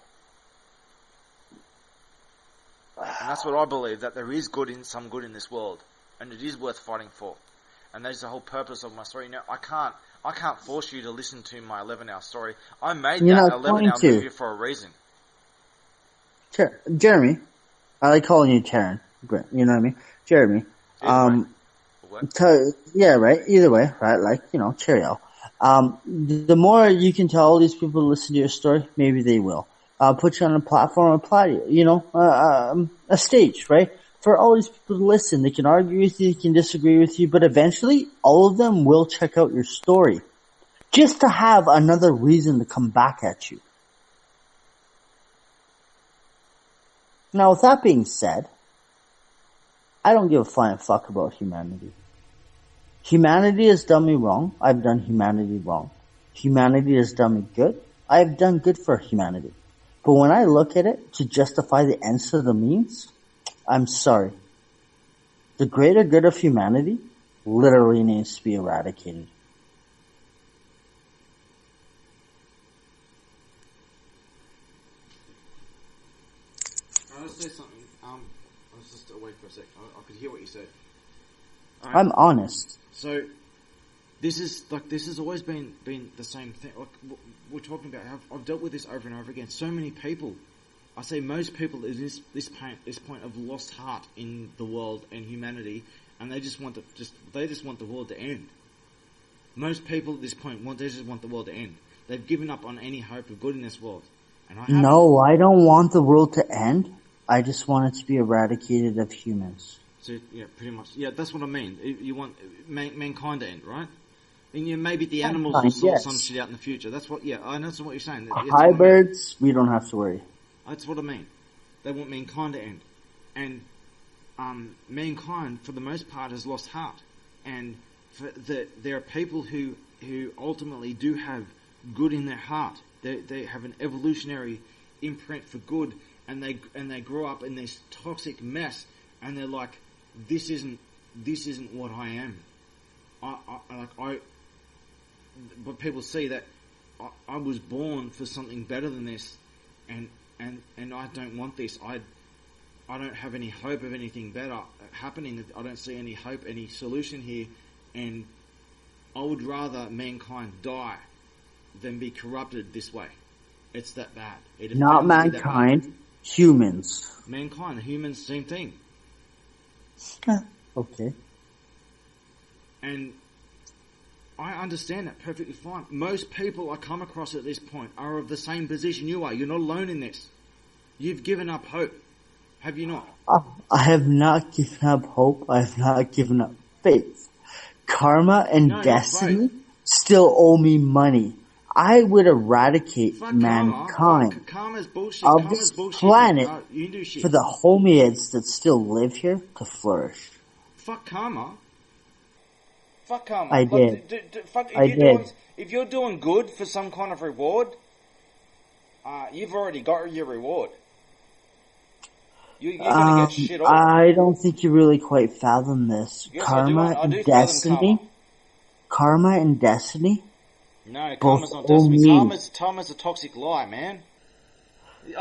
And that's what I believe, that there is some good in this world, and it is worth fighting for. And that's the whole purpose of my story. Now, I can't force you to listen to my 11-hour story. I made that 11-hour movie for a reason. Jeremy, I like calling you Taryn. You know what I mean? Jeremy. Yeah, right. Either way, right? Like, cheerio. The more you can tell all these people to listen to your story, maybe they will. Put you on a platform, apply to you, a stage, right? For all these people to listen. They can argue with you, they can disagree with you, but eventually all of them will check out your story. Just to have another reason to come back at you. Now, with that being said, I don't give a flying fuck about humanity. Humanity has done me wrong. I've done humanity wrong. Humanity has done me good. I've done good for humanity. But when I look at it to justify the ends to the means, I'm sorry. The greater good of humanity literally needs to be eradicated. I'll say something. I was just away for a sec. I could hear what you said. Right. I'm honest. So, this has always been the same thing. Like, we're talking about how I've dealt with this over and over again. So many people, I say most people at this point have lost heart in the world and humanity, and they just want the world to end. Most people at this point just want the world to end. They've given up on any hope of good in this world. And no, I don't want the world to end. I just want it to be eradicated of humans. So, yeah, pretty much. Yeah, that's what I mean. You want mankind to end, right? And maybe the animals will sort some shit out in the future. That's what, I know that's what you're saying. Hybrids, we don't have to worry. That's what I mean. They want mankind to end. And mankind, for the most part, has lost heart. And there are people who ultimately do have good in their heart. They have an evolutionary imprint for good, and they grow up in this toxic mess, and they're like, this isn't what I am. But people see that I was born for something better than this, and I don't want this. I don't have any hope of anything better happening. I don't see any hope, any solution here, and I would rather mankind die than be corrupted this way. It's that bad. Not mankind, humans. Mankind, humans, same thing. Okay. And I understand that perfectly fine. Most people I come across at this point are of the same position you are. You're not alone in this. You've given up hope. Have you not? I have not given up hope. I have not given up faith. Karma and destiny still owe me money. I would eradicate mankind of this planet for the hominins that still live here to flourish. Fuck karma. Fuck karma. I did. If you're doing good for some kind of reward, you've already got your reward. You're gonna get shit off. I don't think you really quite fathom this. Yes, Karma and destiny. Karma and destiny. No, karma's not destiny. Karma's a toxic lie, man.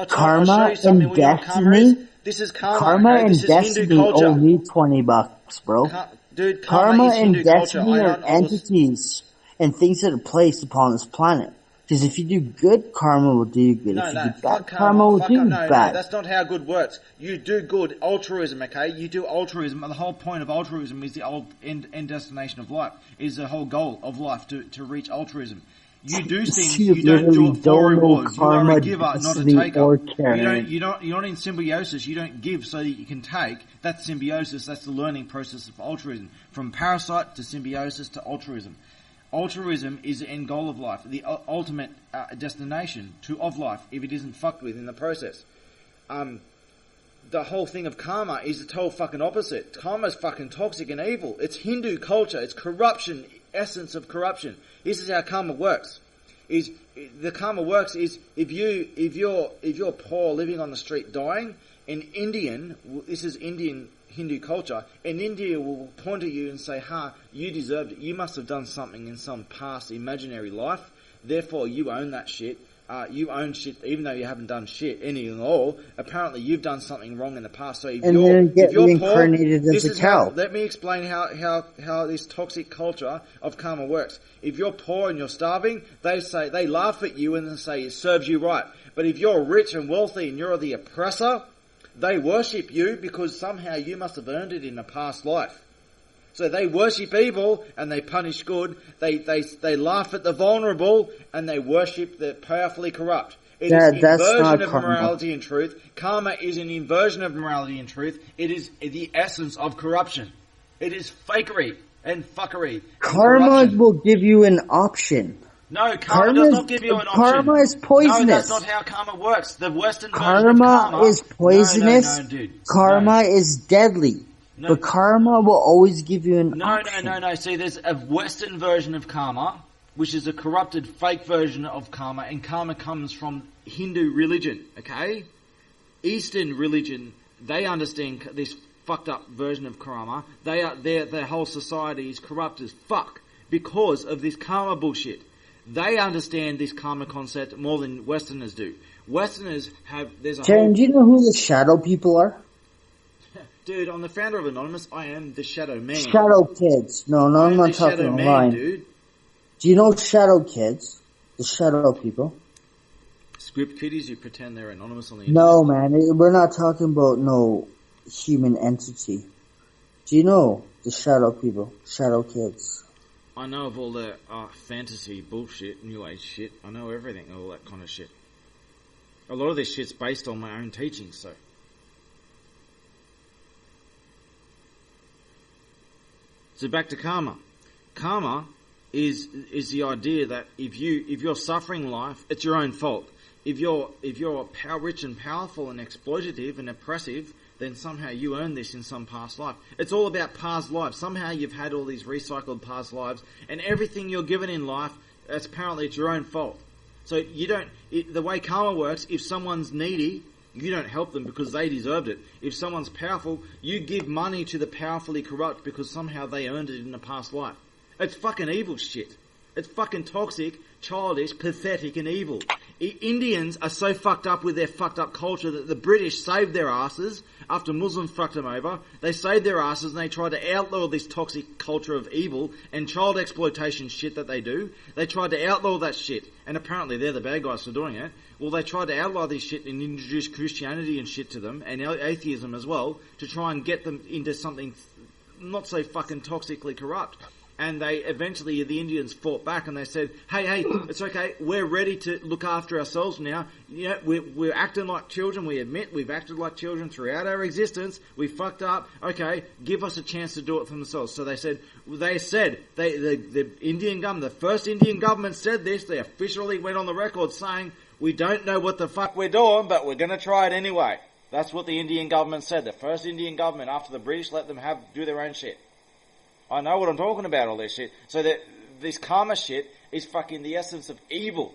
Karma and destiny. This is karma. Karma and destiny owe me $20, bro. Dude, karma and destiny are entities and things that are placed upon this planet. Because if you do good, karma will do you good. If you do bad, karma will do you bad. No, that's not how good works. You do good, altruism, okay? You do altruism. The whole point of altruism is the end destination of life. Is the whole goal of life to reach altruism. You do things. You don't do it for rewards. You are a giver, not a taker. You're not in symbiosis. You don't give so that you can take. That's symbiosis. That's the learning process of altruism. From parasite to symbiosis to altruism. Altruism is the end goal of life, the ultimate destination of life, if it isn't fucked with in the process. The whole thing of karma is the total fucking opposite. Karma's fucking toxic and evil. It's Hindu culture. It's corruption, essence of corruption. This is how karma works. The karma works is if you're poor, living on the street, dying, an Indian, this is Indian Hindu culture, and India will point at you and say, you deserved it. You must have done something in some past imaginary life. Therefore, you own that shit. You own shit, even though you haven't done shit anything at all. Apparently, you've done something wrong in the past. So if you're poor, this is how. Let me explain how this toxic culture of karma works. If you're poor and you're starving, they laugh at you and say it serves you right. But if you're rich and wealthy and you're the oppressor, they worship you because somehow you must have earned it in a past life. So they worship evil and they punish good. They laugh at the vulnerable and they worship the powerfully corrupt. It is an inversion of morality and truth. Karma is an inversion of morality and truth. It is the essence of corruption. It is fakery and fuckery. Karma will give you an option. No, karma does not give you an option. Karma is poisonous. No, that's not how karma works. The Western version of karma is poisonous. No, dude. Karma is deadly. No. But karma will always give you an option. No. See, there's a Western version of karma, which is a corrupted fake version of karma, and karma comes from Hindu religion, okay? Eastern religion, they understand this fucked up version of karma. Their whole society is corrupt as fuck because of this karma bullshit. They understand this karma concept more than Westerners do. Westerners have, Karen, do you know who the shadow people are? Dude, I'm the founder of Anonymous. I am the Shadow Man. Shadow kids. No, I'm not talking online. Dude. Do you know shadow kids? The shadow people? Script kiddies who pretend they're anonymous on the internet? No, man. We're not talking about no human entity. Do you know the shadow people? Shadow kids. I know of all the fantasy bullshit, new age shit. I know everything, all that kind of shit. A lot of this shit's based on my own teachings, so. So back to karma. Karma is the idea that if you're suffering life, it's your own fault. If you're rich and powerful and exploitative and oppressive, then somehow you earned this in some past life. It's all about past lives. Somehow you've had all these recycled past lives, and everything you're given in life, apparently it's your own fault. So the way karma works, if someone's needy, you don't help them because they deserved it. If someone's powerful, you give money to the powerfully corrupt because somehow they earned it in a past life. It's fucking evil shit. It's fucking toxic, childish, pathetic, and evil. Indians are so fucked up with their fucked up culture that the British saved their asses after Muslims fucked them over. They saved their asses and they tried to outlaw this toxic culture of evil and child exploitation shit that they do. They tried to outlaw that shit, and apparently they're the bad guys for doing it. Well, they tried to outlaw this shit and introduce Christianity and shit to them, and atheism as well, to try and get them into something not so fucking toxically corrupt. And they eventually, the Indians fought back and they said, hey, it's okay. We're ready to look after ourselves now. You know, we're acting like children. We admit we've acted like children throughout our existence. We fucked up. Okay, give us a chance to do it for themselves. So they said, the Indian government, the first Indian government said this. They officially went on the record saying, we don't know what the fuck we're doing, but we're going to try it anyway. That's what the Indian government said. The first Indian government, after the British let them do their own shit. I know what I'm talking about, all this shit. So that this karma shit is fucking the essence of evil.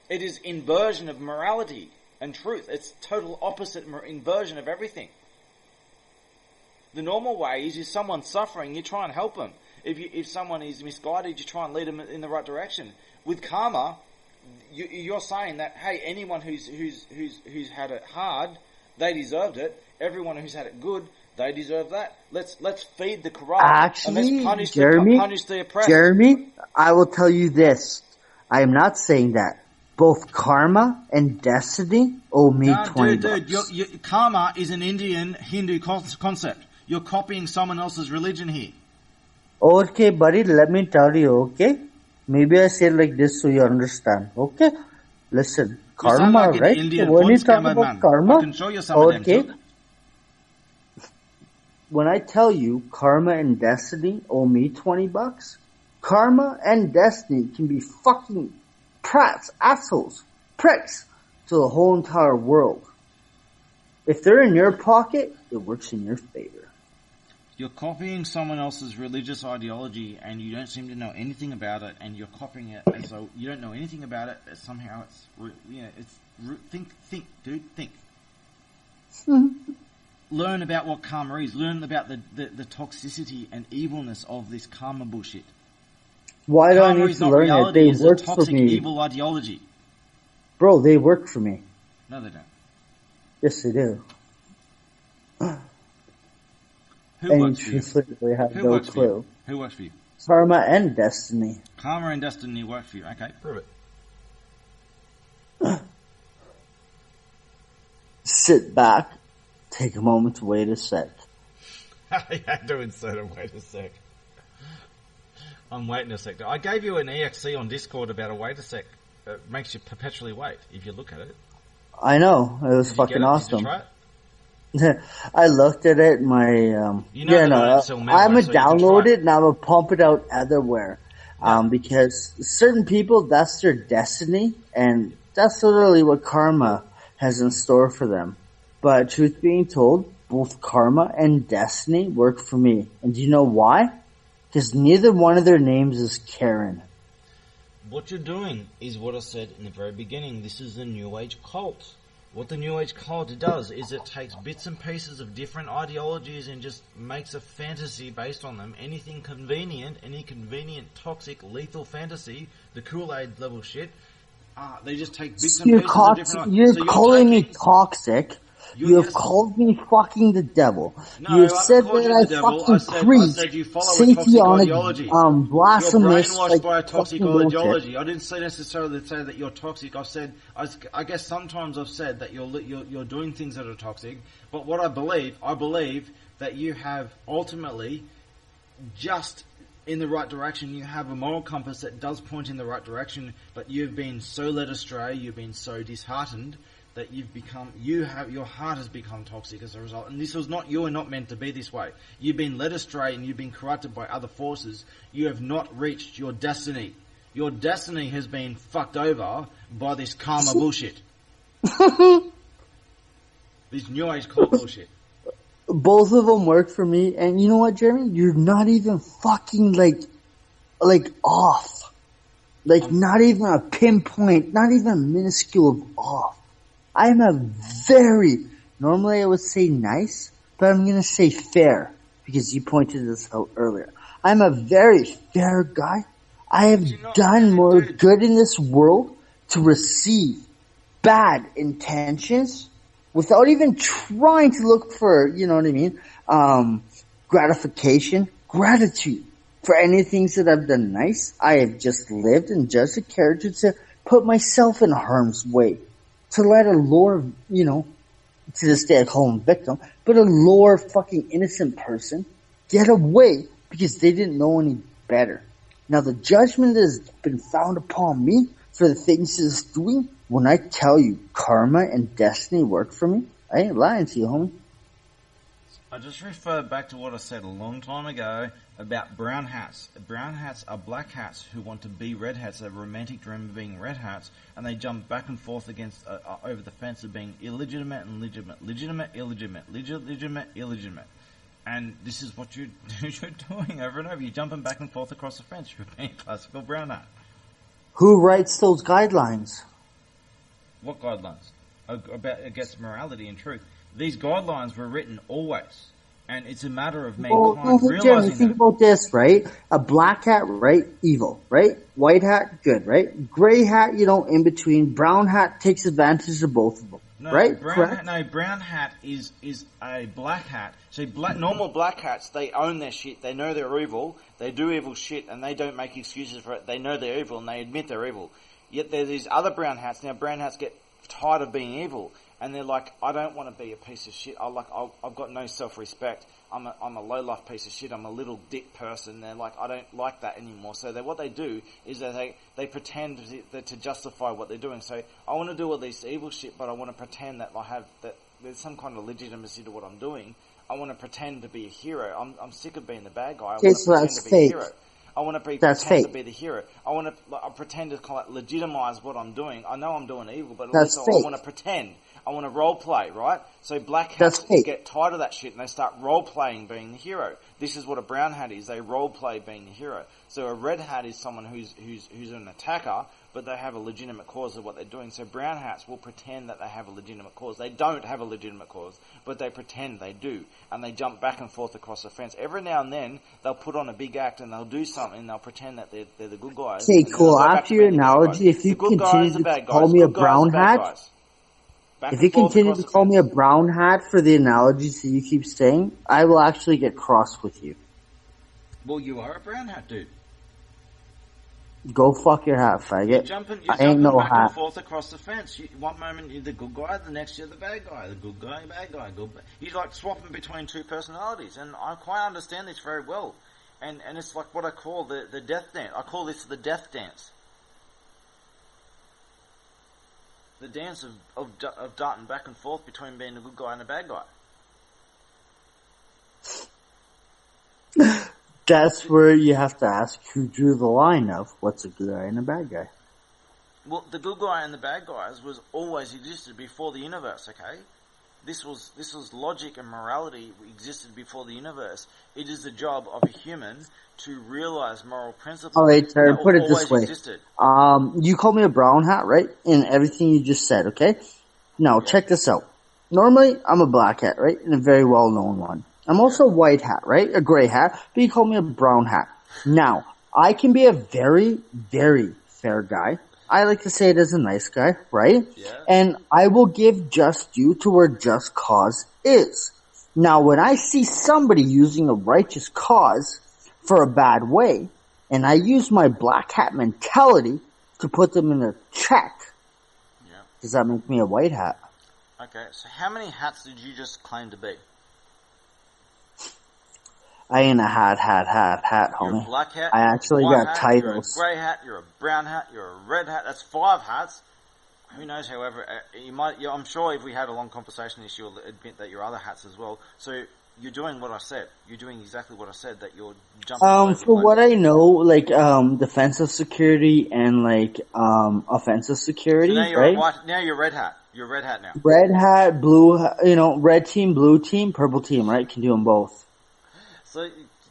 It is inversion of morality and truth. It's total opposite inversion of everything. The normal way is if someone's suffering, you try and help them. If someone is misguided, you try and lead them in the right direction. With karma, you're saying that, hey, anyone who's had it hard, they deserved it. Everyone who's had it good, they deserve that. Let's feed the corrupt. Actually, and let's punish the oppressed. Jeremy, I will tell you this. I am not saying that. Both karma and destiny owe me $20. Dude, karma is an Indian Hindu concept. You're copying someone else's religion here. Okay, buddy, let me tell you, okay? Maybe I say it like this so you understand, okay? Listen, karma, like right? When you talk about karma, I can show you some of them too. When I tell you karma and destiny owe me $20, karma and destiny can be fucking prats, assholes, pricks to the whole entire world. If they're in your pocket, it works in your favor. You're copying someone else's religious ideology and you don't seem to know anything about it, and you're copying it as though you don't know anything about it. Somehow think, dude, think. Learn about what karma is. Learn about the toxicity and evilness of this karma bullshit. Why do I need to learn it? They work for me. Evil ideology. Bro, they work for me. No, they don't. Yes, they do. Who works for you? Have no clue. Who works for you? Karma and destiny. Karma and destiny work for you. Okay, prove it. Sit back. Take a moment to wait a sec. I had to insert a wait a sec. I'm waiting a sec. I gave you an EXE on Discord about a wait a sec. It makes you perpetually wait if you look at it. I know. It was fucking awesome. Did you try it? I looked at it. I'm gonna download it and I'm gonna pump it out everywhere. Because certain people, that's their destiny, and that's literally what karma has in store for them. But truth being told, both karma and destiny work for me. And do you know why? Because neither one of their names is Karen. What you're doing is what I said in the very beginning. This is the New Age cult. What the New Age cult does is it takes bits and pieces of different ideologies and just makes a fantasy based on them. Anything convenient, any convenient, toxic, lethal fantasy, the Kool-Aid level shit, they just take bits and pieces of different... You're calling me toxic. You have called me fucking the devil. No, you have said that I fucking preach satanic, blasphemous, you're brainwashed by a toxic ideology. I didn't necessarily say that you're toxic. I guess sometimes I've said that you're doing things that are toxic. But what I believe that you have ultimately just in the right direction. You have a moral compass that does point in the right direction, but you've been so led astray, you've been so disheartened that your heart has become toxic as a result. And you are not meant to be this way. You've been led astray and you've been corrupted by other forces. You have not reached your destiny. Your destiny has been fucked over by this karma bullshit. This New Age cult bullshit. Both of them work for me, and you know what, Jeremy? You're not even fucking like off. Like not even a pinpoint, not even a minuscule off. I'm normally I would say nice, but I'm gonna say fair, because you pointed this out earlier. I'm a very fair guy. I have done more good in this world to receive bad intentions without even trying to look for, you know what I mean, gratification, gratitude for any things that I've done nice. I have just lived and judged a character to put myself in harm's way. To let a lower, to this day I call him victim, but a lower fucking innocent person get away because they didn't know any better. Now the judgment that has been found upon me for the things it's doing, when I tell you karma and destiny work for me, I ain't lying to you, homie. I just refer back to what I said a long time ago about brown hats. Brown hats are black hats who want to be red hats. They have a romantic dream of being red hats, and they jump back and forth against over the fence of being illegitimate and legitimate, legitimate, illegitimate, legitimate, illegitimate. And this is what you're doing over and over. You're jumping back and forth across the fence. You're being a classical brown hat. Who writes those guidelines? What guidelines? Against morality and truth. These guidelines were written always, and it's a matter of mankind realizing Jeremy, think about this, right? A black hat, right? Evil, right? White hat, good, right? Gray hat, in between. Brown hat takes advantage of both of them, right? Brown hat is a black hat. So normal black hats, they own their shit. They know they're evil. They do evil shit, and they don't make excuses for it. They know they're evil, and they admit they're evil. Yet there's these other brown hats. Now, brown hats get tired of being evil. And they're like, I don't want to be a piece of shit. I've got no self-respect. I'm a low-life piece of shit. I'm a little dick person. They're like, I don't like that anymore. So what they do is that they pretend to justify what they're doing. So I want to do all this evil shit, but I want to pretend that that there's some kind of legitimacy to what I'm doing. I want to pretend to be a hero. I'm sick of being the bad guy. I want to pretend to be a hero. I want to pretend to be the hero. I want to pretend to legitimize what I'm doing. I know I'm doing evil, but also I want to pretend. I want to role play, right? So black hats get tired of that shit and they start role playing being the hero. This is what a brown hat is. They role play being the hero. So a red hat is someone who's an attacker, but they have a legitimate cause of what they're doing. So brown hats will pretend that they have a legitimate cause. They don't have a legitimate cause, but they pretend they do. And they jump back and forth across the fence. Every now and then, they'll put on a big act and they'll do something and they'll pretend that they're the good guys. Okay, cool. After your analogy, if you continue to call me a brown hat, if you continue to call me a brown hat for the analogies that you keep saying, I will actually get cross with you. Well, you are a brown hat, dude. Go fuck your hat, faggot. You're jumping back and forth across the fence. One moment you're the good guy, the next you're the bad guy. The good guy, bad guy. You're like swapping between two personalities, and I quite understand this very well. And it's like what I call the death dance. I call this the death dance. The dance of darting back and forth between being a good guy and a bad guy. That's where you have to ask who drew the line of what's a good guy and a bad guy. Well, the good guy and the bad guys was always existed before the universe, okay? This was logic and morality existed before the universe. It is the job of a human to realize moral principles. All right, Terry, put it this way. Existed. You called me a brown hat, right? In everything you just said, okay? Now, check this out. Normally, I'm a black hat, right? And a very well-known one. I'm also a white hat, right? A gray hat, but you call me a brown hat. Now, I can be a very, very fair guy. I like to say it as a nice guy, right? Yeah. And I will give just due to where just cause is. Now, when I see somebody using a righteous cause for a bad way, and I use my black hat mentality to put them in a check, does that make me a white hat? Okay, so how many hats did you just claim to be? I ain't a hat, homie. You're a black hat. I actually got hat, titles. You're a grey hat. You're a brown hat. You're a red hat. That's 5 hats. Who knows? However, you might. I'm sure if we had a long conversation, you'll admit that you're other hats as well. So you're doing what I said. You're doing exactly what I said. That you're jumping. For what I know, like defensive security and like offensive security, so now you're right? Now you're red hat. You're red hat now. Red hat, blue. Red team, blue team, purple team. Right? Can do them both. So,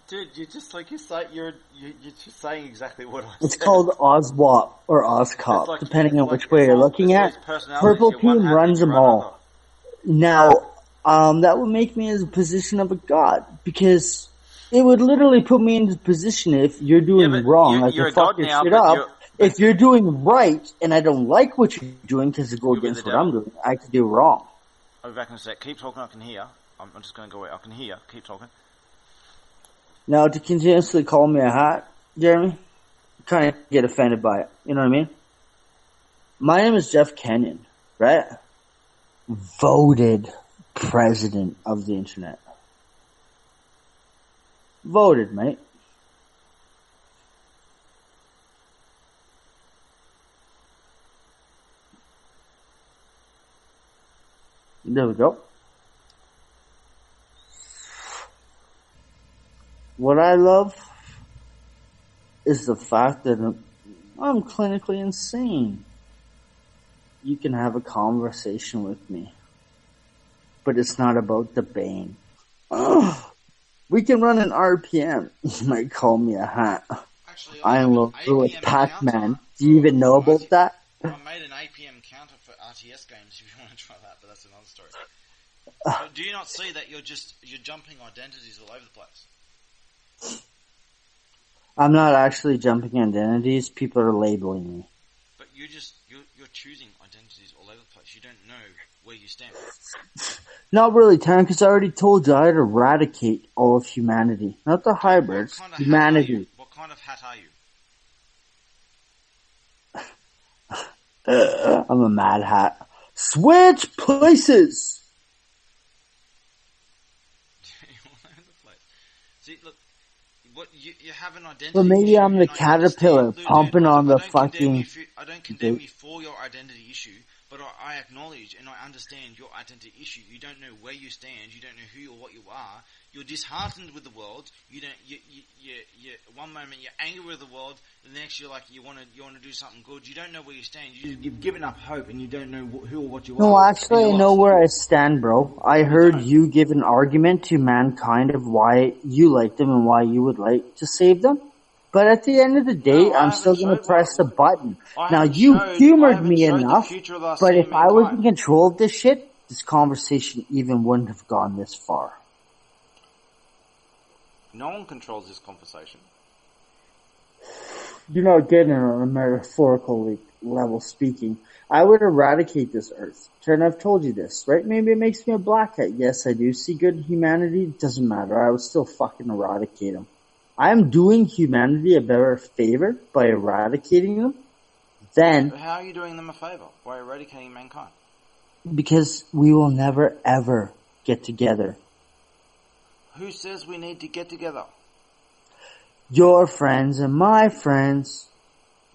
dude, you're just like you're just saying exactly what I said. It's called OSWAP or OSCOP, depending on which way you're looking at. Purple team runs them all. Now, that would make me in the position of a god, because it would literally put me in the position if you're doing wrong, like you fuck your shit up. If you're doing right, and I don't like what you're doing because it goes against what I'm doing, I could do wrong. I'll be back in a sec. Keep talking, I can hear. I'm just going to go away. I can hear. Keep talking. Now, to continuously call me a hat, Jeremy, kind of get offended by it. You know what I mean? My name is Jeff Kenyon, right? Voted president of the internet. Voted, mate. There we go. What I love is the fact that I'm clinically insane. You can have a conversation with me, but it's not about the bane. We can run an RPM. You might call me a hat. Actually, I am with Pac-Man. Do you even know about that? I made an APM counter for RTS games if you want to try that, but that's another story. So do you not see that you're jumping identities all over the place? I'm not actually jumping identities. People are labeling me. But you're choosing identities all over the place. You don't know where you stand. Not really, Taryn, because I already told you I'd eradicate all of humanity. Not the hybrids, humanity. What kind of hat are you? I'm a mad hat. Switch places! all over the place. See, look, what you have an identity. Well, maybe I'm the caterpillar pumping on the fucking... I don't condemn you for your identity issue, but I acknowledge and I understand your identity issue. You don't know where you stand. You don't know who or what you are. You're disheartened with the world. You one moment you're angry with the world, the next you're like you want to do something good. You don't know where you stand. You've given up hope, and you don't know who or what you are. No, actually, I know where I stand, bro. I heard you give an argument to mankind of why you like them and why you would like to save them. But at the end of the day, I'm still going to press the button. Now, you humored me enough, but if I was in control of this shit, this conversation even wouldn't have gone this far. No one controls this conversation. You're not getting it on a metaphorical level speaking. I would eradicate this earth. Karen, I've told you this, right? Maybe it makes me a black hat. Yes, I do see good in humanity. It doesn't matter. I would still fucking eradicate them. I am doing humanity a better favor by eradicating them than... How are you doing them a favor by eradicating mankind? Because we will never, ever get together. Who says we need to get together? Your friends and my friends.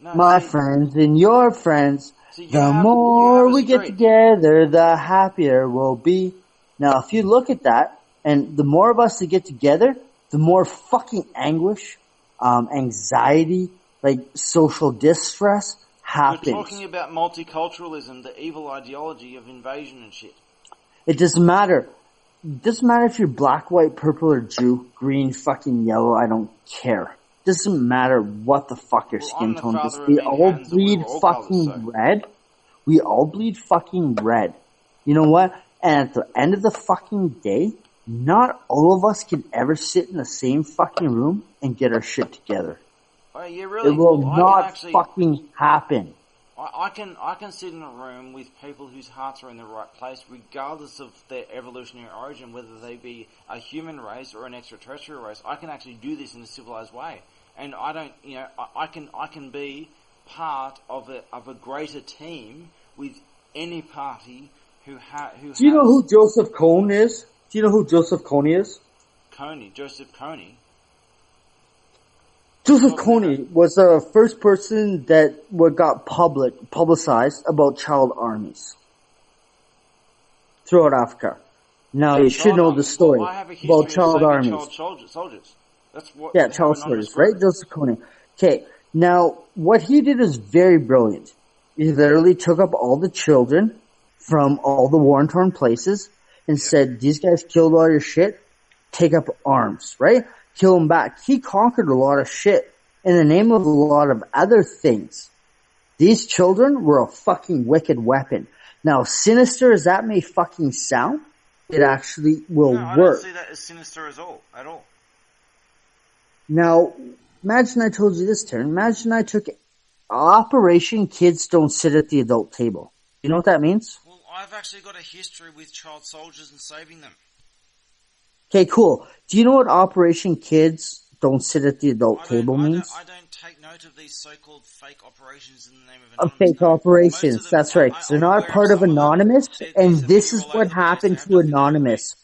My friends and your friends. The more we get together, the happier we'll be. Now, if you look at that, and the more of us that get together, the more fucking anguish, anxiety, like social distress happens. You're talking about multiculturalism, the evil ideology of invasion and shit. It doesn't matter. It doesn't matter if you're black, white, purple, or Jew, green, fucking yellow, I don't care. Doesn't matter what the fuck your skin tone is. We all bleed fucking red. We all bleed fucking red. You know what? And at the end of the fucking day, not all of us can ever sit in the same fucking room and get our shit together. Oh, yeah, really? It will not fucking happen. I can sit in a room with people whose hearts are in the right place, regardless of their evolutionary origin, whether they be a human race or an extraterrestrial race. I can actually do this in a civilized way, and I don't, I can be part of a greater team with any party who Do you know who Joseph Kony is? Do you know who Joseph Kony is? Joseph Kony. Joseph Kony was the first person that got publicized about child armies throughout Africa. Now you should know the story about child armies. Child soldiers. That's what. Yeah, child soldiers, right? Joseph Kony. Okay, now what he did is very brilliant. He literally took up all the children from all the war-torn places and said, "These guys killed all your shit. Take up arms, right? Kill them back." He conquered a lot of shit in the name of a lot of other things. These children were a fucking wicked weapon. Now, sinister as that may fucking sound, it actually will work. I don't see that as sinister at all. Now, imagine I told you this, Taryn. Imagine I took Operation Kids Don't Sit at the Adult Table. You know what that means? Well, I've actually got a history with child soldiers and saving them. Okay, cool. Do you know what Operation Kids Don't Sit at the Adult Table means? I don't take note of these so-called fake operations in the name of Anonymous. Fake operations, that's right. They're not a part of Anonymous, and this is what happened to Anonymous.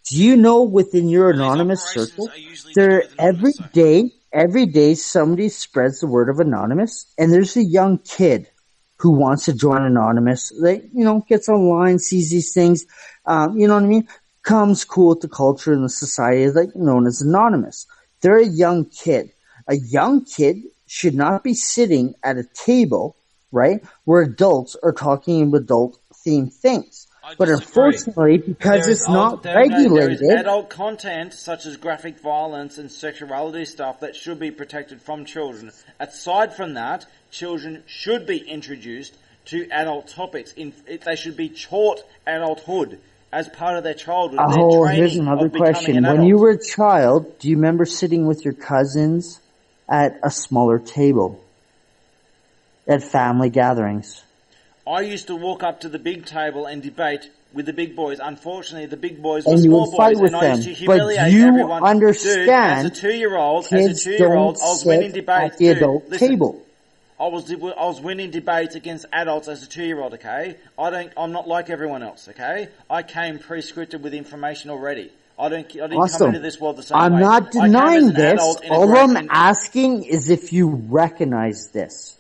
Do you know within your Anonymous circle, every day somebody spreads the word of Anonymous, and there's a young kid who wants to join Anonymous. They, gets online, sees these things, you know what I mean? Comes cool with the culture and the society known as Anonymous. They're a young kid. A young kid should not be sitting at a table, right, where adults are talking about adult-themed things. But unfortunately, because it's not regulated... There is adult content, such as graphic violence and sexuality stuff, that should be protected from children. Aside from that, children should be introduced to adult topics. They should be taught adulthood as part of their childhood. Oh, here's another question. When you were a child, do you remember sitting with your cousins at a smaller table at family gatherings? I used to walk up to the big table and debate with the big boys. Unfortunately, the big boys were small boys, and I used to humiliate everyone. Understand, dude, as a two-year-old, I was winning debates at the adult table. I was winning debates against adults as a 2-year-old, okay? I'm not like everyone else, okay? I came pre-scripted with information already. I didn't come into this world the same way. I'm not denying this. All I'm asking is if you recognize this.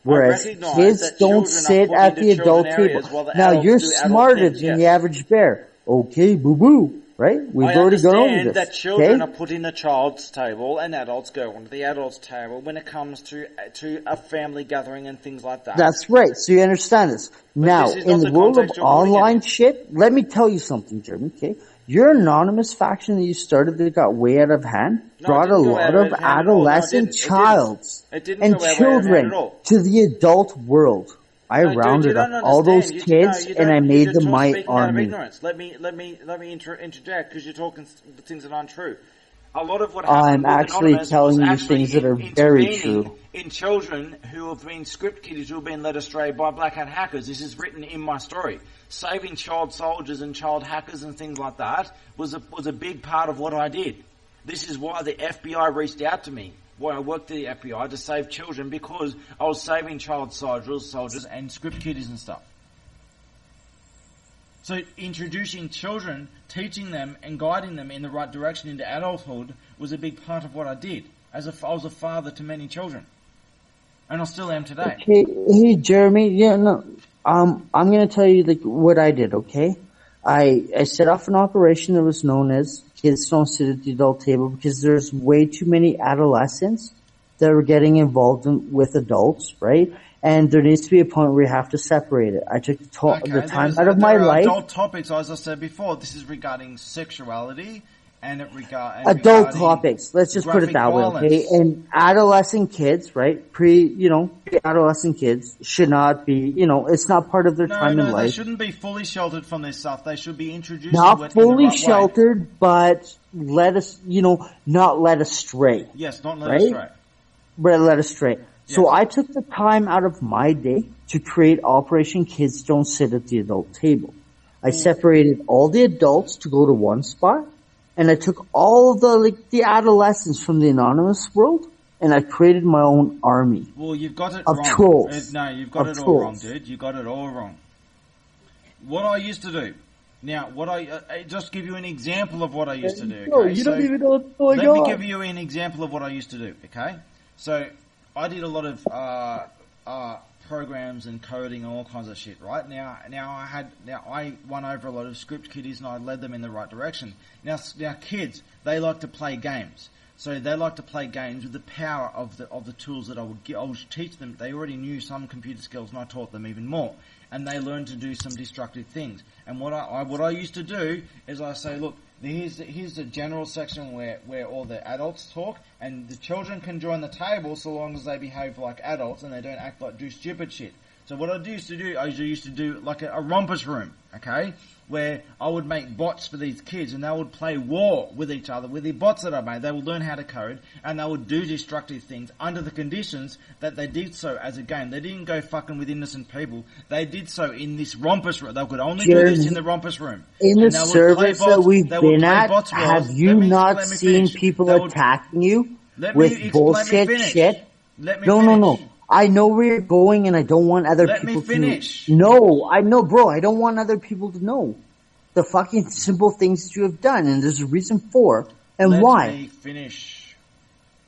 Whereas kids don't sit at the adult table. Now, you're smarter than the average bear. Okay, boo-boo. Right? We've already gone over this. I understand that children are put in a child's table and adults go onto the adult's table when it comes to a family gathering and things like that. That's right. So you understand this. Now, in the world of online shit, let me tell you something, Jeremy, okay? Your Anonymous faction that you started that got way out of hand brought a lot of adolescent childs and children to the adult world. I rounded up all those kids and I made them my army. Let me interject because you're talking things that aren't true. A lot of what I'm actually telling you things that are very true. In children who have been script kiddies who have been led astray by black hat hackers. This is written in my story. Saving child soldiers and child hackers and things like that was a big part of what I did. This is why the FBI reached out to me. Why I worked at the FBI to save children, because I was saving child soldiers and script kiddies and stuff. So introducing children, teaching them and guiding them in the right direction into adulthood was a big part of what I did. I was a father to many children. And I still am today. Hey Jeremy, I'm going to tell you what I did, okay? I set off an operation that was known as Kids Don't Sit at the Adult Table because there's way too many adolescents that are getting involved with adults, right? And there needs to be a point where you have to separate it. I took the time out of my life. Adult topics, as I said before, this is regarding sexuality and adult topics. Let's just put it that way, okay? And adolescent kids, right? Pre-adolescent kids should not be, it's not part of their time in life. They shouldn't be fully sheltered from this stuff. They should be introduced not to it fully in the right sheltered, way. but not led astray. Yes, not led astray. But led astray. So I took the time out of my day to create Operation Kids Don't Sit at the Adult Table. I separated all the adults to go to one spot, and I took all of the adolescents from the anonymous world, and I created my own army. Well, you've got it of wrong. Trolls. No, you've got it all wrong, dude. You got it all wrong. What I used to do. Now, I just give you an example of what I used to do. Okay? No, you don't even know what's going on. Let me give you an example of what I used to do. Okay, so I did a lot of programs and coding and all kinds of shit. Right now, I won over a lot of script kiddies and I led them in the right direction. Now kids, they like to play games. So they like to play games with the power of the tools that I would teach them. They already knew some computer skills, and I taught them even more. And they learned to do some destructive things. And what I used to do is I say, look, here's the general section where all the adults talk, and the children can join the table so long as they behave like adults and they don't do stupid shit. So what I used to do like a rompers room, okay, where I would make bots for these kids and they would play war with each other with the bots that I made. They would learn how to code and they would do destructive things under the conditions that they did so as a game. They didn't go fucking with innocent people. They did so in this rompers room. They could only do this in the rompers room. In the service that we've been at, have you not seen people attacking you with bullshit shit? No. I know where you're going and I don't want other people to know. I know, bro. I don't want other people to know the fucking simple things that you have done, and there's a reason for and why. Let me finish.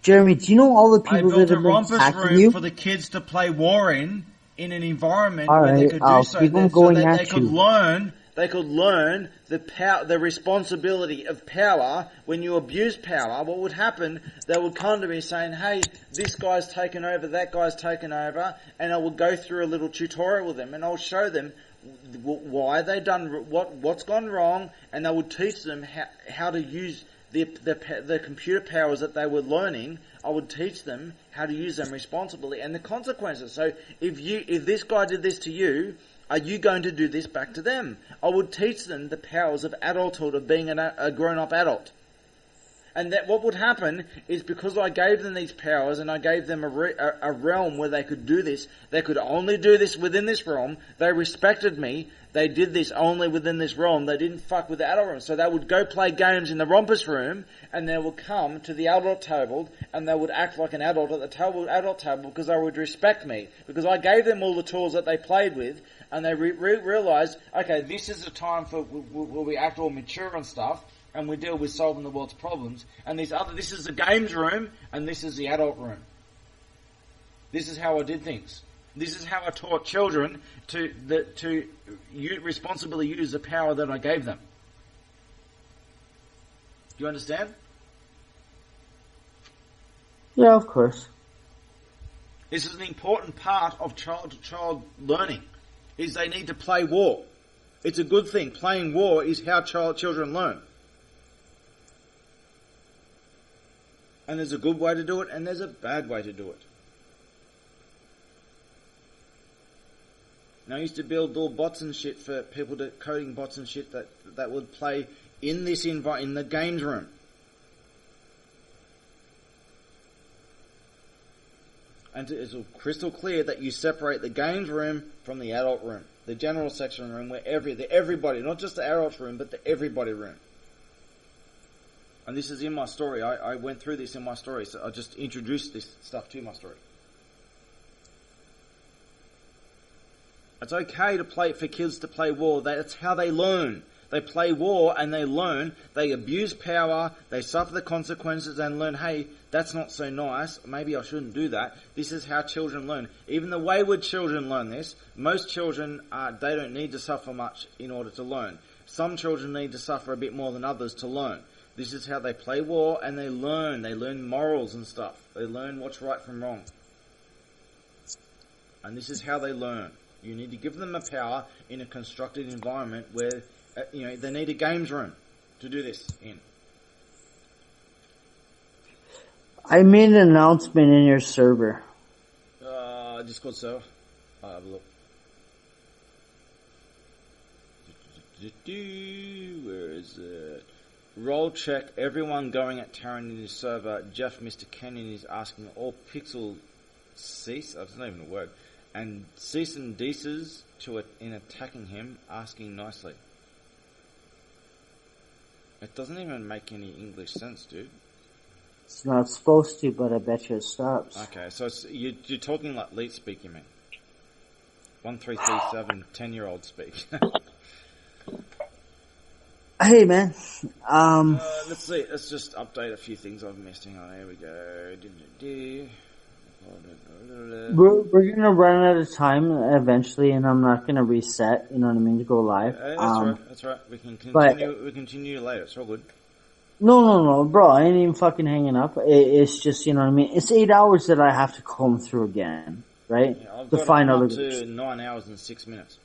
Jeremy, do you know all the people that have been attacking you? I built a rompers room for the kids to play war in an environment where they could do so, keep them going so that at they could learn. They could learn the responsibility of power. When you abuse power, what would happen? They would come to me saying, "Hey, this guy's taken over, that guy's taken over," and I would go through a little tutorial with them, and I'll show them why they done what's gone wrong, and they would teach them how to use the computer powers that they were learning. I would teach them how to use them responsibly and the consequences. So if this guy did this to you, are you going to do this back to them? I would teach them the powers of adulthood, of being a grown-up adult. And that what would happen is because I gave them these powers and I gave them a realm where they could do this, they could only do this within this realm. They respected me. They did this only within this realm. They didn't fuck with the adult room. So they would go play games in the rompers room and they would come to the adult table and they would act like an adult at the adult table because they would respect me. Because I gave them all the tools that they played with and they realised, okay, this is the time where we act all mature and stuff and we deal with solving the world's problems. And this is the games room and this is the adult room. This is how I did things. This is how I taught children to responsibly use the power that I gave them. Do you understand? Yeah, of course. This is an important part of child learning, is they need to play war. It's a good thing. Playing war is how children learn. And there's a good way to do it and there's a bad way to do it. Now, I used to build all bots and shit for people coding bots and shit that would play in this in the games room. And it's crystal clear that you separate the games room from the adult room, the general section room, where everybody, not just the adult room, but the everybody room. And this is in my story. I went through this in my story, so I just introduced this stuff to my story. It's okay for kids to play war. That's how they learn. They play war and they learn. They abuse power. They suffer the consequences and learn, hey, that's not so nice. Maybe I shouldn't do that. This is how children learn. Even the wayward children learn this. Most children, they don't need to suffer much in order to learn. Some children need to suffer a bit more than others to learn. This is how they play war and they learn. They learn morals and stuff. They learn what's right from wrong. and this is how they learn. You need to give them a power in a constructed environment where, they need a games room to do this in. I made an announcement in your server. Discord server. I'll have a look. Where is it? Roll check. Everyone going at Taran in his server. Jeff, Mr. Kenyon is asking all pixel cease. That's not even a word. And cease and desist in attacking him, asking nicely. It doesn't even make any English sense, dude. It's not supposed to, but I bet you it stops. Okay, so you're talking like leet speak, you mean? 1337, 10-year-old speak. Hey, man. Let's see. Let's just update a few things I've missed. Hang on, here we go. We're gonna run out of time eventually, and I'm not gonna reset. You know what I mean? To go live. That's right. We can continue. We continue later. It's all good. No, bro. I ain't even fucking hanging up. It's just, you know what I mean. It's 8 hours that I have to comb through again, right? Yeah, I've to got find up other. To 9 hours and 6 minutes.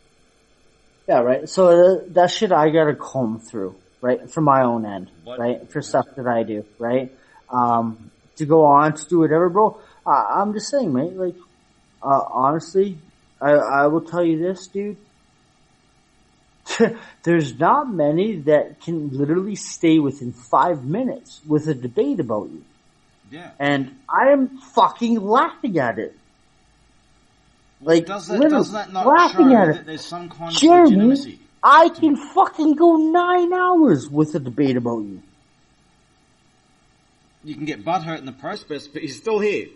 Yeah, right. So that shit I gotta comb through, right? For my own end, right? For stuff that I do, right? To go on to do whatever, bro. I'm just saying, mate, like, honestly, I will tell you this, dude. There's not many that can literally stay within 5 minutes with a debate about you. Yeah. And I am fucking laughing at it. Like, does that not laughing show at it. that there's some kind Jeremy, of legitimacy? I can fucking go 9 hours with a debate about you. You can get butthurt in the process, but you're still here.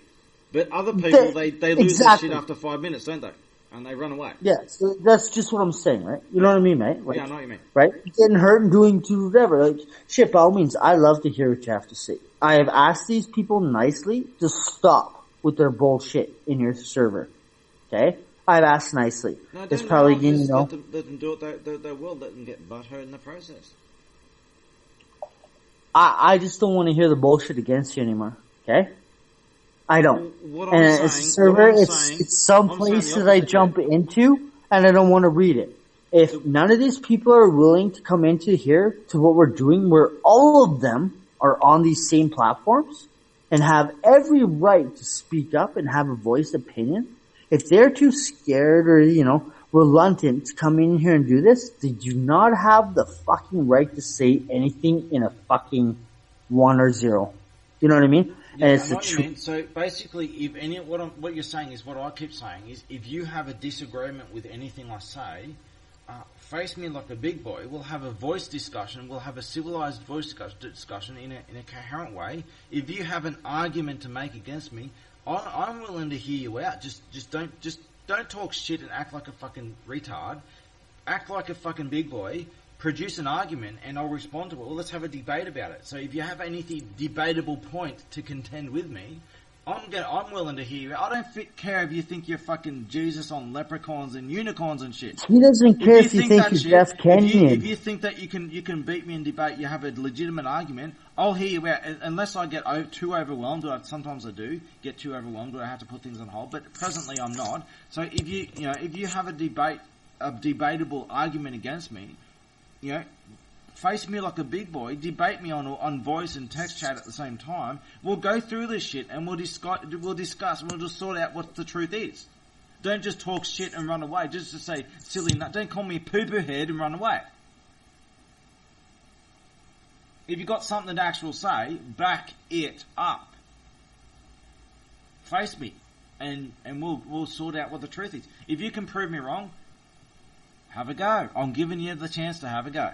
But other people, they lose their shit after 5 minutes, don't they? And they run away. Yeah, so that's just what I'm saying, right? You know what I mean, mate? Like, yeah, I know what you mean. Right? Getting hurt and doing whatever. Like, shit, by all means, I love to hear what you have to say. I have asked these people nicely to stop with their bullshit in your server. Okay? I've asked nicely. No, There's probably, let them do it. They will let them get butthurt in the process. I just don't want to hear the bullshit against you anymore. Okay? I don't. It's a server, it's some place that I jump into, and I don't want to read it. If none of these people are willing to come into here to what we're doing, where all of them are on these same platforms and have every right to speak up and have a voiced opinion, if they're too scared or, reluctant to come in here and do this, they do not have the fucking right to say anything in a fucking 1 or 0. You know what I mean? Yeah, and it's I know what you mean. So basically, what you're saying is what I keep saying is, if you have a disagreement with anything I say, face me like a big boy. We'll have a voice discussion. We'll have a civilized voice discussion in a coherent way. If you have an argument to make against me, I'm willing to hear you out. Just don't talk shit and act like a fucking retard. Act like a fucking big boy. Produce an argument, and I'll respond to it. Well, let's have a debate about it. So if you have any debatable point to contend with me, I'm willing to hear you. I don't care if you think you're fucking Jesus on leprechauns and unicorns and shit. He doesn't care if you think you're Jeff Kenyon. If you think that you can beat me in debate, you have a legitimate argument, I'll hear you out. Unless I get too overwhelmed, sometimes I do get too overwhelmed, or I have to put things on hold. But presently, I'm not. So if you have a debatable argument against me, face me like a big boy, debate me on voice and text chat at the same time. We'll go through this shit and we'll discuss and we'll just sort out what the truth is. Don't just talk shit and run away. Just to say silly nut. Don't call me a poo-poo head and run away. If you got something to actually say, back it up. Face me, and we'll sort out what the truth is. If you can prove me wrong, have a go. I'm giving you the chance to have a go.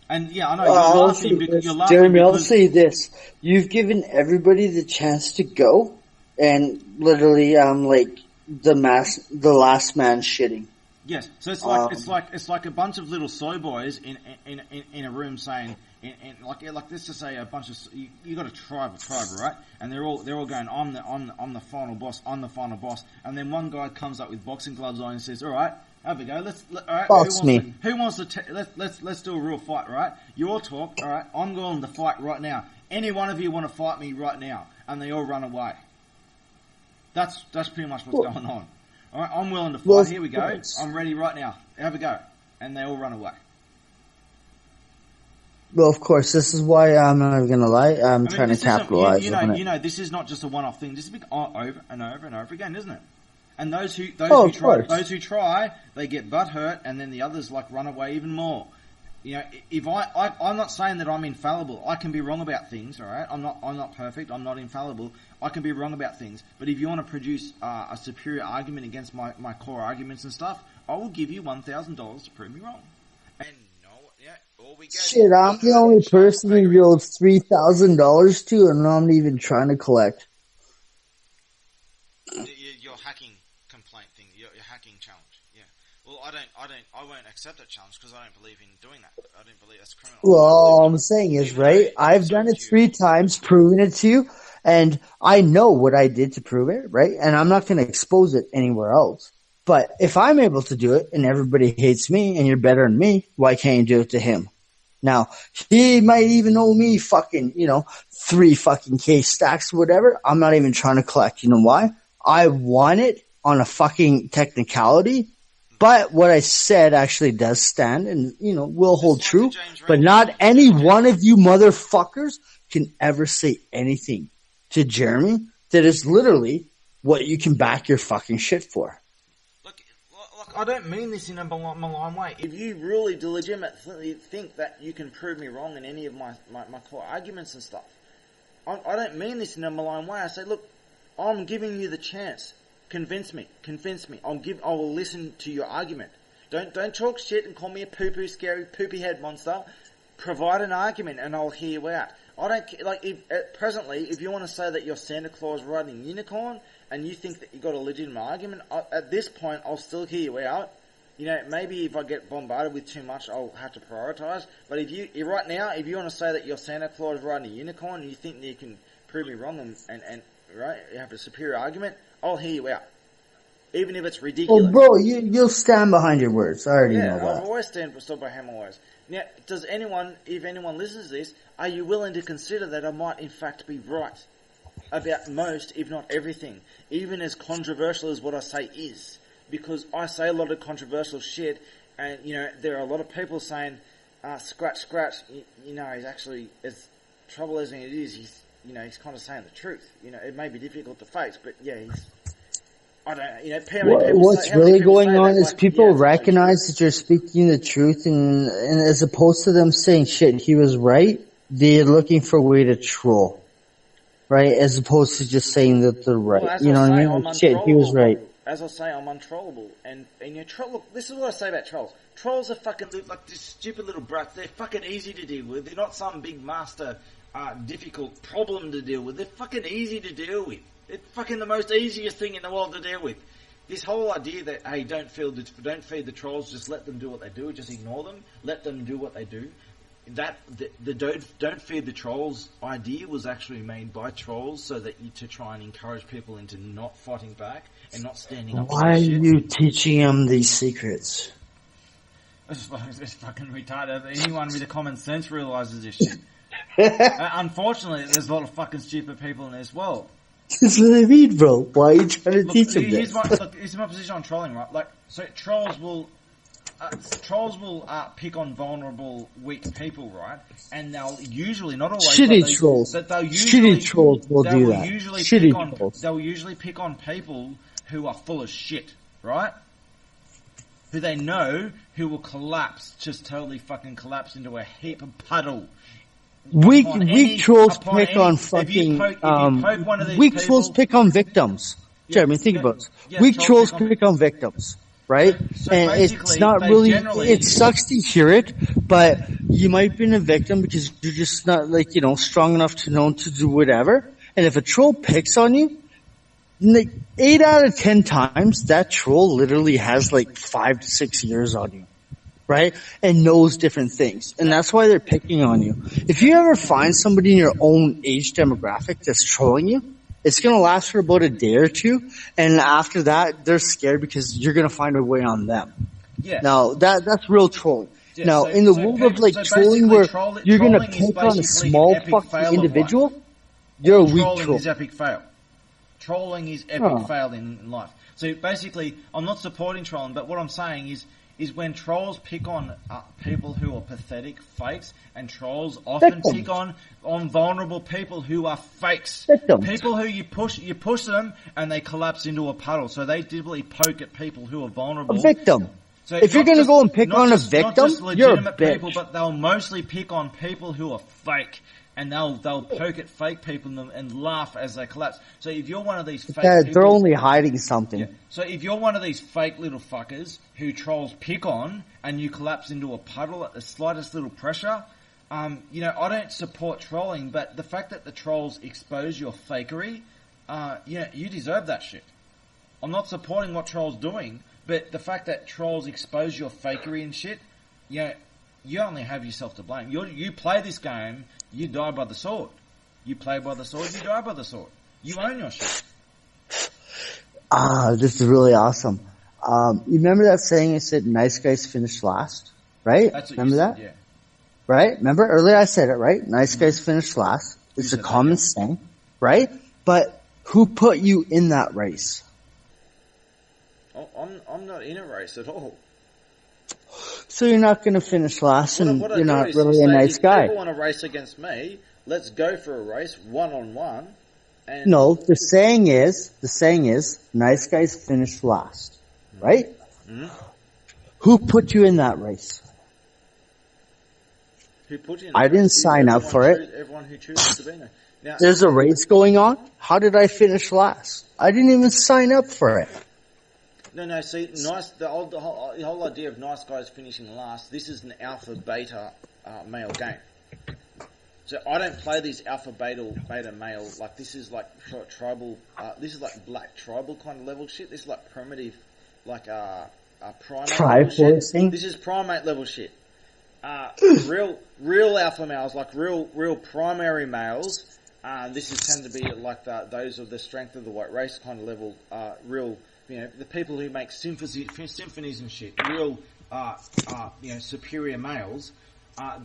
And yeah, I know you're laughing because you're laughing. Jeremy, I'll say this: you've given everybody the chance to go, and literally, like the last man shitting. Yes, so it's like a bunch of little soy boys in a room saying. And like let's just say a bunch of you got a tribe, right? And they're all going, I'm the final boss, and then one guy comes up with boxing gloves on and says, all right, have a go, who wants to let's do a real fight, right? You all talk, all right? I'm going to fight right now. any one of you want to fight me right now, and they all run away. That's pretty much what's going on. All right, I'm willing to fight. Here we go. I'm ready right now. Have a go. And they all run away. Well, of course, this is why I'm not going to lie. I'm trying to capitalize on it. You know, this is not just a one-off thing. This is big over and over and over again, isn't it? And those who try, they get butt hurt, and then the others run away even more. You know, if I'm not saying that I'm infallible. I can be wrong about things. All right, I'm not perfect. I'm not infallible. I can be wrong about things. But if you want to produce a superior argument against my core arguments and stuff, I will give you $1,000 to prove me wrong. And shit, I'm the only person you owed $3,000 to, and I'm not even trying to collect. Your hacking complaint thing, your hacking challenge. Yeah. Well, I won't accept that challenge because I don't believe in doing that. I don't believe that's criminal. Well, all I'm saying is, right, I've done it 3 times, proven it to you, and I know what I did to prove it, right? And I'm not going to expose it anywhere else. But if I'm able to do it and everybody hates me and you're better than me, why can't you do it to him? Now, he might even owe me 3 fucking case stacks or whatever. I'm not even trying to collect. You know why? I won it on a fucking technicality, but what I said actually does stand and, will hold true. But not any one of you motherfuckers can ever say anything to Jeremy that is literally what you can back your fucking shit for. I don't mean this in a malign way. If you really legitimately think that you can prove me wrong in any of my core arguments and stuff, I don't mean this in a malign way. I say, look, I'm giving you the chance. Convince me. I will listen to your argument. Don't talk shit and call me a poo-poo, scary, poopy head monster. Provide an argument and I'll hear you out. I don't presently, if you want to say that you're Santa Claus riding a unicorn and you think that you got a legitimate argument, at this point I'll still hear you out. You know, maybe if I get bombarded with too much, I'll have to prioritize. But if you right now, if you want to say that you're Santa Claus riding a unicorn and you think that you can prove me wrong and right, you have a superior argument, I'll hear you out. Even if it's ridiculous. Oh, bro, you'll stand behind your words. I already know that. I've always stood behind my words. Now, if anyone listens to this, are you willing to consider that I might in fact be right about most, if not everything, even as controversial as what I say is? Because I say a lot of controversial shit, and, there are a lot of people saying, scratch, he's actually, as trouble as it is, he's kind of saying the truth. It may be difficult to face, but yeah, I don't, what's really going on is people recognize that you're speaking the truth, and as opposed to them saying, shit, he was right, they're looking for a way to troll. Right? As opposed to just saying that they're right. Well, you know what I mean? Like, shit, he was right. As I say, I'm untrollable. And look, this is what I say about trolls. Trolls are fucking, these stupid little brats. They're fucking easy to deal with. They're not some big master, difficult problem to deal with. They're fucking easy to deal with. It's fucking the most easiest thing in the world to deal with. This whole idea that, hey, don't feed the trolls, just let them do what they do, just ignore them, let them do what they do. The don't feed the trolls idea was actually made by trolls so that to try and encourage people into not fighting back and not standing up. Why are you teaching them these secrets? It's fucking retarded. Anyone with a common sense realizes this shit. Unfortunately, there's a lot of fucking stupid people in this world. That's what I mean, bro. Why are you trying to teach them this? Here's my position on trolling, right? So trolls will pick on vulnerable, weak people, right? And they'll usually, not always, shitty trolls. Shitty trolls will do that. They'll usually pick on people who are full of shit, right? Who they know who will collapse, just totally fucking collapse into a heap of puddle. Weak trolls pick on fucking, weak trolls pick on victims. Jeremy, think about it. Weak trolls pick on victims. Right? So and it's not really, it sucks to hear it, but you might be a victim because you're just not strong enough to know to do whatever. And if a troll picks on you, 8 out of 10 times, that troll literally has 5 to 6 years on you. Right? And knows different things. And that's why they're picking on you. If you ever find somebody in your own age demographic that's trolling you, it's going to last for about a day or two, and after that, they're scared because you're going to find a way on them. Yeah. Now, that's real trolling. Yeah, now, in the world of like trolling, where you're gonna pick on a small fucking individual, you're a weak troll. Trolling is epic fail. Trolling is epic fail in life. So basically, I'm not supporting trolling, but what I'm saying is when trolls pick on people who are pathetic fakes, and trolls often pick on vulnerable people who are fakes. People who you push them and they collapse into a puddle. So they deliberately poke at people who are vulnerable. A victim. So if you're going to go and pick on a victim, you're a bitch. People, but they'll mostly pick on people who are fake. And they'll poke at fake people and laugh as they collapse. So if you're one of these fake people, they're only hiding something. Yeah. So if you're one of these fake little fuckers who trolls pick on and you collapse into a puddle at the slightest little pressure, I don't support trolling, but the fact that the trolls expose your fakery, you deserve that shit. I'm not supporting what trolls doing, but the fact that trolls expose your fakery and shit, you only have yourself to blame. You play this game, you die by the sword. You play by the sword, you die by the sword. You own your shit. This is really awesome. You remember that saying I said, nice guys finish last? Right? That's what remember you said, that? Yeah. Right? Remember earlier I said it, right? Nice guys finish last. It's a common saying, right? But who put you in that race? I'm not in a race at all. So you're not going to finish last, and you're not really a nice guy. If people want to race against me, let's go for a race, one-on-one. No, the saying is, nice guys finish last, right? Mm-hmm. Who put you in that race? Who put you in I didn't sign up for it. Everyone who chooses to be there. Now, there's a race going on. How did I finish last? I didn't even sign up for it. No. See, the whole idea of nice guys finishing last. This is an alpha beta male game. So I don't play these alpha beta male like this is like tribal. This is like black tribal kind of level shit. This is like primitive, like primate level shit. This is primate level shit. Real alpha males, like real primary males. This is tend to be like those of the strength of the white race kind of level. Real. The people who make symphonies and shit, real, superior males,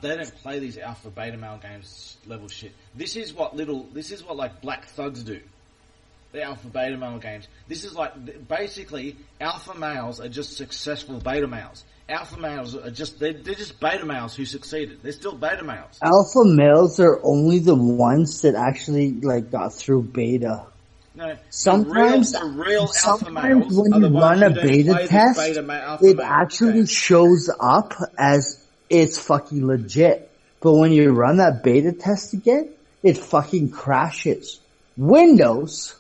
they don't play these alpha beta male games level shit. This is what like black thugs do. The alpha beta male games. This is like, basically, alpha males are just successful beta males. Alpha males are they're just beta males who succeeded. They're still beta males. Alpha males are only the ones that actually, got through beta. No, sometimes alpha males when you run a beta test, it actually shows up as it's fucking legit. But when you run that beta test again, it fucking crashes. Windows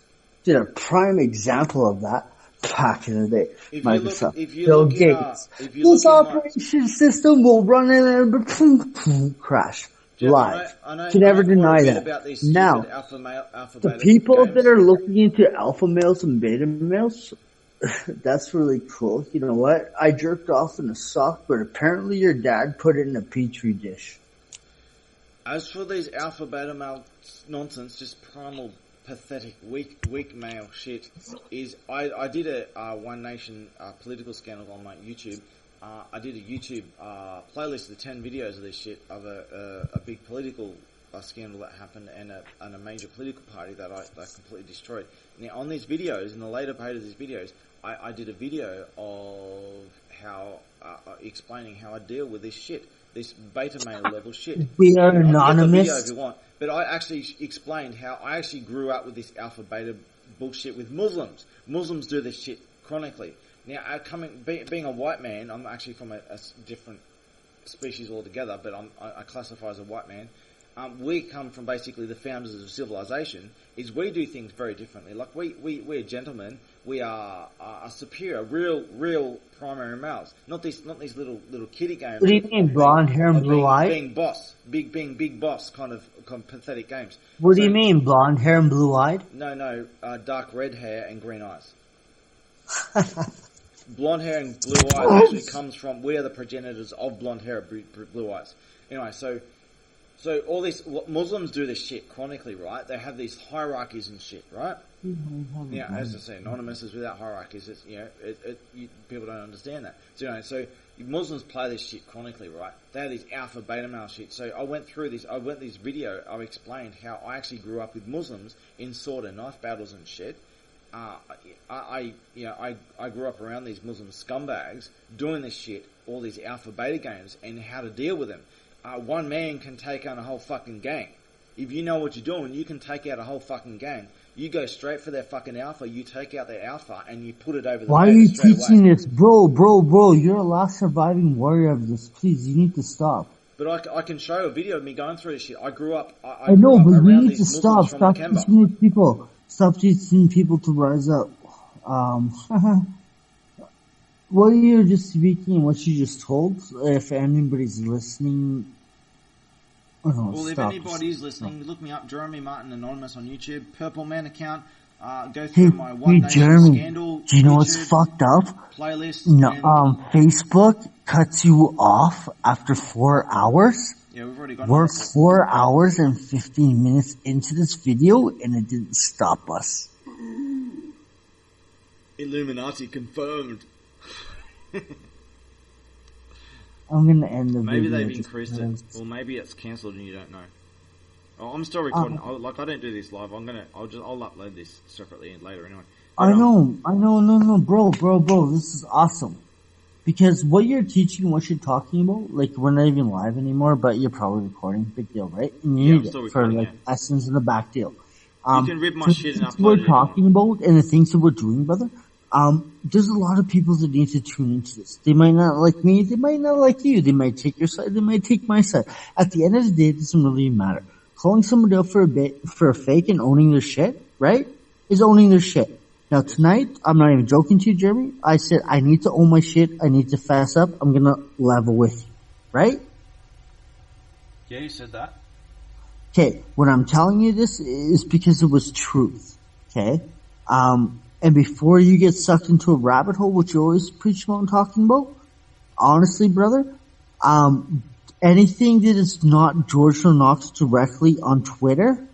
did a prime example of that back in the day. Microsoft, Bill Gates. This operation system will run in and crash. Live. Can never deny that. Now, the people that are looking into alpha males and beta males, that's really cool. You know what? I jerked off in a sock, but apparently your dad put it in a petri dish. As for these alpha beta male nonsense, just primal, pathetic, weak male shit, is I did a One Nation political scandal on my YouTube. I did a YouTube playlist of the 10 videos of this shit of a big political scandal that happened and a major political party that I completely destroyed. Now, on these videos, in the later part of these videos, I did a video of how explaining how I deal with this shit, this beta male level shit. We are anonymous. If you want, but I actually explained how I actually grew up with this alpha beta bullshit with Muslims. Muslims do this shit chronically. Now, being a white man, I'm actually from a different species altogether, but I classify as a white man. We come from basically the founders of civilization. Is we do things very differently. Like we're gentlemen. We are superior, real primary males. Not these little kitty games. What do you mean, blonde hair and blue eyes? Being boss, being big boss, kind of pathetic games. What do you mean, blonde hair and blue eyed? No, dark red hair and green eyes. Blonde hair and blue eyes actually comes from, we are the progenitors of blonde hair and blue eyes. Anyway, so So all this, Muslims do this shit chronically, right? They have these hierarchies and shit, right? Yeah, as I say, anonymous is without hierarchies. It's, people don't understand that. So Muslims play this shit chronically, right? They have these alpha beta male shit. So I went through this. This video. I explained how I actually grew up with Muslims in sword and knife battles and shit. I grew up around these Muslim scumbags doing this shit, all these alpha beta games, and how to deal with them. One man can take on a whole fucking gang. If you know what you're doing, you can take out a whole fucking gang. You go straight for their fucking alpha, you take out their alpha, and you put it over the Why are you teaching this? Bro, you're a last surviving warrior of this. Please, you need to stop. But I can show a video of me going through this shit. I grew up... I know, but you need to stop. Stop teaching these people. Stop teaching people to rise up. What you're just speaking, what you just told, if anybody's listening... if anybody's listening, look me up, Jeremy Martin Anonymous on YouTube, Purple Man account, go through my One Nation Jeremy, Scandal. Do you know what's fucked up? Playlist. No, Facebook cuts you off after 4 hours. Yeah, we've already gone. We're 4 hours and 15 minutes into this video, and it didn't stop us. Illuminati confirmed. I'm gonna end the maybe video. Maybe they've increased it, or maybe it's cancelled and you don't know. Oh, I'm still recording. I don't do this live. I'll upload this separately later anyway. But, I know, no, bro. This is awesome. Because what you're teaching, what you're talking about, like, we're not even live anymore, but you're probably recording. Big deal, right? And you need it for, like, essence in the back deal. You can rip my shit and upload it. We're talking about and the things that we're doing, brother. There's a lot of people that need to tune into this. They might not like me, they might not like you, they might take your side, they might take my side. At the end of the day, it doesn't really matter. Calling somebody up for a fake and owning their shit, right, is owning their shit. Now tonight, I'm not even joking to you, Jeremy, I said I need to own my shit, I need to fess up, I'm gonna level with you, right? Yeah, you said that. Okay, when I'm telling you this is because it was truth, okay? And before you get sucked into a rabbit hole, which you always preach about and talking about, honestly, brother, anything that is not George Lennox directly on Twitter,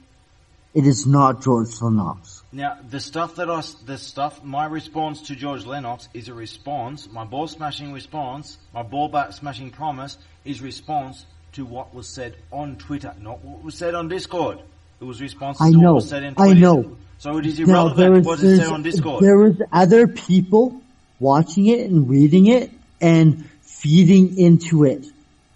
it is not George Lennox. Now, my response to George Lennox is a response, my ball smashing response, my ball bat smashing promise is response to what was said on Twitter, not what was said on Discord. It was response to what was said on Twitter. I know. So it is irrelevant what is said on Discord. There was other people watching it and reading it and feeding into it.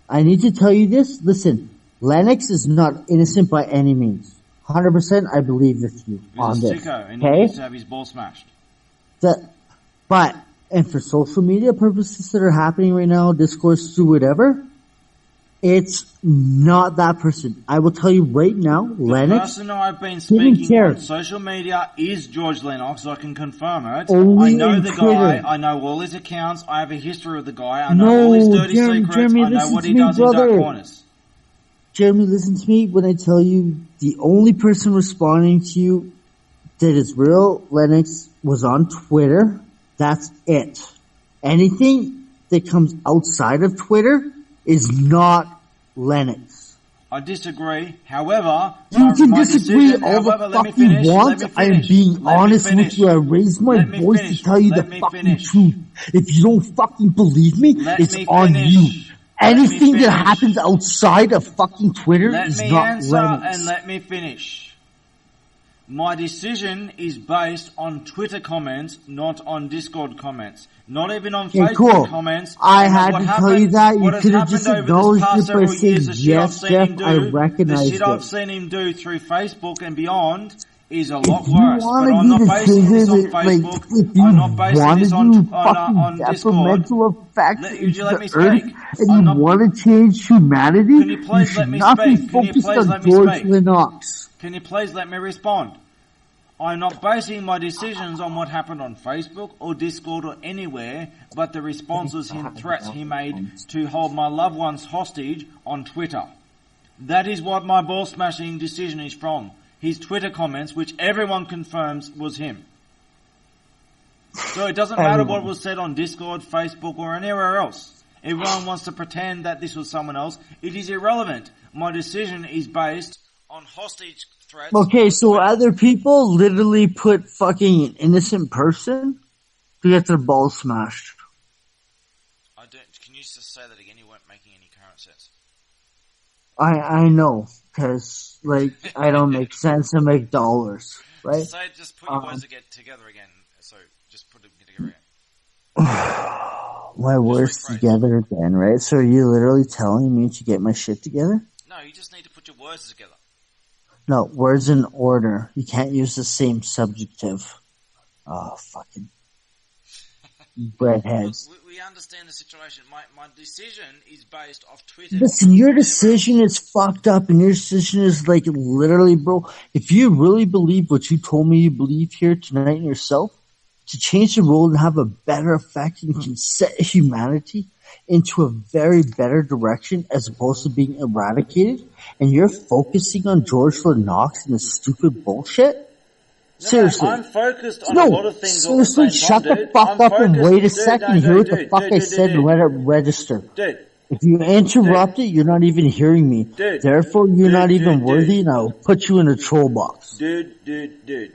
I need to tell you this. Listen, Lennox is not innocent by any means. 100% I believe with you on this. He's a sicko and he needs to have his ball smashed. And for social media purposes that are happening right now, discourse to whatever, it's not that person. I will tell you right now, Lennox. The person I've been speaking on social media is George Lennox. I can confirm it. Only I know the Twitter. guy. I know all his accounts. I have a history of the guy. I know all his dirty secrets. Jeremy, I know what he does in dark corners. Jeremy, listen to me when I tell you the only person responding to you that is real Lennox was on Twitter. That's it. Anything that comes outside of Twitter is not Lennox. I disagree. However, you can disagree all the fuck you want. I am being honest with you. I raised my voice to tell you the fucking truth. If you don't fucking believe me, it's on you. Anything that happens outside of fucking Twitter is not Lennox. And let me finish. My decision is based on Twitter comments, not on Discord comments. Not even on Facebook comments. I had to tell you that. You could have just acknowledged it by saying, yes, Jeff, I recognize it. The shit I've seen him do through Facebook and beyond is a lot worse. But I'm not basing this on Facebook. I'm not basing this on Discord. Would you let me speak? And you want to change humanity? Can you please let me speak? Can you please let me speak? Can you please let me respond? I'm not basing my decisions on what happened on Facebook or Discord or anywhere, but the responses and threats he made to hold my loved ones hostage on Twitter. That is what my ball smashing decision is from. His Twitter comments, which everyone confirms was him. So it doesn't matter what was said on Discord, Facebook, or anywhere else. Everyone wants to pretend that this was someone else. It is irrelevant. My decision is based on hostage threats. Okay, so other people literally put fucking an innocent person to get their balls smashed. Can you just say that again? You weren't making any current sense. I know, because, like, I don't make sense. I make dollars, right? Just put your words together again. So, just put them together again. My words together again, right? So are you literally telling me to get my shit together? No, you just need to put your words together. No, words in order. You can't use the same subjunctive. Oh, fucking breadheads. We understand the situation. My decision is based off Twitter. Listen, your decision is fucked up, and your decision is like literally, bro. If you really believe what you told me you believe here tonight in yourself, to change the world and have a better effect and can set humanity into a very better direction as opposed to being eradicated, and you're focusing on George Lennox and this stupid bullshit? Seriously. I'm focused on a lot of things. Seriously, shut the fuck up and wait a second. Hear what the fuck I said and let it register. Dude. If you interrupt it, you're not even hearing me. Therefore, you're not even worthy, and I'll put you in a troll box. Dude.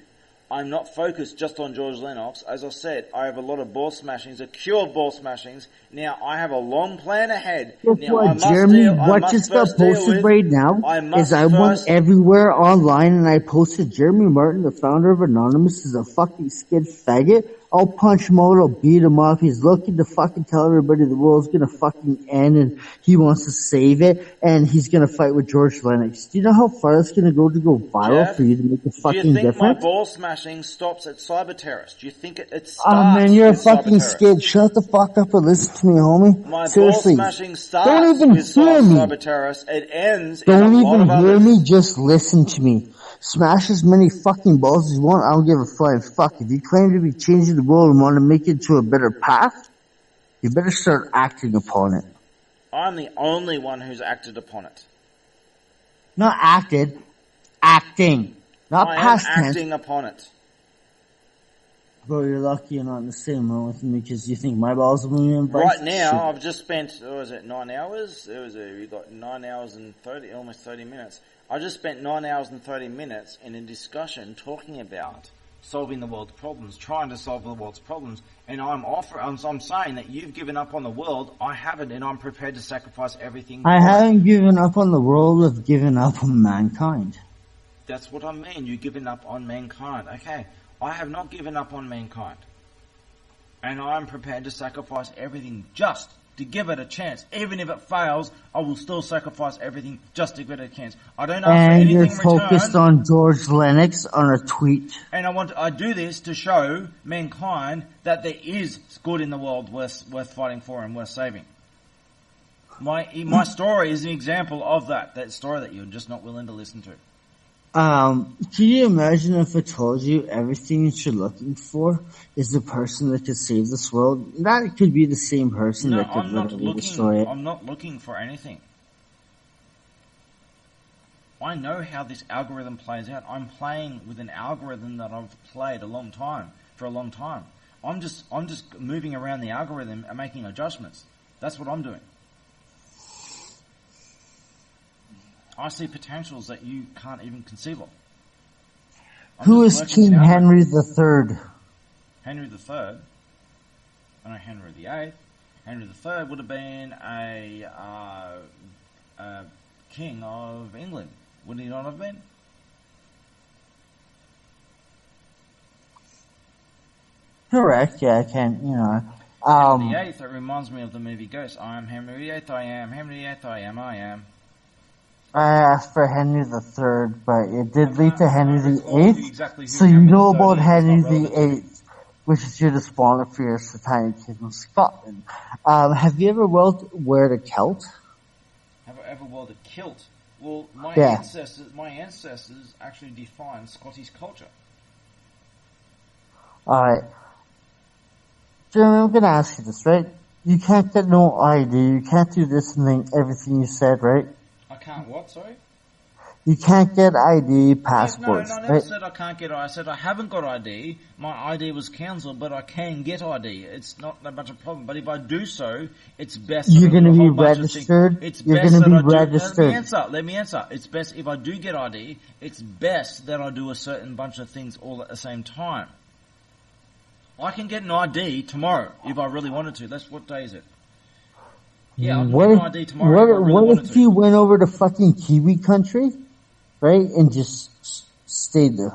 I'm not focused just on George Lennox. As I said, I have a lot of ball smashings, a queue of ball smashings. Now, I have a long plan ahead. Guess what, Jeremy? What just got posted right now is I went everywhere online and I posted Jeremy Martin, the founder of Anonymous, is a fucking skid faggot. I'll punch him out, I'll beat him up. He's looking to fucking tell everybody the world's gonna fucking end and he wants to save it and he's gonna fight with George Lennox. Do you know how far that's gonna go viral, Jeff, for you to make a fucking difference? Do you think difference? My ball smashing stops at cyber terrorist? Do you think it starts Oh man, you're a fucking skid. Shut the fuck up and listen to me, homie. My Seriously. ball smashing starts Don't even with hear me. cyber terrorist. It ends Don't in a lot even of hear others. me, just listen to me. Smash as many fucking balls as you want, I don't give a flying fuck. If you claim to be changing the world and want to make it to a better path, you better start acting upon it. I'm the only one who's acted upon it. Not acted, acting. Not past tense. I am acting upon it. Bro, you're lucky you're not in the same room with me because you think my balls are moving. Right now, I've just spent, 9 hours? We got 9 hours and almost 30 minutes. I just spent 9 hours and 30 minutes in a discussion talking about solving the world's problems, trying to solve the world's problems, and I'm saying that you've given up on the world. I haven't, and I'm prepared to sacrifice everything. I haven't given up on the world, I've given up on mankind. That's what I mean. You've given up on mankind. Okay, I have not given up on mankind, and I'm prepared to sacrifice everything just to give it a chance. Even if it fails, I will still sacrifice everything just to give it a chance. I don't ask for anything in return. And you're focused on George Lennox on a tweet. And I do this to show mankind that there is good in the world worth fighting for and worth saving. My story is an example of that story that you're just not willing to listen to. Can you imagine if I told you everything that you're looking for is the person that could save this world? That could be the same person that could literally destroy it. I'm not looking for anything. I know how this algorithm plays out. I'm playing with an algorithm that I've played for a long time. I'm just moving around the algorithm and making adjustments. That's what I'm doing. I see potentials that you can't even conceive of. Who is King Henry III? Henry III? I know Henry VIII. Henry III would have been a king of England. Would he not have been? Correct, yeah, I can, Henry VIII, it reminds me of the movie Ghost. I am Henry VIII, I am. Henry VIII, I am. I asked for Henry III, but it did lead to Henry VIII. Exactly so you know about Henry VIII, which is your despondent for your satanic kingdom, Scotland. Have you ever wear a kilt? Have I ever worn a kilt? Well, my ancestors actually defined Scottish culture. Alright. Jeremy, I'm gonna ask you this, right? You can't get no ID, you can't do this and everything you said, right? I can't what, sorry? You can't get ID passports. No, I never said I can't get ID. I said I haven't got ID. My ID was cancelled, but I can get ID. It's not that much a problem. But if I do so, it's best. You're going to be registered. You're going to be registered. Let me answer. It's best if I do get ID. It's best that I do a certain bunch of things all at the same time. I can get an ID tomorrow if I really wanted to. What day is it? Yeah, I'll get an ID tomorrow. What if you went over to fucking Kiwi country? Right, and just stayed there.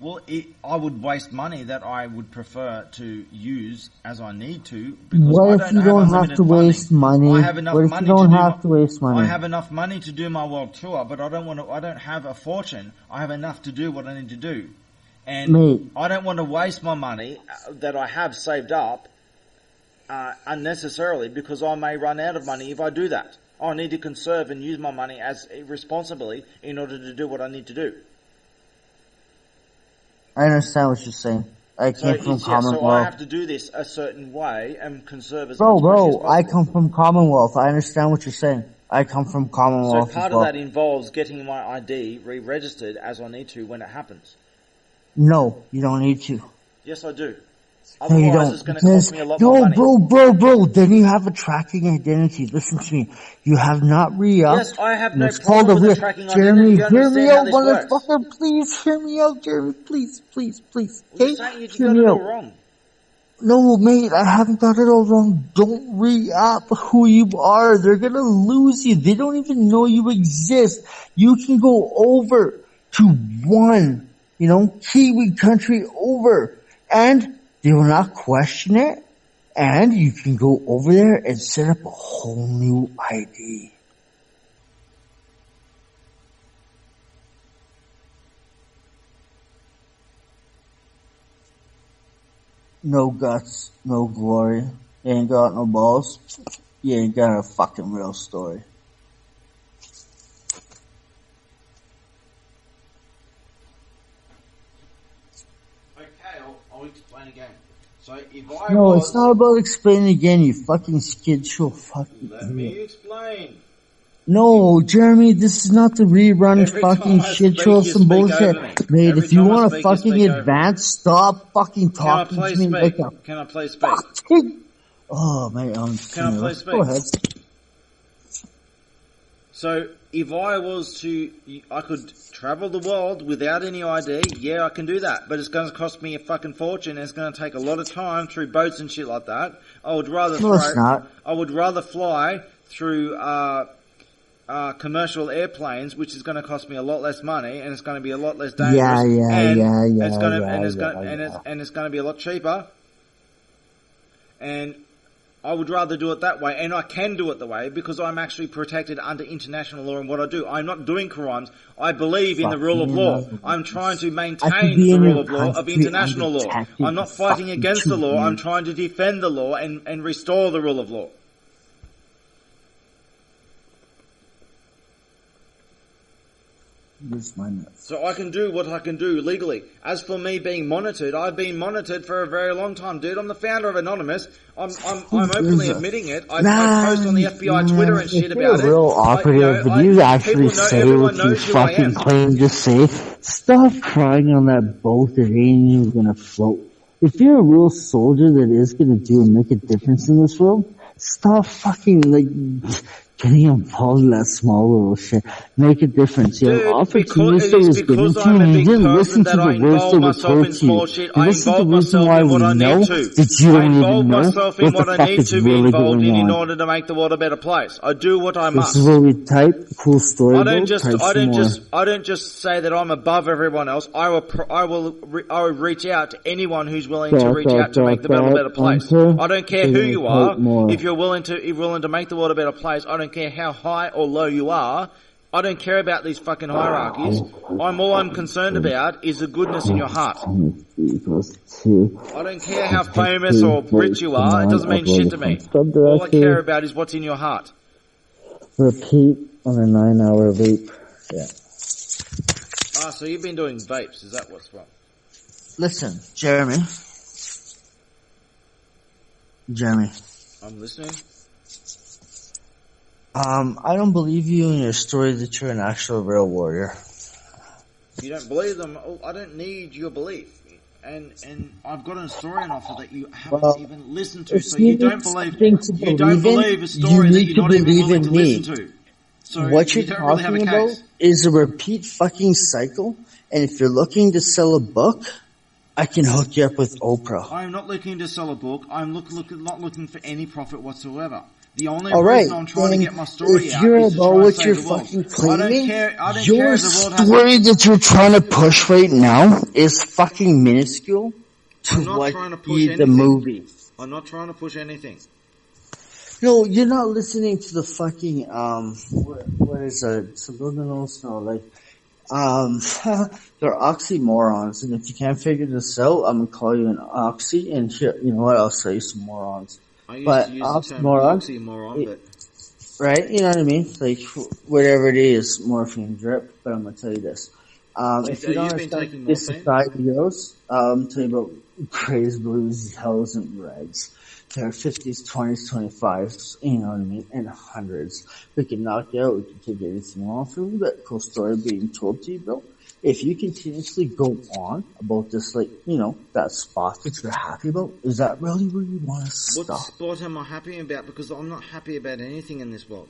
Well, I would waste money that I would prefer to use as I need to. Because what if you don't have to waste money? I have enough money to waste money? I have enough money to do my world tour, but I don't have a fortune. I have enough to do what I need to do, and I don't want to waste my money that I have saved up unnecessarily because I may run out of money if I do that. I need to conserve and use my money as responsibly in order to do what I need to do. I understand what you're saying. I came from Commonwealth. So I have to do this a certain way and conserve as much money as possible. I come from Commonwealth. I understand what you're saying. I come from Commonwealth. So part of that involves getting my ID re-registered as I need to when it happens. No, you don't need to. Yes, I do. No, you don't. It's going to cost me a lot more money. Bro. Then you have a tracking identity. Listen to me. You have not re-upped. Yes, I have no problem with the tracking identity. Jeremy, hear me out, motherfucker. Please hear me out, Jeremy. Please. Okay? You're saying you got it all wrong. No, mate, I haven't got it all wrong. Don't re-up who you are. They're gonna lose you. They don't even know you exist. You can go over to one, Kiwi country over, and they will not question it, and you can go over there and set up a whole new ID. No guts, no glory. You ain't got no balls. You ain't got a fucking real story. I'll explain again. So if it's not about explaining again, you fucking skid show fucking Let me explain. No, Jeremy, this is not the rerun fucking shit show some bullshit. Mate, if you want to fucking advance, stop fucking talking to me like a Can I play speak? Oh, mate, Can I play speak? Go ahead. So, if I could travel the world without any ID, yeah, I can do that. But it's going to cost me a fucking fortune, and it's going to take a lot of time through boats and shit like that. I would rather fly through, commercial airplanes, which is going to cost me a lot less money, and it's going to be a lot less dangerous. And it's going to be a lot cheaper. And I would rather do it that way, and I can do it the way because I'm actually protected under international law in what I do. I'm not doing crimes. I believe in the rule of law. I'm trying to maintain the rule of law of international law. I'm not fighting against the law. I'm trying to defend the law and restore the rule of law. So I can do what I can do legally. As for me being monitored, I've been monitored for a very long time, dude. I'm the founder of Anonymous. I'm openly admitting it. I post on the FBI Twitter and shit about it. Real operative, would you actually say what you fucking claim to say? Stop crying on that boat that ain't even gonna float. If you're a real soldier that is gonna do and make a difference in this world, stop fucking getting involved in that small little shit. Make a difference. Dude, opportunity was given to you. You didn't listen to the words that were told to you. This is the reason why we know that you don't even know what the fuck is really going on. In order to make the world a better place. I do what I must. This is where we type cool story. I don't just say that I'm above everyone else. I will reach out to anyone who's willing to reach out to make the world a better place. I don't care who you are. If you're willing to make the world a better place, I don't care how high or low you are. I don't care about these fucking hierarchies. All I'm concerned about is the goodness in your heart. I don't care how famous or rich you are. It doesn't mean shit to me. All I care about is what's in your heart. Repeat on a 9-hour vape. Yeah. So you've been doing vapes. Is that what's wrong? Listen, Jeremy. I'm listening. I don't believe you in your story that you're an actual real warrior. You don't believe them. I don't need your belief. And I've got a story on offer that you haven't even listened to. So you don't believe a story that you're not even willing to listen to. So what you're talking about is a repeat fucking cycle. And if you're looking to sell a book, I can hook you up with Oprah. I'm not looking to sell a book. I'm not looking for any profit whatsoever. The only reason I'm trying to get my story out is to try to save the world. Fucking claiming, I don't your care if the world has story that you're trying to push right now is fucking minuscule to what the movie. I'm not trying to push anything. No, you're not listening to the fucking what is it? Subliminals? No, like they're oxymorons, and if you can't figure this out, I'm gonna call you an oxy, and here, you know what? I'll say some morons. I used to use the term oxymoron, but right, you know what I mean? Like whatever it is, morphine drip. But I'm gonna tell you this: if you don't understand this society goes, I'm telling you about grays, blues, yellows, and reds. There are 50s, 20s, 25s, you know what I mean, and hundreds. We can knock you out, we can take anything off you. That cool story being told to you, bro. If you continuously go on about this, like, you know, that spot that you're happy about, is that really where you want to stop? What spot am I happy about? Because I'm not happy about anything in this world.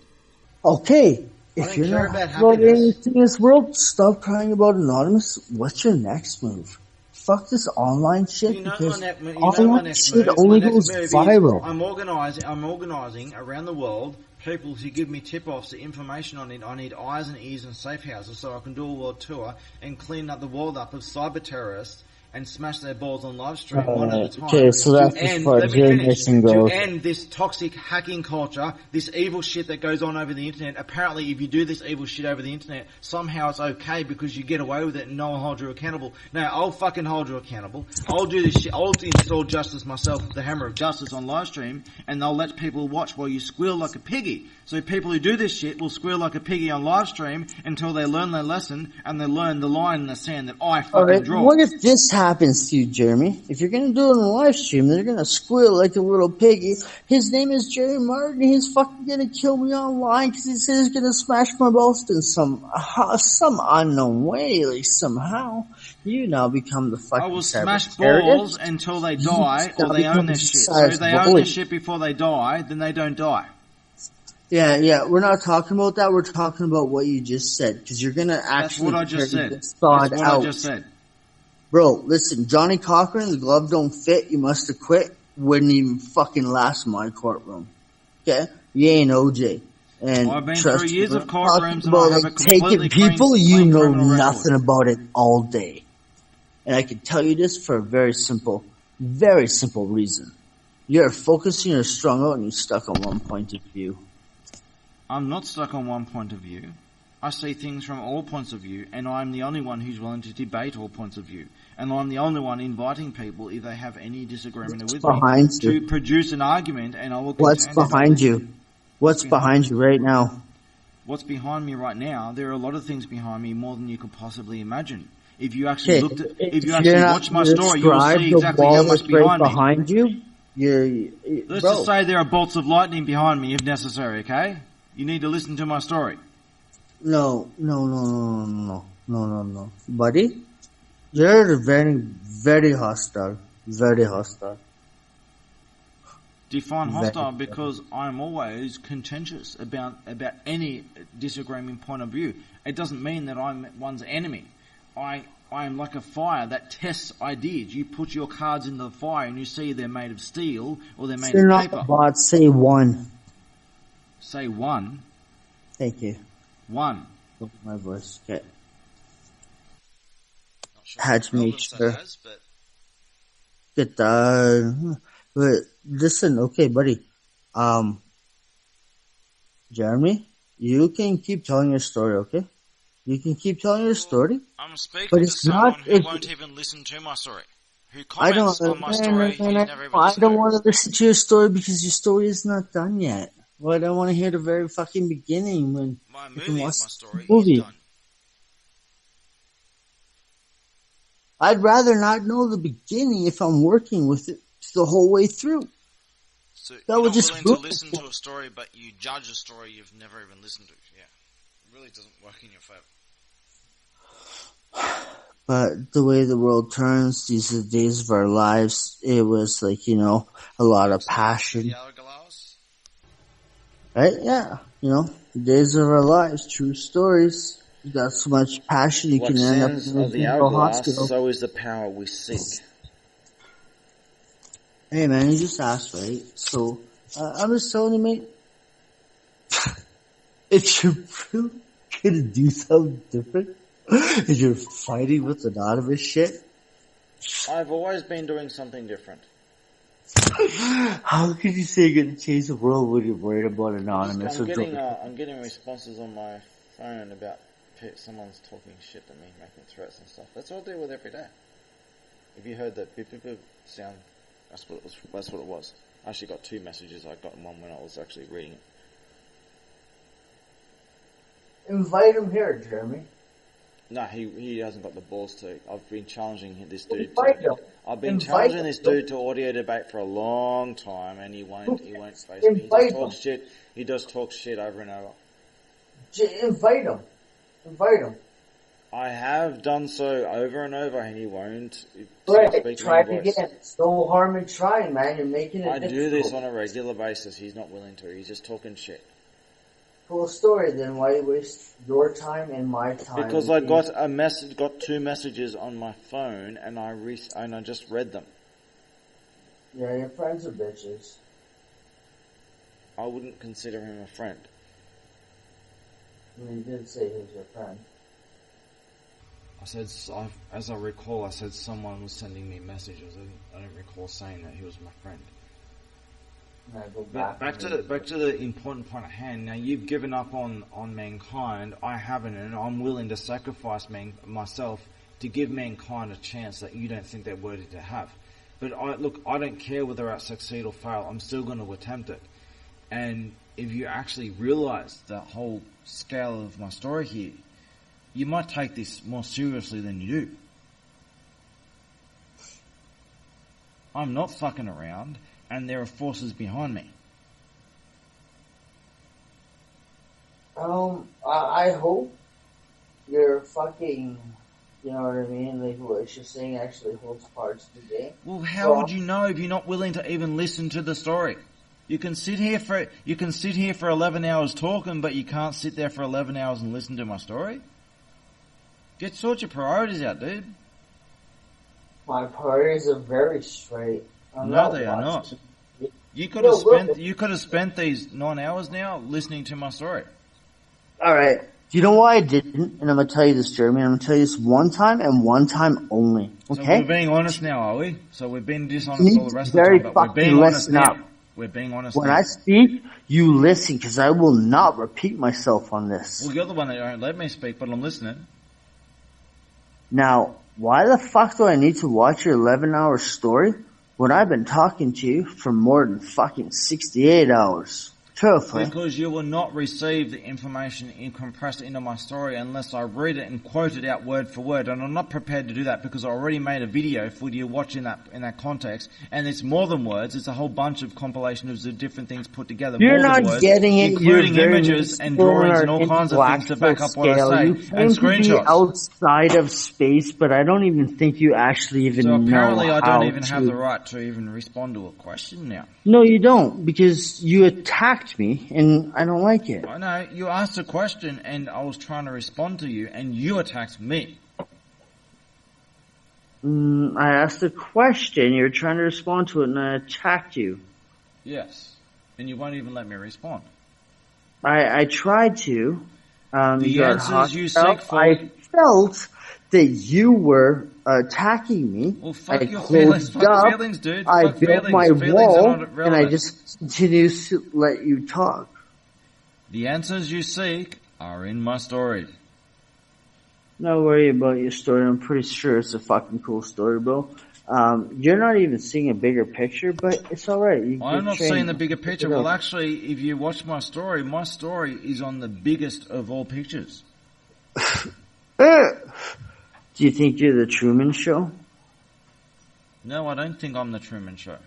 Okay. If you're not happy about anything in this world, stop crying about Anonymous. What's your next move? Fuck this online shit, because online shit only goes viral. I'm organising around the world people who give me tip-offs to information on it. I need eyes and ears and safe houses so I can do a world tour and clean up the world up of cyber terrorists and smash their balls on live stream one at a time. Okay, so that's as far as your mission goes. To end this toxic hacking culture, this evil shit that goes on over the internet. Apparently, if you do this evil shit over the internet, somehow it's okay because you get away with it and no one holds you accountable. No, I'll fucking hold you accountable. I'll do this shit. I'll install Justice myself, the Hammer of Justice on live stream, and they'll let people watch while you squeal like a piggy. So people who do this shit will squeal like a piggy on live stream until they learn their lesson and they learn the line in the sand that I fucking draw. What if this happens to you, Jeremy? If you're gonna do it on a live stream, they're gonna squeal like a little piggy. His name is Jerry Martin. He's fucking gonna kill me online because he says he's gonna smash my balls in some unknown way, like somehow. You now become the fucking. I will smash balls until they die or they own their shit. So if they own their shit before they die, then they don't die. Yeah, we're not talking about that. We're talking about what you just said, because you're gonna actually. That's what I just said. That's what I just said. Bro, listen, Johnny Cochran, the glove don't fit, you must have quit, wouldn't even fucking last in my courtroom. Okay? You ain't OJ. And I've been through years of courtrooms and I have a taking completely people, you know nothing about it all day. And I can tell you this for a very simple reason. You're focusing, you're strung out, and you're stuck on one point of view. I'm not stuck on one point of view. I see things from all points of view, and I'm the only one who's willing to debate all points of view. And I'm the only one inviting people, if they have any disagreement with me, to produce an argument, and I will. What's behind you? What's behind you right now? What's behind me right now? There are a lot of things behind me, more than you could possibly imagine. If you actually watch my story, you will see exactly how much behind you. Let's just say there are bolts of lightning behind me, if necessary. Okay. You need to listen to my story. No. Buddy, you're very, very hostile. Very hostile. Define hostile because I'm always contentious about any disagreeing point of view. It doesn't mean that I'm one's enemy. I am like a fire that tests ideas. You put your cards in the fire and you see they're made of steel or they're made of paper. Not a bot, say one. Say one. Thank you. One. Look at my voice. Okay. Had to make sure. Get that. But listen, okay, buddy. Jeremy, you can keep telling your story, okay? You can keep telling your story. I'm speaking to someone who won't even listen to my story. Who comments on my story. I don't want to listen to your story because your story is not done yet. Well, I don't want to hear the very fucking beginning when my story is done. I'd rather not know the beginning if I'm working with it the whole way through. So that you're would not just willing to listen to a story, but you judge a story you've never even listened to. Yeah, it really doesn't work in your favor. But the way the world turns, these are the days of our lives. It was like, you know, a lot of passion. Right? Yeah. You know, the days of our lives, true stories. You got so much passion, you can end up in of the hourglass, so is the power we seek. Hey man, you just asked, right? So, I'm just telling you, mate, if you're really gonna do something different, if you're fighting with anonymous shit, I've always been doing something different. How could you say you're gonna change the world when you're worried about anonymous? I'm getting responses on my phone about someone's talking shit to me, making threats and stuff. That's what I deal with every day. Have you heard that beep beep beep sound? That's what it was. I actually got 2 messages. I got one when I was actually reading it. Invite him here, Jeremy. No, he hasn't got the balls to. I've been challenging this dude. I've been Invite challenging him. this dude to audio debate for a long time, and he won't face me. He just talks shit. He does talk shit over and over. Invite him. Invite him. I have done so over and over, and he won't. Right, try it again. It's no harm in trying, man. You're making it difficult. I do this on a regular basis. He's not willing to. He's just talking shit. Cool story. Then why waste your time and my time? Because I got got 2 messages on my phone, and I just read them. Yeah, your friends are bitches. I wouldn't consider him a friend. You did say he was your friend. I said, as I recall, I said someone was sending me messages. I don't recall saying that he was my friend. Back to the important point at hand. Now, you've given up on mankind. I haven't, and I'm willing to sacrifice myself to give mankind a chance that you don't think they're worthy to have. But I don't care whether I succeed or fail. I'm still going to attempt it. And if you actually realize the whole scale of my story here, you might take this more seriously than you do. I'm not fucking around, and there are forces behind me. I hope you're fucking, you know what I mean? Like what you're saying actually holds parts to the game. Well, how would you know if you're not willing to even listen to the story? You can sit here for 11 hours talking, but you can't sit there for 11 hours and listen to my story? Sort your priorities out, dude. My priorities are very straight. No, they are not. You could have spent these 9 hours now listening to my story. All right. Do you know why I didn't? And I'm gonna tell you this, Jeremy. I'm gonna tell you this one time and one time only. Okay. So we're being honest now, are we? So we've been dishonest all the rest of the time, but we're being honest now. We're being honest. When I speak, you listen, because I will not repeat myself on this. Well, you're the one that don't let me speak, but I'm listening. Now, why the fuck do I need to watch your 11-hour story when I've been talking to you for more than fucking 68 hours? Truthfully. Because you will not receive the information compressed into my story unless I read it and quote it out word for word, and I'm not prepared to do that because I already made a video for you to watch in that context, and it's more than words. It's a whole bunch of compilations of different things put together. You're more not than words, getting it. including images and drawings and all kinds of things to back up what I say, and screenshots. Outside of space, but I don't even think you actually even know. So apparently, I don't even have the right to even respond to a question now. No, you don't, because you attacked me, and I don't like it. I know. You asked a question, and I was trying to respond to you, and you attacked me. I asked a question, you're trying to respond to it, and I attacked you. Yes. And you won't even let me respond. I tried to. The answers you seek for... I felt that you were attacking me. Well, fuck your feelings. Fuck your feelings, dude. I built feelings. My wall, and I just continue to let you talk. The answers you seek are in my story. No worry about your story. I'm pretty sure it's a fucking cool story, bro. You're not even seeing a bigger picture, but it's alright. I'm not seeing the bigger picture. Well, actually, if you watch my story is on the biggest of all pictures. Do you think you're the Truman Show? No, I don't think I'm the Truman Show.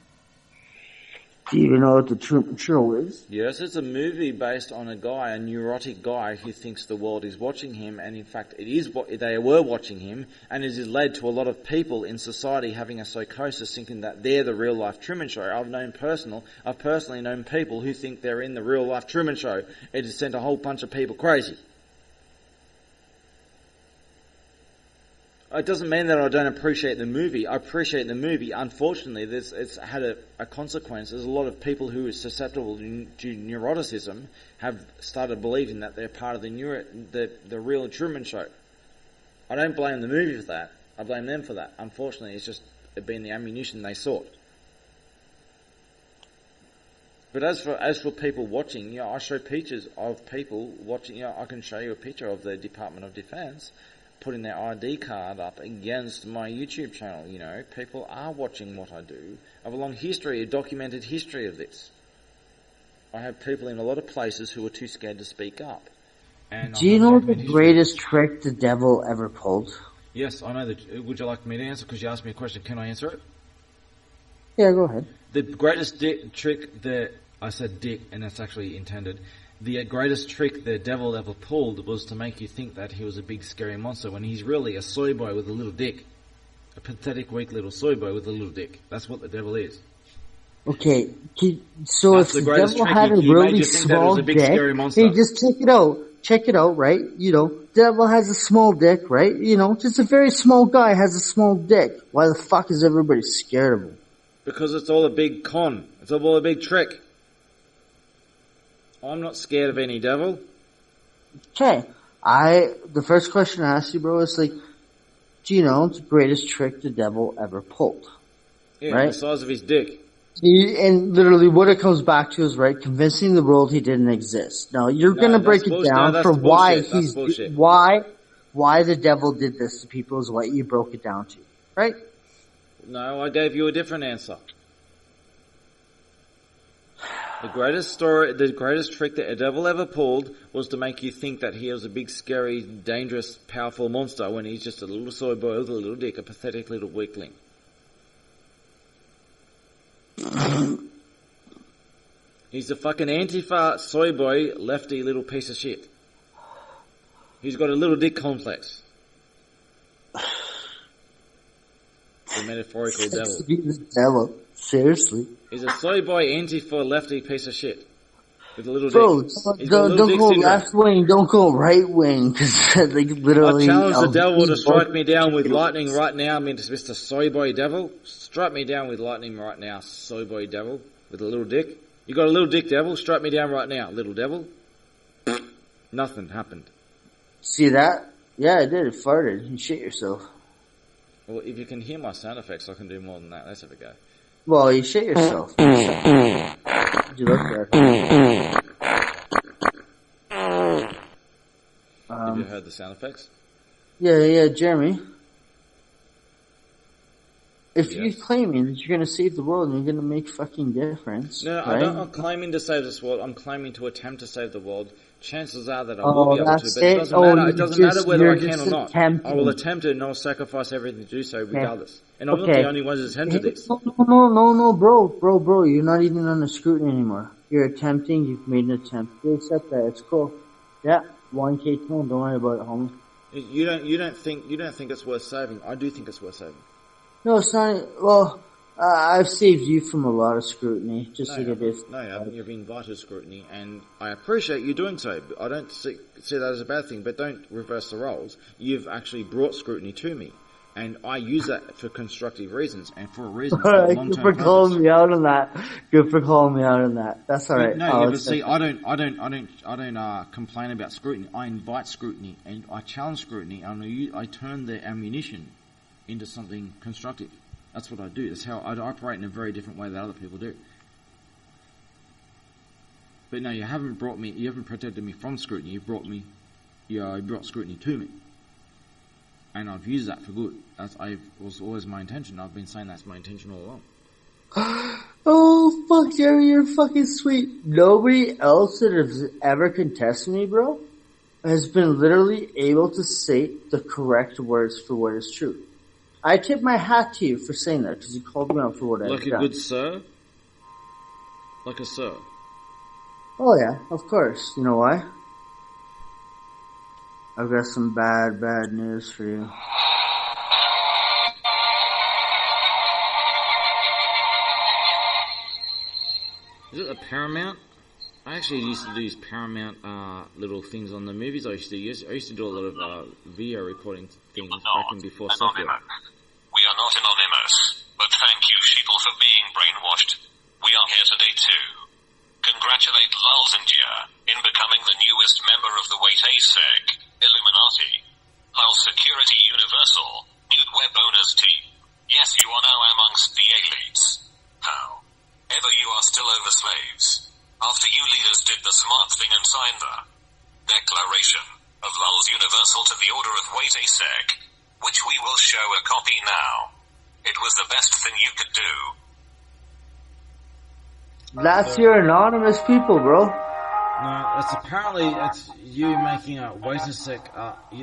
Do you even know what the Truman Show is? Yes, it's a movie based on a guy, a neurotic guy who thinks the world is watching him, and in fact it is what they were watching him, and it has led to a lot of people in society having a psychosis thinking that they're the real life Truman Show. I've personally known people who think they're in the real life Truman Show. It has sent a whole bunch of people crazy. It doesn't mean that I don't appreciate the movie. I appreciate the movie. Unfortunately, it's had a consequence. There's a lot of people who are susceptible to neuroticism have started believing that they're part of the real Truman Show. I don't blame the movie for that. I blame them for that. Unfortunately, it's just been the ammunition they sought. But as for people watching, I show pictures of people watching. I can show you a picture of the Department of Defense putting their ID card up against my YouTube channel. People are watching what I do. I have a long history, a documented history of this. I have people in a lot of places who are too scared to speak up. And do you know the greatest trick the devil ever pulled? Yes, I know that. Would you like me to answer? Because you asked me a question. Can I answer it? Yeah, go ahead. The greatest trick that I said dick, and that's actually intended. The greatest trick the devil ever pulled was to make you think that he was a big scary monster when he's really a soy boy with a little dick. A pathetic, weak little soy boy with a little dick. That's what the devil is. Okay, so that's if the devil had a really small dick, hey, just check it out, right? Devil has a small dick, right? Just a very small guy has a small dick. Why the fuck is everybody scared of him? Because it's all a big con. It's all a big trick. I'm not scared of any devil. Okay. The first question I asked you, bro, is do you know the greatest trick the devil ever pulled? Yeah, right? The size of his dick. And literally what it comes back to is, right, convincing the world he didn't exist. Now, you're gonna break it down for why why the devil did this to people is what you broke it down to, right? No, I gave you a different answer. The greatest trick that a devil ever pulled was to make you think that he was a big, scary, dangerous, powerful monster when he's just a little soy boy with a little dick, a pathetic little weakling. He's a fucking Antifa soy boy, lefty little piece of shit. He's got a little dick complex. The metaphorical devil. The devil. Seriously. He's a soy boy, Antifa, lefty piece of shit. With a little dick. Bro, don't go left wing, don't go right wing, because literally... I challenge the devil to strike me down with lightning right now, Mr. Soy Boy Devil. Strike me down with lightning right now, Soy Boy Devil, with a little dick. You got a little dick, devil? Strike me down right now, little devil. Nothing happened. See that? Yeah, it did. It farted. You shit yourself. Well, if you can hear my sound effects, I can do more than that. Let's have a go. Well, you shit yourself. You look there. Have you heard the sound effects? Yeah, Jeremy. If you're claiming that you're going to save the world and you're going to make fucking difference, no, right? I'm claiming to save this world. I'm claiming to attempt to save the world. Chances are that I will be able to, but it doesn't matter. It doesn't matter whether I can or not. I will attempt it, and I'll sacrifice everything to do so, regardless. And I'm not the only one who's attempted this. No, bro. You're not even under scrutiny anymore. You're attempting. You've made an attempt. You accept that. It's cool. Yeah, 1K tone. Don't worry about it, homie. You don't think it's worth saving. I do think it's worth saving. No, it's not. Well, I've saved you from a lot of scrutiny, just like it is. No, you haven't. You've invited scrutiny, and I appreciate you doing so. I don't see that as a bad thing, but don't reverse the roles. You've actually brought scrutiny to me, and I use that for constructive reasons and for a reason. Good for calling me out on that. Good for calling me out on that. That's all right. No, but see, I don't complain about scrutiny. I invite scrutiny, and I challenge scrutiny, and I turn the ammunition into something constructive. That's what I do. That's how I operate in a very different way that other people do. But no, you haven't protected me from scrutiny. You brought scrutiny to me. And I've used that for good. That was always my intention. I've been saying that's my intention all along. Oh, fuck, Jerry, you're fucking sweet. Nobody else that has ever contested me, bro, has been literally able to say the correct words for what is true. I tip my hat to you for saying that, because you called me out for what I've done. Like a good sir? Like a sir. Oh yeah, of course. You know why? I've got some bad news for you. Is it a Paramount? I actually used to do these Paramount little things on the movies I used to use. I used to do a lot of video recording things back in before software. We are not anonymous, but thank you, sheeple, for being brainwashed. We are here today to congratulate Lulz India in becoming the newest member of the Wait ASEC Illuminati. Lulz Security Universal, Nude Web Owners Team. Yes, you are now amongst the elites. How? Ever you are still over slaves. After you leaders did the smart thing and signed the Declaration of Lulz Universal to the Order of Wait ASEC, which we will show a copy now. It was the best thing you could do. That's your anonymous people, bro. No, it's you making a wait a sec.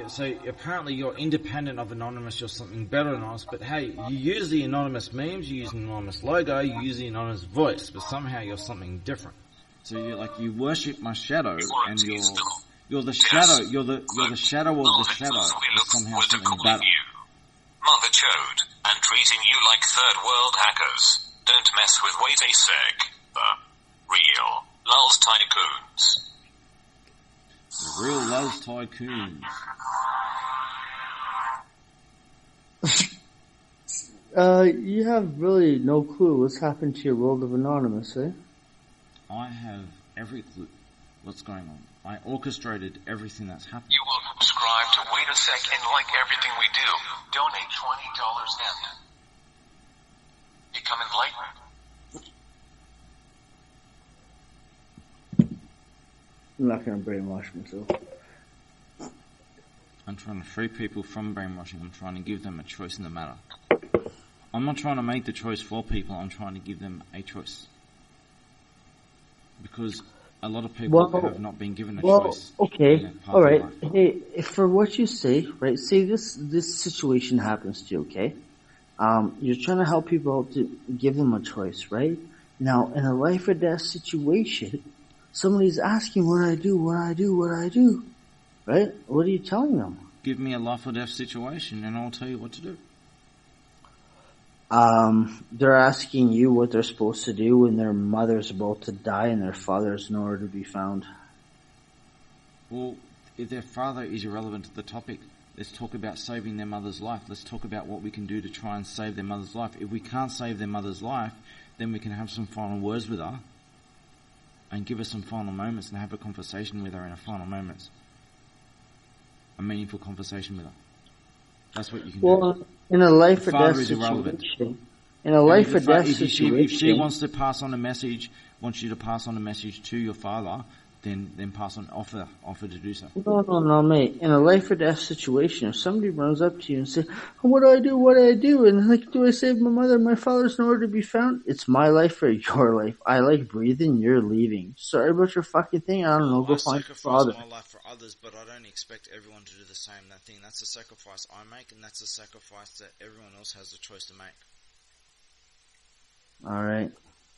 So apparently you're independent of anonymous. You're something better than anonymous. But hey, you use the anonymous memes, you use an anonymous logo, you use the anonymous voice, but somehow you're something different. So you worship my shadow, and you're the shadow. You're the shadow of the shadow. Is somehow something better. Mother chode, and treating you like third world hackers. Don't mess with Wait ASEC, the real Lulz Tycoons. The real Lulz Tycoons. You have really no clue what's happened to your world of anonymous, eh? I have every clue what's going on. I orchestrated everything that's happened. You will subscribe to Wait a Sec and like everything we do. Donate $20 now. Become enlightened. I'm not going to brainwash myself. I'm trying to free people from brainwashing. I'm trying to give them a choice in the matter. I'm not trying to make the choice for people. I'm trying to give them a choice. Because a lot of people have not been given a choice. Okay, all right. Hey, for what you say, right? Say this situation happens to you, okay? You're trying to help people out to give them a choice, right? Now, in a life or death situation, somebody's asking what I do, right? What are you telling them? Give me a life or death situation, and I'll tell you what to do. They're asking you what they're supposed to do when their mother's about to die and their father's nowhere to be found. Well, if their father is irrelevant to the topic, let's talk about saving their mother's life. Let's talk about what we can do to try and save their mother's life. If we can't save their mother's life, then we can have some final words with her and give her some final moments and have a conversation with her in her final moments. A meaningful conversation with her. That's what you can do. In a life or death situation. If she wants to pass on a message, wants you to pass on a message to your father, then pass on offer to do so. No, mate. In a life or death situation, if somebody runs up to you and says, what do I do? And like, do I save my mother? My father's nowhere to be found. It's my life or your life. I like breathing, you're leaving. Sorry about your fucking thing. I don't know. Go find your father. I sacrifice my life for others, but I don't expect everyone to do the same thing. That's a sacrifice I make, and that's a sacrifice that everyone else has the choice to make. Alright.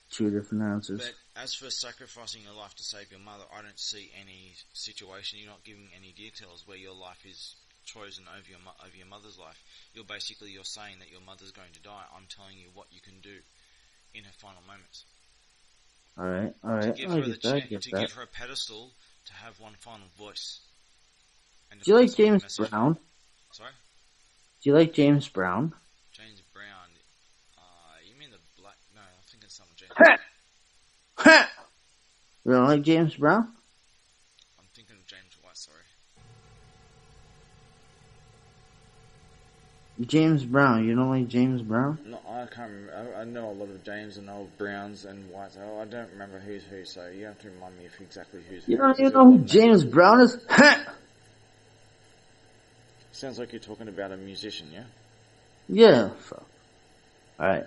Two different answers. But as for sacrificing your life to save your mother, I don't see any situation. You're not giving any details where your life is chosen over your mother's life. You're saying that your mother's going to die. I'm telling you what you can do in her final moments. Alright. To give her a pedestal, to have one final voice. And do you like James Brown? Sorry? Do you like James Brown? James Brown. You mean the black... No, I'm thinking something James. You don't like James Brown? I'm thinking of James White, sorry. James Brown. You don't like James Brown? No, I can't remember. I know a lot of James and old Browns and Whites. I don't remember who's who, so you have to remind me of exactly who's who. You don't even know who James Brown is? Sounds like you're talking about a musician, yeah? Yeah. Alright.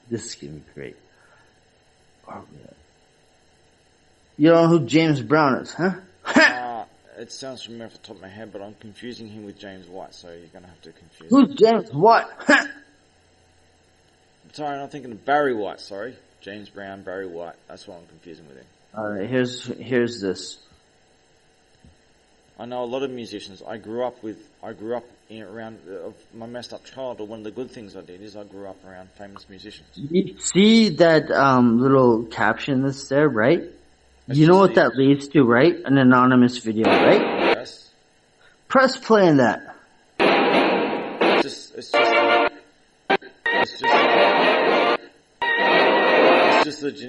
This is gonna be great. Oh, yeah. You don't know who James Brown is, huh? It sounds familiar off the top of my head, but I'm confusing him with James White, so you're gonna have to confuse Who's James White? Sorry, I'm not thinking of Barry White, sorry. James Brown, Barry White. That's what I'm confusing with him. All right, here's this. I know a lot of musicians. I grew up around my messed up childhood. One of the good things I did is I grew up around famous musicians. You see that little caption that's there, right? You know what that leads to, right? An anonymous video, right? Yes. Press play on that.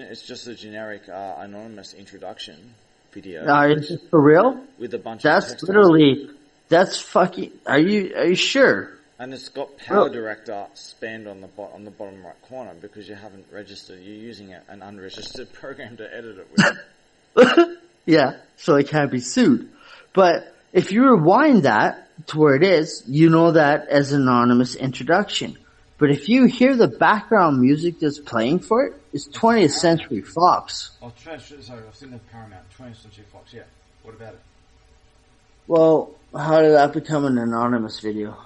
It's just a generic anonymous introduction video. Is this for real? With a bunch That's of literally, that's fucking, are you sure? And it's got Power Director spanned on the bottom right corner because you haven't registered. You're using an unregistered program to edit it with. Yeah, so it can't be sued. But if you rewind that to where it is, you know that as an anonymous introduction. But if you hear the background music that's playing for it, it's 20th Century Fox. Oh, sorry, I've seen the Paramount, 20th Century Fox, yeah. What about it? Well, how did that become an anonymous video?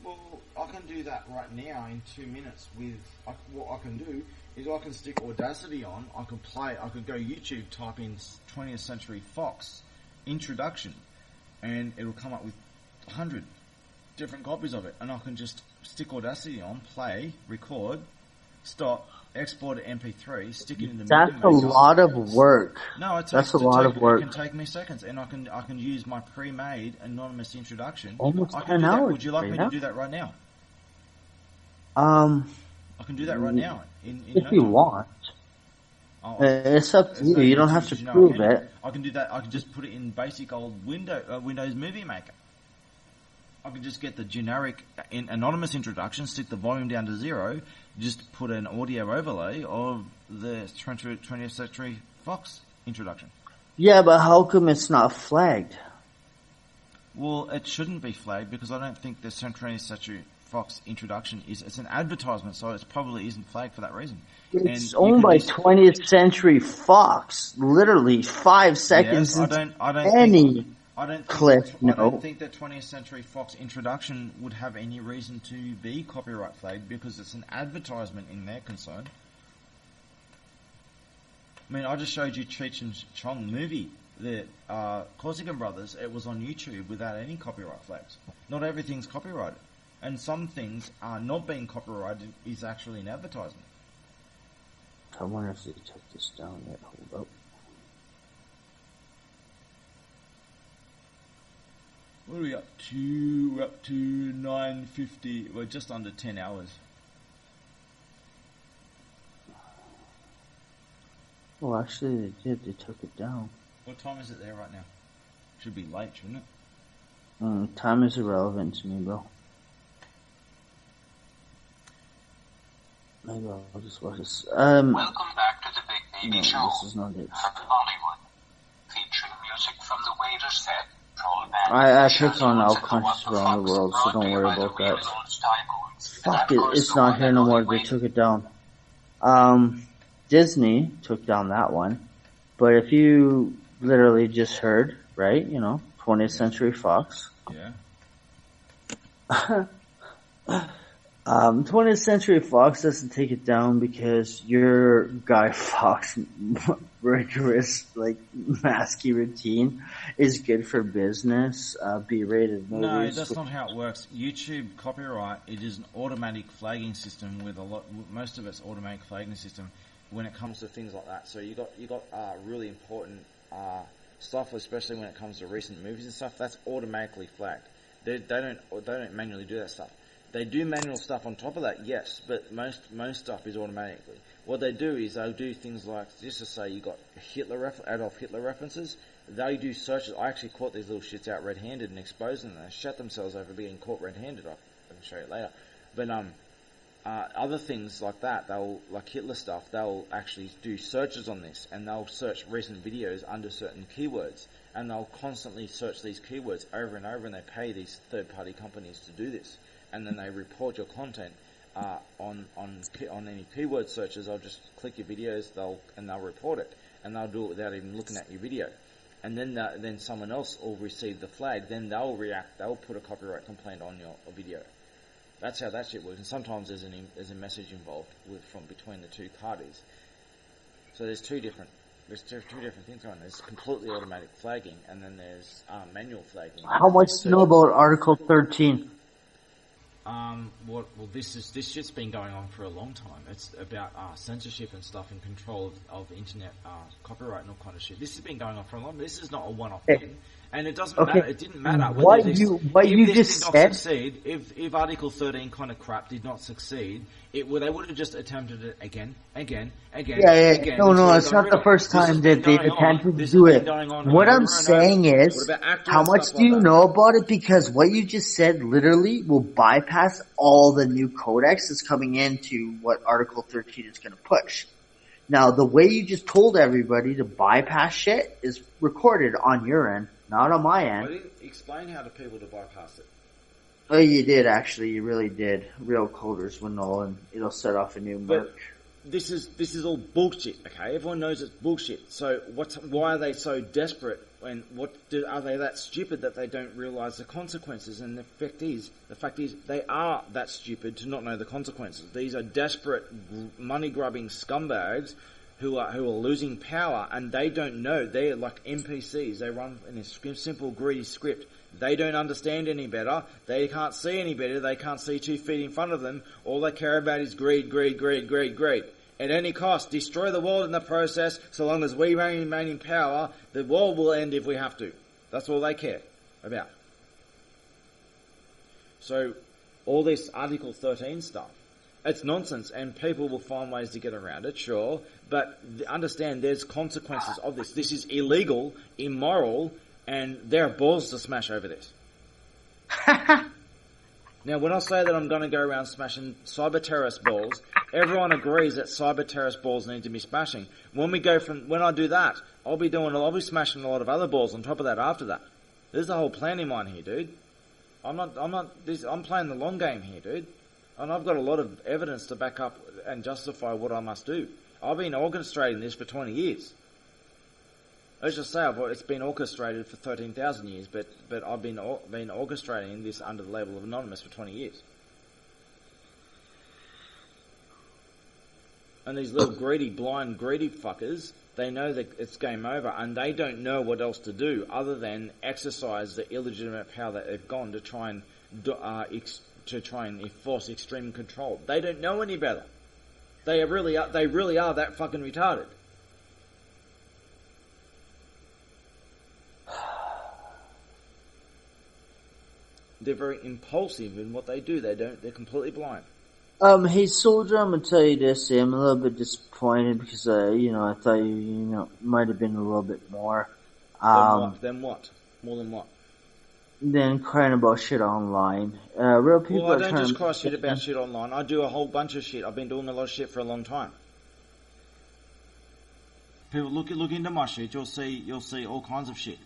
Well, I can do that right now in 2 minutes what I can do is I can stick Audacity on, I could go YouTube, type in 20th Century Fox introduction, and it'll come up with 100 different copies of it, and I can just stick Audacity on, play, record, stop, export to MP3, stick it in the That's a lot of work. No, that's a lot of work. It can take me seconds, and I can use my pre-made anonymous introduction. Almost 10 hours. Would you like me to do that right now? I can do that right now. If you want. It's up to you. You don't have to prove it. I can do that. I can just put it in basic old Windows Movie Maker. I can just get the generic anonymous introduction, stick the volume down to 0, just put an audio overlay of the 20th Century Fox introduction. Yeah, but how come it's not flagged? Well, it shouldn't be flagged because I don't think the 20th Century Fox introduction it's an advertisement, so it probably isn't flagged for that reason. It's owned by 20th Century Fox. Literally 5 seconds. Yes, I don't think that 20th Century Fox introduction would have any reason to be copyright flagged because it's an advertisement in their concern. I mean, I just showed you Cheech and Chong movie, the Corsican Brothers. It was on YouTube without any copyright flags. Not everything's copyrighted. And some things are not being copyrighted is actually an advertisement. I wonder if they took this down yet. Hold up. What are we up to? We're up to 9:50. We're just under 10 hours. Well, actually, they did. They took it down. What time is it there right now? Should be late, shouldn't it? Time is irrelevant to me, bro. Maybe I'll just watch this. Welcome back to the Big Baby Show. This is not it. From Hollywood, featuring music from the Waiters set. I picked on all countries around the world, so don't worry about that. Fuck it, it's not here no more. They took it down. Disney took down that one, but if you literally just heard, right? 20th Century Fox. Yeah. 20th Century Fox doesn't take it down because your Guy Fawkes rigorous, masky routine is good for business, B-rated movies. No, that's not how it works. YouTube copyright, it is an automatic flagging system with most of it's automatic flagging system when it comes to things like that. So you got really important stuff, especially when it comes to recent movies and stuff, that's automatically flagged. They don't manually do that stuff. They do manual stuff on top of that, yes, but most stuff is automatically. What they do is they'll do things like, just to say you got Adolf Hitler references, they do searches. I actually caught these little shits out red-handed and exposed them, and they shut themselves over being caught red-handed. I can show you later. But other things like that, like Hitler stuff, they'll actually do searches on this, and they'll search recent videos under certain keywords, and they'll constantly search these keywords over and over, and they pay these third-party companies to do this. And then they report your content on any keyword searches. They'll just click your videos, they'll report it, and they'll do it without even looking at your video. And then someone else will receive the flag. Then they'll react. They'll put a copyright complaint on your video. That's how that shit works. And sometimes there's a message involved from between the two parties. So there's two different things going on. There's completely automatic flagging, and then there's manual flagging. How much do you know about Article 13? This shit's been going on for a long time. It's about censorship and stuff and control of internet copyright and all kind of shit. This has been going on for a long time. This is not a one-off thing. And it doesn't matter. It didn't matter. What you just said. Succeed, if Article 13 kind of crap did not succeed, they would have just attempted it again. Again. No, it's not the first time that they've attempted to do it. What I'm saying is, how much do you know about it? Because what you just said literally will bypass all the new codex that's coming into what Article 13 is going to push. Now, the way you just told everybody to bypass shit is recorded on your end, not on my end. I didn't explain how to people to bypass it. Oh, you did actually. You really did. Real coders will know, and it'll set off a new mark. This is all bullshit. Okay, everyone knows it's bullshit. So why are they so desperate? And are they that stupid that they don't realise the consequences? And the fact is, they are that stupid to not know the consequences. These are desperate, money-grubbing scumbags who are losing power, and they don't know. They're like NPCs. They run in a simple, greedy script. They don't understand any better. They can't see any better. They can't see 2 feet in front of them. All they care about is greed. At any cost, destroy the world in the process. So long as we remain in power, the world will end if we have to. That's all they care about. So, all this Article 13 stuff, it's nonsense, and people will find ways to get around it, sure. But understand there's consequences of this. This is illegal, immoral, and there are balls to smash over this. Now, when I say that I'm going to go around smashing cyber terrorist balls, everyone agrees that cyber terrorist balls need to be smashing. When I do that, I'll be smashing a lot of other balls on top of that after that. There's a whole plan in mind here, dude. I'm playing the long game here, dude. And I've got a lot of evidence to back up and justify what I must do. I've been orchestrating this for 20 years. Let's just say it's been orchestrated for 13,000 years, but I've been orchestrating this under the label of Anonymous for 20 years. And these little greedy fuckers, they know that it's game over, and they don't know what else to do other than exercise the illegitimate power that they've gone to try and enforce extreme control. They don't know any better. They really are that fucking retarded. They're very impulsive in what they do. They're completely blind. Hey Soldier, I'm gonna tell you this. I'm a little bit disappointed because I thought you might have been a little bit more. Then what? More than what? Than crying about shit online. Real people. Well, I don't just cry shit about shit online. I do a whole bunch of shit. I've been doing a lot of shit for a long time. People look into my shit. You'll see all kinds of shit.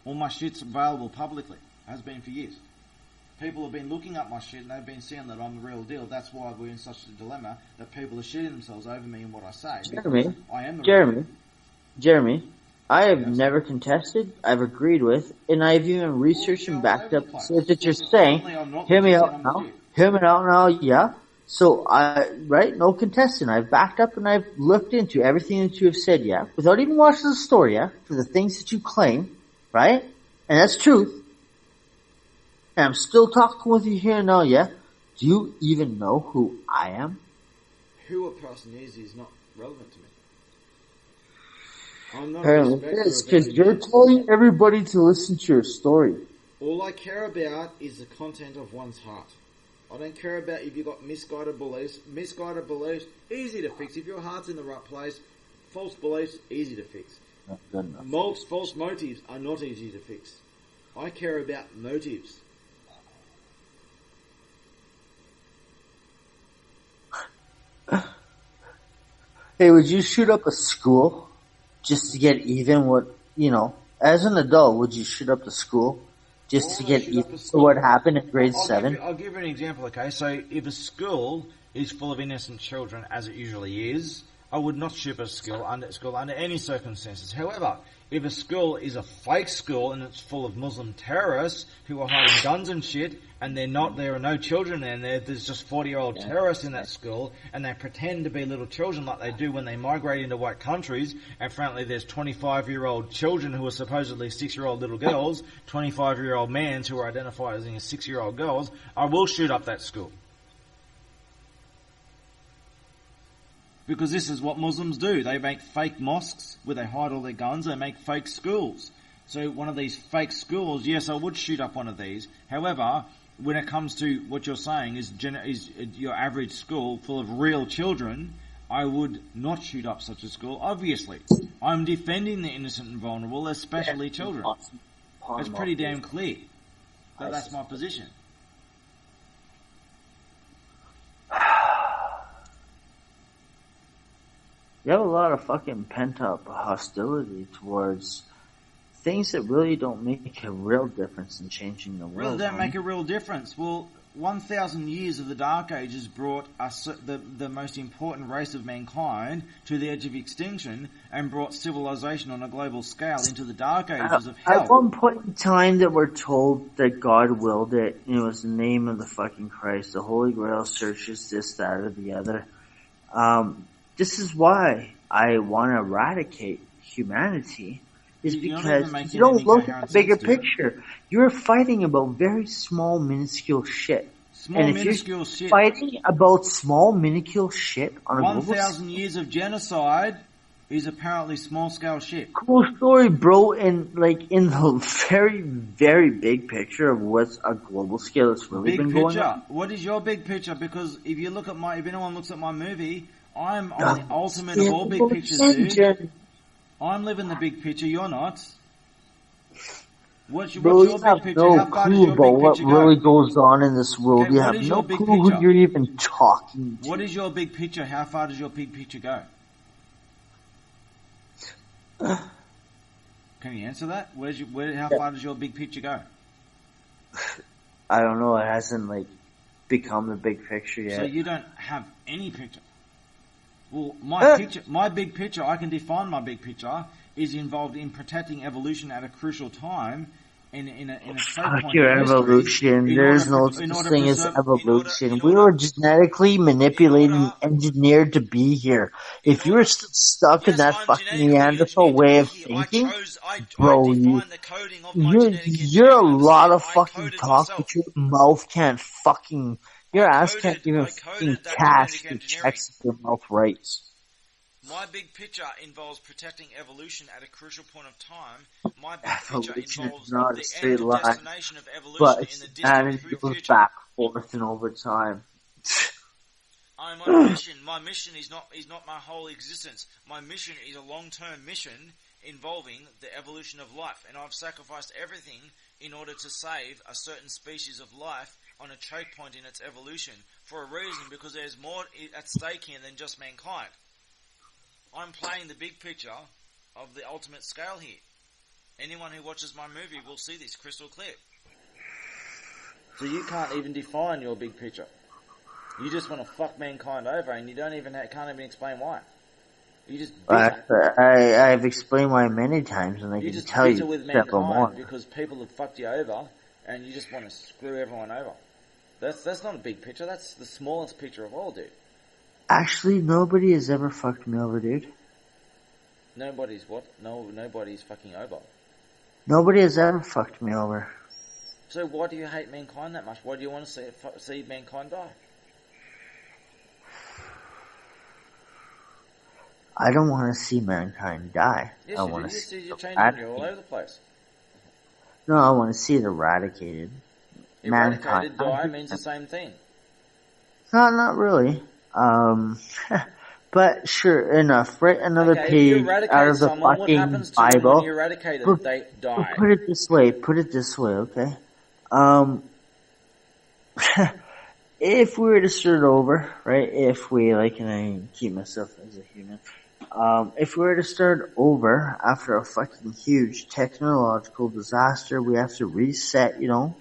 All my shit's available publicly. Has been for years. People have been looking up my shit and they've been seeing that I'm the real deal. That's why we're in such a dilemma that people are shitting themselves over me and what I say. Jeremy, I have never contested, I've agreed with, and I've even researched and backed up the that you're saying. Hear me out now, yeah. So, no contesting. I've backed up and I've looked into everything that you have said, yeah, without even watching the story, yeah, for the things that you claim, right? And that's truth. And I'm still talking with you here now, yeah? Do you even know who I am? Who a person is not relevant to me. I'm not apparently it is, because you're telling everybody to listen to your story. All I care about is the content of one's heart. I don't care about if you've got misguided beliefs. Misguided beliefs, easy to fix. If your heart's in the right place, false beliefs, easy to fix. Not good enough. False motives are not easy to fix. I care about motives. Hey, would you shoot up a school just to get even as an adult, would you shoot up the school just to get even for what happened in grade 7? I'll give you an example, okay? So if a school is full of innocent children, as it usually is, I would not shoot up a school under any circumstances. However, if a school is a fake school and it's full of Muslim terrorists who are hiding guns and shit, and there are no children in there, there's just 40-year-old terrorists in that school, and they pretend to be little children like they do when they migrate into white countries, and frankly there's 25-year-old children who are supposedly 6-year-old little girls, 25-year-old mans who are identified as 6-year-old girls, I will shoot up that school. Because this is what Muslims do. They make fake mosques where they hide all their guns. They make fake schools. So one of these fake schools, yes, I would shoot up one of these. However, when it comes to what you're saying is your average school full of real children, I would not shoot up such a school, obviously. I'm defending the innocent and vulnerable, especially children. It's pretty damn clear. But that's my position. You have a lot of fucking pent-up hostility towards things that really don't make a real difference in changing the world. Really don't make a real difference. Well, 1,000 years of the Dark Ages brought us the most important race of mankind to the edge of extinction and brought civilization on a global scale into the Dark Ages of hell. At one point in time that we're told that God willed it, and it was the name of the fucking Christ, the Holy Grail searches this, that, or the other. This is why I want to eradicate humanity, is because you don't look at the bigger picture. You're fighting about very small, minuscule shit. And if you're fighting about small, minuscule shit on a global 1,000 years of genocide is apparently small-scale shit. Cool story, bro. And in the very, very big picture of what's a global scale that's really been going on. What is your big picture? Because if anyone looks at my movie, I'm on the ultimate of all big pictures, dude. I'm living the big picture, you're not. What's your big picture? No clue about what really goes on in this world. You have no clue who you're even talking to. What is your big picture? How far does your big picture go? Can you answer that? How far does your big picture go? I don't know. It hasn't become the big picture yet. So you don't have any picture. Well, my big picture, I can define my big picture, is involved in protecting evolution at a crucial time in a fuck your evolution. There's no such thing as evolution. We were genetically manipulated and engineered to be here. If you were stuck in that fucking Neanderthal way of thinking, bro, you're a lot of fucking talk, but your mouth can't fucking... Your ass can't even fucking cash the checks if your mouth writes. My big picture involves protecting evolution at a crucial point of time. My big picture involves the end of destination of evolution in the distant future. Back, forth, and over time. I'm on a mission. My mission is not my whole existence. My mission is a long-term mission involving the evolution of life, and I've sacrificed everything in order to save a certain species of life on a choke point in its evolution for a reason, because there's more at stake here than just mankind. I'm playing the big picture of the ultimate scale here. Anyone who watches my movie will see this crystal clear. So you can't even define your big picture. You just want to fuck mankind over, and you can't even explain why. You just I've explained why many times, and I can tell you with mankind because people have fucked you over, and you just want to screw everyone over. That's not a big picture. That's the smallest picture of all, dude. Actually, nobody has ever fucked me over, dude. Nobody's what? Nobody's fucking over. Nobody has ever fucked me over. So why do you hate mankind that much? Why do you want to see mankind die? I don't want to see mankind die. Yes, I want to see you're changing. You're all over the place. No, I want to see it eradicated. Eradicated, die means the same thing. No, not really. But sure enough, right? Another page out of the fucking Bible. They die. Put it this way, okay? If we were to start over, right? If we, and I keep myself as a human. If we were to start over after a fucking huge technological disaster, we have to reset,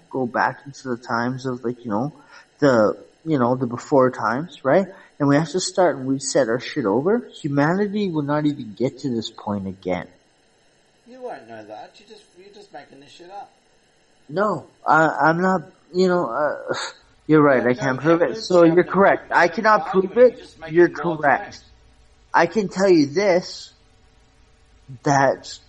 go back into the times of, the the before times, right? And we have to start and reset our shit over, humanity will not even get to this point again. You won't know that. You're just making this shit up. No, I'm not, you're right, I can't prove it. So you're correct. I cannot prove it. You're correct. I can tell you this, that,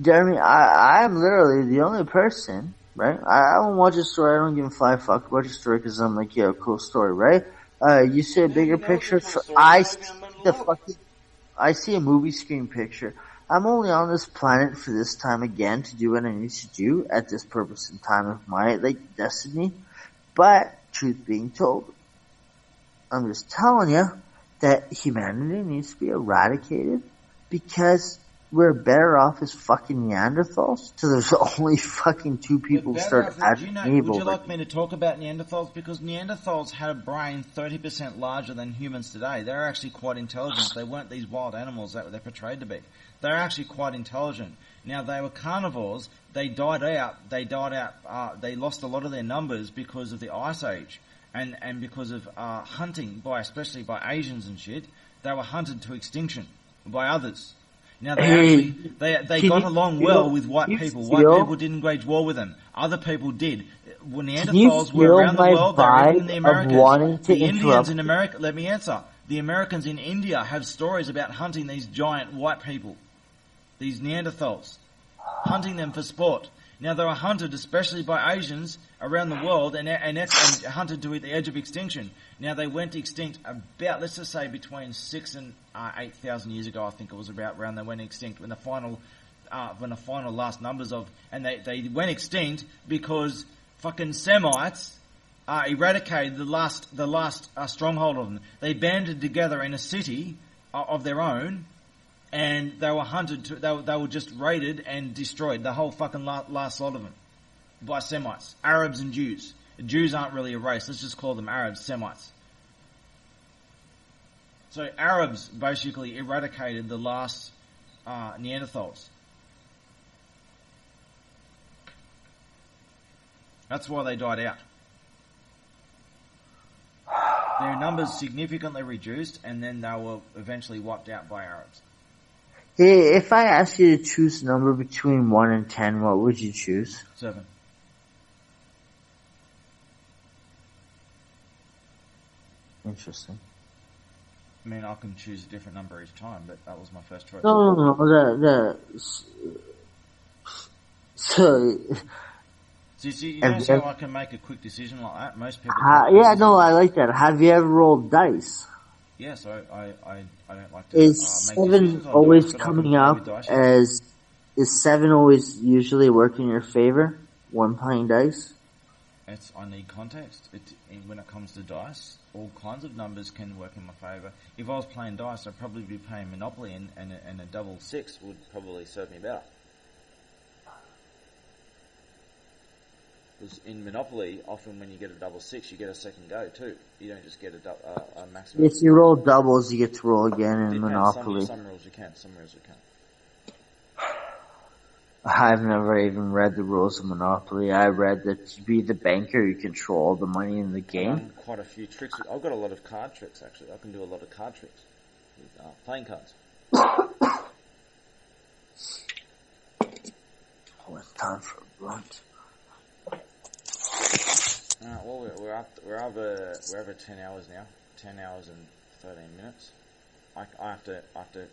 Jeremy, I'm literally the only person, right? I don't watch a story, I don't give a five fuck about a story because I'm like, yeah, cool story, right? You see a bigger picture, I see a movie screen picture. I'm only on this planet for this time again to do what I need to do at this purpose and time of my, destiny. But, truth being told, I'm just telling you that humanity needs to be eradicated because we're better off as fucking Neanderthals. So there's only fucking two people who start adding Would you like me to talk about Neanderthals? Because Neanderthals had a brain 30% larger than humans today. They're actually quite intelligent. They weren't these wild animals that they're portrayed to be. They're actually quite intelligent. Now, they were carnivores. They died out. They lost a lot of their numbers because of the Ice Age and because of hunting, especially by Asians and shit. They were hunted to extinction by others. Now, they got along well with white people. White people didn't wage war with them. Other people did. When Neanderthals were around the world, they were even in the Americas. The Indians in America, let me answer. The Americans in India have stories about hunting these giant white people, these Neanderthals, hunting them for sport. Now, they were hunted, especially by Asians around the world, and hunted to the edge of extinction. Now, they went extinct about, let's just say, between 6,000 and 8,000 years ago, I think it was around they went extinct, when the final last numbers and they went extinct because fucking Semites eradicated the last stronghold of them. They banded together in a city of their own, and they were hunted. They were just raided and destroyed, the whole fucking last lot of them, by Semites, Arabs and Jews. Jews aren't really a race. Let's just call them Arabs, Semites. So Arabs basically eradicated the last Neanderthals. That's why they died out. Their numbers significantly reduced, and then they were eventually wiped out by Arabs. Hey, if I ask you to choose a number between 1 and 10, what would you choose? 7. Interesting. I mean, I can choose a different number each time, but that was my first choice. No. So you know how I can make a quick decision like that? Most people... I like that. Have you ever rolled dice? Yes, I don't like to Is make 7 always coming up as... Is 7 always usually work in your favor when playing dice? I need context. When it comes to dice, all kinds of numbers can work in my favour. If I was playing dice, I'd probably be playing Monopoly, and a double 6 would probably serve me better. Because in Monopoly, often when you get a double 6, you get a second go too. You don't just get a maximum. If you roll doubles, you get to roll again in Monopoly. Some rules you can, some rules you can't. I've never even read the rules of Monopoly. I read that to be the banker, you control the money in the game. I've done quite a few tricks. I've got a lot of card tricks, actually. I can do a lot of card tricks with playing cards. It's time for a blunt. Well, we're over 10 hours now. 10 hours and 13 minutes. I have to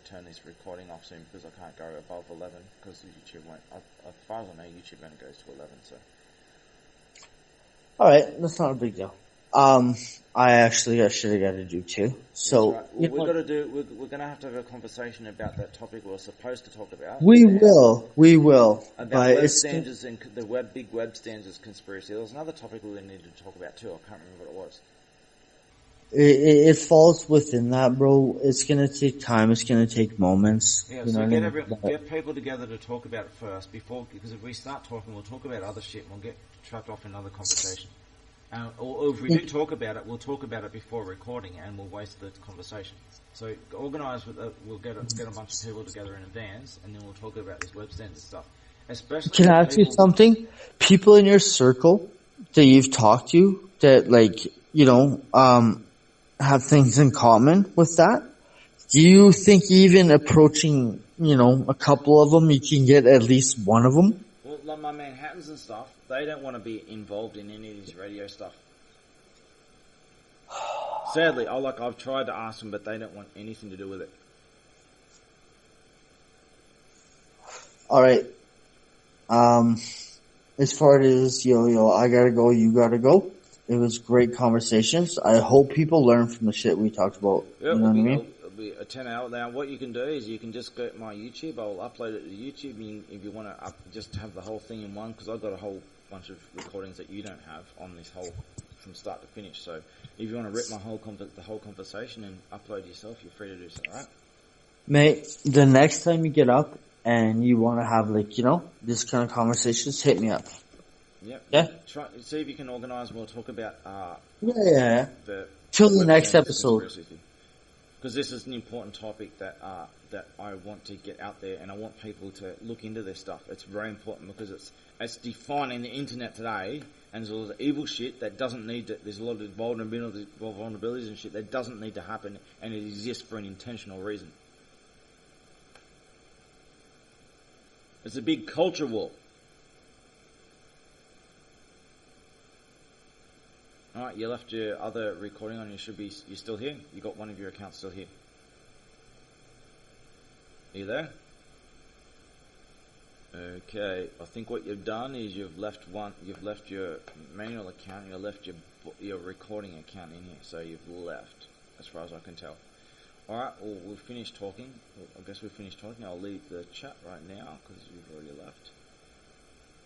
turn this recording off soon because I can't go above 11 because YouTube won't. As far as I know, YouTube only goes to 11. So. All right, that's not a big deal. I actually got shit I got to do too. So right. We're gonna have to have a conversation about that topic we were supposed to talk about. We will. About web standards and the big web standards conspiracy. There was another topic we needed to talk about too. I can't remember what it was. It falls within that, bro. It's gonna take time. It's gonna take moments. Yeah, so get people together to talk about it first because if we start talking, we'll talk about other shit and we'll get trapped off in another conversation. Or if we do talk about it, we'll talk about it before recording and we'll waste the conversation. So organise we'll get a bunch of people together in advance and then we'll talk about this web standard stuff. Especially can I ask you something? People in your circle that you've talked to that, like, you know, have things in common with that? Do you think even approaching, you know, a couple of them, you can get at least one of them? Well, like my Manhattans and stuff, they don't want to be involved in any of this radio stuff. Sadly, I've tried to ask them, but they don't want anything to do with it. All right. As far as yo, I gotta go, you gotta go. It was great conversations. I hope people learn from the shit we talked about. Yeah, you know what I mean? It'll be a 10-hour. Now, what you can do is you can just go to my YouTube. I'll upload it to YouTube. If you want to just have the whole thing in one, because I've got a whole bunch of recordings that you don't have on this whole from start to finish. So, if you want to rip the whole conversation and upload yourself, you're free to do so. All right? Mate, the next time you get up and you want to have, like, you know, this kind of conversations, hit me up. Yep. Yeah. See if you can organise. We'll talk about till the next episode. Because this is an important topic that I want to get out there, and I want people to look into this stuff. It's very important because it's defining the internet today, and there's a lot of evil shit that doesn't need to. There's a lot of vulnerabilities and shit that doesn't need to happen, and it exists for an intentional reason. It's a big culture war. Alright, you left your other recording on. You're still here? You got one of your accounts still here. Are you there? Okay, I think what you've done is you've left your manual account, you left your recording account in here, so you've left, as far as I can tell. Alright, well, we've finished talking. I guess we've finished talking. I'll leave the chat right now, because you've already left.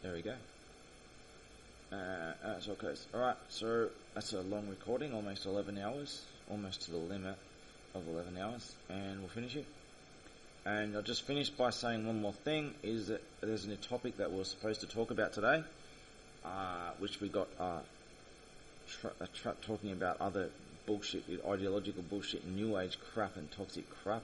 There we go. That's okay. Alright, so that's a long recording, almost 11 hours, almost to the limit of 11 hours, and we'll finish it. And I'll just finish by saying one more thing, is that there's a new topic that we're supposed to talk about today, which we got talking about other bullshit, ideological bullshit, new age crap and toxic crap.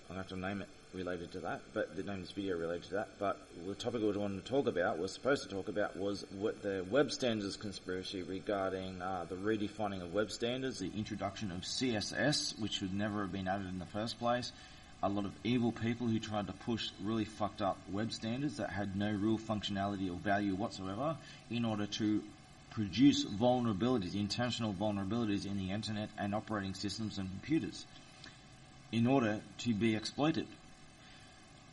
I'm going to have to name it related to that, but the name of this video related to that. But the topic we wanted to talk about, was what the web standards conspiracy regarding the redefining of web standards, the introduction of CSS, which should never have been added in the first place, a lot of evil people who tried to push really fucked up web standards that had no real functionality or value whatsoever in order to produce vulnerabilities, intentional vulnerabilities in the internet and operating systems and computers in order to be exploited.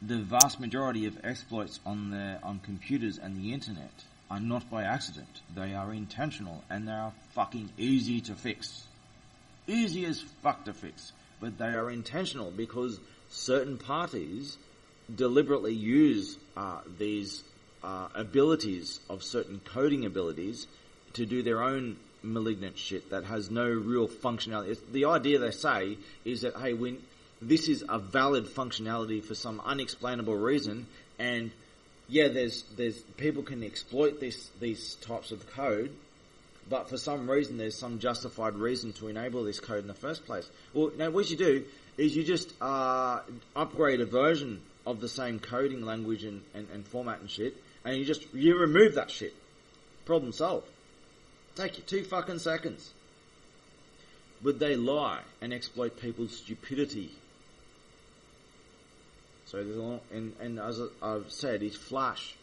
The vast majority of exploits on computers and the internet are not by accident. They are intentional, and they are fucking easy to fix. Easy as fuck to fix. But they are intentional because certain parties deliberately use these abilities of certain coding abilities to do their own malignant shit that has no real functionality. The idea they say is that, hey, this is a valid functionality for some unexplainable reason, and yeah, there's people can exploit these types of code, but for some reason there's some justified reason to enable this code in the first place. Well, now what you do is you just upgrade a version of the same coding language and format and shit, and you remove that shit. Problem solved. Take you 2 fucking seconds. But they lie and exploit people's stupidity. So there's a lot, and as I've said, is Flash,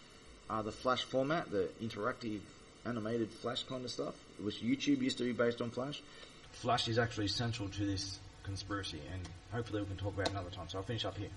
the Flash format, the interactive animated Flash kind of stuff, which YouTube used to be based on Flash. Flash is actually central to this conspiracy, and hopefully we can talk about it another time. So I'll finish up here.